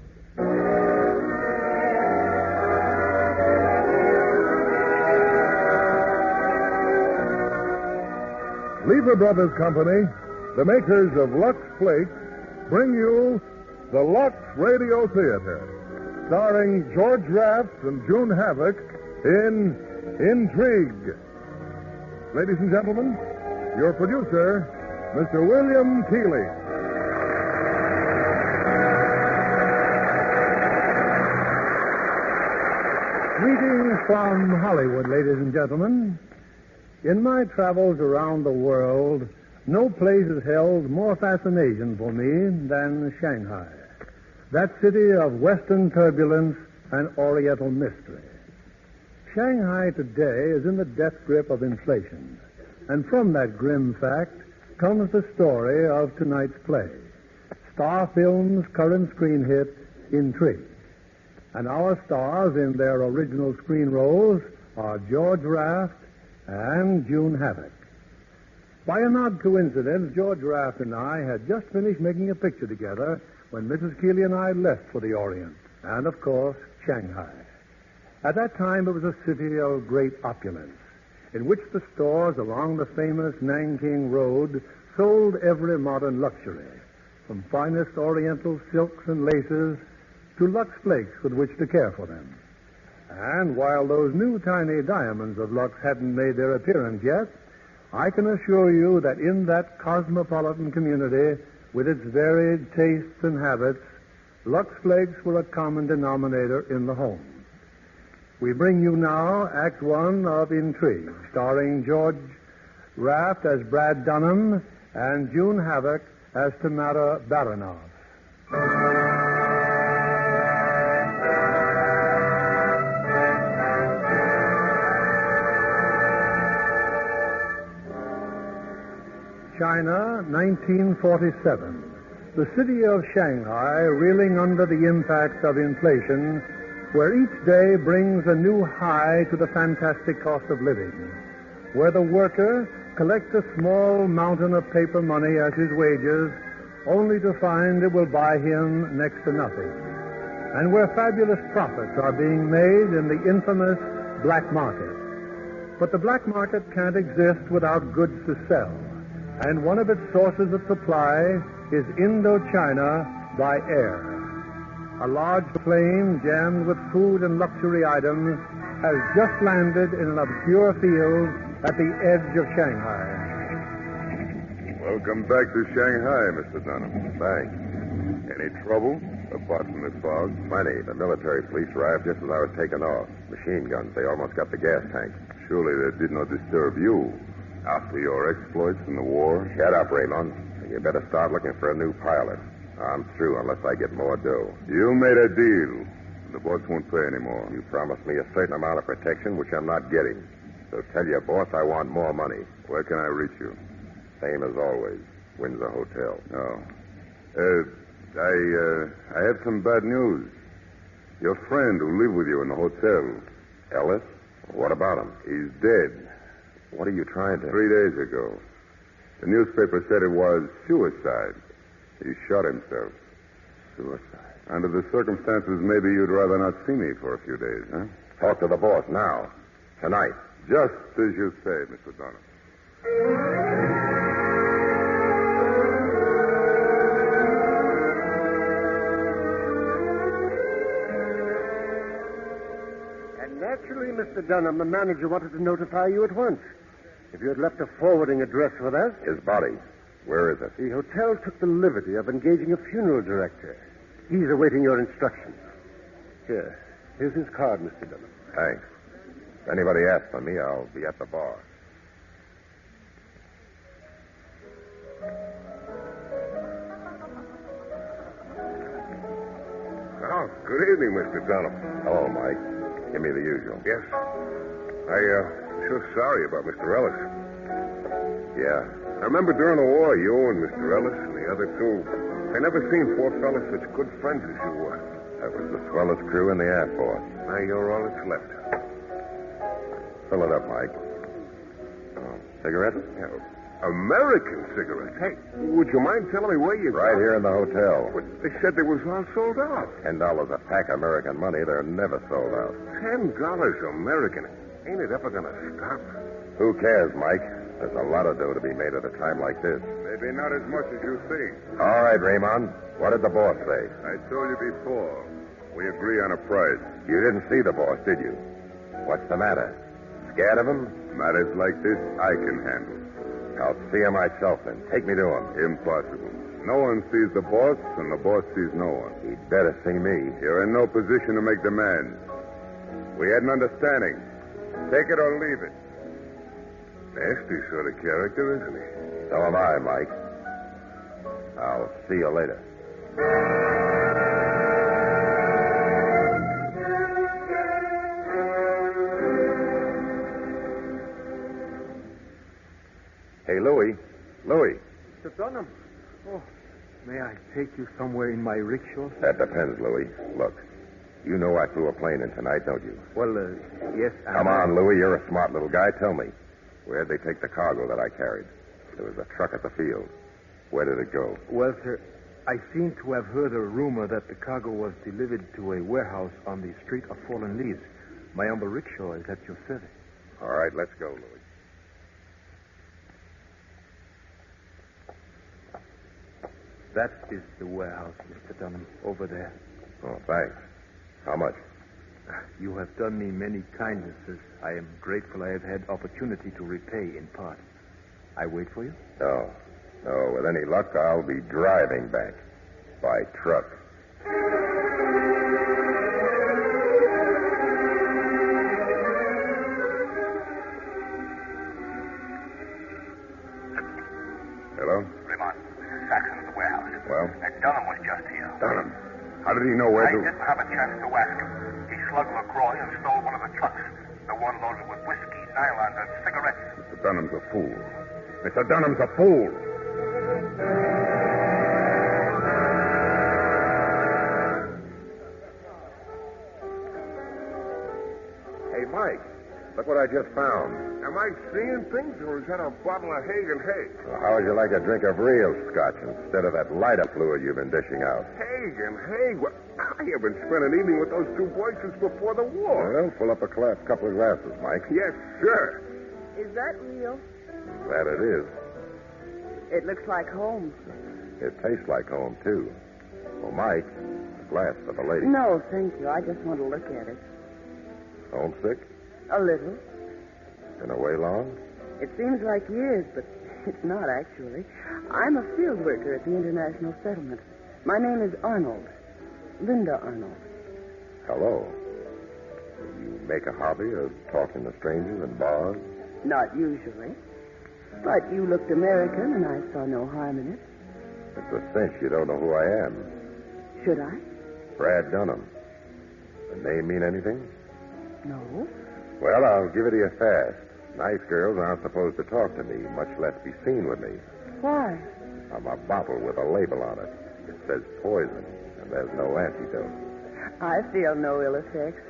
Lever Brothers Company, the makers of Lux Flakes, bring you the Lux Radio Theater, starring George Raft and June Havoc in Intrigue. Ladies and gentlemen, your producer, Mr. William Keeley. Greetings from Hollywood, ladies and gentlemen. In my travels around the world, no place has held more fascination for me than Shanghai, that city of Western turbulence and Oriental mystery. Shanghai today is in the death grip of inflation, and from that grim fact comes the story of tonight's play, Star Film's current screen hit, Intrigue. And our stars in their original screen roles are George Raft and June Havoc. By an odd coincidence, George Raft and I had just finished making a picture together when Mrs. Keeley and I left for the Orient, and, of course, Shanghai. At that time, it was a city of great opulence, in which the stores along the famous Nanking Road sold every modern luxury, from finest Oriental silks and laces to Lux Flakes with which to care for them. And while those new tiny diamonds of Lux hadn't made their appearance yet, I can assure you that in that cosmopolitan community, with its varied tastes and habits, Lux Flakes were a common denominator in the home. We bring you now Act One of Intrigue, starring George Raft as Brad Dunham and June Havoc as Tamara Baronoff. China, 1947. The city of Shanghai reeling under the impact of inflation, where each day brings a new high to the fantastic cost of living, where the worker collects a small mountain of paper money as his wages, only to find it will buy him next to nothing, and where fabulous profits are being made in the infamous black market. But the black market can't exist without goods to sell, and one of its sources of supply is Indochina by air. A large plane jammed with food and luxury items has just landed in an obscure field at the edge of Shanghai. Welcome back to Shanghai, Mr. Dunham. Thanks. Any trouble? Apart from the fog? Plenty. The military police arrived just as I was taking off. Machine guns. They almost got the gas tank. Surely they did not disturb you. After your exploits in the war? Shut up, Raymond. You better start looking for a new pilot. I'm through unless I get more dough. You made a deal. The boss won't pay anymore. You promised me a certain amount of protection, which I'm not getting. So tell your boss I want more money. Where can I reach you? Same as always. Windsor Hotel. Oh. I have some bad news. Your friend who lived with you in the hotel. Ellis? What about him? He's dead. What are you trying to... 3 days ago. The newspaper said it was suicide. He shot himself. Suicide? Under the circumstances, maybe you'd rather not see me for a few days, huh? Talk to the boss now. Tonight. Just as you say, Mr. Dunham. And naturally, Mr. Dunham, the manager wanted to notify you at once. If you had left a forwarding address with us... His body. Where is it? The hotel took the liberty of engaging a funeral director. He's awaiting your instructions. Here's his card, Mr. Dunham. Thanks. If anybody asks for me, I'll be at the bar. Oh, good evening, Mr. Dunham. Hello, Mike. Give me the usual. Yes. I'm sure sorry about Mr. Ellis. Yeah. I remember during the war, you and Mr. Ellis and the other two I never seen four fellas such good friends as you were. That was the swellest crew in the Air Force. Now you're all that's left. Fill it up, Mike. Oh, cigarette? Yeah. American cigarettes. Hey, would you mind telling me where you Right here in the hotel. But they said they was all sold out. $10 a pack American money. They're never sold out. $10 American. Ain't it ever going to stop? Who cares, Mike? There's a lot of dough to be made at a time like this. Maybe not as much as you think. All right, Raymond. What did the boss say? I told you before. We agree on a price. You didn't see the boss, did you? What's the matter? Scared of him? Matters like this, I can handle. I'll see him myself then. Take me to him. Impossible. No one sees the boss, and the boss sees no one. He'd better see me. You're in no position to make demands. We had an understanding. Take it or leave it. Nasty sort of character, isn't he? So am I, Mike. I'll see you later. Hey, Louie. Louie. Mr. Dunham. Oh, may I take you somewhere in my rickshaw? That depends, Louie. Look, you know I flew a plane in tonight, don't you? Well, yes. Come on, Louie. You're a smart little guy. Tell me. Where'd they take the cargo that I carried? There was a truck at the field. Where did it go? Well, sir, I seem to have heard a rumor that the cargo was delivered to a warehouse on the street of Fallen Leaves. My humble rickshaw is at your service. All right, let's go, Louie. That is the warehouse, Mr. Dunham, over there. Oh, thanks. How much? You have done me many kindnesses. I am grateful I have had opportunity to repay in part. I wait for you? No. No, with any luck, I'll be driving back. By truck. Hello? Raymond, Saxon at the warehouse. Well? Dunham was just here. Dunham? How did he know where I to... didn't have a chance to ask him. He slugged LaCroix and stole one of the trucks. The one loaded with whiskey, nylon, and cigarettes. Mr. Dunham's a fool. Mr. Dunham's a fool. Hey, Mike, look what I just found. Am I seeing things, or is that a bottle of Hagen Hay? Well, how would you like a drink of real scotch instead of that lighter fluid you've been dishing out? Hagen Hay? Well, I haven't spent an evening with those two boys since before the war. Well, fill up a couple of glasses, Mike. Yes, sir. Is that real? That it is. It looks like home. It tastes like home, too. Well, Mike, a glass for the lady. No, thank you. I just want to look at it. Homesick? A little. Been away long? It seems like years, but it's not actually. I'm a field worker at the International Settlement. My name is Arnold. Linda Arnold. Hello. You make a hobby of talking to strangers in bars? Not usually. But you looked American, and I saw no harm in it. It's a cinch you don't know who I am. Should I? Brad Dunham. The name mean anything? No. Well, I'll give it to you fast. Nice girls aren't supposed to talk to me, much less be seen with me. Why? I'm a bottle with a label on it. It says poison, and there's no antidote. I feel no ill effects.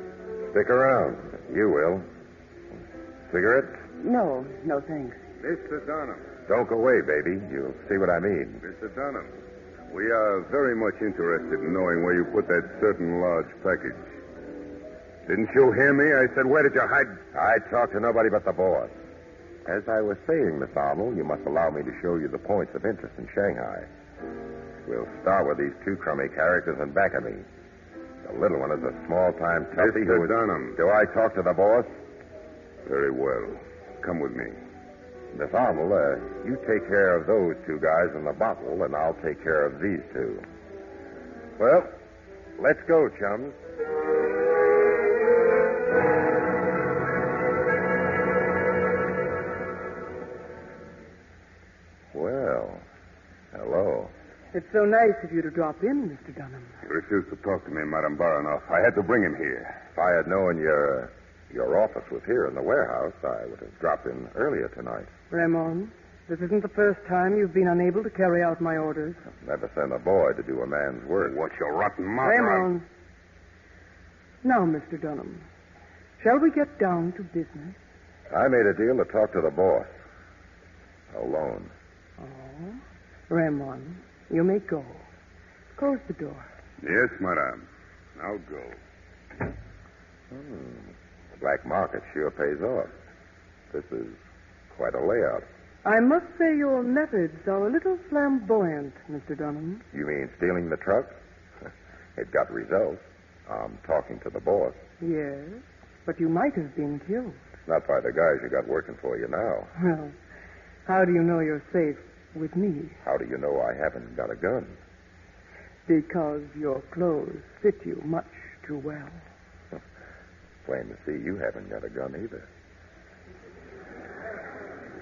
Stick around. You will. Cigarette? No, no thanks. Mr. Dunham. Don't go away, baby. You'll see what I mean. Mr. Dunham, we are very much interested in knowing where you put that certain large package. Didn't you hear me? I said, where did you hide? I talked to nobody but the boss. As I was saying, Miss Arnold, you must allow me to show you the points of interest in Shanghai. We'll start with these two crummy characters in back of me. The little one is a small-time toughie Mr. Dunham. Do I talk to the boss? Very well. Come with me. Miss Arnold, you take care of those two guys in the bottle, and I'll take care of these two. Well, let's go, chums. Well, hello. It's so nice of you to drop in, Mr. Dunham. He refused to talk to me, Madame Baranoff. I had to bring him here. If I had known your office was here in the warehouse, I would have dropped in earlier tonight. Raymond, This isn't the first time you've been unable to carry out my orders. Never send a boy to do a man's work. What's your rotten mouth? Raymond. Now, Mr. Dunham, shall we get down to business? I made a deal to talk to the boss. Alone. Oh, Raymond, you may go. Close the door. Yes, madame. I'll go. The black market sure pays off. This is quite a layout. I must say your methods are a little flamboyant, Mr. Dunham. You mean stealing the truck? It got results. I'm talking to the boss. Yes, but you might have been killed. Not by the guys you got working for you now. Well, how do you know you're safe with me? How do you know I haven't got a gun? Because your clothes fit you much too well. Plain to see you haven't got a gun either.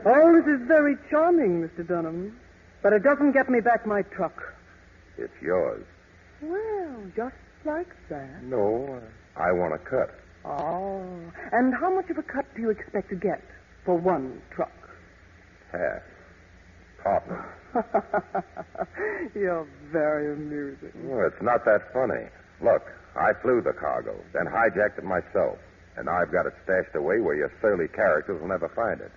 Oh, this is very charming, Mr. Dunham. But it doesn't get me back my truck. It's yours. Well, just like that. No, I want a cut. Oh, and how much of a cut do you expect to get for one truck? Half. Partner. You're very amusing. Well, it's not that funny. Look, I flew the cargo, then hijacked it myself, and I've got it stashed away where your surly characters will never find it.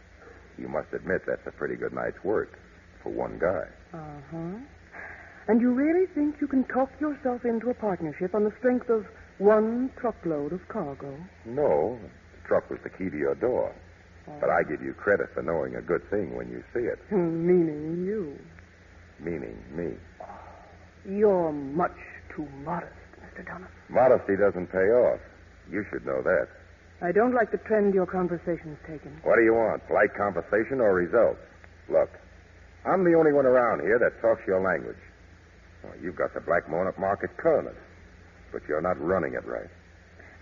You must admit that's a pretty good night's work for one guy. Uh-huh. And you really think you can talk yourself into a partnership on the strength of one truckload of cargo? No, the truck was the key to your door. But I give you credit for knowing a good thing when you see it. Meaning you. Meaning me. You're much too modest, Mr. Dunham. Modesty doesn't pay off. You should know that. I don't like the trend your conversation's taken. What do you want, polite conversation or results? Look, I'm the only one around here that talks your language. Well, you've got the black market cornered, but you're not running it right.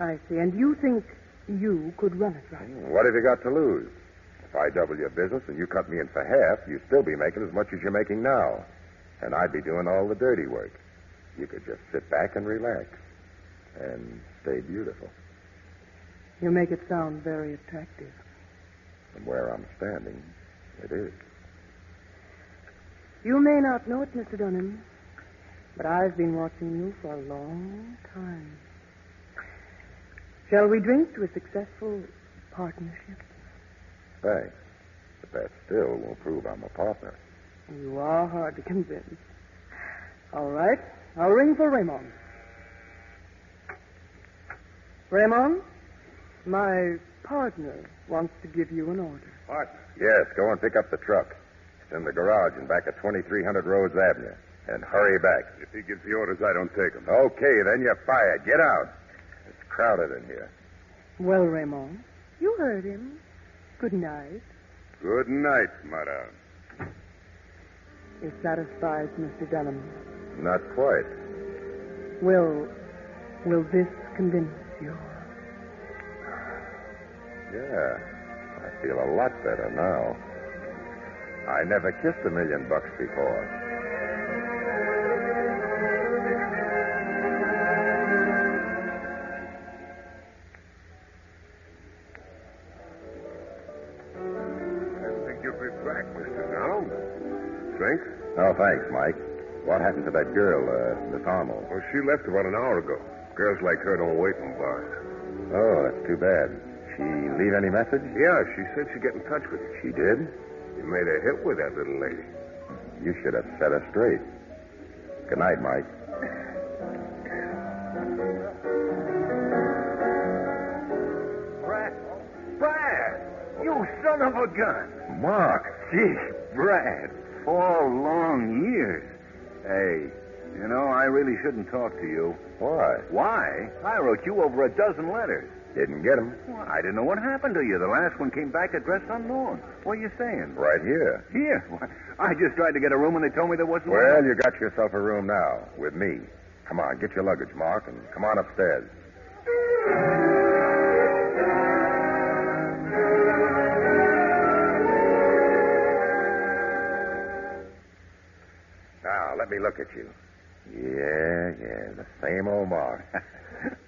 I see. And you think you could run it right? What have you got to lose? If I double your business and you cut me in for half, you'd still be making as much as you're making now. And I'd be doing all the dirty work. You could just sit back and relax and stay beautiful. You make it sound very attractive. From where I'm standing, it is. You may not know it, Mr. Dunham, but I've been watching you for a long time. Shall we drink to a successful partnership? Thanks. But that still won't prove I'm a partner. You are hard to convince. All right. I'll ring for Raymond. Raymond, my partner wants to give you an order. Partner? Yes, go and pick up the truck. It's in the garage and back at 2300 Rhodes Avenue. And hurry back. If he gives the orders, I don't take them. Okay, then you're fired. Get out. It's crowded in here. Well, Raymond, you heard him. Good night. Good night, madame. You're satisfied, Mr. Dunham? Not quite. Will this convince you? Yeah, I feel a lot better now. I never kissed $1 million before. Drink? Oh, thanks, Mike. What happened to that girl, Miss Arnold? Well, she left about an hour ago. Girls like her don't wait in bars. Oh, that's too bad. She leave any message? Yeah, she said she'd get in touch with you. She did? You made a hit with that little lady. You should have set her straight. Good night, Mike. Brad! You son of a gun! Mark! Gee, Brad, 4 long years. Hey, you know, I really shouldn't talk to you. Why? Why? I wrote you over 12 letters. Didn't get them. Well, I didn't know what happened to you. The last one came back addressed unknown. What are you saying? Right here. Here? Why, I just tried to get a room and they told me there wasn't Well, one. you got yourself a room now, with me. Come on, get your luggage, Mark, and come on upstairs. Now, let me look at you. Yeah, the same old Mark.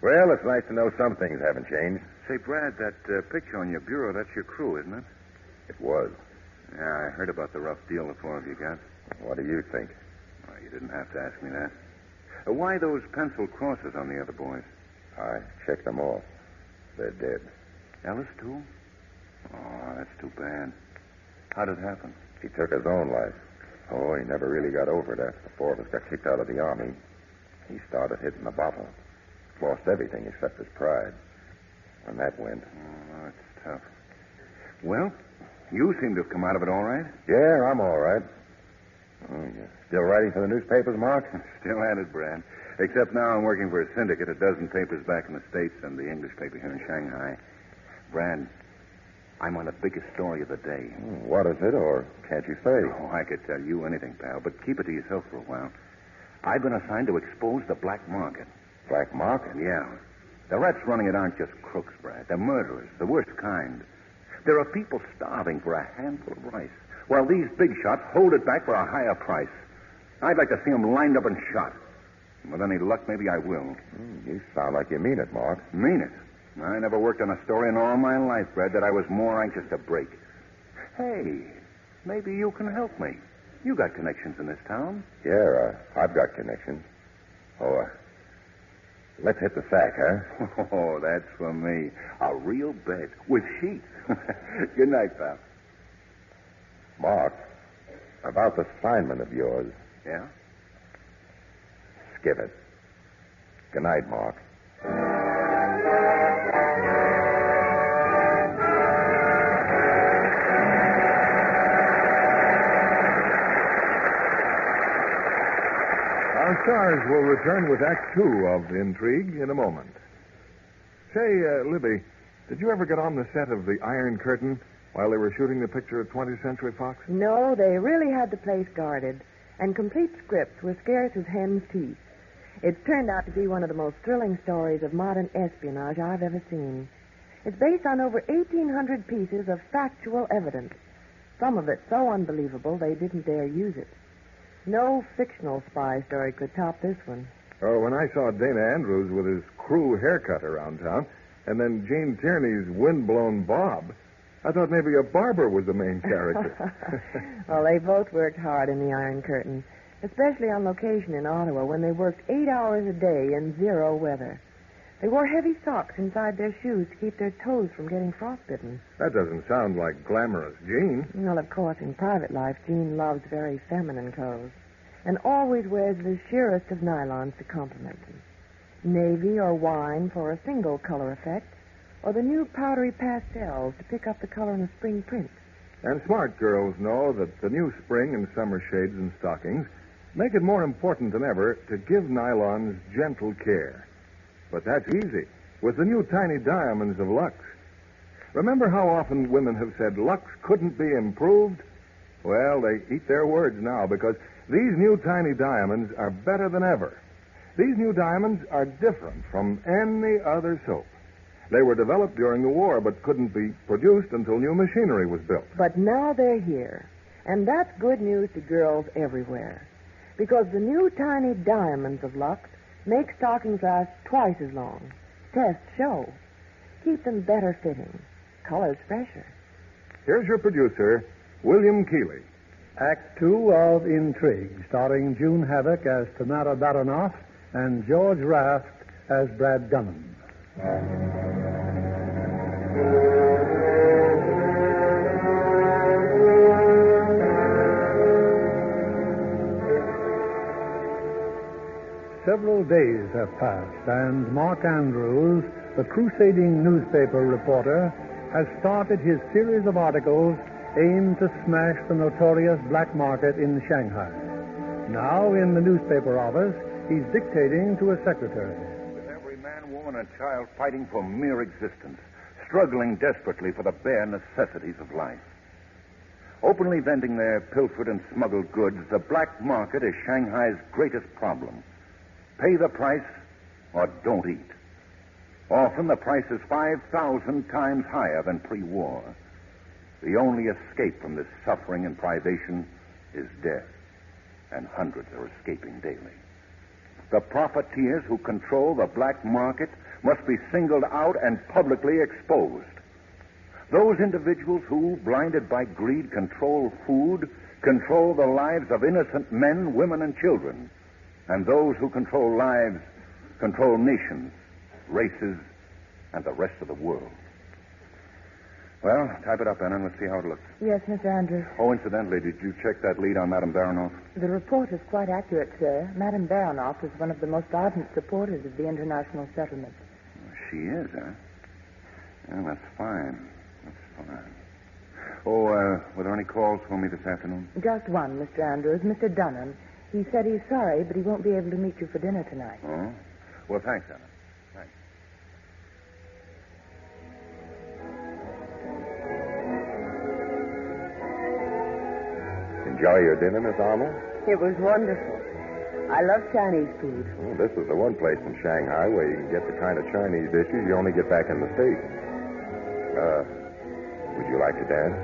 Well, it's nice to know some things haven't changed. Say, Brad, that picture on your bureau, that's your crew, isn't it? It was. Yeah, I heard about the rough deal the four of you got. What do you think? Well, you didn't have to ask me that. Why those pencil crosses on the other boys? I checked them off. They're dead. Ellis, too? Oh, that's too bad. How did it happen? He took his own life. Oh, he never really got over it after the four of us got kicked out of the Army. He started hitting the bottle. Lost everything except his pride. When that went. Oh, that's tough. Well, you seem to have come out of it all right. Yeah, I'm all right. Oh, you still writing for the newspapers, Mark? Still at it, Brad. Except now I'm working for a syndicate, a dozen papers back in the States and the English paper here in Shanghai. Brad, I'm on the biggest story of the day. What is it, or can't you say? Oh, I could tell you anything, pal, but keep it to yourself for a while. I've been assigned to expose the black market. Black market? Yeah. The rats running it aren't just crooks, Brad. They're murderers, the worst kind. There are people starving for a handful of rice, while these big shots hold it back for a higher price. I'd like to see them lined up and shot. With any luck, maybe I will. You sound like you mean it, Mark. Mean it? I never worked on a story in all my life, Brad, that I was more anxious to break. Hey, maybe you can help me. You got connections in this town. Yeah, I've got connections. Oh, let's hit the sack, huh? Oh, that's for me. A real bed with sheets. Good night, pal. Mark, about this assignment of yours. Yeah? Skip it. Good night, Mark. Our stars will return with Act 2 of Intrigue in a moment. Say, Libby, did you ever get on the set of The Iron Curtain while they were shooting the picture at 20th Century Fox? No, they really had the place guarded, and complete scripts were scarce as hen's teeth. It's turned out to be one of the most thrilling stories of modern espionage I've ever seen. It's based on over 1,800 pieces of factual evidence, some of it so unbelievable they didn't dare use it. No fictional spy story could top this one. Oh, when I saw Dana Andrews with his crew haircut around town, and then Gene Tierney's windblown bob, I thought maybe a barber was the main character. Well, they both worked hard in the Iron Curtain, especially on location in Ottawa when they worked 8 hours a day in zero weather. They wore heavy socks inside their shoes to keep their toes from getting frostbitten. That doesn't sound like glamorous Gene. Well, of course, in private life, Gene loves very feminine clothes and always wears the sheerest of nylons to complement them. Navy or wine for a single color effect, or the new powdery pastels to pick up the color in a spring print. And smart girls know that the new spring and summer shades and stockings make it more important than ever to give nylons gentle care. But that's easy with the new tiny diamonds of Lux. Remember how often women have said Lux couldn't be improved? Well, they eat their words now because these new tiny diamonds are better than ever. These new diamonds are different from any other soap. They were developed during the war but couldn't be produced until new machinery was built. But now they're here, and that's good news to girls everywhere. Because the new tiny diamonds of Lux make stockings last twice as long. Tests show. Keep them better fitting. Colors fresher. Here's your producer, William Keeley. Act 2 of Intrigue, starring June Havoc as Tamara Baronoff and George Raft as Brad Dunham. Several days have passed, and Mark Andrews, the crusading newspaper reporter, has started his series of articles aimed to smash the notorious black market in Shanghai. Now, in the newspaper office, he's dictating to a secretary. With every man, woman, and child fighting for mere existence, struggling desperately for the bare necessities of life. Openly vending their pilfered and smuggled goods, the black market is Shanghai's greatest problem. Pay the price or don't eat. Often the price is 5,000 times higher than pre-war. The only escape from this suffering and privation is death, and hundreds are escaping daily. The profiteers who control the black market must be singled out and publicly exposed. Those individuals who, blinded by greed, control food, control the lives of innocent men, women, and children. And those who control lives control nations, races, and the rest of the world. Well, type it up, Anna, and let's see how it looks. Yes, Mr. Andrews. Oh, incidentally, did you check that lead on Madame Baranoff? The report is quite accurate, sir. Madame Baranoff is one of the most ardent supporters of the international settlement. She is, huh? Yeah, that's fine. That's fine. Oh, were there any calls for me this afternoon? Just one, Mr. Andrews. Mr. Dunham. He said he's sorry, but he won't be able to meet you for dinner tonight. Oh? Well, thanks, Anna. Thanks. Enjoy your dinner, Miss Armour? It was wonderful. I love Chinese food. Well, this is the one place in Shanghai where you can get the kind of Chinese dishes you only get back in the States. Would you like to dance?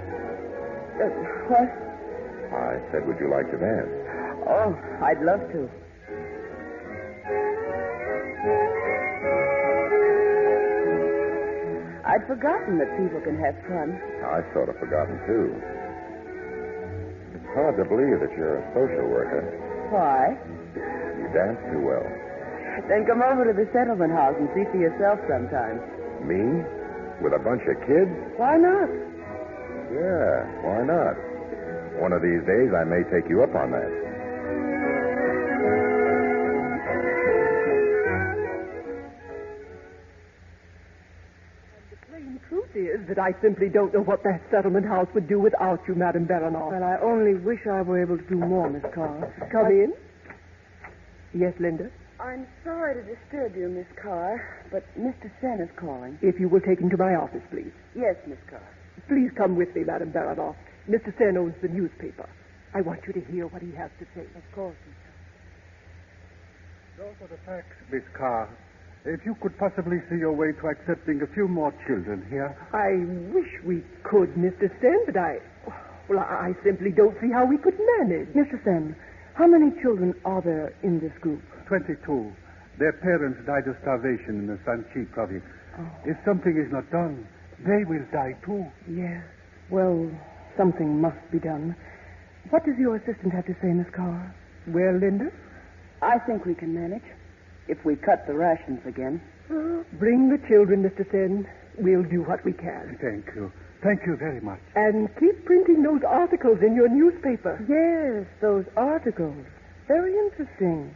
What? I said, would you like to dance? Oh, I'd love to. I'd forgotten that people can have fun. I've sort of forgotten, too. It's hard to believe that you're a social worker. Why? You dance too well. Then come over to the settlement house and see for yourself sometime. Me? With a bunch of kids? Why not? Yeah, why not? One of these days I may take you up on that. The plain truth is that I simply don't know what that settlement house would do without you, Madame Baranoff. Well, I only wish I were able to do more, Miss Carr. Come in. Yes, Linda? I'm sorry to disturb you, Miss Carr, but Mr. Sen is calling. If you will take him to my office, please. Yes, Miss Carr. Please come with me, Madame Baranoff. Mr. Sen owns the newspaper. I want you to hear what he has to say. Of course, Miss Those are the facts, Miss Carr. If you could possibly see your way to accepting a few more children here. I wish we could, Mr. Sen, but I simply don't see how we could manage. Mr. Sen, how many children are there in this group? 22. Their parents died of starvation in the Sanchi province. Oh. If something is not done, they will die too. Yes. Well, something must be done. What does your assistant have to say, Miss Carr? Well, Linda? I think we can manage. If we cut the rations again. Bring the children, Mr. Sen. We'll do what we can. Thank you. Thank you very much. And keep printing those articles in your newspaper. Yes, those articles. Very interesting.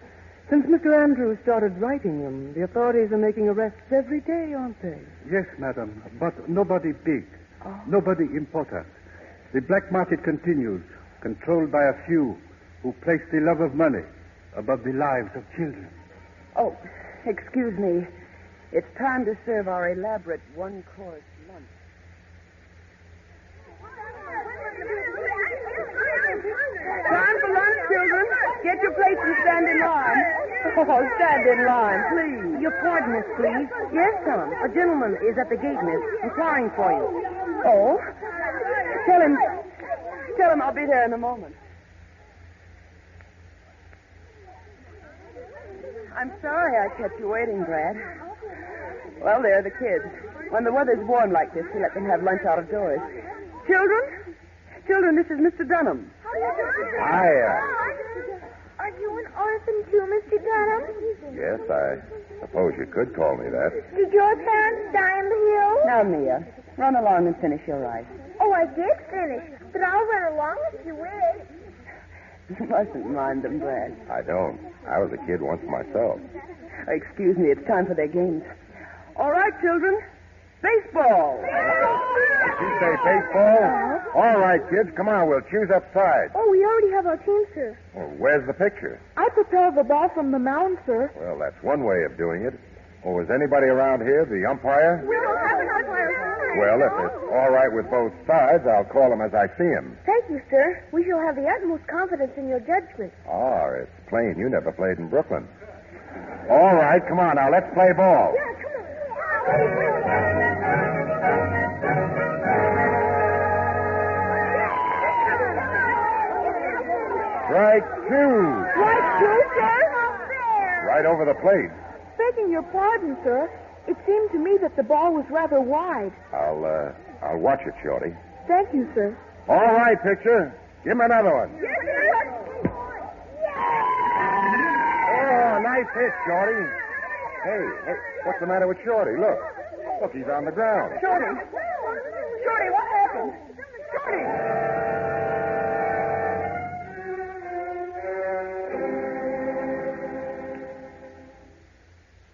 Since Mr. Andrews started writing them, the authorities are making arrests every day, aren't they? Yes, madam, but nobody big. Oh. Nobody important. The black market continues, controlled by a few who place the love of money above the lives of children. Oh, excuse me. It's time to serve our elaborate one-course lunch. Time for lunch, children. Get your plates and stand in line. Oh, stand in line, please. Your pardon, miss, please. Yes, son. A gentleman is at the gate, miss, inquiring for you. Oh? Tell him I'll be there in a moment. I'm sorry I kept you waiting, Brad. Well, they're the kids. When the weather's warm like this, we let them have lunch out of doors. Children, this is Mr. Dunham. Hiya. Are you an orphan too, Mr. Dunham? Yes, I suppose you could call me that. Did your parents die on the hill? Now, Mia, run along and finish your rice. Oh, I did finish, but I'll run along if you wish. You mustn't mind them, Brad. I don't. I was a kid once myself. Excuse me, it's time for their games. All right, children. Baseball. Did you say baseball? All right, kids, come on. We'll choose up sides. Oh, we already have our team, sir. Well, where's the picture? I propelled the ball from the mound, sir. Well, that's one way of doing it. Oh, is anybody around here, the umpire? We don't have an umpire. Well, if it's all right with both sides, I'll call him as I see him. Thank you, sir. We shall have the utmost confidence in your judgment. Oh, it's plain you never played in Brooklyn. All right, come on now, let's play ball. Yeah, come on. Strike two. Strike two, sir? Right over the plate. Begging your pardon, sir. It seemed to me that the ball was rather wide. I'll I'll watch it, Shorty. Thank you, sir. All right, picture. Give me another one. Yes, sir. Oh, nice hit, Shorty. Hey, what's the matter with Shorty? Look, he's on the ground. Shorty, what happened? Shorty!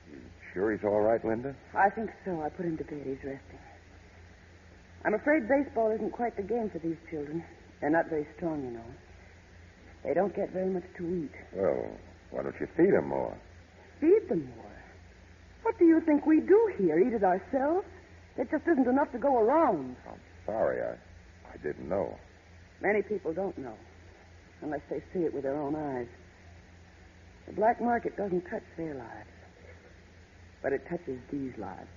You sure he's all right, Linda? I think so. I put him to bed. He's resting. I'm afraid baseball isn't quite the game for these children. They're not very strong, you know. They don't get very much to eat. Well, why don't you feed him more? Feed them more? What do you think we do here? Eat it ourselves? There just isn't enough to go around. I'm sorry, I didn't know. Many people don't know, unless they see it with their own eyes. The black market doesn't touch their lives, but it touches these lives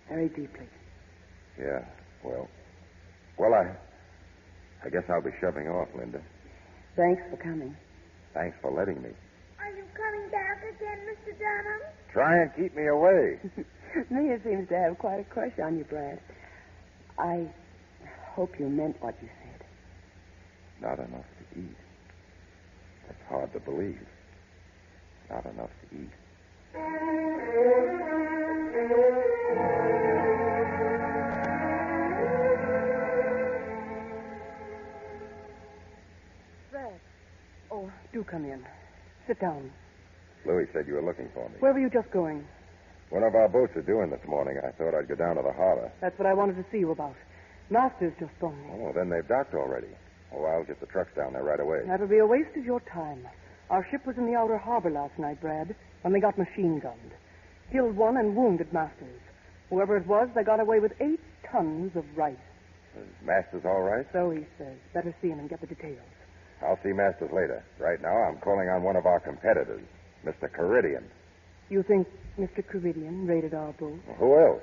very deeply. Yeah, well, I guess I'll be shoving off, Linda. Thanks for coming. Thanks for letting me. Are you coming back again, Mr. Dunham? Try and keep me away. Mia seems to have quite a crush on you, Brad. I hope you meant what you said. Not enough to eat. That's hard to believe. Not enough to eat. Brad. Oh, do come in. Sit down. Louis said you were looking for me. Where were you just going? One of our boats are doing this morning. I thought I'd go down to the harbor. That's what I wanted to see you about. Master's just phoned me. Oh, then they've docked already. Oh, I'll get the trucks down there right away. That'll be a waste of your time. Our ship was in the outer harbor last night, Brad, when they got machine gunned. Killed one and wounded Masters. Whoever it was, they got away with 8 tons of rice. Is Masters all right? So he says. Better see him and get the details. I'll see Masters later. Right now, I'm calling on one of our competitors, Mr. Caridian. You think Mr. Caridian raided our boat? Well, who else?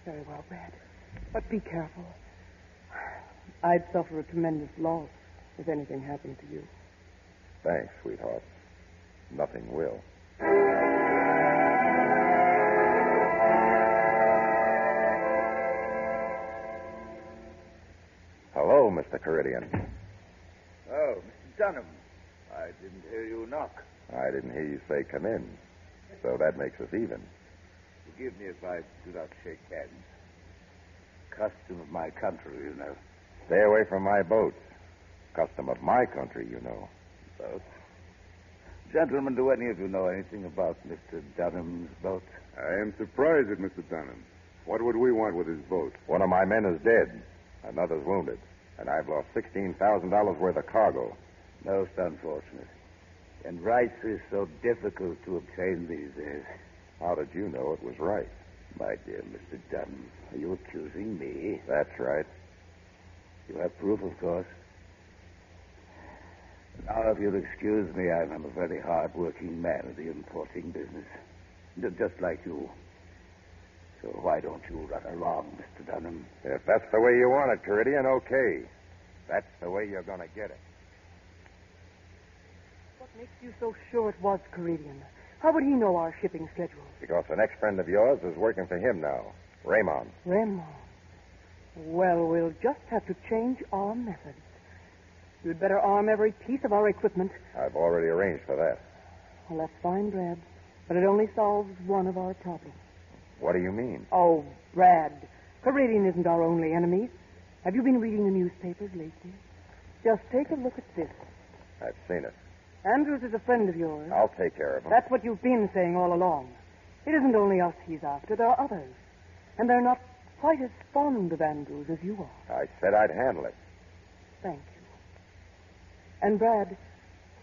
Very well, Brad. But be careful. I'd suffer a tremendous loss if anything happened to you. Thanks, sweetheart. Nothing will. Hello, Mr. Caridian. Oh, Mr. Dunham. I didn't hear you knock. I didn't hear you say come in. So that makes us even. Forgive me if I do not shake hands. Custom of my country, you know. Stay away from my boats. Custom of my country, you know. Boats? Gentlemen, do any of you know anything about Mr. Dunham's boat? I am surprised at Mr. Dunham. What would we want with his boat? One of my men is dead. Another's wounded. And I've lost $16,000 worth of cargo. Most unfortunate. And rice is so difficult to obtain these days. How did you know it was right? My dear Mr. Dunham, are you accusing me? That's right. You have proof, of course. Now, if you'll excuse me, I'm a very hard-working man of the importing business. Just like you. So why don't you run along, Mr. Dunham? If that's the way you want it, Caridian, okay. That's the way you're going to get it. What makes you so sure it was Caridian? How would he know our shipping schedule? Because an ex-friend of yours is working for him now, Raymond. Raymond. Well, we'll just have to change our methods. You'd better arm every piece of our equipment. I've already arranged for that. Well, that's fine, Brad. But it only solves one of our problems. What do you mean? Oh, Brad. Caridian isn't our only enemy. Have you been reading the newspapers lately? Just take a look at this. I've seen it. Andrews is a friend of yours. I'll take care of him. That's what you've been saying all along. It isn't only us he's after. There are others. And they're not quite as fond of Andrews as you are. I said I'd handle it. Thank you. And, Brad,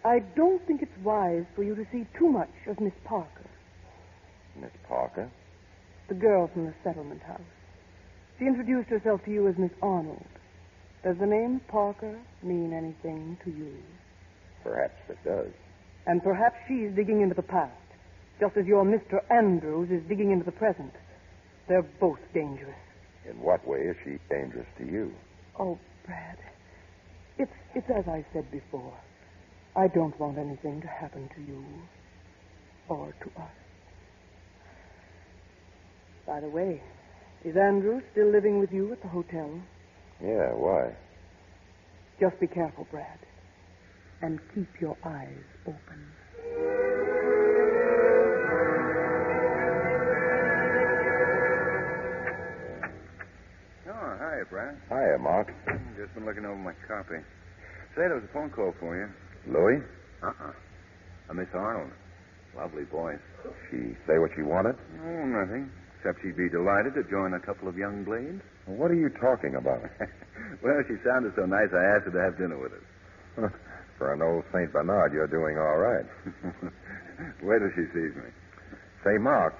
I don't think it's wise for you to see too much of Miss Parker. Miss Parker? the girl from the settlement house. She introduced herself to you as Miss Arnold. Does the name Parker mean anything to you? Perhaps it does. And perhaps she's digging into the past, just as your Mr. Andrews is digging into the present. They're both dangerous. In what way is she dangerous to you? Oh, Brad, it's as I said before. I don't want anything to happen to you or to us. By the way, Is Andrew still living with you at the hotel? Yeah, why? Just be careful, Brad. And keep your eyes open. Oh, hiya, Brad. Hiya, Mark. Just been looking over my copy. Say, there was a phone call for you. Louis? Miss Arnold. Lovely voice. She say what she wanted? Oh, nothing. Except she'd be delighted to join a couple of young blades. What are you talking about? Well, she sounded so nice, I asked her to have dinner with us. For an old St. Bernard, you're doing all right. Wait till she sees me. Say, Mark,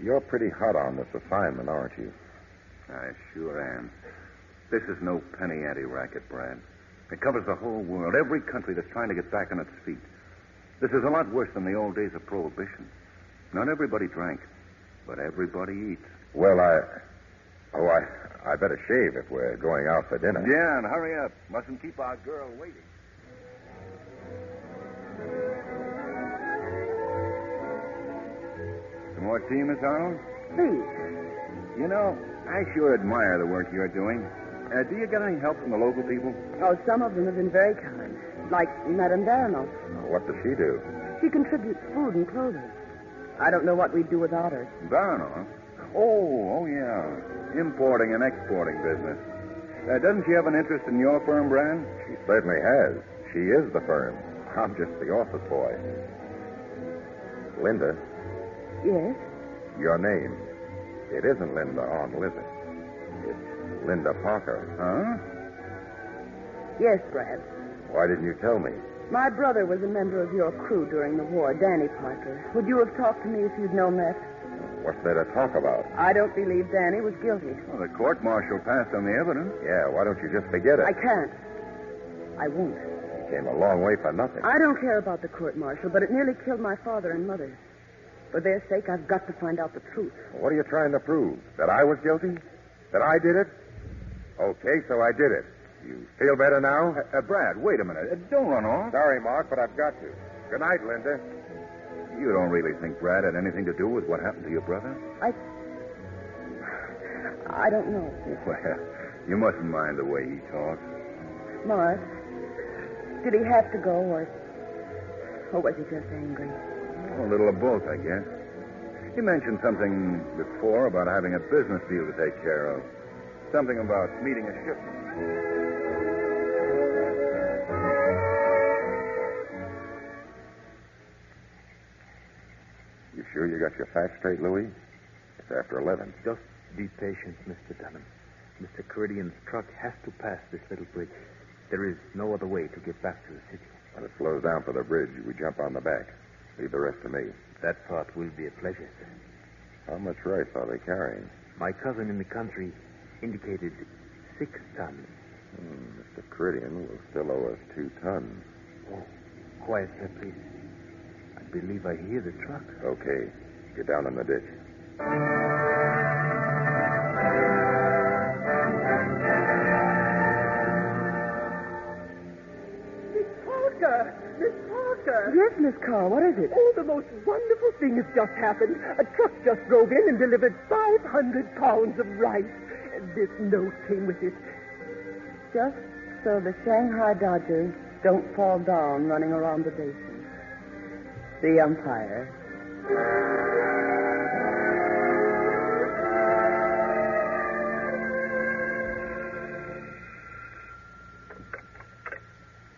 you're pretty hot on this assignment, aren't you? I sure am. This is no penny ante racket, Brad. It covers the whole world, every country that's trying to get back on its feet. This is a lot worse than the old days of Prohibition. Not everybody drank, but everybody eats. Well, I better shave if we're going out for dinner. Yeah, and hurry up. Mustn't keep our girl waiting. Some more tea, Miss Arnold? Please. You know, I sure admire the work you're doing. Do you get any help from the local people? Oh, some of them have been very kind. Like Madame Baronoff. What does she do? She contributes food and clothing. I don't know what we'd do without her. Baronoff? Oh, yeah. Importing and exporting business. Doesn't she have an interest in your firm, Brad? She certainly has. She is the firm. I'm just the office boy. Linda? Yes? Your name. It isn't Linda Arnold, is it? It's Linda Parker. Huh? Yes, Brad. Why didn't you tell me? My brother was a member of your crew during the war, Danny Parker. Would you have talked to me if you'd known that? What's there to talk about? I don't believe Danny was guilty. Well, the court-martial passed on the evidence. Yeah, why don't you just forget it? I can't. I won't. You came a long way for nothing. I don't care about the court-martial, but it nearly killed my father and mother. For their sake, I've got to find out the truth. What are you trying to prove? That I was guilty? That I did it? Okay, so I did it. You feel better now? Brad, wait a minute. Don't run off. Sorry, Mark, but I've got to. Good night, Linda. You don't really think Brad had anything to do with what happened to your brother? I don't know. Well, you mustn't mind the way he talks. Mark, did he have to go, or was he just angry? A little of both, I guess. He mentioned something before about having a business deal to take care of. Something about meeting a shipment. You sure you got your facts straight, Louis? It's after 11. Just be patient, Mr. Dunham. Mr. Caridian's truck has to pass this little bridge. There is no other way to get back to the city. When it slows down for the bridge, we jump on the back. Leave the rest to me. That part will be a pleasure, sir. How much rice are they carrying? My cousin in the country indicated 6 tons. Mr. Caridian will still owe us 2 tons. Oh, quiet, sir, please. I believe I hear the truck. Okay. Get down in the ditch. Miss Parker! Miss Parker! Yes, Miss Carr, what is it? Oh, the most wonderful thing has just happened. A truck just drove in and delivered 500 pounds of rice. And this note came with it. Just so the Shanghai Dodgers don't fall down running around the bases. The umpire.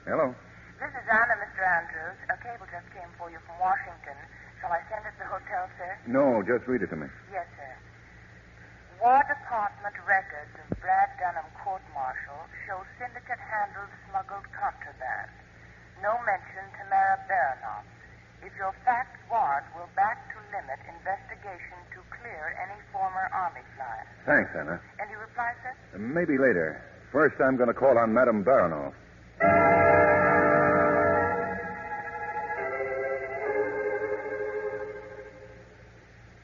Hello. This is Anna, Mr. Andrews. A cable just came for you from Washington. Shall I send it to the hotel, sir? No, just read it to me. Yes, sir. War Department records of Brad Dunham court-martial show syndicate handled smuggled contraband. No mention to Mara Baronoff. If your facts warrant, we'll back to limit investigation to clear any former Army flyers. Thanks, Anna. Any reply, sir? Maybe later. First, I'm going to call on Madame Baronoff.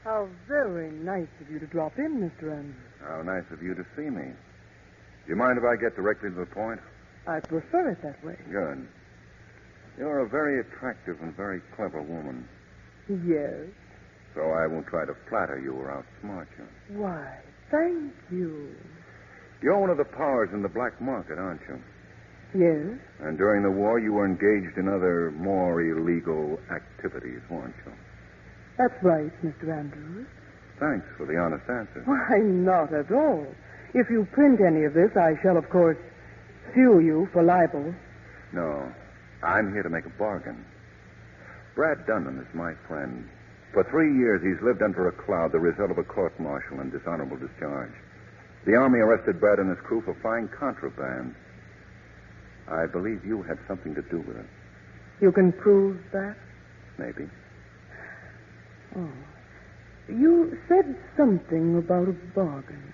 How very nice of you to drop in, Mr. Andrews. How nice of you to see me. Do you mind if I get directly to the point? I prefer it that way. Good. You're a very attractive and very clever woman. Yes. So I won't try to flatter you or outsmart you. Why, Thank you. You're one of the powers in the black market, aren't you? Yes? And during the war, you were engaged in other more illegal activities, weren't you? That's right, Mr. Andrews. Thanks for the honest answer. Why, not at all. If you print any of this, I shall, of course, sue you for libel. No, I'm here to make a bargain. Brad Dunham is my friend. For 3 years, he's lived under a cloud, the result of a court-martial and dishonorable discharge. The Army arrested Brad and his crew for fine contraband. I believe you had something to do with it. You can prove that? Maybe. Oh. You said something about a bargain.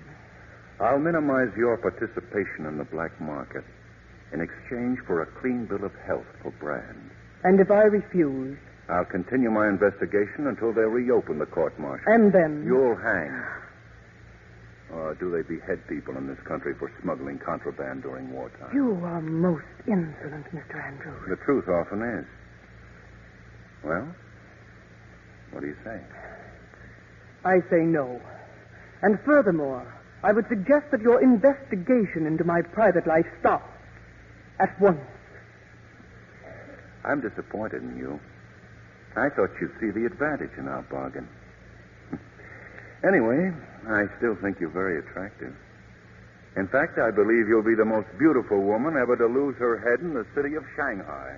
I'll minimize your participation in the black market in exchange for a clean bill of health for Brad. And if I refuse? I'll continue my investigation until they reopen the court-martial. And then? You'll hang. Or do they behead people in this country for smuggling contraband during wartime? You are most insolent, Mr. Andrews. The truth often is. Well, what do you say? I say no. And furthermore, I would suggest that your investigation into my private life stop at once. I'm disappointed in you. I thought you'd see the advantage in our bargain. Anyway, I still think you're very attractive. In fact, I believe you'll be the most beautiful woman ever to lose her head in the city of Shanghai.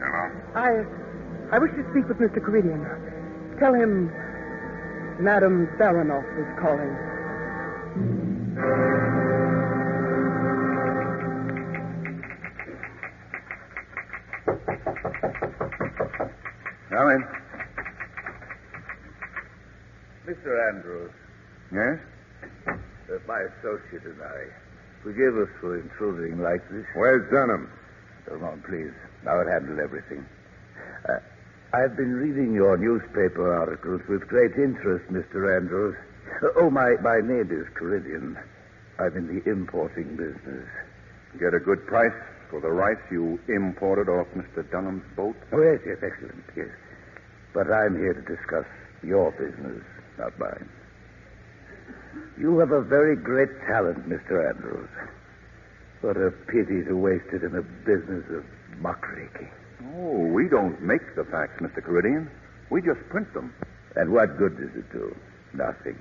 Hello? I wish to speak with Mr. Caridian. Tell him Madame Baranoff is calling. Come in. Mr. Andrews. Yes? My associate and I. Forgive us for intruding like this. Where's Dunham? Come on, please. I'll handle everything. I've been reading your newspaper articles with great interest, Mr. Andrews. Oh, my name is Caridian. I'm in the importing business. Get a good price for the rice you imported off Mr. Dunham's boat? Oh, yes, excellent, yes. But I'm here to discuss your business, not mine. You have a very great talent, Mr. Andrews. What a pity to waste it in a business of muckraking. Oh, we don't make the facts, Mr. Caridian. We just print them. And what good does it do? Nothing.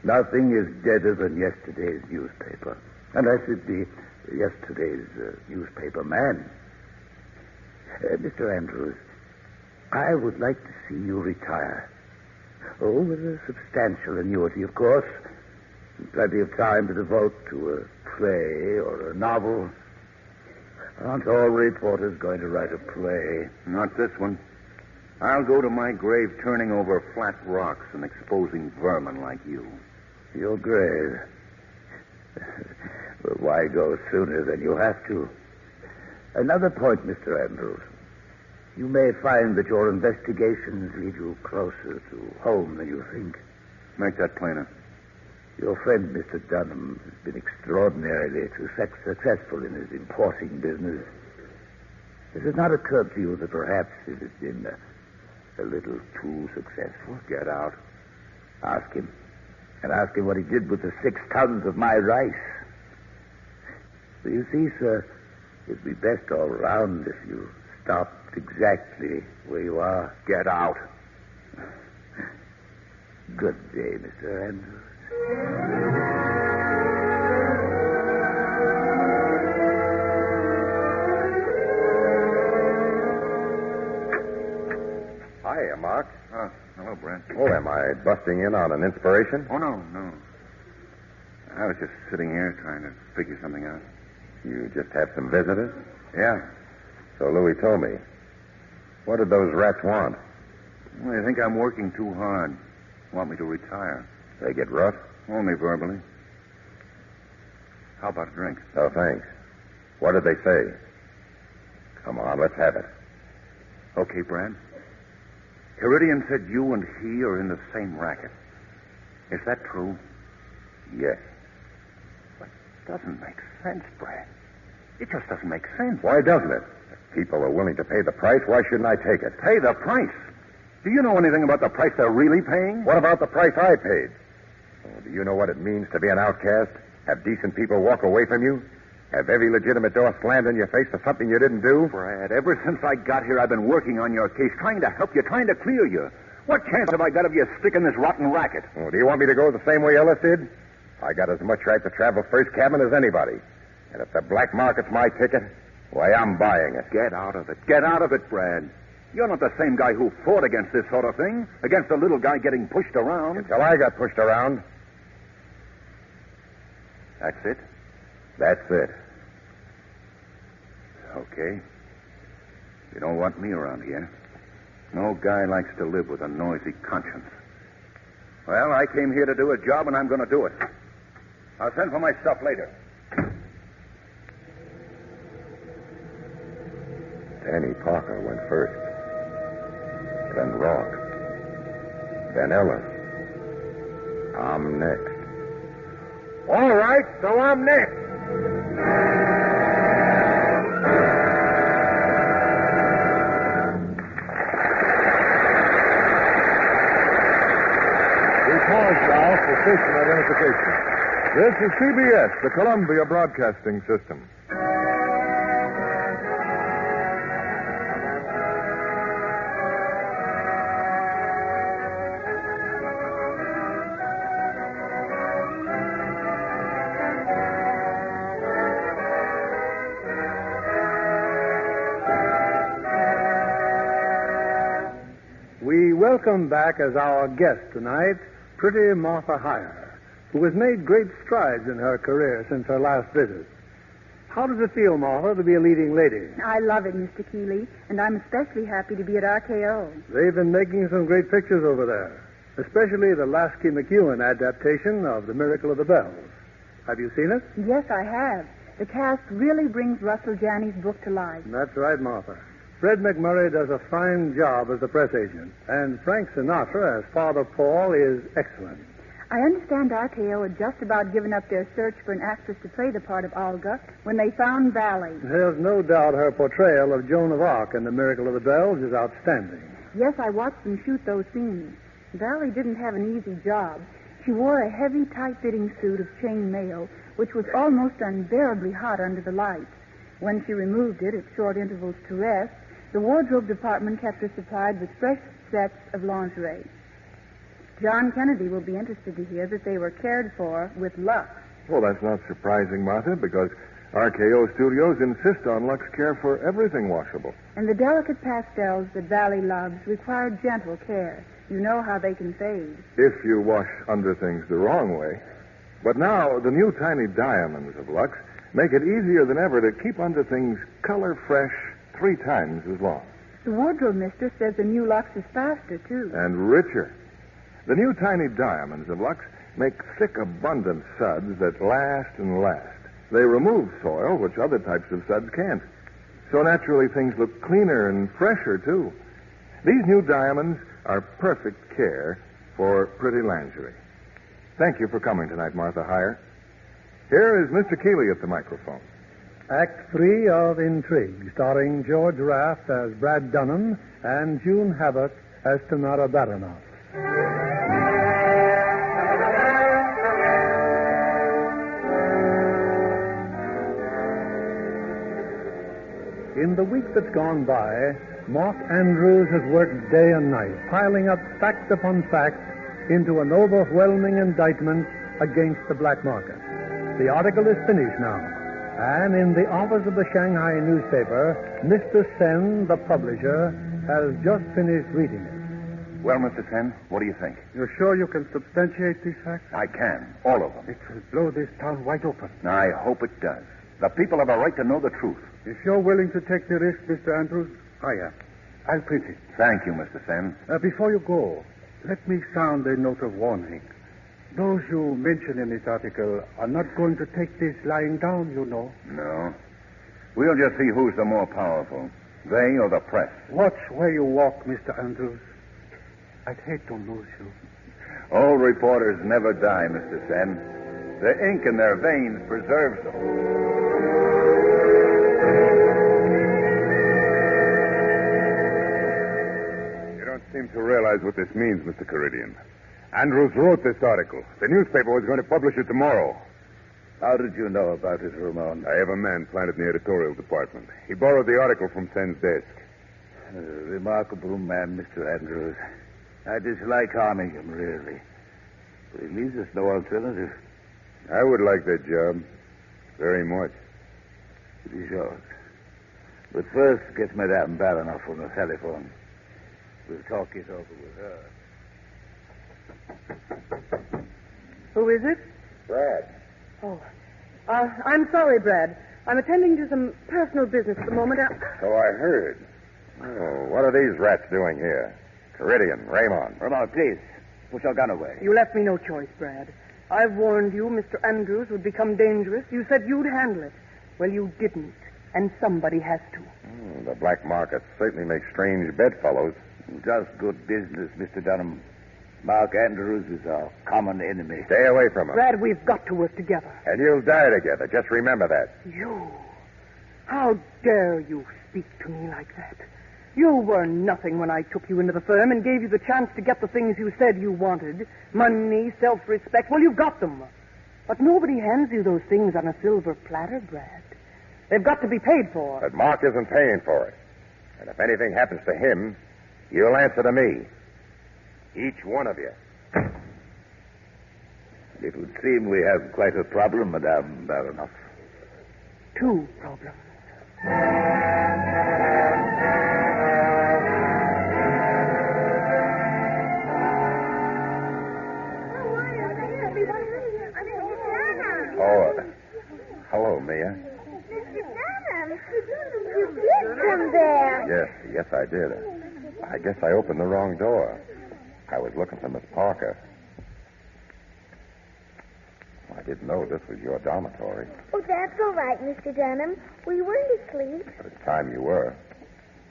Nothing is deader than yesterday's newspaper. Unless it be yesterday's newspaper man. Mr. Andrews, I would like to see you retire. Oh, with a substantial annuity, of course. Plenty of time to devote to a play or a novel. Aren't all reporters going to write a play? Not this one. I'll go to my grave turning over flat rocks and exposing vermin like you. Your grave? Well, why go sooner than you have to? Another point, Mr. Andrews. You may find that your investigations lead you closer to home than you think. Make that plainer. Your friend, Mr. Dunham, has been extraordinarily successful in his importing business. Has it not occurred to you that perhaps it has been a little too successful? Get out. Ask him. And ask him what he did with the 6 tons of my rice. So you see, sir, it'd be best all round if you stopped exactly where you are. Get out. Good day, Mr. Andrews. Hiya, Mark. Hello, Brent. Oh, am I busting in on an inspiration? Oh, no. I was just sitting here trying to figure something out. You just have some visitors? Yeah. So Louis told me. What did those rats want? Well, they think I'm working too hard. Want me to retire. They get rough? Only verbally. How about a drink? Oh, thanks. What did they say? Come on, let's have it. Okay, Brad. Caridian said you and he are in the same racket. Is that true? Yes. doesn't make sense, Brad. It just doesn't make sense. Why doesn't it? If people are willing to pay the price, why shouldn't I take it? Pay the price? Do you know anything about the price they're really paying? What about the price I paid? Oh, do you know what it means to be an outcast? Have decent people walk away from you? Have every legitimate door slammed in your face for something you didn't do? Brad, ever since I got here, I've been working on your case, trying to help you, trying to clear you. What chance have I got of you sticking this rotten racket? Oh, do you want me to go the same way Ellis did? I got as much right to travel first cabin as anybody. And if the black market's my ticket, why, I'm buying it. Get out of it. Get out of it, Brad. You're not the same guy who fought against this sort of thing, against the little guy getting pushed around. Until I got pushed around. That's it? That's it. Okay. You don't want me around here. No guy likes to live with a noisy conscience. Well, I came here to do a job, and I'm going to do it. I'll send for my stuff later. Danny Parker went first. Then Rock. Then Ellis. I'm next. All right, so I'm next. We pause now for station identification. This is CBS, the Columbia Broadcasting System. We welcome back as our guest tonight, pretty Martha Heyer, who has made great strides in her career since her last visit. How does it feel, Martha, to be a leading lady? I love it, Mr. Keeley, and I'm especially happy to be at RKO. They've been making some great pictures over there, especially the Lasky McEwen adaptation of The Miracle of the Bells. Have you seen it? Yes, I have. The cast really brings Russell Janney's book to life. That's right, Martha. Fred McMurray does a fine job as the press agent, and Frank Sinatra as Father Paul is excellent. I understand RKO had just about given up their search for an actress to play the part of Olga when they found Valley. There's no doubt her portrayal of Joan of Arc in The Miracle of the Bells is outstanding. Yes, I watched them shoot those scenes. Valley didn't have an easy job. She wore a heavy, tight-fitting suit of chain mail, which was almost unbearably hot under the lights. When she removed it at short intervals to rest, the wardrobe department kept her supplied with fresh sets of lingerie. John Kennedy will be interested to hear that they were cared for with Lux. Well, that's not surprising, Martha, because RKO Studios insist on Lux care for everything washable. And the delicate pastels that Valley loves require gentle care. You know how they can fade. If you wash underthings the wrong way. But now, the new tiny diamonds of Lux make it easier than ever to keep underthings color fresh 3 times as long. The wardrobe mistress says the new Lux is faster, too. And richer. The new tiny diamonds of Lux make thick, abundant suds that last and last. They remove soil, which other types of suds can't. So naturally, things look cleaner and fresher, too. These new diamonds are perfect care for pretty lingerie. Thank you for coming tonight, Martha Heyer. Here is Mr. Keeley at the microphone. Act 3 of Intrigue, starring George Raft as Brad Dunham and June Havoc as Tamara Baranoff. In the week that's gone by, Mark Andrews has worked day and night, piling up fact upon fact into an overwhelming indictment against the black market. The article is finished now. And in the office of the Shanghai newspaper, Mr. Sen, the publisher, has just finished reading it. Well, Mr. Sen, what do you think? You're sure you can substantiate these facts? I can. All of them. It will blow this town wide open. I hope it does. The people have a right to know the truth. If you're willing to take the risk, Mr. Andrews, I am. I'll print it. Thank you, Mr. Sen. Before you go, let me sound a note of warning. Those you mention in this article are not going to take this lying down, you know. No. We'll just see who's the more powerful, they or the press. Watch where you walk, Mr. Andrews. I'd hate to lose you. Old reporters never die, Mr. Sen. The ink in their veins preserves them. You don't seem to realize what this means, Mr. Caridian. Andrews wrote this article. The newspaper was going to publish it tomorrow. How did you know about it, Ramon? I have a man planted in the editorial department. He borrowed the article from Sen's desk. A remarkable man, Mr. Andrews. I dislike harming him, really. But he leaves us no alternative. I would like that job. Very much. It is yours. But first, get Madame Baranoff on the telephone. We'll talk it over with her. Who is it? Brad. Oh. I'm sorry, Brad. I'm attending to some personal business at the moment. So I heard. Oh, what are these rats doing here? Caridian, Raymond. Ramon, please. Put your gun away. You left me no choice, Brad. I've warned you Mr. Andrews would become dangerous. You said you'd handle it. Well, you didn't. And somebody has to. The black market certainly makes strange bedfellows. Just good business, Mr. Dunham. Mark Andrews is our common enemy. Stay away from him. Brad, we've got to work together. And you'll die together. Just remember that. You? How dare you speak to me like that? You were nothing when I took you into the firm and gave you the chance to get the things you said you wanted. Money, self-respect. Well, you got them. But nobody hands you those things on a silver platter, Brad. They've got to be paid for. But Mark isn't paying for it. And if anything happens to him, you'll answer to me. Each one of you. It would seem we have quite a problem, Madame Baranoff. Two problems. Oh, hello, Mia. Mr. Dunham, you did come there. Yes, I did. I guess I opened the wrong door. I was looking for Miss Parker. I didn't know this was your dormitory. Oh, that's all right, Mr. Dunham. We weren't asleep. But it's time you were.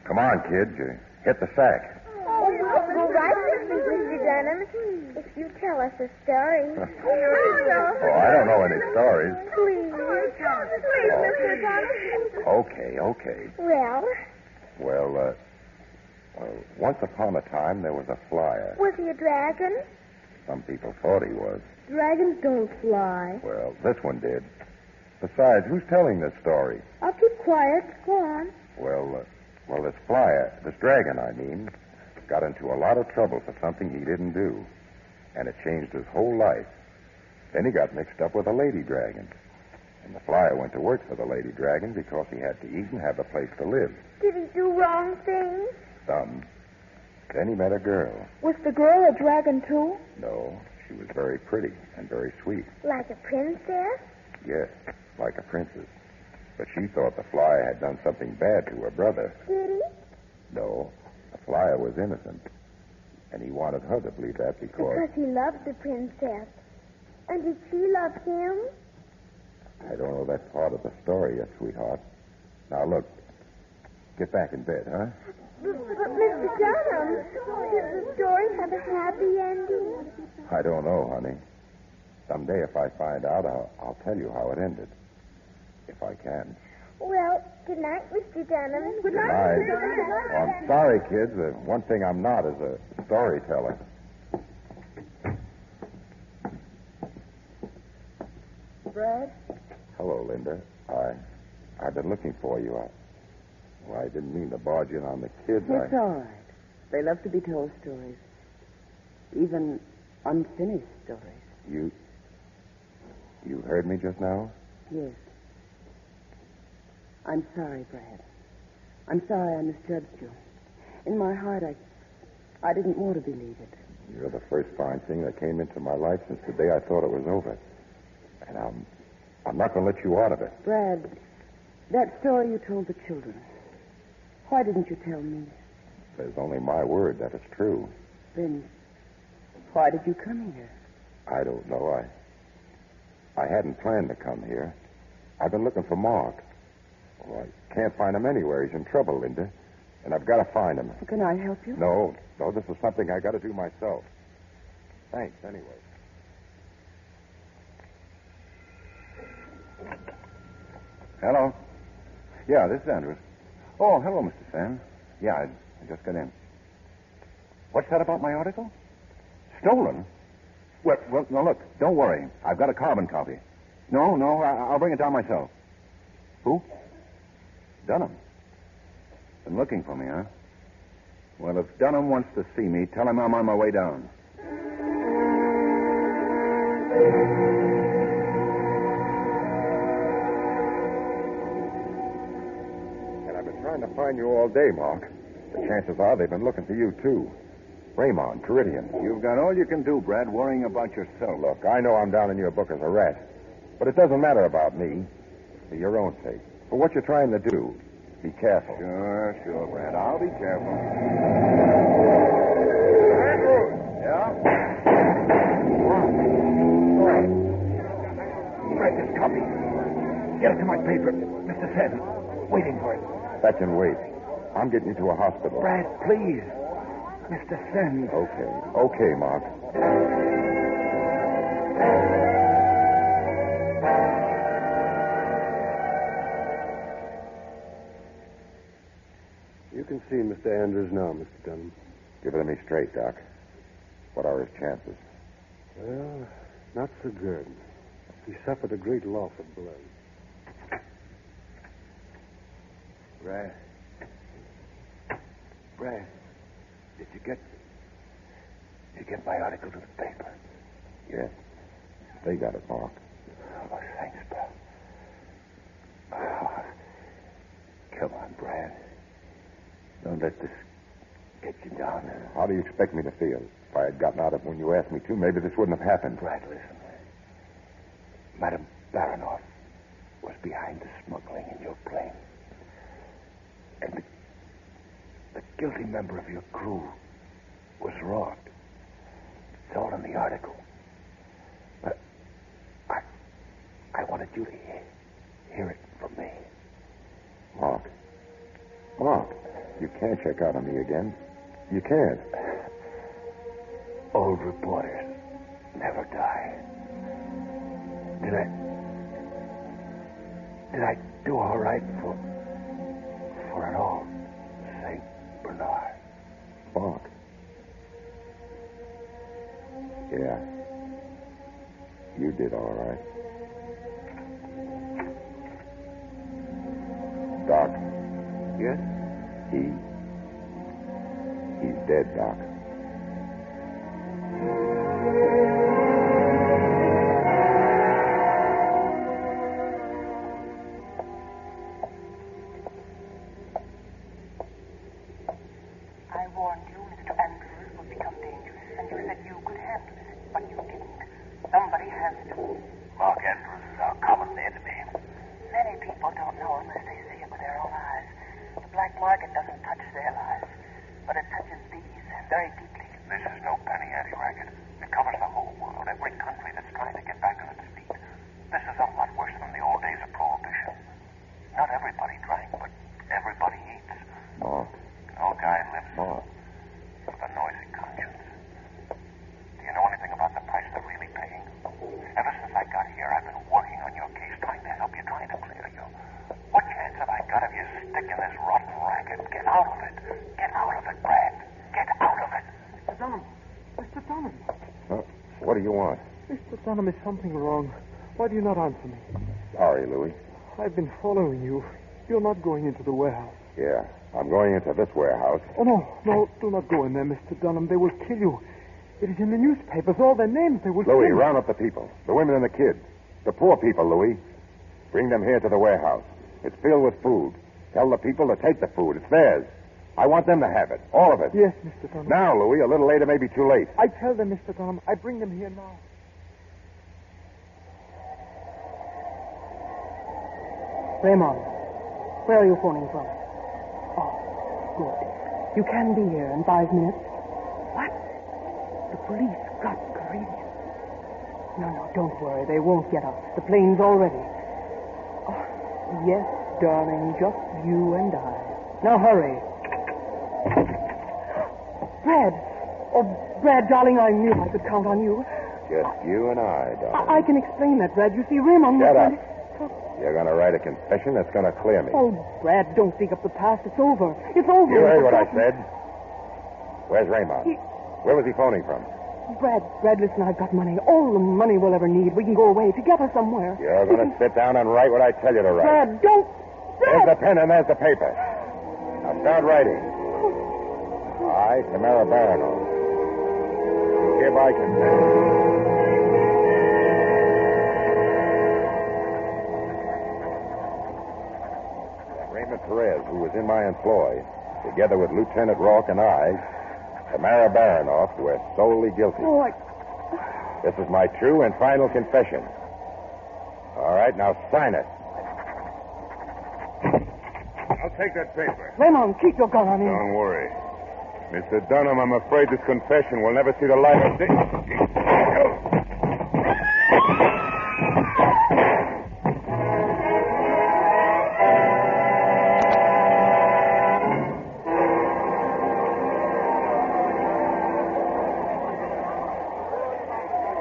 Come on, kids. Hit the sack. Oh, we'll go right with you, Mr. Dunham, if you tell us a story. Oh, I don't know any stories. Please. Please, Mr. Dunham. Okay. Well, once upon a time, there was a flyer. was he a dragon? Some people thought he was. Dragons don't fly. Well, this one did. Besides, who's telling this story? I'll keep quiet. Go on. Well, this flyer, this dragon, I mean, got into a lot of trouble for something he didn't do. And it changed his whole life. Then he got mixed up with a lady dragon. And the flyer went to work for the lady dragon because he had to eat and have a place to live. Did he do wrong things? Some. Then he met a girl. Was the girl a dragon, too? No, she was very pretty and very sweet. Like a princess? Yes, like a princess. But she thought the flyer had done something bad to her brother. Did he? No, the flyer was innocent. And he wanted her to believe that Because he loved the princess. And did she love him? I don't know that part of the story yet, sweetheart. Now, look. Get back in bed, huh? But Mr. Dunham, does the story have a happy ending? I don't know, honey. Someday, if I find out, I'll tell you how it ended. If I can. Well, good night, Mr. Dunham. Good night. Oh, I'm sorry, kids. One thing I'm not is a storyteller. Brad? Hello, Linda. I've been looking for you. I didn't mean to barge in on the kids. It's all right. They love to be told stories. Even unfinished stories. You heard me just now? Yes. I'm sorry, Brad. I'm sorry I misjudged you. In my heart, I didn't want to believe it. You're the first fine thing that came into my life since the day I thought it was over. And I'm not going to let you out of it. Brad, that story you told the children, why didn't you tell me? There's only my word that it's true. Then why did you come here? I don't know. I hadn't planned to come here. I've been looking for Mark. Well, I can't find him anywhere. He's in trouble, Linda. And I've got to find him. Can I help you? No, this is something I got to do myself. Thanks, anyway. Hello. Yeah, this is Andrews. Oh, hello, Mr. Sam. Yeah, I just got in. What's that about my article? Stolen? Well, no, look, don't worry. I've got a carbon copy. No, I'll bring it down myself. Who? Dunham. Been looking for me, huh? Well, if Dunham wants to see me, tell him I'm on my way down. And I've been trying to find you all day, Mark. The chances are they've been looking for you, too. Raymond, Caridian. You've got all you can do, Brad, worrying about yourself. Look, I know I'm down in your book as a rat, but it doesn't matter about me. For your own sake. For what you're trying to do, be careful. Sure, Brad. I'll be careful. Andrews! Yeah? Write this copy. Get it to my paper. Mr. Seddon, waiting for it. That can wait. I'm getting you to a hospital. Brad, please. Mr. Sen. Okay, Mark. You can see Mr. Andrews now, Mr. Dunham. Give it to me straight, Doc. What are his chances? Well, not so good. He suffered a great loss of blood. Brad, did you get my article to the paper? Yes. They got it, Mark. Oh, thanks, pal. Oh, come on, Brad. Don't let this get you down. How do you expect me to feel? If I had gotten out of it when you asked me to, maybe this wouldn't have happened. Brad, listen. Madame Baranoff was behind the smuggling in your plane. And the guilty member of your crew was wronged. It's all in the article. But I wanted you to hear it from me. Mark, you can't check out on me again. You can't. Old reporters never die. Did I do all right for an old St. Bernard? Mark. Yeah. You did all right. Doc. Yes? He's dead, Doc. I warned you, Mr. Andrews would become dangerous, and you said you could handle it, but you didn't. Somebody has to. Mark Andrews is our common enemy. Many people don't know unless they see it with their own eyes. The black market doesn't touch their lives, but it touches these very deeply. This is no penny ante racket. It covers the whole world, every country that's trying to get back on its feet. This is a lot worse than the old days of prohibition. Not everybody drank, but everybody eats. Mark. No guy lives Mark. with a noisy conscience. Do you know anything about the price they're really paying? Ever since I got here, I've been working on your case, trying to help you, trying to clear you. What chance have I got of you sticking this rotten racket? Get out of it. Get out of it, Brad. Get out of it. Mr. Dunham. Mr. Dunham. What do you want? Mr. Dunham, is something wrong? Why do you not answer me? Sorry, Louis. I've been following you. You're not going into the warehouse. Yeah, I'm going into this warehouse. Oh, no, do not go in there, Mr. Dunham. They will kill you. It is in the newspapers, all their names. They will kill Louis, you. round up the people. The women and the kids. The poor people, Louis. Bring them here to the warehouse. It's filled with food. Tell the people to take the food. It's theirs. I want them to have it. All of it. Yes, Mr. Dunham. Now, Louis. A little later may be too late. I tell them, Mr. Dunham. I bring them here now. Raymond, where are you phoning from? Oh, good. You can be here in 5 minutes. What? The police got Caridian. No, don't worry. They won't get us. The plane's all ready. Oh, yes, darling, just you and I. Now hurry. Brad. Oh, Brad, darling, I knew I could count on you. Just you and I, darling. I can explain that, Brad. You see, Raymond... Shut up. Oh. You You're going to write a confession that's going to clear me. Oh, Brad, don't dig up the past. It's over. It's over. You heard what I said. Where's Raymond? Where was he phoning from? Brad, listen, I've got money. All the money we'll ever need. We can go away together somewhere. You're going to sit down and write what I tell you to write. Brad, don't... There's the pen and there's the paper. Now start writing. I, Tamara Baranoff, hereby confess. Raymond Perez, who was in my employ, together with Lieutenant Rourke and I, Tamara Baranoff, were solely guilty. Oh, This is my true and final confession. All right, now sign it. I'll take that paper. Raymond, keep your gun on him. Don't worry. Mr. Dunham, I'm afraid this confession will never see the light of day.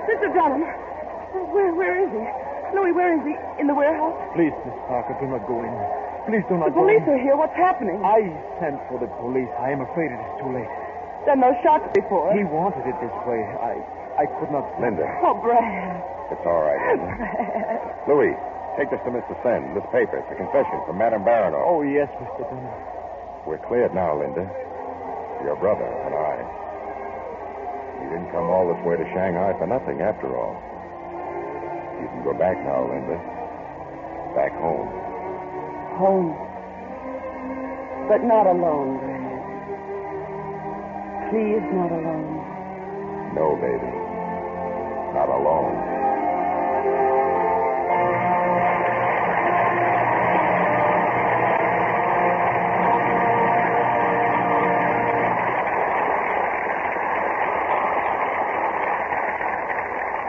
Mr. Dunham, where is he? Louis, where is he? In the warehouse? Please, Miss Parker, do not go in. Please do not The police go in. are here. What's happening? I sent for the police. I am afraid it is too late. Done those shots before. He wanted it this way. I could not... Linda. Oh, Brad. It's all right, Linda. Louis, take this to Mr. Sen. This paper. It's a confession from Madame Baranoff. Oh, yes, Mr. Dunham. We're cleared now, Linda. Your brother and I. You didn't come all this way to Shanghai for nothing, after all. You can go back now, Linda. Back home. Home. But not alone, Brad. Please, not alone. No, baby. Not alone.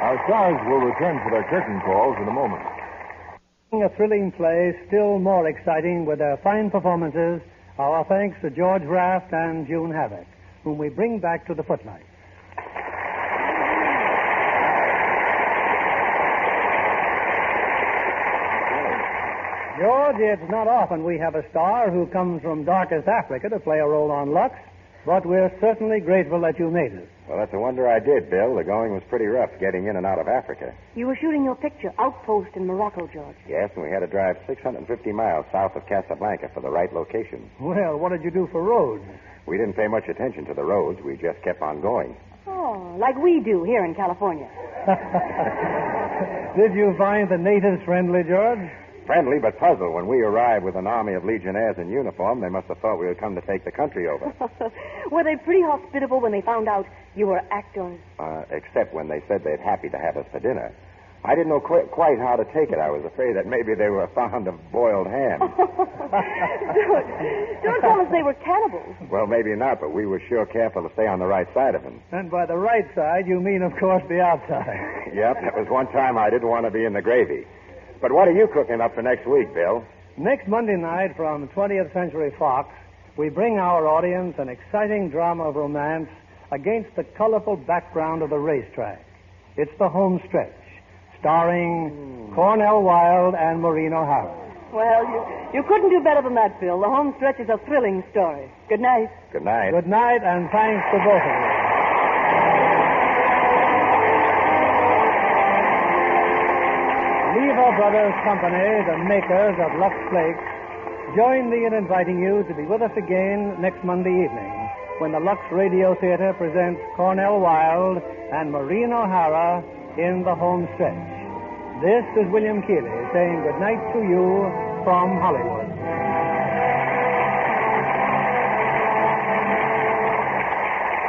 Our stars will return for their curtain calls in a moment. A thrilling play, still more exciting with their fine performances. Our thanks to George Raft and June Havoc, whom we bring back to the footlights. George, it's not often we have a star who comes from darkest Africa to play a role on Lux, but we're certainly grateful that you made it. Well, that's a wonder I did, Bill. The going was pretty rough getting in and out of Africa. You were shooting your picture, Outpost in Morocco, George. Yes, and we had to drive 650 miles south of Casablanca for the right location. Well, what did you do for roads? We didn't pay much attention to the roads. We just kept on going. Oh, like we do here in California. Did you find the natives friendly, George? Friendly, but puzzled. When we arrived with an army of Legionnaires in uniform, they must have thought we would come to take the country over. Were they pretty hospitable when they found out you were actors? Except when they said they'd happy to have us for dinner. I didn't know quite how to take it. I was afraid that maybe they were fond of boiled ham. Don't tell us they were cannibals. Well, maybe not, but we were sure careful to stay on the right side of them. And by the right side, you mean, of course, the outside. Yep, that was one time I didn't want to be in the gravy. But what are you cooking up for next week, Bill? Next Monday night from 20th Century Fox, we bring our audience an exciting drama of romance against the colorful background of the racetrack. It's The Home Stretch, starring Cornell Wilde and Maureen O'Hara. Well, you couldn't do better than that, Bill. The Home Stretch is a thrilling story. Good night. Good night. Good night, and thanks to both of you. Lever Brothers Company, the makers of Lux Flakes, join me in inviting you to be with us again next Monday evening when the Lux Radio Theater presents Cornell Wilde and Maureen O'Hara in The Home Stretch. This is William Keeley saying good night to you from Hollywood.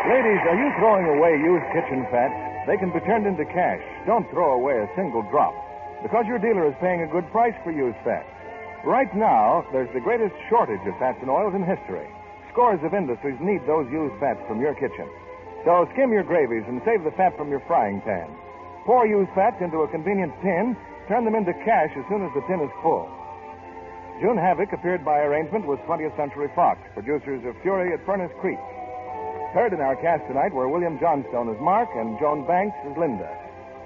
Ladies, are you throwing away used kitchen fats? They can be turned into cash. Don't throw away a single drop, because your dealer is paying a good price for used fats. Right now, there's the greatest shortage of fats and oils in history. Scores of industries need those used fats from your kitchen. So skim your gravies and save the fat from your frying pan. Pour used fats into a convenient tin. Turn them into cash as soon as the tin is full. June Havoc appeared by arrangement with 20th Century Fox, producers of Fury at Furnace Creek. Heard in our cast tonight were William Johnstone as Mark and Joan Banks as Linda.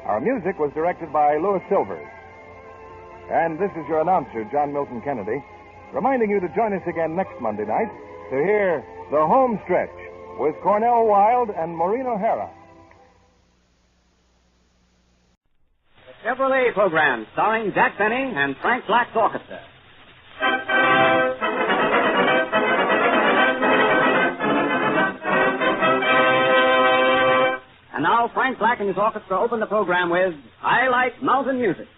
Our music was directed by Louis Silvers. And this is your announcer, John Milton Kennedy, reminding you to join us again next Monday night to hear The Home Stretch with Cornell Wilde and Maureen O'Hara. The Chevrolet program starring Jack Benny and Frank Black's orchestra. And now Frank Black and his orchestra open the program with I Like Mountain Music.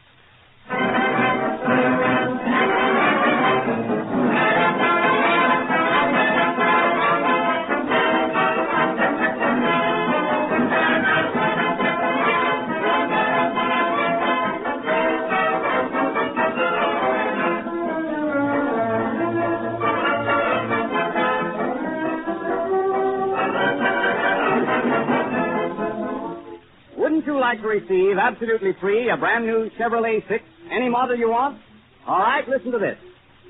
Wouldn't you like to receive absolutely free a brand new Chevrolet 6, any model you want? All right, listen to this.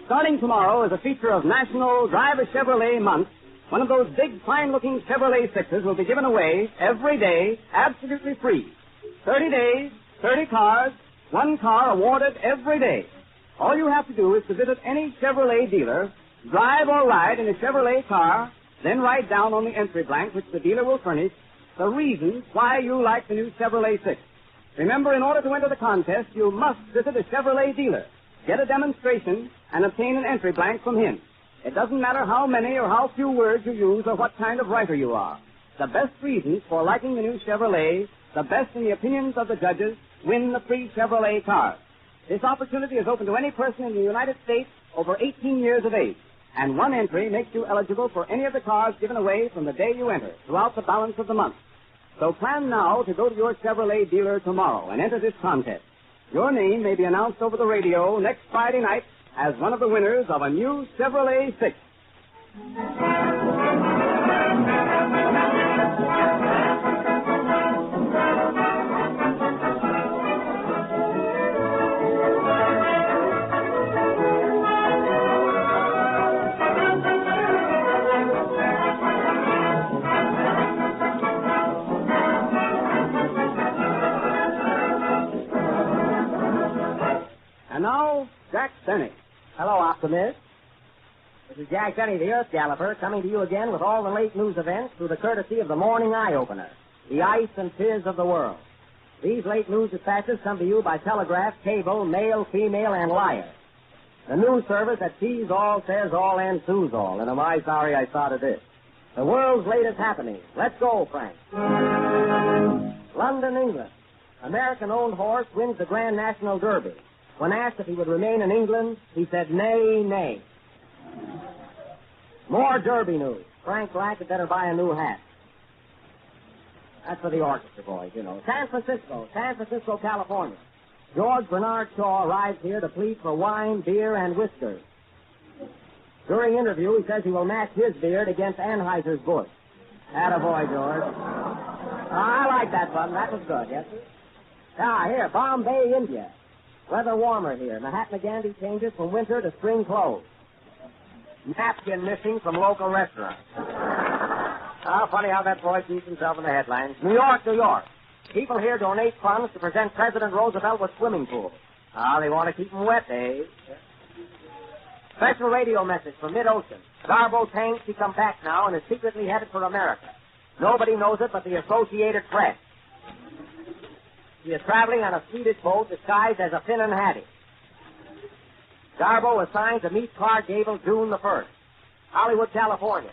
Starting tomorrow is a feature of National Drive a Chevrolet Month. One of those big, fine-looking Chevrolet 6s will be given away every day, absolutely free. 30 days, 30 cars, one car awarded every day. All you have to do is to visit any Chevrolet dealer, drive or ride in a Chevrolet car, then write down on the entry blank, which the dealer will furnish, the reasons why you like the new Chevrolet 6. Remember, in order to enter the contest, you must visit a Chevrolet dealer, get a demonstration, and obtain an entry blank from him. It doesn't matter how many or how few words you use or what kind of writer you are. The best reasons for liking the new Chevrolet, the best in the opinions of the judges, win the free Chevrolet cars. This opportunity is open to any person in the United States over 18 years of age. And one entry makes you eligible for any of the cars given away from the day you enter throughout the balance of the month. So plan now to go to your Chevrolet dealer tomorrow and enter this contest. Your name may be announced over the radio next Friday night as one of the winners of a new Chevrolet 6. And now, Jack Benny. Hello, Optimist. This is Jack Benny, the Earth Galloper, coming to you again with all the late news events through the courtesy of the Morning Eye-Opener, the ice and fizz of the world. These late news dispatches come to you by telegraph, cable, male, female, and liar. The news service that sees all, says all, and sues all. And am I sorry I started this? The world's latest happenings. Let's go, Frank. London, England. American-owned horse wins the Grand National Derby. When asked if he would remain in England, he said, nay, nay. More Derby news. Frank Black had better buy a new hat. That's for the orchestra boys, you know. San Francisco, California. George Bernard Shaw arrives here to plead for wine, beer, and whiskers. During interview, he says he will match his beard against Anheuser-Busch. Attaboy, George. I like that one. That was good, yes, sir? Here, Bombay, India. Weather warmer here. Mahatma Gandhi changes from winter to spring clothes. Napkin missing from local restaurants. Funny how that boy keeps himself in the headlines. New York. People here donate funds to present President Roosevelt with swimming pools. They want to keep them wet, eh? Special radio message from mid-ocean. Garbo tanks become back now and is secretly headed for America. Nobody knows it but the Associated Press. He is traveling on a Swedish boat disguised as a Finnan Hattie. Garbo assigned to meet Clark Gable June the 1st. Hollywood, California.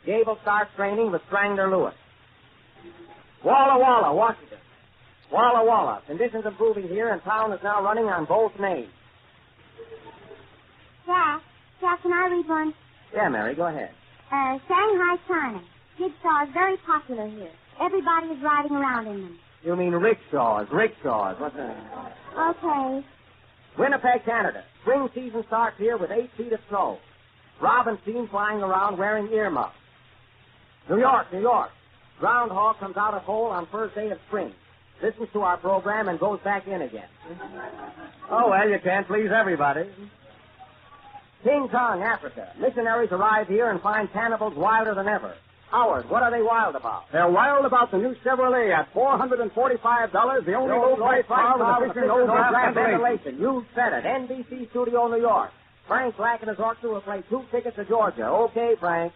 Gable starts training with Strangler Lewis. Walla Walla, Washington. Walla Walla. Conditions improving here and town is now running on both names. Jack, can I read one? Yeah, Mary, go ahead. Shanghai, China. Jigsaw is very popular here. Everybody is riding around in them. You mean rickshaws. What's that? Okay. Winnipeg, Canada. Spring season starts here with 8 feet of snow. Robins seen flying around wearing earmuffs. New York. Groundhog comes out of hole on first day of spring. Listens to our program and goes back in again. Oh, well, you can't please everybody. King Kong, Africa. Missionaries arrive here and find cannibals wilder than ever. Howard, what are they wild about? They're wild about the new Chevrolet at $445, the only low-price car with a feature no-draft ventilation. You said it. NBC Studio, New York. Frank Black and his orchestra will play 2 tickets to Georgia. Okay, Frank.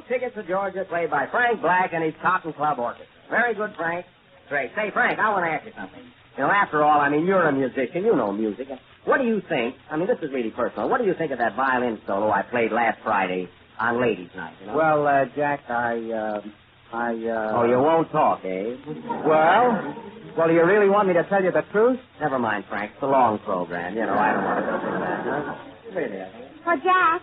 Tickets to Georgia, played by Frank Black and his Cotton Club Orchestra. Very good, Frank. Great. Say, Frank, I want to ask you something. You know, after all, I mean, you're a musician. You know music. What do you think? I mean, this is really personal. What do you think of that violin solo I played last Friday on Ladies' Night? You know? Well, Jack, Oh, you won't talk, eh? Well, do you really want me to tell you the truth? Never mind, Frank. It's a long program. You know, I don't want to go through that. Huh? Really, I think. Oh, Jack.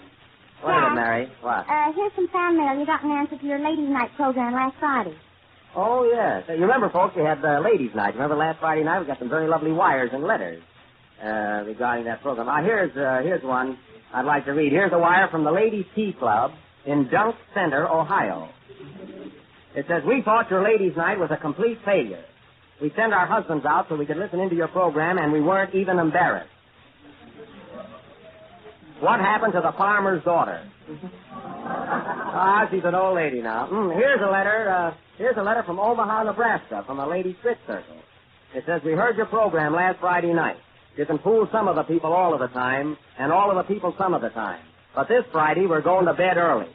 What is it, Mary? What? Here's some fan mail. You got an answer to your Ladies' Night program last Friday. Oh, yes. You remember, folks, we had Ladies' Night. Remember last Friday night? We got some very lovely wires and letters regarding that program. Now, here's one I'd like to read. Here's a wire from the Ladies' Tea Club in Dunk Center, Ohio. It says, we thought your Ladies' Night was a complete failure. We sent our husbands out so we could listen into your program, and we weren't even embarrassed. What happened to the farmer's daughter? She's an old lady now. Here's a letter. Here's a letter from Omaha, Nebraska, from a ladies' Grit Circle. It says, we heard your program last Friday night. You can fool some of the people all of the time, and all of the people some of the time. But this Friday, we're going to bed early.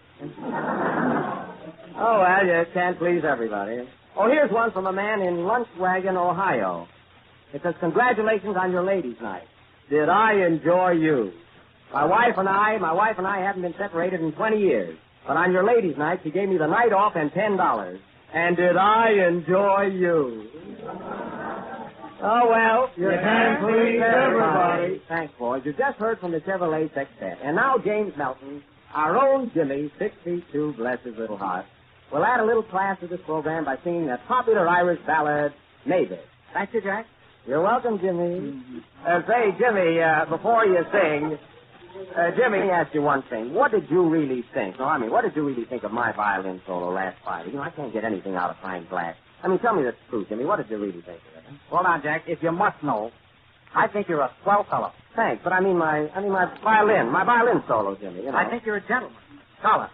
Oh, well, you can't please everybody. Oh, here's one from a man in Lunchwagon, Ohio. It says, congratulations on your Ladies' Night. Did I enjoy you? My wife and I haven't been separated in 20 years. But on your Ladies' Night, she gave me the night off and $10. And did I enjoy you? Oh, well, you can't please everybody. Thanks, boys. You just heard from the Chevrolet Sextet. And now James Melton, our own Jimmy, 6'2", bless his little heart, will add a little class to this program by singing a popular Irish ballad, Maybe. Thank you, Jack. You're welcome, Jimmy. Say, Jimmy, before you sing... Jimmy, let me ask you one thing. What did you really think? No, I mean, what did you really think of my violin solo last Friday? You know, I can't get anything out of Frank Black. I mean, tell me the truth, Jimmy. What did you really think of it? Well, now, Jack, if you must know, I think you're a swell fellow. Thanks, but I mean my violin solo, Jimmy. You know. I think you're a gentleman. Scholar.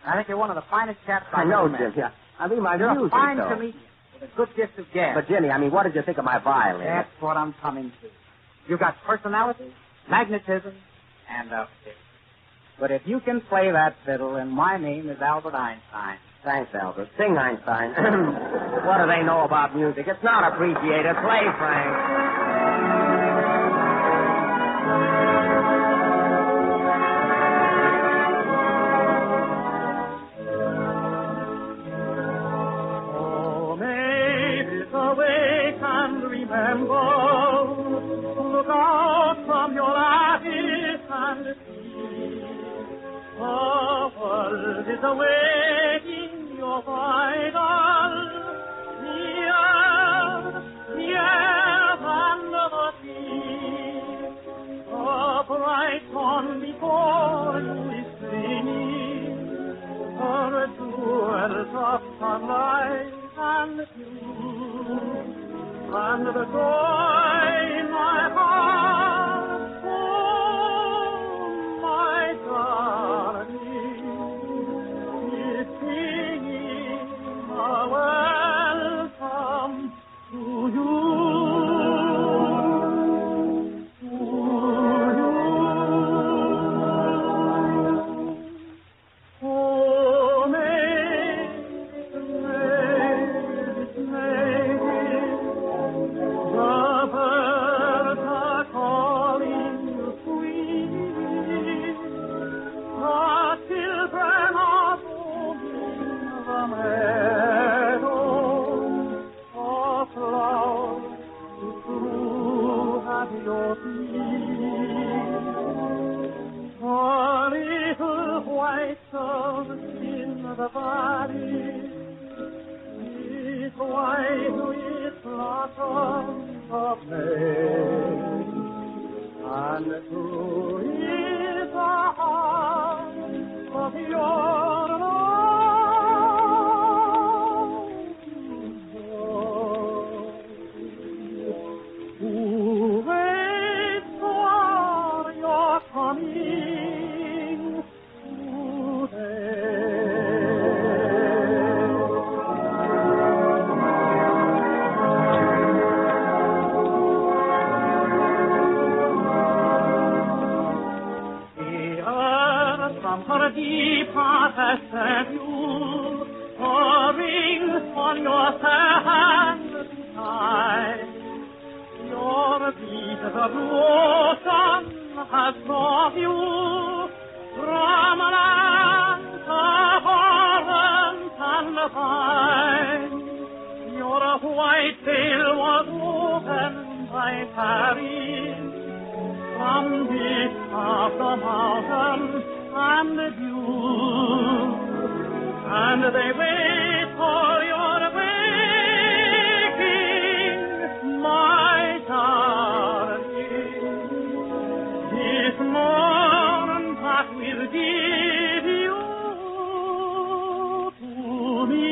I think you're one of the finest chaps I know, ever met. Jimmy. I mean my You're music, a fine though. comedian with a good gift of gas. But, Jimmy, I mean, what did you think of my violin? That's what I'm coming to. You've got personality, magnetism, and a fit. But if you can play that fiddle, and my name is Albert Einstein. Thanks, Albert. Sing, Einstein. What do they know about music? It's not appreciated. Play, Frank. Look out from your lattice and see. The world is awaiting your bridal. Near than the sea. The bright dawn before you is streaming. Her jewels of sunlight and dew. And the joy in my heart, oh, my darling, is singing a welcome to you. The valley is white with blossoms of May, and true is the heart of your love. Who waits for your coming today? Her deep heart has sent you, pouring on your hand tide. Your beat of ocean has brought you from lands abhorrent and fine. Your white veil was woven by Paris from midst of the mountains and the dew, and they wait for your waking, my darling. This morn that will give you to me.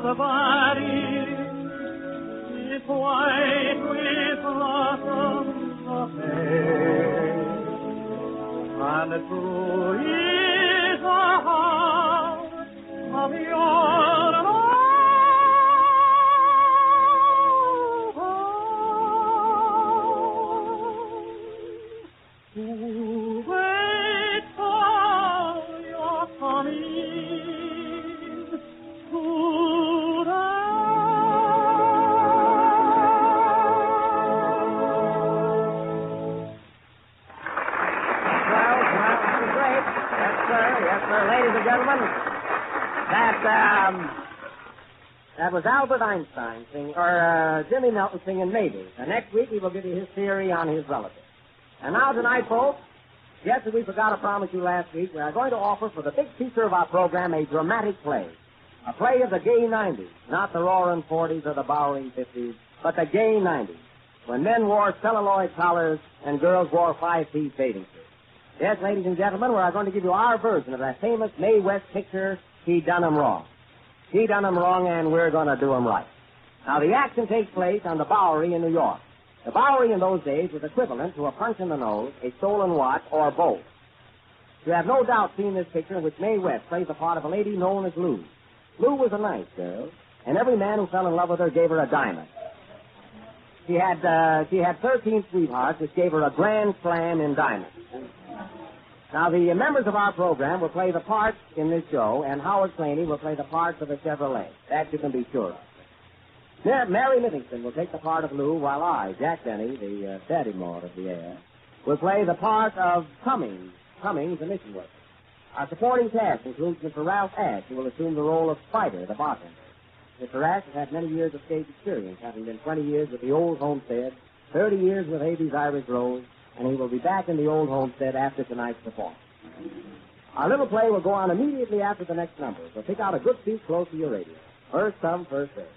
The body is white with blossoms of May, and true is the heart of your love. Who waits for your coming? Ladies and gentlemen, That was Albert Einstein singing, or Jimmy Milton singing Maybe. The next week he will give you his theory on his relatives. And now tonight, folks, just as we forgot to promise you last week, we are going to offer for the big feature of our program a dramatic play. A play of the gay 90s, not the roaring 40s or the Bowery 50s, but the gay 90s, when men wore celluloid collars and girls wore five-piece bathing suits. Yes, ladies and gentlemen, we are going to give you our version of that famous Mae West picture, He Done 'Em Wrong. He done 'em wrong, and we're going to do 'em right. Now, the action takes place on the Bowery in New York. The Bowery in those days was equivalent to a punch in the nose, a stolen watch, or both. You have no doubt seen this picture in which Mae West plays the part of a lady known as Lou. Lou was a nice girl, and every man who fell in love with her gave her a diamond. She had 13 sweethearts, which gave her a grand slam in diamonds. Now, the members of our program will play the parts in this show, and Howard Claney will play the parts of a Chevrolet. That you can be sure of. Mary Livingston will take the part of Lou, while I, Jack Denny, the daddy-more of the air, will play the part of Cummings, the mission worker. Our supporting cast includes Mr. Ralph Ashe, who will assume the role of Spider, the bartender. Mr. Ashe has had many years of stage experience, having been 20 years with the old homestead, 30 years with Abe's Irish Rose, and he will be back in the old homestead after tonight's performance. Our little play will go on immediately after the next number, so pick out a good seat close to your radio. First come, first served.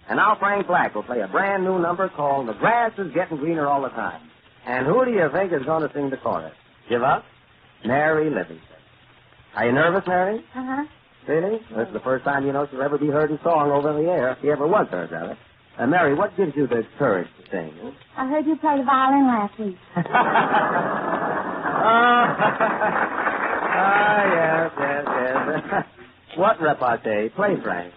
And now Frank Black will play a brand new number called The Grass is Getting Greener All the Time. And who do you think is going to sing the chorus? Give up? Mary Livingston. Are you nervous, Mary? Uh-huh. Really? This is the first time you know she'll ever be heard in song over the air, if she ever was heard, rather. Mary, what gives you the courage to sing? Huh? I heard you play the violin last week. Yes. What repartee? Play, Frank.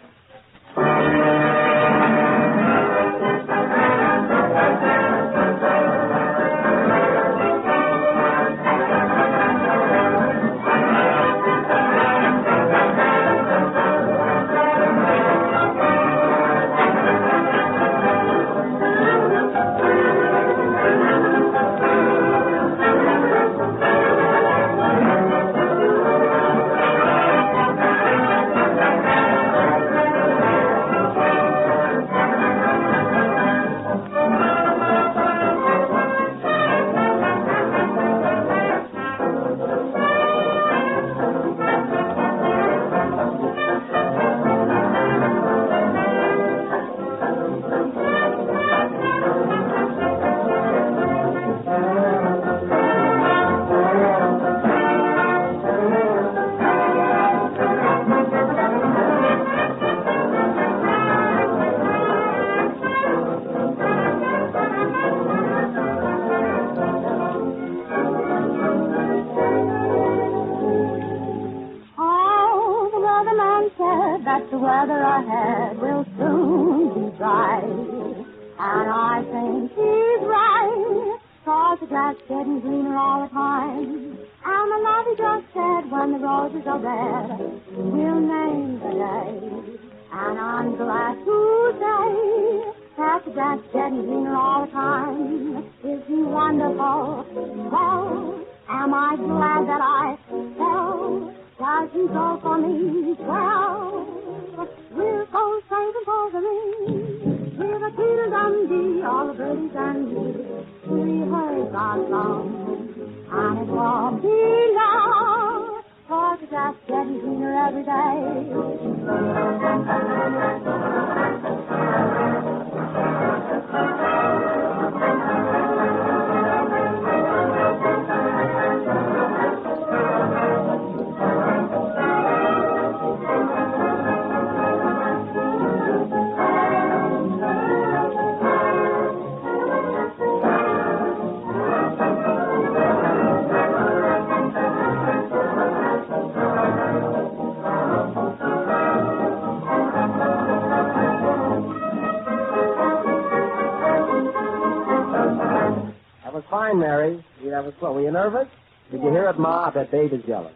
Mary. That was cool. Were you nervous? Did you hear it, Ma? I bet Babe is jealous.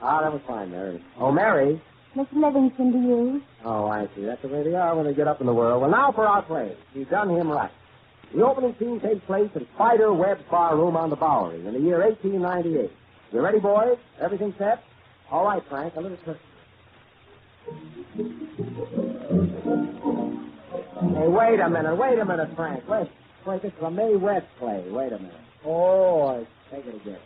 That was fine, Mary. Oh, Mary. Mr. Livingston to you. Oh, I see. That's the way they are when they get up in the world. Well, now for our play. You've done him right. The opening scene takes place in Spider Webb's bar room on the Bowery in the year 1898. You ready, boys? Everything set? All right, Frank. A little twist. Hey, wait a minute, Frank. Wait, it's the May West play. Wait a minute. Oh, take it again.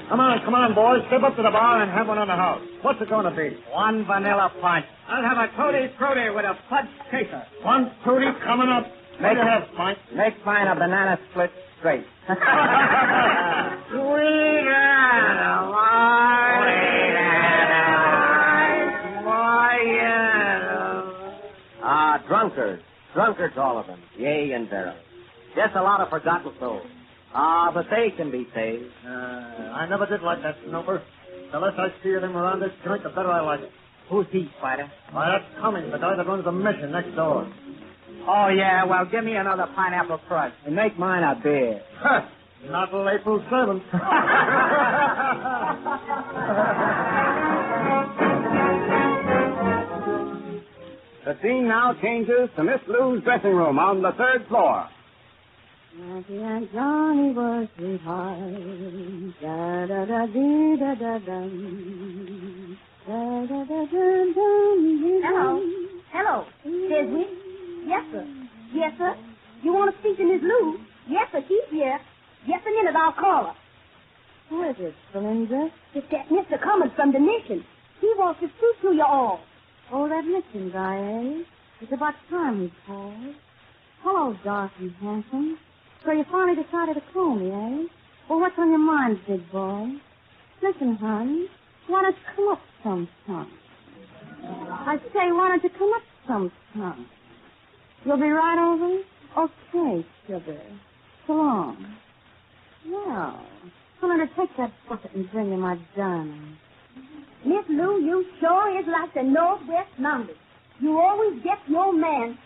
Come on, boys. Step up to the bar and have one on the house. What's it going to be? One vanilla punch. I'll have a tutti frutti with a fudge chaser. One tutti coming up. What do you have, Mike? Make mine a banana split straight. Sweet Animal. Drunkards, all of them. Yea and verily. Just a lot of forgotten souls. But they can be saved. I never did like that number. The less I see of them around this joint, the better I like it. Who's he, Spider? Why, that's Cummings, the guy that runs the mission next door. Oh, yeah, well, give me another pineapple crust. And make mine a beer. Not till April 7th. The scene now changes to Miss Lou's dressing room on the 3rd floor. Jackie and Johnny were sweethearts. Da-da-da-dee-da-da-dum. Da-da-da-dum-dum. Hello. Says we? Yes, sir. Yes, sir. You want to speak to Miss Lou? Yes, sir. She's here. Yes, a minute. I'll call her. Who is it, Belinda? It's that Mr. Cummins from the mission. He wants to speak to you all. Oh, that mission guy, eh? It's about time he called. Hello, dark and handsome. So you finally decided to call me, eh? Well, what's on your mind, big boy? Listen, hon, why don't you come up sometime? I say, why don't you come up sometime? You'll be right over? Okay, sugar. So long. Well, I'm going to take that bucket and bring you my diamonds. Miss Lou, you sure is like the Northwest Mountains. You always get your man.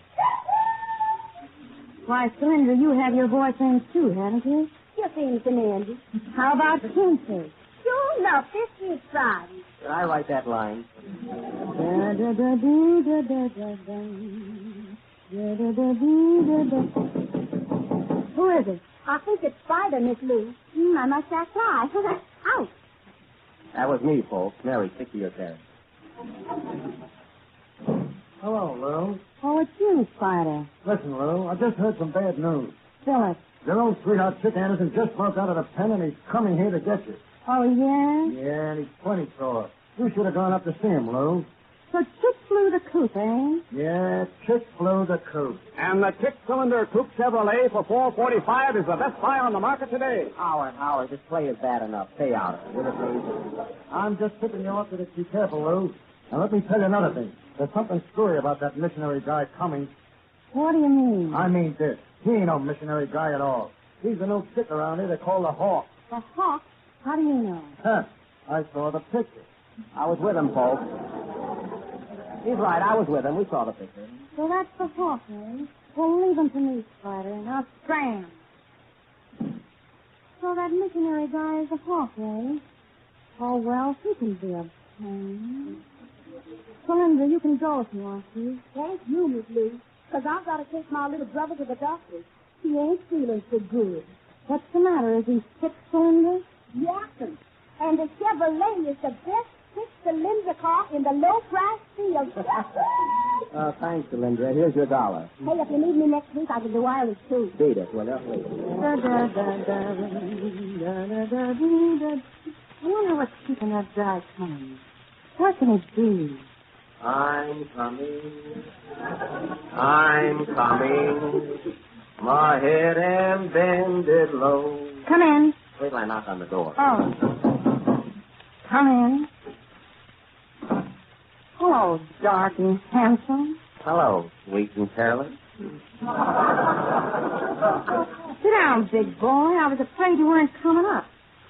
Why, Cylinder, you have your boyfriend too, haven't you? Just innocent, Andy. How about Kinsey? Sure enough, this is Friday. Did I write that line? Who is it? I think it's Spider, Miss Lou. I must act right. Out. That was me, folks. Mary, stick to your carriage. Hello, Lou. Oh, it's you, Spider. Listen, Lou, I just heard some bad news. Phyllis. Your old sweetheart, Chick Anderson, just broke out of the pen, and he's coming here to get you. Oh, yeah? Yeah, and he's plenty sore. You should have gone up to see him, Lou. So Chick flew the coop, eh? Yeah, Chick flew the coop. And the Chick-cylinder Coupe Chevrolet for $445 is the best buy on the market today. Howard, this play is bad enough. Stay out of it. Will you, please? I'm just tipping you off to be careful, Lou. Now, let me tell you another thing. There's something screwy about that missionary guy Cummings. What do you mean? I mean this. He ain't no missionary guy at all. He's a new chick around here they call the Hawk. The Hawk? How do you know? Huh. I saw the picture. I was with him, folks. He's right. I was with him. We saw the picture. So that's the Hawk, eh? Well, leave him to me, Spider, and I'll scram. So that missionary guy is the Hawk, eh? Oh, well, he can be a pain. Cylinder, you can go if you want to. Thank you, Miss Lou, because I've got to take my little brother to the doctor. He ain't feeling so good. What's the matter? Is he sick, Cylinder? Yes, and the Chevrolet is the best six-cylinder car in the low-price field. Thanks, Linda. Here's your $1. Hey, if you need me next week, I can do wireless, too. Beat it, will you, please? I wonder what's keeping that guy coming. What can it be? I'm coming. My head am bended low. Come in. Wait till I knock on the door. Oh. Come in. Hello, dark and handsome. Hello, sweet and careless. Sit down, big boy. I was afraid you weren't coming up.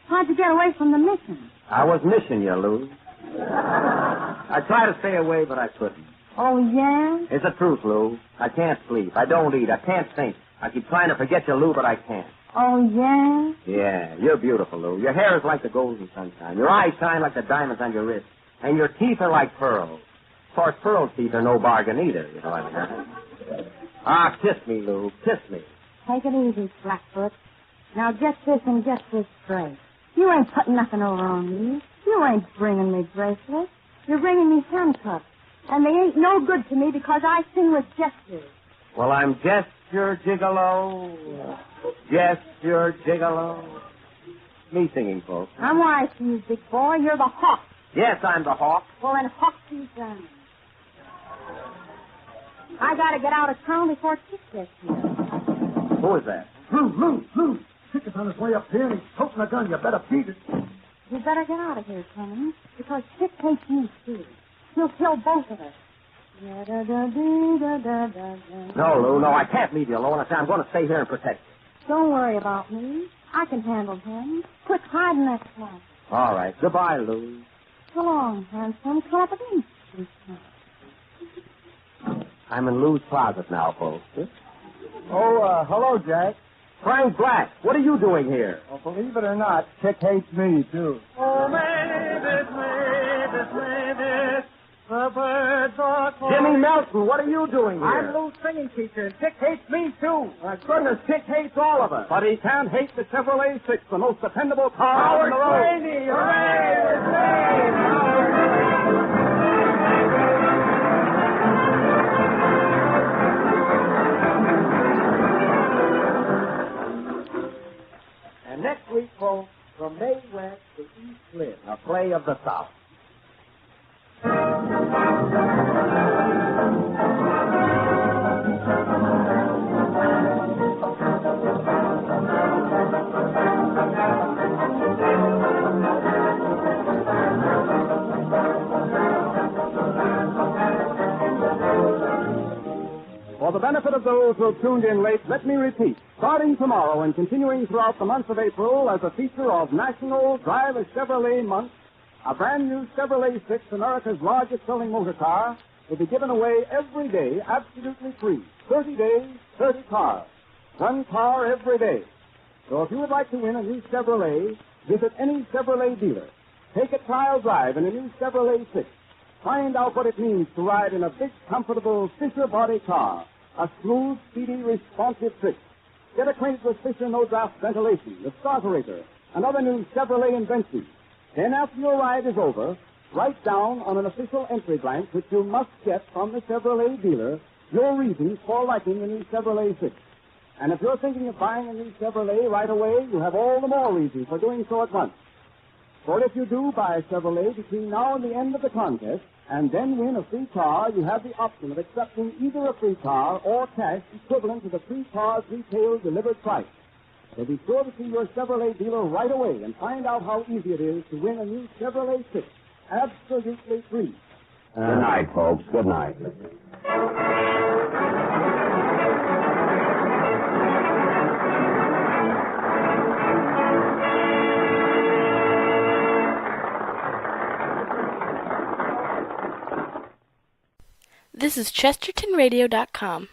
How'd you get away from the mission? I was missing you, Lou. I tried to stay away, but I couldn't. Oh, yeah? It's the truth, Lou. I can't sleep. I don't eat. I can't think. I keep trying to forget you, Lou, but I can't. Oh, yeah? Yeah, you're beautiful, Lou. Your hair is like the golden sunshine. Your eyes shine like the diamonds on your wrist. And your teeth are like pearls. Of course, pearl teeth are no bargain either, you know what I mean? Kiss me, Lou. Kiss me. Take it easy, Blackfoot. Now get this and get this straight. You ain't putting nothing over on me. You ain't bringing me bracelets. You're bringing me handcuffs. And they ain't no good to me because I sing with gestures. Well, I'm just your gigolo. Just your gigolo. Me singing, folks. I'm wise to you, big boy. You're the hawk. Yes, I'm the hawk. Well, then hawk these down. I gotta get out of town before Chick gets here. Who is that? Lou. Chick is on his way up here and he's toting a gun. You better beat it. You better get out of here, Clemens, because Chick hates you, too. He'll kill both of us. No, Lou, no, I can't leave you alone. I'm going to stay here and protect you. Don't worry about me. I can handle him. Quit hiding that closet. All right. Goodbye, Lou. So long, handsome. Come up again. I'm in Lou's closet now, folks. Oh, hello, Jack. Frank Black, what are you doing here? Well, believe it or not, Chick hates me, too. Oh, Mavis, the birds are calling. Jimmy Melton, what are you doing here? I'm Lou's singing teacher, and Chick hates me, too. My goodness, Chick hates all of us. But he can't hate the Chevrolet 6, the most dependable car on the road. Howard Slaney, And next week, folks, from May West to East Lynn, a play of the South. For the benefit of those who have tuned in late, let me repeat. Starting tomorrow and continuing throughout the month of April as a feature of National Drive a Chevrolet Month, a brand new Chevrolet 6, America's largest selling motor car, will be given away every day absolutely free. 30 days, 30 cars. One car every day. So if you would like to win a new Chevrolet, visit any Chevrolet dealer. Take a trial drive in a new Chevrolet 6. Find out what it means to ride in a big, comfortable Fisher body car. A smooth, speedy, responsive 6. Get acquainted with Fisher no-draft ventilation, the starterator, and other new Chevrolet inventions. Then, after your ride is over, write down on an official entry blank, which you must get from the Chevrolet dealer, your reasons for liking the new Chevrolet 6. And if you're thinking of buying a new Chevrolet right away, you have all the more reason for doing so at once. For if you do buy a Chevrolet between now and the end of the contest, and then win a free car, you have the option of accepting either a free car or cash equivalent to the free car's retail delivered price. So be sure to see your Chevrolet dealer right away and find out how easy it is to win a new Chevrolet 6, absolutely free. Good night, folks. Good night. This is ChestertonRadio.com.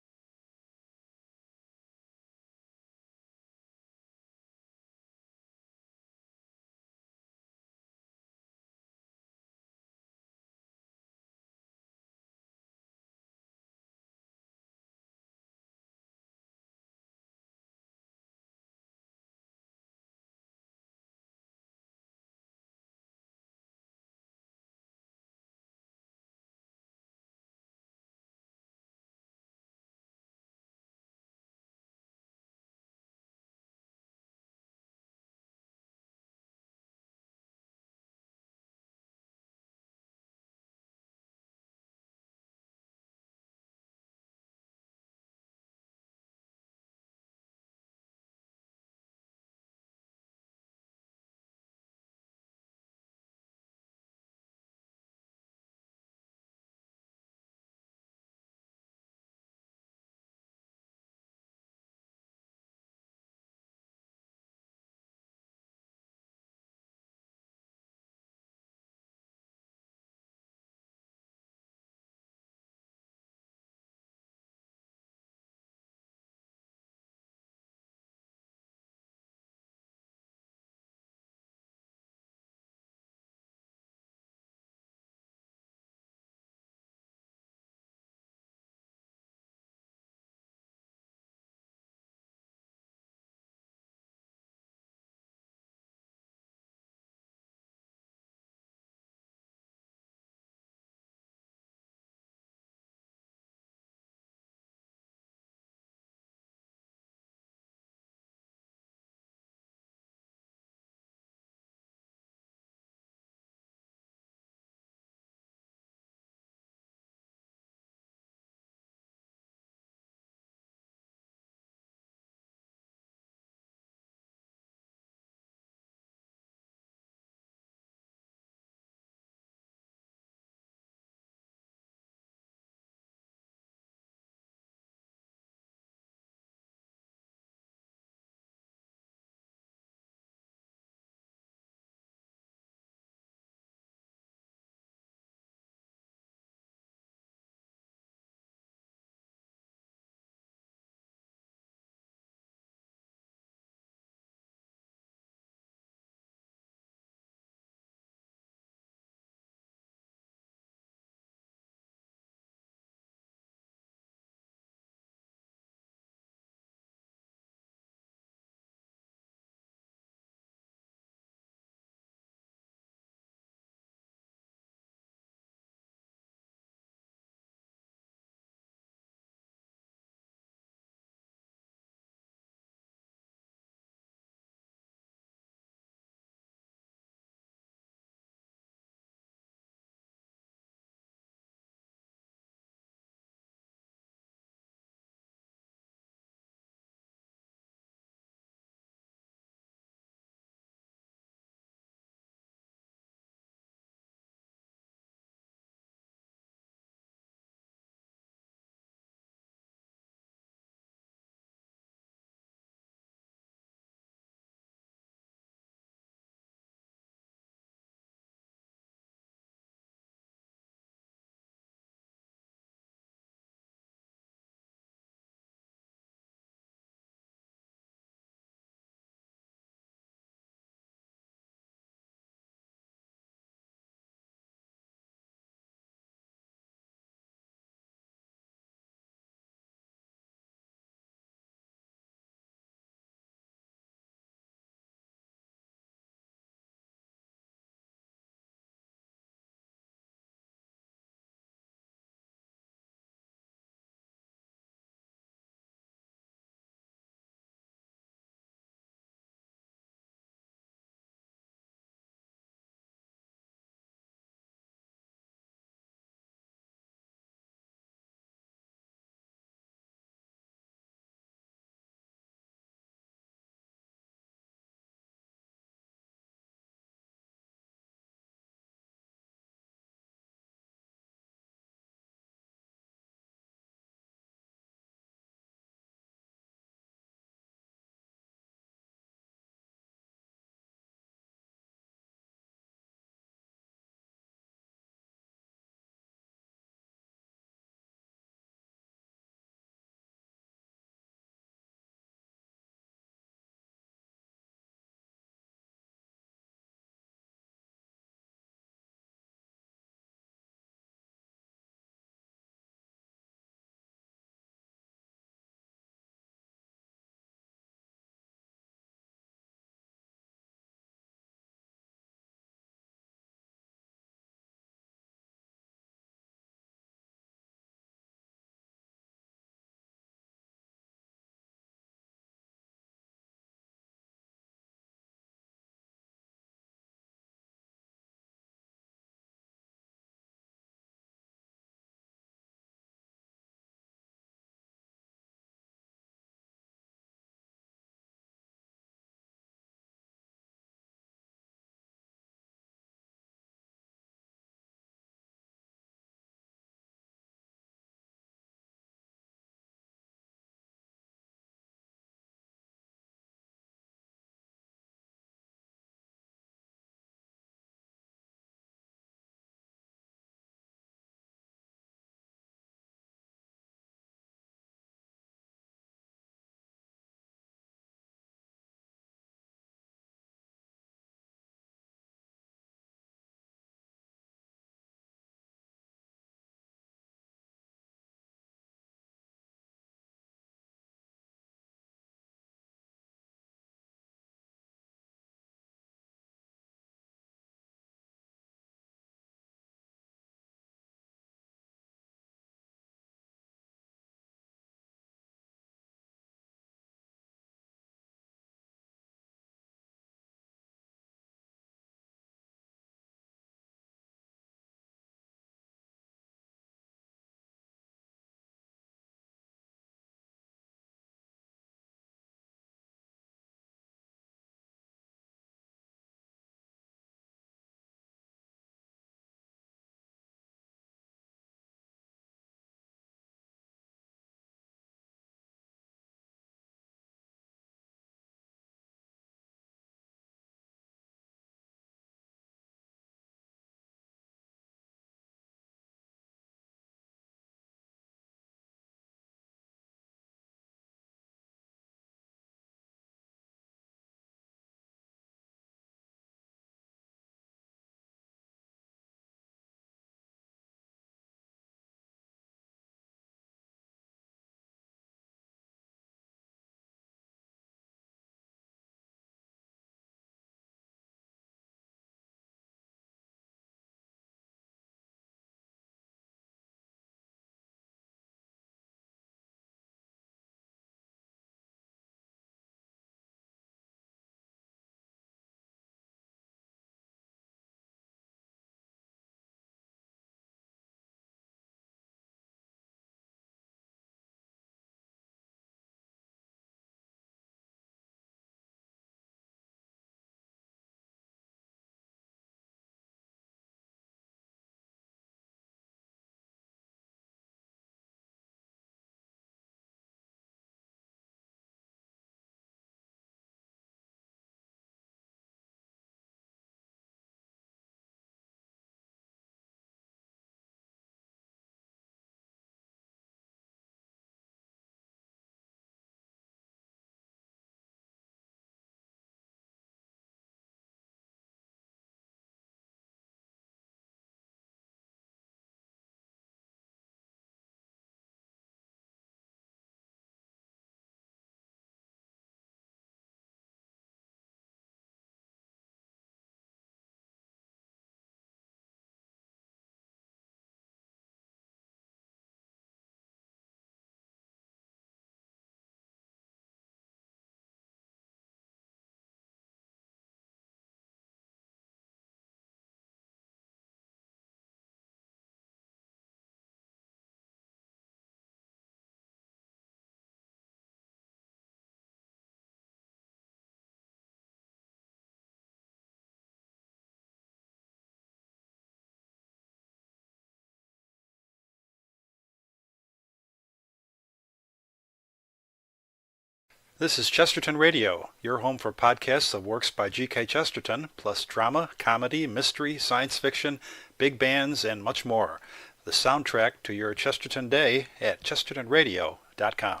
This is Chesterton Radio, your home for podcasts of works by G.K. Chesterton, plus drama, comedy, mystery, science fiction, big bands, and much more. The soundtrack to your Chesterton day at chestertonradio.com.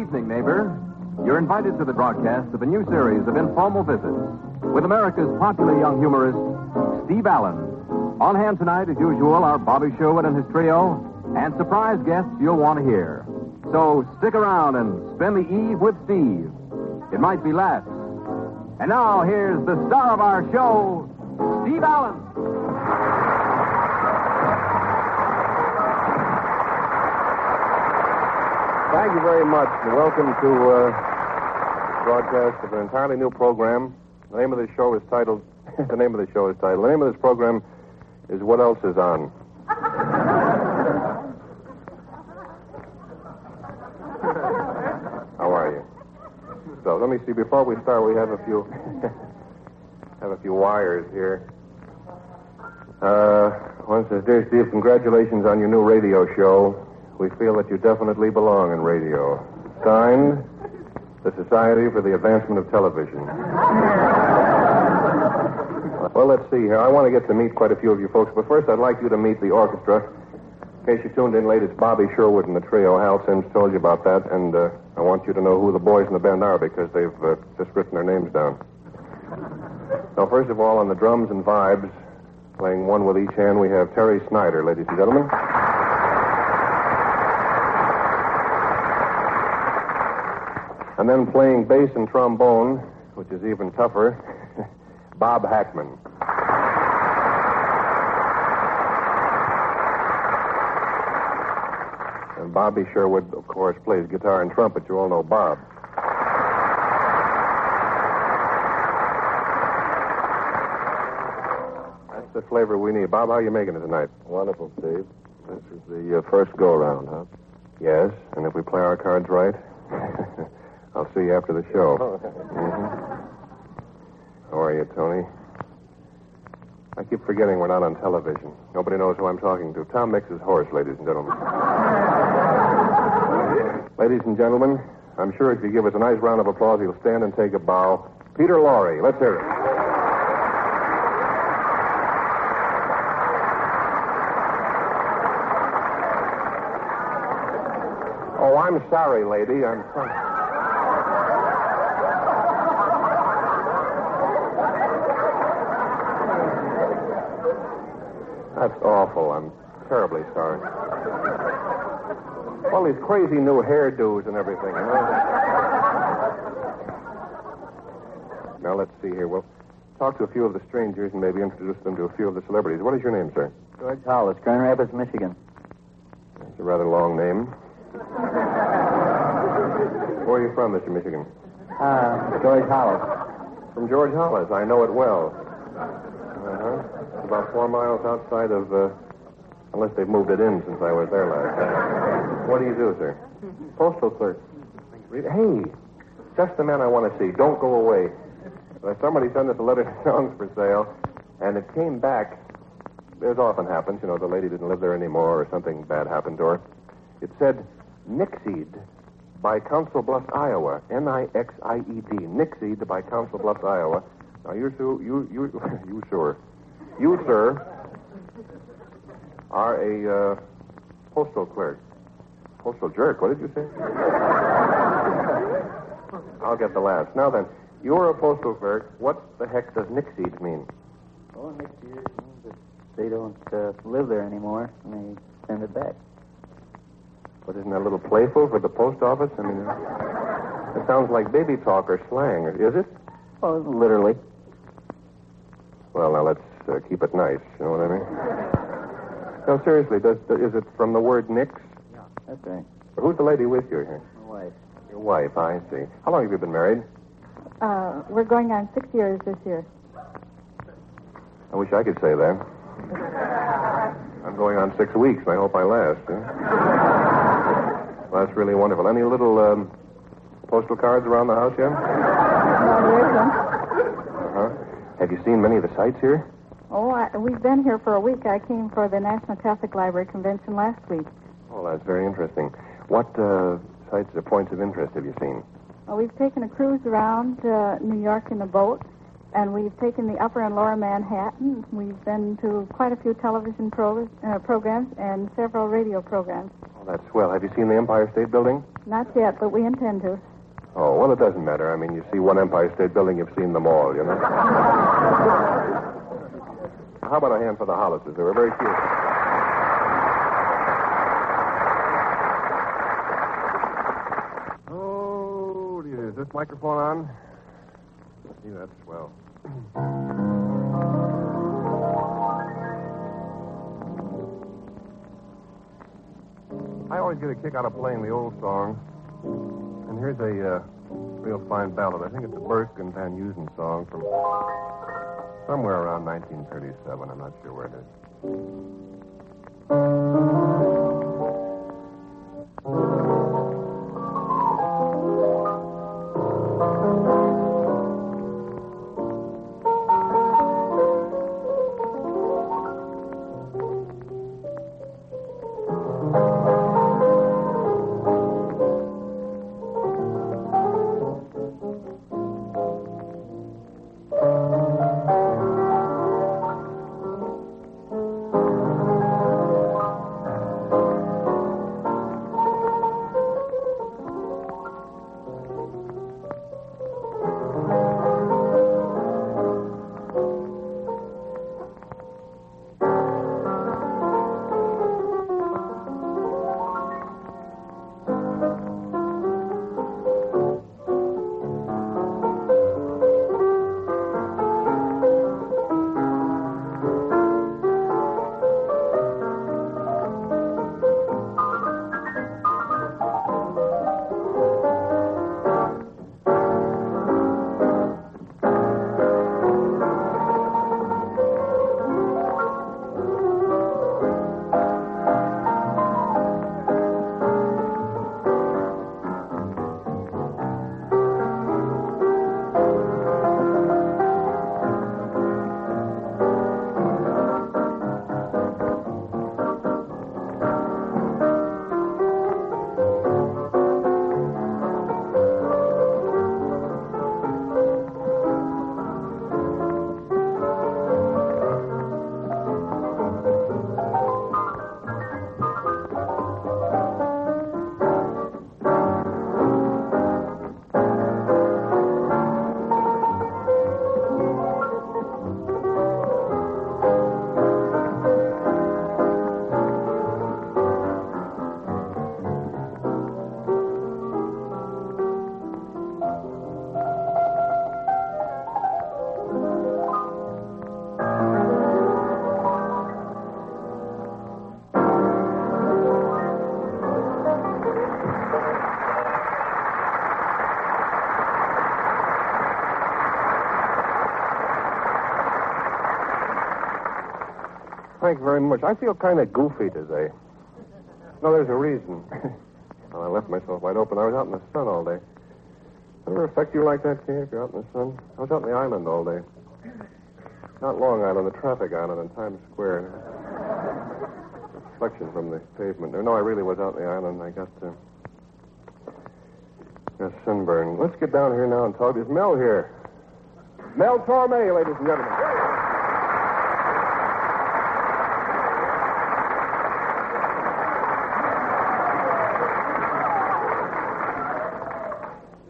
Evening, neighbor. You're invited to the broadcast of a new series of informal visits with America's popular young humorist, Steve Allen. On hand tonight, as usual, are Bobby Sherwood and his trio, and surprise guests you'll want to hear. So stick around and spend the eve with Steve. It might be laughs. And now, here's the star of our show, Steve Allen. Thank you very much, and welcome to broadcast of an entirely new program. The name of this program is What Else Is On. How are you? So let me see. Before we start, we have a few wires here. One says, "Dear Steve, congratulations on your new radio show. We feel that you definitely belong in radio. Signed, the Society for the Advancement of Television." Well, let's see here. I want to get to meet quite a few of you folks, but first I'd like you to meet the orchestra. In case you tuned in late, it's Bobby Sherwood and the trio. Hal Sims told you about that, and I want you to know who the boys in the band are because they've just written their names down. So first of all, on the drums and vibes, playing one with each hand, we have Terry Snyder, ladies and gentlemen. And then playing bass and trombone, which is even tougher, Bob Hackman. And Bobby Sherwood, of course, plays guitar and trumpet. You all know Bob. That's the flavor we need. Bob, how are you making it tonight? Wonderful, Steve. This is the first go-around, huh? Yes, and if we play our cards right... I'll see you after the show. Mm-hmm. How are you, Tony? I keep forgetting we're not on television. Nobody knows who I'm talking to. Tom Mix's horse, ladies and gentlemen. Ladies and gentlemen, I'm sure if you give us a nice round of applause, he'll stand and take a bow. Peter Lorre. Let's hear it. Oh, I'm sorry, lady. I'm sorry. That's awful. I'm terribly sorry. All these crazy new hairdos and everything. Now, let's see here. We'll talk to a few of the strangers and maybe introduce them to a few of the celebrities. What is your name, sir? George Hollis, Grand Rapids, Michigan. That's a rather long name. Where are you from, Mr. Michigan? George Hollis. From George Hollis. I know it well. Uh-huh. It's about 4 miles outside of, unless they've moved it in since I was there last time. What do you do, sir? Postal clerk. Hey, just the man I want to see. Don't go away. Somebody sent us a letter to songs for sale, and it came back. As often happens, the lady didn't live there anymore or something bad happened to her. It said, Nixied by Council Bluffs, Iowa. N-I-X-I-E-D. Nixied by Council Bluffs, Iowa. Now, you, sir, are a postal clerk. Postal jerk, what did you say? I'll get the last. Now then, you're a postal clerk. What the heck does Nixied mean? Oh, Nixied means that they don't live there anymore, and they send it back. But isn't that a little playful for the post office? I mean, it sounds like baby talk or slang. Is it? Oh, literally. Well, now let's keep it nice. You know what I mean? No, seriously, is it from the word nix? Yeah, that's right. Who's the lady with you here? My wife. Your wife, I see. How long have you been married? We're going on 6 years this year. I wish I could say that. I'm going on 6 weeks, and I hope I last. Well, that's really wonderful. Any little postal cards around the house yet? No, there isn't. Have you seen many of the sights here? Oh, we've been here for a week. I came for the National Catholic Library Convention last week. Oh, that's very interesting. What sights or points of interest have you seen? Well, we've taken a cruise around New York in a boat, and we've taken the upper and lower Manhattan. We've been to quite a few television programs and several radio programs. Oh, that's swell. Have you seen the Empire State Building? Not yet, but we intend to. Oh, well, it doesn't matter. I mean, you see one Empire State Building, you've seen them all, you know? How about a hand for the Hollises? They were very cute. Oh, dear. Is this microphone on? See, that's swell. I always get a kick out of playing the old song. And here's a real fine ballad. I think it's a Burke and Van Heusen song from somewhere around 1937. I'm not sure where it is. Thank you very much. I feel kind of goofy today. No, there's a reason. Well, I left myself wide open. I was out in the sun all day. Ever affect you like that, Kay, if you're out in the sun? I was out in the island all day. Not Long Island, the traffic island in Times Square. Reflection from the pavement there. No, I really was out in the island. I got sunburned. Let's get down here now and talk. Is Mel here? Mel Torme, ladies and gentlemen.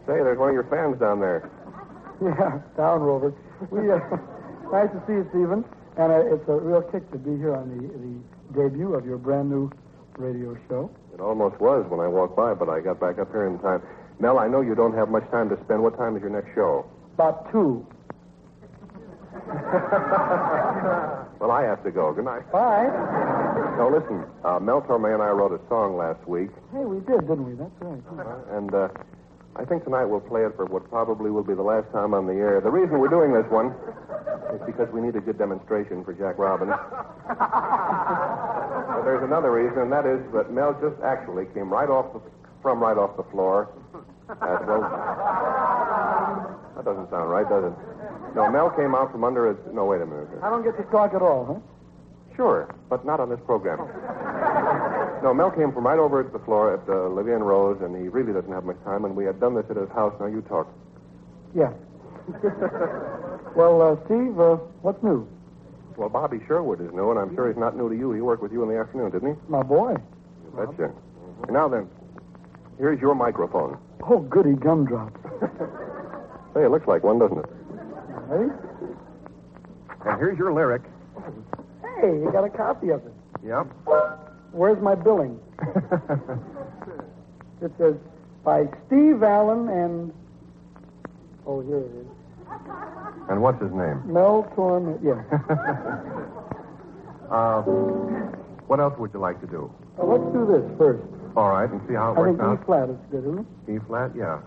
Say, there's one of your fans down there. Yeah, down, Robert. Nice to see you, Stephen. And it's a real kick to be here on the debut of your brand new radio show. It almost was when I walked by, but I got back up here in time. Mel, I know you don't have much time to spend. What time is your next show? About 2. Well, I have to go. Good night. Bye. No, listen. Mel Torme and I wrote a song last week. Hey, we did, didn't we? That's right. And I think tonight we'll play it for what probably will be the last time on the air. The reason we're doing this one is because we need a good demonstration for Jack Robbins. But there's another reason, and that is that Mel just actually came right off the floor. Well, that doesn't sound right, does it? No, Mel came out from under his... No, wait a minute. I don't get to talk at all, huh? Sure, but not on this program. No, Mel came from right over at the floor at Olivia and Rose, and he really doesn't have much time, and we had done this at his house. Now you talk. Yeah. Well, Steve, what's new? Well, Bobby Sherwood is new, and I'm sure he's not new to you. He worked with you in the afternoon, didn't he? My boy. You betcha. And now then, here's your microphone. Oh, goody gumdrops. Hey, it looks like one, doesn't it? Ready? And here's your lyric. Hey, you got a copy of it. Yep. Where's my billing? It says, by Steve Allen and... Oh, here it is. And what's his name? Mel Torn, yeah. What else would you like to do? Let's do this first. All right, and see how it I works think out. E flat is good, isn't it? E flat, yeah.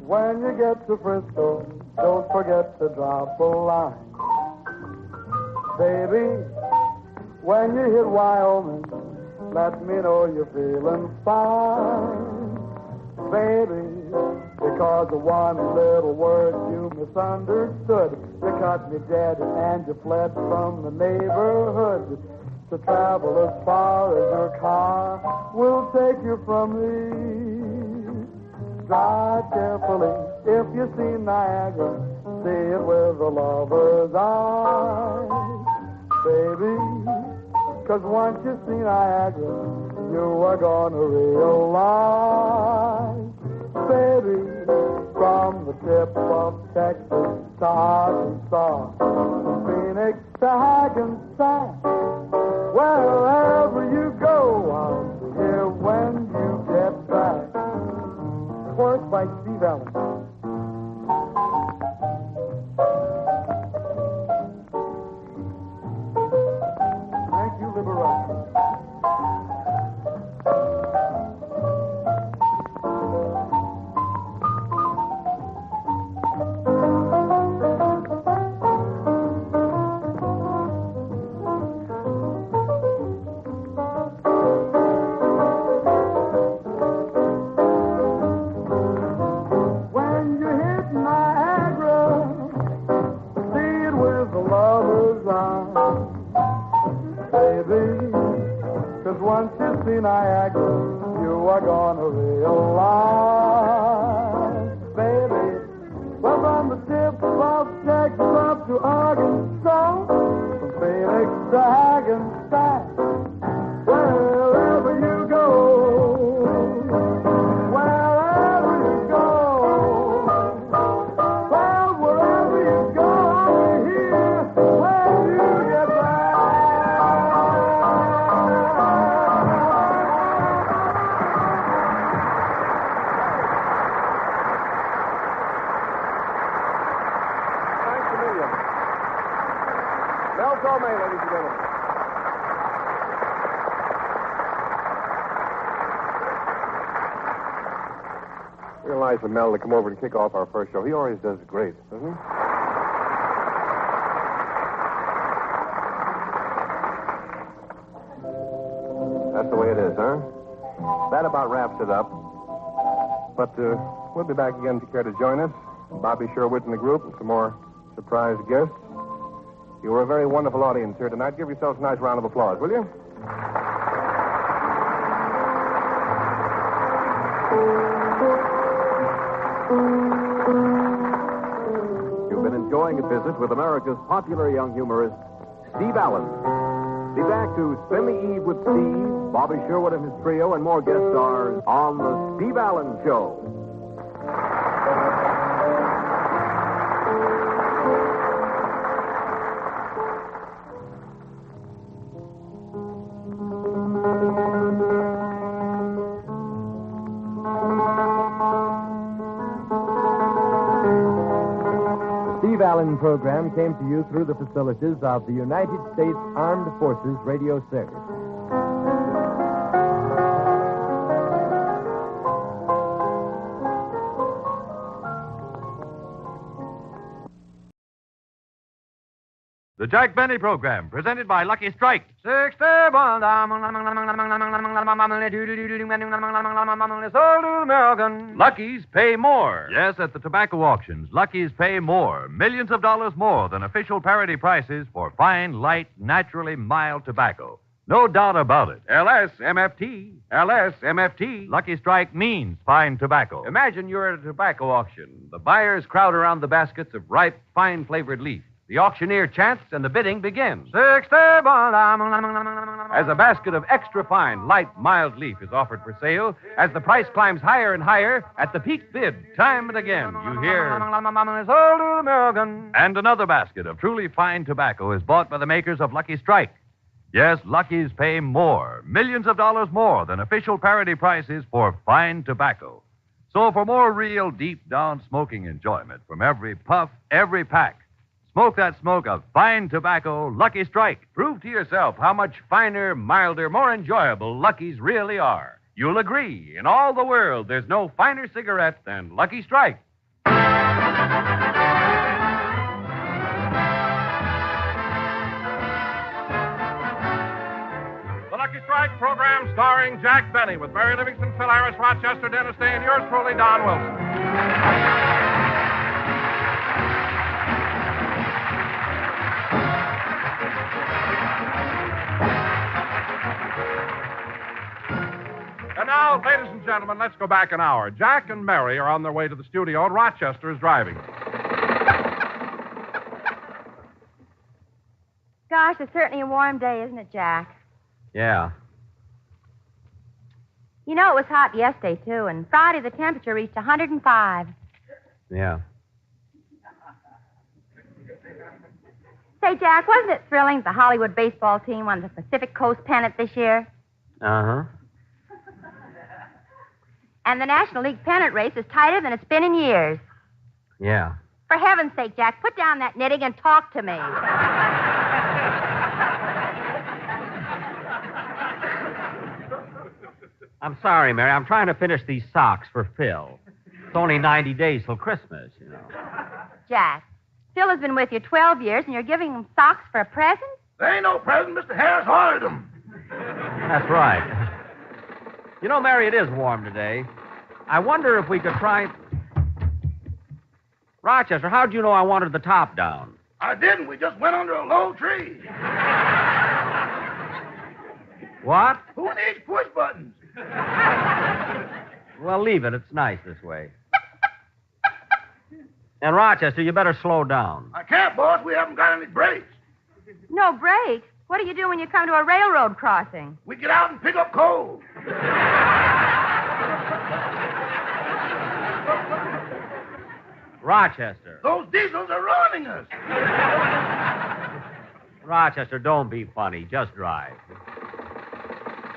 When you get to Frisco, don't forget to drop a line. Baby, when you hit Wyoming, let me know you're feeling fine. Baby, because of one little word you misunderstood, you cut me dead and you fled from the neighborhood. To travel as far as your car will take you from me. Drive carefully. If you see Niagara, see it with a lover's eyes. Baby, 'cause once you see Niagara, you are gonna realize. Baby, from the tip of Texas to Arkansas, from Phoenix to Hackensack, wherever you go, I'll be here when you get back. Chorus by Steve Allen. Thank you, Liberace. Niagara, you are gonna realize, baby, well, from the tip of Texas up to Arkansas, from Phoenix to Hackensack, wherever you go, wherever you go, well, wherever you go, I'll be here when you get back. Ladies and gentlemen. Real nice of Mel to come over and kick off our first show. He always does great, doesn't he? That's the way it is, huh? That about wraps it up. But we'll be back again if you care to join us. Bobby Sherwood and the group and some more surprise guests. You were a very wonderful audience here tonight. Give yourselves a nice round of applause, will you? You've been enjoying a visit with America's popular young humorist, Steve Allen. Be back to spend the eve with Steve, Bobby Sherwood and his trio, and more guest stars on The Steve Allen Show. The Allen program came to you through the facilities of the United States Armed Forces Radio Service. The Jack Benny Program, presented by Lucky Strike. Lucky's pay more. Yes, at the tobacco auctions, Lucky's pay more. Millions of dollars more than official parity prices for fine, light, naturally mild tobacco. No doubt about it. LSMFT. LSMFT. Lucky Strike means fine tobacco. Imagine you're at a tobacco auction. The buyers crowd around the baskets of ripe, fine-flavored leaf. The auctioneer chants, and the bidding begins. As a basket of extra fine, light, mild leaf is offered for sale, as the price climbs higher and higher, at the peak bid, time and again, you hear... And another basket of truly fine tobacco is bought by the makers of Lucky Strike. Yes, Lucky's pay more, millions of dollars more than official parity prices for fine tobacco. So for more real, deep-down smoking enjoyment from every puff, every pack, smoke that smoke of fine tobacco, Lucky Strike. Prove to yourself how much finer, milder, more enjoyable Lucky's really are. You'll agree, in all the world, there's no finer cigarette than Lucky Strike. The Lucky Strike program starring Jack Benny with Mary Livingston, Phil Harris, Rochester, Dennis Day, and yours truly, Don Wilson. And now, ladies and gentlemen, let's go back an hour. Jack and Mary are on their way to the studio, and Rochester is driving. Gosh, it's certainly a warm day, isn't it, Jack? Yeah. You know, it was hot yesterday, too, and Friday the temperature reached 105. Yeah. Say, Jack, wasn't it thrilling that the Hollywood baseball team won the Pacific Coast pennant this year? Uh-huh. And the National League pennant race is tighter than it's been in years. Yeah. For heaven's sake, Jack, put down that knitting and talk to me. I'm sorry, Mary. I'm trying to finish these socks for Phil. It's only 90 days till Christmas, you know. Jack, Phil has been with you 12 years, and you're giving him socks for a present? There ain't no present. Mr. Harris ordered them. That's right. You know, Mary, it is warm today. I wonder if we could try... Rochester, how'd you know I wanted the top down? I didn't. We just went under a low tree. What? Who needs push buttons? Well, leave it. It's nice this way. And, Rochester, you better slow down. I can't, boss. We haven't got any brakes. No brakes? What do you do when you come to a railroad crossing? We get out and pick up coal. Rochester. Those diesels are ruining us. Rochester, don't be funny. Just drive.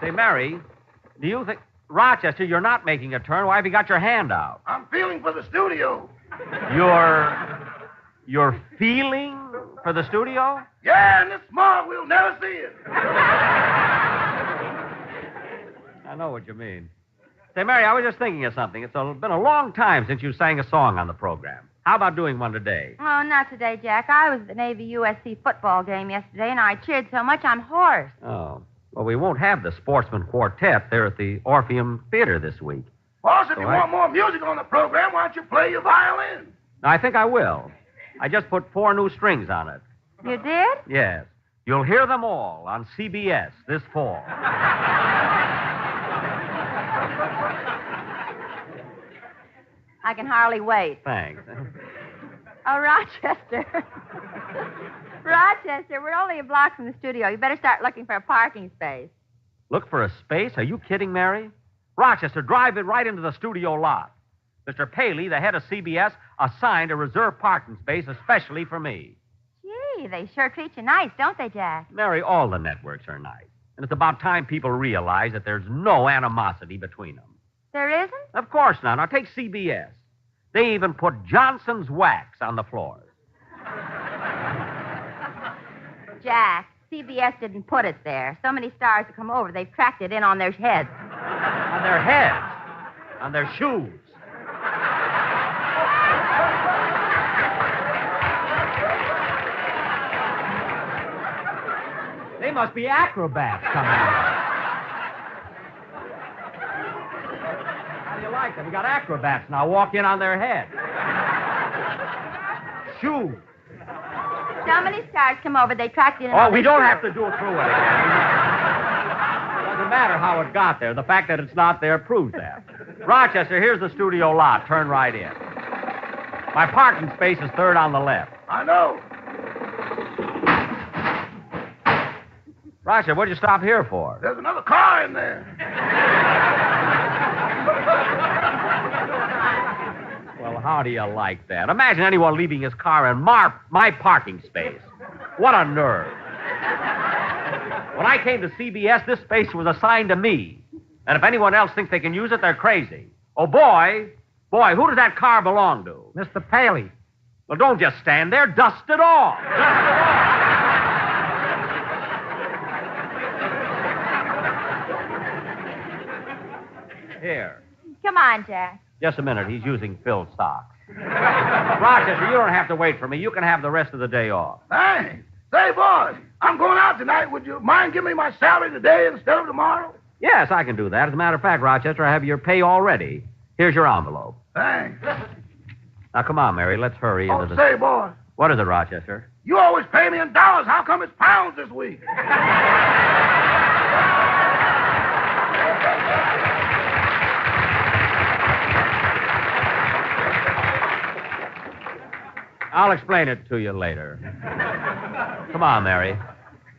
Say, Mary, do you think... Rochester, you're not making a turn. Why have you got your hand out? I'm feeling for the studio. You're feeling for the studio? Yeah, and it's small. We'll never see it. I know what you mean. Say, Mary, I was just thinking of something. It's been a long time since you sang a song on the program. How about doing one today? Oh, not today, Jack. I was at the Navy-USC football game yesterday, and I cheered so much I'm hoarse. Oh. Well, we won't have the Sportsman Quartet there at the Orpheum Theater this week. Boss, if you want more music on the program, why don't you play your violin? I think I will. I just put 4 new strings on it. You did? Yes. You'll hear them all on CBS this fall. I can hardly wait. Thanks. Oh, Rochester. Rochester, we're only a block from the studio. You better start looking for a parking space. Look for a space? Are you kidding, Mary? Rochester, drive it right into the studio lot. Mr. Paley, the head of CBS, assigned a reserved parking space especially for me. Gee, they sure treat you nice, don't they, Jack? Mary, all the networks are nice. And it's about time people realize that there's no animosity between them. There isn't? Of course not. Now, take CBS. They even put Johnson's wax on the floors. Jack, CBS didn't put it there. So many stars have come over, they've tracked it in on their heads. On their heads? On their shoes? must be acrobats coming in. How do you like them? We got acrobats now. Walk in on their head. Shoo. So many stars come over, they tracked you in. Oh, we don't have to do it through it again. Doesn't matter how it got there. The fact that it's not there proves that. Rochester, here's the studio lot. Turn right in. My parking space is third on the left. I know. Rochester, what'd you stop here for? There's another car in there. Well, how do you like that? Imagine anyone leaving his car in my parking space. What a nerve. When I came to CBS, this space was assigned to me. And if anyone else thinks they can use it, they're crazy. Oh, boy, who does that car belong to? Mr. Paley. Well, don't just stand there. Dust it off. Here. Come on, Jack. Just a minute. He's using Phil's socks. Rochester, you don't have to wait for me. You can have the rest of the day off. Thanks. Say, boys, I'm going out tonight. Would you mind giving me my salary today instead of tomorrow? Yes, I can do that. As a matter of fact, Rochester, I have your pay already. Here's your envelope. Thanks. Now, come on, Mary. Let's hurry into the... Say, boy. What is it, Rochester? You always pay me in dollars. How come it's pounds this week? I'll explain it to you later. Come on, Mary.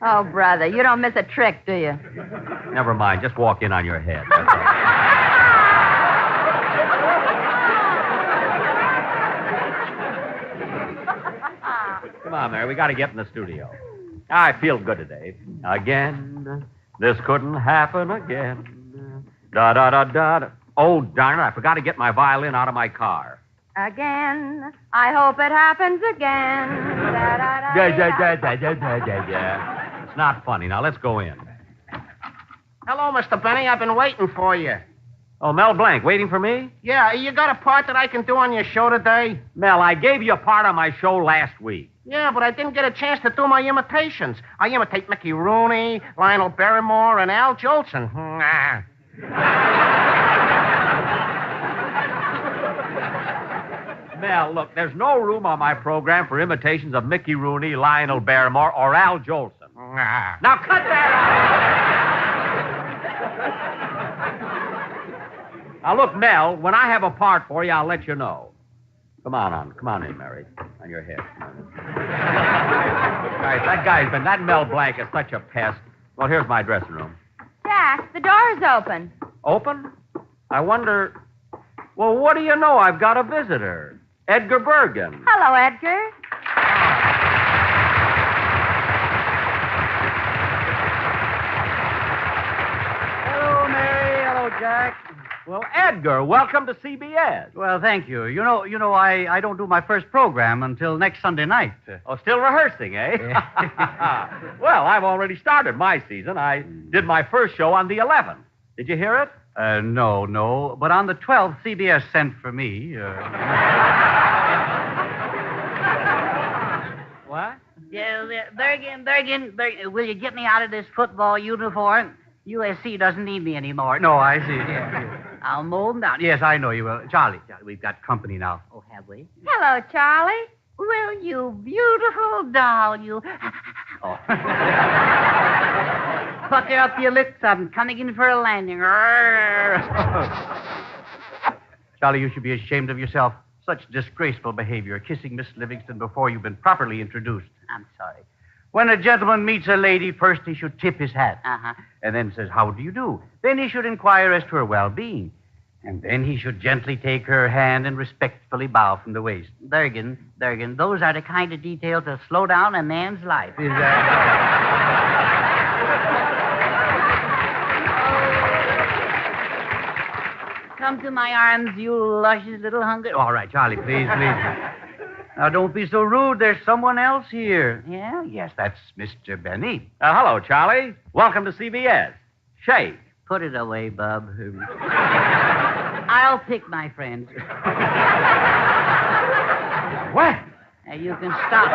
Oh, brother, you don't miss a trick, do you? Never mind. Just walk in on your head. Come on, Mary. We got to get in the studio. I feel good today. Again, this couldn't happen again. Da-da-da-da. Oh, darn it. I forgot to get my violin out of my car. Again. I hope it happens again. Yeah. It's not funny. Now, let's go in. Hello, Mr. Benny. I've been waiting for you. Oh, Mel Blanc, waiting for me? Yeah, you got a part that I can do on your show today? Mel, I gave you a part on my show last week. Yeah, but I didn't get a chance to do my imitations. I imitate Mickey Rooney, Lionel Barrymore, and Al Jolson. Mel, look, there's no room on my program for imitations of Mickey Rooney, Lionel Barrymore, or Al Jolson. Now cut that out! Now look, Mel, when I have a part for you, I'll let you know. Come on in, Mary. On your head. All right, that Mel Blanc is such a pest. Well, here's my dressing room. Jack, the door's open. Open? I wonder... Well, what do you know? I've got a visitor. Edgar Bergen. Hello, Edgar. Hello, Mary. Hello, Jack. Well, Edgar, welcome to CBS. Well, thank you. You know, I don't do my first program until next Sunday night. Oh, still rehearsing, eh? Well, I've already started my season. I did my first show on the 11th. Did you hear it? No. But on the 12th, CBS sent for me. What? Yeah, Bergen, will you get me out of this football uniform? USC doesn't need me anymore. No, I see. Yeah. I'll mow them down. Yes, I know you will. Charlie, we've got company now. Oh, have we? Hello, Charlie. Well, you beautiful doll, you. Oh. Pucker up your lips. I'm coming in for a landing. Charlie, you should be ashamed of yourself. Such disgraceful behavior, kissing Miss Livingston before you've been properly introduced. I'm sorry. When a gentleman meets a lady, first he should tip his hat. And then says, how do you do? Then he should inquire as to her well-being. And then he should gently take her hand and respectfully bow from the waist. Bergen, those are the kind of details that slow down a man's life. Is Come to my arms, you luscious little hungry... All right, Charlie, please. Now, don't be so rude. There's someone else here. Yeah? Yes, that's Mr. Benny. Hello, Charlie. Welcome to CBS. Shake. Put it away, Bub. I'll pick my friends. What? Now, you can stop.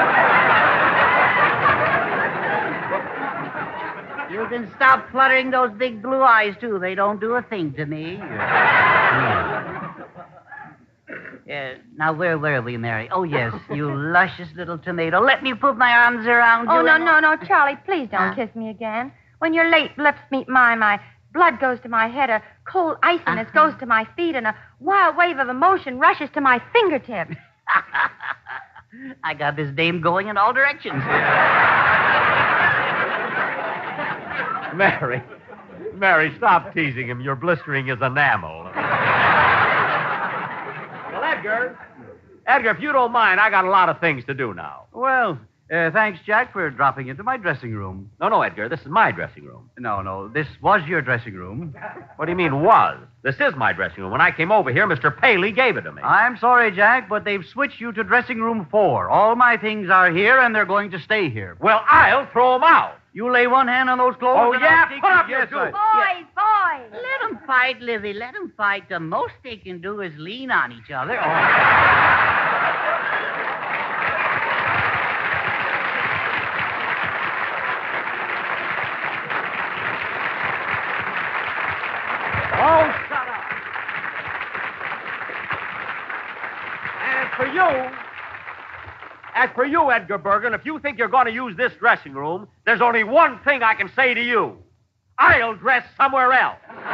You can stop fluttering those big blue eyes, too. They don't do a thing to me. Now, where were we, Mary? Oh, yes, you luscious little tomato. Let me put my arms around you. Oh, no, Charlie, please don't kiss me again. When your late lips meet mine, my blood goes to my head, a cold iciness goes to my feet, and a wild wave of emotion rushes to my fingertips. I got this dame going in all directions. Mary, stop teasing him. You're blistering his enamel. Well, Edgar, if you don't mind, I got a lot of things to do now. Well, thanks, Jack, for dropping into my dressing room. No, Edgar, this is my dressing room. No, this was your dressing room. What do you mean, was? This is my dressing room. When I came over here, Mr. Paley gave it to me. I'm sorry, Jack, but they've switched you to dressing room 4. All my things are here, and they're going to stay here. Well, I'll throw them out. You lay one hand on those clothes. Oh, yeah? Put up your two. Boys. Let them fight, Livy. Let them fight. The most they can do is lean on each other. Oh, shut up. As for you, Edgar Bergen, if you think you're going to use this dressing room, there's only one thing I can say to you. I'll dress somewhere else. Goodbye.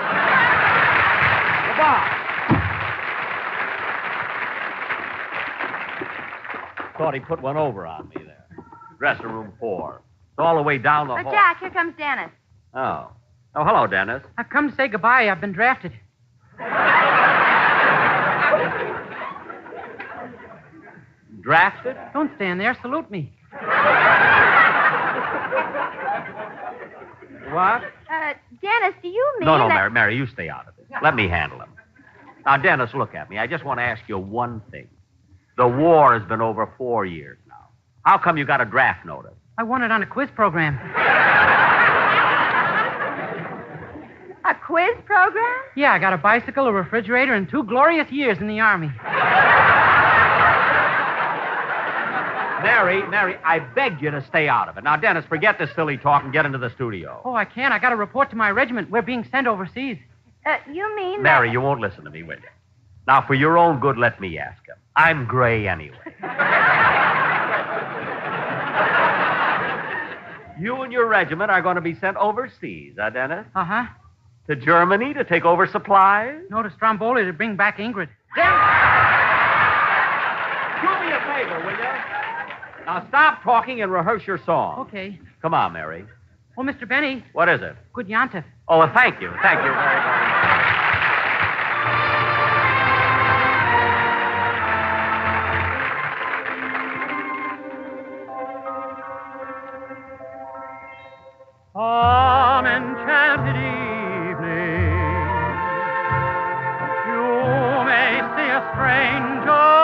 Thought he put one over on me there. Dressing room 4. It's all the way down the hall. Jack, here comes Dennis. Oh, hello, Dennis. I've come to say goodbye. I've been drafted. Drafted? Don't stand there. Salute me. What? Dennis, do you mean No, that... Mary, you stay out of this. Let me handle him. Now, Dennis, look at me. I just want to ask you one thing. The war has been over 4 years now. How come you got a draft notice? I won it on a quiz program. A quiz program? Yeah, I got a bicycle, a refrigerator, and 2 glorious years in the Army. Mary, I begged you to stay out of it. Now, Dennis, forget this silly talk and get into the studio. Oh, I can't. I got to report to my regiment. We're being sent overseas. You mean Mary, you won't listen to me, will you? Now, for your own good, let me ask him. I'm gray anyway. You and your regiment are going to be sent overseas, Dennis? Uh-huh. To Germany to take over supplies? No, to Stromboli to bring back Ingrid. Do me a favor, will you? Now, stop talking and rehearse your song. Okay. Come on, Mary. Oh, Mr. Benny. What is it? Good Yontif. Oh, well, thank you. Thank you very much. Some enchanted evening, you may see a stranger.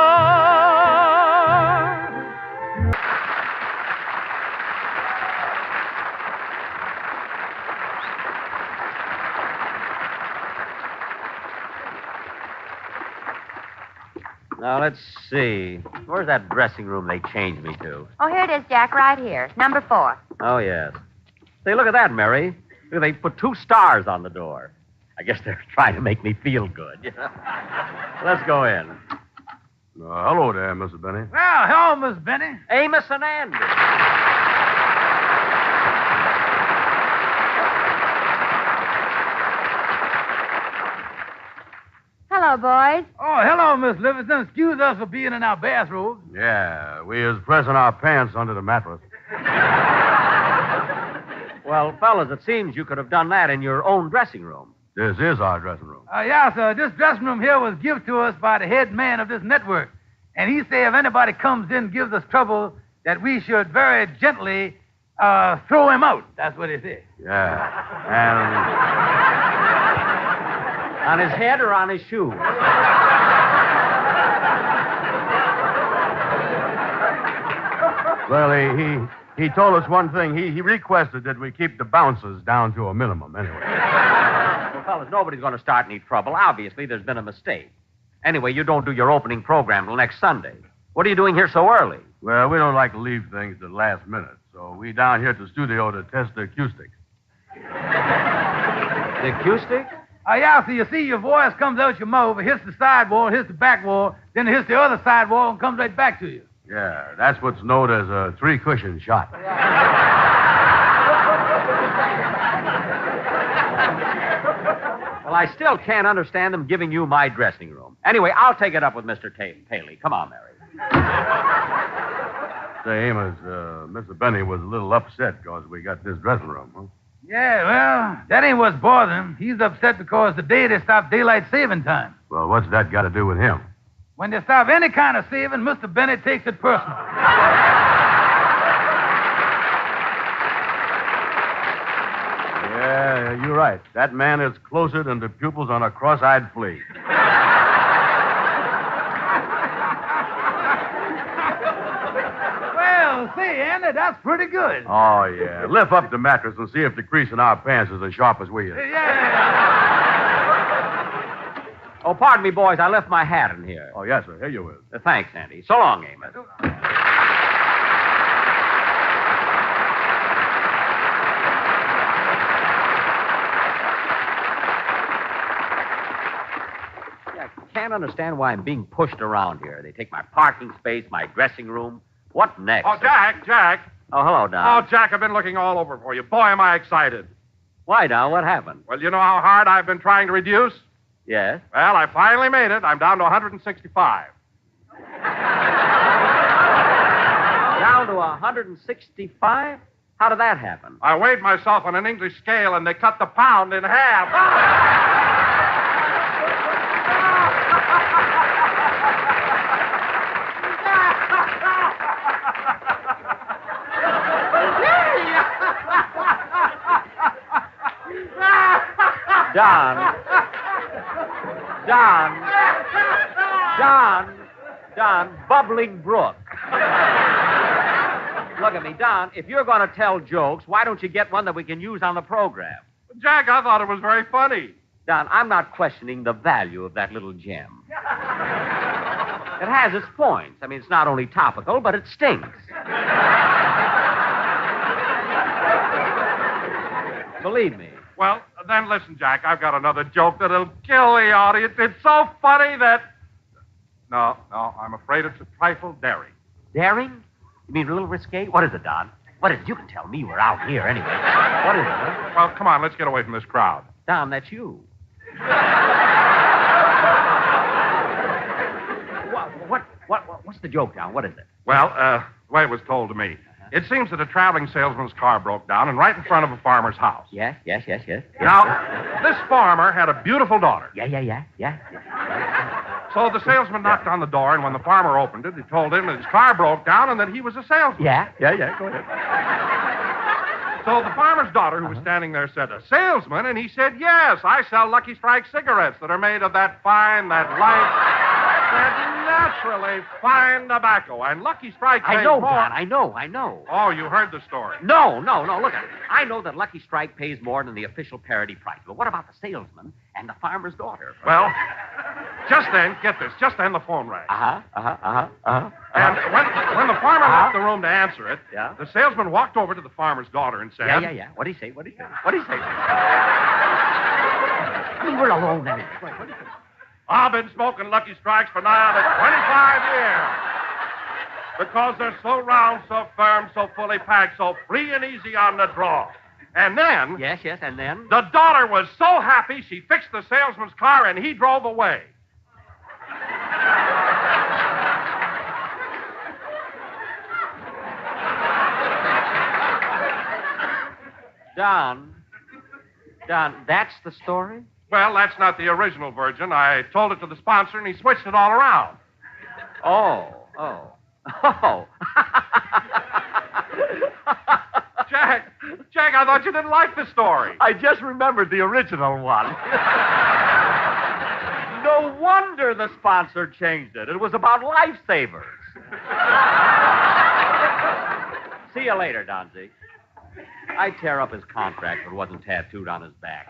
Now, let's see. Where's that dressing room they changed me to? Oh, here it is, Jack, right here. Number 4. Oh, yes. Say, look at that, Mary. Look, they put 2 stars on the door. I guess they're trying to make me feel good. Let's go in. Hello there, Mr. Benny. Well, hello, Miss Benny. Amos and Andy. Hello, boys. Oh, hello, Miss Livingston. Excuse us for being in our bathrobes. Yeah, we is pressing our pants under the mattress. Well, fellas, it seems you could have done that in your own dressing room. This is our dressing room. Yeah, sir. This dressing room here was given to us by the head man of this network. And he said if anybody comes in and gives us trouble, that we should very gently throw him out. That's what he said. Yeah. On his head or on his shoe? Well, he told us one thing. He requested that we keep the bounces down to a minimum, anyway. Well, fellas, nobody's going to start any trouble. Obviously, there's been a mistake. Anyway, you don't do your opening program till next Sunday. What are you doing here so early? Well, we don't like to leave things to the last minute, so we down here at the studio to test the acoustics. The acoustic? Yeah, so you see your voice comes out your mouth, it hits the side wall, hits the back wall, then it hits the other side wall and comes right back to you. Yeah, that's what's known as a three-cushion shot. Well, I still can't understand them giving you my dressing room. Anyway, I'll take it up with Mr. Paley. Come on, Mary. Say, Amos, Mr. Benny was a little upset because we got this dressing room, huh? Yeah, well, that ain't what's bothering him. He's upset because the day they stopped daylight saving time. Well, what's that got to do with him? When they stop any kind of saving, Mr. Bennett takes it personal. Yeah, you're right. That man is closer than the pupils on a cross-eyed flea. Well, say, Andy, that's pretty good. Oh, yeah. Lift up the mattress and see if the crease in our pants is as sharp as we is. Oh, pardon me, boys. I left my hat in here. Oh, yes, sir. Here you is. Thanks, Andy. So long, Amos. I can't understand why I'm being pushed around here. They take my parking space, my dressing room. What next? Oh, Jack. Oh, hello, Don. Oh, Jack, I've been looking all over for you. Boy, am I excited. Why, Don? What happened? Well, you know how hard I've been trying to reduce? Yes? Well, I finally made it. I'm down to 165. Down to 165? How did that happen? I weighed myself on an English scale, and they cut the pound in half. Don, bubbling brook. Look at me, Don, if you're going to tell jokes, why don't you get one that we can use on the program? Jack, I thought it was very funny. Don, I'm not questioning the value of that little gem. It has its points. I mean, it's not only topical, but it stinks. Believe me. Well, then listen, Jack, I've got another joke that'll kill the audience. It's so funny that... No, I'm afraid it's a trifle daring. Daring? You mean a little risque? What is it, Don? What is it? You can tell me. We're out here anyway. What is it, huh? Well, come on, let's get away from this crowd. Don, that's you. What's the joke, Don? What is it? Well, the way it was told to me. It seems that a traveling salesman's car broke down and right in front of a farmer's house. Yes. Now, this farmer had a beautiful daughter. Yeah. So the salesman knocked on the door, and when the farmer opened it, he told him that his car broke down and that he was a salesman. Yeah. Go ahead. So the farmer's daughter, who was standing there, said, "A salesman?" And he said, "Yes, I sell Lucky Strike cigarettes that are made of that fine, that light, that naturally fine tobacco. And Lucky Strike pays I know, more." Don, I know. Oh, you heard the story. No. Look at it. I know that Lucky Strike pays more than the official parity price. But what about the salesman and the farmer's daughter? Well, just then, get this, the phone rang. And when the farmer left the room to answer it, the salesman walked over to the farmer's daughter and said... Yeah. What'd he say? I mean, we're alone anyway. What'd he say? I've been smoking Lucky Strikes for nigh on 25 years. Because they're so round, so firm, so fully packed, so free and easy on the draw. And then... Yes, and then? The daughter was so happy, she fixed the salesman's car and he drove away. Don, that's the story? Well, that's not the original version. I told it to the sponsor, and he switched it all around. Oh. Jack, I thought you didn't like the story. I just remembered the original one. No wonder the sponsor changed it. It was about lifesavers. See you later, Donzie. I'd tear up his contract if it wasn't tattooed on his back.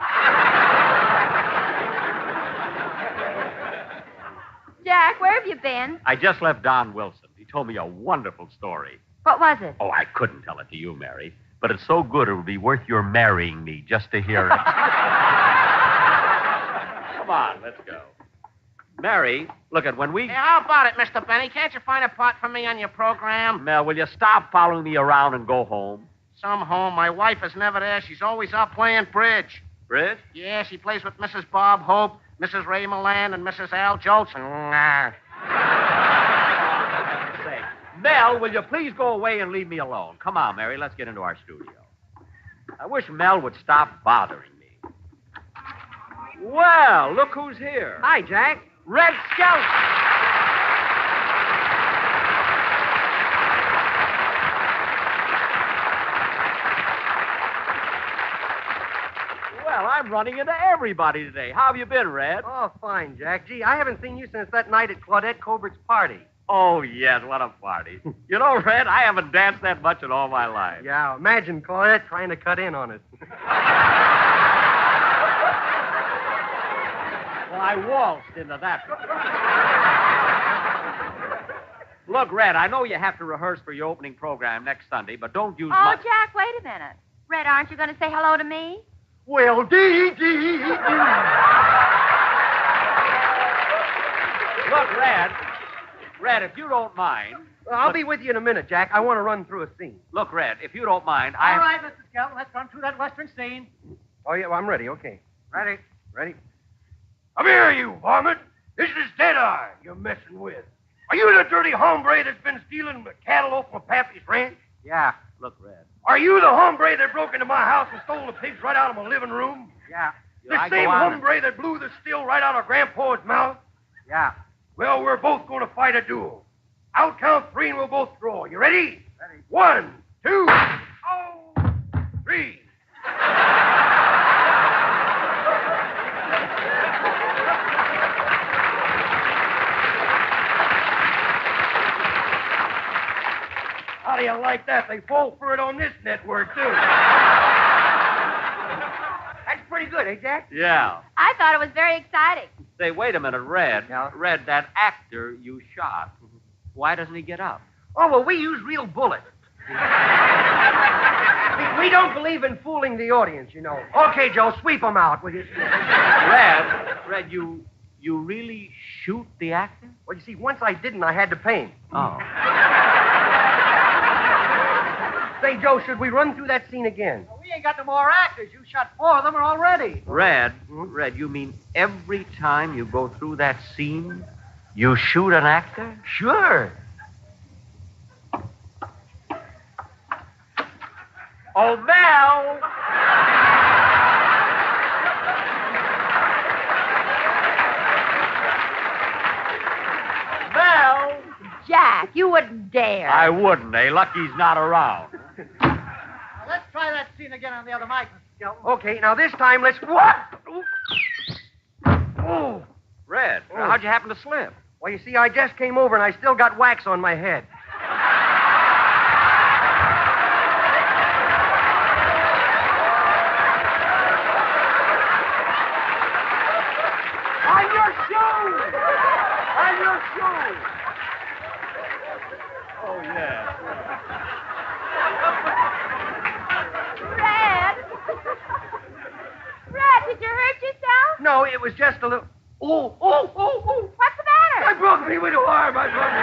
Jack, where have you been? I just left Don Wilson. He told me a wonderful story. What was it? Oh, I couldn't tell it to you, Mary. but it's so good it would be worth your marrying me just to hear it. Come on, let's go. Mary, look at when we... Hey, how about it, Mr. Benny? Can't you find a part for me on your program? Mel, will you stop following me around and go home? Some home. My wife is never there. She's always out playing bridge. Bridge? Yeah, she plays with Mrs. Bob Hope, Mrs. Ray Milan, and Mrs. Al Jolson. Say, Mel, will you please go away and leave me alone? Come on, Mary, let's get into our studio. I wish Mel would stop bothering me. Well, look who's here. Hi, Jack. Red Skelton. Well, I'm running into everybody today. How have you been, Red? Oh, fine, Jack. Gee, I haven't seen you since that night at Claudette Colbert's party. Oh, yes, what a party. You know, Red, I haven't danced that much in all my life. Yeah, imagine Claudette trying to cut in on it. Well, I waltzed into that one. Look, Red, I know you have to rehearse for your opening program next Sunday, but don't use Oh, much... Jack, wait a minute. Red, aren't you going to say hello to me? Well, Look, Red, if you don't mind... I'll be with you in a minute, Jack. I want to run through a scene. Look, Red, if you don't mind, All right, Mr. Skelton, let's run through that western scene. Oh, yeah, well, I'm ready. Okay. Ready. Ready? Come here, you varmint. This is Deadeye you're messing with. Are you the dirty hombre that's been stealing the cattle off my pappy's ranch? Yeah. Look, Red. Are you the hombre that broke into my house and stole the pigs right out of my living room? Yeah. The same hombre that blew the steel right out of Grandpa's mouth? Yeah. Well, we're both going to fight a duel. I'll count three and we'll both draw. You ready? Ready. 1, 2, 3. How do you like that? They fall for it on this network, too. That's pretty good, eh, Jack? Yeah. I thought it was very exciting. Say, wait a minute, Red. Yeah? Red, that actor you shot, why doesn't he get up? Oh, well, we use real bullets. we don't believe in fooling the audience, you know. Okay, Joe, sweep them out, will you? Red, you really shoot the actor? Well, you see, once I didn't, I had to pay him. Oh. Say, Joe, should we run through that scene again? Well, we ain't got no more actors. You shot 4 of them already. Red, you mean every time you go through that scene, you shoot an actor? Sure. Oh, Mel! Mel! Jack, you wouldn't dare. I wouldn't, eh? Lucky's not around. Now, let's try that scene again on the other mic, Mr. Skelton. Okay, now this time let's... What? Oh, Red, how'd you happen to slip? Well, you see, I just came over and I still got wax on my head. On your shoes! On your shoes! Oh, yeah. Red, did you hurt yourself? No, it was just a little... Oh! What's the matter? I broke me with a arm. I broke me.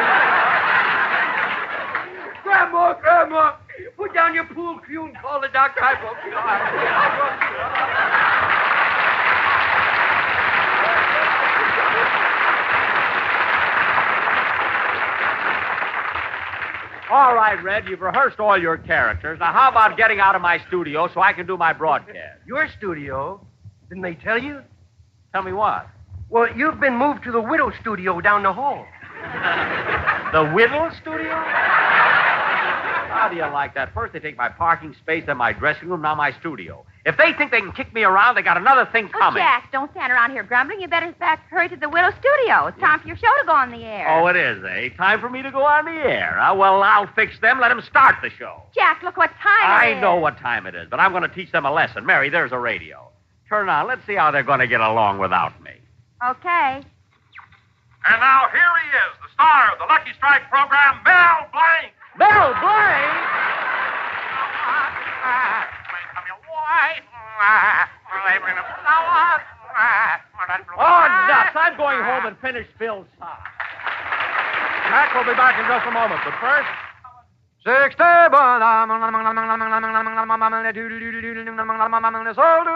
Grandma, put down your pool cue and call the doctor. I broke the arm. All right, Red, you've rehearsed all your characters. Now, how about getting out of my studio so I can do my broadcast? Your studio? Didn't they tell you? Tell me what? Well, you've been moved to the widow studio down the hall. The Whittle studio? How do you like that? First they take my parking space, then my dressing room, now my studio. If they think they can kick me around, they got another thing Well, coming. Jack, don't stand around here grumbling. You better hurry to the Willow Studio. It's time for your show to go on the air. Oh, it is, eh? Time for me to go on the air. Well, I'll fix them. Let them start the show. Jack, look what time it is. I know what time it is, but I'm going to teach them a lesson. Mary, there's a radio. Turn on. Let's see how they're going to get along without me. Okay. And now here he is, the star of the Lucky Strike program, Mel Blanc. Mel Blanc? and finish Phil's sock. Mac will be back in just a moment, but first... 60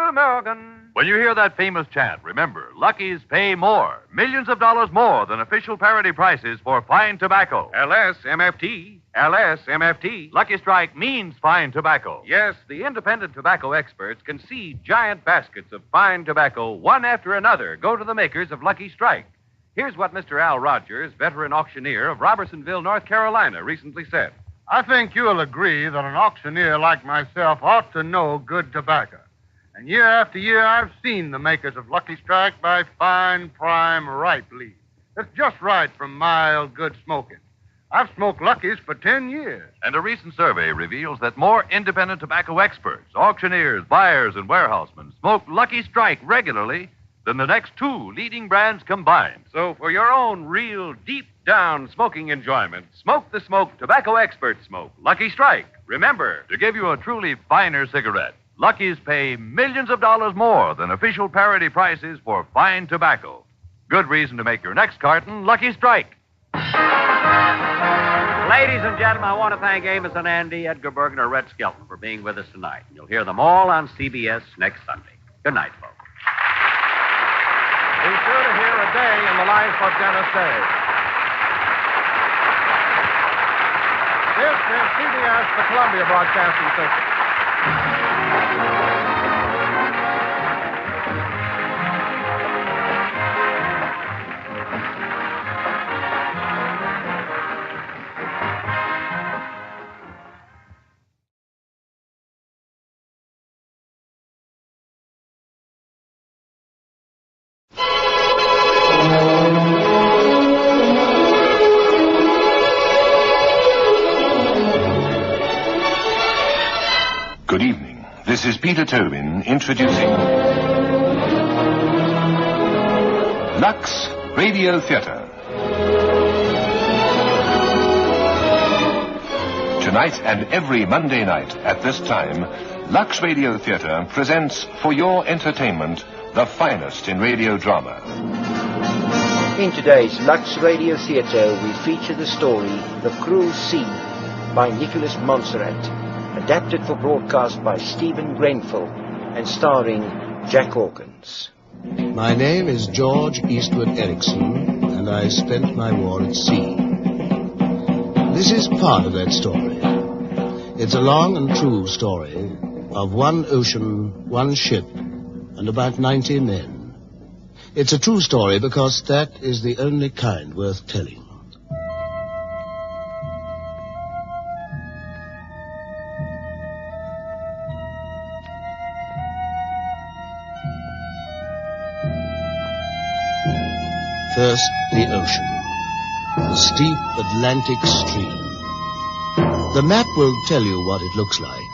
American. When you hear that famous chant, remember, Lucky's pay more, millions of dollars more than official parity prices for fine tobacco. LSMFT. LSMFT. Lucky Strike means fine tobacco. Yes, the independent tobacco experts can see giant baskets of fine tobacco, one after another, go to the makers of Lucky Strike. Here's what Mr. Al Rogers, veteran auctioneer of Robertsonville, North Carolina, recently said. I think you'll agree that an auctioneer like myself ought to know good tobacco. And year after year, I've seen the makers of Lucky Strike buy fine, prime, ripe leaves. That's just right for mild, good smoking. I've smoked Lucky's for 10 years. And a recent survey reveals that more independent tobacco experts, auctioneers, buyers, and warehousemen smoke Lucky Strike regularly than the next two leading brands combined. So for your own real deep-down smoking enjoyment, smoke the smoke tobacco experts smoke. Lucky Strike. Remember, to give you a truly finer cigarette, Lucky's pay millions of dollars more than official parity prices for fine tobacco. Good reason to make your next carton Lucky Strike. Ladies and gentlemen, I want to thank Amos and Andy, Edgar Bergen, and Red Skelton for being with us tonight. You'll hear them all on CBS next Sunday. Good night, folks. Be sure to hear A Day in the Life of Dennis Day. This is CBS, the Columbia Broadcasting System. Good evening. This is Peter Tobin introducing Lux Radio Theatre. Tonight and every Monday night at this time, Lux Radio Theatre presents for your entertainment the finest in radio drama. In today's Lux Radio Theatre, we feature the story The Cruel Sea by Nicholas Montserrat, adapted for broadcast by Stephen Grenfell and starring Jack Hawkins. My name is George Eastwood Erickson, and I spent my war at sea. This is part of that story. It's a long and true story of one ocean, one ship, and about 90 men. It's a true story because that is the only kind worth telling. First, the ocean, the steep Atlantic stream. The map will tell you what it looks like.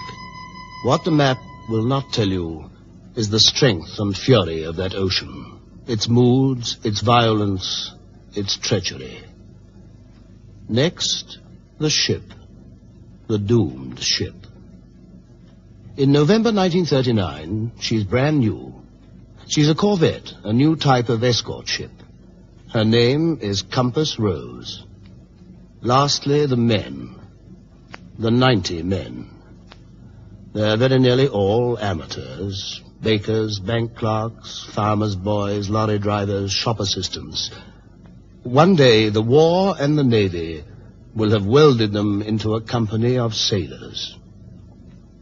What the map will not tell you is the strength and fury of that ocean, its moods, its violence, its treachery. Next, the ship, the doomed ship. In November 1939, she's brand new. She's a corvette, a new type of escort ship. Her name is Compass Rose. Lastly, the men. The 90 men. They're very nearly all amateurs. Bakers, bank clerks, farmers' boys, lorry drivers, shop assistants. One day, the war and the Navy will have welded them into a company of sailors.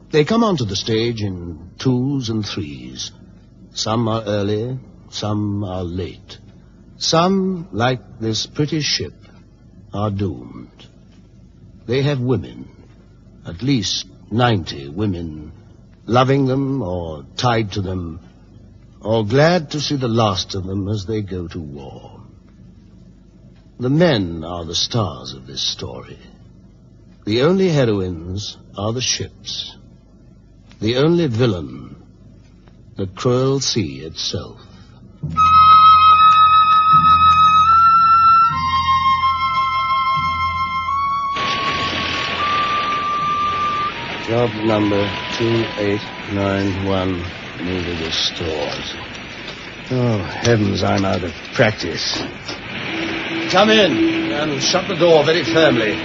They come onto the stage in 2s and 3s. Some are early, some are late. Some, like this pretty ship, are doomed. They have women, at least 90 women, loving them or tied to them, or glad to see the last of them as they go to war. The men are the stars of this story. The only heroines are the ships. The only villain, the cruel sea itself. Job number 2891, moving the stores. Oh, heavens, I'm out of practice. Come in and shut the door very firmly.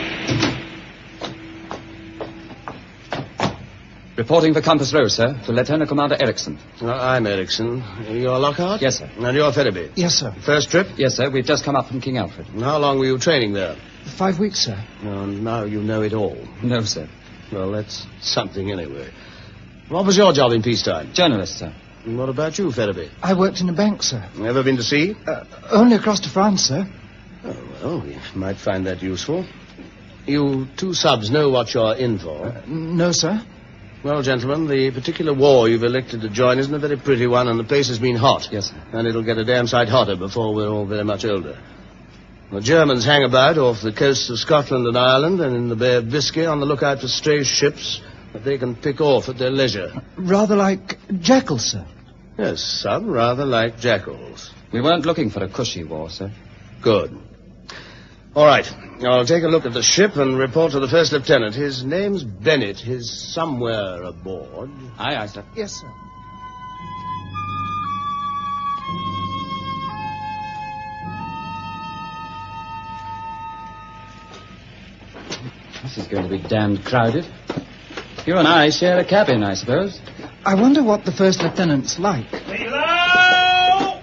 Reporting for Compass Row, sir, to Lieutenant Commander Erickson. I'm Erickson. You're Lockhart? Yes, sir. And you're Fibber? Yes, sir. First trip? Yes, sir. We've just come up from King Alfred. And how long were you training there? 5 weeks, sir. Oh, and now you know it all. No, sir. Well, that's something anyway. What was your job in peacetime? Journalist, sir. And what about you, Fibber? I worked in a bank, sir. Ever been to sea? Only across to France, sir. Oh, well, you might find that useful. You two subs know what you're in for? No, sir. Well, gentlemen, the particular war you've elected to join isn't a very pretty one, and the place has been hot. Yes, sir. And it'll get a damn sight hotter before we're all very much older. The Germans hang about off the coasts of Scotland and Ireland and in the Bay of Biscay on the lookout for stray ships that they can pick off at their leisure. Rather like jackals, sir. Yes, some rather like jackals. We weren't looking for a cushy war, sir. Good. All right. I'll take a look at the ship and report to the first lieutenant. His name's Bennett. He's somewhere aboard. Aye, aye, sir. Yes, sir. This is going to be damned crowded. You and I share a cabin, I suppose. I wonder what the first lieutenant's like. Below!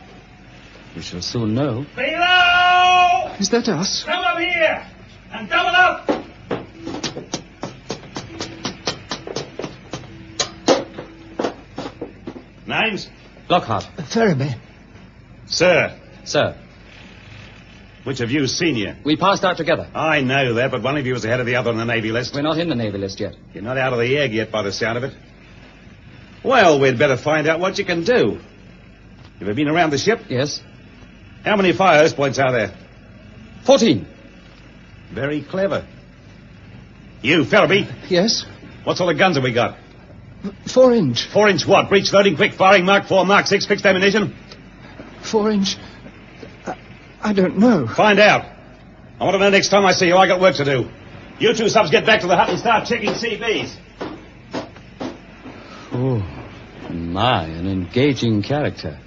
We shall soon know. Below! Is that us? Come up here and double up. Names? Lockhart. Ferriby. Sir. Sir. Which of you's senior? We passed out together. I know that, but one of you was ahead of the other on the Navy list. We're not in the Navy list yet. You're not out of the egg yet by the sound of it. Well, we'd better find out what you can do. You ever been around the ship? Yes. How many fire hose points are there? 14. Very clever. You, Ferriby. Yes? What sort of guns have we got? 4-inch. 4-inch what? Breech loading, quick firing, Mark 4, Mark 6, fixed ammunition? 4-inch. I don't know. Find out. I want to know next time I see you. I got work to do. You two subs get back to the hut and start checking CBs. Oh, my, an engaging character.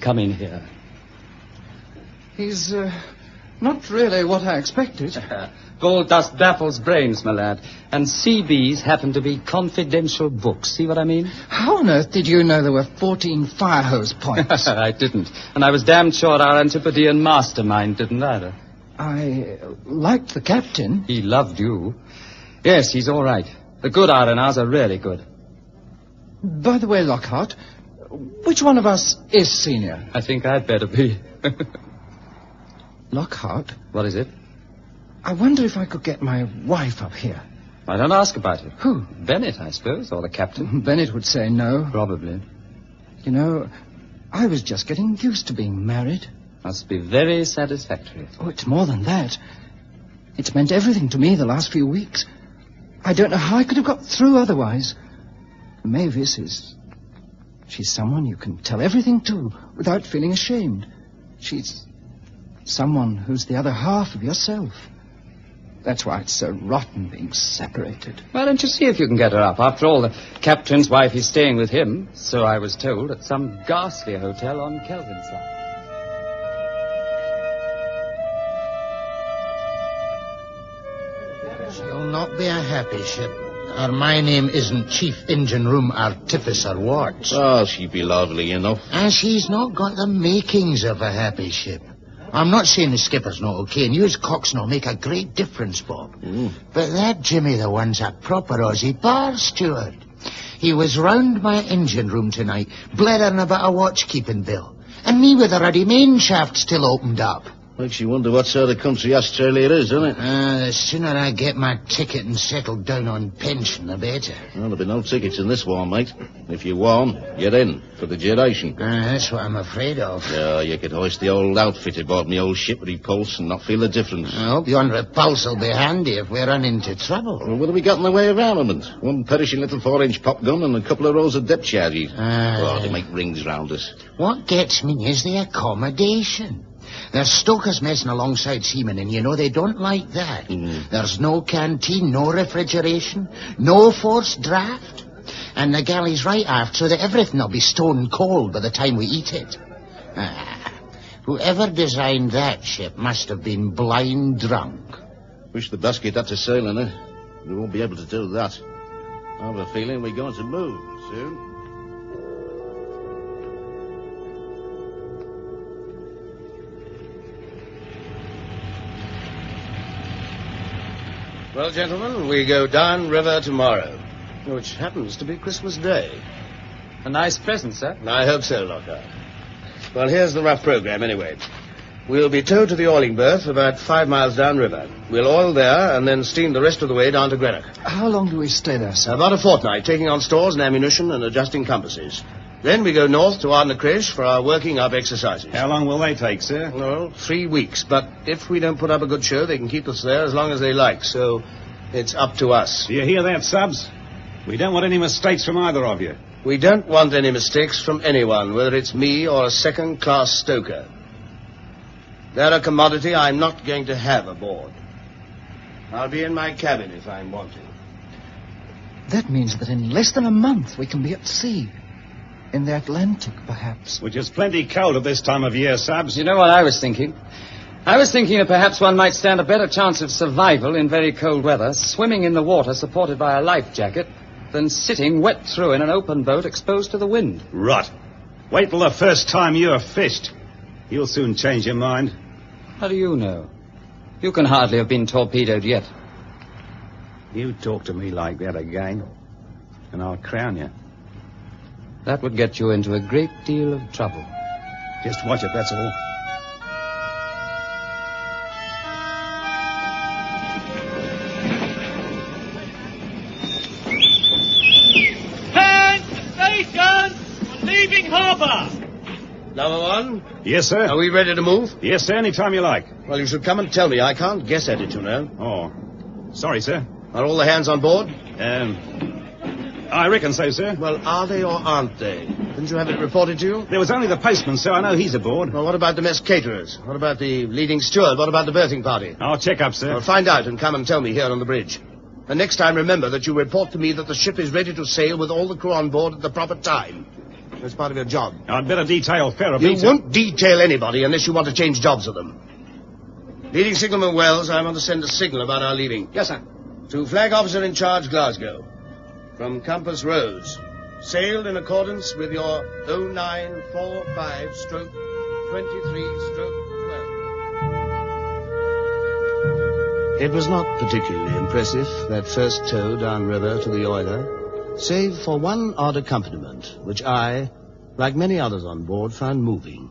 Come in here. He's, not really what I expected. Gold dust baffles brains, my lad. And CBs happen to be confidential books. See what I mean? How on earth did you know there were 14 fire hose points? I didn't. And I was damned sure our Antipodean mastermind didn't either. I liked the captain. He loved you. Yes, he's all right. The good R&Rs are really good. By the way, Lockhart, which one of us is senior? I think I'd better be. Lockhart? What is it? I wonder if I could get my wife up here. I don't ask about it. Who? Bennett, I suppose, or the captain. Bennett would say no. Probably. You know, I was just getting used to being married. Must be very satisfactory. Oh, it's more than that. It's meant everything to me the last few weeks. I don't know how I could have got through otherwise. Mavis she's someone you can tell everything to without feeling ashamed. She's someone who's the other half of yourself. That's why it's so rotten being separated. Why don't you see if you can get her up? After all, the captain's wife is staying with him, so I was told, at some ghastly hotel on Kelvin's side. She'll not be a happy ship. Or my name isn't Chief Engine Room Artificer Watts. Oh, she'd be lovely, you know. And she's not got the makings of a happy ship. I'm not saying the skipper's not okay, and you as coxswain will make a great difference, Bob. But that Jimmy the one's a proper Aussie bar steward. He was round my engine room tonight, blathering about a watch-keeping bill. And me with the ruddy main shaft still opened up. Makes you wonder what sort of country Australia is, doesn't it? The sooner I get my ticket and settle down on pension, the better. Well, there'll be no tickets in this war, mate. If you won, you're in, for the duration. That's what I'm afraid of. Yeah, you could hoist the old outfit aboard me old ship repulse and not feel the difference. I hope your repulse will be handy if we run into trouble. Well, what have we got in the way of armament? One perishing little 4-inch pop gun and a couple of rows of depth charges. They make rings round us. What gets me is the accommodation. There's stokers messing alongside seamen, and you know they don't like that. There's no canteen, no refrigeration, no forced draft. And the galley's right aft so that everything will be stone cold by the time we eat it. Whoever designed that ship must have been blind drunk. Wish the bus get up to sailing, eh? We won't be able to do that. I have a feeling we're going to move soon. Well, gentlemen, we go down river tomorrow, which happens to be Christmas Day. A nice present, sir. I hope so, Lockhart. Well, here's the rough program, anyway. We'll be towed to the oiling berth about 5 miles downriver. We'll oil there and then steam the rest of the way down to Greenock. How long do we stay there, sir? About a fortnight, taking on stores and ammunition and adjusting compasses. Then we go north to Ardnacresh for our working up exercises. How long will they take, sir? Well, 3 weeks. But if we don't put up a good show, they can keep us there as long as they like. So it's up to us. Do you hear that, Subs? We don't want any mistakes from either of you. We don't want any mistakes from anyone, whether it's me or a second-class stoker. They're a commodity I'm not going to have aboard. I'll be in my cabin if I'm wanted. That means that in less than a month we can be at sea. In the Atlantic, perhaps. Which is plenty cold at this time of year, Subs. You know what I was thinking? I was thinking that perhaps one might stand a better chance of survival in very cold weather, swimming in the water supported by a life jacket, than sitting wet through in an open boat exposed to the wind. Rot. Wait till the first time you're fished. You'll soon change your mind. How do you know? You can hardly have been torpedoed yet. You talk to me like that again, and I'll crown you. That would get you into a great deal of trouble. Just watch it, that's all. Station! Leaving harbour! Number one? Yes, sir. Are we ready to move? Yes, sir, any time you like. Well, you should come and tell me. I can't guess at it, you know. Oh, sorry, sir. Are all the hands on board? I reckon so, sir. Well, are they or aren't they? Didn't you have it reported to you? There was only the postman, sir. I know he's aboard. Well, what about the mess caterers? What about the leading steward? What about the berthing party? I'll check up, sir. Well, find out and come and tell me here on the bridge. And next time, remember that you report to me that the ship is ready to sail with all the crew on board at the proper time. That's part of your job. I'd better detail Ferriby. You won't detail anybody unless you want to change jobs with them. Leading Signalman Wells, I want to send a signal about our leaving. Yes, sir. To Flag Officer in Charge, Glasgow. From Compass Rose. Sailed in accordance with your 0945-23-12. It was not particularly impressive, that first tow downriver to the oiler, save for one odd accompaniment, which I, like many others on board, found moving.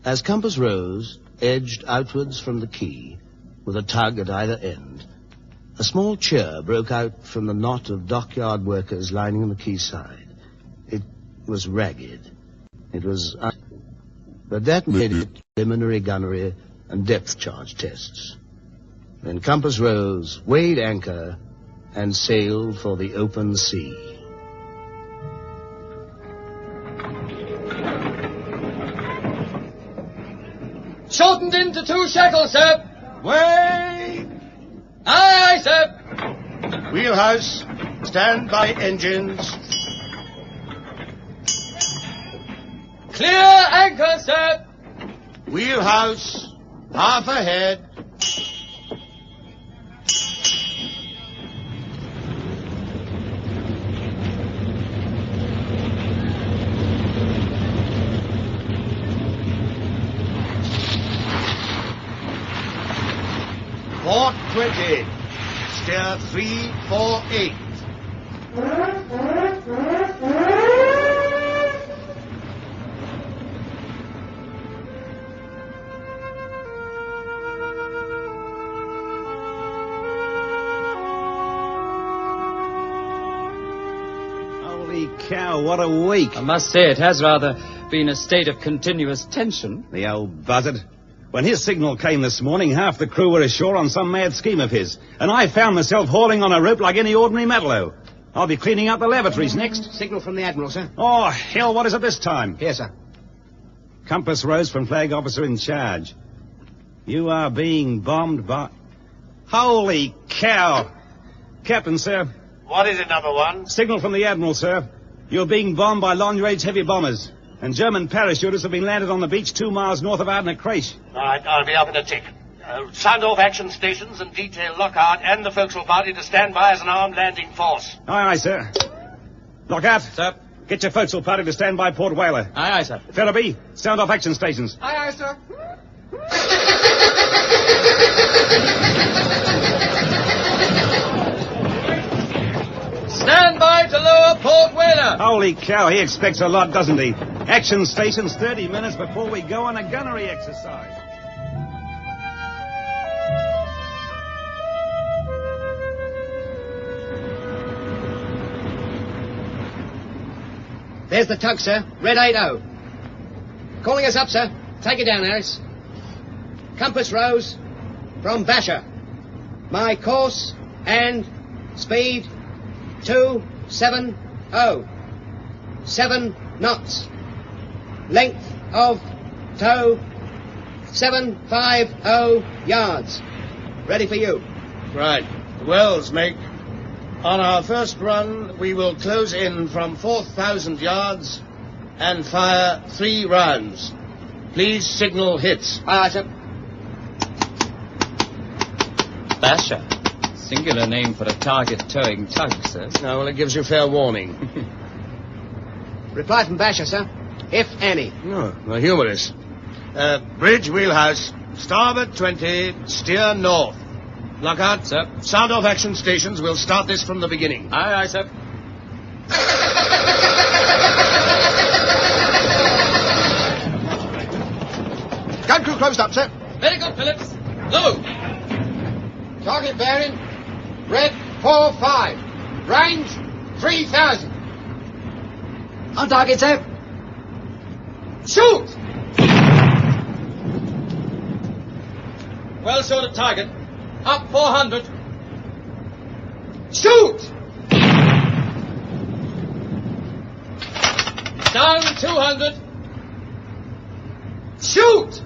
As Compass Rose edged outwards from the quay, with a tug at either end, a small cheer broke out from the knot of dockyard workers lining the quayside. It was ragged. It was... but that made it preliminary gunnery and depth charge tests. Then Compass Rose weighed anchor and sailed for the open sea. Shortened into 2 shackles, sir. Way! Aye, aye, sir. Wheelhouse, stand by engines. Clear anchor, sir. Wheelhouse, half ahead. Port 20. Steer 348. Holy cow, what a week. I must say it has rather been a state of continuous tension. The old buzzard. When his signal came this morning, half the crew were ashore on some mad scheme of his. And I found myself hauling on a rope like any ordinary matalow. I'll be cleaning out the lavatories next. Signal from the Admiral, sir. Oh, hell, what is it this time? Here, sir. Compass Rose from Flag Officer in Charge. You are being bombed by... Holy cow! Captain, sir. What is it, number one? Signal from the Admiral, sir. You're being bombed by long-range heavy bombers. And German parachutists have been landed on the beach 2 miles north of Ardnacrace. All right, I'll be up in a tick. Sound off action stations and detail Lockhart and the forecastle party to stand by as an armed landing force. Aye, sir. Lockhart. Sir. Get your forecastle party to stand by Port Whaler. Aye, sir. Fellaby, sound off action stations. Aye, sir. Stand by to lower Port Whaler. Holy cow, he expects a lot, doesn't he? Action stations 30 minutes before we go on a gunnery exercise. There's the tug, sir. Red 80. Calling us up, sir. Take it down, Harris. Compass rose from Basher. My course and speed 270. 7 knots. Length of tow 750 yards. Ready for you. Right. Wells, make. On our first run, we will close in from 4,000 yards and fire 3 rounds. Please signal hits. Aye, sir. Basher. Singular name for a target towing tug, sir. No, well, it gives you fair warning. Reply from Basher, sir. If any. No, the humorous. Bridge wheelhouse. Starboard 20. Steer north. Lockhart. Sir. Sound off action stations. We'll start this from the beginning. Aye, sir. Gun crew closed up, sir. Very good, Phillips. Low. Target bearing. Red 45. Range 3,000. On target, sir. Shoot! Well short of target. Up 400. Shoot! Down 200. Shoot!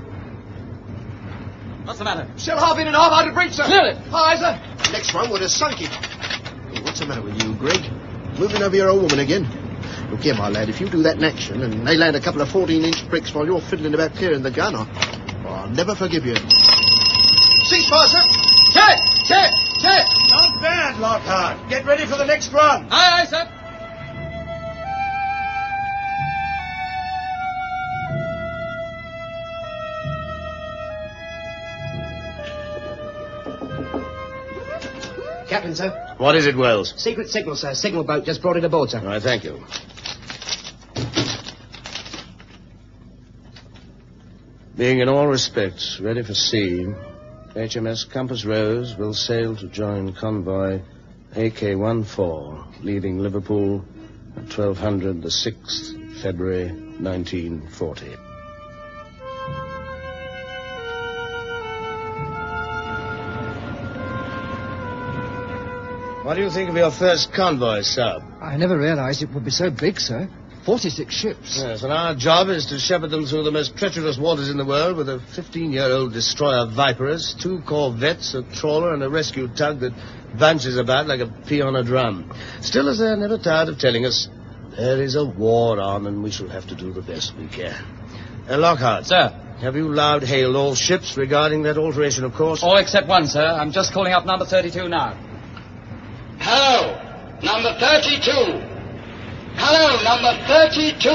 What's the matter? Shell half in and half out of breach, sir. Clear it. Aye, sir. Next one would have sunk it. Hey, what's the matter with you, Greg? Moving over your old woman again? Look here, my lad, if you do that in action and they land a couple of 14-inch bricks while you're fiddling about clearing the gun, I'll never forgive you. Ceasefire, sir. Check! Not bad, Lockhart. Get ready for the next run. Aye, sir. Captain, sir. What is it, Wells? Secret signal, sir. Signal boat just brought it aboard, sir. All right, thank you. Being in all respects ready for sea, HMS Compass Rose will sail to join convoy AK-14, leaving Liverpool at 1200 the 6th February 1940. What do you think of your first convoy, sub? I never realized it would be so big, sir. 46 ships. Yes, and our job is to shepherd them through the most treacherous waters in the world with a 15-year-old destroyer Viperus, 2 corvettes, a trawler, and a rescue tug that bounces about like a pea on a drum. Still, as they're never tired of telling us, there is a war on, and we shall have to do the best we can. Lockhart. Sir. Have you loud hailed all ships regarding that alteration of course? All except one, sir. I'm just calling up number 32 now. Hello, number 32. Hello, number 32.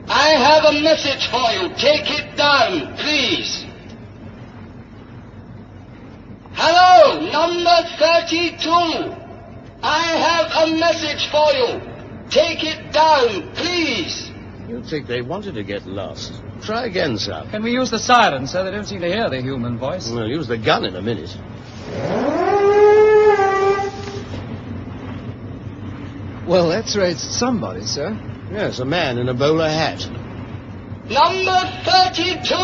I have a message for you. Take it down, please. Hello, number 32. I have a message for you. Take it down, please. You'd think they wanted to get lost. Try again, sir. Can we use the siren, sir? They don't seem to hear the human voice. We'll use the gun in a minute. Well, that's raised somebody, sir. Yes, a man in a bowler hat. Number 32.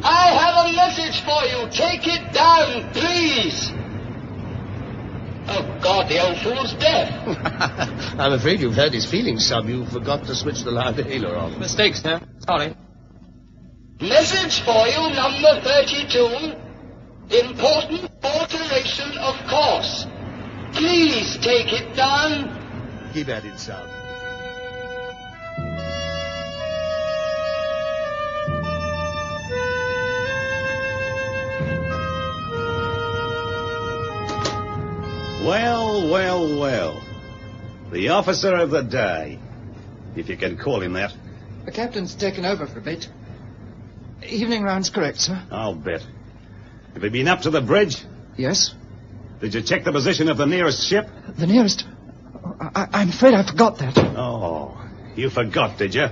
I have a message for you. Take it down, please. Oh, God, the old fool's deaf. I'm afraid you've hurt his feelings, sub. You forgot to switch the loud hailer on. Mistake, sir. Sorry. Message for you, number 32. Important alteration of course. Please take it down. Keep at it, sub. Well, well, well. The officer of the day, if you can call him that. The captain's taken over for a bit. Evening round's correct, sir. I'll bet. Have you been up to the bridge? Yes. Did you check the position of the nearest ship? The nearest? I'm afraid I forgot that. Oh, you forgot, did you?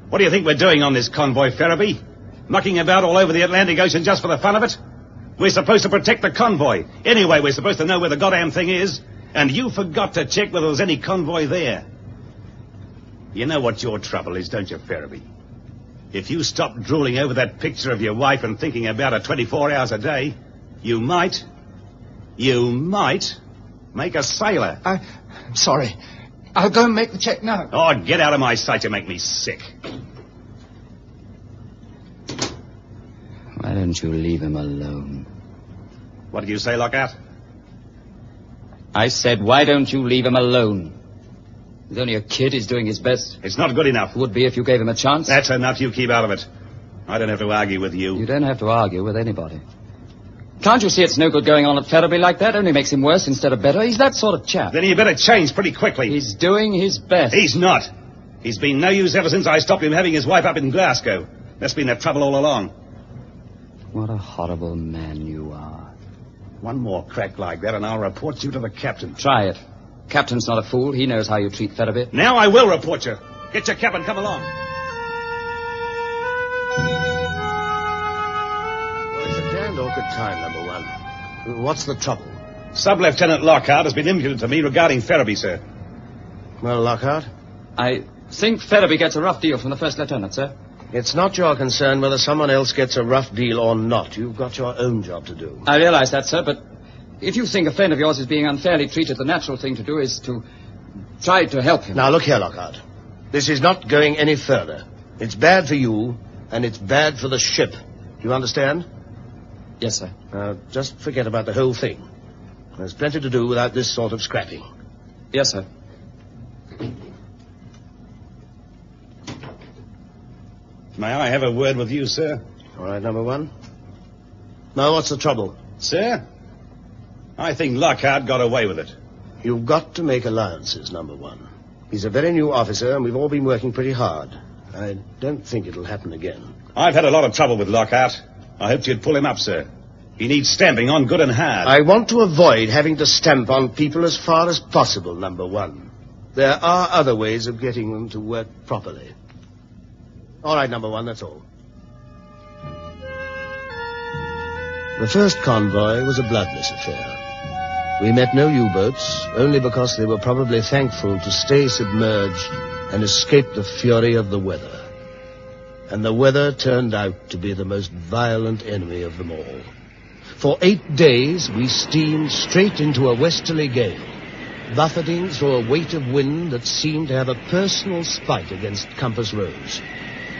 What do you think we're doing on this convoy, Ferriby? Mucking about all over the Atlantic Ocean just for the fun of it? We're supposed to protect the convoy. Anyway, we're supposed to know where the goddamn thing is. And you forgot to check whether there was any convoy there. You know what your trouble is, don't you, Ferriby? If you stop drooling over that picture of your wife and thinking about her 24 hours a day, you might make a sailor. I'm sorry. I'll go and make the check now. Oh, get out of my sight. You make me sick. Why don't you leave him alone? What did you say, Lockhart? I said, why don't you leave him alone? He's only a kid. He's doing his best. It's not good enough. Would be if you gave him a chance. That's enough. You keep out of it. I don't have to argue with you. You don't have to argue with anybody. Can't you see it's no good going on at Ferriby like that? Only makes him worse instead of better. He's that sort of chap. Then you better change pretty quickly. He's doing his best. He's not. He's been no use ever since I stopped him having his wife up in Glasgow. That's been the trouble all along. What a horrible man you are. One more crack like that and I'll report you to the captain. Try it. Captain's not a fool. He knows how you treat Ferriby. Now I will report you. Get your cap and come along. Well, it's a damned awkward time, number one. What's the trouble? Sub-Lieutenant Lockhart has been impudent to me regarding Ferriby, sir. Well, Lockhart? I think Ferriby gets a rough deal from the first lieutenant, sir. It's not your concern whether someone else gets a rough deal or not. You've got your own job to do. I realize that, sir, but if you think a friend of yours is being unfairly treated, the natural thing to do is to try to help him. Now, look here, Lockhart. This is not going any further. It's bad for you, and it's bad for the ship. Do you understand? Yes, sir. Just forget about the whole thing. There's plenty to do without this sort of scrapping. Yes, sir. May I have a word with you, sir? All right, number one. Now, what's the trouble? Sir? I think Lockhart got away with it. You've got to make allowances, number one. He's a very new officer, and we've all been working pretty hard. I don't think it'll happen again. I've had a lot of trouble with Lockhart. I hoped you'd pull him up, sir. He needs stamping on good and hard. I want to avoid having to stamp on people as far as possible, number one. There are other ways of getting them to work properly. All right, number one, that's all. The first convoy was a bloodless affair. We met no U-boats, only because they were probably thankful to stay submerged and escape the fury of the weather. And the weather turned out to be the most violent enemy of them all. For 8 days, we steamed straight into a westerly gale, buffeting through a weight of wind that seemed to have a personal spite against Compass Rose.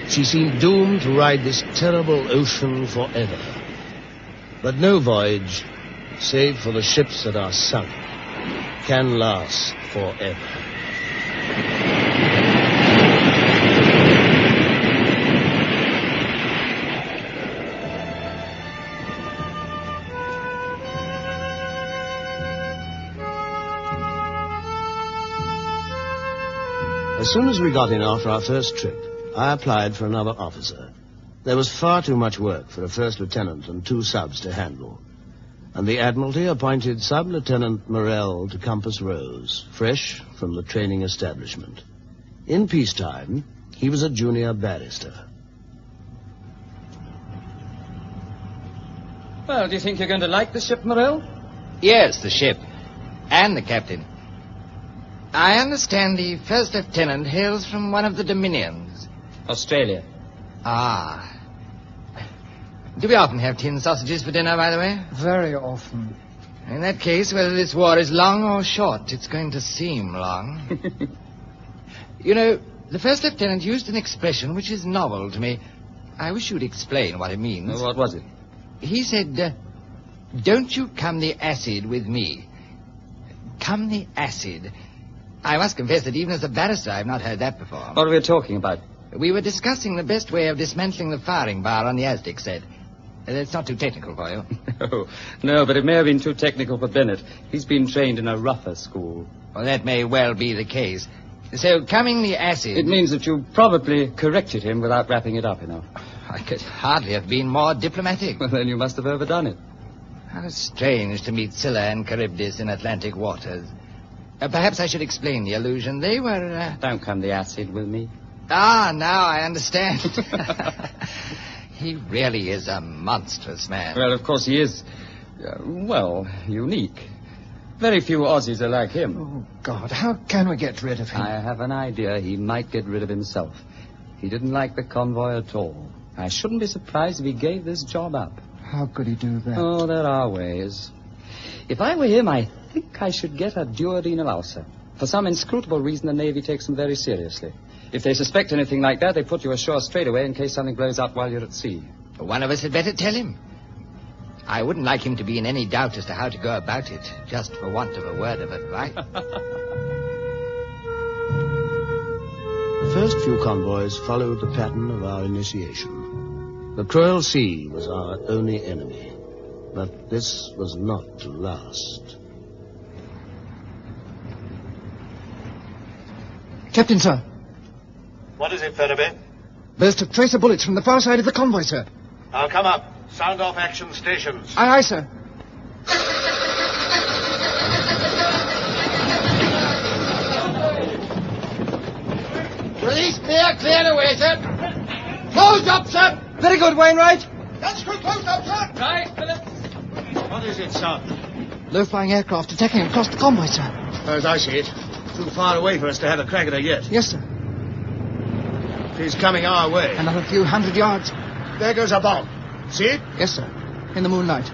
She seemed doomed to ride this terrible ocean forever. But no voyage, save for the ships that are sunk, can last forever. As soon as we got in after our first trip, I applied for another officer. There was far too much work for a first lieutenant and 2 subs to handle. And the Admiralty appointed Sub-Lieutenant Morrell to Compass Rose, fresh from the training establishment. In peacetime, he was a junior barrister. Well, do you think you're going to like the ship, Morrell? Yes, the ship. And the captain. I understand the first lieutenant hails from one of the Dominions. Australia. Ah. Do we often have tin sausages for dinner, by the way? Very often. In that case, whether this war is long or short, it's going to seem long. You know, the first lieutenant used an expression which is novel to me. I wish you'd explain what it means. What was it? He said, don't you come the acid with me. Come the acid. I must confess that even as a barrister, I've not heard that before. What are we talking about? We were discussing the best way of dismantling the firing bar on the Aztec set. It's not too technical for you. No, but it may have been too technical for Bennett. He's been trained in a rougher school. Well, that may well be the case. So, coming the acid... It means that you probably corrected him without wrapping it up enough. I could hardly have been more diplomatic. Well, then you must have overdone it. How strange to meet Scylla and Charybdis in Atlantic waters. Perhaps I should explain the allusion. They were... Don't come the acid with me. Ah, now I understand. He really is a monstrous man. Well, of course he is, unique. Very few Aussies are like him. Oh, God, how can we get rid of him? I have an idea he might get rid of himself. He didn't like the convoy at all. I shouldn't be surprised if he gave this job up. How could he do that? Oh, there are ways. If I were him, I think I should get a duodenal ulcer. For some inscrutable reason, the Navy takes him very seriously. If they suspect anything like that, they put you ashore straight away in case something blows up while you're at sea. One of us had better tell him. I wouldn't like him to be in any doubt as to how to go about it, just for want of a word of advice. The first few convoys followed the pattern of our initiation. The cruel sea was our only enemy, but this was not to last. Captain, sir. What is it, Fibber? Burst of tracer bullets from the far side of the convoy, sir. I'll come up. Sound off action stations. Aye, aye, sir. Release clear away, sir. Close up, sir. Very good, Wainwright. That's good, close up, sir. Right, Phillips. What is it, sir? Low-flying aircraft attacking across the convoy, sir. As I see it, too far away for us to have a crack at her yet. Yes, sir. She's coming our way. Another few hundred yards. There goes a bomb. See it? Yes, sir. In the moonlight.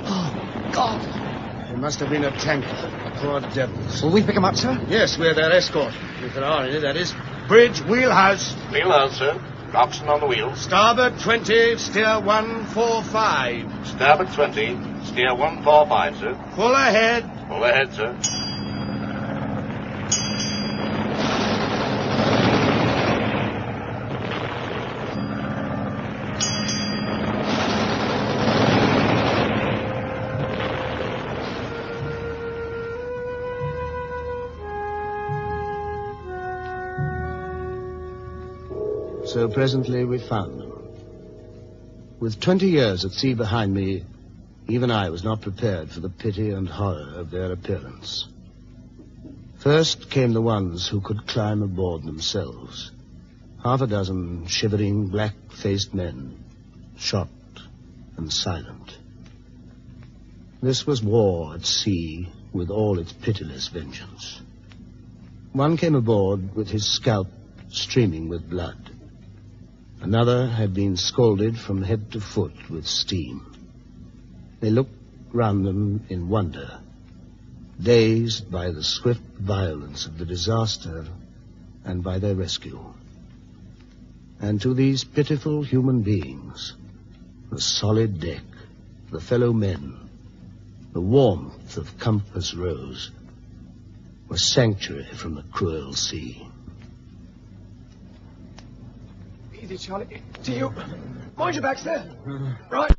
Oh, God. It must have been a tanker. Poor devils. Will we pick them up, sir? Yes, we're their escort. If there are any, that is. Bridge, wheelhouse. Wheelhouse, sir. Coxswain on the wheels. Starboard 20, steer 145. Starboard 20, steer 145, sir. Full ahead. Full ahead, sir. So presently we found them. With 20 years at sea behind me, even I was not prepared for the pity and horror of their appearance. First came the ones who could climb aboard themselves. Half a dozen shivering, black-faced men, shot and silent. This was war at sea with all its pitiless vengeance. One came aboard with his scalp streaming with blood. Another had been scalded from head to foot with steam. They looked round them in wonder, dazed by the swift violence of the disaster and by their rescue. And to these pitiful human beings, the solid deck, the fellow men, the warmth of Compass Rose, were sanctuary from the cruel sea. Easy, Charlie. To you. Mind your backs there. Right.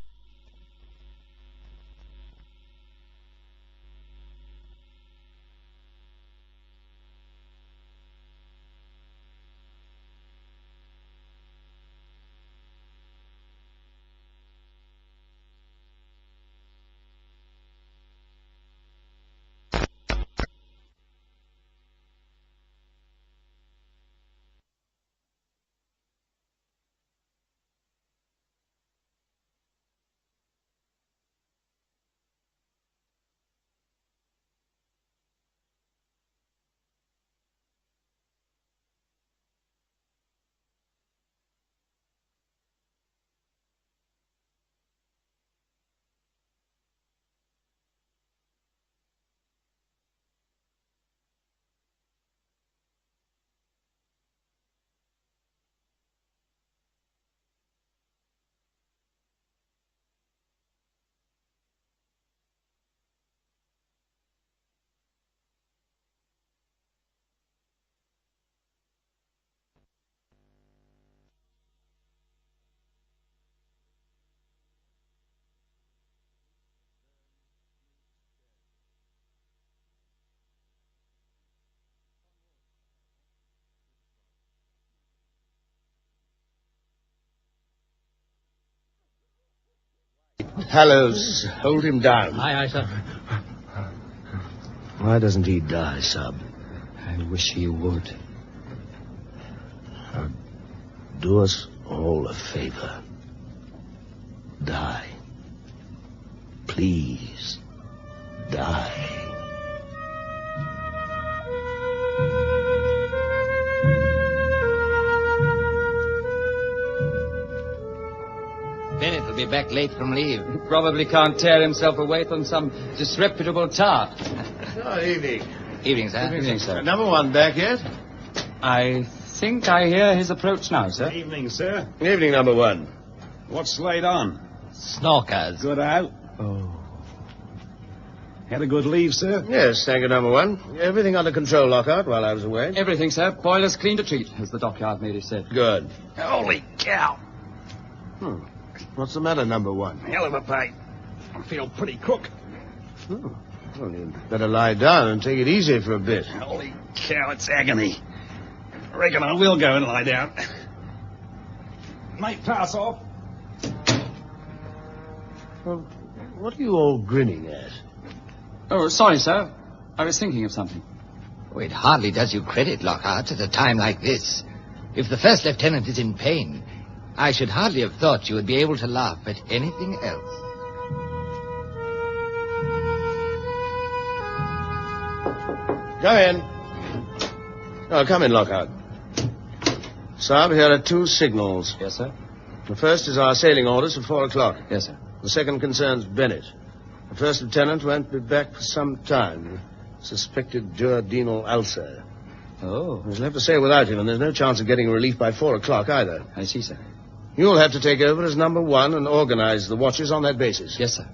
Hallows, hold him down. Aye, sir. Why doesn't he die, Sub? I wish he would. Do us all a favor. Die. Please, die. Bennett will be back late from leave. He probably can't tear himself away from some disreputable tart. Evening. Evening, sir. Evening, sir. Number one back yet? I think I hear his approach now, sir. Evening, sir. Evening, number one. What's laid on? Snorkers. Good out? Oh. Had a good leave, sir? Yes, thank you, number one. Everything under control, Lockhart, while I was away? Everything, sir. Boilers clean to treat, as the dockyard lady said. Good. Holy cow. What's the matter, number one? Hell of a fight. I feel pretty crook. Oh. Well, you'd better lie down and take it easy for a bit. Holy cow, it's agony. I reckon I will go and lie down. Mate, pass off. Well, what are you all grinning at? Oh, sorry, sir. I was thinking of something. Oh, it hardly does you credit, Lockhart, at a time like this. If the first lieutenant is in pain, I should hardly have thought you would be able to laugh at anything else. Go in. Oh, come in, Lockhart. Sab, here are two signals. Yes, sir. The first is our sailing orders for 4 o'clock. Yes, sir. The second concerns Bennett. The first lieutenant won't be back for some time. Suspected duodenal ulcer. Oh. He's left to sail without him, and there's no chance of getting relief by 4 o'clock either. I see, sir. You'll have to take over as number one and organize the watches on that basis. Yes, sir.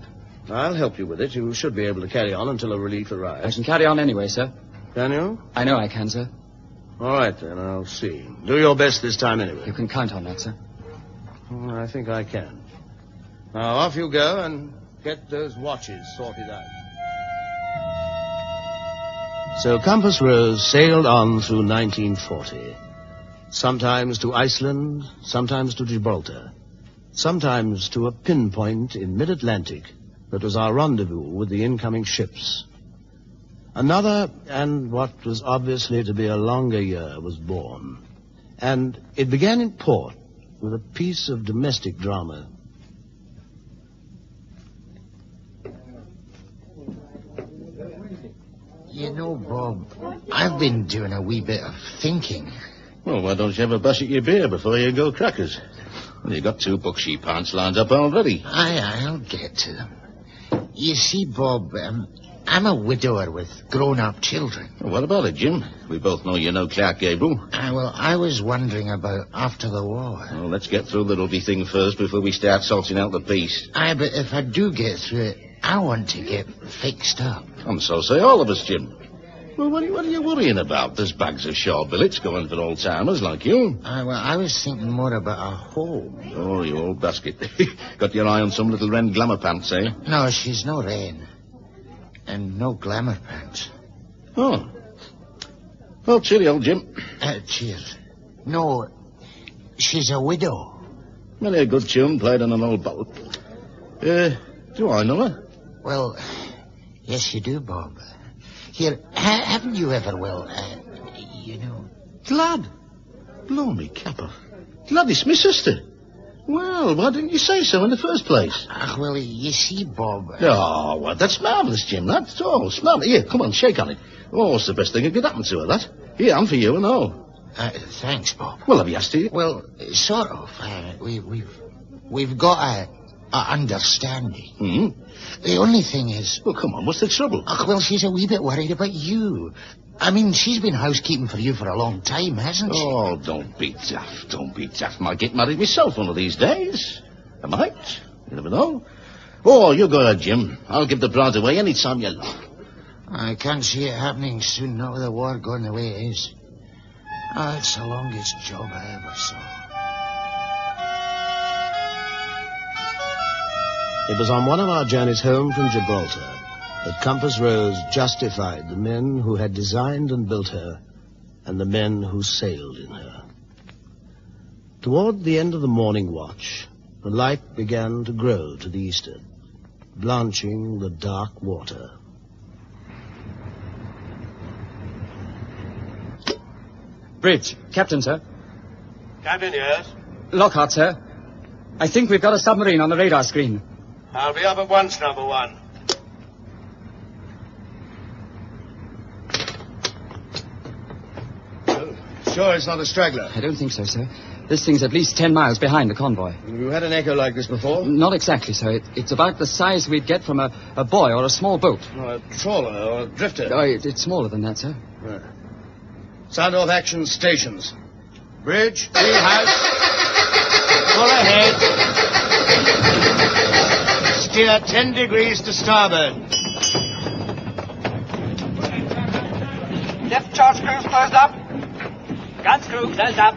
I'll help you with it. You should be able to carry on until a relief arrives. I can carry on anyway, sir. Can you? I know I can, sir. All right, then. I'll see. Do your best this time anyway. You can count on that, sir. I think I can. Now, off you go and get those watches sorted out. So Compass Rose sailed on through 1940. Sometimes to Iceland, sometimes to Gibraltar. Sometimes to a pinpoint in mid-Atlantic that was our rendezvous with the incoming ships. Another, and what was obviously to be a longer year, was born. And it began in port with a piece of domestic drama. You know, Bob, I've been doing a wee bit of thinking. Well, why don't you have a bush at your beer before you go crackers? Well, you got 2 bucksheep pants lined up already. Aye, I'll get to them. You see, Bob, I'm a widower with grown-up children. Well, what about it, Jim? We both know you know Clark Gable. Well, I was wondering about after the war. Well, let's get through the lovely thing first before we start sorting out the beast. Aye, but if I do get through it, I want to get fixed up. And so say all of us, Jim. Well, what are you worrying about? There's bags of shore billets going for old-timers like you. Well, I was thinking more about a home. Oh, you old basket. Got your eye on some little wren glamour pants, eh? No, she's no wren. And no glamour pants. Oh. Well, cheerio, Jim. Cheers. No, she's a widow. Well, a good tune played on an old bottle. Do I know her? Well, yes, you do, Bob. Here, haven't you ever, you know... Glad? Blow me capper. Gladys, my sister. Well, why didn't you say so in the first place? Well, you see, Bob... Oh, well, that's marvellous, Jim. That's all. Marvellous. Here, come on, shake on it. Oh, it's the best thing that could happen to her, that. Here, I'm for you and all. Thanks, Bob. Well, have you asked her? Well, sort of. We've got a understanding. Hmm? The only thing is... Well, come on, what's the trouble? Well, she's a wee bit worried about you. I mean, she's been housekeeping for you for a long time, hasn't she? Oh, don't be daft. Don't be daft. Might get married myself one of these days. I might. You never know. Oh, you go ahead, Jim. I'll give the bride away any time you like. I can't see it happening soon now with the war going the way it is. It's the longest job I ever saw. It was on one of our journeys home from Gibraltar that Compass Rose justified the men who had designed and built her and the men who sailed in her. Toward the end of the morning watch, the light began to grow to the eastward, blanching the dark water. Bridge. Captain, sir. Captain, yes? Lockhart, sir. I think we've got a submarine on the radar screen. I'll be up at once, number one. Sure it's not a straggler? I don't think so, sir. This thing's at least 10 miles behind the convoy. Have you had an echo like this before? Not exactly, sir. It's about the size we'd get from a buoy or a small boat. A trawler or a drifter? Oh, it's smaller than that, sir. Right. Sound off action stations. Bridge, House. Full ahead. Steer 10 degrees to starboard. Left charge crew closed up. Guns crew closed up.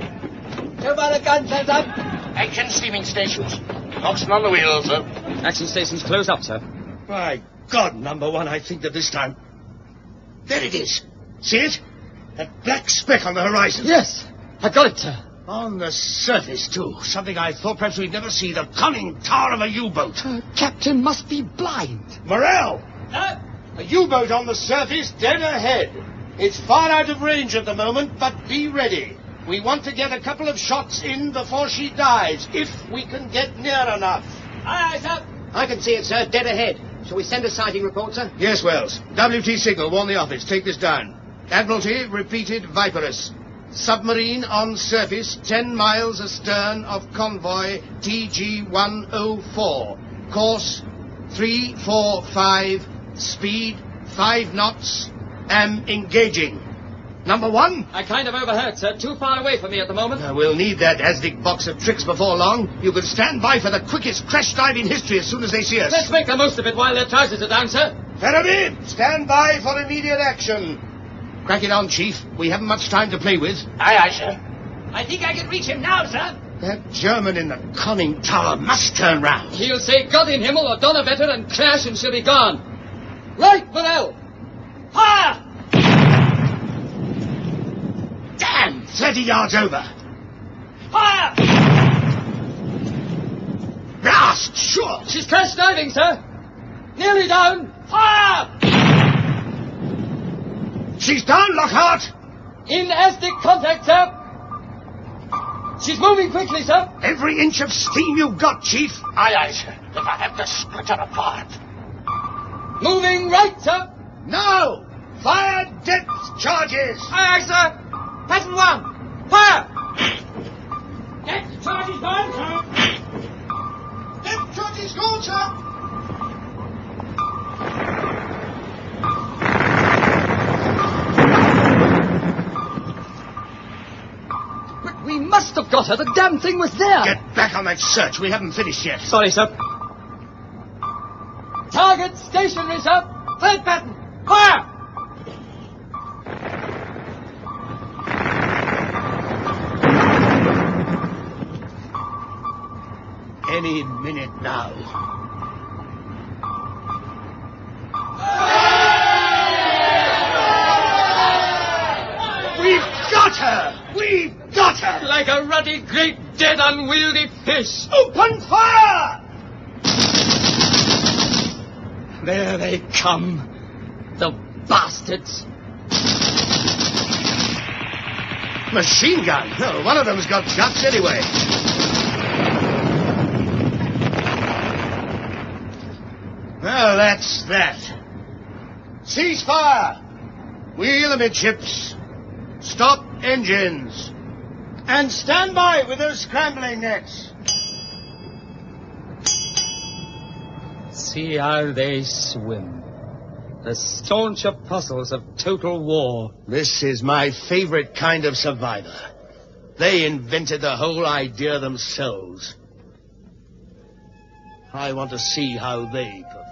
Two by the gun closed up. Action steaming stations. Oxen on the wheels, sir. Action stations closed up, sir. My God, number one, I think that this time... There it is. See it? That black speck on the horizon. Yes, I got it, sir. On the surface, too. Something I thought perhaps we'd never see. The conning tower of a U-boat. Captain must be blind. Morrell! A U-boat on the surface, dead ahead. It's far out of range at the moment, but be ready. We want to get a couple of shots in before she dies, if we can get near enough. Aye, sir. I can see it, sir, dead ahead. Shall we send a sighting report, sir? Yes, Wells. WT signal, warn the office. Take this down. Admiralty repeated Viperus. Submarine on surface 10 miles astern of convoy TG-104. Course 345. Speed 5 knots. Am engaging. Number one? I kind of overheard, sir. Too far away from me at the moment. We'll need that Azdic box of tricks before long. You can stand by for the quickest crash dive in history as soon as they see us. Let's make the most of it while their trousers are down, sir. Ferriby, stand by for immediate action. Crack it on, Chief. We haven't much time to play with. Aye, aye, sir. I think I can reach him now, sir. That German in the conning tower must turn round. He'll say God in Himmel or Donnerwetter and crash and she'll be gone. Right, Morrell. Fire! Damn! 30 yards over. Fire! Blast! Sure! She's crash diving, sir. Nearly down. Fire! She's down, Lockhart! In Aztec contact, sir. She's moving quickly, sir. Every inch of steam you've got, Chief. Aye, aye, sir. If I have to split her apart. Moving right, sir. Now! Fire depth charges! Aye, aye, sir. Pattern 1. Fire! Depth charges gone, sir. Depth charges gone, sir. But we must have got her. The damn thing was there. Get back on that search. We haven't finished yet. Sorry, sir. Target stationary, sir. Third pattern. Fire! Any minute now. We've got her! We've got her! Like a ruddy, great, dead, unwieldy fish. Open fire! There they come. The bastards. Machine gun. No, one of them's got guts anyway. Well, that's that. Cease fire. Wheel amidships. Stop engines. And stand by with those scrambling nets. See how they swim. The staunch apostles of total war. This is my favorite kind of survivor. They invented the whole idea themselves. I want to see how they perform.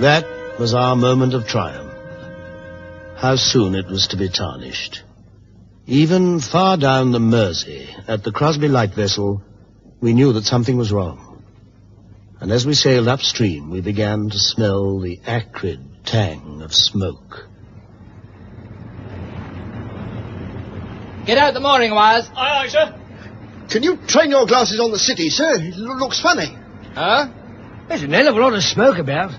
That was our moment of triumph. How soon it was to be tarnished. Even far down the Mersey, at the Crosby light vessel, we knew that something was wrong. And as we sailed upstream, we began to smell the acrid tang of smoke. Get out the mooring wires. Aye, aye, sir. Can you train your glasses on the city, sir? It looks funny. Huh? There's an hell of a lot of smoke about.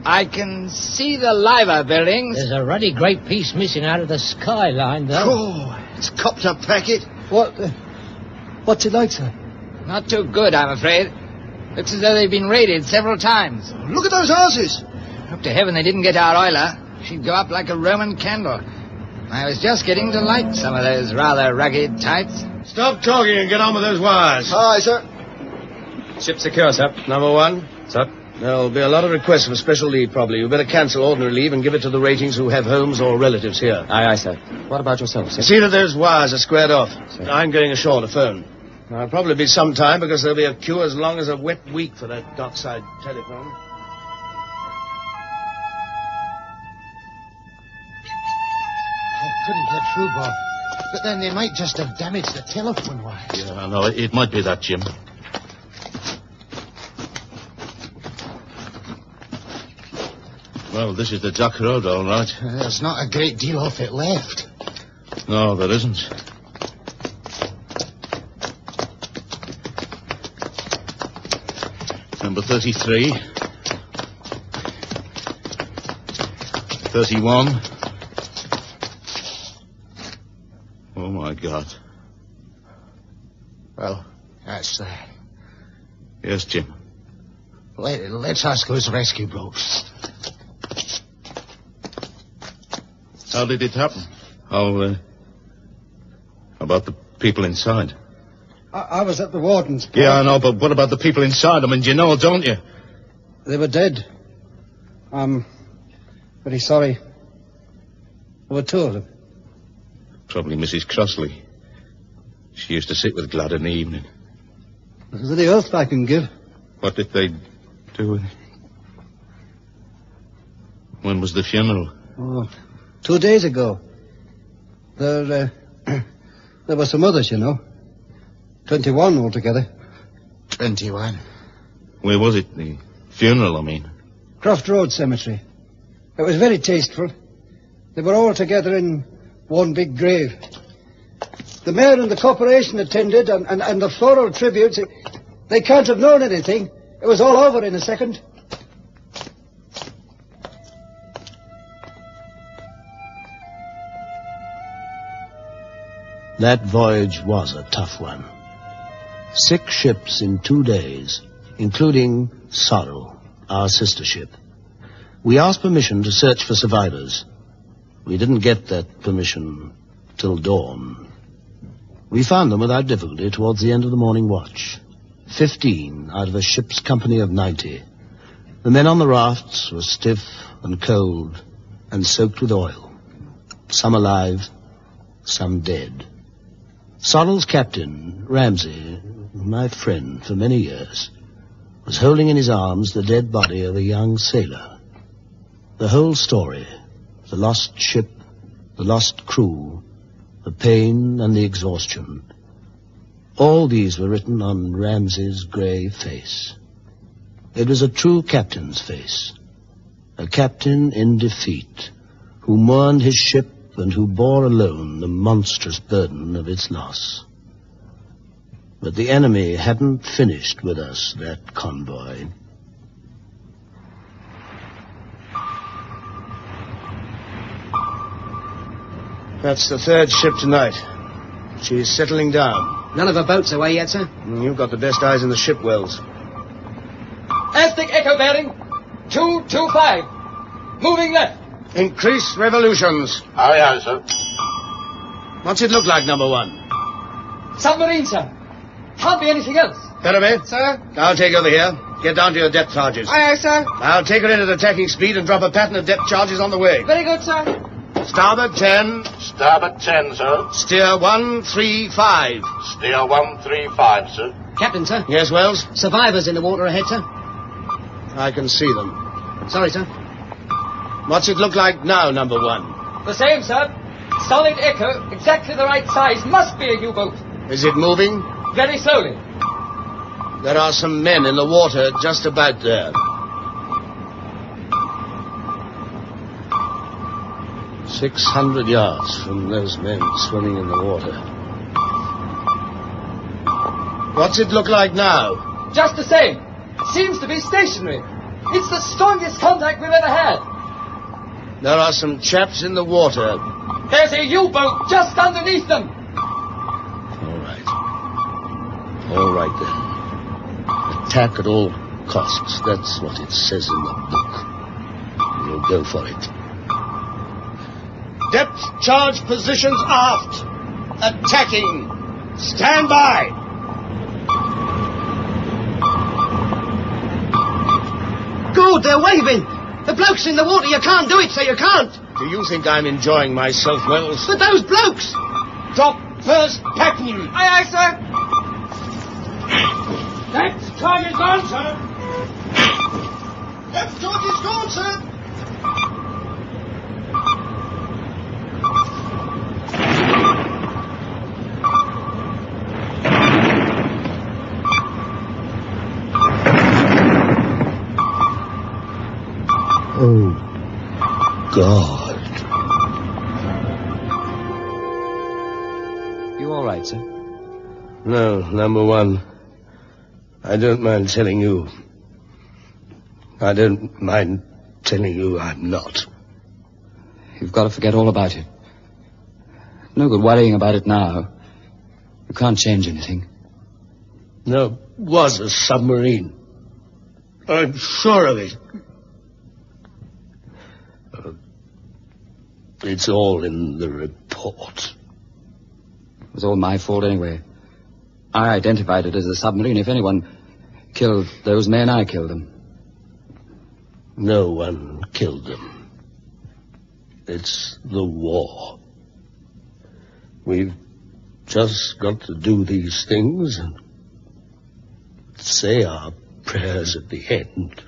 I can see the liver buildings. There's a ruddy great piece missing out of the skyline, though. Oh, it's copped up packet. What's it like, sir? Not too good, I'm afraid. Looks as though they've been raided several times. Look at those houses. Hope to heaven they didn't get our oiler. She'd go up like a Roman candle. I was just getting to like some of those rather rugged types. Stop talking and get on with those wires. Aye, sir. Ship secure, sir. Number 1. Sir. There'll be a lot of requests for special leave, probably. You better cancel ordinary leave and give it to the ratings who have homes or relatives here. Aye, sir. What about yourself, sir? See that those wires are squared off. Sir. I'm going ashore to phone. I'll probably be some time because there'll be a queue as long as a wet week for that dockside telephone. I couldn't get through, Bob. But then they might just have damaged the telephone wires. Yeah, I know. It might be that, Jim. Well, this is the Duck Road, all right. There's not a great deal off it left. No, there isn't. Number 33. 31. Oh, my God. Well, that's that. Yes, Jim. Let's ask those rescue boats. How did it happen? How about the people inside? I was at the warden's. Yeah, I know, but what about the people inside? I mean, you know, don't you? They were dead. I'm very sorry. There were 2 of them. Probably Mrs. Crossley. She used to sit with Glad in the evening. Is there anything else I can give? What did they do with it? When was the funeral? Oh, 2 days ago. There were some others, you know. 21 altogether. 21. Where was it? The funeral, I mean. Croft Road Cemetery. It was very tasteful. They were all together in one big grave. The mayor and the corporation attended, and the floral tributes. They can't have known anything. It was all over in a second. That voyage was a tough one. 6 ships in 2 days, including Sorrow, our sister ship. We asked permission to search for survivors. We didn't get that permission till dawn. We found them without difficulty towards the end of the morning watch. 15 out of a ship's company of 90. The men on the rafts were stiff and cold and soaked with oil. Some alive, some dead. Sorrel's captain, Ramsay, my friend for many years, was holding in his arms the dead body of a young sailor. The whole story, the lost ship, the lost crew, the pain and the exhaustion, all these were written on Ramsay's grey face. It was a true captain's face, a captain in defeat, who mourned his ship and who bore alone the monstrous burden of its loss. But the enemy hadn't finished with us, that convoy. That's the 3rd ship tonight. She's settling down. None of her boats away yet, sir? You've got the best eyes in the ship, Wells. Aztec Echo bearing 225. Moving left. Increase revolutions. Aye, aye, sir. What's it look like, number 1? Submarine, sir. Can't be anything else. Ferriby? Sir? I'll take over here. Get down to your depth charges. Aye, aye, sir. I'll take her in at attacking speed and drop a pattern of depth charges on the way. Very good, sir. Starboard 10. Starboard 10, sir. Steer 135. Steer 135, sir. Captain, sir? Yes, Wells? Survivors in the water ahead, sir? I can see them. Sorry, sir. What's it look like now, number 1? The same, sir. Solid Echo, exactly the right size. Must be a U-boat. Is it moving? Very slowly. There are some men in the water just about there. 600 yards from those men swimming in the water. What's it look like now? Just the same. Seems to be stationary. It's the strongest contact we've ever had. There are some chaps in the water. There's a U-boat just underneath them. All right, then. Attack at all costs. That's what it says in the book. We'll go for it. Depth charge positions aft. Attacking. Stand by. Good, they're waving. The bloke's in the water. You can't do it, so you can't. Do you think I'm enjoying myself, Wells? But those blokes! Drop first pattern. Aye, aye, sir. That target's on, sir. That target's gone, sir. Oh, God. You all right, sir? No, number one. I don't mind telling you. I don't mind telling you I'm not. You've got to forget all about it. No good worrying about it now. You can't change anything. There was a submarine. I'm sure of it. It's all in the report. It was all my fault anyway. I identified it as a submarine. If anyone killed those men, I killed them. No one killed them. It's the war. We've just got to do these things and say our prayers at the end.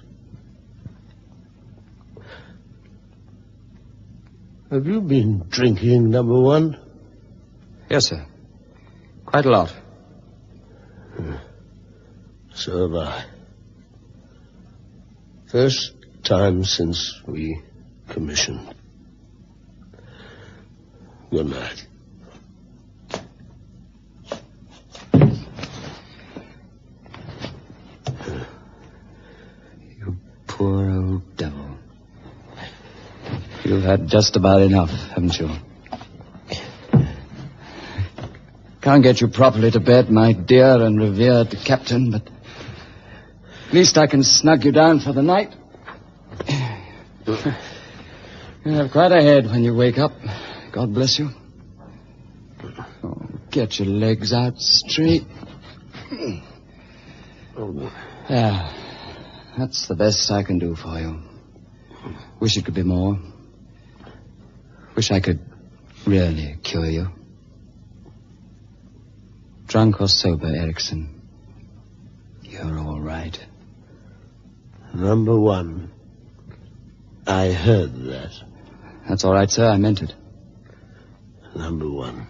Have you been drinking, number one? Yes, sir. Quite a lot. So have I. First time since we commissioned. Good night. You poor old devil. You've had just about enough, haven't you? Can't get you properly to bed, my dear and revered captain, but at least I can snug you down for the night. You'll have quite a head when you wake up. God bless you. Oh, get your legs out straight. Yeah, that's the best I can do for you. Wish it could be more. Wish I could really cure you. Drunk or sober, Erickson, you're all right. Number one, I heard that. That's all right, sir. I meant it. Number one.